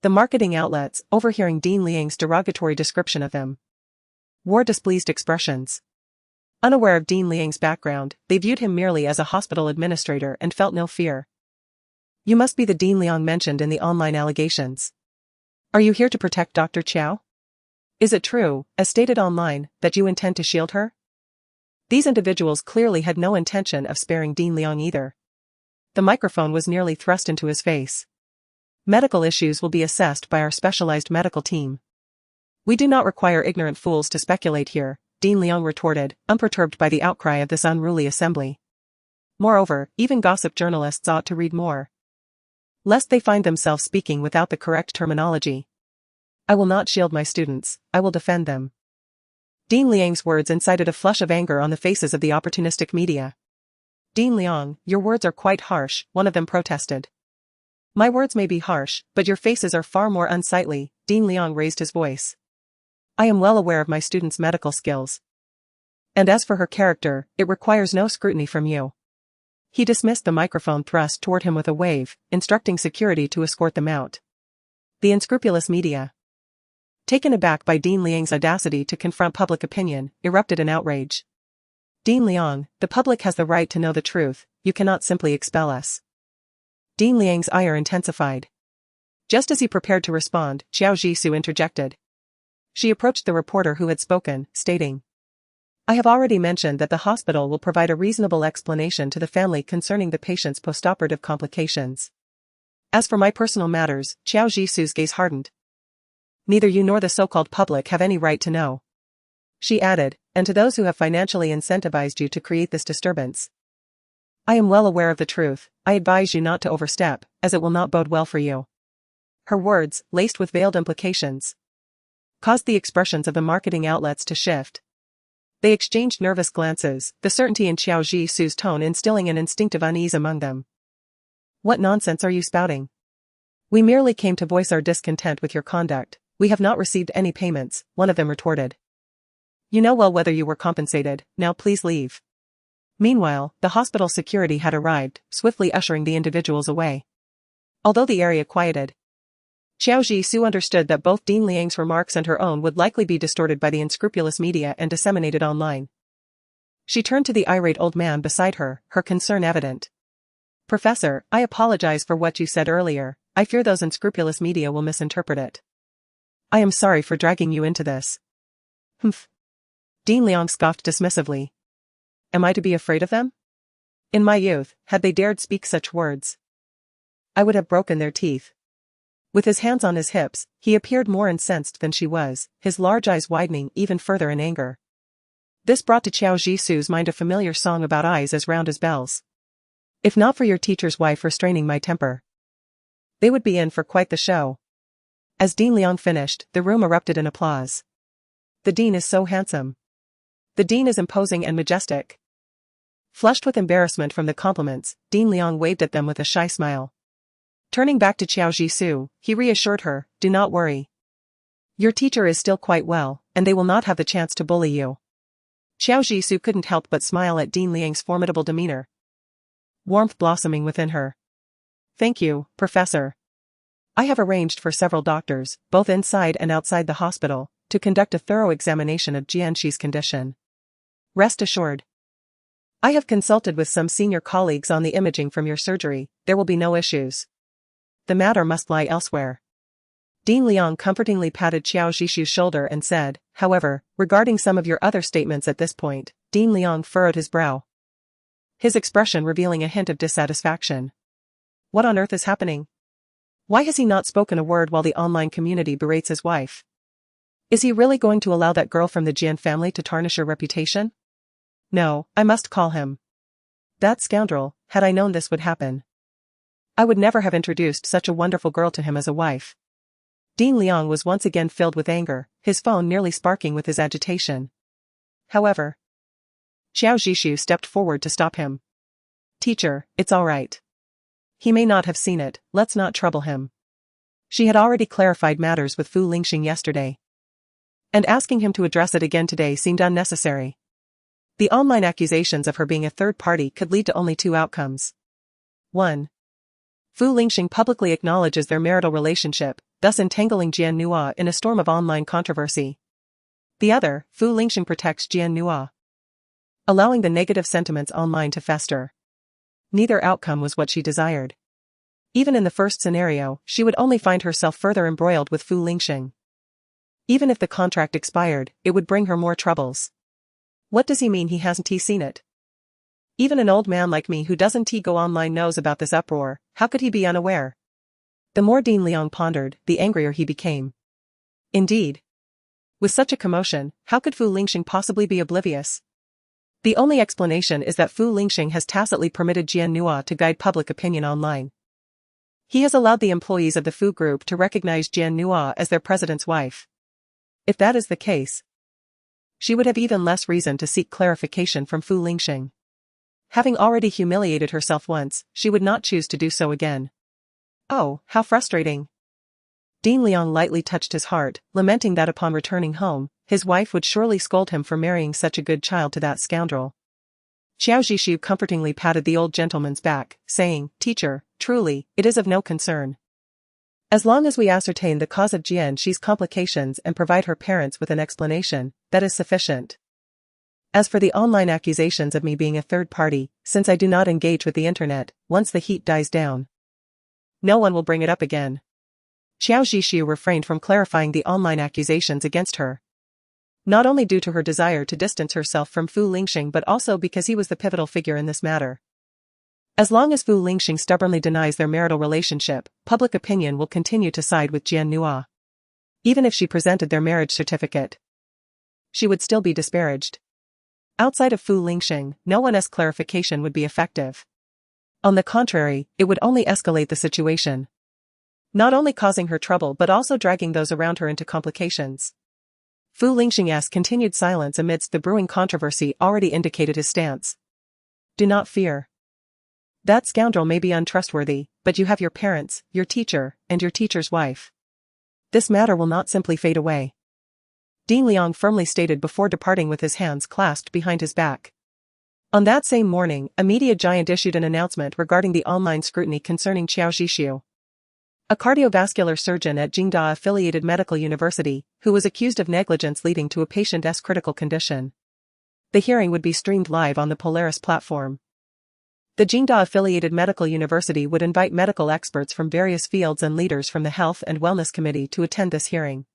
[SPEAKER 2] The marketing outlets, overhearing Dean Liang's derogatory description of them, wore displeased expressions. Unaware of Dean Liang's background, they viewed him merely as a hospital administrator and felt no fear. You must be the Dean Liang mentioned in the online allegations. Are you here to protect Dr. Qiao? Is it true, as stated online, that you intend to shield her? These individuals clearly had no intention of sparing Dean Liang either. The microphone was nearly thrust into his face. Medical issues will be assessed by our specialized medical team. We do not require ignorant fools to speculate here, Dean Liang retorted, unperturbed by the outcry of this unruly assembly. Moreover, even gossip journalists ought to read more, lest they find themselves speaking without the correct terminology. I will not shield my students, I will defend them. Dean Liang's words incited a flush of anger on the faces of the opportunistic media. Dean Liang, your words are quite harsh, one of them protested. My words may be harsh, but your faces are far more unsightly, Dean Liang raised his voice. I am well aware of my students' medical skills. And as for her character, it requires no scrutiny from you. He dismissed the microphone thrust toward him with a wave, instructing security to escort them out. The unscrupulous media, taken aback by Dean Liang's audacity to confront public opinion, erupted in outrage. Dean Liang, the public has the right to know the truth, you cannot simply expel us. Dean Liang's ire intensified. Just as he prepared to respond, Xiao Jisoo interjected. She approached the reporter who had spoken, stating, I have already mentioned that the hospital will provide a reasonable explanation to the family concerning the patient's postoperative complications. As for my personal matters, Xiao Jisoo's gaze hardened. Neither you nor the so-called public have any right to know. She added, and to those who have financially incentivized you to create this disturbance, I am well aware of the truth. I advise you not to overstep, as it will not bode well for you. Her words, laced with veiled implications, caused the expressions of the marketing outlets to shift. They exchanged nervous glances, the certainty in Qiao Jisu's tone instilling an instinctive unease among them. What nonsense are you spouting? We merely came to voice our discontent with your conduct. We have not received any payments, one of them retorted. You know well whether you were compensated, now please leave. Meanwhile, the hospital security had arrived, swiftly ushering the individuals away. Although the area quieted, Qiao Jisu understood that both Dean Liang's remarks and her own would likely be distorted by the unscrupulous media and disseminated online. She turned to the irate old man beside her, her concern evident. Professor, I apologize for what you said earlier. I fear those unscrupulous media will misinterpret it. I am sorry for dragging you into this. Humph. Dean Liang scoffed dismissively. Am I to be afraid of them? In my youth, had they dared speak such words, I would have broken their teeth. With his hands on his hips, he appeared more incensed than she was, his large eyes widening even further in anger. This brought to Qiao Jisu's mind a familiar song about eyes as round as bells. If not for your teacher's wife restraining my temper, they would be in for quite the show. As Dean Liang finished, the room erupted in applause. The dean is so handsome. The dean is imposing and majestic. Flushed with embarrassment from the compliments, Dean Liang waved at them with a shy smile. Turning back to Qiao Jisu, he reassured her, do not worry. Your teacher is still quite well, and they will not have the chance to bully you. Qiao Jisu couldn't help but smile at Dean Liang's formidable demeanor. Warmth blossoming within her. Thank you, Professor. I have arranged for several doctors, both inside and outside the hospital, to conduct a thorough examination of Jianxi's condition. Rest assured. I have consulted with some senior colleagues on the imaging from your surgery. There will be no issues. The matter must lie elsewhere. Dean Liang comfortingly patted Qiao Jishu's shoulder and said, however, regarding some of your other statements at this point, Dean Liang furrowed his brow, his expression revealing a hint of dissatisfaction. What on earth is happening? Why has he not spoken a word while the online community berates his wife? Is he really going to allow that girl from the Jian family to tarnish her reputation? No, I must call him. That scoundrel, had I known this would happen, I would never have introduced such a wonderful girl to him as a wife. Dean Liang was once again filled with anger, his phone nearly sparking with his agitation. However, Qiao Jishu stepped forward to stop him. Teacher, it's all right. He may not have seen it, let's not trouble him. She had already clarified matters with Fu Lingxing yesterday, and asking him to address it again today seemed unnecessary. The online accusations of her being a third party could lead to only two outcomes. 1. Fu Lingxing publicly acknowledges their marital relationship, thus entangling Jian Nua in a storm of online controversy. The other, Fu Lingxing protects Jian Nua, allowing the negative sentiments online to fester. Neither outcome was what she desired. Even in the first scenario, she would only find herself further embroiled with Fu Lingxing. Even if the contract expired, it would bring her more troubles. What does he mean he hasn't seen it? Even an old man like me who doesn't go online knows about this uproar, how could he be unaware? The more Dean Liang pondered, the angrier he became. Indeed. With such a commotion, how could Fu Lingxing possibly be oblivious? The only explanation is that Fu Lingxing has tacitly permitted Jian Nua to guide public opinion online. He has allowed the employees of the Fu Group to recognize Jian Nua as their president's wife. If that is the case, she would have even less reason to seek clarification from Fu Lingxing. Having already humiliated herself once, she would not choose to do so again. Oh, how frustrating. Dean Liang lightly touched his heart, lamenting that upon returning home, his wife would surely scold him for marrying such a good child to that scoundrel. Qiao Jishu comfortingly patted the old gentleman's back, saying, Teacher, truly, it is of no concern. As long as we ascertain the cause of Jianxi's complications and provide her parents with an explanation, that is sufficient. As for the online accusations of me being a third party, since I do not engage with the internet, once the heat dies down, no one will bring it up again. Qiao Jishu refrained from clarifying the online accusations against her, not only due to her desire to distance herself from Fu Lingxing but also because he was the pivotal figure in this matter. As long as Fu Lingxing stubbornly denies their marital relationship, public opinion will continue to side with Jian Nua. Even if she presented their marriage certificate, she would still be disparaged. Outside of Fu Lingxing, no one's clarification would be effective. On the contrary, it would only escalate the situation. Not only causing her trouble but also dragging those around her into complications. Fu Lingxing's continued silence amidst the brewing controversy already indicated his stance. Do not fear. That scoundrel may be untrustworthy, but you have your parents, your teacher, and your teacher's wife. This matter will not simply fade away. Dean Liang firmly stated before departing with his hands clasped behind his back. On that same morning, a media giant issued an announcement regarding the online scrutiny concerning Qiao Zhixiu, a cardiovascular surgeon at Jingda-affiliated medical university, who was accused of negligence leading to a patient's critical condition. The hearing would be streamed live on the Polaris platform. The Jingda-affiliated medical university would invite medical experts from various fields and leaders from the Health and Wellness Committee to attend this hearing.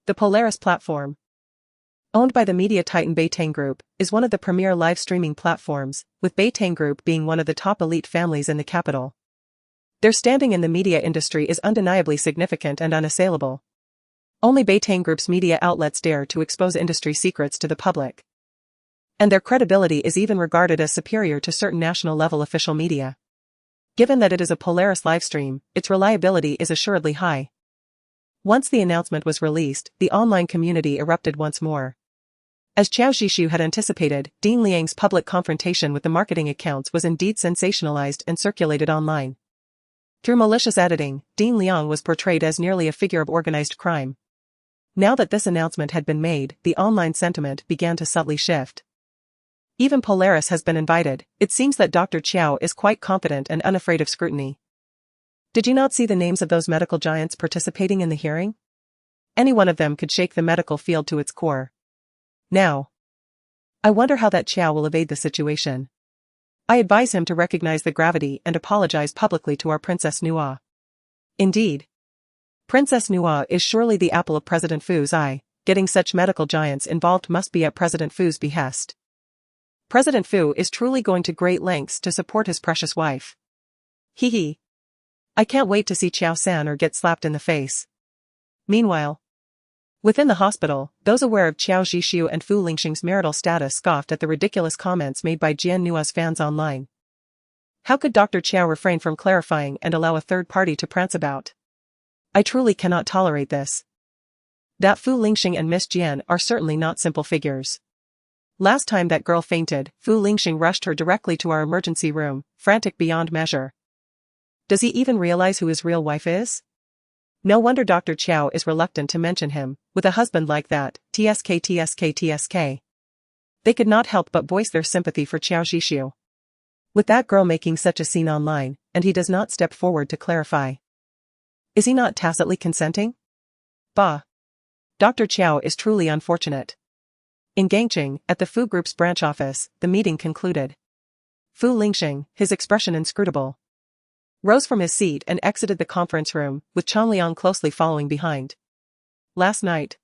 [SPEAKER 2] The Polaris platform, owned by the media titan Beitang Group, is one of the premier live streaming platforms, with Beitang Group being one of the top elite families in the capital. Their standing in the media industry is undeniably significant and unassailable. Only Beitang Group's media outlets dare to expose industry secrets to the public. And their credibility is even regarded as superior to certain national-level official media. Given that it is a Polaris livestream, its reliability is assuredly high. Once the announcement was released, the online community erupted once more. As Qiao Zhixiu had anticipated, Dean Liang's public confrontation with the marketing accounts was indeed sensationalized and circulated online. Through malicious editing, Dean Liang was portrayed as nearly a figure of organized crime. Now that this announcement had been made, the online sentiment began to subtly shift. Even Polaris has been invited. It seems that Dr. Qiao is quite confident and unafraid of scrutiny. Did you not see the names of those medical giants participating in the hearing? Any one of them could shake the medical field to its core. Now, I wonder how that Qiao will evade the situation. I advise him to recognize the gravity and apologize publicly to our Princess Nua. Indeed. Princess Nua is surely the apple of President Fu's eye. Getting such medical giants involved must be at President Fu's behest. President Fu is truly going to great lengths to support his precious wife. Hee hee. I can't wait to see Qiao San or get slapped in the face. Meanwhile, within the hospital, those aware of Qiao Zhixiu and Fu Lingxing's marital status scoffed at the ridiculous comments made by Jian Nua's fans online. How could Dr. Qiao refrain from clarifying and allow a third party to prance about? I truly cannot tolerate this. That Fu Lingxing and Miss Jian are certainly not simple figures. Last time that girl fainted, Fu Lingxing rushed her directly to our emergency room, frantic beyond measure. Does he even realize who his real wife is? No wonder Dr. Qiao is reluctant to mention him. With a husband like that, TSK. They could not help but voice their sympathy for Qiao Zhixiu. With that girl making such a scene online, and he does not step forward to clarify. Is he not tacitly consenting? Bah. Dr. Qiao is truly unfortunate. In Gangqing, at the Fu Group's branch office, the meeting concluded. Fu Lingxing, his expression inscrutable, rose from his seat and exited the conference room, with Changliang closely following behind. Last night,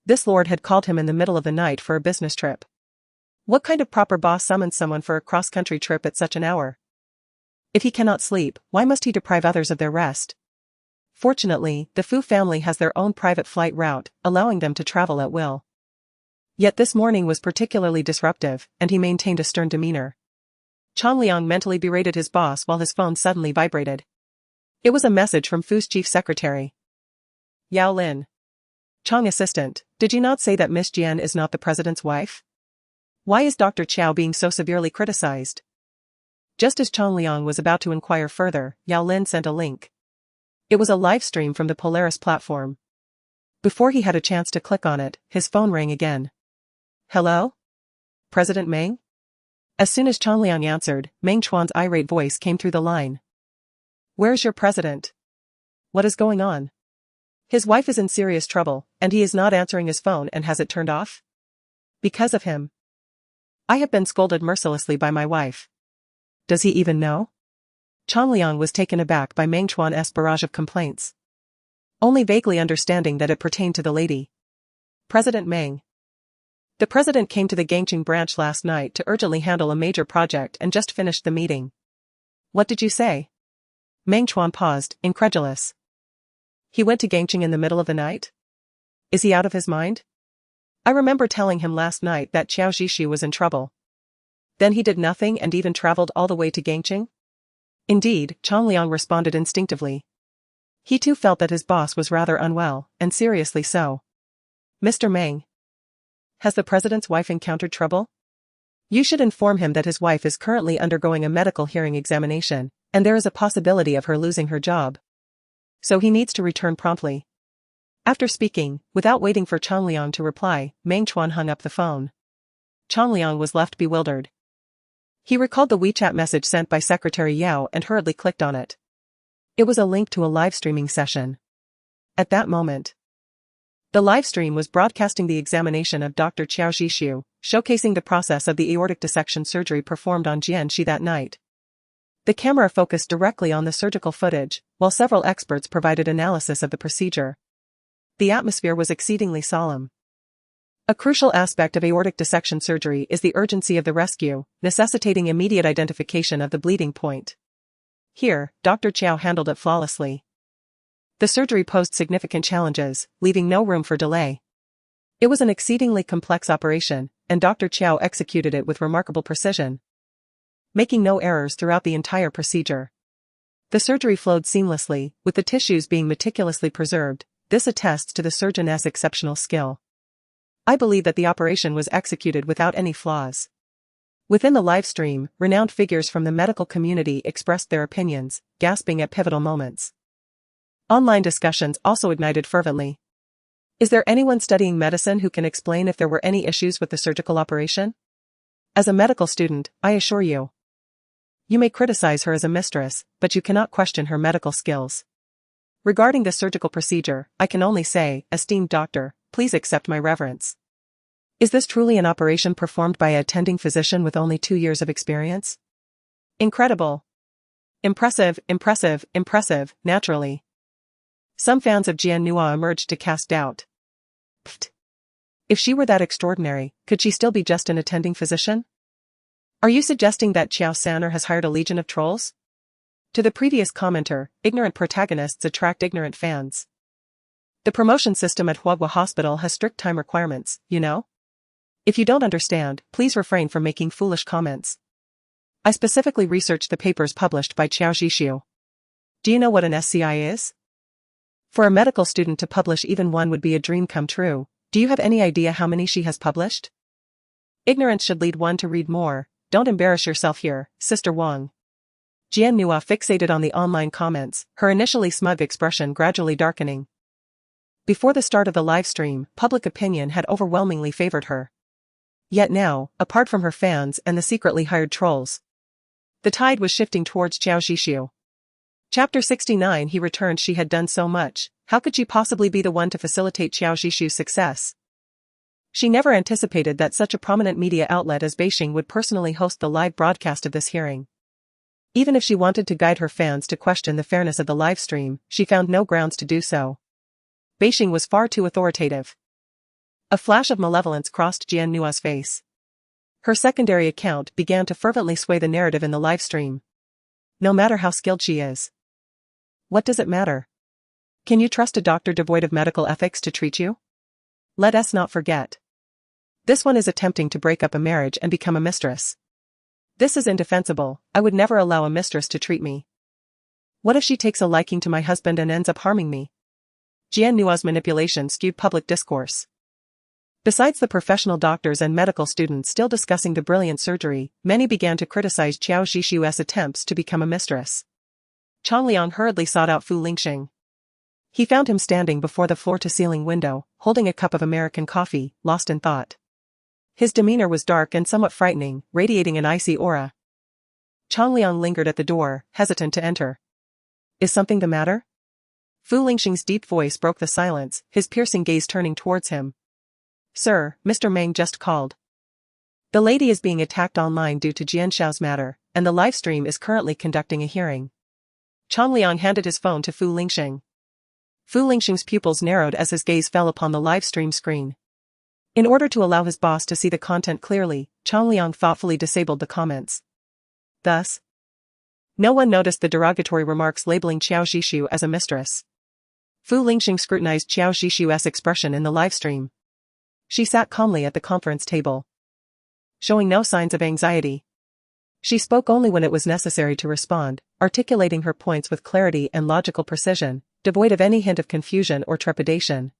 [SPEAKER 2] this lord had called him in the middle of the night for a business trip. What kind of proper boss summons someone for a cross-country trip at such an hour? If he cannot sleep, why must he deprive others of their rest? Fortunately, the Fu family has their own private flight route, allowing them to travel at will. Yet this morning was particularly disruptive, and he maintained a stern demeanor. Changliang mentally berated his boss while his phone suddenly vibrated. It was a message from Fu's chief secretary. Yao Lin. Chang assistant, did you not say that Miss Jian is not the president's wife? Why is Dr. Qiao being so severely criticized? Just as Changliang was about to inquire further, Yao Lin sent a link. It was a live stream from the Polaris platform. Before he had a chance to click on it, his phone rang again. Hello? President Meng? As soon as Changliang answered, Meng Chuan's irate voice came through the line. Where's your president? What is going on? His wife is in serious trouble, and he is not answering his phone and has it turned off? Because of him. I have been scolded mercilessly by my wife. Does he even know? Changliang was taken aback by Meng Chuan's barrage of complaints, only vaguely understanding that it pertained to the lady. President Meng. The president came to the Gangqing branch last night to urgently handle a major project and just finished the meeting. What did you say? Meng Chuan paused, incredulous. He went to Gangqing in the middle of the night? Is he out of his mind? I remember telling him last night that Qiao Zhixiu was in trouble. Then he did nothing and even traveled all the way to Gangqing? Indeed, Changliang responded instinctively. He too felt that his boss was rather unwell, and seriously so. Mr. Meng. Has the president's wife encountered trouble? You should inform him that his wife is currently undergoing a medical hearing examination, and there is a possibility of her losing her job. So he needs to return promptly. After speaking, without waiting for Changliang to reply, Meng Chuan hung up the phone. Changliang was left bewildered. He recalled the WeChat message sent by Secretary Yao and hurriedly clicked on it. It was a link to a live streaming session. At that moment, the live stream was broadcasting the examination of Dr. Qiao Zhishu, showcasing the process of the aortic dissection surgery performed on Jian Shi that night. The camera focused directly on the surgical footage, while several experts provided analysis of the procedure. The atmosphere was exceedingly solemn. A crucial aspect of aortic dissection surgery is the urgency of the rescue, necessitating immediate identification of the bleeding point. Here, Dr. Qiao handled it flawlessly. The surgery posed significant challenges, leaving no room for delay. It was an exceedingly complex operation, and Dr. Qiao executed it with remarkable precision, making no errors throughout the entire procedure. The surgery flowed seamlessly, with the tissues being meticulously preserved. This attests to the surgeon's exceptional skill. I believe that the operation was executed without any flaws. Within the live stream, renowned figures from the medical community expressed their opinions, gasping at pivotal moments. Online discussions also ignited fervently. Is there anyone studying medicine who can explain if there were any issues with the surgical operation? As a medical student, I assure you. You may criticize her as a mistress, but you cannot question her medical skills. Regarding the surgical procedure, I can only say, esteemed doctor, please accept my reverence. Is this truly an operation performed by a attending physician with only 2 years of experience? Incredible. Impressive, impressive, impressive, naturally. Some fans of Jian Nua emerged to cast doubt. Pfft. If she were that extraordinary, could she still be just an attending physician? Are you suggesting that Qiao Saner has hired a legion of trolls? To the previous commenter, ignorant protagonists attract ignorant fans. The promotion system at Huahua Hospital has strict time requirements, you know? If you don't understand, please refrain from making foolish comments. I specifically researched the papers published by Qiao Zhishu. Do you know what an SCI is? For a medical student to publish even one would be a dream come true. Do you have any idea how many she has published? Ignorance should lead one to read more. Don't embarrass yourself here, Sister Wang. Jian Nua fixated on the online comments, her initially smug expression gradually darkening. Before the start of the live stream, public opinion had overwhelmingly favored her. Yet now, apart from her fans and the secretly hired trolls, the tide was shifting towards Qiao Zhishu. Chapter 69. He returned. She had done so much. How could she possibly be the one to facilitate Qiao Zhishu's success? She never anticipated that such a prominent media outlet as Beijing would personally host the live broadcast of this hearing. Even if she wanted to guide her fans to question the fairness of the live stream, she found no grounds to do so. Beijing was far too authoritative. A flash of malevolence crossed Jian Nua's face. Her secondary account began to fervently sway the narrative in the live stream. No matter how skilled she is. What does it matter? Can you trust a doctor devoid of medical ethics to treat you? Let us not forget. This one is attempting to break up a marriage and become a mistress. This is indefensible. I would never allow a mistress to treat me. What if she takes a liking to my husband and ends up harming me? Jian Nua's manipulation skewed public discourse. Besides the professional doctors and medical students still discussing the brilliant surgery, many began to criticize Qiao Zhishu's attempts to become a mistress. Changliang hurriedly sought out Fu Lingxing. He found him standing before the floor-to-ceiling window, holding a cup of American coffee, lost in thought. His demeanor was dark and somewhat frightening, radiating an icy aura. Changliang lingered at the door, hesitant to enter. Is something the matter? Fu Lingxing's deep voice broke the silence, his piercing gaze turning towards him. Sir, Mr. Meng just called. The lady is being attacked online due to Jian Xiao's matter, and the live stream is currently conducting a hearing. Changliang handed his phone to Fu Lingxing. Fu Lingxing's pupils narrowed as his gaze fell upon the live stream screen. In order to allow his boss to see the content clearly, Changliang thoughtfully disabled the comments. Thus, no one noticed the derogatory remarks labeling Qiao Zhishu as a mistress. Fu Lingxing scrutinized Qiao Zhishu's expression in the live stream. She sat calmly at the conference table, showing no signs of anxiety. She spoke only when it was necessary to respond, articulating her points with clarity and logical precision, devoid of any hint of confusion or trepidation.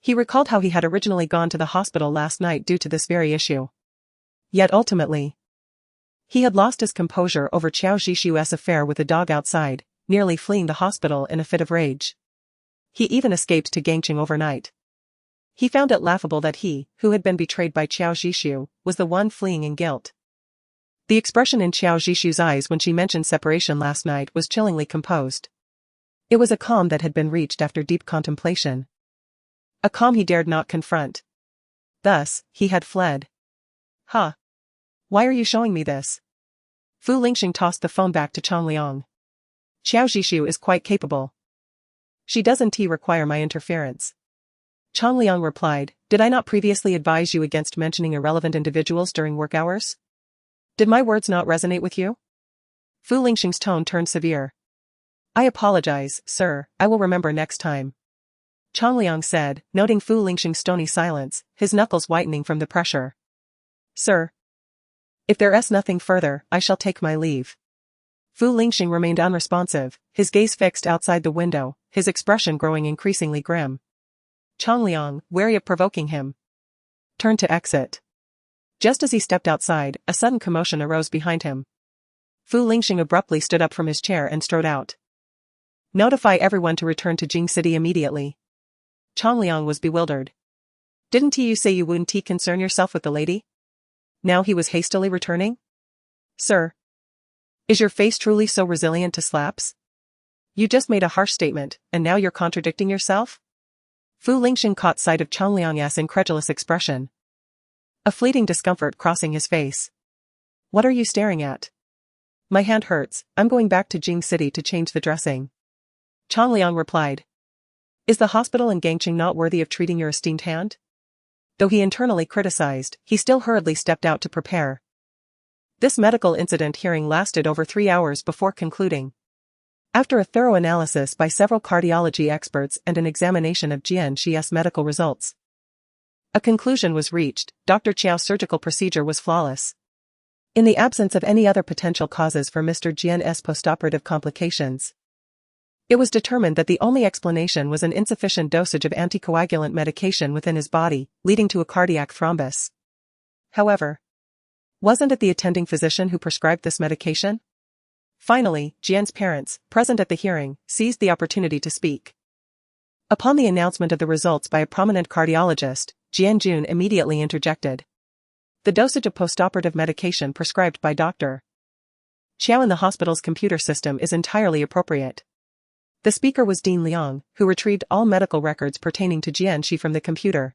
[SPEAKER 2] He recalled how he had originally gone to the hospital last night due to this very issue. Yet ultimately, he had lost his composure over Qiao Zhishu's affair with the dog outside, nearly fleeing the hospital in a fit of rage. He even escaped to Gangqing overnight. He found it laughable that he, who had been betrayed by Qiao Zhishu, was the one fleeing in guilt. The expression in Qiao Zhishu's eyes when she mentioned separation last night was chillingly composed. It was a calm that had been reached after deep contemplation. A calm he dared not confront. Thus, he had fled. Huh. Why are you showing me this? Fu Lingxing tossed the phone back to Chang Liang. Qiao Zhishu is quite capable. She doesn't require my interference. Chang Liang replied, did I not previously advise you against mentioning irrelevant individuals during work hours? Did my words not resonate with you? Fu Lingxing's tone turned severe. I apologize, sir, I will remember next time. Chang Liang said, noting Fu Lingxing's stony silence, his knuckles whitening from the pressure. Sir. If there is nothing further, I shall take my leave. Fu Lingxing remained unresponsive, his gaze fixed outside the window, his expression growing increasingly grim. Chang Liang, wary of provoking him, turned to exit. Just as he stepped outside, a sudden commotion arose behind him. Fu Lingxing abruptly stood up from his chair and strode out. Notify everyone to return to Jing City immediately. Chang Liang was bewildered. Didn't you say you wouldn't concern yourself with the lady? Now he was hastily returning? Sir. Is your face truly so resilient to slaps? You just made a harsh statement, and now you're contradicting yourself? Fu Lingxing caught sight of Chang Liang's incredulous expression. A fleeting discomfort crossing his face. What are you staring at? My hand hurts, I'm going back to Jing City to change the dressing. Chang Liang replied. Is the hospital in Gangqing not worthy of treating your esteemed hand? Though he internally criticized, he still hurriedly stepped out to prepare. This medical incident hearing lasted over 3 hours before concluding. After a thorough analysis by several cardiology experts and an examination of Jian Shi's medical results, a conclusion was reached. Dr. Qiao's surgical procedure was flawless. In the absence of any other potential causes for Mr. Jian's postoperative complications, it was determined that the only explanation was an insufficient dosage of anticoagulant medication within his body, leading to a cardiac thrombus. However, wasn't it the attending physician who prescribed this medication? Finally, Jian's parents, present at the hearing, seized the opportunity to speak. Upon the announcement of the results by a prominent cardiologist, Jian Jun immediately interjected. The dosage of postoperative medication prescribed by Dr. Qiao in the hospital's computer system is entirely appropriate. The speaker was Dean Liang, who retrieved all medical records pertaining to Jian Shi from the computer.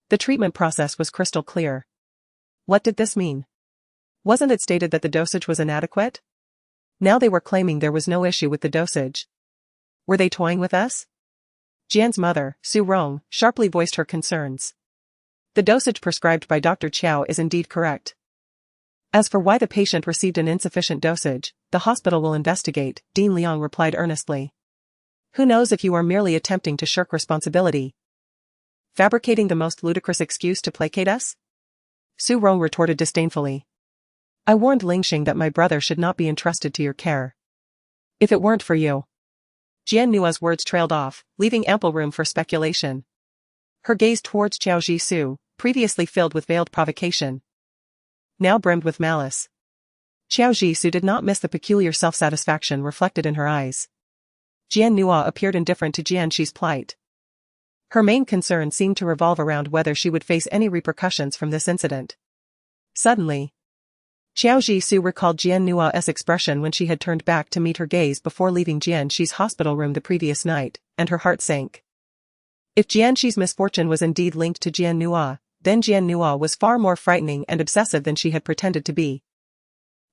[SPEAKER 2] The treatment process was crystal clear. What did this mean? Wasn't it stated that the dosage was inadequate? Now they were claiming there was no issue with the dosage. Were they toying with us? Jian's mother, Su Rong, sharply voiced her concerns. The dosage prescribed by Dr. Qiao is indeed correct. As for why the patient received an insufficient dosage, the hospital will investigate, Dean Liang replied earnestly. Who knows if you are merely attempting to shirk responsibility? Fabricating the most ludicrous excuse to placate us? Su Rong retorted disdainfully. I warned Lingxing that my brother should not be entrusted to your care. If it weren't for you. Jian Nua's words trailed off, leaving ample room for speculation. Her gaze towards Qiao Zhisu, previously filled with veiled provocation, now brimmed with malice. Qiao Zhisu did not miss the peculiar self-satisfaction reflected in her eyes. Jian Nua appeared indifferent to Jian Shi's plight. Her main concern seemed to revolve around whether she would face any repercussions from this incident. Suddenly, Qiao Zhisu recalled Jian Nua's expression when she had turned back to meet her gaze before leaving Jian Shi's hospital room the previous night, and her heart sank. If Jian Shi's misfortune was indeed linked to Jian Nua, then Jian Nua was far more frightening and obsessive than she had pretended to be.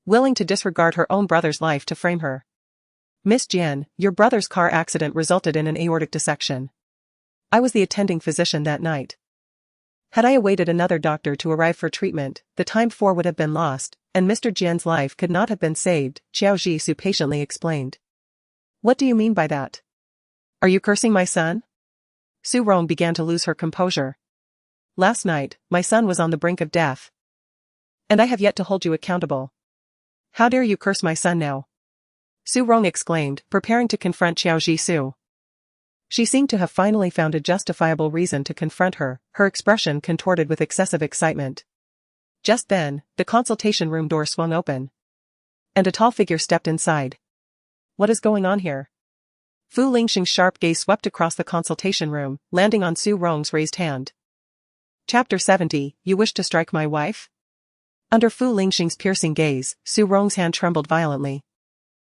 [SPEAKER 2] Willing to disregard her own brother's life to frame her. Miss Jian, your brother's car accident resulted in an aortic dissection. I was the attending physician that night. Had I awaited another doctor to arrive for treatment, the time would have been lost, and Mr. Jian's life could not have been saved, Qiao Zhisu patiently explained. What do you mean by that? Are you cursing my son? Su Rong began to lose her composure. Last night, my son was on the brink of death. And I have yet to hold you accountable. How dare you curse my son now? Su Rong exclaimed, preparing to confront Xiao Jisoo. She seemed to have finally found a justifiable reason to confront her, her expression contorted with excessive excitement. Just then, the consultation room door swung open. And a tall figure stepped inside. What is going on here? Fu Lingxing's sharp gaze swept across the consultation room, landing on Su Rong's raised hand. Chapter 70, You wish to strike my wife? Under Fu Lingxing's piercing gaze, Su Rong's hand trembled violently.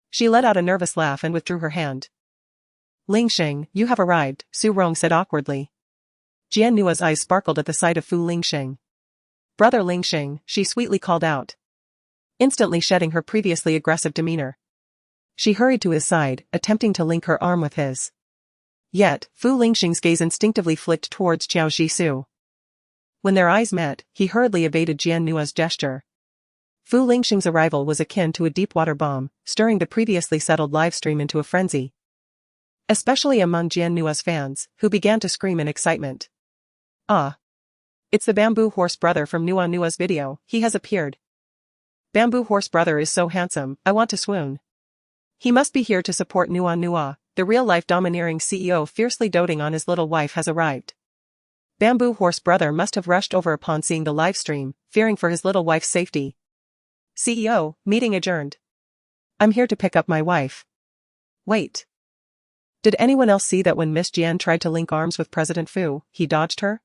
[SPEAKER 2] She let out a nervous laugh and withdrew her hand. Lingxing, you have arrived, Su Rong said awkwardly. Jian Nua's eyes sparkled at the sight of Fu Lingxing. Brother Lingxing, she sweetly called out, instantly shedding her previously aggressive demeanor. She hurried to his side, attempting to link her arm with his. Yet, Fu Lingxing's gaze instinctively flicked towards Xiao Jisoo. When their eyes met, he hurriedly evaded Jian Nua's gesture. Fu Lingxing's arrival was akin to a deep-water bomb, stirring the previously settled livestream into a frenzy. Especially among Jian Nua's fans, who began to scream in excitement. Ah! It's the Bamboo Horse brother from Nua's video, he has appeared. Bamboo Horse brother is so handsome, I want to swoon. He must be here to support Nua, the real-life domineering CEO fiercely doting on his little wife has arrived. Bamboo Horse brother must have rushed over upon seeing the livestream, fearing for his little wife's safety. CEO, meeting adjourned. I'm here to pick up my wife. Wait. Did anyone else see that when Miss Jian tried to link arms with President Fu, he dodged her?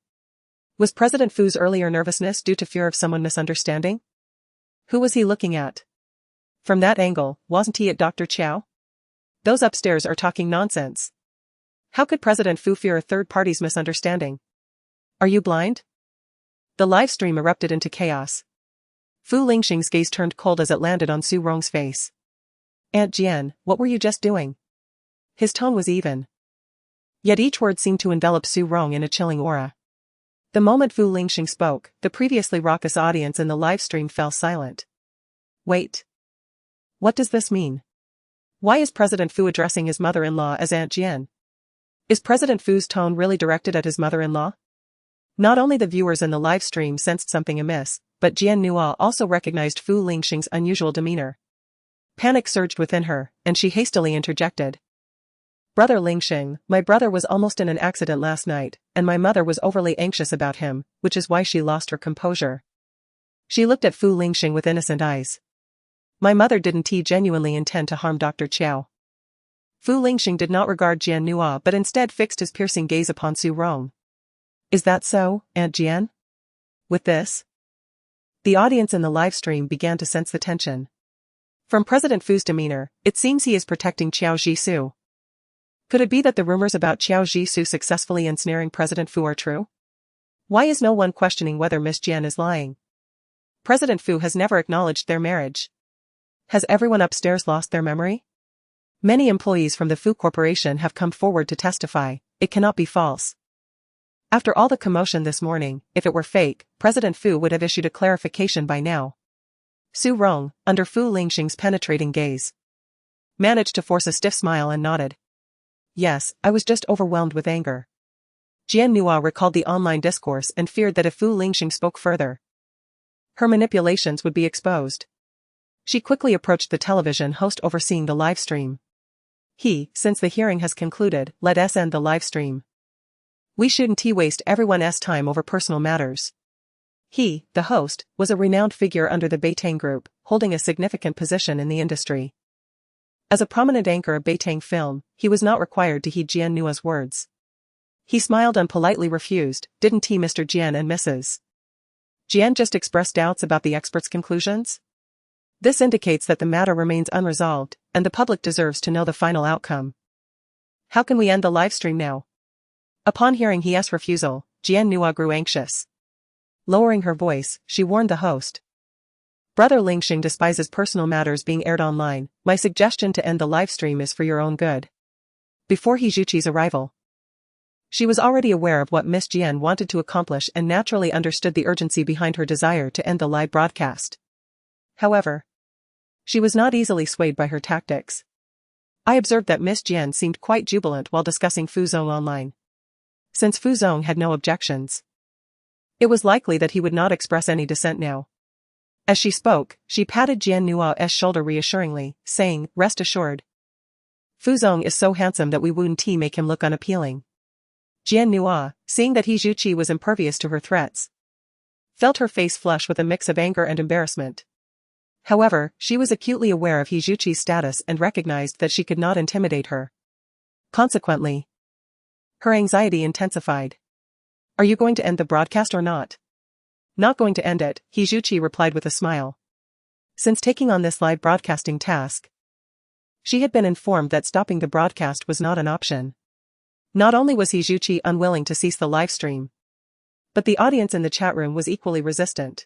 [SPEAKER 2] Was President Fu's earlier nervousness due to fear of someone misunderstanding? Who was he looking at? From that angle, wasn't he at Dr. Chow? Those upstairs are talking nonsense. How could President Fu fear a third party's misunderstanding? Are you blind? The live stream erupted into chaos. Fu Lingxing's gaze turned cold as it landed on Su Rong's face. Aunt Jian, what were you just doing? His tone was even. Yet each word seemed to envelop Su Rong in a chilling aura. The moment Fu Lingxing spoke, the previously raucous audience in the live stream fell silent. Wait. What does this mean? Why is President Fu addressing his mother-in-law as Aunt Jian? Is President Fu's tone really directed at his mother-in-law? Not only the viewers in the live stream sensed something amiss, but Jian Nua also recognized Fu Lingxing's unusual demeanor. Panic surged within her, and she hastily interjected. Brother Lingxing, my brother was almost in an accident last night, and my mother was overly anxious about him, which is why she lost her composure. She looked at Fu Lingxing with innocent eyes. My mother didn't genuinely intend to harm Dr. Chow. Fu Lingxing did not regard Jian Nua but instead fixed his piercing gaze upon Su Rong. Is that so, Aunt Jian? With this? The audience in the live stream began to sense the tension. From President Fu's demeanor, it seems he is protecting Xiao Jisoo. Could it be that the rumors about Xiao Jisoo successfully ensnaring President Fu are true? Why is no one questioning whether Miss Jian is lying? President Fu has never acknowledged their marriage. Has everyone upstairs lost their memory? Many employees from the Fu Corporation have come forward to testify, it cannot be false. After all the commotion this morning, if it were fake, President Fu would have issued a clarification by now. Su Rong, under Fu Lingxing's penetrating gaze, managed to force a stiff smile and nodded. Yes, I was just overwhelmed with anger. Jian Nua recalled the online discourse and feared that if Fu Lingxing spoke further, her manipulations would be exposed. She quickly approached the television host overseeing the live stream. He, since the hearing has concluded, let us end the live stream. We shouldn't waste everyone's time over personal matters. He, the host, was a renowned figure under the Beitang Group, holding a significant position in the industry. As a prominent anchor of Beitang Film, he was not required to heed Jian Nua's words. He smiled and politely refused, didn't he, Mr. Jian and Mrs. Jian just expressed doubts about the expert's conclusions? This indicates that the matter remains unresolved, and the public deserves to know the final outcome. How can we end the live stream now? Upon hearing his refusal, Jian Nua grew anxious. Lowering her voice, she warned the host. Brother Lingxing despises personal matters being aired online. My suggestion to end the live stream is for your own good. Before He Juqi's arrival, she was already aware of what Miss Jian wanted to accomplish and naturally understood the urgency behind her desire to end the live broadcast. However, she was not easily swayed by her tactics. I observed that Miss Jian seemed quite jubilant while discussing Fu Zong online. Since Fu Zong had no objections, it was likely that he would not express any dissent now. As she spoke, she patted Jian Nua's shoulder reassuringly, saying, "Rest assured. Fu Zong is so handsome that we wouldn't make him look unappealing." Jian Nua, seeing that He Zhuqi was impervious to her threats, felt her face flush with a mix of anger and embarrassment. However, she was acutely aware of He Zhuqi's status and recognized that she could not intimidate her. Consequently, her anxiety intensified. "Are you going to end the broadcast or not?" "Not going to end it," He Zhuqi replied with a smile. Since taking on this live broadcasting task, she had been informed that stopping the broadcast was not an option. Not only was He Zhuqi unwilling to cease the live stream, but the audience in the chat room was equally resistant.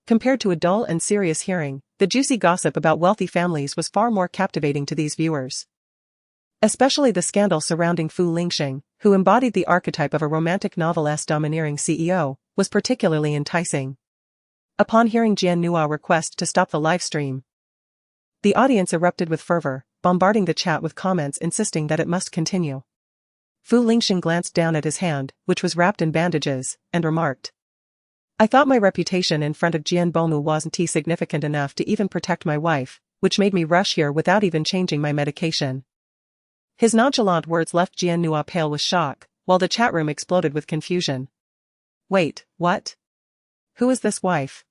[SPEAKER 2] Compared to a dull and serious hearing, the juicy gossip about wealthy families was far more captivating to these viewers. Especially the scandal surrounding Fu Lingxing, who embodied the archetype of a romantic novel's domineering CEO, was particularly enticing. Upon hearing Jian Nua request to stop the live stream, the audience erupted with fervor, bombarding the chat with comments insisting that it must continue. Fu Lingxing glanced down at his hand, which was wrapped in bandages, and remarked, "I thought my reputation in front of Jian Bomu wasn't significant enough to even protect my wife, which made me rush here without even changing my medication." His nonchalant words left Jian Nua pale with shock, while the chat room exploded with confusion. "Wait, what? Who is this wife?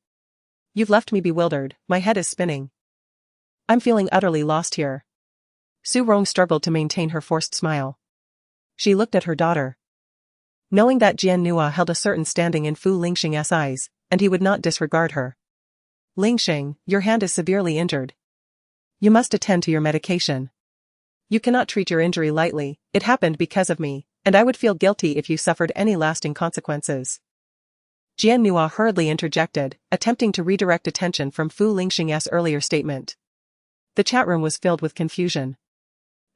[SPEAKER 2] You've left me bewildered, my head is spinning. I'm feeling utterly lost here." Su Rong struggled to maintain her forced smile. She looked at her daughter. Knowing that Jian Nua held a certain standing in Fu Lingxing's eyes, and he would not disregard her. "Lingxing, your hand is severely injured. You must attend to your medication. You cannot treat your injury lightly, it happened because of me, and I would feel guilty if you suffered any lasting consequences." Jian Nua hurriedly interjected, attempting to redirect attention from Fu Lingxing's earlier statement. The chat room was filled with confusion.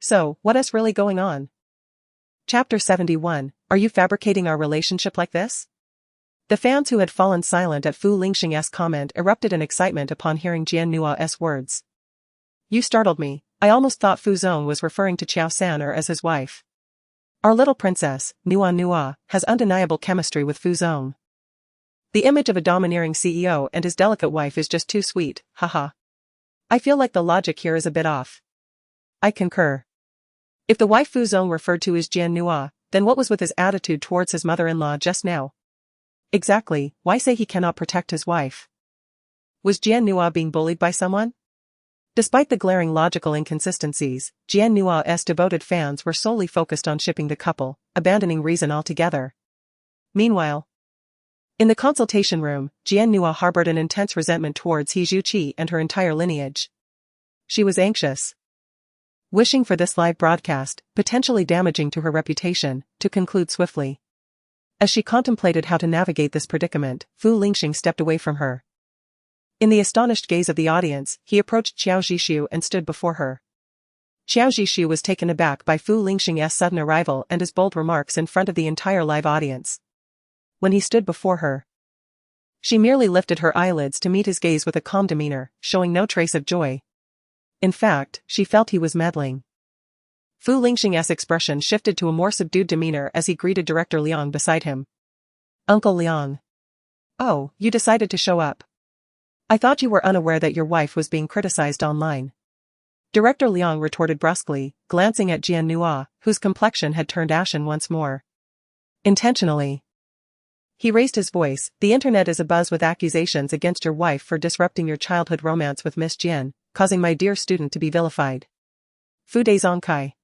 [SPEAKER 2] "So, what is really going on?" Chapter 71, Are you fabricating our relationship like this? The fans who had fallen silent at Fu Lingxing's comment erupted in excitement upon hearing Jian Nua's words. "You startled me, I almost thought Fu Zong was referring to Qiao Saner as his wife. Our little princess, Nua, has undeniable chemistry with Fu Zong. The image of a domineering CEO and his delicate wife is just too sweet, haha. I feel like the logic here is a bit off." "I concur. If the wife Fu Zong referred to is Jian Nua, then what was with his attitude towards his mother-in-law just now? Exactly, why say he cannot protect his wife? Was Jian Nua being bullied by someone?" Despite the glaring logical inconsistencies, Jian Nua's devoted fans were solely focused on shipping the couple, abandoning reason altogether. Meanwhile, in the consultation room, Jian Nua harbored an intense resentment towards He Zhuqi and her entire lineage. She was anxious, wishing for this live broadcast, potentially damaging to her reputation, to conclude swiftly. As she contemplated how to navigate this predicament, Fu Lingxing stepped away from her. In the astonished gaze of the audience, he approached Qiao Zhishu and stood before her. Qiao Zhishu was taken aback by Fu Lingxing's sudden arrival and his bold remarks in front of the entire live audience. When he stood before her, she merely lifted her eyelids to meet his gaze with a calm demeanor, showing no trace of joy. In fact, she felt he was meddling. Fu Lingxing's expression shifted to a more subdued demeanor as he greeted Director Liang beside him. "Uncle Liang. Oh, you decided to show up. I thought you were unaware that your wife was being criticized online." Director Liang retorted brusquely, glancing at Jian Nua, whose complexion had turned ashen once more. "Intentionally." He raised his voice, "The internet is abuzz with accusations against your wife for disrupting your childhood romance with Miss Jian, causing my dear student to be vilified. Fu De Zongkai.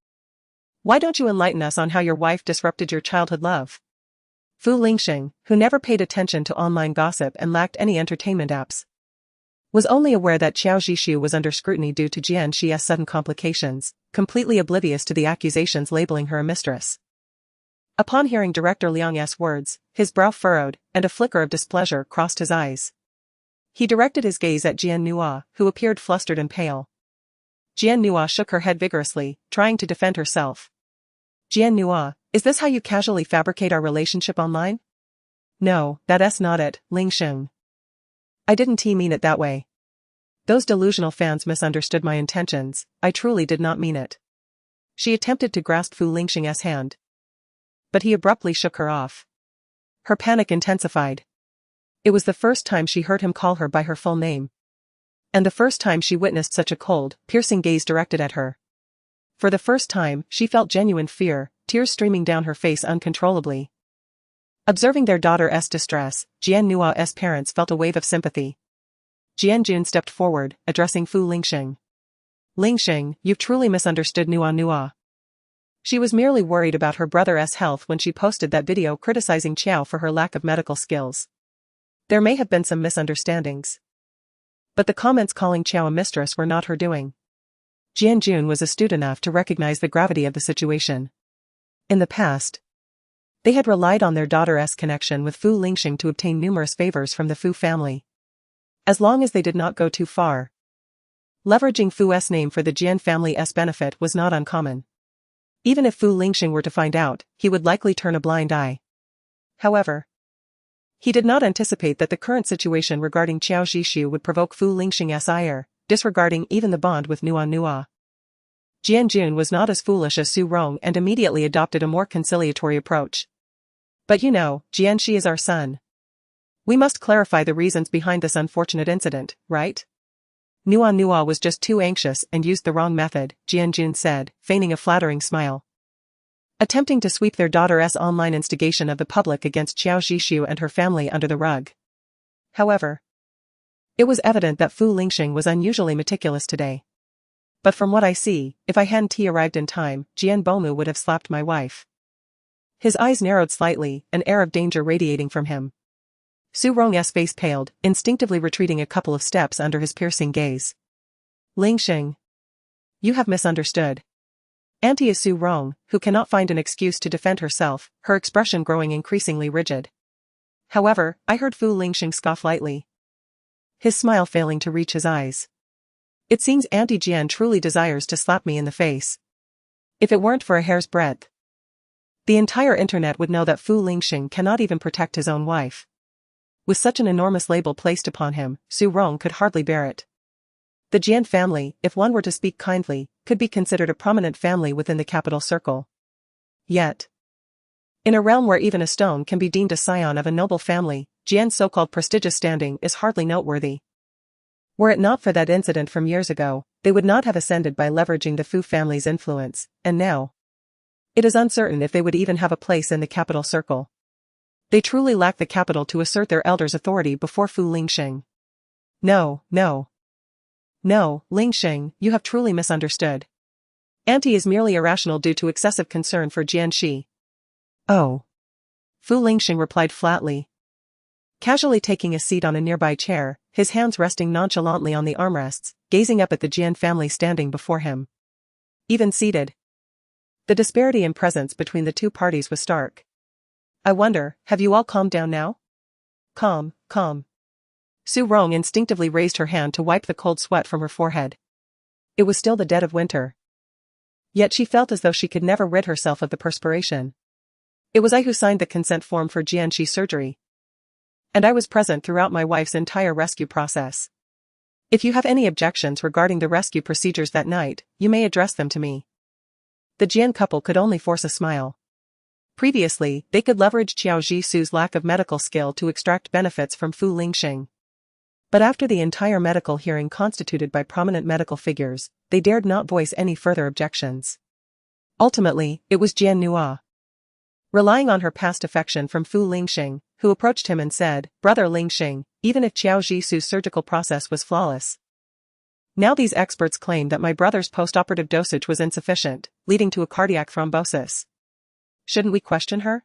[SPEAKER 2] Why don't you enlighten us on how your wife disrupted your childhood love?" Fu Lingxing, who never paid attention to online gossip and lacked any entertainment apps, was only aware that Qiao Zhishu was under scrutiny due to Jian Xi's sudden complications, completely oblivious to the accusations labeling her a mistress. Upon hearing Director Liang's words, his brow furrowed, and a flicker of displeasure crossed his eyes. He directed his gaze at Jian Nua, who appeared flustered and pale. Jian Nua shook her head vigorously, trying to defend herself. "Jian Nua, is this how you casually fabricate our relationship online?" "No, that's not it, Lingxing. I didn't mean it that way. Those delusional fans misunderstood my intentions, I truly did not mean it." She attempted to grasp Fu Lingxing's hand, but he abruptly shook her off. Her panic intensified. It was the first time she heard him call her by her full name. And the first time she witnessed such a cold, piercing gaze directed at her. For the first time, she felt genuine fear, tears streaming down her face uncontrollably. Observing their daughter's distress, Jian Nua's parents felt a wave of sympathy. Jian Jun stepped forward, addressing Fu Lingxing. Lingxing, you've truly misunderstood Nua. She was merely worried about her brother's health when she posted that video criticizing Qiao for her lack of medical skills. There may have been some misunderstandings. But the comments calling Qiao a mistress were not her doing. Jian Jun was astute enough to recognize the gravity of the situation. In the past, they had relied on their daughter's connection with Fu Lingxing to obtain numerous favors from the Fu family. As long as they did not go too far. Leveraging Fu's name for the Jian family's benefit was not uncommon. Even if Fu Lingxing were to find out, he would likely turn a blind eye. However, he did not anticipate that the current situation regarding Qiao Zhishu would provoke Fu Lingxing's ire, disregarding even the bond with Nua. Jian Jun was not as foolish as Su Rong and immediately adopted a more conciliatory approach. But you know, Jian Shi is our son. We must clarify the reasons behind this unfortunate incident, right? Nua was just too anxious and used the wrong method, Jian Jun said, feigning a flattering smile. Attempting to sweep their daughter's online instigation of the public against Qiao Zhishu and her family under the rug. However, it was evident that Fu Lingxing was unusually meticulous today. But from what I see, if I hadn't arrived in time, Jian Bomu would have slapped my wife. His eyes narrowed slightly, an air of danger radiating from him. Su Rong's face paled, instinctively retreating a couple of steps under his piercing gaze. Lingxing. You have misunderstood. Auntie is Su Rong, who cannot find an excuse to defend herself, her expression growing increasingly rigid. However, I heard Fu Lingxing scoff lightly. His smile failing to reach his eyes. It seems Auntie Jian truly desires to slap me in the face. If it weren't for a hair's breadth, the entire internet would know that Fu Lingxing cannot even protect his own wife. With such an enormous label placed upon him, Su Rong could hardly bear it. The Jian family, if one were to speak kindly, could be considered a prominent family within the capital circle. Yet, in a realm where even a stone can be deemed a scion of a noble family, Jian's so-called prestigious standing is hardly noteworthy. Were it not for that incident from years ago, they would not have ascended by leveraging the Fu family's influence, and now, it is uncertain if they would even have a place in the capital circle. They truly lack the capital to assert their elders' authority before Fu Lingxing. No, Lingxing, you have truly misunderstood. Auntie is merely irrational due to excessive concern for Jian Shi. Oh. Fu Lingxing replied flatly. Casually taking a seat on a nearby chair, his hands resting nonchalantly on the armrests, gazing up at the Jian family standing before him. Even seated, the disparity in presence between the two parties was stark. I wonder, have you all calmed down now? Calm. Su Rong instinctively raised her hand to wipe the cold sweat from her forehead. It was still the dead of winter. Yet she felt as though she could never rid herself of the perspiration. It was I who signed the consent form for Jian Shi's surgery. And I was present throughout my wife's entire rescue process. If you have any objections regarding the rescue procedures that night, you may address them to me. The Jian couple could only force a smile. Previously, they could leverage Qiao Zhishu's lack of medical skill to extract benefits from Fu Lingxing. But after the entire medical hearing constituted by prominent medical figures, they dared not voice any further objections. Ultimately, it was Jian Nua. Relying on her past affection from Fu Lingxing, who approached him and said, Brother Lingxing, even if Qiao Zhishu's surgical process was flawless. Now these experts claim that my brother's post-operative dosage was insufficient, leading to a cardiac thrombosis. Shouldn't we question her?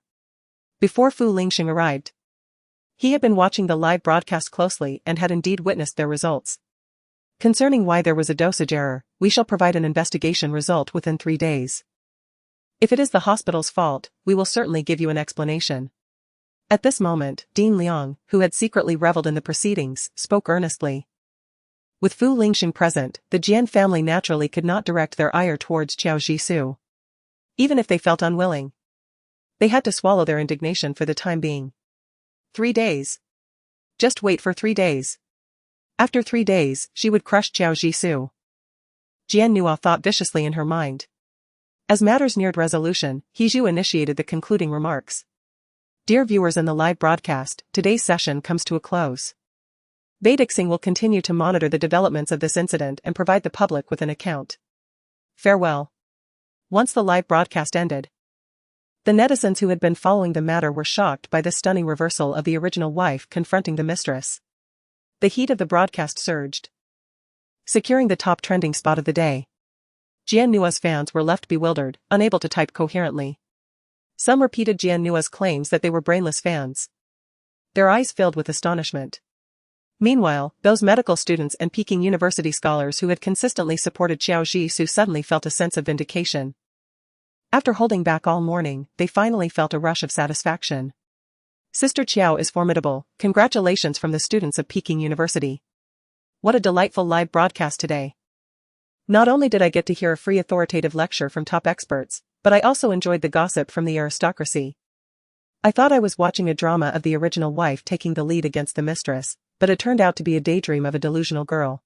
[SPEAKER 2] Before Fu Lingxing arrived, he had been watching the live broadcast closely and had indeed witnessed their results. Concerning why there was a dosage error, we shall provide an investigation result within 3 days. If it is the hospital's fault, we will certainly give you an explanation. At this moment, Dean Liang, who had secretly reveled in the proceedings, spoke earnestly. With Fu Lingxing present, the Jian family naturally could not direct their ire towards Qiao Zhishu. Even if they felt unwilling, they had to swallow their indignation for the time being. 3 days. Just wait for 3 days. After 3 days, she would crush Qiao Zhishu. Jian Nua thought viciously in her mind. As matters neared resolution, He Zhu initiated the concluding remarks. Dear viewers in the live broadcast, today's session comes to a close. Panicking will continue to monitor the developments of this incident and provide the public with an account. Farewell. Once the live broadcast ended, the netizens who had been following the matter were shocked by the stunning reversal of the original wife confronting the mistress. The heat of the broadcast surged, securing the top trending spot of the day. Jian Nua's fans were left bewildered, unable to type coherently. Some repeated Jian Nua's claims that they were brainless fans, their eyes filled with astonishment. Meanwhile, those medical students and Peking University scholars who had consistently supported Xiao Zhisu suddenly felt a sense of vindication. After holding back all morning, they finally felt a rush of satisfaction. Sister Qiao is formidable. Congratulations from the students of Peking University. What a delightful live broadcast today. Not only did I get to hear a free authoritative lecture from top experts, but I also enjoyed the gossip from the aristocracy. I thought I was watching a drama of the original wife taking the lead against the mistress, but it turned out to be a daydream of a delusional girl.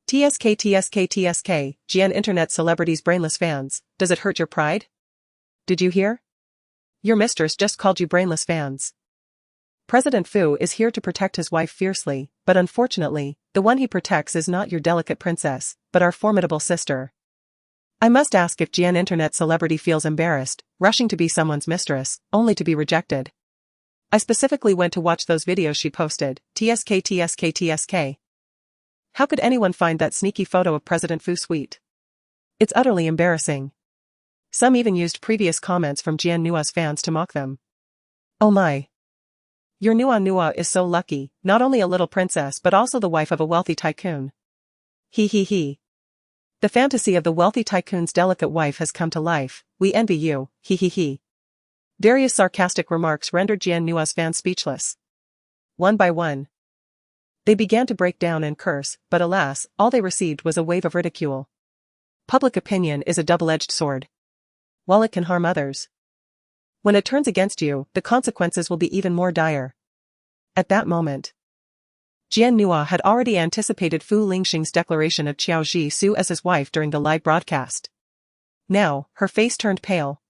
[SPEAKER 2] TSK TSK TSK, Jian Internet celebrities brainless fans, does it hurt your pride? Did you hear? Your mistress just called you brainless fans. President Fu is here to protect his wife fiercely, but unfortunately, the one he protects is not your delicate princess, but our formidable sister. I must ask if Jian Internet celebrity feels embarrassed, rushing to be someone's mistress, only to be rejected. I specifically went to watch those videos she posted, TSK TSK TSK. How could anyone find that sneaky photo of President Fu sweet? It's utterly embarrassing. Some even used previous comments from Jian Nua's fans to mock them. Oh my. Your Nua is so lucky, not only a little princess but also the wife of a wealthy tycoon. He. The fantasy of the wealthy tycoon's delicate wife has come to life, we envy you, he. Various sarcastic remarks rendered Jian Nua's fans speechless. One by one, they began to break down and curse, but alas, all they received was a wave of ridicule. Public opinion is a double-edged sword. While it can harm others, when it turns against you, the consequences will be even more dire. At that moment, Jian Nua had already anticipated Fu Lingxing's declaration of Xiao Zhisu as his wife during the live broadcast. Now, her face turned pale,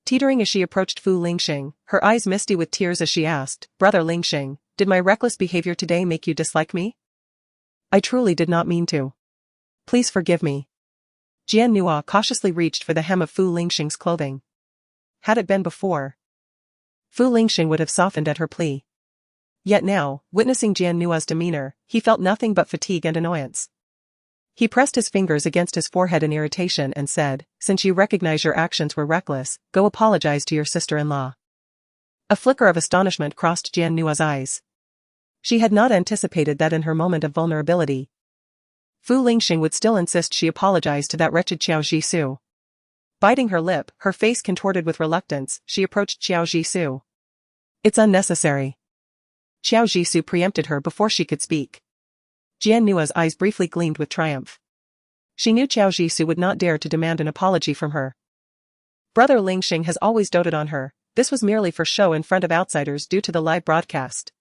[SPEAKER 2] teetering as she approached Fu Lingxing, her eyes misty with tears as she asked, Brother Lingxing, did my reckless behavior today make you dislike me? I truly did not mean to. Please forgive me. Jian Nua cautiously reached for the hem of Fu Lingxing's clothing. Had it been before, Fu Lingxing would have softened at her plea. Yet now, witnessing Jian Nua's demeanor, he felt nothing but fatigue and annoyance. He pressed his fingers against his forehead in irritation and said, Since you recognize your actions were reckless, go apologize to your sister-in-law. A flicker of astonishment crossed Jian Nua's eyes. She had not anticipated that in her moment of vulnerability, Fu Lingxing would still insist she apologize to that wretched Xiao Zhisu. Biting her lip, her face contorted with reluctance, she approached Xiao Zhisu. It's unnecessary. Xiao Zhisu preempted her before she could speak. Jian Nua's eyes briefly gleamed with triumph. She knew Xiao Zhisu would not dare to demand an apology from her. Brother Lingxing has always doted on her, this was merely for show in front of outsiders due to the live broadcast.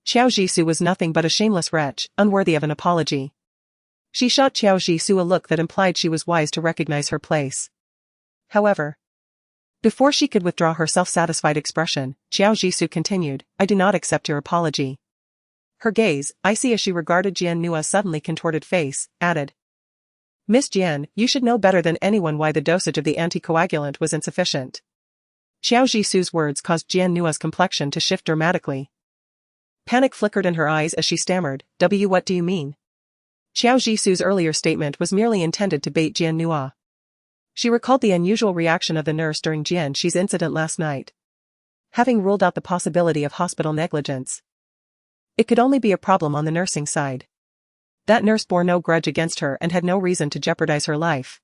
[SPEAKER 2] Xiao Zhisu was nothing but a shameless wretch, unworthy of an apology. She shot Xiao Zhisu a look that implied she was wise to recognize her place. However, before she could withdraw her self-satisfied expression, Xiao Zhisu continued, I do not accept your apology. Her gaze, icy as she regarded Jian Nua's suddenly contorted face, added. Miss Jian, you should know better than anyone why the dosage of the anticoagulant was insufficient. Xiao Zhisu's words caused Jian Nua's complexion to shift dramatically. Panic flickered in her eyes as she stammered, what do you mean? Xiao Zhisu's earlier statement was merely intended to bait Jian Nua. She recalled the unusual reaction of the nurse during Jian Shi's incident last night. Having ruled out the possibility of hospital negligence, it could only be a problem on the nursing side. That nurse bore no grudge against her and had no reason to jeopardize her life.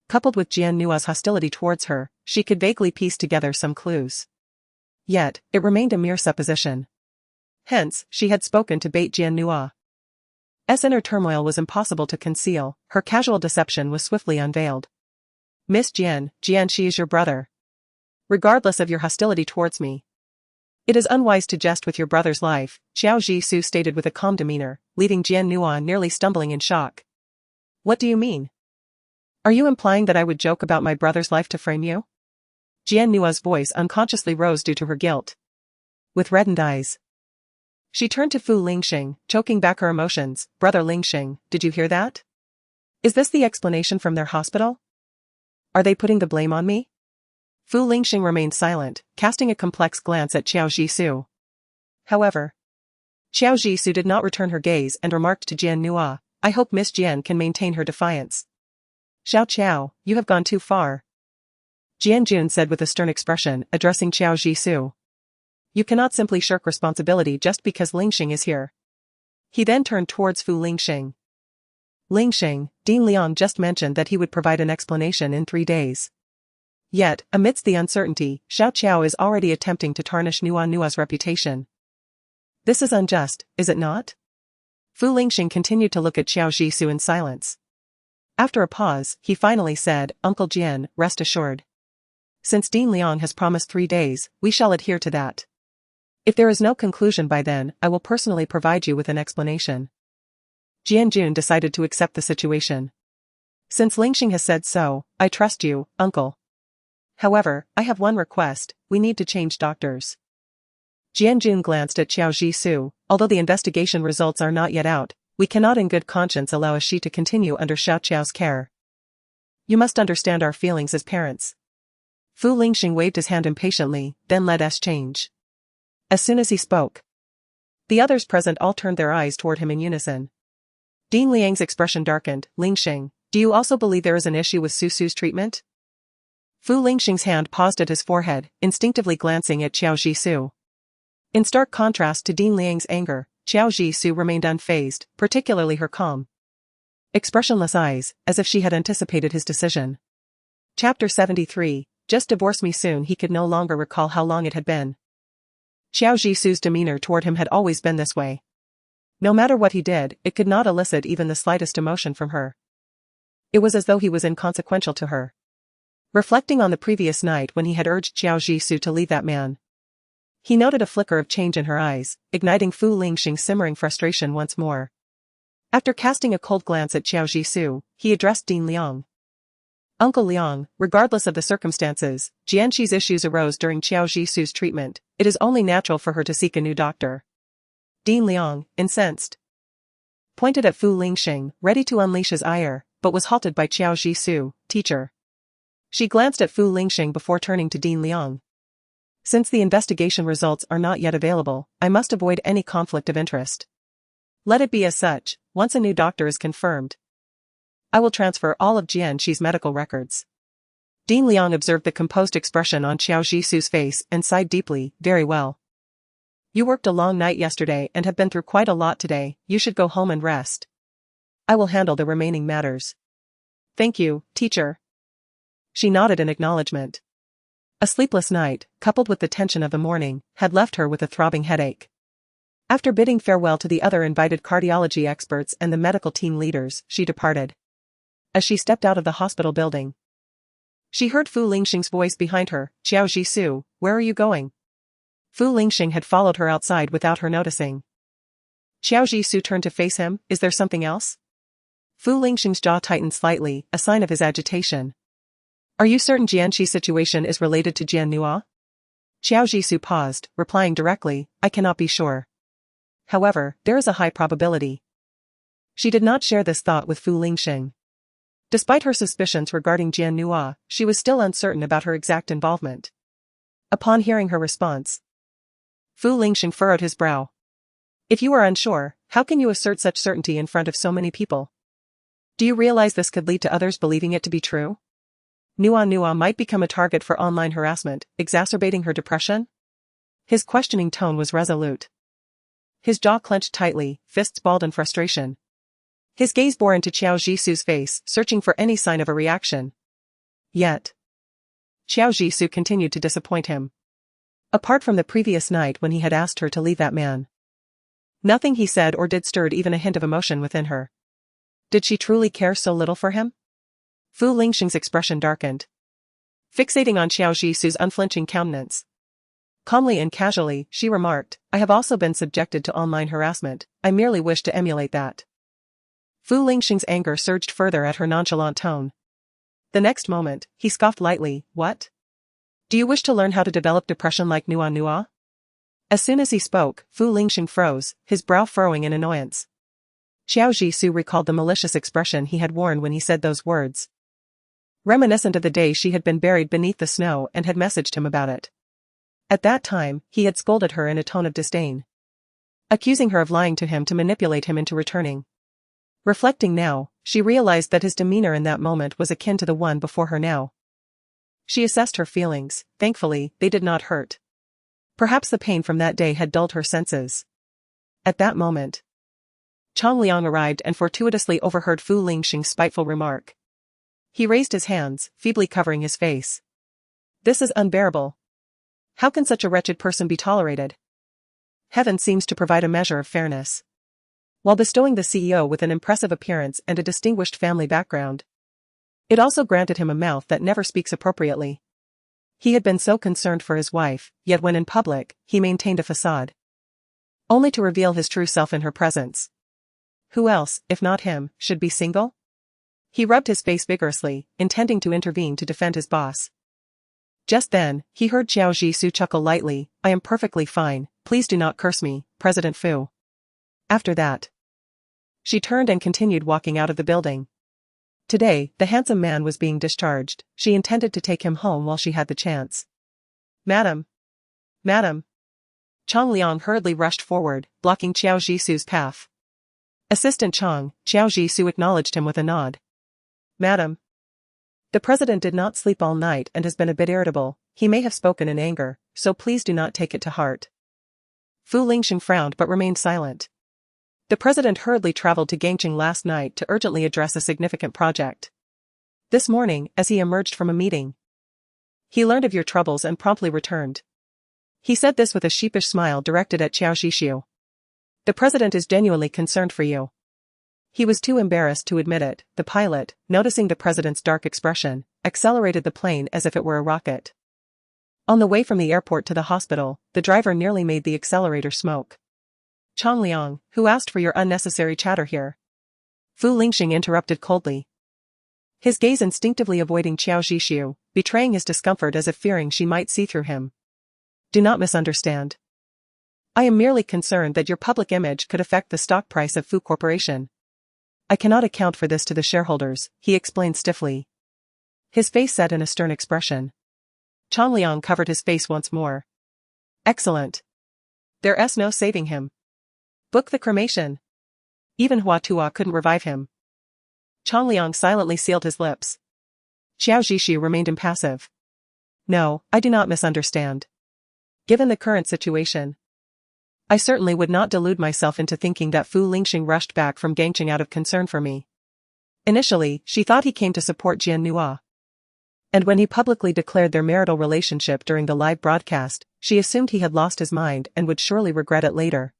[SPEAKER 2] Coupled with Jian Nua's hostility towards her, she could vaguely piece together some clues. Yet, it remained a mere supposition. Hence, she had spoken to bait Jian Nua. Inner turmoil was impossible to conceal, her casual deception was swiftly unveiled. Miss Jian, Jian Shi is your brother. Regardless of your hostility towards me, it is unwise to jest with your brother's life, Xiao Zhisu stated with a calm demeanor, leaving Jian Nua nearly stumbling in shock. What do you mean? Are you implying that I would joke about my brother's life to frame you? Jian Nua's voice unconsciously rose due to her guilt. With reddened eyes, she turned to Fu Lingxing, choking back her emotions. Brother Lingxing, did you hear that? Is this the explanation from their hospital? Are they putting the blame on me? Fu Lingxing remained silent, casting a complex glance at Qiao Jisoo. However, Qiao Jisoo did not return her gaze and remarked to Jian Nua, I hope Miss Jian can maintain her defiance. Xiao Qiao, you have gone too far. Jian Jun said with a stern expression, addressing Qiao Jisoo. You cannot simply shirk responsibility just because Lingxing is here. He then turned towards Fu Lingxing. Lingxing, Dean Liang just mentioned that he would provide an explanation in 3 days. Yet, amidst the uncertainty, Xiao Qiao is already attempting to tarnish Nua's reputation. This is unjust, is it not? Fu Lingxing continued to look at Qiao Jisoo in silence. After a pause, he finally said, Uncle Jian, rest assured. Since Dean Liang has promised 3 days, we shall adhere to that. If there is no conclusion by then, I will personally provide you with an explanation. Jian Jun decided to accept the situation. Since Lingxing has said so, I trust you, uncle. However, I have one request, we need to change doctors. Jian Jun glanced at Qiao Jisoo, although the investigation results are not yet out, we cannot in good conscience allow Shi to continue under Xiao Qiao's care. You must understand our feelings as parents. Fu Lingxing waved his hand impatiently, then let us change. As soon as he spoke, the others present all turned their eyes toward him in unison. Dean Liang's expression darkened. Lingxing, do you also believe there is an issue with Susu's treatment? Fu Lingxing's hand paused at his forehead, instinctively glancing at Qiao Jisoo. In stark contrast to Dean Liang's anger, Qiao Jisoo remained unfazed, particularly her calm, expressionless eyes, as if she had anticipated his decision. Chapter 73, Just divorce me soon. He could no longer recall how long it had been. Qiao Jisoo's demeanor toward him had always been this way. No matter what he did, it could not elicit even the slightest emotion from her. It was as though he was inconsequential to her. Reflecting on the previous night when he had urged Qiao Jisoo to leave that man, he noted a flicker of change in her eyes, igniting Fu Lingxing's simmering frustration once more. After casting a cold glance at Qiao Jisoo, he addressed Dean Liang. Uncle Liang, regardless of the circumstances, Jianxi's issues arose during Qiao Jisoo's treatment, it is only natural for her to seek a new doctor. Dean Liang, incensed, pointed at Fu Lingxing, ready to unleash his ire, but was halted by Qiao Jisoo, teacher. She glanced at Fu Lingxing before turning to Dean Liang. Since the investigation results are not yet available, I must avoid any conflict of interest. Let it be as such, once a new doctor is confirmed, I will transfer all of Jianxi's medical records. Dean Liang observed the composed expression on Qiao Jisoo's face and sighed deeply. Very well. You worked a long night yesterday and have been through quite a lot today, you should go home and rest. I will handle the remaining matters. Thank you, teacher. She nodded in acknowledgement. A sleepless night, coupled with the tension of the morning, had left her with a throbbing headache. After bidding farewell to the other invited cardiology experts and the medical team leaders, she departed. As she stepped out of the hospital building, she heard Fu Lingxing's voice behind her. Qiao Jisoo, where are you going? Fu Lingxing had followed her outside without her noticing. Qiao Jisoo turned to face him. Is there something else? Fu Lingxing's jaw tightened slightly, a sign of his agitation. Are you certain Jianxi's situation is related to Jian Nua? Qiao Jisoo paused, replying directly, I cannot be sure. However, there is a high probability. She did not share this thought with Fu Lingxing. Despite her suspicions regarding Jian Nua, she was still uncertain about her exact involvement. Upon hearing her response, Fu Lingxing furrowed his brow. If you are unsure, how can you assert such certainty in front of so many people? Do you realize this could lead to others believing it to be true? Nua might become a target for online harassment, exacerbating her depression? His questioning tone was resolute. His jaw clenched tightly, fists balled in frustration. His gaze bore into Qiao Jisoo's face, searching for any sign of a reaction. Yet, Qiao Jisoo continued to disappoint him. Apart from the previous night when he had asked her to leave that man, nothing he said or did stirred even a hint of emotion within her. Did she truly care so little for him? Fu Lingxing's expression darkened, fixating on Qiao Jisoo's unflinching countenance. Calmly and casually, she remarked, I have also been subjected to online harassment, I merely wish to emulate that. Fu Lingxing's anger surged further at her nonchalant tone. The next moment, he scoffed lightly, what? Do you wish to learn how to develop depression like Nua Nua? As soon as he spoke, Fu Lingxing froze, his brow furrowing in annoyance. Xiao Jishu recalled the malicious expression he had worn when he said those words. Reminiscent of the day she had been buried beneath the snow and had messaged him about it. At that time, he had scolded her in a tone of disdain, accusing her of lying to him to manipulate him into returning. Reflecting now, she realized that his demeanor in that moment was akin to the one before her now. She assessed her feelings. Thankfully, they did not hurt. Perhaps the pain from that day had dulled her senses. At that moment, Chang Liang arrived and fortuitously overheard Fu Lingxing's spiteful remark. He raised his hands, feebly covering his face. This is unbearable. How can such a wretched person be tolerated? Heaven seems to provide a measure of fairness. While bestowing the CEO with an impressive appearance and a distinguished family background, it also granted him a mouth that never speaks appropriately. He had been so concerned for his wife, yet when in public, he maintained a facade, only to reveal his true self in her presence. Who else, if not him, should be single? He rubbed his face vigorously, intending to intervene to defend his boss. Just then, he heard Xiao Jishu chuckle lightly. I am perfectly fine, please do not curse me, President Fu. After that, she turned and continued walking out of the building. Today, the handsome man was being discharged. She intended to take him home while she had the chance. Madam! Madam! Chang Liang hurriedly rushed forward, blocking Xiao Jishu's path. Assistant Chang, Xiao Jishu acknowledged him with a nod. Madam. The president did not sleep all night and has been a bit irritable. He may have spoken in anger, so please do not take it to heart. Fu Lingxing frowned but remained silent. The president hurriedly traveled to Gangcheng last night to urgently address a significant project. This morning, as he emerged from a meeting, he learned of your troubles and promptly returned. He said this with a sheepish smile directed at Xiao Jishu. The president is genuinely concerned for you. He was too embarrassed to admit it. The pilot, noticing the president's dark expression, accelerated the plane as if it were a rocket. On the way from the airport to the hospital, the driver nearly made the accelerator smoke. Chang Liang, who asked for your unnecessary chatter here? Fu Lingxing interrupted coldly, his gaze instinctively avoiding Xiao Jishu, betraying his discomfort as if fearing she might see through him. Do not misunderstand. I am merely concerned that your public image could affect the stock price of Fu Corporation. I cannot account for this to the shareholders, he explained stiffly. His face set in a stern expression. Chang Liang covered his face once more. Excellent. There's no saving him. Book the cremation. Even Hua Tua couldn't revive him. Chang Liang silently sealed his lips. Xiao Jishu remained impassive. No, I do not misunderstand. Given the current situation, I certainly would not delude myself into thinking that Fu Lingxing rushed back from Gangcheng out of concern for me. Initially, she thought he came to support Jian Nua. And when he publicly declared their marital relationship during the live broadcast, she assumed he had lost his mind and would surely regret it later.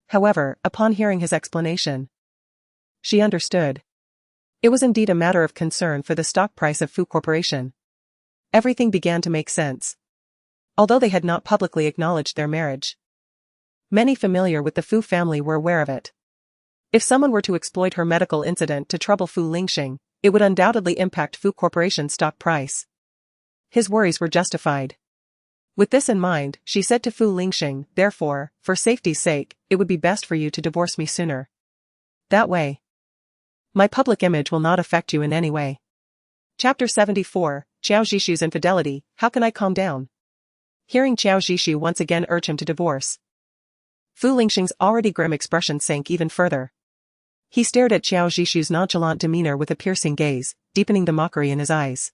[SPEAKER 2] However, upon hearing his explanation, she understood. It was indeed a matter of concern for the stock price of Fu Corporation. Everything began to make sense. Although they had not publicly acknowledged their marriage, many familiar with the Fu family were aware of it. If someone were to exploit her medical incident to trouble Fu Lingxing, it would undoubtedly impact Fu Corporation's stock price. His worries were justified. With this in mind, she said to Fu Lingxing, therefore, for safety's sake, it would be best for you to divorce me sooner. That way, my public image will not affect you in any way. Chapter 74, Xiao Jishu's infidelity, how can I calm down? Hearing Xiao Jishu once again urge him to divorce, Fu Lingxing's already grim expression sank even further. He stared at Xiao Jishu's nonchalant demeanor with a piercing gaze, deepening the mockery in his eyes.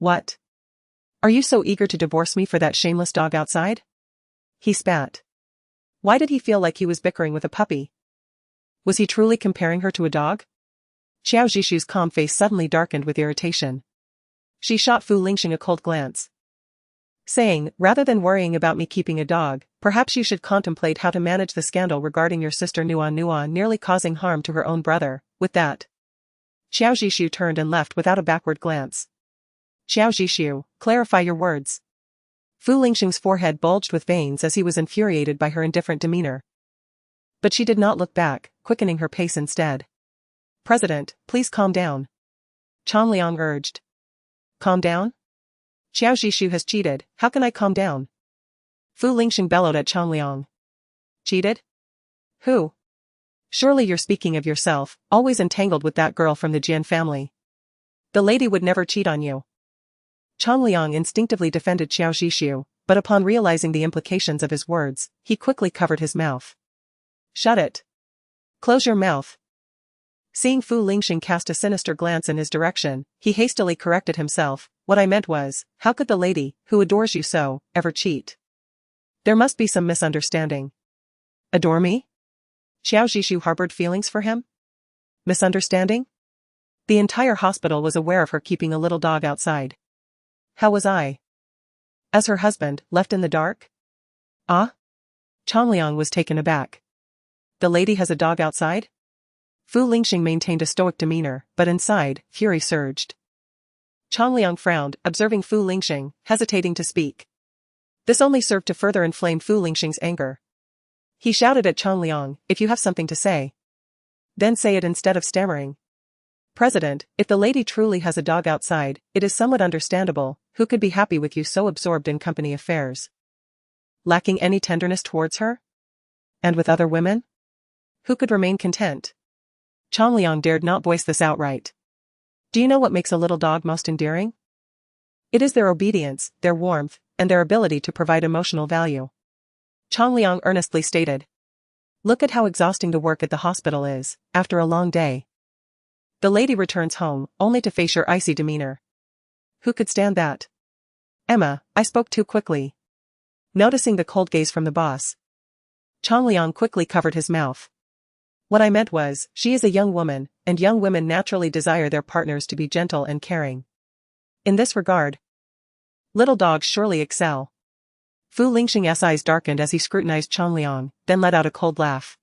[SPEAKER 2] What? Are you so eager to divorce me for that shameless dog outside? He spat. Why did he feel like he was bickering with a puppy? Was he truly comparing her to a dog? Xiao Jishu's calm face suddenly darkened with irritation. She shot Fu Lingxing a cold glance, saying, rather than worrying about me keeping a dog, perhaps you should contemplate how to manage the scandal regarding your sister Nua Nua nearly causing harm to her own brother. With that, Xiao Jishu turned and left without a backward glance. Xiao Jishu, clarify your words. Fu Lingxing's forehead bulged with veins as he was infuriated by her indifferent demeanor. But she did not look back, quickening her pace instead. President, please calm down. Chang Liang urged. Calm down? Xiao Zhishu has cheated, how can I calm down? Fu Lingxing bellowed at Changliang. Cheated? Who? Surely you're speaking of yourself, always entangled with that girl from the Jian family. The lady would never cheat on you. Changliang instinctively defended Xiao Zhishu, but upon realizing the implications of his words, he quickly covered his mouth. Shut it. Close your mouth. Seeing Fu Lingxing cast a sinister glance in his direction, he hastily corrected himself. What I meant was, how could the lady, who adores you so, ever cheat? There must be some misunderstanding. Adore me? Xiao Zhishu harbored feelings for him? Misunderstanding? The entire hospital was aware of her keeping a little dog outside. How was I? As her husband, left in the dark? Ah? Changliang was taken aback. The lady has a dog outside? Fu Lingxing maintained a stoic demeanor, but inside, fury surged. Changliang frowned, observing Fu Lingxing, hesitating to speak. This only served to further inflame Fu Lingxing's anger. He shouted at Changliang, if you have something to say, then say it instead of stammering. President, if the lady truly has a dog outside, it is somewhat understandable, who could be happy with you so absorbed in company affairs? Lacking any tenderness towards her? And with other women? Who could remain content? Changliang dared not voice this outright. Do you know what makes a little dog most endearing? It is their obedience, their warmth, and their ability to provide emotional value. Changliang earnestly stated. Look at how exhausting the work at the hospital is, after a long day. The lady returns home, only to face your icy demeanor. Who could stand that? Emma, I spoke too quickly. Noticing the cold gaze from the boss, Changliang quickly covered his mouth. What I meant was, she is a young woman, and young women naturally desire their partners to be gentle and caring. In this regard, little dogs surely excel. Fu Lingxing's eyes darkened as he scrutinized Changliang, then let out a cold laugh.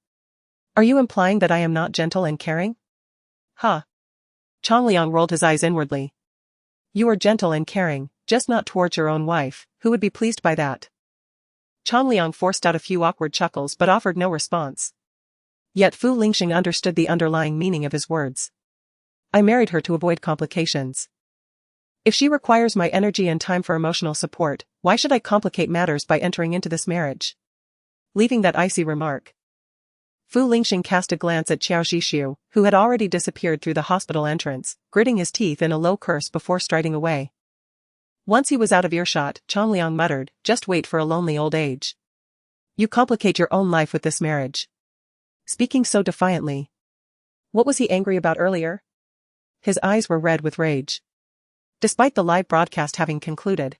[SPEAKER 2] Are you implying that I am not gentle and caring? Huh. Changliang rolled his eyes inwardly. You are gentle and caring, just not towards your own wife, who would be pleased by that. Changliang forced out a few awkward chuckles but offered no response. Yet Fu Lingxing understood the underlying meaning of his words. I married her to avoid complications. If she requires my energy and time for emotional support, why should I complicate matters by entering into this marriage? Leaving that icy remark, Fu Lingxing cast a glance at Xiao Zhishu, who had already disappeared through the hospital entrance, gritting his teeth in a low curse before striding away. Once he was out of earshot, Changliang muttered, just wait for a lonely old age. You complicate your own life with this marriage. Speaking so defiantly. What was he angry about earlier? His eyes were red with rage. Despite the live broadcast having concluded,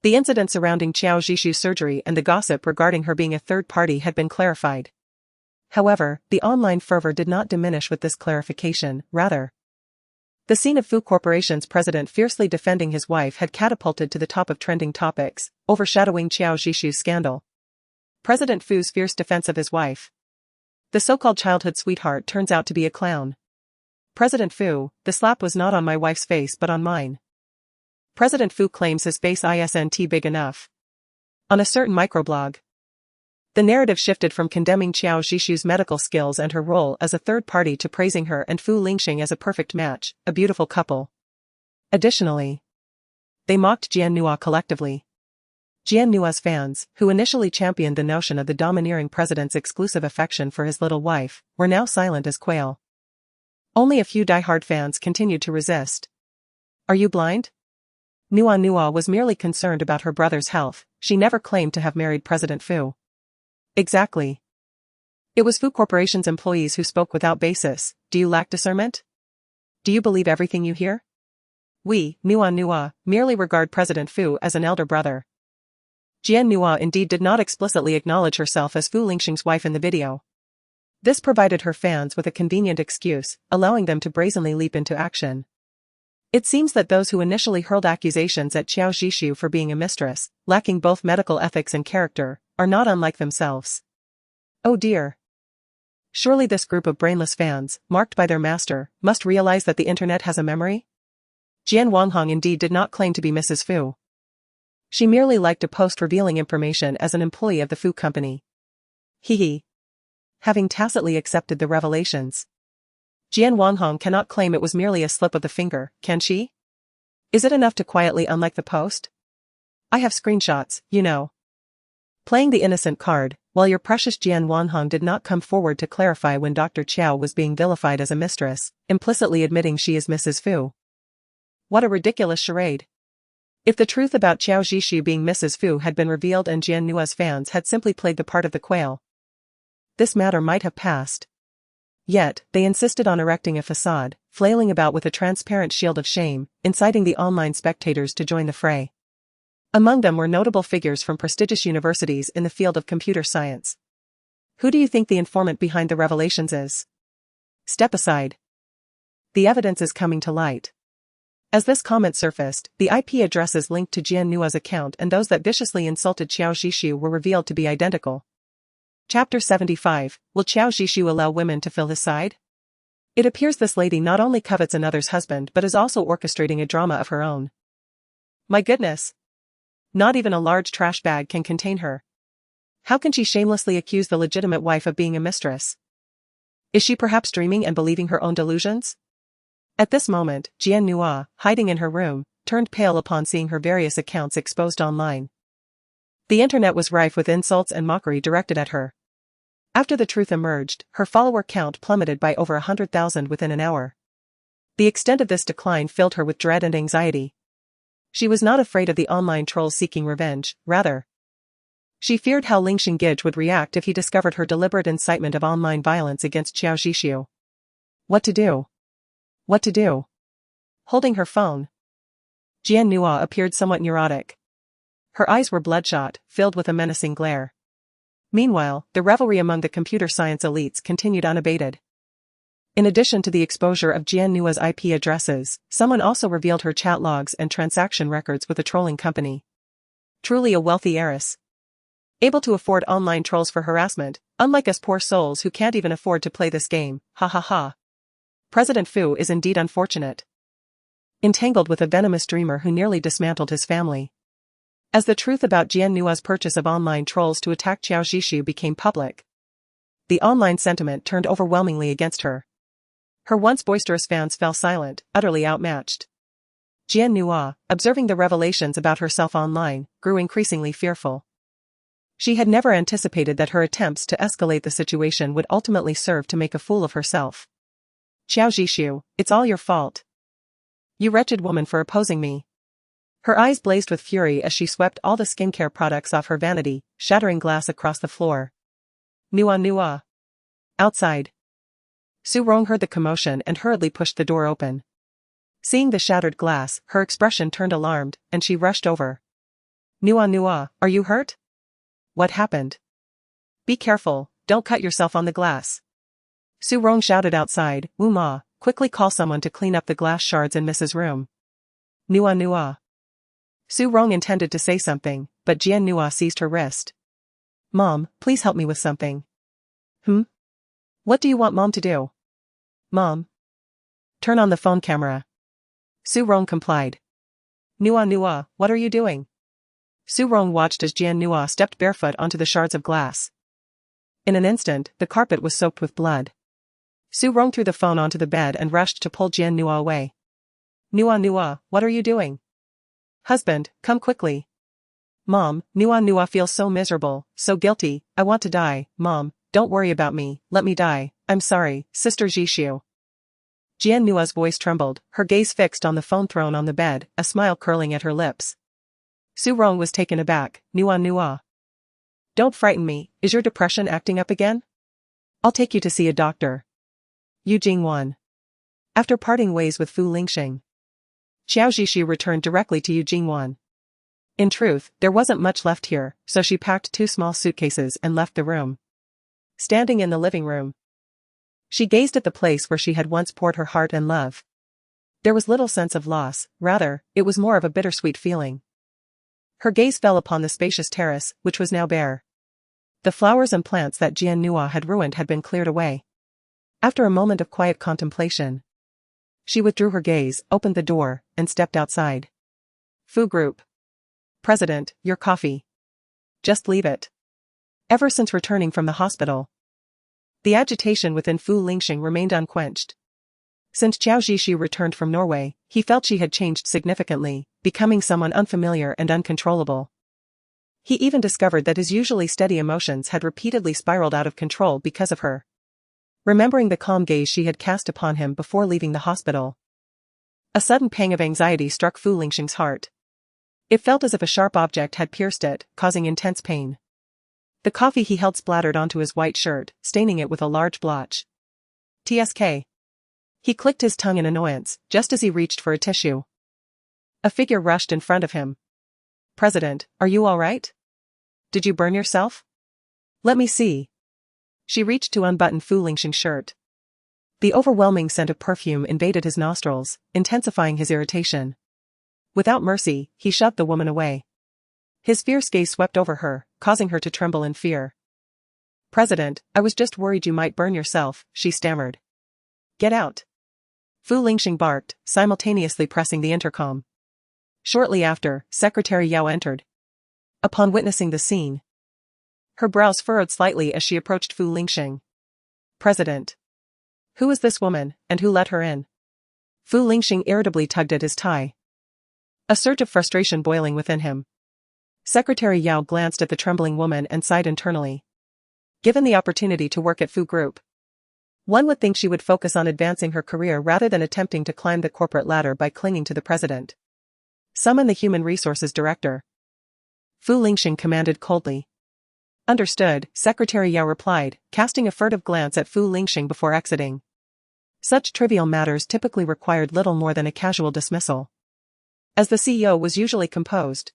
[SPEAKER 2] the incident surrounding Xiao Zhishu's surgery and the gossip regarding her being a third party had been clarified. However, the online fervor did not diminish with this clarification, rather. The scene of Fu Corporation's president fiercely defending his wife had catapulted to the top of trending topics, overshadowing Xiao Zhishu's scandal. President Fu's fierce defense of his wife. The so-called childhood sweetheart turns out to be a clown. President Fu, the slap was not on my wife's face but on mine. President Fu claims his face isn't big enough. On a certain microblog, the narrative shifted from condemning Xiao Zhishu's medical skills and her role as a third party to praising her and Fu Lingxing as a perfect match, a beautiful couple. Additionally, they mocked Jian Nua collectively. Jian Nua's fans, who initially championed the notion of the domineering president's exclusive affection for his little wife, were now silent as quail. Only a few die-hard fans continued to resist. Are you blind? Nua was merely concerned about her brother's health, she never claimed to have married President Fu. Exactly. It was Fu Corporation's employees who spoke without basis. Do you lack discernment? Do you believe everything you hear? We, Nua, merely regard President Fu as an elder brother. Jian Nua indeed did not explicitly acknowledge herself as Fu Lingxing's wife in the video. This provided her fans with a convenient excuse, allowing them to brazenly leap into action. It seems that those who initially hurled accusations at Xiao Zhishu for being a mistress, lacking both medical ethics and character, are not unlike themselves. Oh dear. Surely this group of brainless fans, marked by their master, must realize that the internet has a memory? Jian Wanghong indeed did not claim to be Mrs. Fu. She merely liked to post revealing information as an employee of the Fu company. Hee. Having tacitly accepted the revelations, Jian Wanghong cannot claim it was merely a slip of the finger, can she? Is it enough to quietly unlike the post? I have screenshots, you know. Playing the innocent card, while your precious Jian Wanhong did not come forward to clarify when Dr. Chiao was being vilified as a mistress, implicitly admitting she is Mrs. Fu. What a ridiculous charade. If the truth about Qiao Zhishu being Mrs. Fu had been revealed and Jian Nua's fans had simply played the part of the quail, this matter might have passed. Yet, they insisted on erecting a facade, flailing about with a transparent shield of shame, inciting the online spectators to join the fray. Among them were notable figures from prestigious universities in the field of computer science. Who do you think the informant behind the revelations is? Step aside. The evidence is coming to light. As this comment surfaced, the IP addresses linked to Jian Nua's account and those that viciously insulted Qiao Zhishu were revealed to be identical. Chapter 75, Will Qiao Zhishu allow women to fill his side? It appears this lady not only covets another's husband but is also orchestrating a drama of her own. My goodness! Not even a large trash bag can contain her. How can she shamelessly accuse the legitimate wife of being a mistress? Is she perhaps dreaming and believing her own delusions? At this moment, Jian Nua, hiding in her room, turned pale upon seeing her various accounts exposed online. The internet was rife with insults and mockery directed at her. After the truth emerged, her follower count plummeted by over 100,000 within an hour. The extent of this decline filled her with dread and anxiety. She was not afraid of the online trolls seeking revenge, rather. She feared how Ling Xingij would react if he discovered her deliberate incitement of online violence against Qiao Zhishu. What to do? What to do? Holding her phone, Jian Nua appeared somewhat neurotic. Her eyes were bloodshot, filled with a menacing glare. Meanwhile, the revelry among the computer science elites continued unabated. In addition to the exposure of Jian Nua's IP addresses, someone also revealed her chat logs and transaction records with a trolling company. Truly a wealthy heiress. Able to afford online trolls for harassment, unlike us poor souls who can't even afford to play this game, ha ha ha. President Fu is indeed unfortunate. Entangled with a venomous dreamer who nearly dismantled his family. As the truth about Jian Nua's purchase of online trolls to attack Qiao Zhishu became public, the online sentiment turned overwhelmingly against her. Her once boisterous fans fell silent, utterly outmatched. Jian Nua, observing the revelations about herself online, grew increasingly fearful. She had never anticipated that her attempts to escalate the situation would ultimately serve to make a fool of herself. Qiao Zhishu, it's all your fault. You wretched woman for opposing me. Her eyes blazed with fury as she swept all the skincare products off her vanity, shattering glass across the floor. Nua Nua. Outside. Su Rong heard the commotion and hurriedly pushed the door open. Seeing the shattered glass, her expression turned alarmed, and she rushed over. Nua Nua, are you hurt? What happened? Be careful, don't cut yourself on the glass. Su Rong shouted outside, Wu Ma, quickly call someone to clean up the glass shards in Mrs. Room. Nua Nua. Su Rong intended to say something, but Jian Nua seized her wrist. Mom, please help me with something. What do you want Mom to do? Mom. Turn on the phone camera. Su Rong complied. Nua Nua, what are you doing? Su Rong watched as Jian Nua stepped barefoot onto the shards of glass. In an instant, the carpet was soaked with blood. Su Rong threw the phone onto the bed and rushed to pull Jian Nua away. Nua Nua, what are you doing? Husband, come quickly. Mom, Nua Nua feels so miserable, so guilty, I want to die. Mom, don't worry about me, let me die, I'm sorry, Sister Zhishu. Jian Nua's voice trembled, her gaze fixed on the phone thrown on the bed, a smile curling at her lips. Su Rong was taken aback, Nua Nua. Don't frighten me, is your depression acting up again? I'll take you to see a doctor. Yu Jingwan. After parting ways with Fu Lingxing, Qiao Zhishu returned directly to Yu Jingwan. In truth, there wasn't much left here, so she packed 2 small suitcases and left the room. Standing in the living room, she gazed at the place where she had once poured her heart and love. There was little sense of loss, rather, it was more of a bittersweet feeling. Her gaze fell upon the spacious terrace, which was now bare. The flowers and plants that Jian Nua had ruined had been cleared away. After a moment of quiet contemplation, she withdrew her gaze, opened the door, and stepped outside. Fu Group. President, your coffee. Just leave it. Ever since returning from the hospital, the agitation within Fu Lingxing remained unquenched. Since Xiao Zhishu returned from Norway, he felt she had changed significantly, becoming someone unfamiliar and uncontrollable. He even discovered that his usually steady emotions had repeatedly spiraled out of control because of her. Remembering the calm gaze she had cast upon him before leaving the hospital, a sudden pang of anxiety struck Fu Lingxing's heart. It felt as if a sharp object had pierced it, causing intense pain. The coffee he held splattered onto his white shirt, staining it with a large blotch. TSK. He clicked his tongue in annoyance, just as he reached for a tissue. A figure rushed in front of him. "President, are you all right? Did you burn yourself? Let me see." She reached to unbutton Fu Lingxing's shirt. The overwhelming scent of perfume invaded his nostrils, intensifying his irritation. Without mercy, he shoved the woman away. His fierce gaze swept over her, causing her to tremble in fear. "President, I was just worried you might burn yourself," she stammered. "Get out." Fu Lingxing barked, simultaneously pressing the intercom. Shortly after, Secretary Yao entered. Upon witnessing the scene, her brows furrowed slightly as she approached Fu Lingxing. "President. Who is this woman, and who let her in?" Fu Lingxing irritably tugged at his tie, a surge of frustration boiling within him. Secretary Yao glanced at the trembling woman and sighed internally. Given the opportunity to work at Fu Group, one would think she would focus on advancing her career rather than attempting to climb the corporate ladder by clinging to the president. "Summon the Human Resources Director." Fu Lingxing commanded coldly. "Understood," Secretary Yao replied, casting a furtive glance at Fu Lingxing before exiting. Such trivial matters typically required little more than a casual dismissal, as the CEO was usually composed.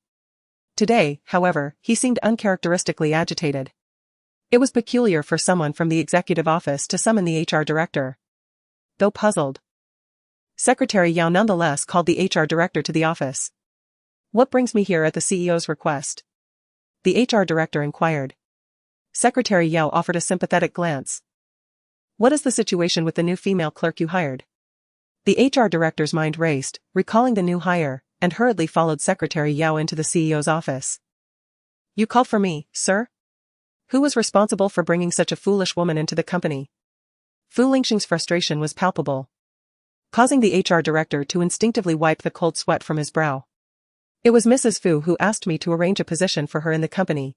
[SPEAKER 2] Today, however, he seemed uncharacteristically agitated. It was peculiar for someone from the executive office to summon the HR director. Though puzzled, Secretary Yao nonetheless called the HR director to the office. "What brings me here at the CEO's request?" the HR director inquired. Secretary Yao offered a sympathetic glance. "What is the situation with the new female clerk you hired?" The HR director's mind raced, recalling the new hire, and hurriedly followed Secretary Yao into the CEO's office. "You called for me, sir? Who was responsible for bringing such a foolish woman into the company?" Fu Lingxing's frustration was palpable, causing the HR director to instinctively wipe the cold sweat from his brow. "It was Mrs. Fu who asked me to arrange a position for her in the company,"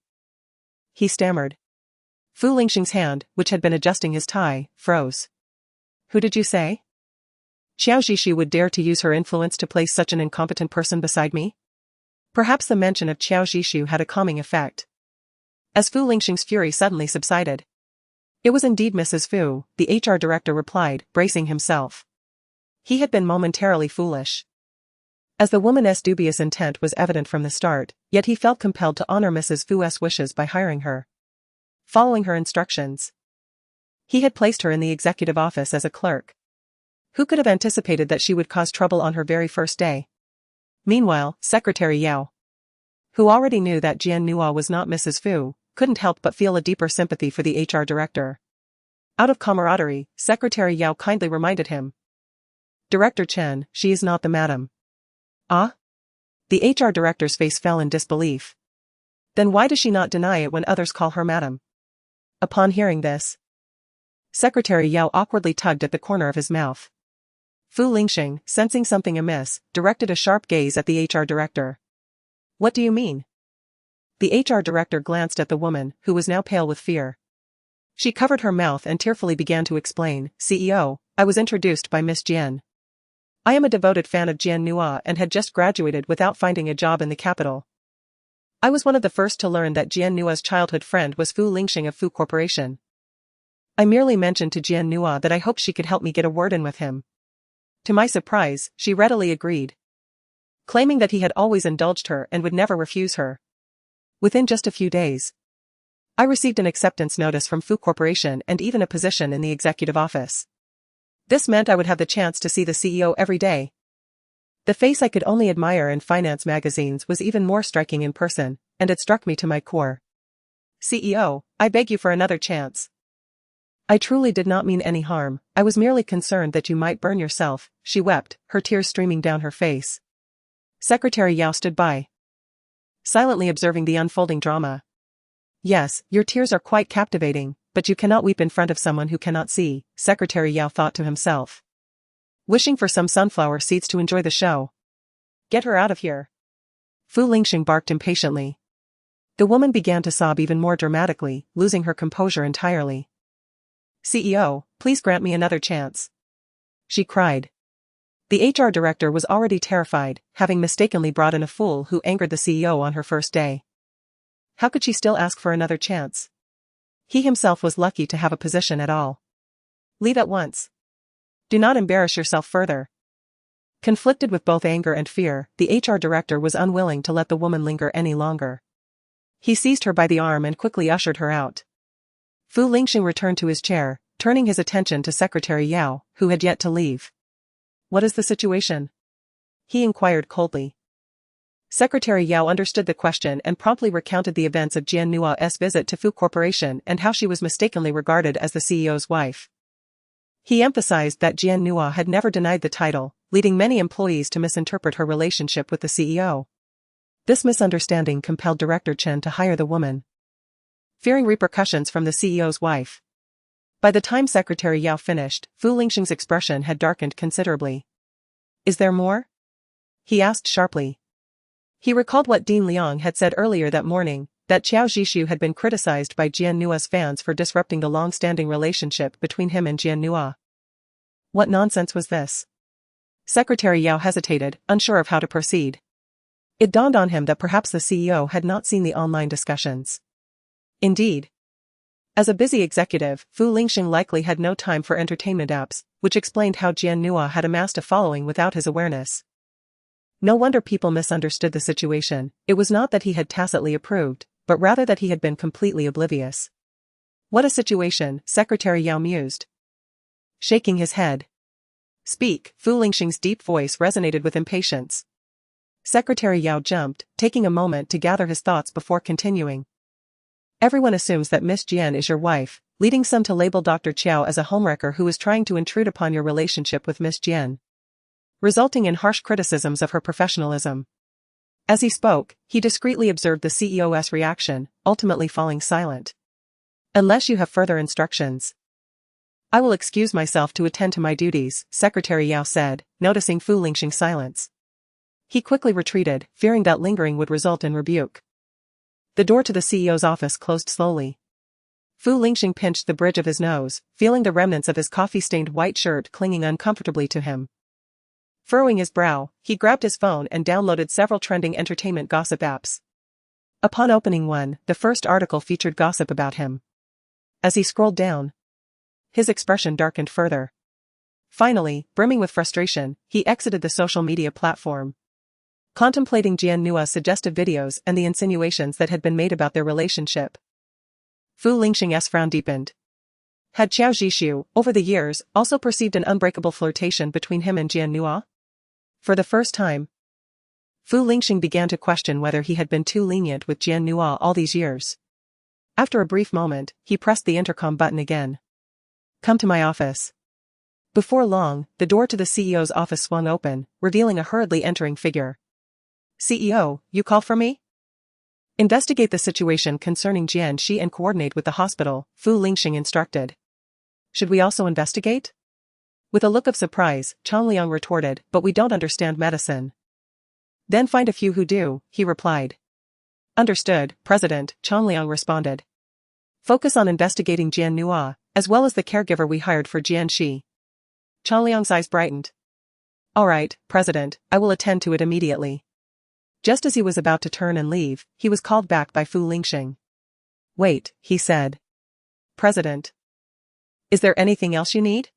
[SPEAKER 2] he stammered. Fu Lingxing's hand, which had been adjusting his tie, froze. "Who did you say? Xiao Zhishu would dare to use her influence to place such an incompetent person beside me?" Perhaps the mention of Xiao Zhishu had a calming effect, as Fu Lingxing's fury suddenly subsided. "It was indeed Mrs. Fu," the HR director replied, bracing himself. He had been momentarily foolish, as the woman's dubious intent was evident from the start, yet he felt compelled to honor Mrs. Fu's wishes by hiring her. Following her instructions, he had placed her in the executive office as a clerk. Who could have anticipated that she would cause trouble on her very first day? Meanwhile, Secretary Yao, who already knew that Jian Nua was not Mrs. Fu, couldn't help but feel a deeper sympathy for the HR director. Out of camaraderie, Secretary Yao kindly reminded him. "Director Chen, she is not the madam." "Ah?" The HR director's face fell in disbelief. "Then why does she not deny it when others call her madam?" Upon hearing this, Secretary Yao awkwardly tugged at the corner of his mouth. Fu Lingxing, sensing something amiss, directed a sharp gaze at the HR director. "What do you mean?" The HR director glanced at the woman, who was now pale with fear. She covered her mouth and tearfully began to explain. "CEO, I was introduced by Miss Jian. I am a devoted fan of Jian Nua and had just graduated without finding a job in the capital. I was one of the first to learn that Jian Nua's childhood friend was Fu Lingxing of Fu Corporation. I merely mentioned to Jian Nua that I hoped she could help me get a word in with him. To my surprise, she readily agreed, claiming that he had always indulged her and would never refuse her. Within just a few days, I received an acceptance notice from Fu Corporation and even a position in the executive office. This meant I would have the chance to see the CEO every day. The face I could only admire in finance magazines was even more striking in person, and it struck me to my core. CEO, I beg you for another chance. I truly did not mean any harm, I was merely concerned that you might burn yourself, she wept, her tears streaming down her face. Secretary Yao stood by, silently observing the unfolding drama. Yes, your tears are quite captivating, but you cannot weep in front of someone who cannot see, Secretary Yao thought to himself. wishing for some sunflower seeds to enjoy the show. Get her out of here. Fu Lingxing barked impatiently. The woman began to sob even more dramatically, losing her composure entirely. CEO, please grant me another chance. She cried. The HR director was already terrified, having mistakenly brought in a fool who angered the CEO on her first day. How could she still ask for another chance? He himself was lucky to have a position at all. Leave at once. Do not embarrass yourself further. Conflicted with both anger and fear, the HR director was unwilling to let the woman linger any longer. He seized her by the arm and quickly ushered her out. Fu Lingxing returned to his chair, turning his attention to Secretary Yao, who had yet to leave. What is the situation? He inquired coldly. Secretary Yao understood the question and promptly recounted the events of Jian Nua's visit to Fu Corporation and how she was mistakenly regarded as the CEO's wife. He emphasized that Jian Nua had never denied the title, leading many employees to misinterpret her relationship with the CEO. This misunderstanding compelled Director Chen to hire the woman, fearing repercussions from the CEO's wife. By the time Secretary Yao finished, Fu Lingxing's expression had darkened considerably. Is there more? He asked sharply. He recalled what Dean Liang had said earlier that morning, that Qiao Zhishu had been criticized by Jian Nua's fans for disrupting the long-standing relationship between him and Jian Nua. What nonsense was this? Secretary Yao hesitated, unsure of how to proceed. It dawned on him that perhaps the CEO had not seen the online discussions. Indeed. As a busy executive, Fu Lingxing likely had no time for entertainment apps, which explained how Jian Nua had amassed a following without his awareness. No wonder people misunderstood the situation. It was not that he had tacitly approved, but rather that he had been completely oblivious. What a situation, Secretary Yao mused, shaking his head. Speak, Fu Lingxing's deep voice resonated with impatience. Secretary Yao jumped, taking a moment to gather his thoughts before continuing. Everyone assumes that Miss Jian is your wife, leading some to label Dr. Qiao as a homewrecker who is trying to intrude upon your relationship with Miss Jian, resulting in harsh criticisms of her professionalism. As he spoke, he discreetly observed the CEO's reaction, ultimately falling silent. Unless you have further instructions, I will excuse myself to attend to my duties, Secretary Yao said, noticing Fu Lingxing's silence. He quickly retreated, fearing that lingering would result in rebuke. The door to the CEO's office closed slowly. Fu Lingxing pinched the bridge of his nose, feeling the remnants of his coffee-stained white shirt clinging uncomfortably to him. Furrowing his brow, he grabbed his phone and downloaded several trending entertainment gossip apps. Upon opening one, the first article featured gossip about him. As he scrolled down, his expression darkened further. Finally, brimming with frustration, he exited the social media platform, contemplating Jian Nua's suggestive videos and the insinuations that had been made about their relationship. Fu Lingxing's frown deepened. Had Qiao Zhishu, over the years, also perceived an unbreakable flirtation between him and Jian Nua? For the first time, Fu Lingxing began to question whether he had been too lenient with Jian Nua all these years. After a brief moment, he pressed the intercom button again. Come to my office. Before long, the door to the CEO's office swung open, revealing a hurriedly entering figure. CEO, you call for me? Investigate the situation concerning Jian Shi and coordinate with the hospital, Fu Lingxing instructed. Should we also investigate? With a look of surprise, Chang Liang retorted, but we don't understand medicine. Then find a few who do, he replied. Understood, President, Chang Liang responded. Focus on investigating Jian Nua, as well as the caregiver we hired for Jian Shi. Chang Liang's eyes brightened. All right, President, I will attend to it immediately. Just as he was about to turn and leave, he was called back by Fu Lingxing. Wait, he said. President. Is there anything else you need?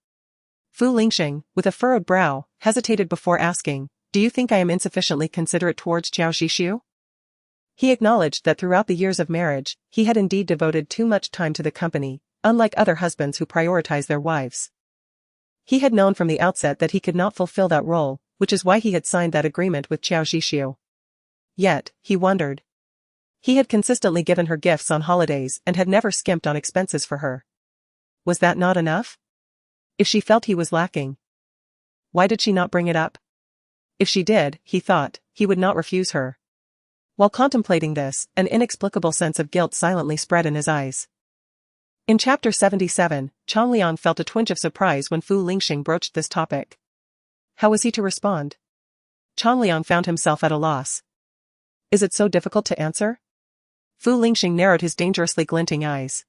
[SPEAKER 2] Fu Lingxing, with a furrowed brow, hesitated before asking, do you think I am insufficiently considerate towards Qiao Zhishu? He acknowledged that throughout the years of marriage, he had indeed devoted too much time to the company, unlike other husbands who prioritize their wives. He had known from the outset that he could not fulfill that role, which is why he had signed that agreement with Qiao Zhishu. Yet, he wondered. He had consistently given her gifts on holidays and had never skimped on expenses for her. Was that not enough? If she felt he was lacking, why did she not bring it up? If she did, he thought, he would not refuse her. While contemplating this, an inexplicable sense of guilt silently spread in his eyes. In Chapter 77, Chang Liang felt a twinge of surprise when Fu Lingxing broached this topic. How was he to respond? Changliang found himself at a loss. Is it so difficult to answer? Fu Lingxing narrowed his dangerously glinting eyes.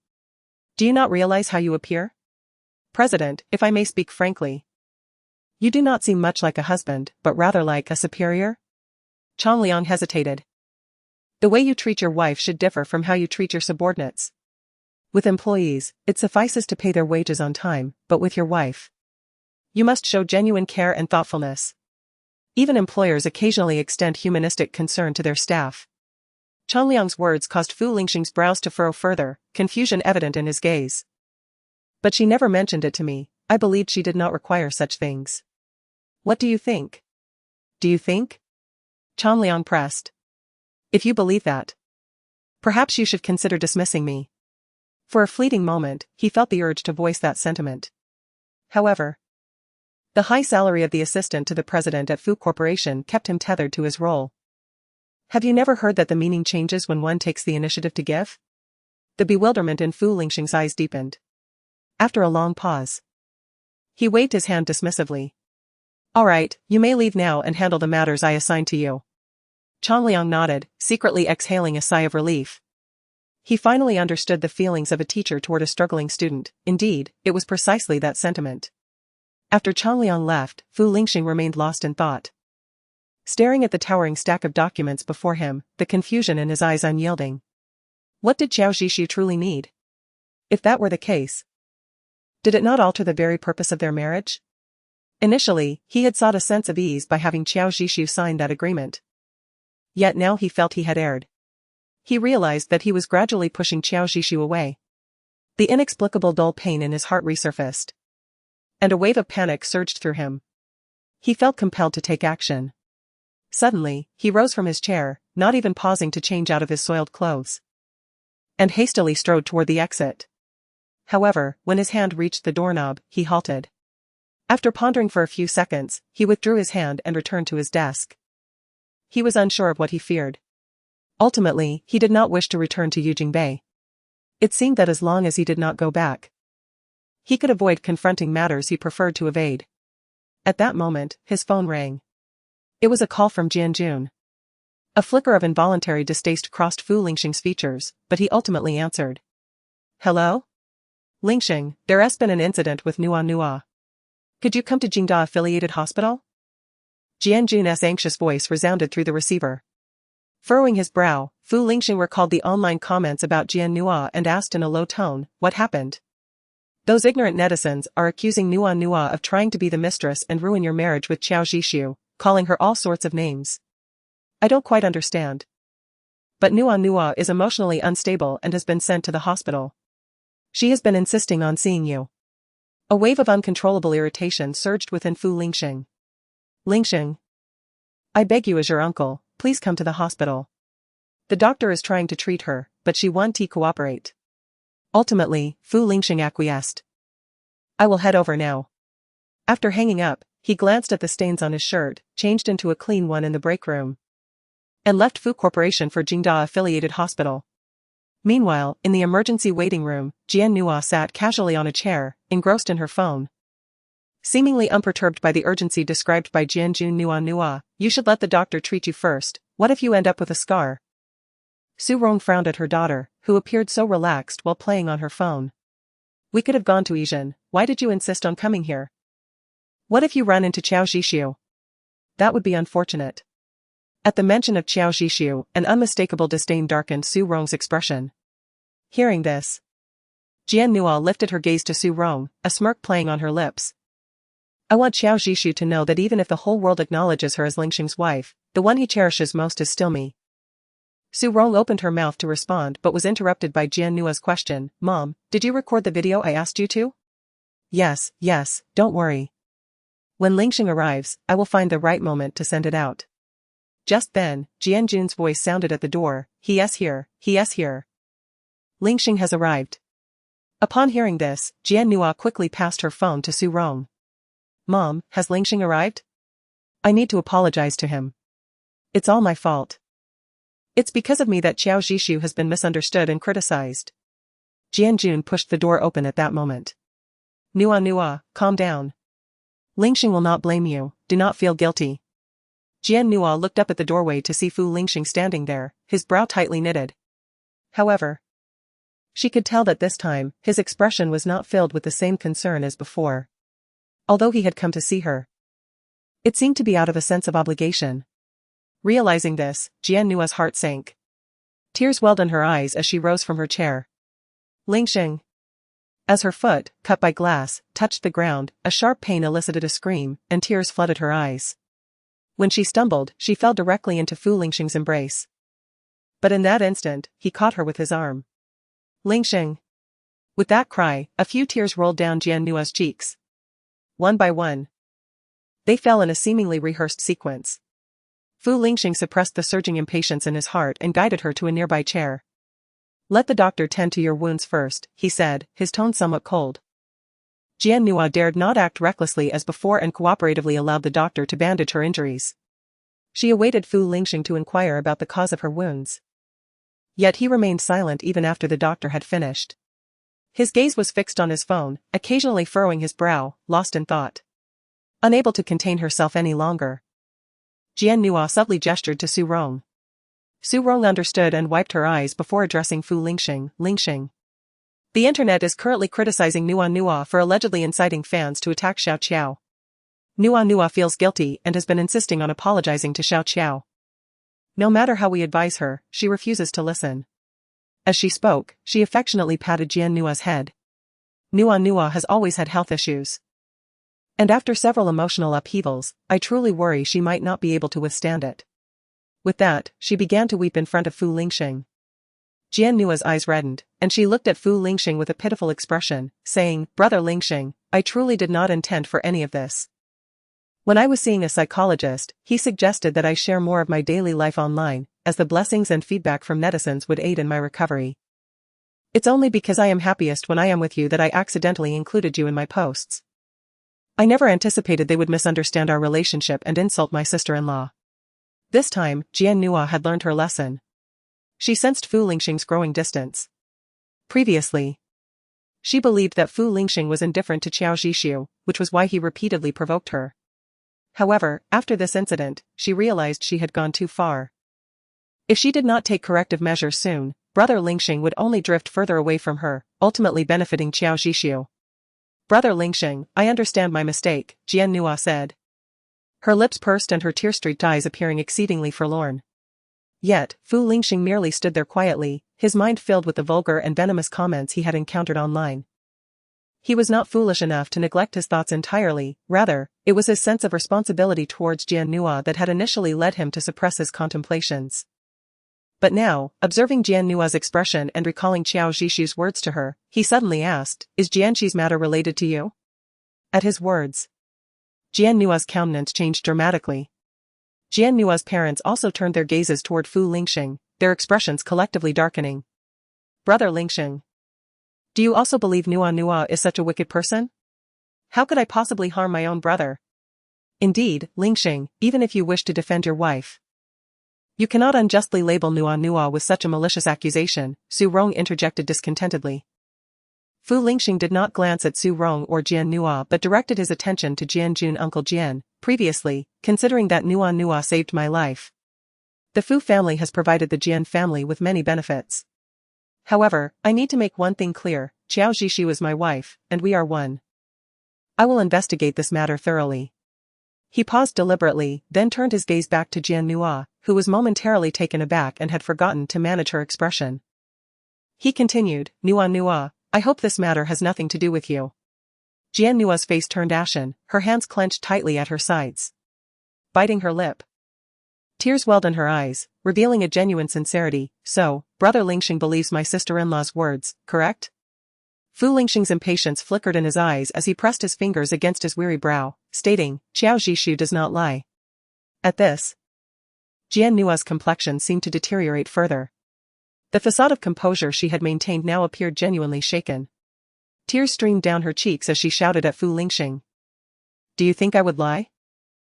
[SPEAKER 2] Do you not realize how you appear? President, if I may speak frankly. You do not seem much like a husband, but rather like a superior? Changliang hesitated. The way you treat your wife should differ from how you treat your subordinates. With employees, it suffices to pay their wages on time, but with your wife, you must show genuine care and thoughtfulness. Even employers occasionally extend humanistic concern to their staff. Changliang's words caused Fu Lingxing's brows to furrow further, confusion evident in his gaze. But she never mentioned it to me. I believed she did not require such things. What do you think? Do you think? Changliang pressed. If you believe that, perhaps you should consider dismissing me. For a fleeting moment, he felt the urge to voice that sentiment. However, the high salary of the assistant to the president at Fu Corporation kept him tethered to his role. Have you never heard that the meaning changes when one takes the initiative to give? The bewilderment in Fu Lingxing's eyes deepened. After a long pause, he waved his hand dismissively. All right, you may leave now and handle the matters I assign to you. Changliang nodded, secretly exhaling a sigh of relief. He finally understood the feelings of a teacher toward a struggling student. Indeed, it was precisely that sentiment. After Changliang left, Fu Lingxing remained lost in thought. Staring at the towering stack of documents before him, the confusion in his eyes unyielding. What did Xiao Zhishu truly need? If that were the case, did it not alter the very purpose of their marriage? Initially, he had sought a sense of ease by having Xiao Zhishu sign that agreement. Yet now he felt he had erred. He realized that he was gradually pushing Xiao Zhishu away. The inexplicable dull pain in his heart resurfaced, and a wave of panic surged through him. He felt compelled to take action. Suddenly, he rose from his chair, not even pausing to change out of his soiled clothes, and hastily strode toward the exit. However, when his hand reached the doorknob, he halted. After pondering for a few seconds, he withdrew his hand and returned to his desk. He was unsure of what he feared. Ultimately, he did not wish to return to Yujing Bay. It seemed that as long as he did not go back, he could avoid confronting matters he preferred to evade. At that moment, his phone rang. It was a call from Jianjun. A flicker of involuntary distaste crossed Fu Lingxing's features, but he ultimately answered. Hello? Lingxing, there has been an incident with Nua. Could you come to Jingda Affiliated Hospital? Jianjun's anxious voice resounded through the receiver. Furrowing his brow, Fu Lingxing recalled the online comments about Jian Nua and asked in a low tone, what happened? Those ignorant netizens are accusing Nua of trying to be the mistress and ruin your marriage with Xiao Zhishu, calling her all sorts of names. I don't quite understand. But Nua is emotionally unstable and has been sent to the hospital. She has been insisting on seeing you. A wave of uncontrollable irritation surged within Fu Lingxing. Lingxing, I beg you as your uncle, please come to the hospital. The doctor is trying to treat her, but she won't cooperate. Ultimately, Fu Lingxing acquiesced. I will head over now. After hanging up, he glanced at the stains on his shirt, changed into a clean one in the break room, and left Fu Corporation for Jingda Affiliated Hospital. Meanwhile, in the emergency waiting room, Jian Nua sat casually on a chair, engrossed in her phone. Seemingly unperturbed by the urgency described by Jianjun Nua, you should let the doctor treat you first. What if you end up with a scar? Su Rong frowned at her daughter, who appeared so relaxed while playing on her phone. We could have gone to Yizhen. Why did you insist on coming here? What if you run into Xiao Zhishu? That would be unfortunate. At the mention of Xiao Zhishu, an unmistakable disdain darkened Su Rong's expression. Hearing this, Jian Nua lifted her gaze to Su Rong, a smirk playing on her lips. I want Xiao Zhishu to know that even if the whole world acknowledges her as Lingxing's wife, the one he cherishes most is still me. Su Rong opened her mouth to respond but was interrupted by Jian Nua's question. Mom, did you record the video I asked you to? Yes, don't worry. When Lingxing arrives, I will find the right moment to send it out. Just then, Jianjun's voice sounded at the door. He is here. Lingxing has arrived. Upon hearing this, Jian Nua quickly passed her phone to Su Rong. Mom, has Lingxing arrived? I need to apologize to him. It's all my fault. It's because of me that Xiao Zhishu has been misunderstood and criticized. Jianjun pushed the door open at that moment. Nua, calm down. Lingxing will not blame you. do not feel guilty. Jian Nua looked up at the doorway to see Fu Lingxing standing there, his brow tightly knitted. However, she could tell that this time, his expression was not filled with the same concern as before. Although he had come to see her, it seemed to be out of a sense of obligation. Realizing this, Jian Nua's heart sank. Tears welled in her eyes as she rose from her chair. Lingxing. As her foot, cut by glass, touched the ground, a sharp pain elicited a scream, and tears flooded her eyes. When she stumbled, she fell directly into Fu Lingxing's embrace. But in that instant, he caught her with his arm. Lingxing. With that cry, a few tears rolled down Jian Nua's cheeks. One by one, they fell in a seemingly rehearsed sequence. Fu Lingxing suppressed the surging impatience in his heart and guided her to a nearby chair. Let the doctor tend to your wounds first, he said, his tone somewhat cold. Jian Nua dared not act recklessly as before and cooperatively allowed the doctor to bandage her injuries. She awaited Fu Lingxing to inquire about the cause of her wounds. Yet he remained silent even after the doctor had finished. His gaze was fixed on his phone, occasionally furrowing his brow, lost in thought. Unable to contain herself any longer, Jian Nua subtly gestured to Su Rong. Su Rong understood and wiped her eyes before addressing Fu Lingxing. Lingxing. The internet is currently criticizing Nua for allegedly inciting fans to attack Xiao Qiao. Nua feels guilty and has been insisting on apologizing to Xiao Qiao. No matter how we advise her, she refuses to listen. As she spoke, she affectionately patted Jian Nua's head. Nua has always had health issues. And after several emotional upheavals, I truly worry she might not be able to withstand it. With that, she began to weep in front of Fu Lingxing. Jian Nua's eyes reddened, and she looked at Fu Lingxing with a pitiful expression, saying, Brother Lingxing, I truly did not intend for any of this. When I was seeing a psychologist, he suggested that I share more of my daily life online, as the blessings and feedback from netizens would aid in my recovery. It's only because I am happiest when I am with you that I accidentally included you in my posts. I never anticipated they would misunderstand our relationship and insult my sister-in-law. This time, Jian Nua had learned her lesson. She sensed Fu Lingxing's growing distance. Previously, she believed that Fu Lingxing was indifferent to Qiao Zhishu, which was why he repeatedly provoked her. However, after this incident, she realized she had gone too far. If she did not take corrective measures soon, Brother Lingxing would only drift further away from her, ultimately benefiting Qiao Zhishu. Brother Lingxing, I understand my mistake, Jian Nua said. Her lips pursed and her tear-streaked eyes appearing exceedingly forlorn. Yet, Fu Lingxing merely stood there quietly, his mind filled with the vulgar and venomous comments he had encountered online. He was not foolish enough to neglect his thoughts entirely, rather, it was his sense of responsibility towards Jian Nua that had initially led him to suppress his contemplations. But now, observing Jian Nua's expression and recalling Qiao Zhishu's words to her, he suddenly asked, Is Jianxi's matter related to you? At his words, Jian Nua's countenance changed dramatically. Jian Nua's parents also turned their gazes toward Fu Lingxing, their expressions collectively darkening. Brother Lingxing, do you also believe Nua is such a wicked person? How could I possibly harm my own brother? Indeed, Lingxing, even if you wish to defend your wife, you cannot unjustly label Nua with such a malicious accusation, Su Rong interjected discontentedly. Fu Lingxing did not glance at Su Rong or Jian Nua but directed his attention to Jian Jun Uncle Jian. Previously, considering that Nua saved my life, the Fu family has provided the Jian family with many benefits. However, I need to make one thing clear, Qiao Zhishu is my wife, and we are one. I will investigate this matter thoroughly. He paused deliberately, then turned his gaze back to Jian Nua, who was momentarily taken aback and had forgotten to manage her expression. He continued, Nua, I hope this matter has nothing to do with you. Jian Nua's face turned ashen, her hands clenched tightly at her sides. Biting her lip, tears welled in her eyes, revealing a genuine sincerity. So, Brother Lingxing believes my sister-in-law's words, correct? Fu Lingxing's impatience flickered in his eyes as he pressed his fingers against his weary brow, stating, Qiao Zhishu does not lie. At this, Jian Nua's complexion seemed to deteriorate further. The facade of composure she had maintained now appeared genuinely shaken. Tears streamed down her cheeks as she shouted at Fu Lingxing. Do you think I would lie?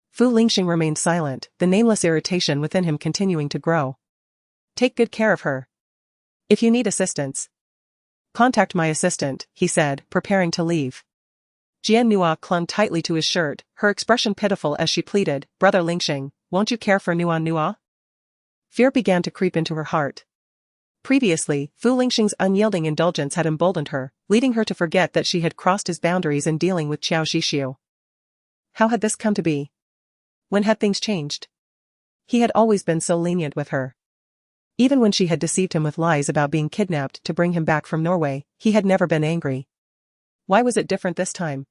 [SPEAKER 2] Fu Lingxing remained silent, the nameless irritation within him continuing to grow. Take good care of her. If you need assistance, contact my assistant, he said, preparing to leave. Jian Nua clung tightly to his shirt, her expression pitiful as she pleaded, "Brother Lingxing, won't you care for Nuan Nua?" Fear began to creep into her heart. Previously, Fu Lingxing's unyielding indulgence had emboldened her, leading her to forget that she had crossed his boundaries in dealing with Qiao Zhixiu. How had this come to be? When had things changed? He had always been so lenient with her. Even when she had deceived him with lies about being kidnapped to bring him back from Norway, he had never been angry. Why was it different this time?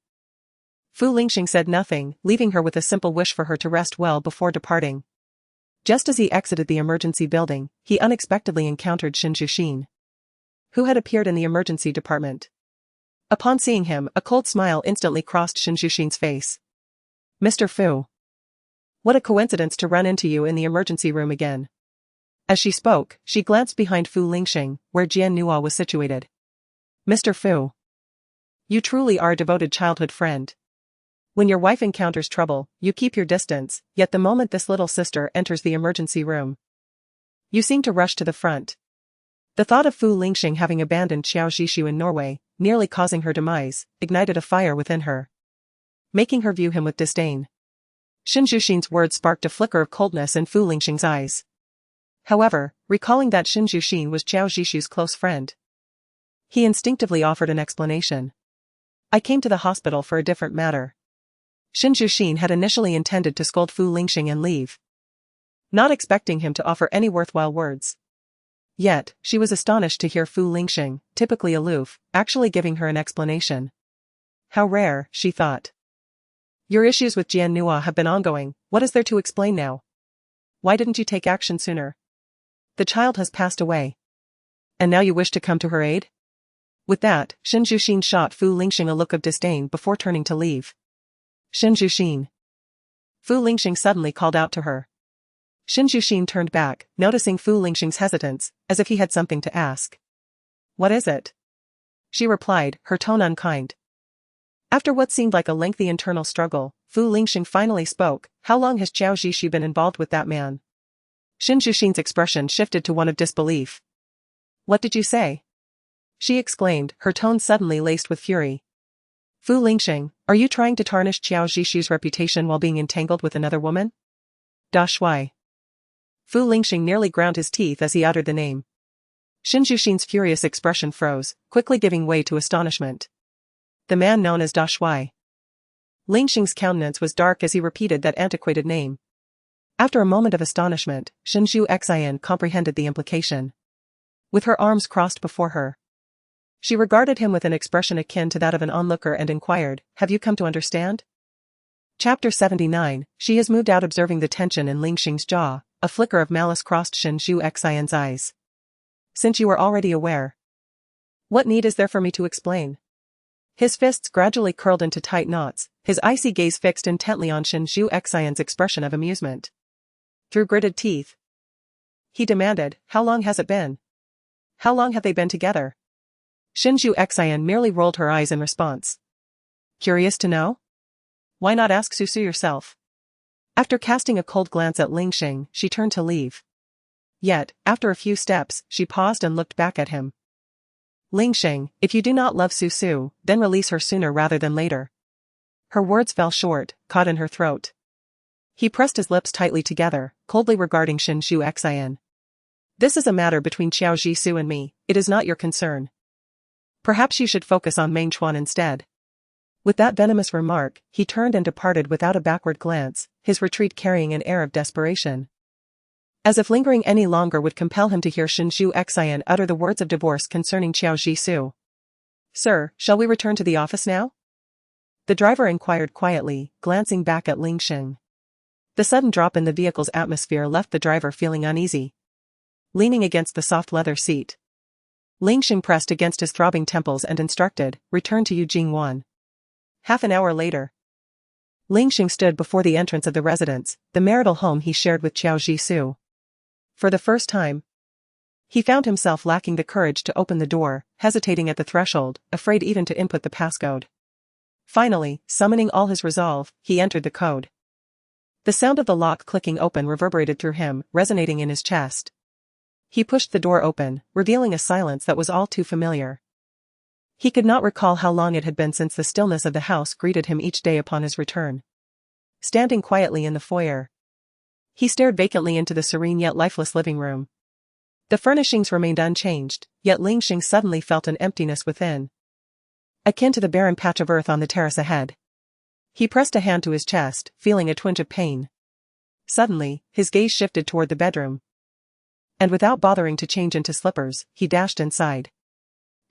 [SPEAKER 2] Fu Lingxing said nothing, leaving her with a simple wish for her to rest well before departing. Just as he exited the emergency building, he unexpectedly encountered Shin Zhuxin, who had appeared in the emergency department. Upon seeing him, a cold smile instantly crossed Shin Zhuxin's face. "Mr. Fu. What a coincidence to run into you in the emergency room again." As she spoke, she glanced behind Fu Lingxing, where Jian Nua was situated. "Mr. Fu. You truly are a devoted childhood friend. When your wife encounters trouble, you keep your distance, yet the moment this little sister enters the emergency room, you seem to rush to the front." The thought of Fu Lingxing having abandoned Qiao Zhixiu in Norway, nearly causing her demise, ignited a fire within her, making her view him with disdain. Shin Zhuxin's words sparked a flicker of coldness in Fu Lingxing's eyes. However, recalling that Shin Zhuxin was Qiao Zhixiu's close friend, he instinctively offered an explanation. "I came to the hospital for a different matter." Shin Zhuxin had initially intended to scold Fu Lingxing and leave, not expecting him to offer any worthwhile words. Yet, she was astonished to hear Fu Lingxing, typically aloof, actually giving her an explanation. How rare, she thought. "Your issues with Jian Nua have been ongoing, what is there to explain now? Why didn't you take action sooner? The child has passed away. And now you wish to come to her aid?" With that, Shin Zhuxin shot Fu Lingxing a look of disdain before turning to leave. "Shin Zhuxin." Fu Lingxing suddenly called out to her. Shin Zhuxin turned back, noticing Fu Lingxing's hesitance, as if he had something to ask. "What is it?" she replied, her tone unkind. After what seemed like a lengthy internal struggle, Fu Lingxing finally spoke. "How long has Qiao Zhixiu been involved with that man?" Shin Zhuxin's expression shifted to one of disbelief. "What did you say?" she exclaimed, her tone suddenly laced with fury. "Fu Lingxing, are you trying to tarnish Qiao Zhixiu's reputation while being entangled with another woman?" "Da Shui." Fu Lingxing nearly ground his teeth as he uttered the name. Shin Zhuxin's furious expression froze, quickly giving way to astonishment. The man known as Da Shui. Lingxing's countenance was dark as he repeated that antiquated name. After a moment of astonishment, Shin Zhuxian comprehended the implication. With her arms crossed before her, she regarded him with an expression akin to that of an onlooker and inquired, "Have you come to understand?" Chapter 79, she has moved out. Observing the tension in Lingxing's jaw, a flicker of malice crossed Shin Zhuxian's eyes. "Since you are already aware, what need is there for me to explain?" His fists gradually curled into tight knots, his icy gaze fixed intently on Shin Zhuxian's expression of amusement. Through gritted teeth, he demanded, "How long has it been? How long have they been together?" Shin Zhuxian merely rolled her eyes in response. "Curious to know? Why not ask Susu yourself?" After casting a cold glance at Lingxing, she turned to leave. Yet, after a few steps, she paused and looked back at him. "Lingxing, if you do not love Susu, then release her sooner rather than later." Her words fell short, caught in her throat. He pressed his lips tightly together, coldly regarding Shin Zhuxian. "This is a matter between Qiao Zhixiu and me, it is not your concern. Perhaps you should focus on Meng Chuan instead." With that venomous remark, he turned and departed without a backward glance, his retreat carrying an air of desperation. As if lingering any longer would compel him to hear Shin Zhuxian utter the words of divorce concerning Qiao Zhixiu. "Sir, shall we return to the office now?" the driver inquired quietly, glancing back at Lingxing. The sudden drop in the vehicle's atmosphere left the driver feeling uneasy. Leaning against the soft leather seat, Lingxing pressed against his throbbing temples and instructed, "Return to Yujingwan." Half an hour later, Lingxing stood before the entrance of the residence, the marital home he shared with Qiao Zhixiu. For the first time, he found himself lacking the courage to open the door, hesitating at the threshold, afraid even to input the passcode. Finally, summoning all his resolve, he entered the code. The sound of the lock clicking open reverberated through him, resonating in his chest. He pushed the door open, revealing a silence that was all too familiar. He could not recall how long it had been since the stillness of the house greeted him each day upon his return. Standing quietly in the foyer, he stared vacantly into the serene yet lifeless living room. The furnishings remained unchanged, yet Lingxing suddenly felt an emptiness within, akin to the barren patch of earth on the terrace ahead. He pressed a hand to his chest, feeling a twinge of pain. Suddenly, his gaze shifted toward the bedroom. And without bothering to change into slippers, he dashed inside.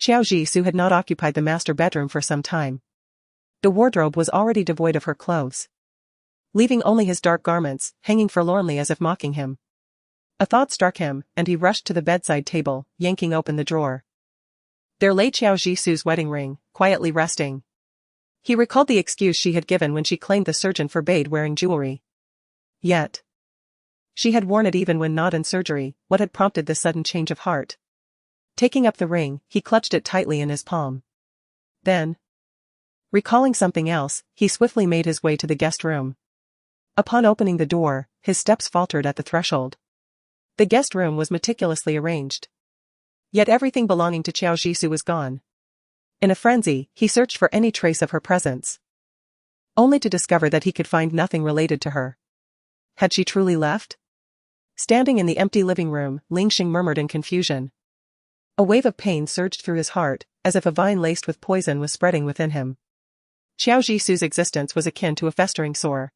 [SPEAKER 2] Qiao Jisoo had not occupied the master bedroom for some time. The wardrobe was already devoid of her clothes, leaving only his dark garments, hanging forlornly as if mocking him. A thought struck him, and he rushed to the bedside table, yanking open the drawer. There lay Qiao Jisoo's wedding ring, quietly resting. He recalled the excuse she had given when she claimed the surgeon forbade wearing jewelry. Yet she had worn it even when not in surgery. What had prompted this sudden change of heart? Taking up the ring, he clutched it tightly in his palm. Then, recalling something else, he swiftly made his way to the guest room. Upon opening the door, his steps faltered at the threshold. The guest room was meticulously arranged. Yet everything belonging to Qiao Jisoo was gone. In a frenzy, he searched for any trace of her presence, only to discover that he could find nothing related to her. Had she truly left? Standing in the empty living room, Lingxing murmured in confusion. A wave of pain surged through his heart, as if a vine laced with poison was spreading within him. Qiao Jisoo's existence was akin to a festering sore.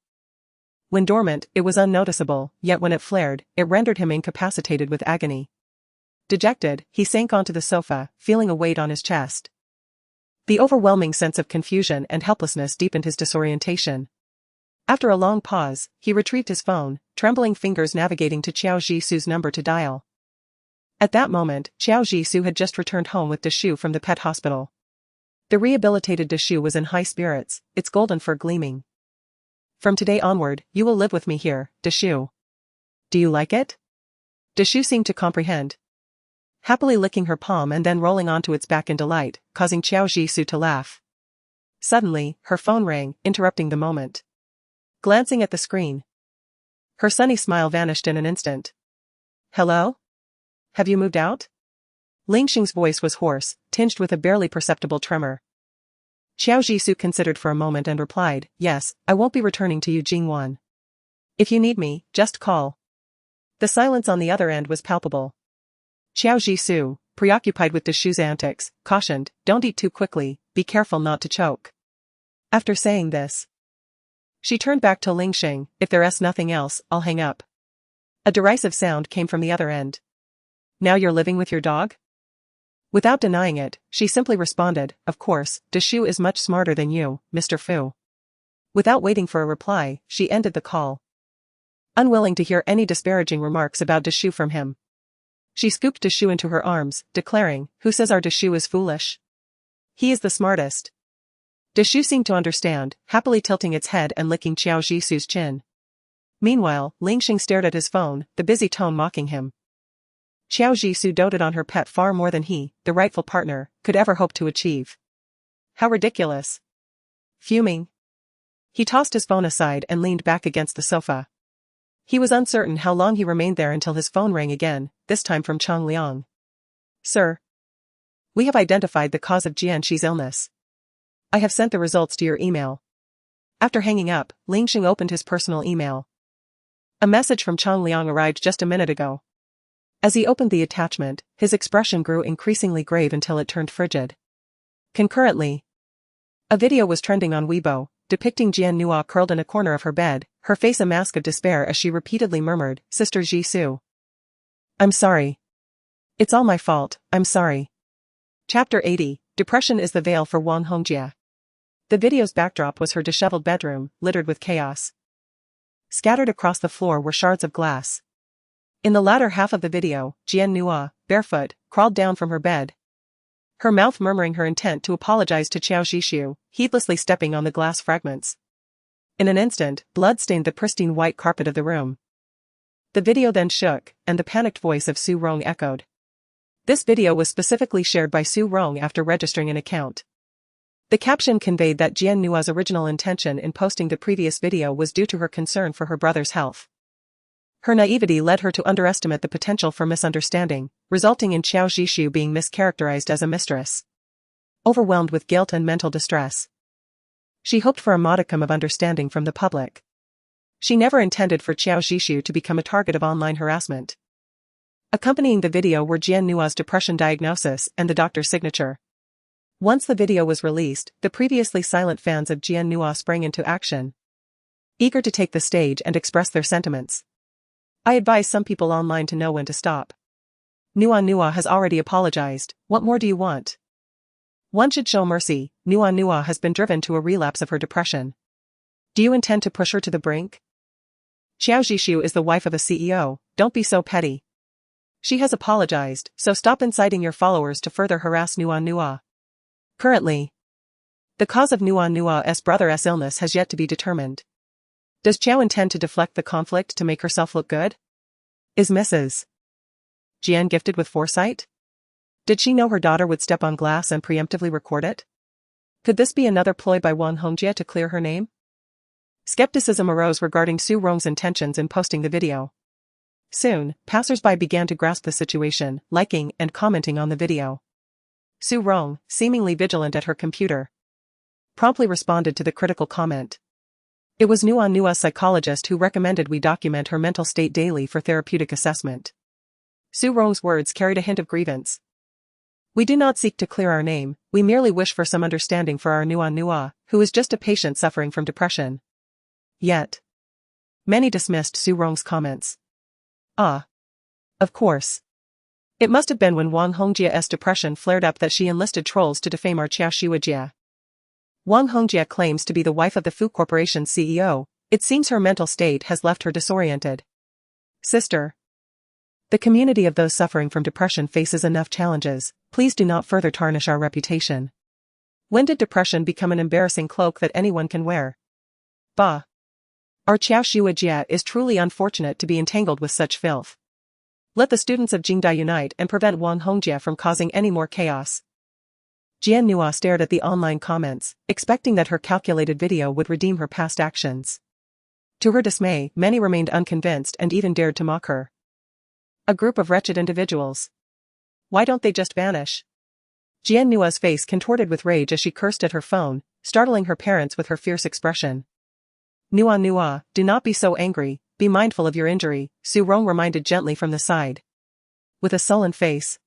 [SPEAKER 2] When dormant, it was unnoticeable, yet when it flared, it rendered him incapacitated with agony. Dejected, he sank onto the sofa, feeling a weight on his chest. The overwhelming sense of confusion and helplessness deepened his disorientation. After a long pause, he retrieved his phone, trembling fingers navigating to Qiao Jisoo's number to dial. At that moment, Qiao Jisoo had just returned home with Deshu from the pet hospital. The rehabilitated Deshu was in high spirits, its golden fur gleaming. From today onward, you will live with me here, Deshu. Do you like it? Deshu seemed to comprehend, happily licking her palm and then rolling onto its back in delight, causing Qiao Jisoo to laugh. Suddenly, her phone rang, interrupting the moment. Glancing at the screen, her sunny smile vanished in an instant. Hello? Have you moved out? Lingxing's voice was hoarse, tinged with a barely perceptible tremor. Qiao Jisoo considered for a moment and replied, yes, I won't be returning to you, Jingwan. If you need me, just call. The silence on the other end was palpable. Qiao Jisoo, preoccupied with Deshu's antics, cautioned, don't eat too quickly, be careful not to choke. After saying this, she turned back to Lingxing, if there's nothing else, I'll hang up. A derisive sound came from the other end. Now you're living with your dog? Without denying it, she simply responded, of course, Deshu is much smarter than you, Mr. Fu. Without waiting for a reply, she ended the call. Unwilling to hear any disparaging remarks about Deshu from him, she scooped Deshu into her arms, declaring, who says our Deshu is foolish? He is the smartest. Deshu seemed to understand, happily tilting its head and licking Qiao Jisoo's chin. Meanwhile, Lingxing stared at his phone, the busy tone mocking him. Qiao Jisoo doted on her pet far more than he, the rightful partner, could ever hope to achieve. How ridiculous. Fuming, he tossed his phone aside and leaned back against the sofa. He was uncertain how long he remained there until his phone rang again, this time from Chang Liang. Sir, we have identified the cause of Jianxi's illness. I have sent the results to your email. After hanging up, Lingxing opened his personal email. A message from Chang Liang arrived just a minute ago. As he opened the attachment, his expression grew increasingly grave until it turned frigid. Concurrently, a video was trending on Weibo, depicting Jian Nua curled in a corner of her bed, her face a mask of despair as she repeatedly murmured, Sister Jisoo. I'm sorry. It's all my fault, I'm sorry. Chapter 80, Depression is the veil for Wang Hongjie. The video's backdrop was her disheveled bedroom, littered with chaos. Scattered across the floor were shards of glass. In the latter half of the video, Jian Nua, barefoot, crawled down from her bed, her mouth murmuring her intent to apologize to Qiao Jisoo, heedlessly stepping on the glass fragments. In an instant, blood stained the pristine white carpet of the room. The video then shook, and the panicked voice of Su Rong echoed. This video was specifically shared by Su Rong after registering an account. The caption conveyed that Jian Nua's original intention in posting the previous video was due to her concern for her brother's health. Her naivety led her to underestimate the potential for misunderstanding, resulting in Qiao Jisoo being mischaracterized as a mistress. overwhelmed with guilt and mental distress. She hoped for a modicum of understanding from the public. She never intended for Qiao Zhishu to become a target of online harassment. Accompanying the video were Jian Nua's depression diagnosis and the doctor's signature. Once the video was released, the previously silent fans of Jian Nua sprang into action, eager to take the stage and express their sentiments. I advise some people online to know when to stop. Nua has already apologized, what more do you want? One should show mercy. Nua has been driven to a relapse of her depression. Do you intend to push her to the brink? Qiao Zhishu is the wife of a CEO, don't be so petty. She has apologized, so stop inciting your followers to further harass Nua. Currently, the cause of Nua's brother's illness has yet to be determined. Does Qiao intend to deflect the conflict to make herself look good? Is Mrs. Jian gifted with foresight? Did she know her daughter would step on glass and preemptively record it? Could this be another ploy by Wang Hongjie to clear her name? Skepticism arose regarding Su Rong's intentions in posting the video. Soon, passers-by began to grasp the situation, liking and commenting on the video. Su Rong, seemingly vigilant at her computer, promptly responded to the critical comment. It was Nua's psychologist who recommended we document her mental state daily for therapeutic assessment. Su Rong's words carried a hint of grievance. We do not seek to clear our name, we merely wish for some understanding for our Nua, who is just a patient suffering from depression. Yet, many dismissed Su Rong's comments. Of course. It must have been when Wang Hongjie's depression flared up that she enlisted trolls to defame our Qiao Zhishu. Wang Hongjie claims to be the wife of the Fu Corporation's CEO, it seems her mental state has left her disoriented. Sister. The community of those suffering from depression faces enough challenges, please do not further tarnish our reputation. When did depression become an embarrassing cloak that anyone can wear? Bah. Our Qiao Zhishu is truly unfortunate to be entangled with such filth. Let the students of Jingda unite and prevent Wang Hongjie from causing any more chaos. Jian Nua stared at the online comments, expecting that her calculated video would redeem her past actions. To her dismay, many remained unconvinced and even dared to mock her. A group of wretched individuals. Why don't they just vanish? Jian Nua's face contorted with rage as she cursed at her phone, startling her parents with her fierce expression. Nua, do not be so angry, be mindful of your injury, Su Rong reminded gently from the side. With a sullen face,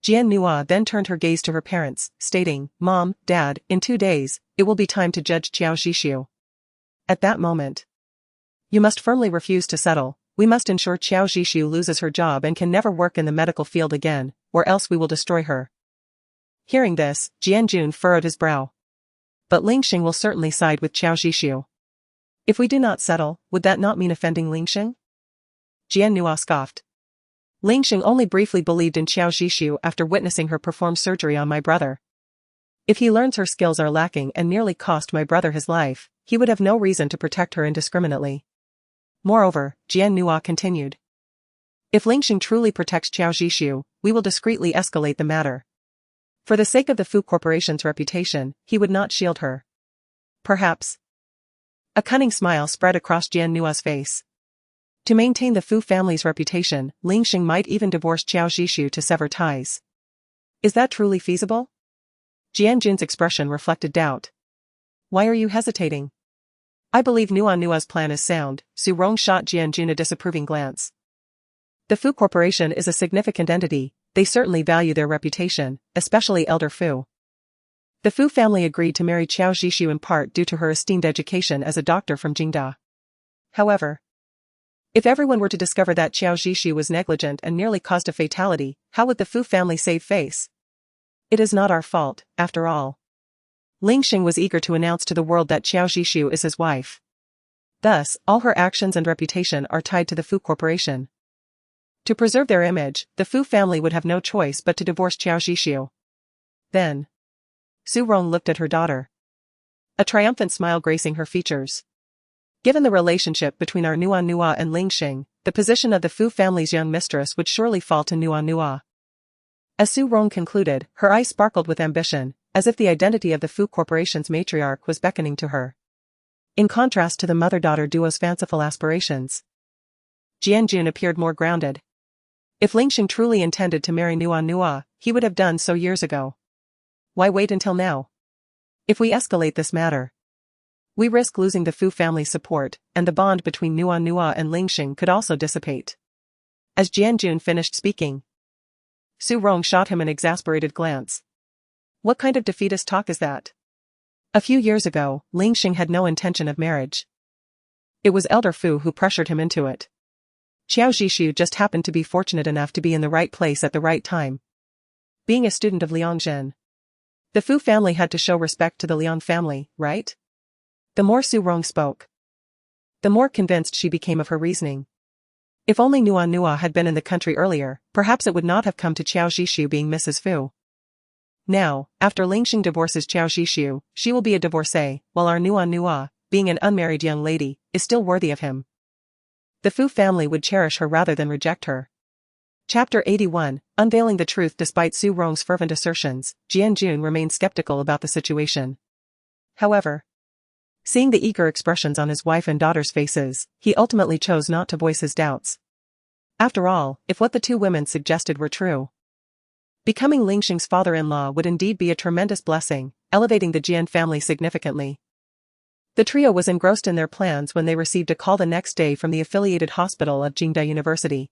[SPEAKER 2] Jian Nua then turned her gaze to her parents, stating, Mom, Dad, in 2 days, it will be time to judge Qiao Zhishu. At that moment, you must firmly refuse to settle, we must ensure Qiao Zhishu loses her job and can never work in the medical field again, or else we will destroy her. Hearing this, Jian Jun furrowed his brow. But Lingxing will certainly side with Qiao Zhishu. If we do not settle, would that not mean offending Lingxing? Jian Nua scoffed. Lingxing only briefly believed in Qiao Zhishu after witnessing her perform surgery on my brother. If he learns her skills are lacking and nearly cost my brother his life, he would have no reason to protect her indiscriminately. Moreover, Jian Nua continued. If Lingxing truly protects Qiao Zhishu, we will discreetly escalate the matter. For the sake of the Fu Corporation's reputation, he would not shield her. Perhaps. A cunning smile spread across Jian Nua's face. To maintain the Fu family's reputation, Lingxing might even divorce Qiao Zhishu to sever ties. Is that truly feasible? Jian Jun's expression reflected doubt. Why are you hesitating? I believe Nua's plan is sound, Su Rong shot Jian Jun a disapproving glance. The Fu Corporation is a significant entity, they certainly value their reputation, especially Elder Fu. The Fu family agreed to marry Qiao Zhishu in part due to her esteemed education as a doctor from Jingda. However, if everyone were to discover that Qiao Zhishu was negligent and nearly caused a fatality, how would the Fu family save face? It is not our fault, after all. Lingxing was eager to announce to the world that Qiao Zhishu is his wife. Thus, all her actions and reputation are tied to the Fu Corporation. To preserve their image, the Fu family would have no choice but to divorce Qiao Zhishu. Then, Su Rong looked at her daughter. A triumphant smile gracing her features. Given the relationship between our Nua and Lingxing, the position of the Fu family's young mistress would surely fall to Nua. As Su Rong concluded, her eyes sparkled with ambition, as if the identity of the Fu Corporation's matriarch was beckoning to her. In contrast to the mother-daughter duo's fanciful aspirations, Jian Jun appeared more grounded. If Lingxing truly intended to marry Nua, he would have done so years ago. Why wait until now? If we escalate this matter, we risk losing the Fu family's support, and the bond between Nua and Lingxing could also dissipate. As Jianjun finished speaking, Su Rong shot him an exasperated glance. What kind of defeatist talk is that? A few years ago, Lingxing had no intention of marriage. It was Elder Fu who pressured him into it. Qiao Zhishu just happened to be fortunate enough to be in the right place at the right time. Being a student of Liangzhen, the Fu family had to show respect to the Liang family, right? The more Su Rong spoke, the more convinced she became of her reasoning. If only Nua had been in the country earlier, perhaps it would not have come to Qiao Zhishu being Mrs. Fu. Now, after Lingxing divorces Qiao Zhishu, she will be a divorcee, while our Nua, being an unmarried young lady, is still worthy of him. The Fu family would cherish her rather than reject her. Chapter 81, Unveiling the Truth. Despite Su Rong's fervent assertions, Jianjun remained skeptical about the situation. However, seeing the eager expressions on his wife and daughter's faces, he ultimately chose not to voice his doubts. After all, if what the two women suggested were true, becoming Lingxing's father-in-law would indeed be a tremendous blessing, elevating the Jian family significantly. The trio was engrossed in their plans when they received a call the next day from the affiliated hospital of Jingda University.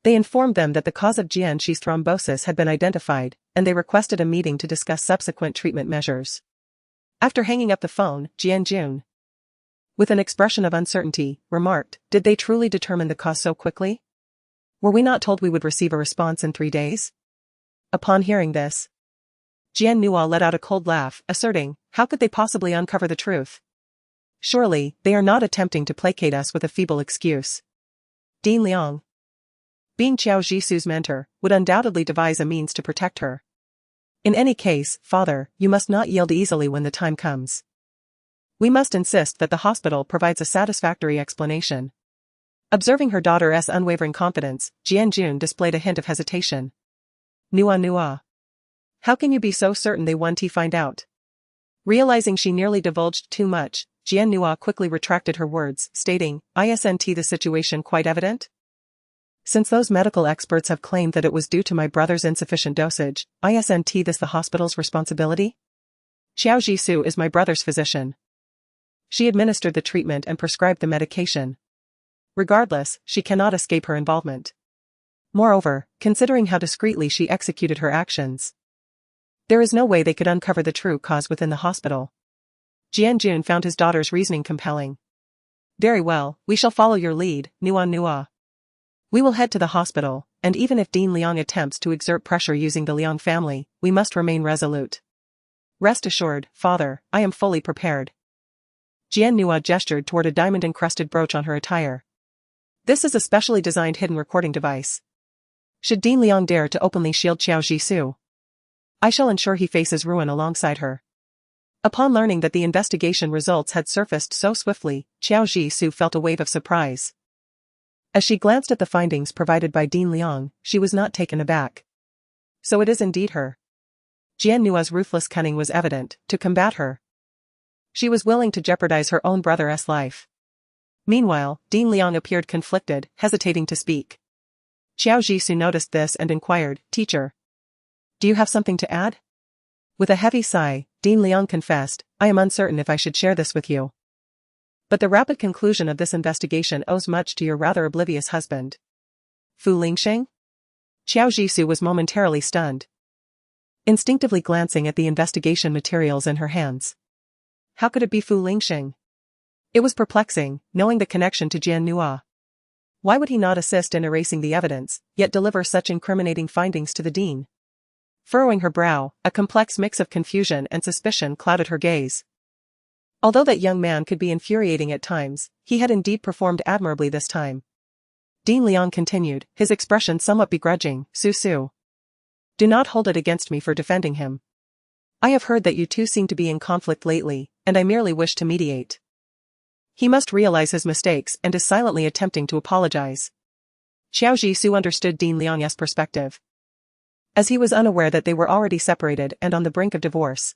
[SPEAKER 2] They informed them that the cause of Jianxi's thrombosis had been identified, and they requested a meeting to discuss subsequent treatment measures. After hanging up the phone, Jianjun, with an expression of uncertainty, remarked, "Did they truly determine the cause so quickly? Were we not told we would receive a response in 3 days?" Upon hearing this, Jian Nua let out a cold laugh, asserting, "How could they possibly uncover the truth? Surely, they are not attempting to placate us with a feeble excuse." Dean Liang, being Qiao Zhishu's mentor, would undoubtedly devise a means to protect her. In any case, father, you must not yield easily when the time comes. We must insist that the hospital provides a satisfactory explanation. Observing her daughter's unwavering confidence, Jianjun displayed a hint of hesitation. Nua. How can you be so certain they won't find out? Realizing she nearly divulged too much, Jian Nua quickly retracted her words, stating, "Isn't the situation quite evident? Since those medical experts have claimed that it was due to my brother's insufficient dosage, isn't this the hospital's responsibility? Qiao Zhishu is my brother's physician. She administered the treatment and prescribed the medication. Regardless, she cannot escape her involvement. Moreover, considering how discreetly she executed her actions, there is no way they could uncover the true cause within the hospital." Jianjun found his daughter's reasoning compelling. "Very well, we shall follow your lead, Nua. We will head to the hospital, and even if Dean Liang attempts to exert pressure using the Liang family, we must remain resolute. Rest assured, father, I am fully prepared." Jian Nua gestured toward a diamond-encrusted brooch on her attire. "This is a specially designed hidden recording device. Should Dean Liang dare to openly shield Qiao Zhishu, I shall ensure he faces ruin alongside her." Upon learning that the investigation results had surfaced so swiftly, Qiao Zhishu felt a wave of surprise. As she glanced at the findings provided by Dean Liang, she was not taken aback. So it is indeed her. Jian Nua's ruthless cunning was evident. To combat her, she was willing to jeopardize her own brother's life. Meanwhile, Dean Liang appeared conflicted, hesitating to speak. Qiao Zhishu noticed this and inquired, "Teacher, do you have something to add?" With a heavy sigh, Dean Liang confessed, "I am uncertain if I should share this with you. But the rapid conclusion of this investigation owes much to your rather oblivious husband." Fu Lingxing? Qiao Zhishu was momentarily stunned, instinctively glancing at the investigation materials in her hands. How could it be Fu Lingxing? It was perplexing, knowing the connection to Jian Nua. Why would he not assist in erasing the evidence, yet deliver such incriminating findings to the dean? Furrowing her brow, a complex mix of confusion and suspicion clouded her gaze. Although that young man could be infuriating at times, he had indeed performed admirably this time. Dean Liang continued, his expression somewhat begrudging, Su. Do not hold it against me for defending him. I have heard that you two seem to be in conflict lately, and I merely wish to mediate. He must realize his mistakes and is silently attempting to apologize. Qiao Zhishu understood Dean Liang's perspective, as he was unaware that they were already separated and on the brink of divorce.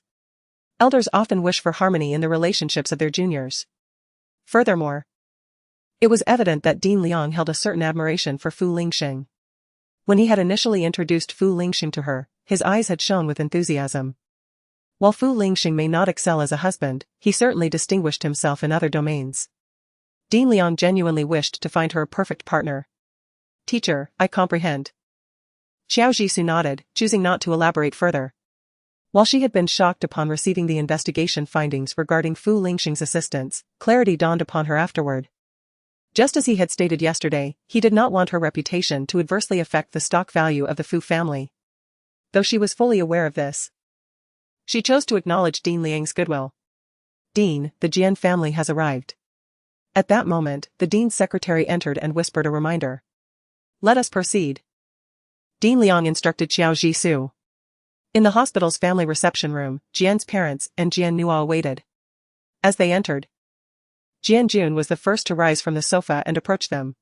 [SPEAKER 2] Elders often wish for harmony in the relationships of their juniors. Furthermore, it was evident that Dean Liang held a certain admiration for Fu Lingxing. When he had initially introduced Fu Lingxing to her, his eyes had shone with enthusiasm. While Fu Lingxing may not excel as a husband, he certainly distinguished himself in other domains. Dean Liang genuinely wished to find her a perfect partner. Teacher, I comprehend. Xiao Jisoo nodded, choosing not to elaborate further. While she had been shocked upon receiving the investigation findings regarding Fu Lingxing's assistance, clarity dawned upon her afterward. Just as he had stated yesterday, he did not want her reputation to adversely affect the stock value of the Fu family. Though she was fully aware of this, she chose to acknowledge Dean Liang's goodwill. Dean, the Jian family has arrived. At that moment, the Dean's secretary entered and whispered a reminder. Let us proceed. Dean Liang instructed Xiao Jisoo. In the hospital's family reception room, Jian's parents and Jian Nua awaited. As they entered, Jian Jun was the first to rise from the sofa and approach them.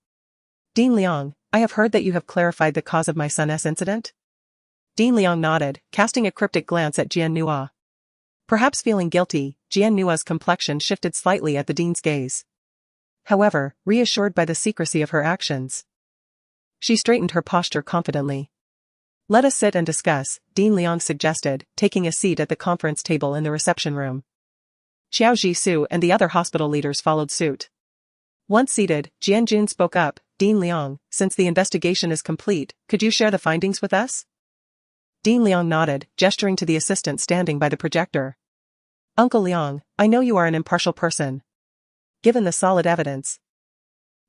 [SPEAKER 2] Dean Liang, I have heard that you have clarified the cause of my son's incident? Dean Liang nodded, casting a cryptic glance at Jian Nua. Perhaps feeling guilty, Jian Nua's complexion shifted slightly at the Dean's gaze. However, reassured by the secrecy of her actions, she straightened her posture confidently. Let us sit and discuss, Dean Liang suggested, taking a seat at the conference table in the reception room. Xiao Jisoo and the other hospital leaders followed suit. Once seated, Jian Jun spoke up, Dean Liang, since the investigation is complete, could you share the findings with us? Dean Liang nodded, gesturing to the assistant standing by the projector. Uncle Liang, I know you are an impartial person. Given the solid evidence,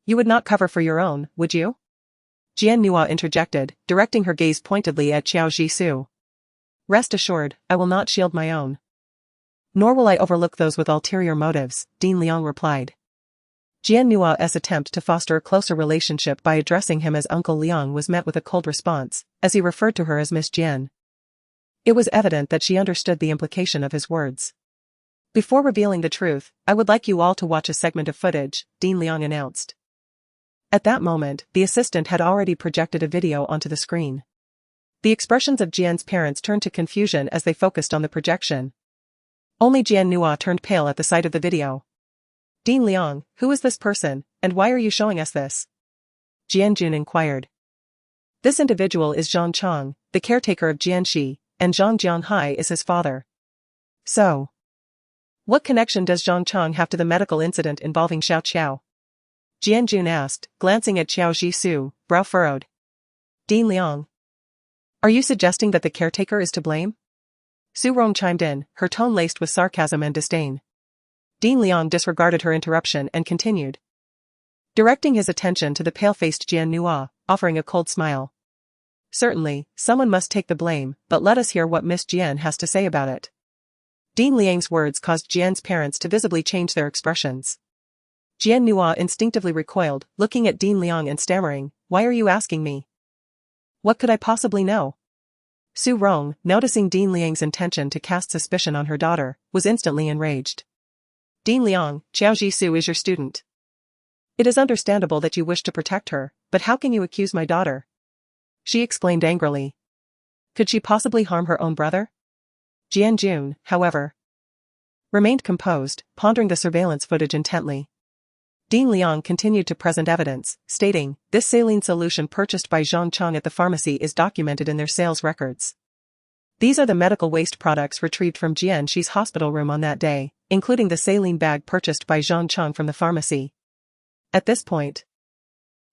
[SPEAKER 2] you would not cover for your own, would you? Jian Nua interjected, directing her gaze pointedly at Xiao Jisoo. Rest assured, I will not shield my own. Nor will I overlook those with ulterior motives, Dean Liang replied. Jian Nua's attempt to foster a closer relationship by addressing him as Uncle Liang was met with a cold response, as he referred to her as Miss Jian. It was evident that she understood the implication of his words. Before revealing the truth, I would like you all to watch a segment of footage, Dean Liang announced. At that moment, the assistant had already projected a video onto the screen. The expressions of Jian's parents turned to confusion as they focused on the projection. Only Jian Nua turned pale at the sight of the video. Dean Liang, who is this person, and why are you showing us this? Jian Jun inquired. This individual is Zhang Chang, the caretaker of Jianxi, and Zhang Jianhai is his father. So, what connection does Zhang Chang have to the medical incident involving Xiao Qiao? Jian Jun asked, glancing at Xiao Jisoo, brow furrowed. Dean Liang, are you suggesting that the caretaker is to blame? Su Rong chimed in, her tone laced with sarcasm and disdain. Dean Liang disregarded her interruption and continued, directing his attention to the pale-faced Jian Nua, offering a cold smile. Certainly, someone must take the blame, but let us hear what Miss Jian has to say about it. Dean Liang's words caused Jian's parents to visibly change their expressions. Jian Nua instinctively recoiled, looking at Dean Liang and stammering, why are you asking me? What could I possibly know? Su Rong, noticing Dean Liang's intention to cast suspicion on her daughter, was instantly enraged. Dean Liang, Xiao Jisoo is your student. It is understandable that you wish to protect her, but how can you accuse my daughter? She exclaimed angrily. Could she possibly harm her own brother? Jian Jun, however, remained composed, pondering the surveillance footage intently. Dean Liang continued to present evidence, stating, this saline solution purchased by Zhang Chang at the pharmacy is documented in their sales records. These are the medical waste products retrieved from Jianxi's hospital room on that day, including the saline bag purchased by Zhang Chang from the pharmacy. At this point,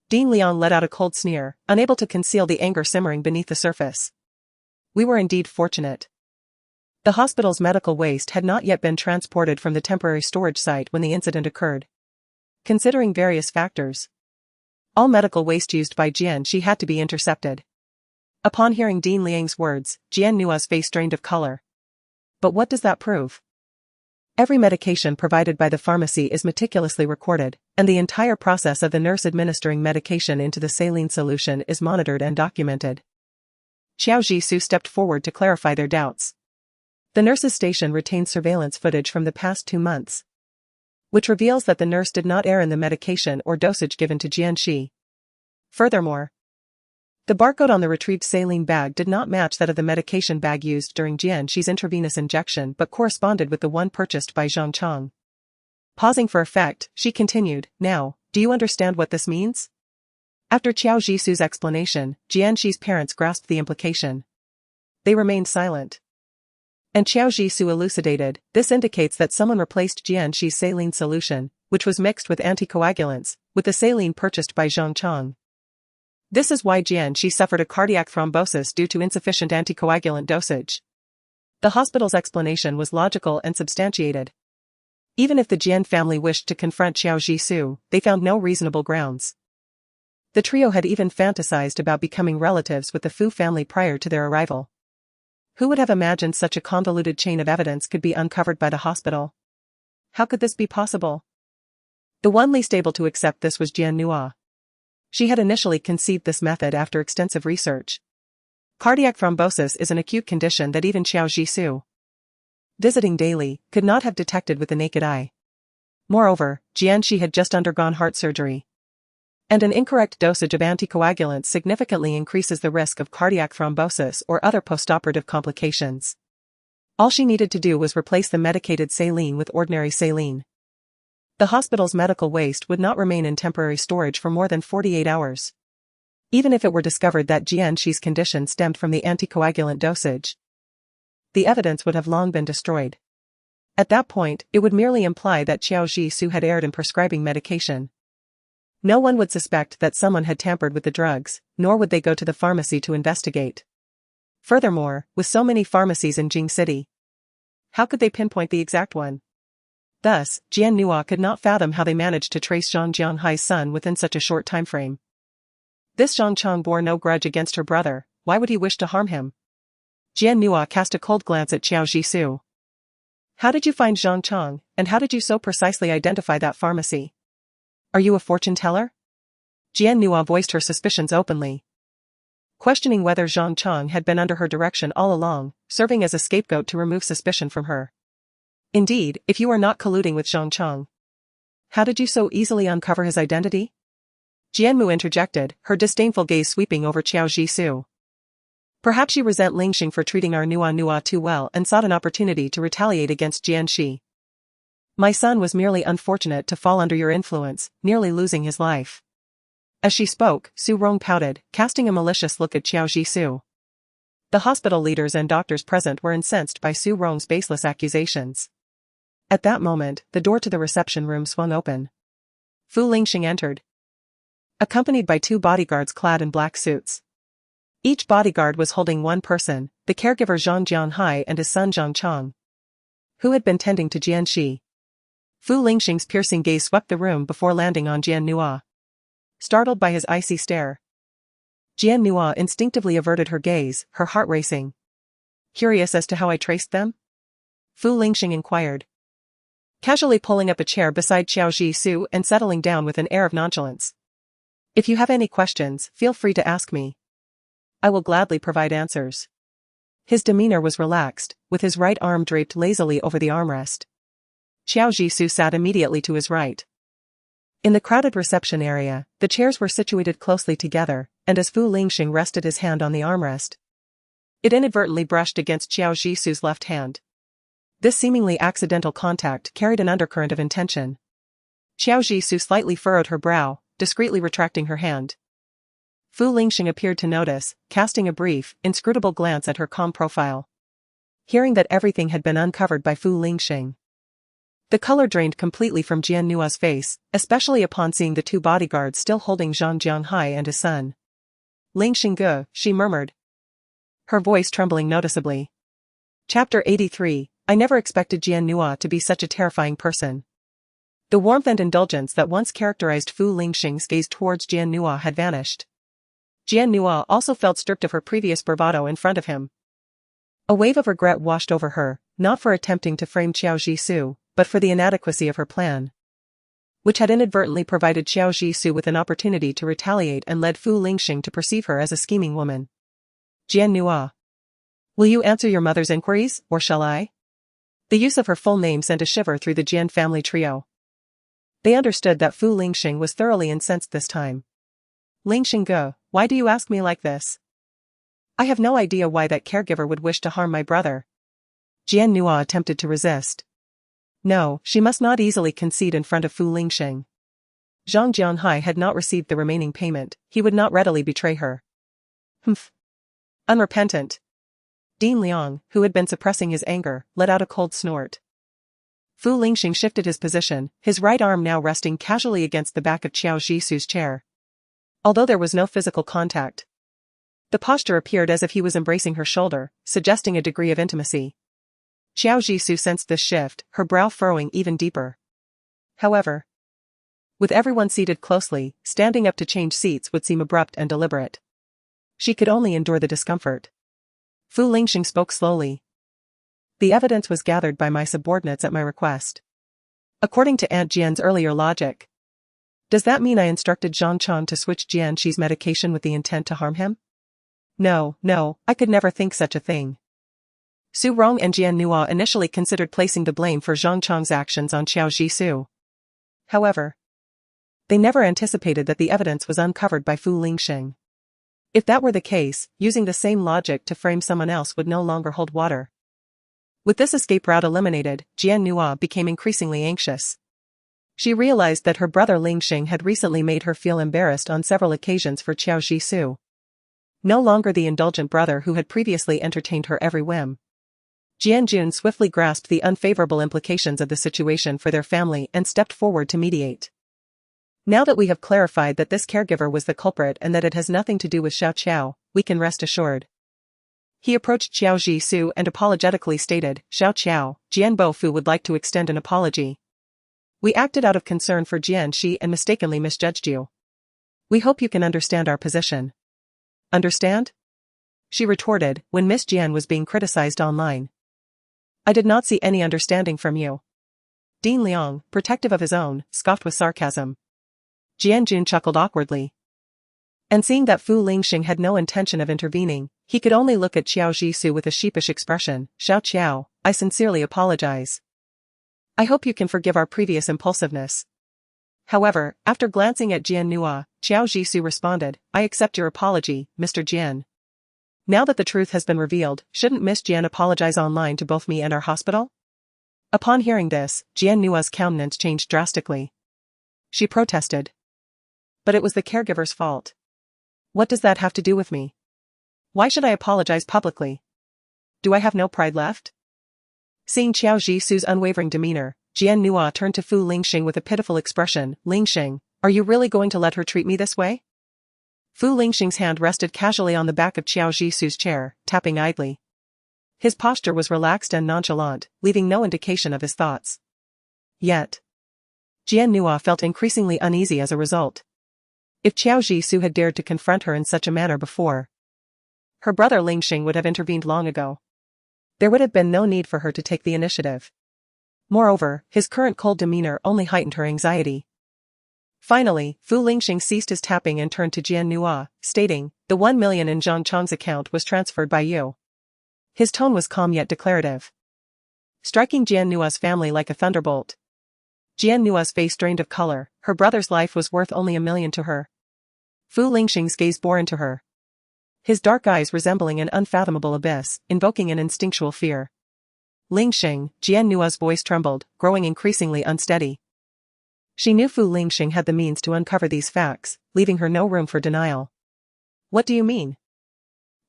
[SPEAKER 2] Dean Liang let out a cold sneer, unable to conceal the anger simmering beneath the surface. We were indeed fortunate. The hospital's medical waste had not yet been transported from the temporary storage site when the incident occurred. Considering various factors, all medical waste used by Jianxi had to be intercepted. Upon hearing Dean Liang's words, Jian Nua's face drained of color. But what does that prove? Every medication provided by the pharmacy is meticulously recorded, and the entire process of the nurse administering medication into the saline solution is monitored and documented. Xiao Jisoo stepped forward to clarify their doubts. The nurse's station retains surveillance footage from the past 2 months, which reveals that the nurse did not err in the medication or dosage given to Jianxi. Furthermore, the barcode on the retrieved saline bag did not match that of the medication bag used during Jianxi's intravenous injection but corresponded with the one purchased by Zhang Chang. Pausing for effect, she continued, now, do you understand what this means? After Xiao Jisoo's explanation, Jianxi's parents grasped the implication. They remained silent. And Qiao Jisoo elucidated, this indicates that someone replaced Jianxi's saline solution, which was mixed with anticoagulants, with the saline purchased by Zhang Chang. This is why Jianxi suffered a cardiac thrombosis due to insufficient anticoagulant dosage. The hospital's explanation was logical and substantiated. Even if the Jian family wished to confront Qiao Jisoo, they found no reasonable grounds. The trio had even fantasized about becoming relatives with the Fu family prior to their arrival. Who would have imagined such a convoluted chain of evidence could be uncovered by the hospital? How could this be possible? The one least able to accept this was Jian Nua. She had initially conceived this method after extensive research. Cardiac thrombosis is an acute condition that even Qiao Jisoo, visiting daily, could not have detected with the naked eye. Moreover, Jianxi had just undergone heart surgery. And an incorrect dosage of anticoagulants significantly increases the risk of cardiac thrombosis or other postoperative complications. All she needed to do was replace the medicated saline with ordinary saline. The hospital's medical waste would not remain in temporary storage for more than 48 hours. Even if it were discovered that Jianxi's condition stemmed from the anticoagulant dosage, the evidence would have long been destroyed. At that point, it would merely imply that Qiao Jisoo had erred in prescribing medication. No one would suspect that someone had tampered with the drugs, nor would they go to the pharmacy to investigate. Furthermore, with so many pharmacies in Jing City, how could they pinpoint the exact one? Thus, Jian Nua could not fathom how they managed to trace Zhang Jianhai's son within such a short time frame. This Zhang Chang bore no grudge against her brother, why would he wish to harm him? Jian Nua cast a cold glance at Qiao Jisoo. How did you find Zhang Chang, and how did you so precisely identify that pharmacy? Are you a fortune teller? Jian Nua voiced her suspicions openly, questioning whether Zhang Chang had been under her direction all along, serving as a scapegoat to remove suspicion from her. Indeed, if you are not colluding with Zhang Chang, how did you so easily uncover his identity? Jianmu interjected, her disdainful gaze sweeping over Qiao Jisoo. Perhaps you resent Lingxing for treating our Nua too well and sought an opportunity to retaliate against Jianxi. My son was merely unfortunate to fall under your influence, nearly losing his life. As she spoke, Su Rong pouted, casting a malicious look at Qiao Jisoo. The hospital leaders and doctors present were incensed by Su Rong's baseless accusations. At that moment, the door to the reception room swung open. Fu Lingxing entered, accompanied by 2 bodyguards clad in black suits. Each bodyguard was holding one person, the caregiver Zhang Jianhai and his son Zhang Chang, who had been tending to Jianxi. Fu Lingxing's piercing gaze swept the room before landing on Jian Nua. Startled by his icy stare, Jian Nua instinctively averted her gaze, her heart racing. Curious as to how I traced them? Fu Lingxing inquired, casually pulling up a chair beside Qiao Jisoo and settling down with an air of nonchalance. If you have any questions, feel free to ask me. I will gladly provide answers. His demeanor was relaxed, with his right arm draped lazily over the armrest. Qiao Jisoo sat immediately to his right. In the crowded reception area, the chairs were situated closely together, and as Fu Lingxing rested his hand on the armrest, it inadvertently brushed against Qiao Jisoo's left hand. This seemingly accidental contact carried an undercurrent of intention. Qiao Jisoo slightly furrowed her brow, discreetly retracting her hand. Fu Lingxing appeared to notice, casting a brief, inscrutable glance at her calm profile. Hearing that everything had been uncovered by Fu Lingxing, the color drained completely from Jian Nua's face, especially upon seeing the 2 bodyguards still holding Zhang Jianhai and his son. Lingxing Ge, she murmured, her voice trembling noticeably. Chapter 83, I never expected Jian Nua to be such a terrifying person. The warmth and indulgence that once characterized Fu Lingxing's gaze towards Jian Nua had vanished. Jian Nua also felt stripped of her previous bravado in front of him. A wave of regret washed over her, not for attempting to frame Qiao Jisoo, but for the inadequacy of her plan, which had inadvertently provided Qiao Jisoo with an opportunity to retaliate and led Fu Lingxing to perceive her as a scheming woman. Jian Nua, will you answer your mother's inquiries, or shall I? The use of her full name sent a shiver through the Jian family trio. They understood that Fu Lingxing was thoroughly incensed this time. Lingxing Ge, why do you ask me like this? I have no idea why that caregiver would wish to harm my brother. Jian Nua attempted to resist. No, she must not easily concede in front of Fu Lingxing. Zhang Jianhai had not received the remaining payment, he would not readily betray her. Humph. Unrepentant. Dean Liang, who had been suppressing his anger, let out a cold snort. Fu Lingxing shifted his position, his right arm now resting casually against the back of Qiao Jisu's chair. Although there was no physical contact, the posture appeared as if he was embracing her shoulder, suggesting a degree of intimacy. Qiao Jisu sensed this shift, her brow furrowing even deeper. However, with everyone seated closely, standing up to change seats would seem abrupt and deliberate. She could only endure the discomfort. Fu Lingxing spoke slowly. The evidence was gathered by my subordinates at my request. According to Aunt Jian's earlier logic, does that mean I instructed Zhang Chang to switch Jianxi's medication with the intent to harm him? No, I could never think such a thing. Su Rong and Jian Nua initially considered placing the blame for Zhang Chang's actions on Qiao Jisu. However, they never anticipated that the evidence was uncovered by Fu Lingxing. If that were the case, using the same logic to frame someone else would no longer hold water. With this escape route eliminated, Jian Nua became increasingly anxious. She realized that her brother Lingxing had recently made her feel embarrassed on several occasions for Qiao Jisu. No longer the indulgent brother who had previously entertained her every whim. Jian Jun swiftly grasped the unfavorable implications of the situation for their family and stepped forward to mediate. Now that we have clarified that this caregiver was the culprit and that it has nothing to do with Xiao Qiao, we can rest assured. He approached Qiao Jisu and apologetically stated, Xiao Qiao, Jian Bofu would like to extend an apology. We acted out of concern for Jian Shi and mistakenly misjudged you. We hope you can understand our position. Understand? She retorted, when Miss Jian was being criticized online. I did not see any understanding from you. Dean Liang, protective of his own, scoffed with sarcasm. Jian Jun chuckled awkwardly. And seeing that Fu Lingxing had no intention of intervening, he could only look at Qiao Jisu with a sheepish expression. Xiao Qiao, I sincerely apologize. I hope you can forgive our previous impulsiveness. However, after glancing at Jian Nua, Qiao Jisu responded, I accept your apology, Mr. Jian. Now that the truth has been revealed, shouldn't Miss Jian apologize online to both me and our hospital? Upon hearing this, Jian Nua's countenance changed drastically. She protested. But it was the caregiver's fault. What does that have to do with me? Why should I apologize publicly? Do I have no pride left? Seeing Qiao Jisu's unwavering demeanor, Jian Nua turned to Fu Lingxing with a pitiful expression. Lingxing, are you really going to let her treat me this way? Fu Lingxing's hand rested casually on the back of Qiao Jisu's chair, tapping idly. His posture was relaxed and nonchalant, leaving no indication of his thoughts. Yet, Jian Nua felt increasingly uneasy as a result. If Qiao Jisu had dared to confront her in such a manner before, her brother Lingxing would have intervened long ago. There would have been no need for her to take the initiative. Moreover, his current cold demeanor only heightened her anxiety. Finally, Fu Lingxing ceased his tapping and turned to Jian Nua, stating, the 1 million in Zhang Chang's account was transferred by you. His tone was calm yet declarative, striking Jian Nua's family like a thunderbolt. Jian Nua's face drained of color, her brother's life was worth only 1 million to her. Fu Lingxing's gaze bore into her, his dark eyes resembling an unfathomable abyss, invoking an instinctual fear. Lingxing, Jian Nua's voice trembled, growing increasingly unsteady. She knew Fu Lingxing had the means to uncover these facts, leaving her no room for denial. What do you mean?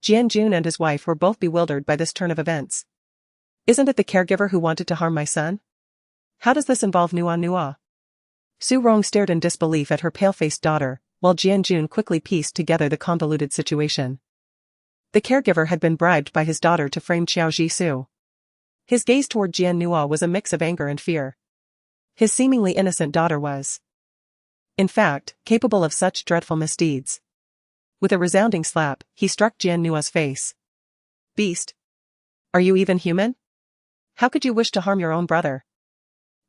[SPEAKER 2] Jian Jun and his wife were both bewildered by this turn of events. Isn't it the caregiver who wanted to harm my son? How does this involve Nua? Su Rong stared in disbelief at her pale-faced daughter, while Jian Jun quickly pieced together the convoluted situation. The caregiver had been bribed by his daughter to frame Qiao Jisu. His gaze toward Jian Nua was a mix of anger and fear. His seemingly innocent daughter was, in fact, capable of such dreadful misdeeds. With a resounding slap, he struck Jian Nua's face. Beast! Are you even human? How could you wish to harm your own brother?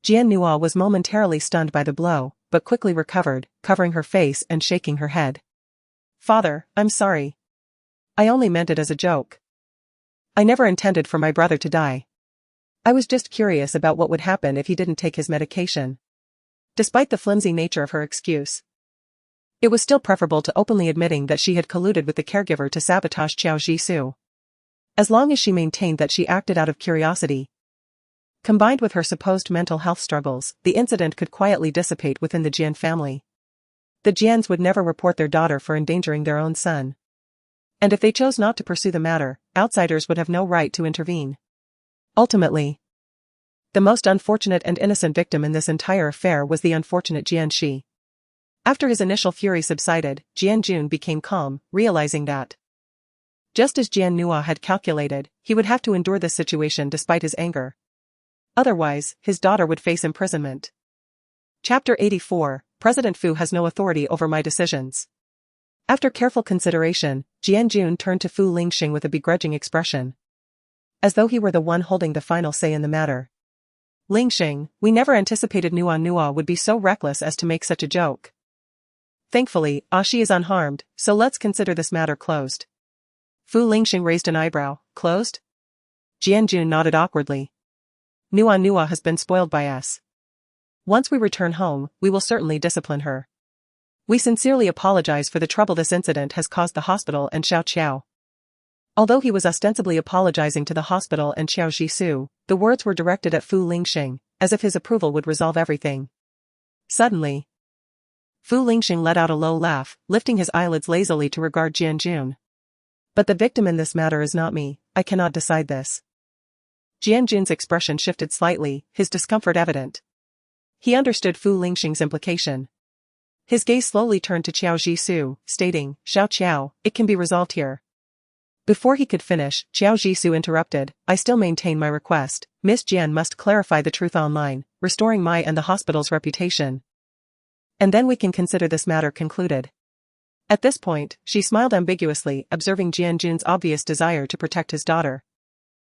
[SPEAKER 2] Jian Nua was momentarily stunned by the blow, but quickly recovered, covering her face and shaking her head. Father, I'm sorry. I only meant it as a joke. I never intended for my brother to die. I was just curious about what would happen if he didn't take his medication. Despite the flimsy nature of her excuse, it was still preferable to openly admitting that she had colluded with the caregiver to sabotage Qiao Jisu. As long as she maintained that she acted out of curiosity, combined with her supposed mental health struggles, the incident could quietly dissipate within the Jian family. The Jians would never report their daughter for endangering their own son. And if they chose not to pursue the matter, outsiders would have no right to intervene. Ultimately, the most unfortunate and innocent victim in this entire affair was the unfortunate Jianxi. After his initial fury subsided, Jianjun became calm, realizing that, just as Jian Nua had calculated, he would have to endure this situation despite his anger. Otherwise, his daughter would face imprisonment. Chapter 84, President Fu has no authority over my decisions. After careful consideration, Jianjun turned to Fu Lingxing with a begrudging expression, as though he were the one holding the final say in the matter. Lingxing, we never anticipated Nua would be so reckless as to make such a joke. Thankfully, Shi is unharmed, so let's consider this matter closed. Fu Lingxing raised an eyebrow. Closed? Jianjun nodded awkwardly. Nua has been spoiled by us. Once we return home, we will certainly discipline her. We sincerely apologize for the trouble this incident has caused the hospital and Xiao Qiao. Although he was ostensibly apologizing to the hospital and Xiao Jisoo, the words were directed at Fu Lingxing, as if his approval would resolve everything. Suddenly, Fu Lingxing let out a low laugh, lifting his eyelids lazily to regard Jianjun. But the victim in this matter is not me, I cannot decide this. Jianjun's expression shifted slightly, his discomfort evident. He understood Fu Lingxing's implication. His gaze slowly turned to Xiao Jisoo, stating, Xiao Qiao, it can be resolved here. Before he could finish, Xiao Jisoo interrupted, I still maintain my request, Miss Jian must clarify the truth online, restoring my and the hospital's reputation. And then we can consider this matter concluded. At this point, she smiled ambiguously, observing Jianjun's obvious desire to protect his daughter.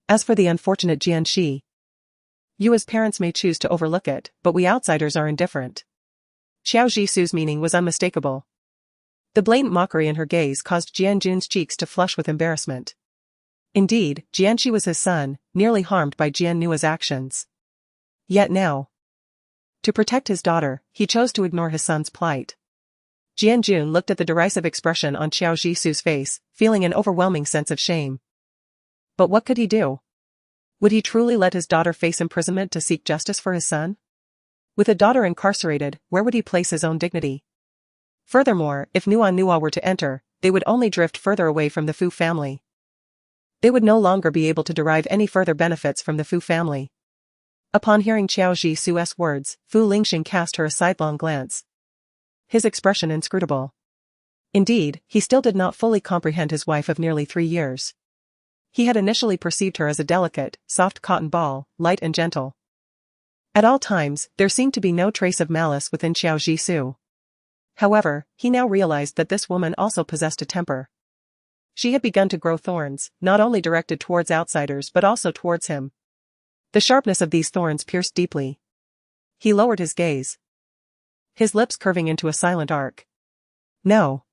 [SPEAKER 2] As for the unfortunate Jianxi, you as parents may choose to overlook it, but we outsiders are indifferent. Xiao Jisoo's meaning was unmistakable. The blatant mockery in her gaze caused Jianjun's cheeks to flush with embarrassment. Indeed, Jianxi was his son, nearly harmed by Jian Nua's actions. Yet now, to protect his daughter, he chose to ignore his son's plight. Jianjun looked at the derisive expression on Xiao Jisoo's face, feeling an overwhelming sense of shame. But what could he do? Would he truly let his daughter face imprisonment to seek justice for his son? With a daughter incarcerated, where would he place his own dignity? Furthermore, if Nua were to enter, they would only drift further away from the Fu family. They would no longer be able to derive any further benefits from the Fu family. Upon hearing Xiao Jisoo's words, Fu Lingxing cast her a sidelong glance, his expression inscrutable. Indeed, he still did not fully comprehend his wife of nearly 3 years. He had initially perceived her as a delicate, soft cotton ball, light and gentle. At all times, there seemed to be no trace of malice within Xiao Jisoo. However, he now realized that this woman also possessed a temper. She had begun to grow thorns, not only directed towards outsiders but also towards him. The sharpness of these thorns pierced deeply. He lowered his gaze, his lips curving into a silent arc. No.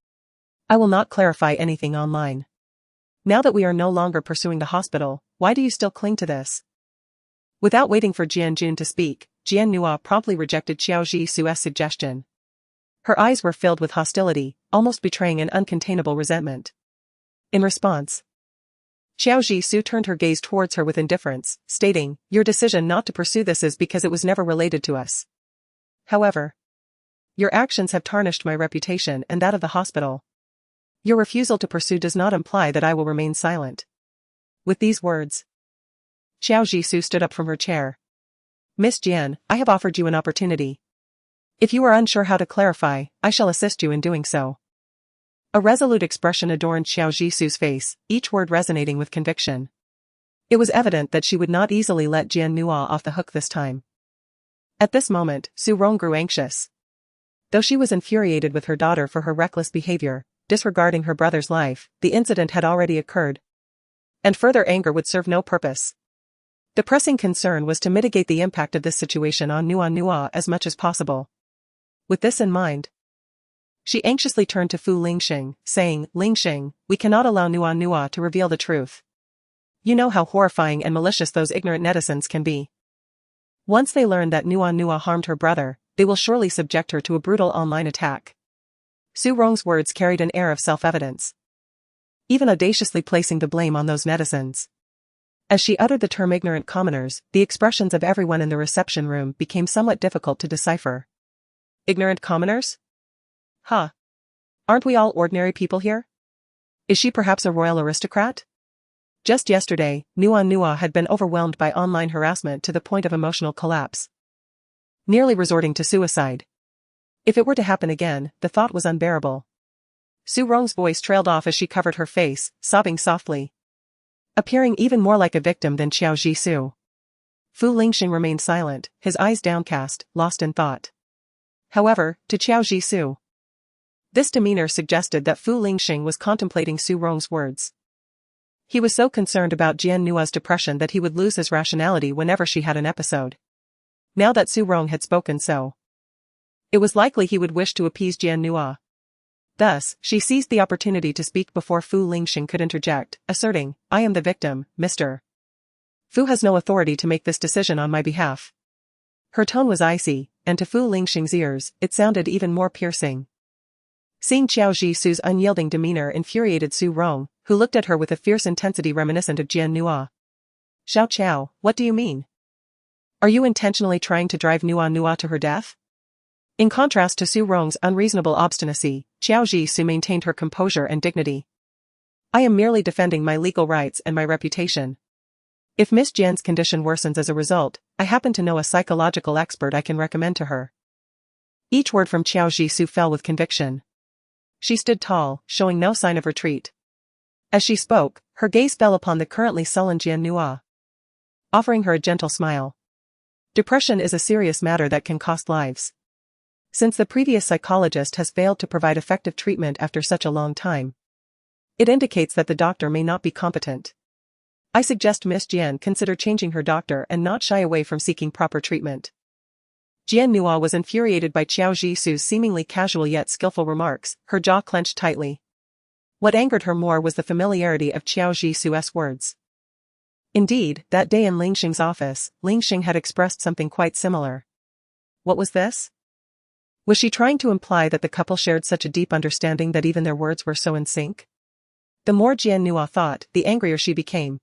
[SPEAKER 2] I will not clarify anything online. Now that we are no longer pursuing the hospital, why do you still cling to this? Without waiting for Jianjun to speak, Jian Nua promptly rejected Xiao Jisoo's suggestion. Her eyes were filled with hostility, almost betraying an uncontainable resentment. In response, Xiao Jisoo turned her gaze towards her with indifference, stating, your decision not to pursue this is because it was never related to us. However, your actions have tarnished my reputation and that of the hospital. Your refusal to pursue does not imply that I will remain silent. With these words, Xiao Jisoo stood up from her chair. Miss Jian, I have offered you an opportunity. If you are unsure how to clarify, I shall assist you in doing so. A resolute expression adorned Xiao Jisoo's face, each word resonating with conviction. It was evident that she would not easily let Jian Nua off the hook this time. At this moment, Su Rong grew anxious. Though she was infuriated with her daughter for her reckless behavior, disregarding her brother's life, the incident had already occurred. And further anger would serve no purpose. The pressing concern was to mitigate the impact of this situation on Nua as much as possible. With this in mind, she anxiously turned to Fu Lingxing, saying, Lingxing, we cannot allow Nua to reveal the truth. You know how horrifying and malicious those ignorant netizens can be. Once they learn that Nua harmed her brother, they will surely subject her to a brutal online attack. Su Rong's words carried an air of self-evidence, even audaciously placing the blame on those netizens. As she uttered the term ignorant commoners, the expressions of everyone in the reception room became somewhat difficult to decipher. Ignorant commoners? Huh. Aren't we all ordinary people here? Is she perhaps a royal aristocrat? Just yesterday, Nua had been overwhelmed by online harassment to the point of emotional collapse, nearly resorting to suicide. If it were to happen again, the thought was unbearable. Su Rong's voice trailed off as she covered her face, sobbing softly, appearing even more like a victim than Xiao Jisoo. Fu Lingxing remained silent, his eyes downcast, lost in thought. However, to Xiao Jisoo, this demeanor suggested that Fu Lingxing was contemplating Su Rong's words. He was so concerned about Jian Nua's depression that he would lose his rationality whenever she had an episode. Now that Su Rong had spoken so, it was likely he would wish to appease Jian Nua. Thus, she seized the opportunity to speak before Fu Lingxing could interject, asserting, "I am the victim, Mr. Fu has no authority to make this decision on my behalf." Her tone was icy, and to Fu Lingxing's ears, it sounded even more piercing. Seeing Xiao Jisoo's unyielding demeanor infuriated Su Rong, who looked at her with a fierce intensity reminiscent of Jian Nua. "Xiao Qiao, what do you mean? Are you intentionally trying to drive Nua to her death?" In contrast to Su Rong's unreasonable obstinacy, Xiao Jisoo maintained her composure and dignity. "I am merely defending my legal rights and my reputation. If Miss Jian's condition worsens as a result, I happen to know a psychological expert I can recommend to her." Each word from Xiao Jisoo fell with conviction. She stood tall, showing no sign of retreat. As she spoke, her gaze fell upon the currently sullen Jian Nua, offering her a gentle smile. Depression is a serious matter that can cost lives. Since the previous psychologist has failed to provide effective treatment after such a long time, it indicates that the doctor may not be competent. I suggest Miss Jian consider changing her doctor and not shy away from seeking proper treatment. Jian Nua was infuriated by Xiao Jisoo's seemingly casual yet skillful remarks, her jaw clenched tightly. What angered her more was the familiarity of Xiao Jisoo's words. Indeed, that day in Lingxing's office, Lingxing had expressed something quite similar. What was this? Was she trying to imply that the couple shared such a deep understanding that even their words were so in sync? The more Jian Nua thought, the angrier she became.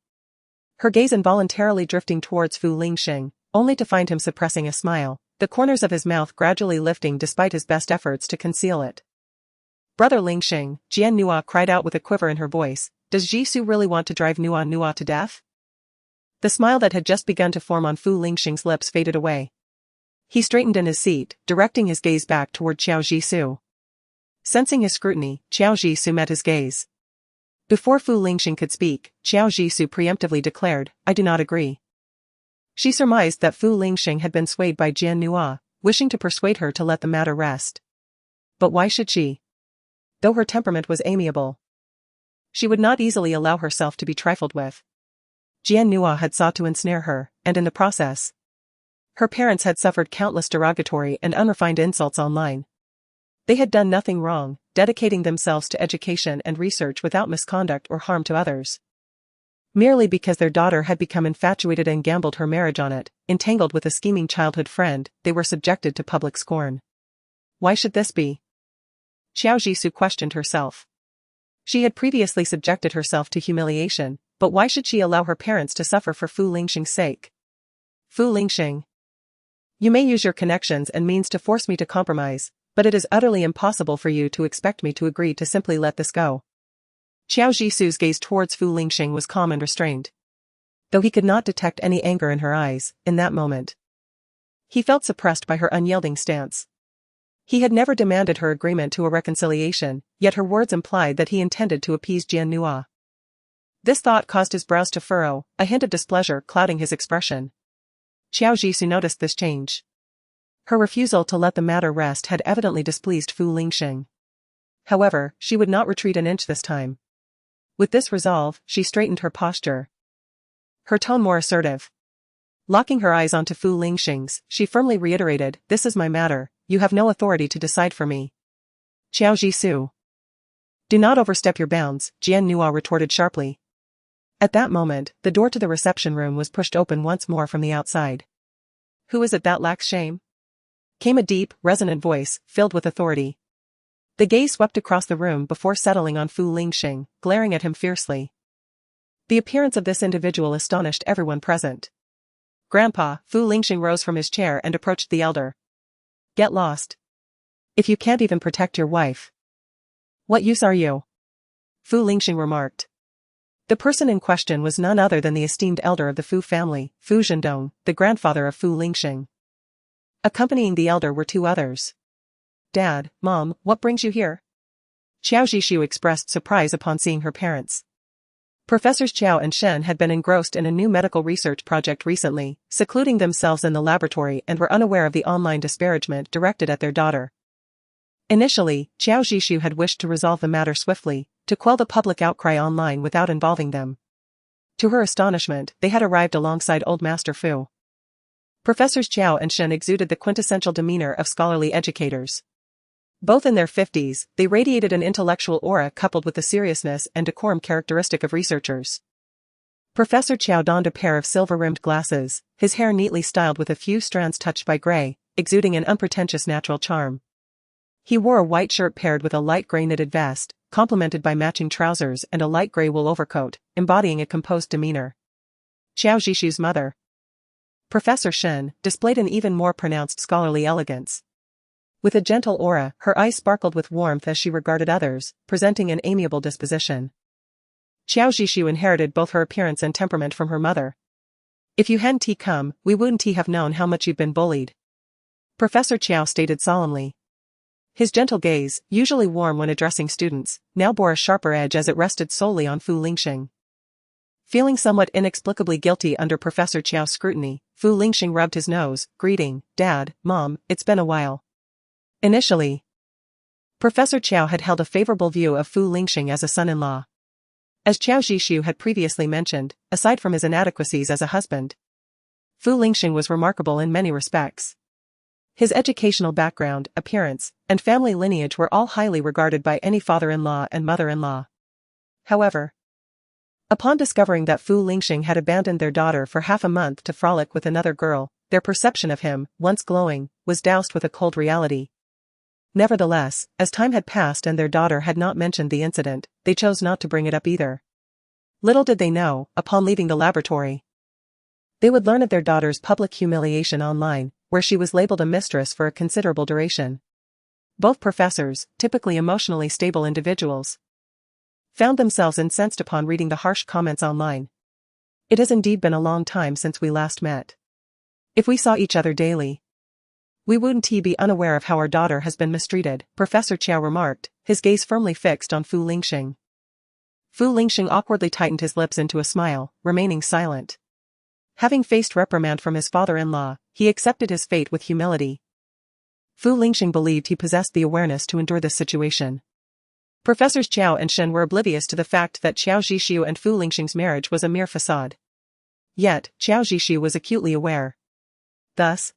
[SPEAKER 2] Her gaze involuntarily drifting towards Fu Lingxing, only to find him suppressing a smile, the corners of his mouth gradually lifting despite his best efforts to conceal it. "Brother Lingxing," Jian Nua cried out with a quiver in her voice, "does Jisoo really want to drive Nua to death?" The smile that had just begun to form on Fu Lingxing's lips faded away. He straightened in his seat, directing his gaze back toward Xiao Jisoo. Sensing his scrutiny, Xiao Jisoo met his gaze. Before Fu Lingxing could speak, Xiao Jisoo preemptively declared, "I do not agree." She surmised that Fu Lingxing had been swayed by Jian Nua, wishing to persuade her to let the matter rest. But why should she? Though her temperament was amiable, she would not easily allow herself to be trifled with. Jian Nua had sought to ensnare her, and in the process, her parents had suffered countless derogatory and unrefined insults online. They had done nothing wrong, dedicating themselves to education and research without misconduct or harm to others. Merely because their daughter had become infatuated and gambled her marriage on it, entangled with a scheming childhood friend, they were subjected to public scorn. Why should this be? Xiao Jisoo questioned herself. She had previously subjected herself to humiliation, but why should she allow her parents to suffer for Fu Lingxing's sake? Fu Lingxing, you may use your connections and means to force me to compromise, but it is utterly impossible for you to expect me to agree to simply let this go. Xiao Jisoo's gaze towards Fu Lingxing was calm and restrained. Though he could not detect any anger in her eyes, in that moment, he felt suppressed by her unyielding stance. He had never demanded her agreement to a reconciliation, yet her words implied that he intended to appease Jian Nua. This thought caused his brows to furrow, a hint of displeasure clouding his expression. Xiao Jisoo noticed this change. Her refusal to let the matter rest had evidently displeased Fu Lingxing. However, she would not retreat an inch this time. With this resolve, she straightened her posture, her tone more assertive. Locking her eyes onto Fu Lingxing's, she firmly reiterated, "This is my matter, you have no authority to decide for me." Xiao Jisoo, do not overstep your bounds, Jian Nua retorted sharply. At that moment, the door to the reception room was pushed open once more from the outside. "Who is it that lacks shame?" came a deep, resonant voice, filled with authority. The gaze swept across the room before settling on Fu Lingxing, glaring at him fiercely. The appearance of this individual astonished everyone present. "Grandpa," Fu Lingxing rose from his chair and approached the elder. "Get lost. If you can't even protect your wife, what use are you?" Fu Lingxing remarked. The person in question was none other than the esteemed elder of the Fu family, Fu Zhendong, the grandfather of Fu Lingxing. Accompanying the elder were two others. Dad, Mom, what brings you here? Qiao Zhishu expressed surprise upon seeing her parents. Professors Qiao and Shen had been engrossed in a new medical research project recently, secluding themselves in the laboratory and were unaware of the online disparagement directed at their daughter. Initially, Qiao Zhishu had wished to resolve the matter swiftly, to quell the public outcry online without involving them. To her astonishment, they had arrived alongside Old Master Fu. Professors Qiao and Shen exuded the quintessential demeanor of scholarly educators. Both in their 50s, they radiated an intellectual aura coupled with the seriousness and decorum characteristic of researchers. Professor Qiao donned a pair of silver-rimmed glasses, his hair neatly styled with a few strands touched by gray, exuding an unpretentious natural charm. He wore a white shirt paired with a light gray knitted vest, complemented by matching trousers and a light gray wool overcoat, embodying a composed demeanor. Qiao Zhishu's mother, Professor Shen, displayed an even more pronounced scholarly elegance. With a gentle aura, her eyes sparkled with warmth as she regarded others, presenting an amiable disposition. Qiao Zhishu inherited both her appearance and temperament from her mother. If you hadn't come, we wouldn't have known how much you've been bullied. Professor Qiao stated solemnly. His gentle gaze, usually warm when addressing students, now bore a sharper edge as it rested solely on Fu Lingxing. Feeling somewhat inexplicably guilty under Professor Qiao's scrutiny, Fu Lingxing rubbed his nose, greeting, Dad, Mom, it's been a while. Initially, Professor Qiao had held a favorable view of Fu Lingxing as a son-in-law. As Qiao Zhishu had previously mentioned, aside from his inadequacies as a husband, Fu Lingxing was remarkable in many respects. His educational background, appearance, and family lineage were all highly regarded by any father-in-law and mother-in-law. However, upon discovering that Fu Lingxing had abandoned their daughter for half a month to frolic with another girl, their perception of him, once glowing, was doused with a cold reality. Nevertheless, as time had passed and their daughter had not mentioned the incident, they chose not to bring it up either. Little did they know, upon leaving the laboratory, they would learn of their daughter's public humiliation online, where she was labeled a mistress for a considerable duration. Both professors, typically emotionally stable individuals, found themselves incensed upon reading the harsh comments online. It has indeed been a long time since we last met. If we saw each other daily, we wouldn't be unaware of how our daughter has been mistreated, Professor Qiao remarked, his gaze firmly fixed on Fu Lingxing. Fu Lingxing awkwardly tightened his lips into a smile, remaining silent. Having faced reprimand from his father-in-law, he accepted his fate with humility. Fu Lingxing believed he possessed the awareness to endure this situation. Professors Qiao and Shen were oblivious to the fact that Qiao Zhishu and Fu Lingxing's marriage was a mere facade. Yet, Qiao Zhishu was acutely aware. Thus,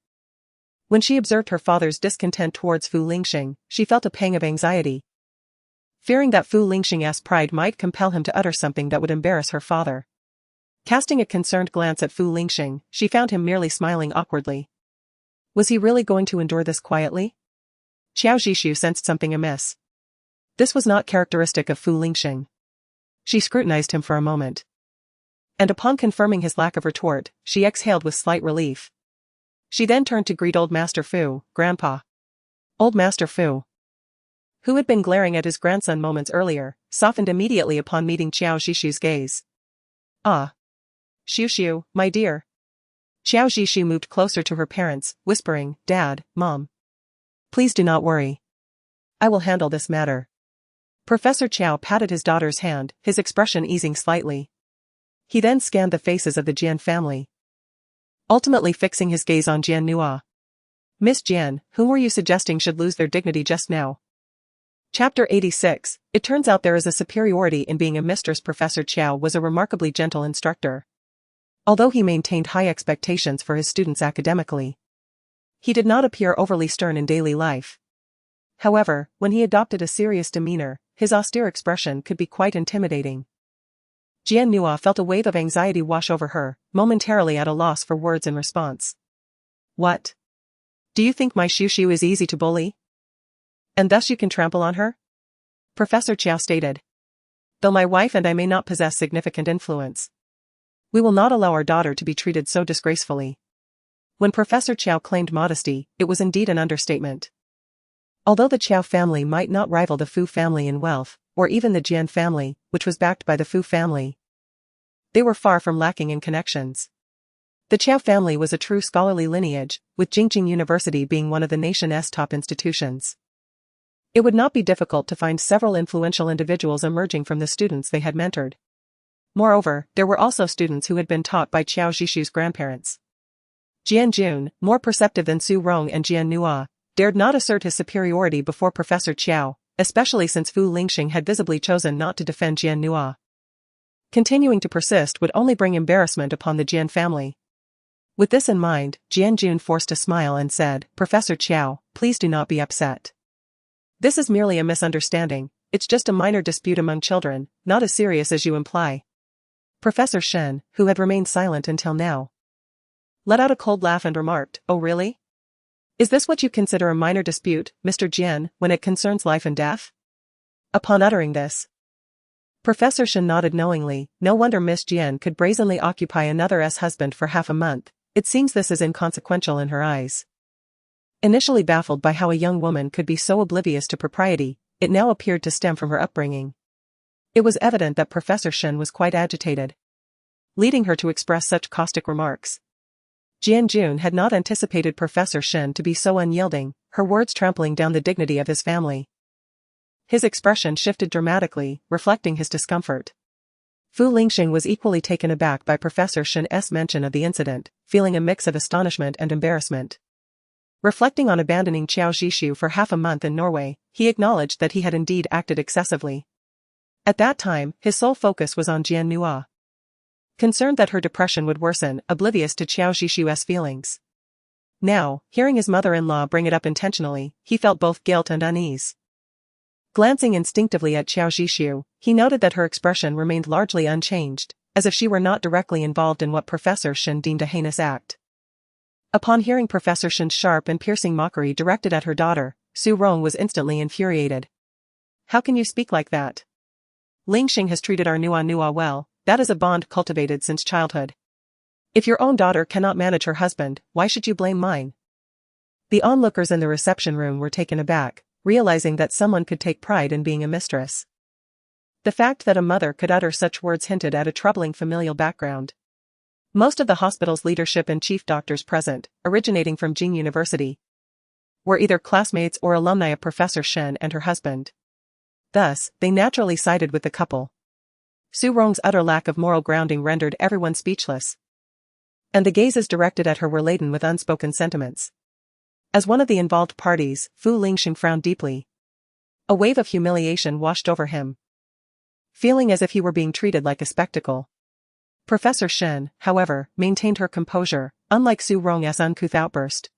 [SPEAKER 2] when she observed her father's discontent towards Fu Lingxing, she felt a pang of anxiety, fearing that Fu Lingxing's pride might compel him to utter something that would embarrass her father. Casting a concerned glance at Fu Lingxing, she found him merely smiling awkwardly. Was he really going to endure this quietly? Qiao Zhishu sensed something amiss. This was not characteristic of Fu Lingxing. She scrutinized him for a moment. And upon confirming his lack of retort, she exhaled with slight relief. She then turned to greet Old Master Fu, Grandpa. Old Master Fu, who had been glaring at his grandson moments earlier, softened immediately upon meeting Qiao Zhishu's gaze. Ah. Xiu, my dear. Qiao Zhishu moved closer to her parents, whispering, Dad, Mom, please do not worry. I will handle this matter. Professor Qiao patted his daughter's hand, his expression easing slightly. He then scanned the faces of the Jian family, ultimately fixing his gaze on Jian Nua. Miss Jian, whom were you suggesting should lose their dignity just now? Chapter 86, It turns out there is a superiority in being a mistress. Professor Qiao was a remarkably gentle instructor. Although he maintained high expectations for his students academically, he did not appear overly stern in daily life. However, when he adopted a serious demeanor, his austere expression could be quite intimidating. Jian Nua felt a wave of anxiety wash over her, momentarily at a loss for words in response. What? Do you think my Xiu is easy to bully? And thus you can trample on her? Professor Qiao stated. Though my wife and I may not possess significant influence, we will not allow our daughter to be treated so disgracefully. When Professor Qiao claimed modesty, it was indeed an understatement. Although the Qiao family might not rival the Fu family in wealth, or even the Jian family, which was backed by the Fu family. They were far from lacking in connections. The Chiao family was a true scholarly lineage, with Jingqing University being one of the nation's top institutions. It would not be difficult to find several influential individuals emerging from the students they had mentored. Moreover, there were also students who had been taught by Qiao Zhishu's grandparents. Jian Jun, more perceptive than Su Rong and Jian Nua, dared not assert his superiority before Professor Qiao, especially since Fu Lingxing had visibly chosen not to defend Jian Nua. Continuing to persist would only bring embarrassment upon the Jian family. With this in mind, Jian Jun forced a smile and said, "Professor Qiao, please do not be upset. This is merely a misunderstanding, it's just a minor dispute among children, not as serious as you imply." Professor Shen, who had remained silent until now, let out a cold laugh and remarked, "Oh really? Is this what you consider a minor dispute, Mr. Jian, when it concerns life and death?" Upon uttering this, Professor Shen nodded knowingly. No wonder Miss Jian could brazenly occupy another's husband for half a month. It seems this is inconsequential in her eyes. Initially baffled by how a young woman could be so oblivious to propriety, it now appeared to stem from her upbringing. It was evident that Professor Shen was quite agitated, leading her to express such caustic remarks. Jian Jun had not anticipated Professor Shen to be so unyielding, her words trampling down the dignity of his family. His expression shifted dramatically, reflecting his discomfort. Fu Lingxing was equally taken aback by Professor Shen's mention of the incident, feeling a mix of astonishment and embarrassment. Reflecting on abandoning Qiao Zhishu for half a month in Norway, he acknowledged that he had indeed acted excessively. At that time, his sole focus was on Jian Nua. Concerned that her depression would worsen, oblivious to Qiao Zhishu's feelings. Now, hearing his mother-in-law bring it up intentionally, he felt both guilt and unease. Glancing instinctively at Qiao Zhishu, he noted that her expression remained largely unchanged, as if she were not directly involved in what Professor Shen deemed a heinous act. Upon hearing Professor Shen's sharp and piercing mockery directed at her daughter, Su Rong was instantly infuriated. "How can you speak like that? Lingxing has treated our Nua well, that is a bond cultivated since childhood. If your own daughter cannot manage her husband, why should you blame mine?" The onlookers in the reception room were taken aback, realizing that someone could take pride in being a mistress. The fact that a mother could utter such words hinted at a troubling familial background. Most of the hospital's leadership and chief doctors present, originating from Jing University, were either classmates or alumni of Professor Shen and her husband. Thus, they naturally sided with the couple. Su Rong's utter lack of moral grounding rendered everyone speechless, and the gazes directed at her were laden with unspoken sentiments. As one of the involved parties, Fu Lingxing frowned deeply. A wave of humiliation washed over him, feeling as if he were being treated like a spectacle. Professor Shen, however, maintained her composure, unlike Su Rong's uncouth outburst,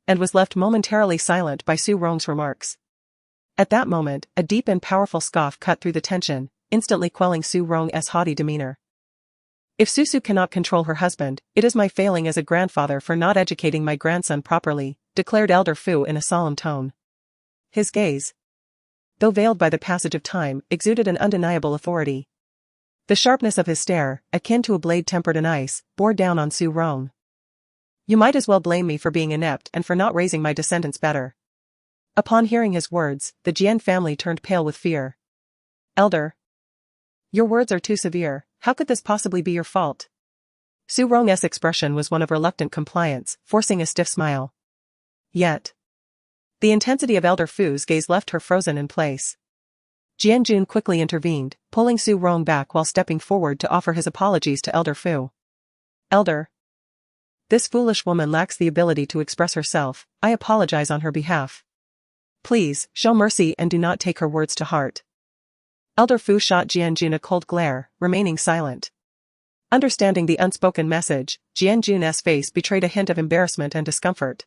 [SPEAKER 2] and was left momentarily silent by Su Rong's remarks. At that moment, a deep and powerful scoff cut through the tension, instantly quelling Su Rong's haughty demeanor. "If Susu cannot control her husband, it is my failing as a grandfather for not educating my grandson properly," declared Elder Fu in a solemn tone. His gaze, though veiled by the passage of time, exuded an undeniable authority. The sharpness of his stare, akin to a blade tempered in ice, bore down on Su Rong. "You might as well blame me for being inept and for not raising my descendants better." Upon hearing his words, the Jian family turned pale with fear. "Elder, your words are too severe, how could this possibly be your fault?" Su Rong's expression was one of reluctant compliance, forcing a stiff smile. Yet, the intensity of Elder Fu's gaze left her frozen in place. Jian Jun quickly intervened, pulling Su Rong back while stepping forward to offer his apologies to Elder Fu. "Elder, this foolish woman lacks the ability to express herself, I apologize on her behalf. Please, show mercy and do not take her words to heart." Elder Fu shot Jian Jun a cold glare, remaining silent. Understanding the unspoken message, Jian Jun's face betrayed a hint of embarrassment and discomfort.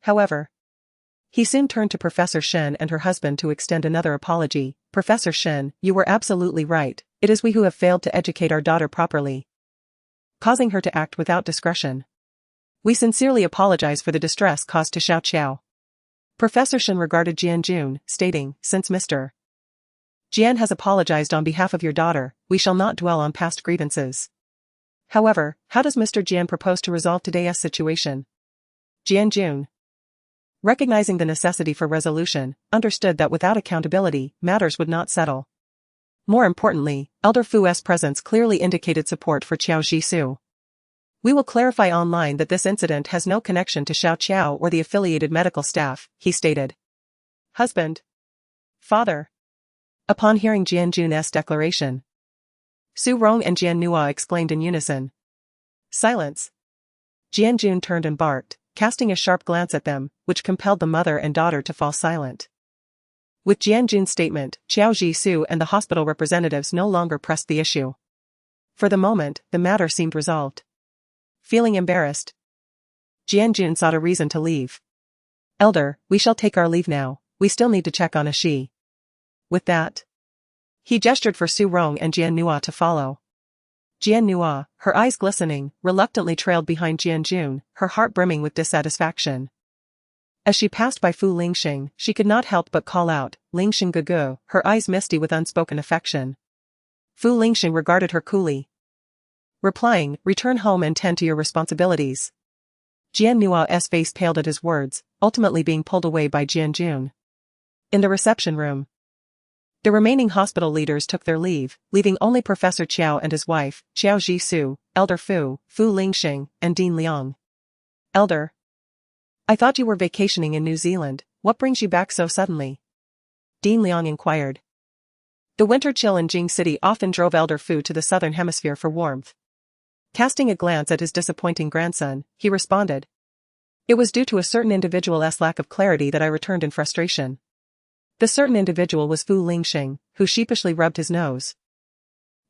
[SPEAKER 2] However, he soon turned to Professor Shen and her husband to extend another apology. "Professor Shen, you were absolutely right, it is we who have failed to educate our daughter properly, causing her to act without discretion. We sincerely apologize for the distress caused to Xiao Qiao." Professor Shen regarded Jian Jun, stating, "Since Mr. Jian has apologized on behalf of your daughter, we shall not dwell on past grievances. However, how does Mr. Jian propose to resolve today's situation?" Jian Jun, recognizing the necessity for resolution, understood that without accountability, matters would not settle. More importantly, Elder Fu's presence clearly indicated support for Xiao Jisoo. We will clarify online that this incident has no connection to Xiao Qiao or the affiliated medical staff, he stated. Husband. Father. Upon hearing Jian Jun's declaration, Su Rong and Jian Nua exclaimed in unison. Silence. Jian Jun turned and barked, casting a sharp glance at them, which compelled the mother and daughter to fall silent. With Jian Jun's statement, Xiao Jisoo and the hospital representatives no longer pressed the issue. For the moment, the matter seemed resolved. Feeling embarrassed, Jian Jun sought a reason to leave. Elder, we shall take our leave now, we still need to check on Ashi. With that, he gestured for Su Rong and Jian Nua to follow. Jian Nua, her eyes glistening, reluctantly trailed behind Jian Jun, her heart brimming with dissatisfaction. As she passed by Fu Lingxing, she could not help but call out, Lingxing Gugu, her eyes misty with unspoken affection. Fu Lingxing regarded her coolly, replying, return home and tend to your responsibilities. Jian Nua's face paled at his words, ultimately being pulled away by Jian Jun. In the reception room, the remaining hospital leaders took their leave, leaving only Professor Qiao and his wife, Xiao Jisoo, Elder Fu, Fu Lingxing, and Dean Liang. Elder. I thought you were vacationing in New Zealand, what brings you back so suddenly? Dean Liang inquired. The winter chill in Jing City often drove Elder Fu to the southern hemisphere for warmth. Casting a glance at his disappointing grandson, he responded. It was due to a certain individual's lack of clarity that I returned in frustration. The certain individual was Fu Lingxing, who sheepishly rubbed his nose,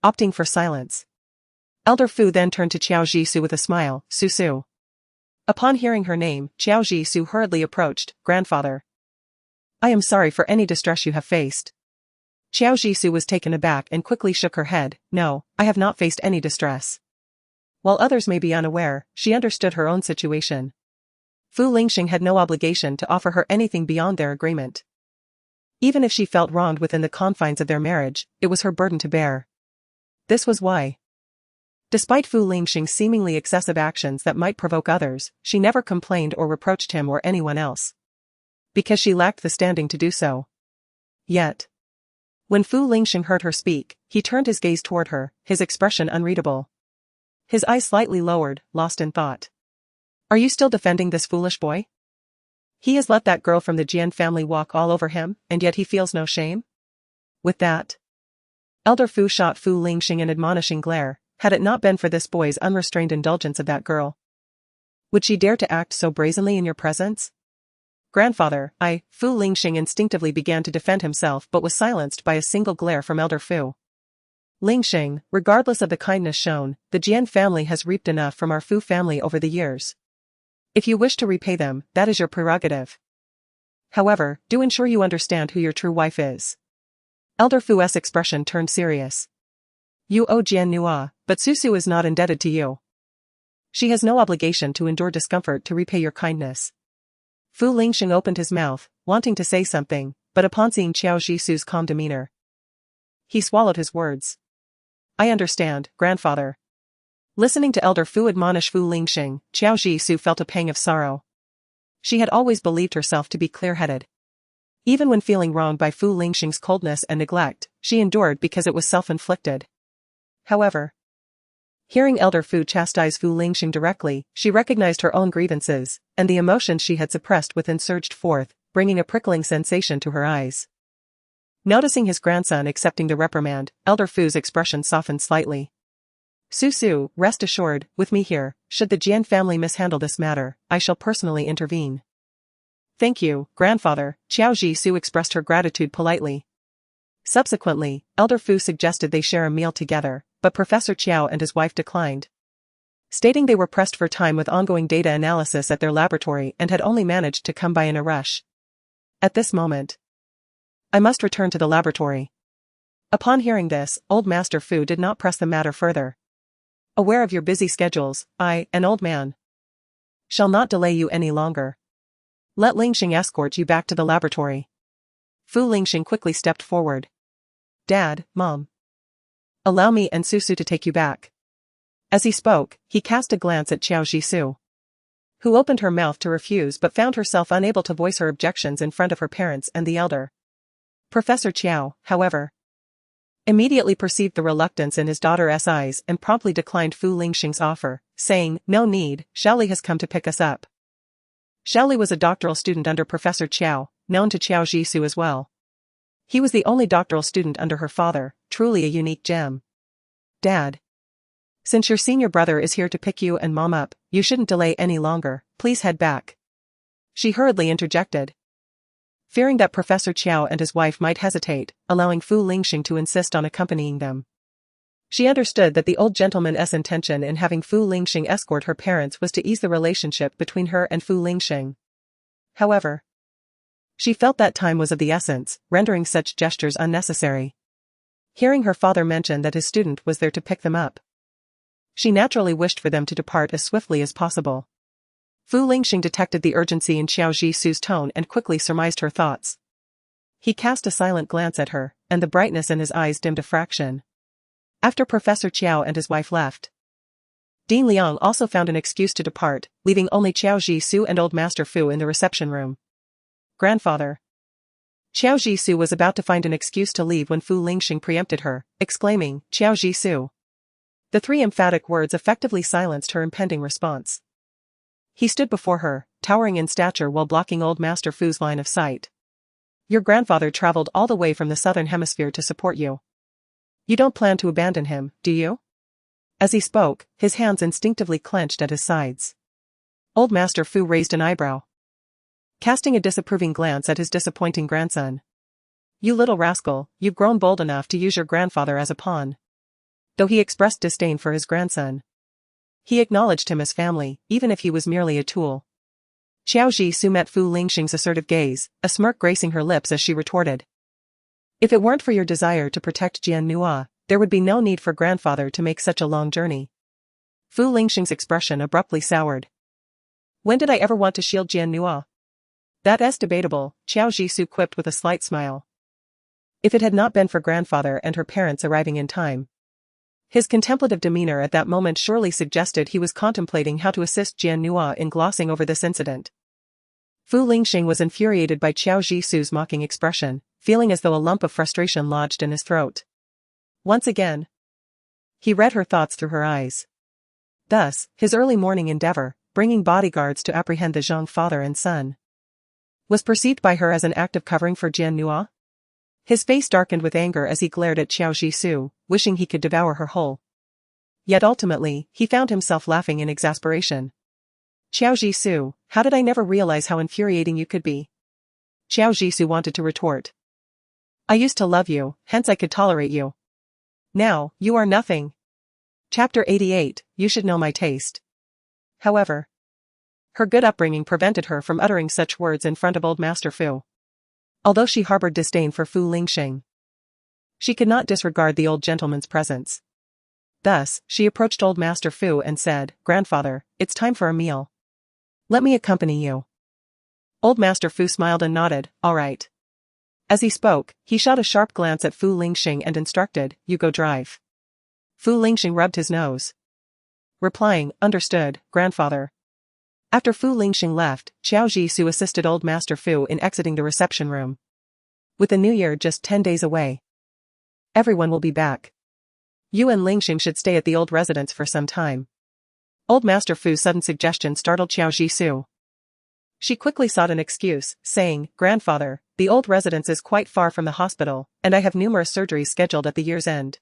[SPEAKER 2] opting for silence. Elder Fu then turned to Xiao Jisoo with a smile, Su. Upon hearing her name, Xiao Jisoo hurriedly approached, Grandfather. I am sorry for any distress you have faced. Xiao Jisoo was taken aback and quickly shook her head, No, I have not faced any distress. While others may be unaware, she understood her own situation. Fu Lingxing had no obligation to offer her anything beyond their agreement. Even if she felt wronged within the confines of their marriage, it was her burden to bear. This was why. Despite Fu Lingxing's seemingly excessive actions that might provoke others, she never complained or reproached him or anyone else. Because she lacked the standing to do so. Yet, when Fu Lingxing heard her speak, he turned his gaze toward her, his expression unreadable. His eyes slightly lowered, lost in thought. Are you still defending this foolish boy? He has let that girl from the Jian family walk all over him, and yet he feels no shame? With that, Elder Fu shot Fu Lingxing an admonishing glare. Had it not been for this boy's unrestrained indulgence of that girl, would she dare to act so brazenly in your presence? Grandfather, Fu Lingxing instinctively began to defend himself but was silenced by a single glare from Elder Fu. Lingxing, regardless of the kindness shown, the Jian family has reaped enough from our Fu family over the years. If you wish to repay them, that is your prerogative. However, do ensure you understand who your true wife is. Elder Fu's expression turned serious. You owe Jian Nua, but Susu is not indebted to you. She has no obligation to endure discomfort to repay your kindness. Fu Lingxing opened his mouth, wanting to say something, but upon seeing Xiao Jisu's calm demeanor, he swallowed his words. I understand, Grandfather. Listening to Elder Fu admonish Fu Lingxing, Xiao Jisu felt a pang of sorrow. She had always believed herself to be clear-headed. Even when feeling wronged by Fu Lingxing's coldness and neglect, she endured because it was self-inflicted. However, hearing Elder Fu chastise Fu Lingxing directly, she recognized her own grievances, and the emotions she had suppressed within surged forth, bringing a prickling sensation to her eyes. Noticing his grandson accepting the reprimand, Elder Fu's expression softened slightly. Su, rest assured, with me here, should the Jian family mishandle this matter, I shall personally intervene. Thank you, Grandfather, Xiao Jisu expressed her gratitude politely. Subsequently, Elder Fu suggested they share a meal together, but Professor Qiao and his wife declined, stating they were pressed for time with ongoing data analysis at their laboratory and had only managed to come by in a rush. At this moment, I must return to the laboratory. Upon hearing this, Old Master Fu did not press the matter further. Aware of your busy schedules, I, an old man, shall not delay you any longer. Let Lingxing escort you back to the laboratory. Fu Lingxing quickly stepped forward. Dad, Mom. Allow me and Susu to take you back. As he spoke, he cast a glance at Xiao Jisu, who opened her mouth to refuse but found herself unable to voice her objections in front of her parents and the elder. Professor Qiao, however, immediately perceived the reluctance in his daughter's eyes and promptly declined Fu Lingxing's offer, saying, "No need, Xiaoli has come to pick us up." Xiaoli was a doctoral student under Professor Qiao, known to Qiao Jisoo as well. He was the only doctoral student under her father, truly a unique gem. "Dad. Since your senior brother is here to pick you and Mom up, you shouldn't delay any longer, please head back," she hurriedly interjected. Fearing that Professor Qiao and his wife might hesitate, allowing Fu Lingxing to insist on accompanying them. She understood that the old gentleman's intention in having Fu Lingxing escort her parents was to ease the relationship between her and Fu Lingxing. However, she felt that time was of the essence, rendering such gestures unnecessary. Hearing her father mention that his student was there to pick them up, she naturally wished for them to depart as swiftly as possible. Fu Lingxing detected the urgency in Qiao Jisoo's tone and quickly surmised her thoughts. He cast a silent glance at her, and the brightness in his eyes dimmed a fraction. After Professor Qiao and his wife left, Dean Liang also found an excuse to depart, leaving only Qiao Jisoo and Old Master Fu in the reception room. "Grandfather." Qiao Jisoo was about to find an excuse to leave when Fu Lingxing preempted her, exclaiming, "Qiao Jisoo." The three emphatic words effectively silenced her impending response. He stood before her, towering in stature while blocking Old Master Fu's line of sight. "Your grandfather traveled all the way from the southern hemisphere to support you. You don't plan to abandon him, do you?" As he spoke, his hands instinctively clenched at his sides. Old Master Fu raised an eyebrow, casting a disapproving glance at his disappointing grandson. "You little rascal, you've grown bold enough to use your grandfather as a pawn." Though he expressed disdain for his grandson, he acknowledged him as family, even if he was merely a tool. Qiao Jisoo met Fu Lingxing's assertive gaze, a smirk gracing her lips as she retorted, "If it weren't for your desire to protect Jian Nua, there would be no need for grandfather to make such a long journey." Fu Lingxing's expression abruptly soured. "When did I ever want to shield Jian Nua?" "That's debatable," Qiao Jisoo quipped with a slight smile. If it had not been for grandfather and her parents arriving in time. His contemplative demeanor at that moment surely suggested he was contemplating how to assist Jian Nua in glossing over this incident. Fu Lingxing was infuriated by Qiao Jisoo's mocking expression, feeling as though a lump of frustration lodged in his throat. Once again, he read her thoughts through her eyes. Thus, his early morning endeavor, bringing bodyguards to apprehend the Zhang father and son, was perceived by her as an act of covering for Jian Nua? His face darkened with anger as he glared at Qiao Jisoo, wishing he could devour her whole. Yet ultimately, he found himself laughing in exasperation. "Qiao Jisoo, how did I never realize how infuriating you could be?" Qiao Jisoo wanted to retort. "I used to love you, hence I could tolerate you. Now, you are nothing." Chapter 88, You Should Know My Taste. However, her good upbringing prevented her from uttering such words in front of Old Master Fu. Although she harbored disdain for Fu Lingxing, she could not disregard the old gentleman's presence. Thus, she approached Old Master Fu and said, "Grandfather, it's time for a meal. Let me accompany you." Old Master Fu smiled and nodded, "All right." As he spoke, he shot a sharp glance at Fu Lingxing and instructed, "You go drive." Fu Lingxing rubbed his nose, replying, "Understood, grandfather." After Fu Lingxing left, Qiao Jisoo assisted Old Master Fu in exiting the reception room. With the new year just 10 days away, everyone will be back. You and Lingxing should stay at the old residence for some time. Old Master Fu's sudden suggestion startled Qiao Jisoo. She quickly sought an excuse, saying, "Grandfather, the old residence is quite far from the hospital, and I have numerous surgeries scheduled at the year's end.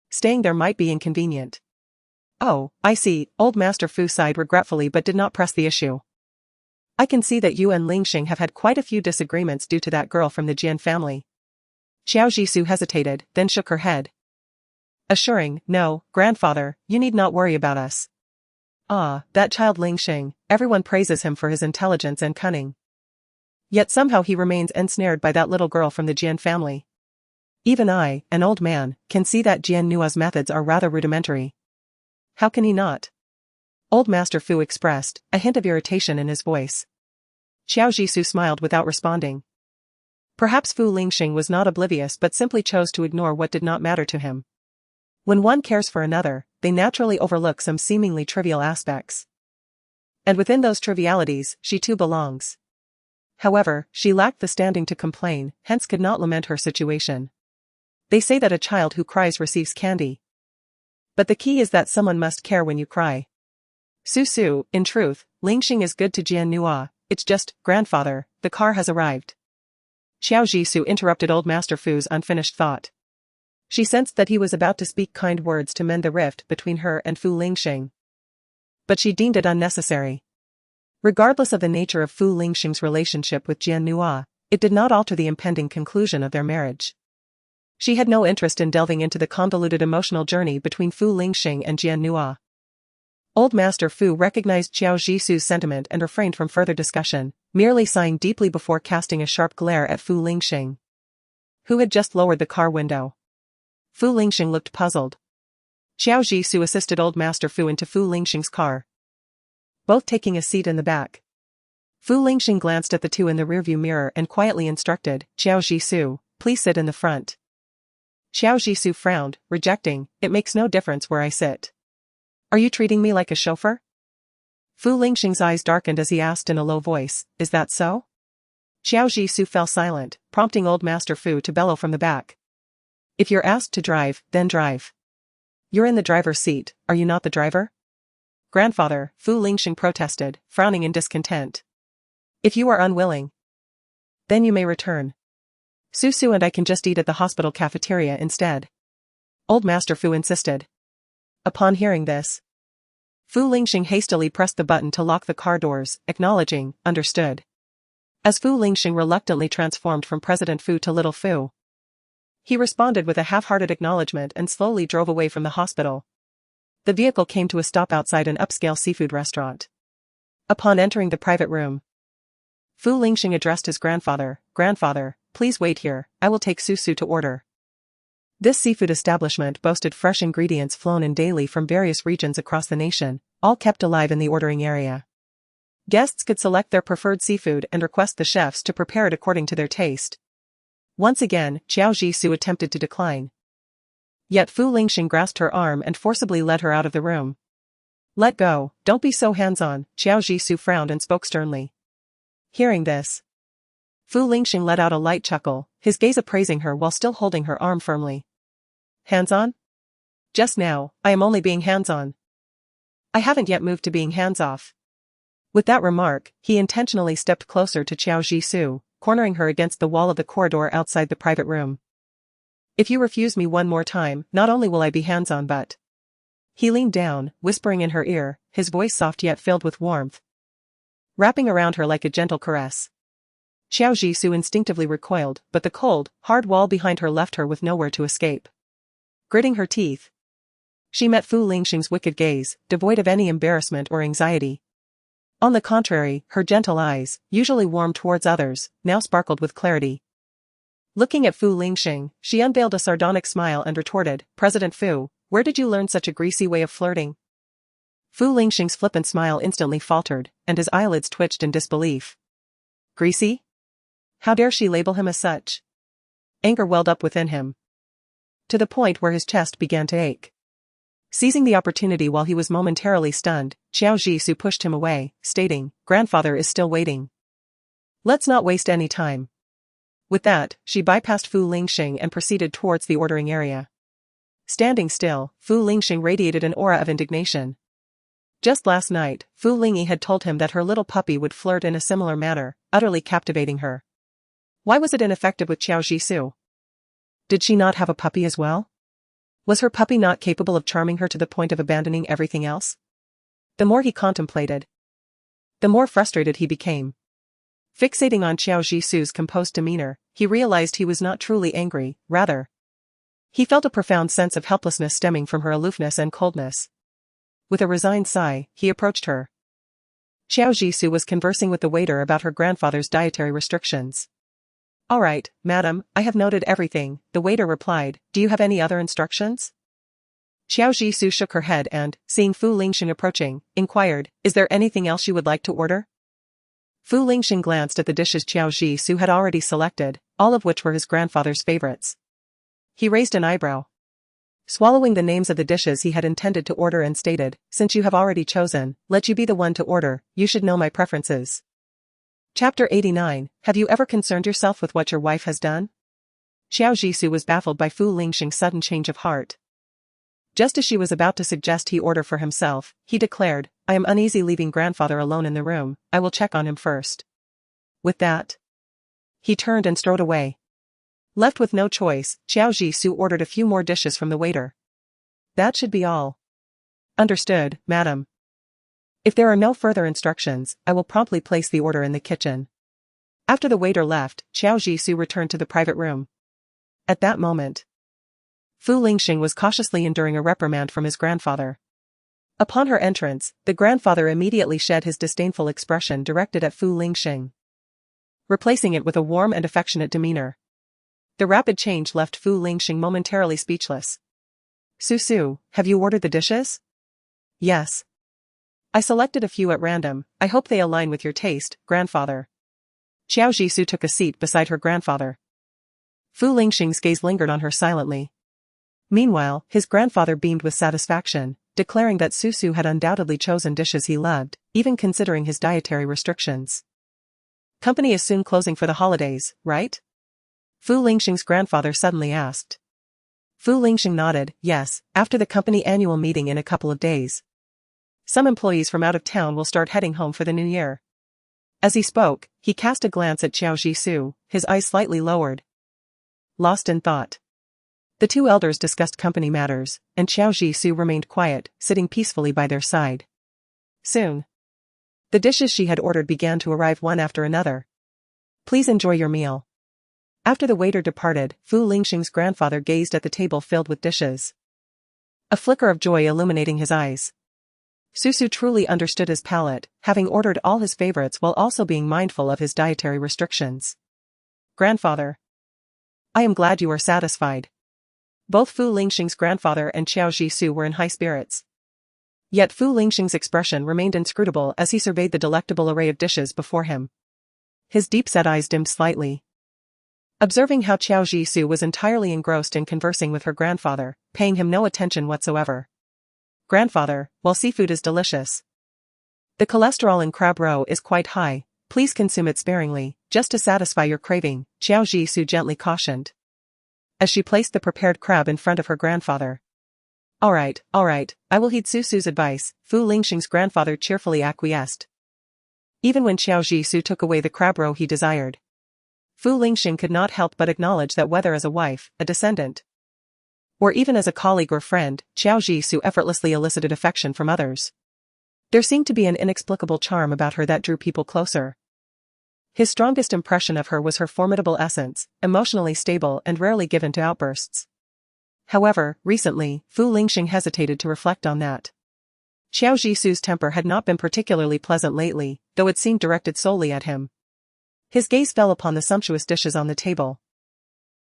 [SPEAKER 2] Staying there might be inconvenient." "Oh, I see," Old Master Fu sighed regretfully but did not press the issue. "I can see that you and Lingxing have had quite a few disagreements due to that girl from the Jian family." Qiao Jisoo hesitated, then shook her head, assuring, "No, grandfather, you need not worry about us." "Ah, that child Lingxing, everyone praises him for his intelligence and cunning. Yet somehow he remains ensnared by that little girl from the Jian family. Even I, an old man, can see that Jian Nua's methods are rather rudimentary." "How can he not?" Old Master Fu expressed, a hint of irritation in his voice. Qiao Jisoo smiled without responding. Perhaps Fu Lingxing was not oblivious but simply chose to ignore what did not matter to him. When one cares for another, they naturally overlook some seemingly trivial aspects. And within those trivialities, she too belongs. However, she lacked the standing to complain, hence could not lament her situation. They say that a child who cries receives candy. But the key is that someone must care when you cry. Su, in truth, Lingxing is good to Jian Nua, it's just, grandfather, the car has arrived. Xiao Jisoo interrupted old Master Fu's unfinished thought. She sensed that he was about to speak kind words to mend the rift between her and Fu Lingxing. But she deemed it unnecessary. Regardless of the nature of Fu Lingxing's relationship with Jian Nua, it did not alter the impending conclusion of their marriage. She had no interest in delving into the convoluted emotional journey between Fu Lingxing and Jian Nua. Old Master Fu recognized Xiao Jisoo's sentiment and refrained from further discussion, merely sighing deeply before casting a sharp glare at Fu Lingxing, who had just lowered the car window. Fu Lingxing looked puzzled. Xiao Jisoo assisted Old Master Fu into Fu Lingxing's car, both taking a seat in the back. Fu Lingxing glanced at the two in the rearview mirror and quietly instructed, Xiao Jisoo, please sit in the front. Xiao Jisoo frowned, rejecting, it makes no difference where I sit. Are you treating me like a chauffeur? Fu Lingxing's eyes darkened as he asked in a low voice, is that so? Xiao Jisoo fell silent, prompting Old Master Fu to bellow from the back. If you're asked to drive, then drive. You're in the driver's seat, are you not the driver? Grandfather, Fu Lingxing protested, frowning in discontent. If you are unwilling, then you may return. Su and I can just eat at the hospital cafeteria instead. Old Master Fu insisted. Upon hearing this, Fu Lingxing hastily pressed the button to lock the car doors, acknowledging, understood. As Fu Lingxing reluctantly transformed from President Fu to Little Fu, he responded with a half-hearted acknowledgement and slowly drove away from the hospital. The vehicle came to a stop outside an upscale seafood restaurant. Upon entering the private room, Fu Lingxing addressed his grandfather, Grandfather, please wait here, I will take Su to order. This seafood establishment boasted fresh ingredients flown in daily from various regions across the nation, all kept alive in the ordering area. Guests could select their preferred seafood and request the chefs to prepare it according to their taste. Once again, Xiao Jisoo attempted to decline. Yet Fu Lingxing grasped her arm and forcibly led her out of the room. Let go, don't be so hands-on, Xiao Jisoo frowned and spoke sternly. Hearing this, Fu Lingxing let out a light chuckle, his gaze appraising her while still holding her arm firmly. Hands-on? Just now, I am only being hands-on. I haven't yet moved to being hands-off. With that remark, he intentionally stepped closer to Xiao Jisoo, cornering her against the wall of the corridor outside the private room. If you refuse me one more time, not only will I be hands-on but... He leaned down, whispering in her ear, his voice soft yet filled with warmth, wrapping around her like a gentle caress. Xiao Jisoo instinctively recoiled, but the cold, hard wall behind her left her with nowhere to escape. Gritting her teeth, she met Fu Lingxing's wicked gaze, devoid of any embarrassment or anxiety. On the contrary, her gentle eyes, usually warm towards others, now sparkled with clarity. Looking at Fu Lingxing, she unveiled a sardonic smile and retorted, President Fu, where did you learn such a greasy way of flirting? Fu Lingxing's flippant smile instantly faltered, and his eyelids twitched in disbelief. Greasy? How dare she label him as such? Anger welled up within him, to the point where his chest began to ache. Seizing the opportunity while he was momentarily stunned, Xiao Jisoo pushed him away, stating, Grandfather is still waiting. Let's not waste any time. With that, she bypassed Fu Lingxing and proceeded towards the ordering area. Standing still, Fu Lingxing radiated an aura of indignation. Just last night, Fu Lingyi had told him that her little puppy would flirt in a similar manner, utterly captivating her. Why was it ineffective with Xiao Jisoo? Did she not have a puppy as well? Was her puppy not capable of charming her to the point of abandoning everything else? The more he contemplated, the more frustrated he became. Fixating on Xiao Jisoo's composed demeanor, he realized he was not truly angry, rather, he felt a profound sense of helplessness stemming from her aloofness and coldness. With a resigned sigh, he approached her. Xiao Jisoo was conversing with the waiter about her grandfather's dietary restrictions. All right, madam, I have noted everything, the waiter replied, do you have any other instructions? Xiao Jisoo shook her head and, seeing Fu Lingxing approaching, inquired, is there anything else you would like to order? Fu Lingxing glanced at the dishes Xiao Jisoo had already selected, all of which were his grandfather's favorites. He raised an eyebrow, swallowing the names of the dishes he had intended to order and stated, since you have already chosen, let you be the one to order, you should know my preferences. Chapter 89, Have you ever concerned yourself with what your wife has done? Xiao Jisoo was baffled by Fu Lingxing's sudden change of heart. Just as she was about to suggest he order for himself, he declared, I am uneasy leaving grandfather alone in the room, I will check on him first. With that, he turned and strode away. Left with no choice, Xiao Jisoo ordered a few more dishes from the waiter. That should be all. Understood, madam. If there are no further instructions, I will promptly place the order in the kitchen. After the waiter left, Xiao Jisoo returned to the private room. At that moment, Fu Lingxing was cautiously enduring a reprimand from his grandfather. Upon her entrance, the grandfather immediately shed his disdainful expression directed at Fu Lingxing, replacing it with a warm and affectionate demeanor. The rapid change left Fu Lingxing momentarily speechless. Su, have you ordered the dishes? Yes. I selected a few at random, I hope they align with your taste, grandfather. Xiao Jisoo took a seat beside her grandfather. Fu Lingxing's gaze lingered on her silently. Meanwhile, his grandfather beamed with satisfaction, declaring that Su had undoubtedly chosen dishes he loved, even considering his dietary restrictions. Company is soon closing for the holidays, right? Fu Lingxing's grandfather suddenly asked. Fu Lingxing nodded, yes, after the company annual meeting in a couple of days. Some employees from out of town will start heading home for the new year. As he spoke, he cast a glance at Xiao Jisoo, his eyes slightly lowered. Lost in thought. The two elders discussed company matters, and Xiao Jisoo remained quiet, sitting peacefully by their side. Soon, the dishes she had ordered began to arrive one after another. Please enjoy your meal. After the waiter departed, Fu Lingxing's grandfather gazed at the table filled with dishes, a flicker of joy illuminating his eyes. Su truly understood his palate, having ordered all his favorites while also being mindful of his dietary restrictions. Grandfather, I am glad you are satisfied. Both Fu Lingxing's grandfather and Xiao Jisoo were in high spirits. Yet Fu Lingxing's expression remained inscrutable as he surveyed the delectable array of dishes before him. His deep-set eyes dimmed slightly. Observing how Xiao Jisoo was entirely engrossed in conversing with her grandfather, paying him no attention whatsoever. Grandfather, while seafood is delicious, the cholesterol in crab roe is quite high, please consume it sparingly, just to satisfy your craving, Xiao Jisoo gently cautioned, as she placed the prepared crab in front of her grandfather. Alright, I will heed Su's advice, Fu Lingxing's grandfather cheerfully acquiesced. Even when Xiao Jisoo took away the crab roe he desired, Fu Lingxing could not help but acknowledge that whether as a wife, a descendant, or even as a colleague or friend, Xiao Jisoo effortlessly elicited affection from others. There seemed to be an inexplicable charm about her that drew people closer. His strongest impression of her was her formidable essence, emotionally stable and rarely given to outbursts. However, recently, Fu Lingxing hesitated to reflect on that. Xiao Jisoo's temper had not been particularly pleasant lately, though it seemed directed solely at him. His gaze fell upon the sumptuous dishes on the table.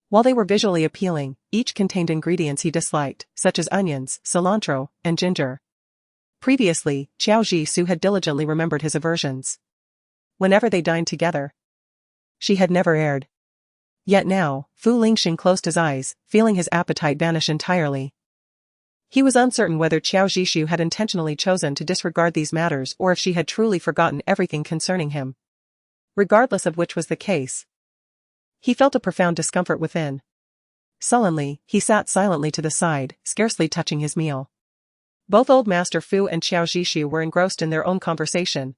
[SPEAKER 2] While they were visually appealing, each contained ingredients he disliked, such as onions, cilantro, and ginger. Previously, Xiao Jisoo had diligently remembered his aversions. Whenever they dined together, she had never erred. Yet now, Fu Lingxing closed his eyes, feeling his appetite vanish entirely. He was uncertain whether Xiao Jisoo had intentionally chosen to disregard these matters or if she had truly forgotten everything concerning him. Regardless of which was the case, he felt a profound discomfort within. Sullenly, he sat silently to the side, scarcely touching his meal. Both Old Master Fu and Xiao Jisoo were engrossed in their own conversation,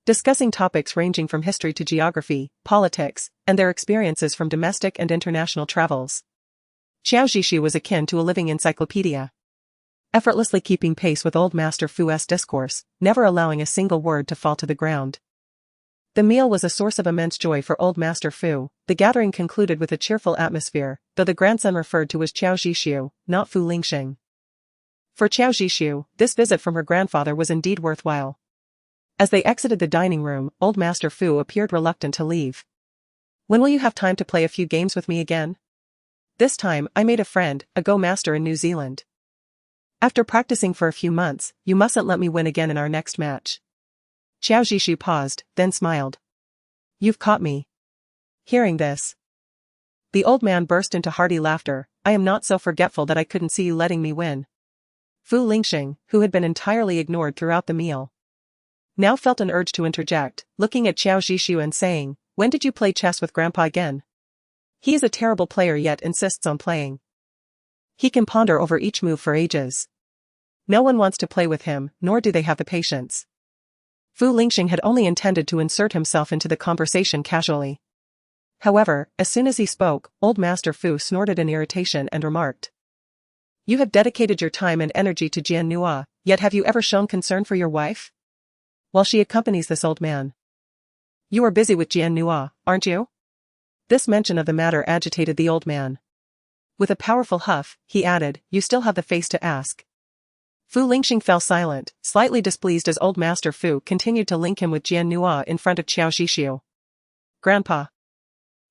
[SPEAKER 2] discussing topics ranging from history to geography, politics, and their experiences from domestic and international travels. Xiao Jisoo was akin to a living encyclopedia, effortlessly keeping pace with Old Master Fu's discourse, never allowing a single word to fall to the ground. The meal was a source of immense joy for Old Master Fu. The gathering concluded with a cheerful atmosphere, though the grandson referred to as Xiao Jisoo, not Fu Lingxing. For Xiao Jisoo, this visit from her grandfather was indeed worthwhile. As they exited the dining room, Old Master Fu appeared reluctant to leave. When will you have time to play a few games with me again? This time, I made a friend, a Go Master in New Zealand. After practicing for a few months, you mustn't let me win again in our next match. Xiao Jisoo paused, then smiled. You've caught me. Hearing this, the old man burst into hearty laughter. I am not so forgetful that I couldn't see you letting me win. Fu Lingxing, who had been entirely ignored throughout the meal, now felt an urge to interject, looking at Xiao Jisoo and saying, when did you play chess with Grandpa again? He is a terrible player yet insists on playing. He can ponder over each move for ages. No one wants to play with him, nor do they have the patience. Fu Lingxing had only intended to insert himself into the conversation casually. However, as soon as he spoke, Old Master Fu snorted in irritation and remarked. You have dedicated your time and energy to Jian Nua, yet have you ever shown concern for your wife? While she accompanies this old man. You are busy with Jian Nua, aren't you? This mention of the matter agitated the old man. With a powerful huff, he added, you still have the face to ask. Fu Lingxing fell silent, slightly displeased as Old Master Fu continued to link him with Jian Nua in front of Qiao Zhishu. Grandpa.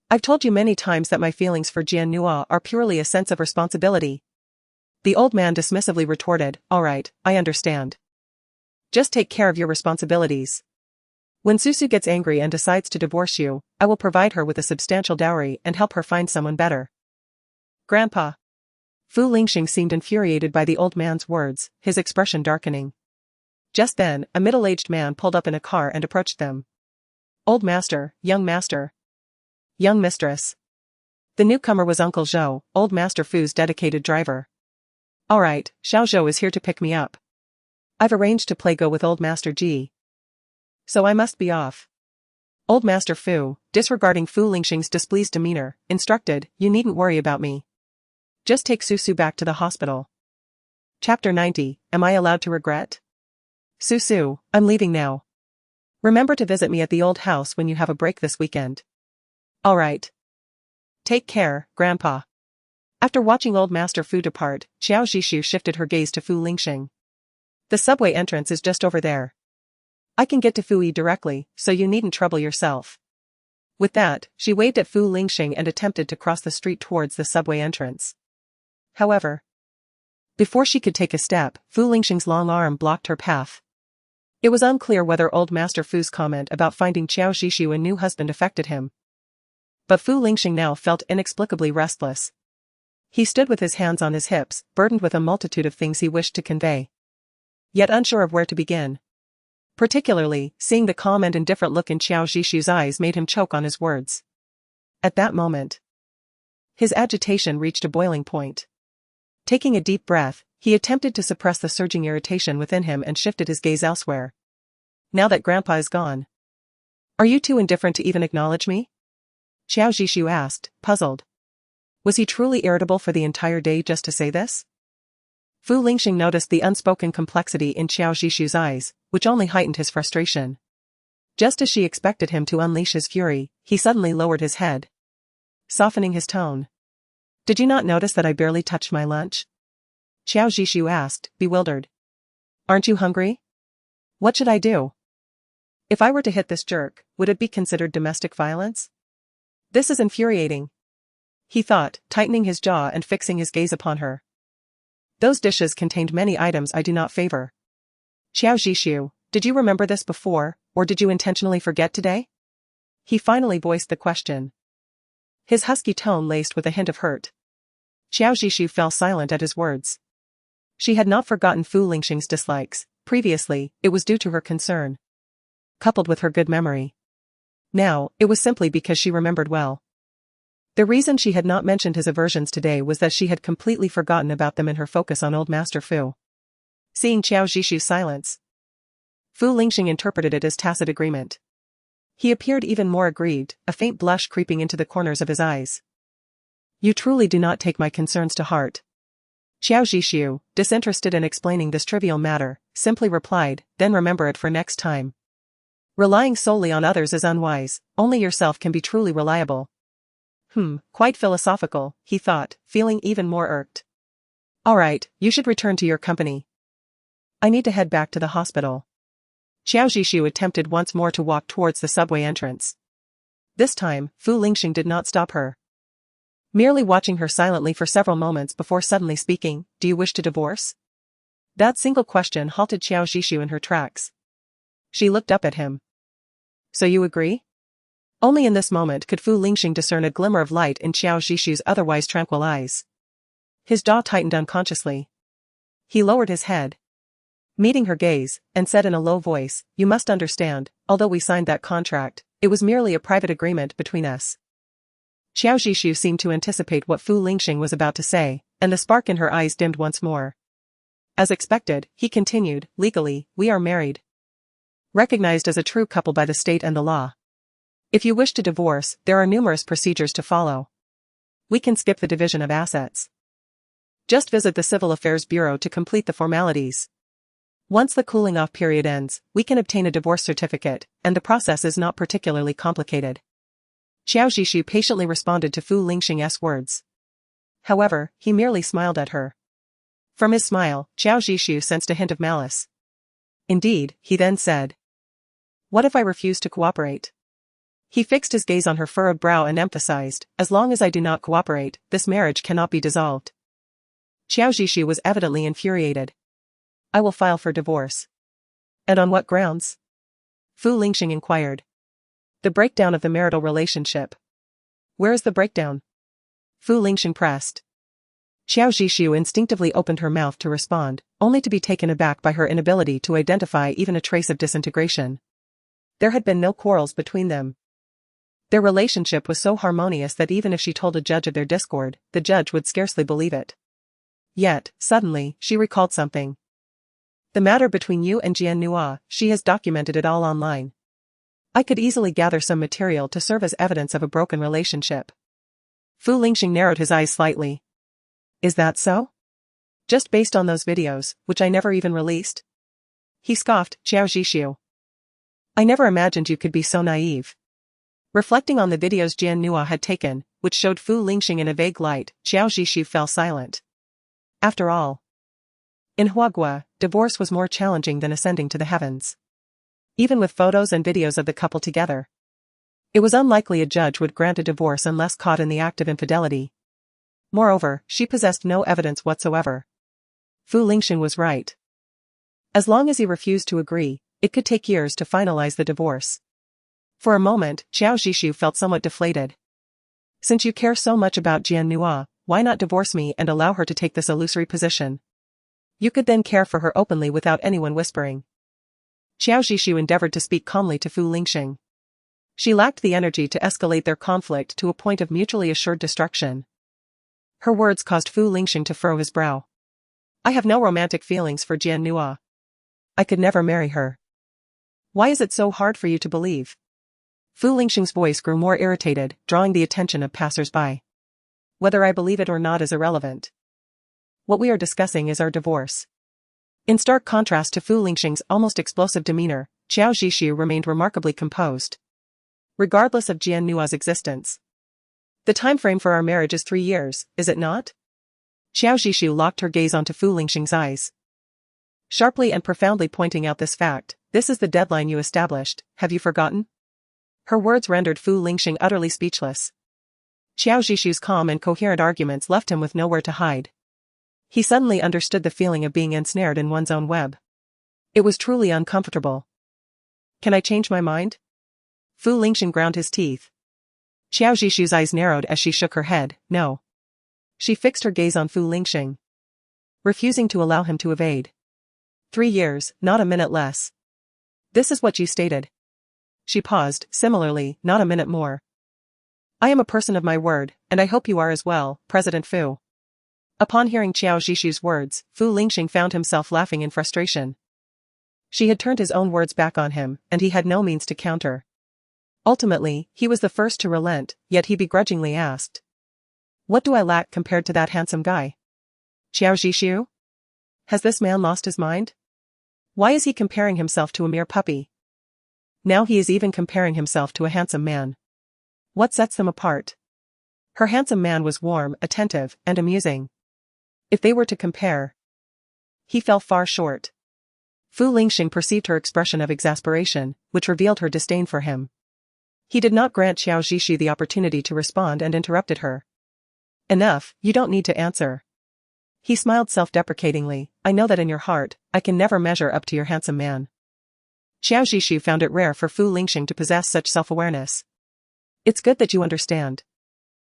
[SPEAKER 2] I've told you many times that my feelings for Jian Nua are purely a sense of responsibility. The old man dismissively retorted, all right, I understand. Just take care of your responsibilities. When Susu gets angry and decides to divorce you, I will provide her with a substantial dowry and help her find someone better. Grandpa. Fu Lingxing seemed infuriated by the old man's words, his expression darkening. Just then, a middle-aged man pulled up in a car and approached them. Old master, young mistress. The newcomer was Uncle Zhou, Old Master Fu's dedicated driver. All right, Xiao Zhou is here to pick me up. I've arranged to play go with Old Master Ji. So I must be off. Old Master Fu, disregarding Fu Lingxing's displeased demeanor, instructed, you needn't worry about me. Just take Susu back to the hospital. Chapter 90, Am I allowed to regret? Susu, I'm leaving now. Remember to visit me at the old house when you have a break this weekend. All right. Take care, Grandpa. After watching Old Master Fu depart, Qiao Zhishu shifted her gaze to Fu Lingxing. The subway entrance is just over there. I can get to Fu Yi directly, so you needn't trouble yourself. With that, she waved at Fu Lingxing and attempted to cross the street towards the subway entrance. However, before she could take a step, Fu Lingxing's long arm blocked her path. It was unclear whether Old Master Fu's comment about finding Qiao Zhishu a new husband affected him. But Fu Lingxing now felt inexplicably restless. He stood with his hands on his hips, burdened with a multitude of things he wished to convey. Yet unsure of where to begin. Particularly, seeing the calm and indifferent look in Qiao Zhishu's eyes made him choke on his words. At that moment, his agitation reached a boiling point. Taking a deep breath, he attempted to suppress the surging irritation within him and shifted his gaze elsewhere. Now that Grandpa is gone. Are you too indifferent to even acknowledge me? Qiao Zhishu asked, puzzled. Was he truly irritable for the entire day just to say this? Fu Lingxing noticed the unspoken complexity in Qiao Zhishu's eyes, which only heightened his frustration. Just as she expected him to unleash his fury, he suddenly lowered his head, softening his tone. Did you not notice that I barely touched my lunch? Qiao Zhishu asked, bewildered. Aren't you hungry? What should I do? If I were to hit this jerk, would it be considered domestic violence? This is infuriating, he thought, tightening his jaw and fixing his gaze upon her. Those dishes contained many items I do not favor. Qiao Zhishu, did you remember this before, or did you intentionally forget today? He finally voiced the question. His husky tone laced with a hint of hurt. Qiao Zhishu fell silent at his words. She had not forgotten Fu Lingxing's dislikes. Previously, it was due to her concern, coupled with her good memory. Now, it was simply because she remembered well. The reason she had not mentioned his aversions today was that she had completely forgotten about them in her focus on Old Master Fu. Seeing Qiao Zhishu's silence, Fu Lingxing interpreted it as tacit agreement. He appeared even more aggrieved, a faint blush creeping into the corners of his eyes. You truly do not take my concerns to heart. Qiao Zhishu, disinterested in explaining this trivial matter, simply replied, then remember it for next time. Relying solely on others is unwise, only yourself can be truly reliable. Quite philosophical, he thought, feeling even more irked. All right, you should return to your company. I need to head back to the hospital. Qiao Zhishu attempted once more to walk towards the subway entrance. This time, Fu Lingxing did not stop her. Merely watching her silently for several moments before suddenly speaking, do you wish to divorce? That single question halted Qiao Zhishu in her tracks. She looked up at him. So you agree? Only in this moment could Fu Lingxing discern a glimmer of light in Qiao Zhishu's otherwise tranquil eyes. His jaw tightened unconsciously. He lowered his head, meeting her gaze, and said in a low voice, you must understand, although we signed that contract, it was merely a private agreement between us. Xiao Zhishu seemed to anticipate what Fu Lingxing was about to say, and the spark in her eyes dimmed once more. As expected, he continued, legally, we are married. Recognized as a true couple by the state and the law. If you wish to divorce, there are numerous procedures to follow. We can skip the division of assets. Just visit the Civil Affairs Bureau to complete the formalities. Once the cooling-off period ends, we can obtain a divorce certificate, and the process is not particularly complicated. Xiao Zhishu patiently responded to Fu Lingxing's words. However, he merely smiled at her. From his smile, Xiao Zhishu sensed a hint of malice. Indeed, he then said. What if I refuse to cooperate? He fixed his gaze on her furrowed brow and emphasized, as long as I do not cooperate, this marriage cannot be dissolved. Xiao Zhishu was evidently infuriated. I will file for divorce. And on what grounds? Fu Lingxing inquired. The breakdown of the marital relationship. Where is the breakdown? Fu Lingxing pressed. Xiao Zhishu instinctively opened her mouth to respond, only to be taken aback by her inability to identify even a trace of disintegration. There had been no quarrels between them. Their relationship was so harmonious that even if she told a judge of their discord, the judge would scarcely believe it. Yet, suddenly, she recalled something. The matter between you and Jian Nua, she has documented it all online. I could easily gather some material to serve as evidence of a broken relationship. Fu Lingxing narrowed his eyes slightly. Is that so? Just based on those videos, which I never even released? He scoffed, Xiao Zhishu. I never imagined you could be so naive. Reflecting on the videos Jian Nua had taken, which showed Fu Lingxing in a vague light, Xiao Zhishu fell silent. After all, in Huagua, divorce was more challenging than ascending to the heavens. Even with photos and videos of the couple together, it was unlikely a judge would grant a divorce unless caught in the act of infidelity. Moreover, she possessed no evidence whatsoever. Fu Lingxing was right. As long as he refused to agree, it could take years to finalize the divorce. For a moment, Xiao Zhishu felt somewhat deflated. Since you care so much about Jian Nua, why not divorce me and allow her to take this illusory position? You could then care for her openly without anyone whispering. Xiao Zhishu endeavored to speak calmly to Fu Lingxing. She lacked the energy to escalate their conflict to a point of mutually assured destruction. Her words caused Fu Lingxing to furrow his brow. I have no romantic feelings for Jian Nua. I could never marry her. Why is it so hard for you to believe? Fu Lingxing's voice grew more irritated, drawing the attention of passers-by. Whether I believe it or not is irrelevant. What we are discussing is our divorce. In stark contrast to Fu Lingxing's almost explosive demeanor, Xiao Zhishu remained remarkably composed. Regardless of Jian Nua's existence. The time frame for our marriage is 3 years, is it not? Xiao Zhishu locked her gaze onto Fu Lingxing's eyes. Sharply and profoundly pointing out this fact, this is the deadline you established, have you forgotten? Her words rendered Fu Lingxing utterly speechless. Xiao Zhishu's calm and coherent arguments left him with nowhere to hide. He suddenly understood the feeling of being ensnared in one's own web. It was truly uncomfortable. Can I change my mind? Fu Lingxing ground his teeth. Xiao Zhishu's eyes narrowed as she shook her head, no. She fixed her gaze on Fu Lingxing, refusing to allow him to evade. 3 years, not a minute less. This is what you stated. She paused, similarly, not a minute more. I am a person of my word, and I hope you are as well, President Fu. Upon hearing Xiao Zhishu's words, Fu Lingxing found himself laughing in frustration. She had turned his own words back on him, and he had no means to counter. Ultimately, he was the first to relent, yet he begrudgingly asked. What do I lack compared to that handsome guy? Xiao Zhishu? Has this man lost his mind? Why is he comparing himself to a mere puppy? Now he is even comparing himself to a handsome man. What sets them apart? Her handsome man was warm, attentive, and amusing. If they were to compare, he fell far short. Fu Lingxing perceived her expression of exasperation, which revealed her disdain for him. He did not grant Xiao Zhishu the opportunity to respond and interrupted her. Enough, you don't need to answer. He smiled self-deprecatingly, I know that in your heart, I can never measure up to your handsome man. Xiao Zhishu found it rare for Fu Lingxing to possess such self-awareness. It's good that you understand.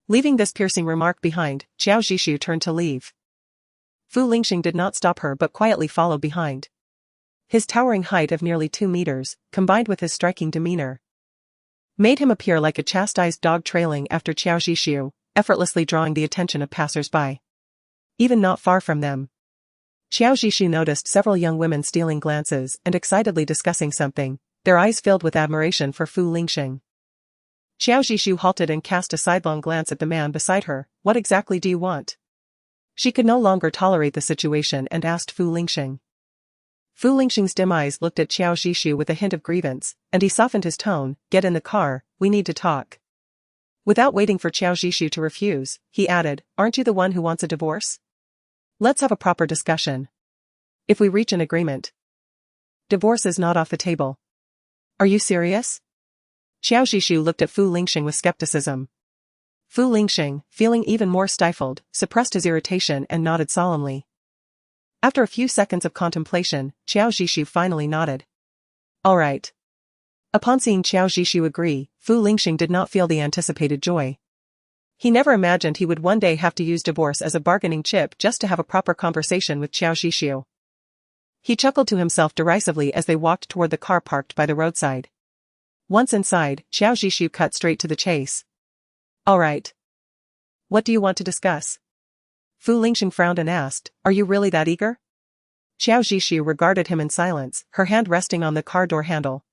[SPEAKER 2] Leaving this piercing remark behind, Xiao Zhishu turned to leave. Fu Lingxing did not stop her but quietly followed behind. His towering height of nearly 2 meters, combined with his striking demeanor, made him appear like a chastised dog trailing after Qiao Zhishu, effortlessly drawing the attention of passers-by. Even not far from them, Qiao Zhishu noticed several young women stealing glances and excitedly discussing something, their eyes filled with admiration for Fu Lingxing. Qiao Zhishu halted and cast a sidelong glance at the man beside her. What exactly do you want? She could no longer tolerate the situation and asked Fu Lingxing. Fu Lingxing's dim eyes looked at Qiao Zhishu with a hint of grievance, and he softened his tone. Get in the car, we need to talk. Without waiting for Qiao Zhishu to refuse, he added, aren't you the one who wants a divorce? Let's have a proper discussion. If we reach an agreement, divorce is not off the table. Are you serious? Qiao Zhishu looked at Fu Lingxing with skepticism. Fu Lingxing, feeling even more stifled, suppressed his irritation and nodded solemnly. After a few seconds of contemplation, Qiao Zhishu finally nodded. All right. Upon seeing Qiao Zhishu agree, Fu Lingxing did not feel the anticipated joy. He never imagined he would one day have to use divorce as a bargaining chip just to have a proper conversation with Qiao Zhishu. He chuckled to himself derisively as they walked toward the car parked by the roadside. Once inside, Qiao Zhishu cut straight to the chase. All right. What do you want to discuss? Fu Lingxing frowned and asked, are you really that eager? Qiao Zhishu regarded him in silence, her hand resting on the car door handle,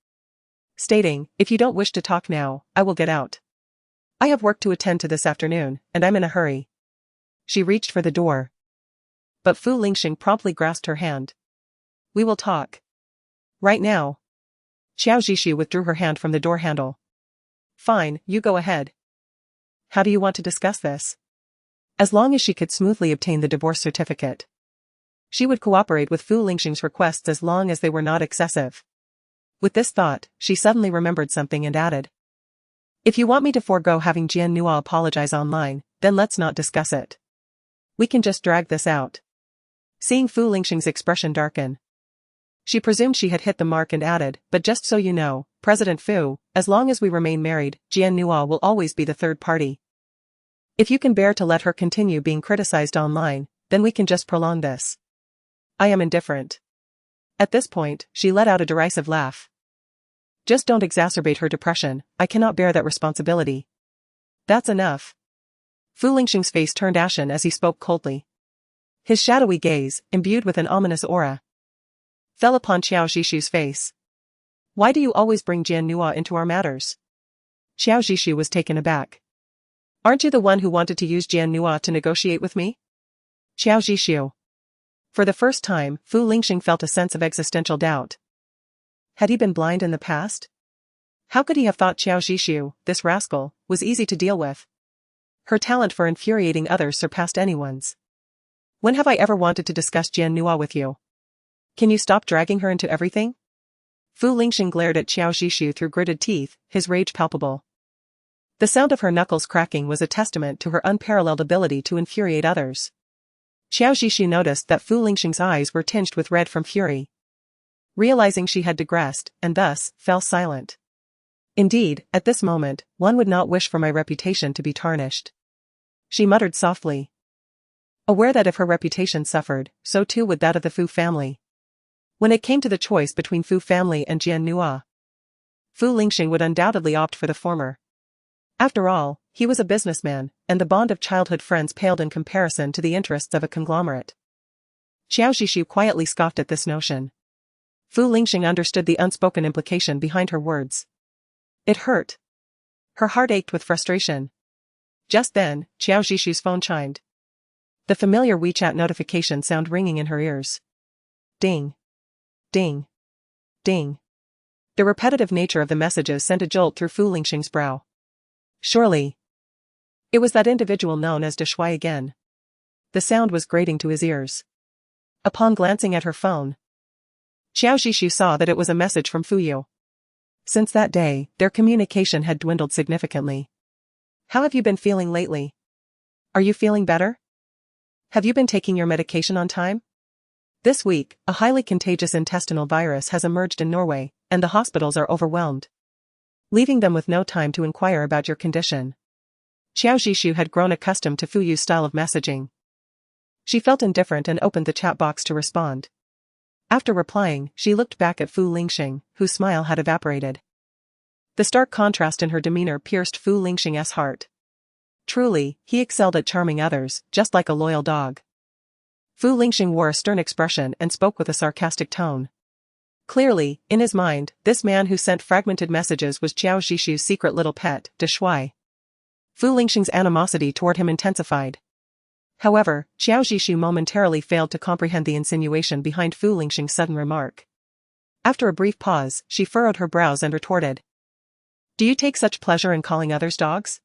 [SPEAKER 2] stating, if you don't wish to talk now, I will get out. I have work to attend to this afternoon, and I'm in a hurry. She reached for the door, but Fu Lingxing promptly grasped her hand. We will talk. Right now. Qiao Zhishu withdrew her hand from the door handle. Fine, you go ahead. How do you want to discuss this? As long as she could smoothly obtain the divorce certificate, she would cooperate with Fu Lingxing's requests as long as they were not excessive. With this thought, she suddenly remembered something and added, if you want me to forego having Jian Nua apologize online, then let's not discuss it. We can just drag this out. Seeing Fu Lingxing's expression darken, she presumed she had hit the mark and added, but just so you know, President Fu, as long as we remain married, Jian Nua will always be the third party. If you can bear to let her continue being criticized online, then we can just prolong this. I am indifferent. At this point, she let out a derisive laugh. Just don't exacerbate her depression, I cannot bear that responsibility. That's enough. Fu Lingxing's face turned ashen as he spoke coldly. His shadowy gaze, imbued with an ominous aura, fell upon Qiao Zhishu's face. Why do you always bring Jian Nua into our matters? Qiao Zhishu was taken aback. Aren't you the one who wanted to use Jian Nua to negotiate with me? Qiao Zhishu. For the first time, Fu Lingxing felt a sense of existential doubt. Had he been blind in the past? How could he have thought Qiao Zhishu, this rascal, was easy to deal with? Her talent for infuriating others surpassed anyone's. When have I ever wanted to discuss Jian Nua with you? Can you stop dragging her into everything? Fu Lingxing glared at Qiao Zhishu through gritted teeth, his rage palpable. The sound of her knuckles cracking was a testament to her unparalleled ability to infuriate others. Qiao Zhishu noticed that Fu Lingxing's eyes were tinged with red from fury. Realizing she had digressed, and thus, fell silent. Indeed, at this moment, one would not wish for my reputation to be tarnished. She muttered softly, aware that if her reputation suffered, so too would that of the Fu family. When it came to the choice between Fu family and Jian Nua, Fu Lingxing would undoubtedly opt for the former. After all, he was a businessman, and the bond of childhood friends paled in comparison to the interests of a conglomerate. Qiao Zhishu quietly scoffed at this notion. Fu Lingxing understood the unspoken implication behind her words. It hurt. Her heart ached with frustration. Just then, Qiao Zhishu's phone chimed. The familiar WeChat notification sound ringing in her ears. Ding. Ding. Ding. The repetitive nature of the messages sent a jolt through Fu Lingxing's brow. Surely. It was that individual known as De Shui again. The sound was grating to his ears. Upon glancing at her phone, Qiao Zhishu saw that it was a message from Fu Yu. Since that day, their communication had dwindled significantly. How have you been feeling lately? Are you feeling better? Have you been taking your medication on time? This week, a highly contagious intestinal virus has emerged in Norway, and the hospitals are overwhelmed, leaving them with no time to inquire about your condition. Qiao Zhishu had grown accustomed to Fu Yu's style of messaging. She felt indifferent and opened the chat box to respond. After replying, she looked back at Fu Lingxing, whose smile had evaporated. The stark contrast in her demeanor pierced Fu Lingxing's heart. Truly, he excelled at charming others, just like a loyal dog. Fu Lingxing wore a stern expression and spoke with a sarcastic tone. Clearly, in his mind, this man who sent fragmented messages was Qiao Zhishu's secret little pet, De Shui. Fu Lingxing's animosity toward him intensified. However, Qiao Zhishu momentarily failed to comprehend the insinuation behind Fu Lingxing's sudden remark. After a brief pause, she furrowed her brows and retorted. Do you take such pleasure in calling others dogs?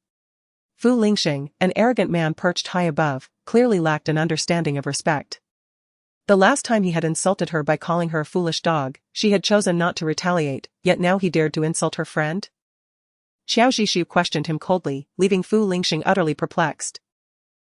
[SPEAKER 2] Fu Lingxing, an arrogant man perched high above, clearly lacked an understanding of respect. The last time he had insulted her by calling her a foolish dog, she had chosen not to retaliate, yet now he dared to insult her friend? Qiao Zhishu questioned him coldly, leaving Fu Lingxing utterly perplexed.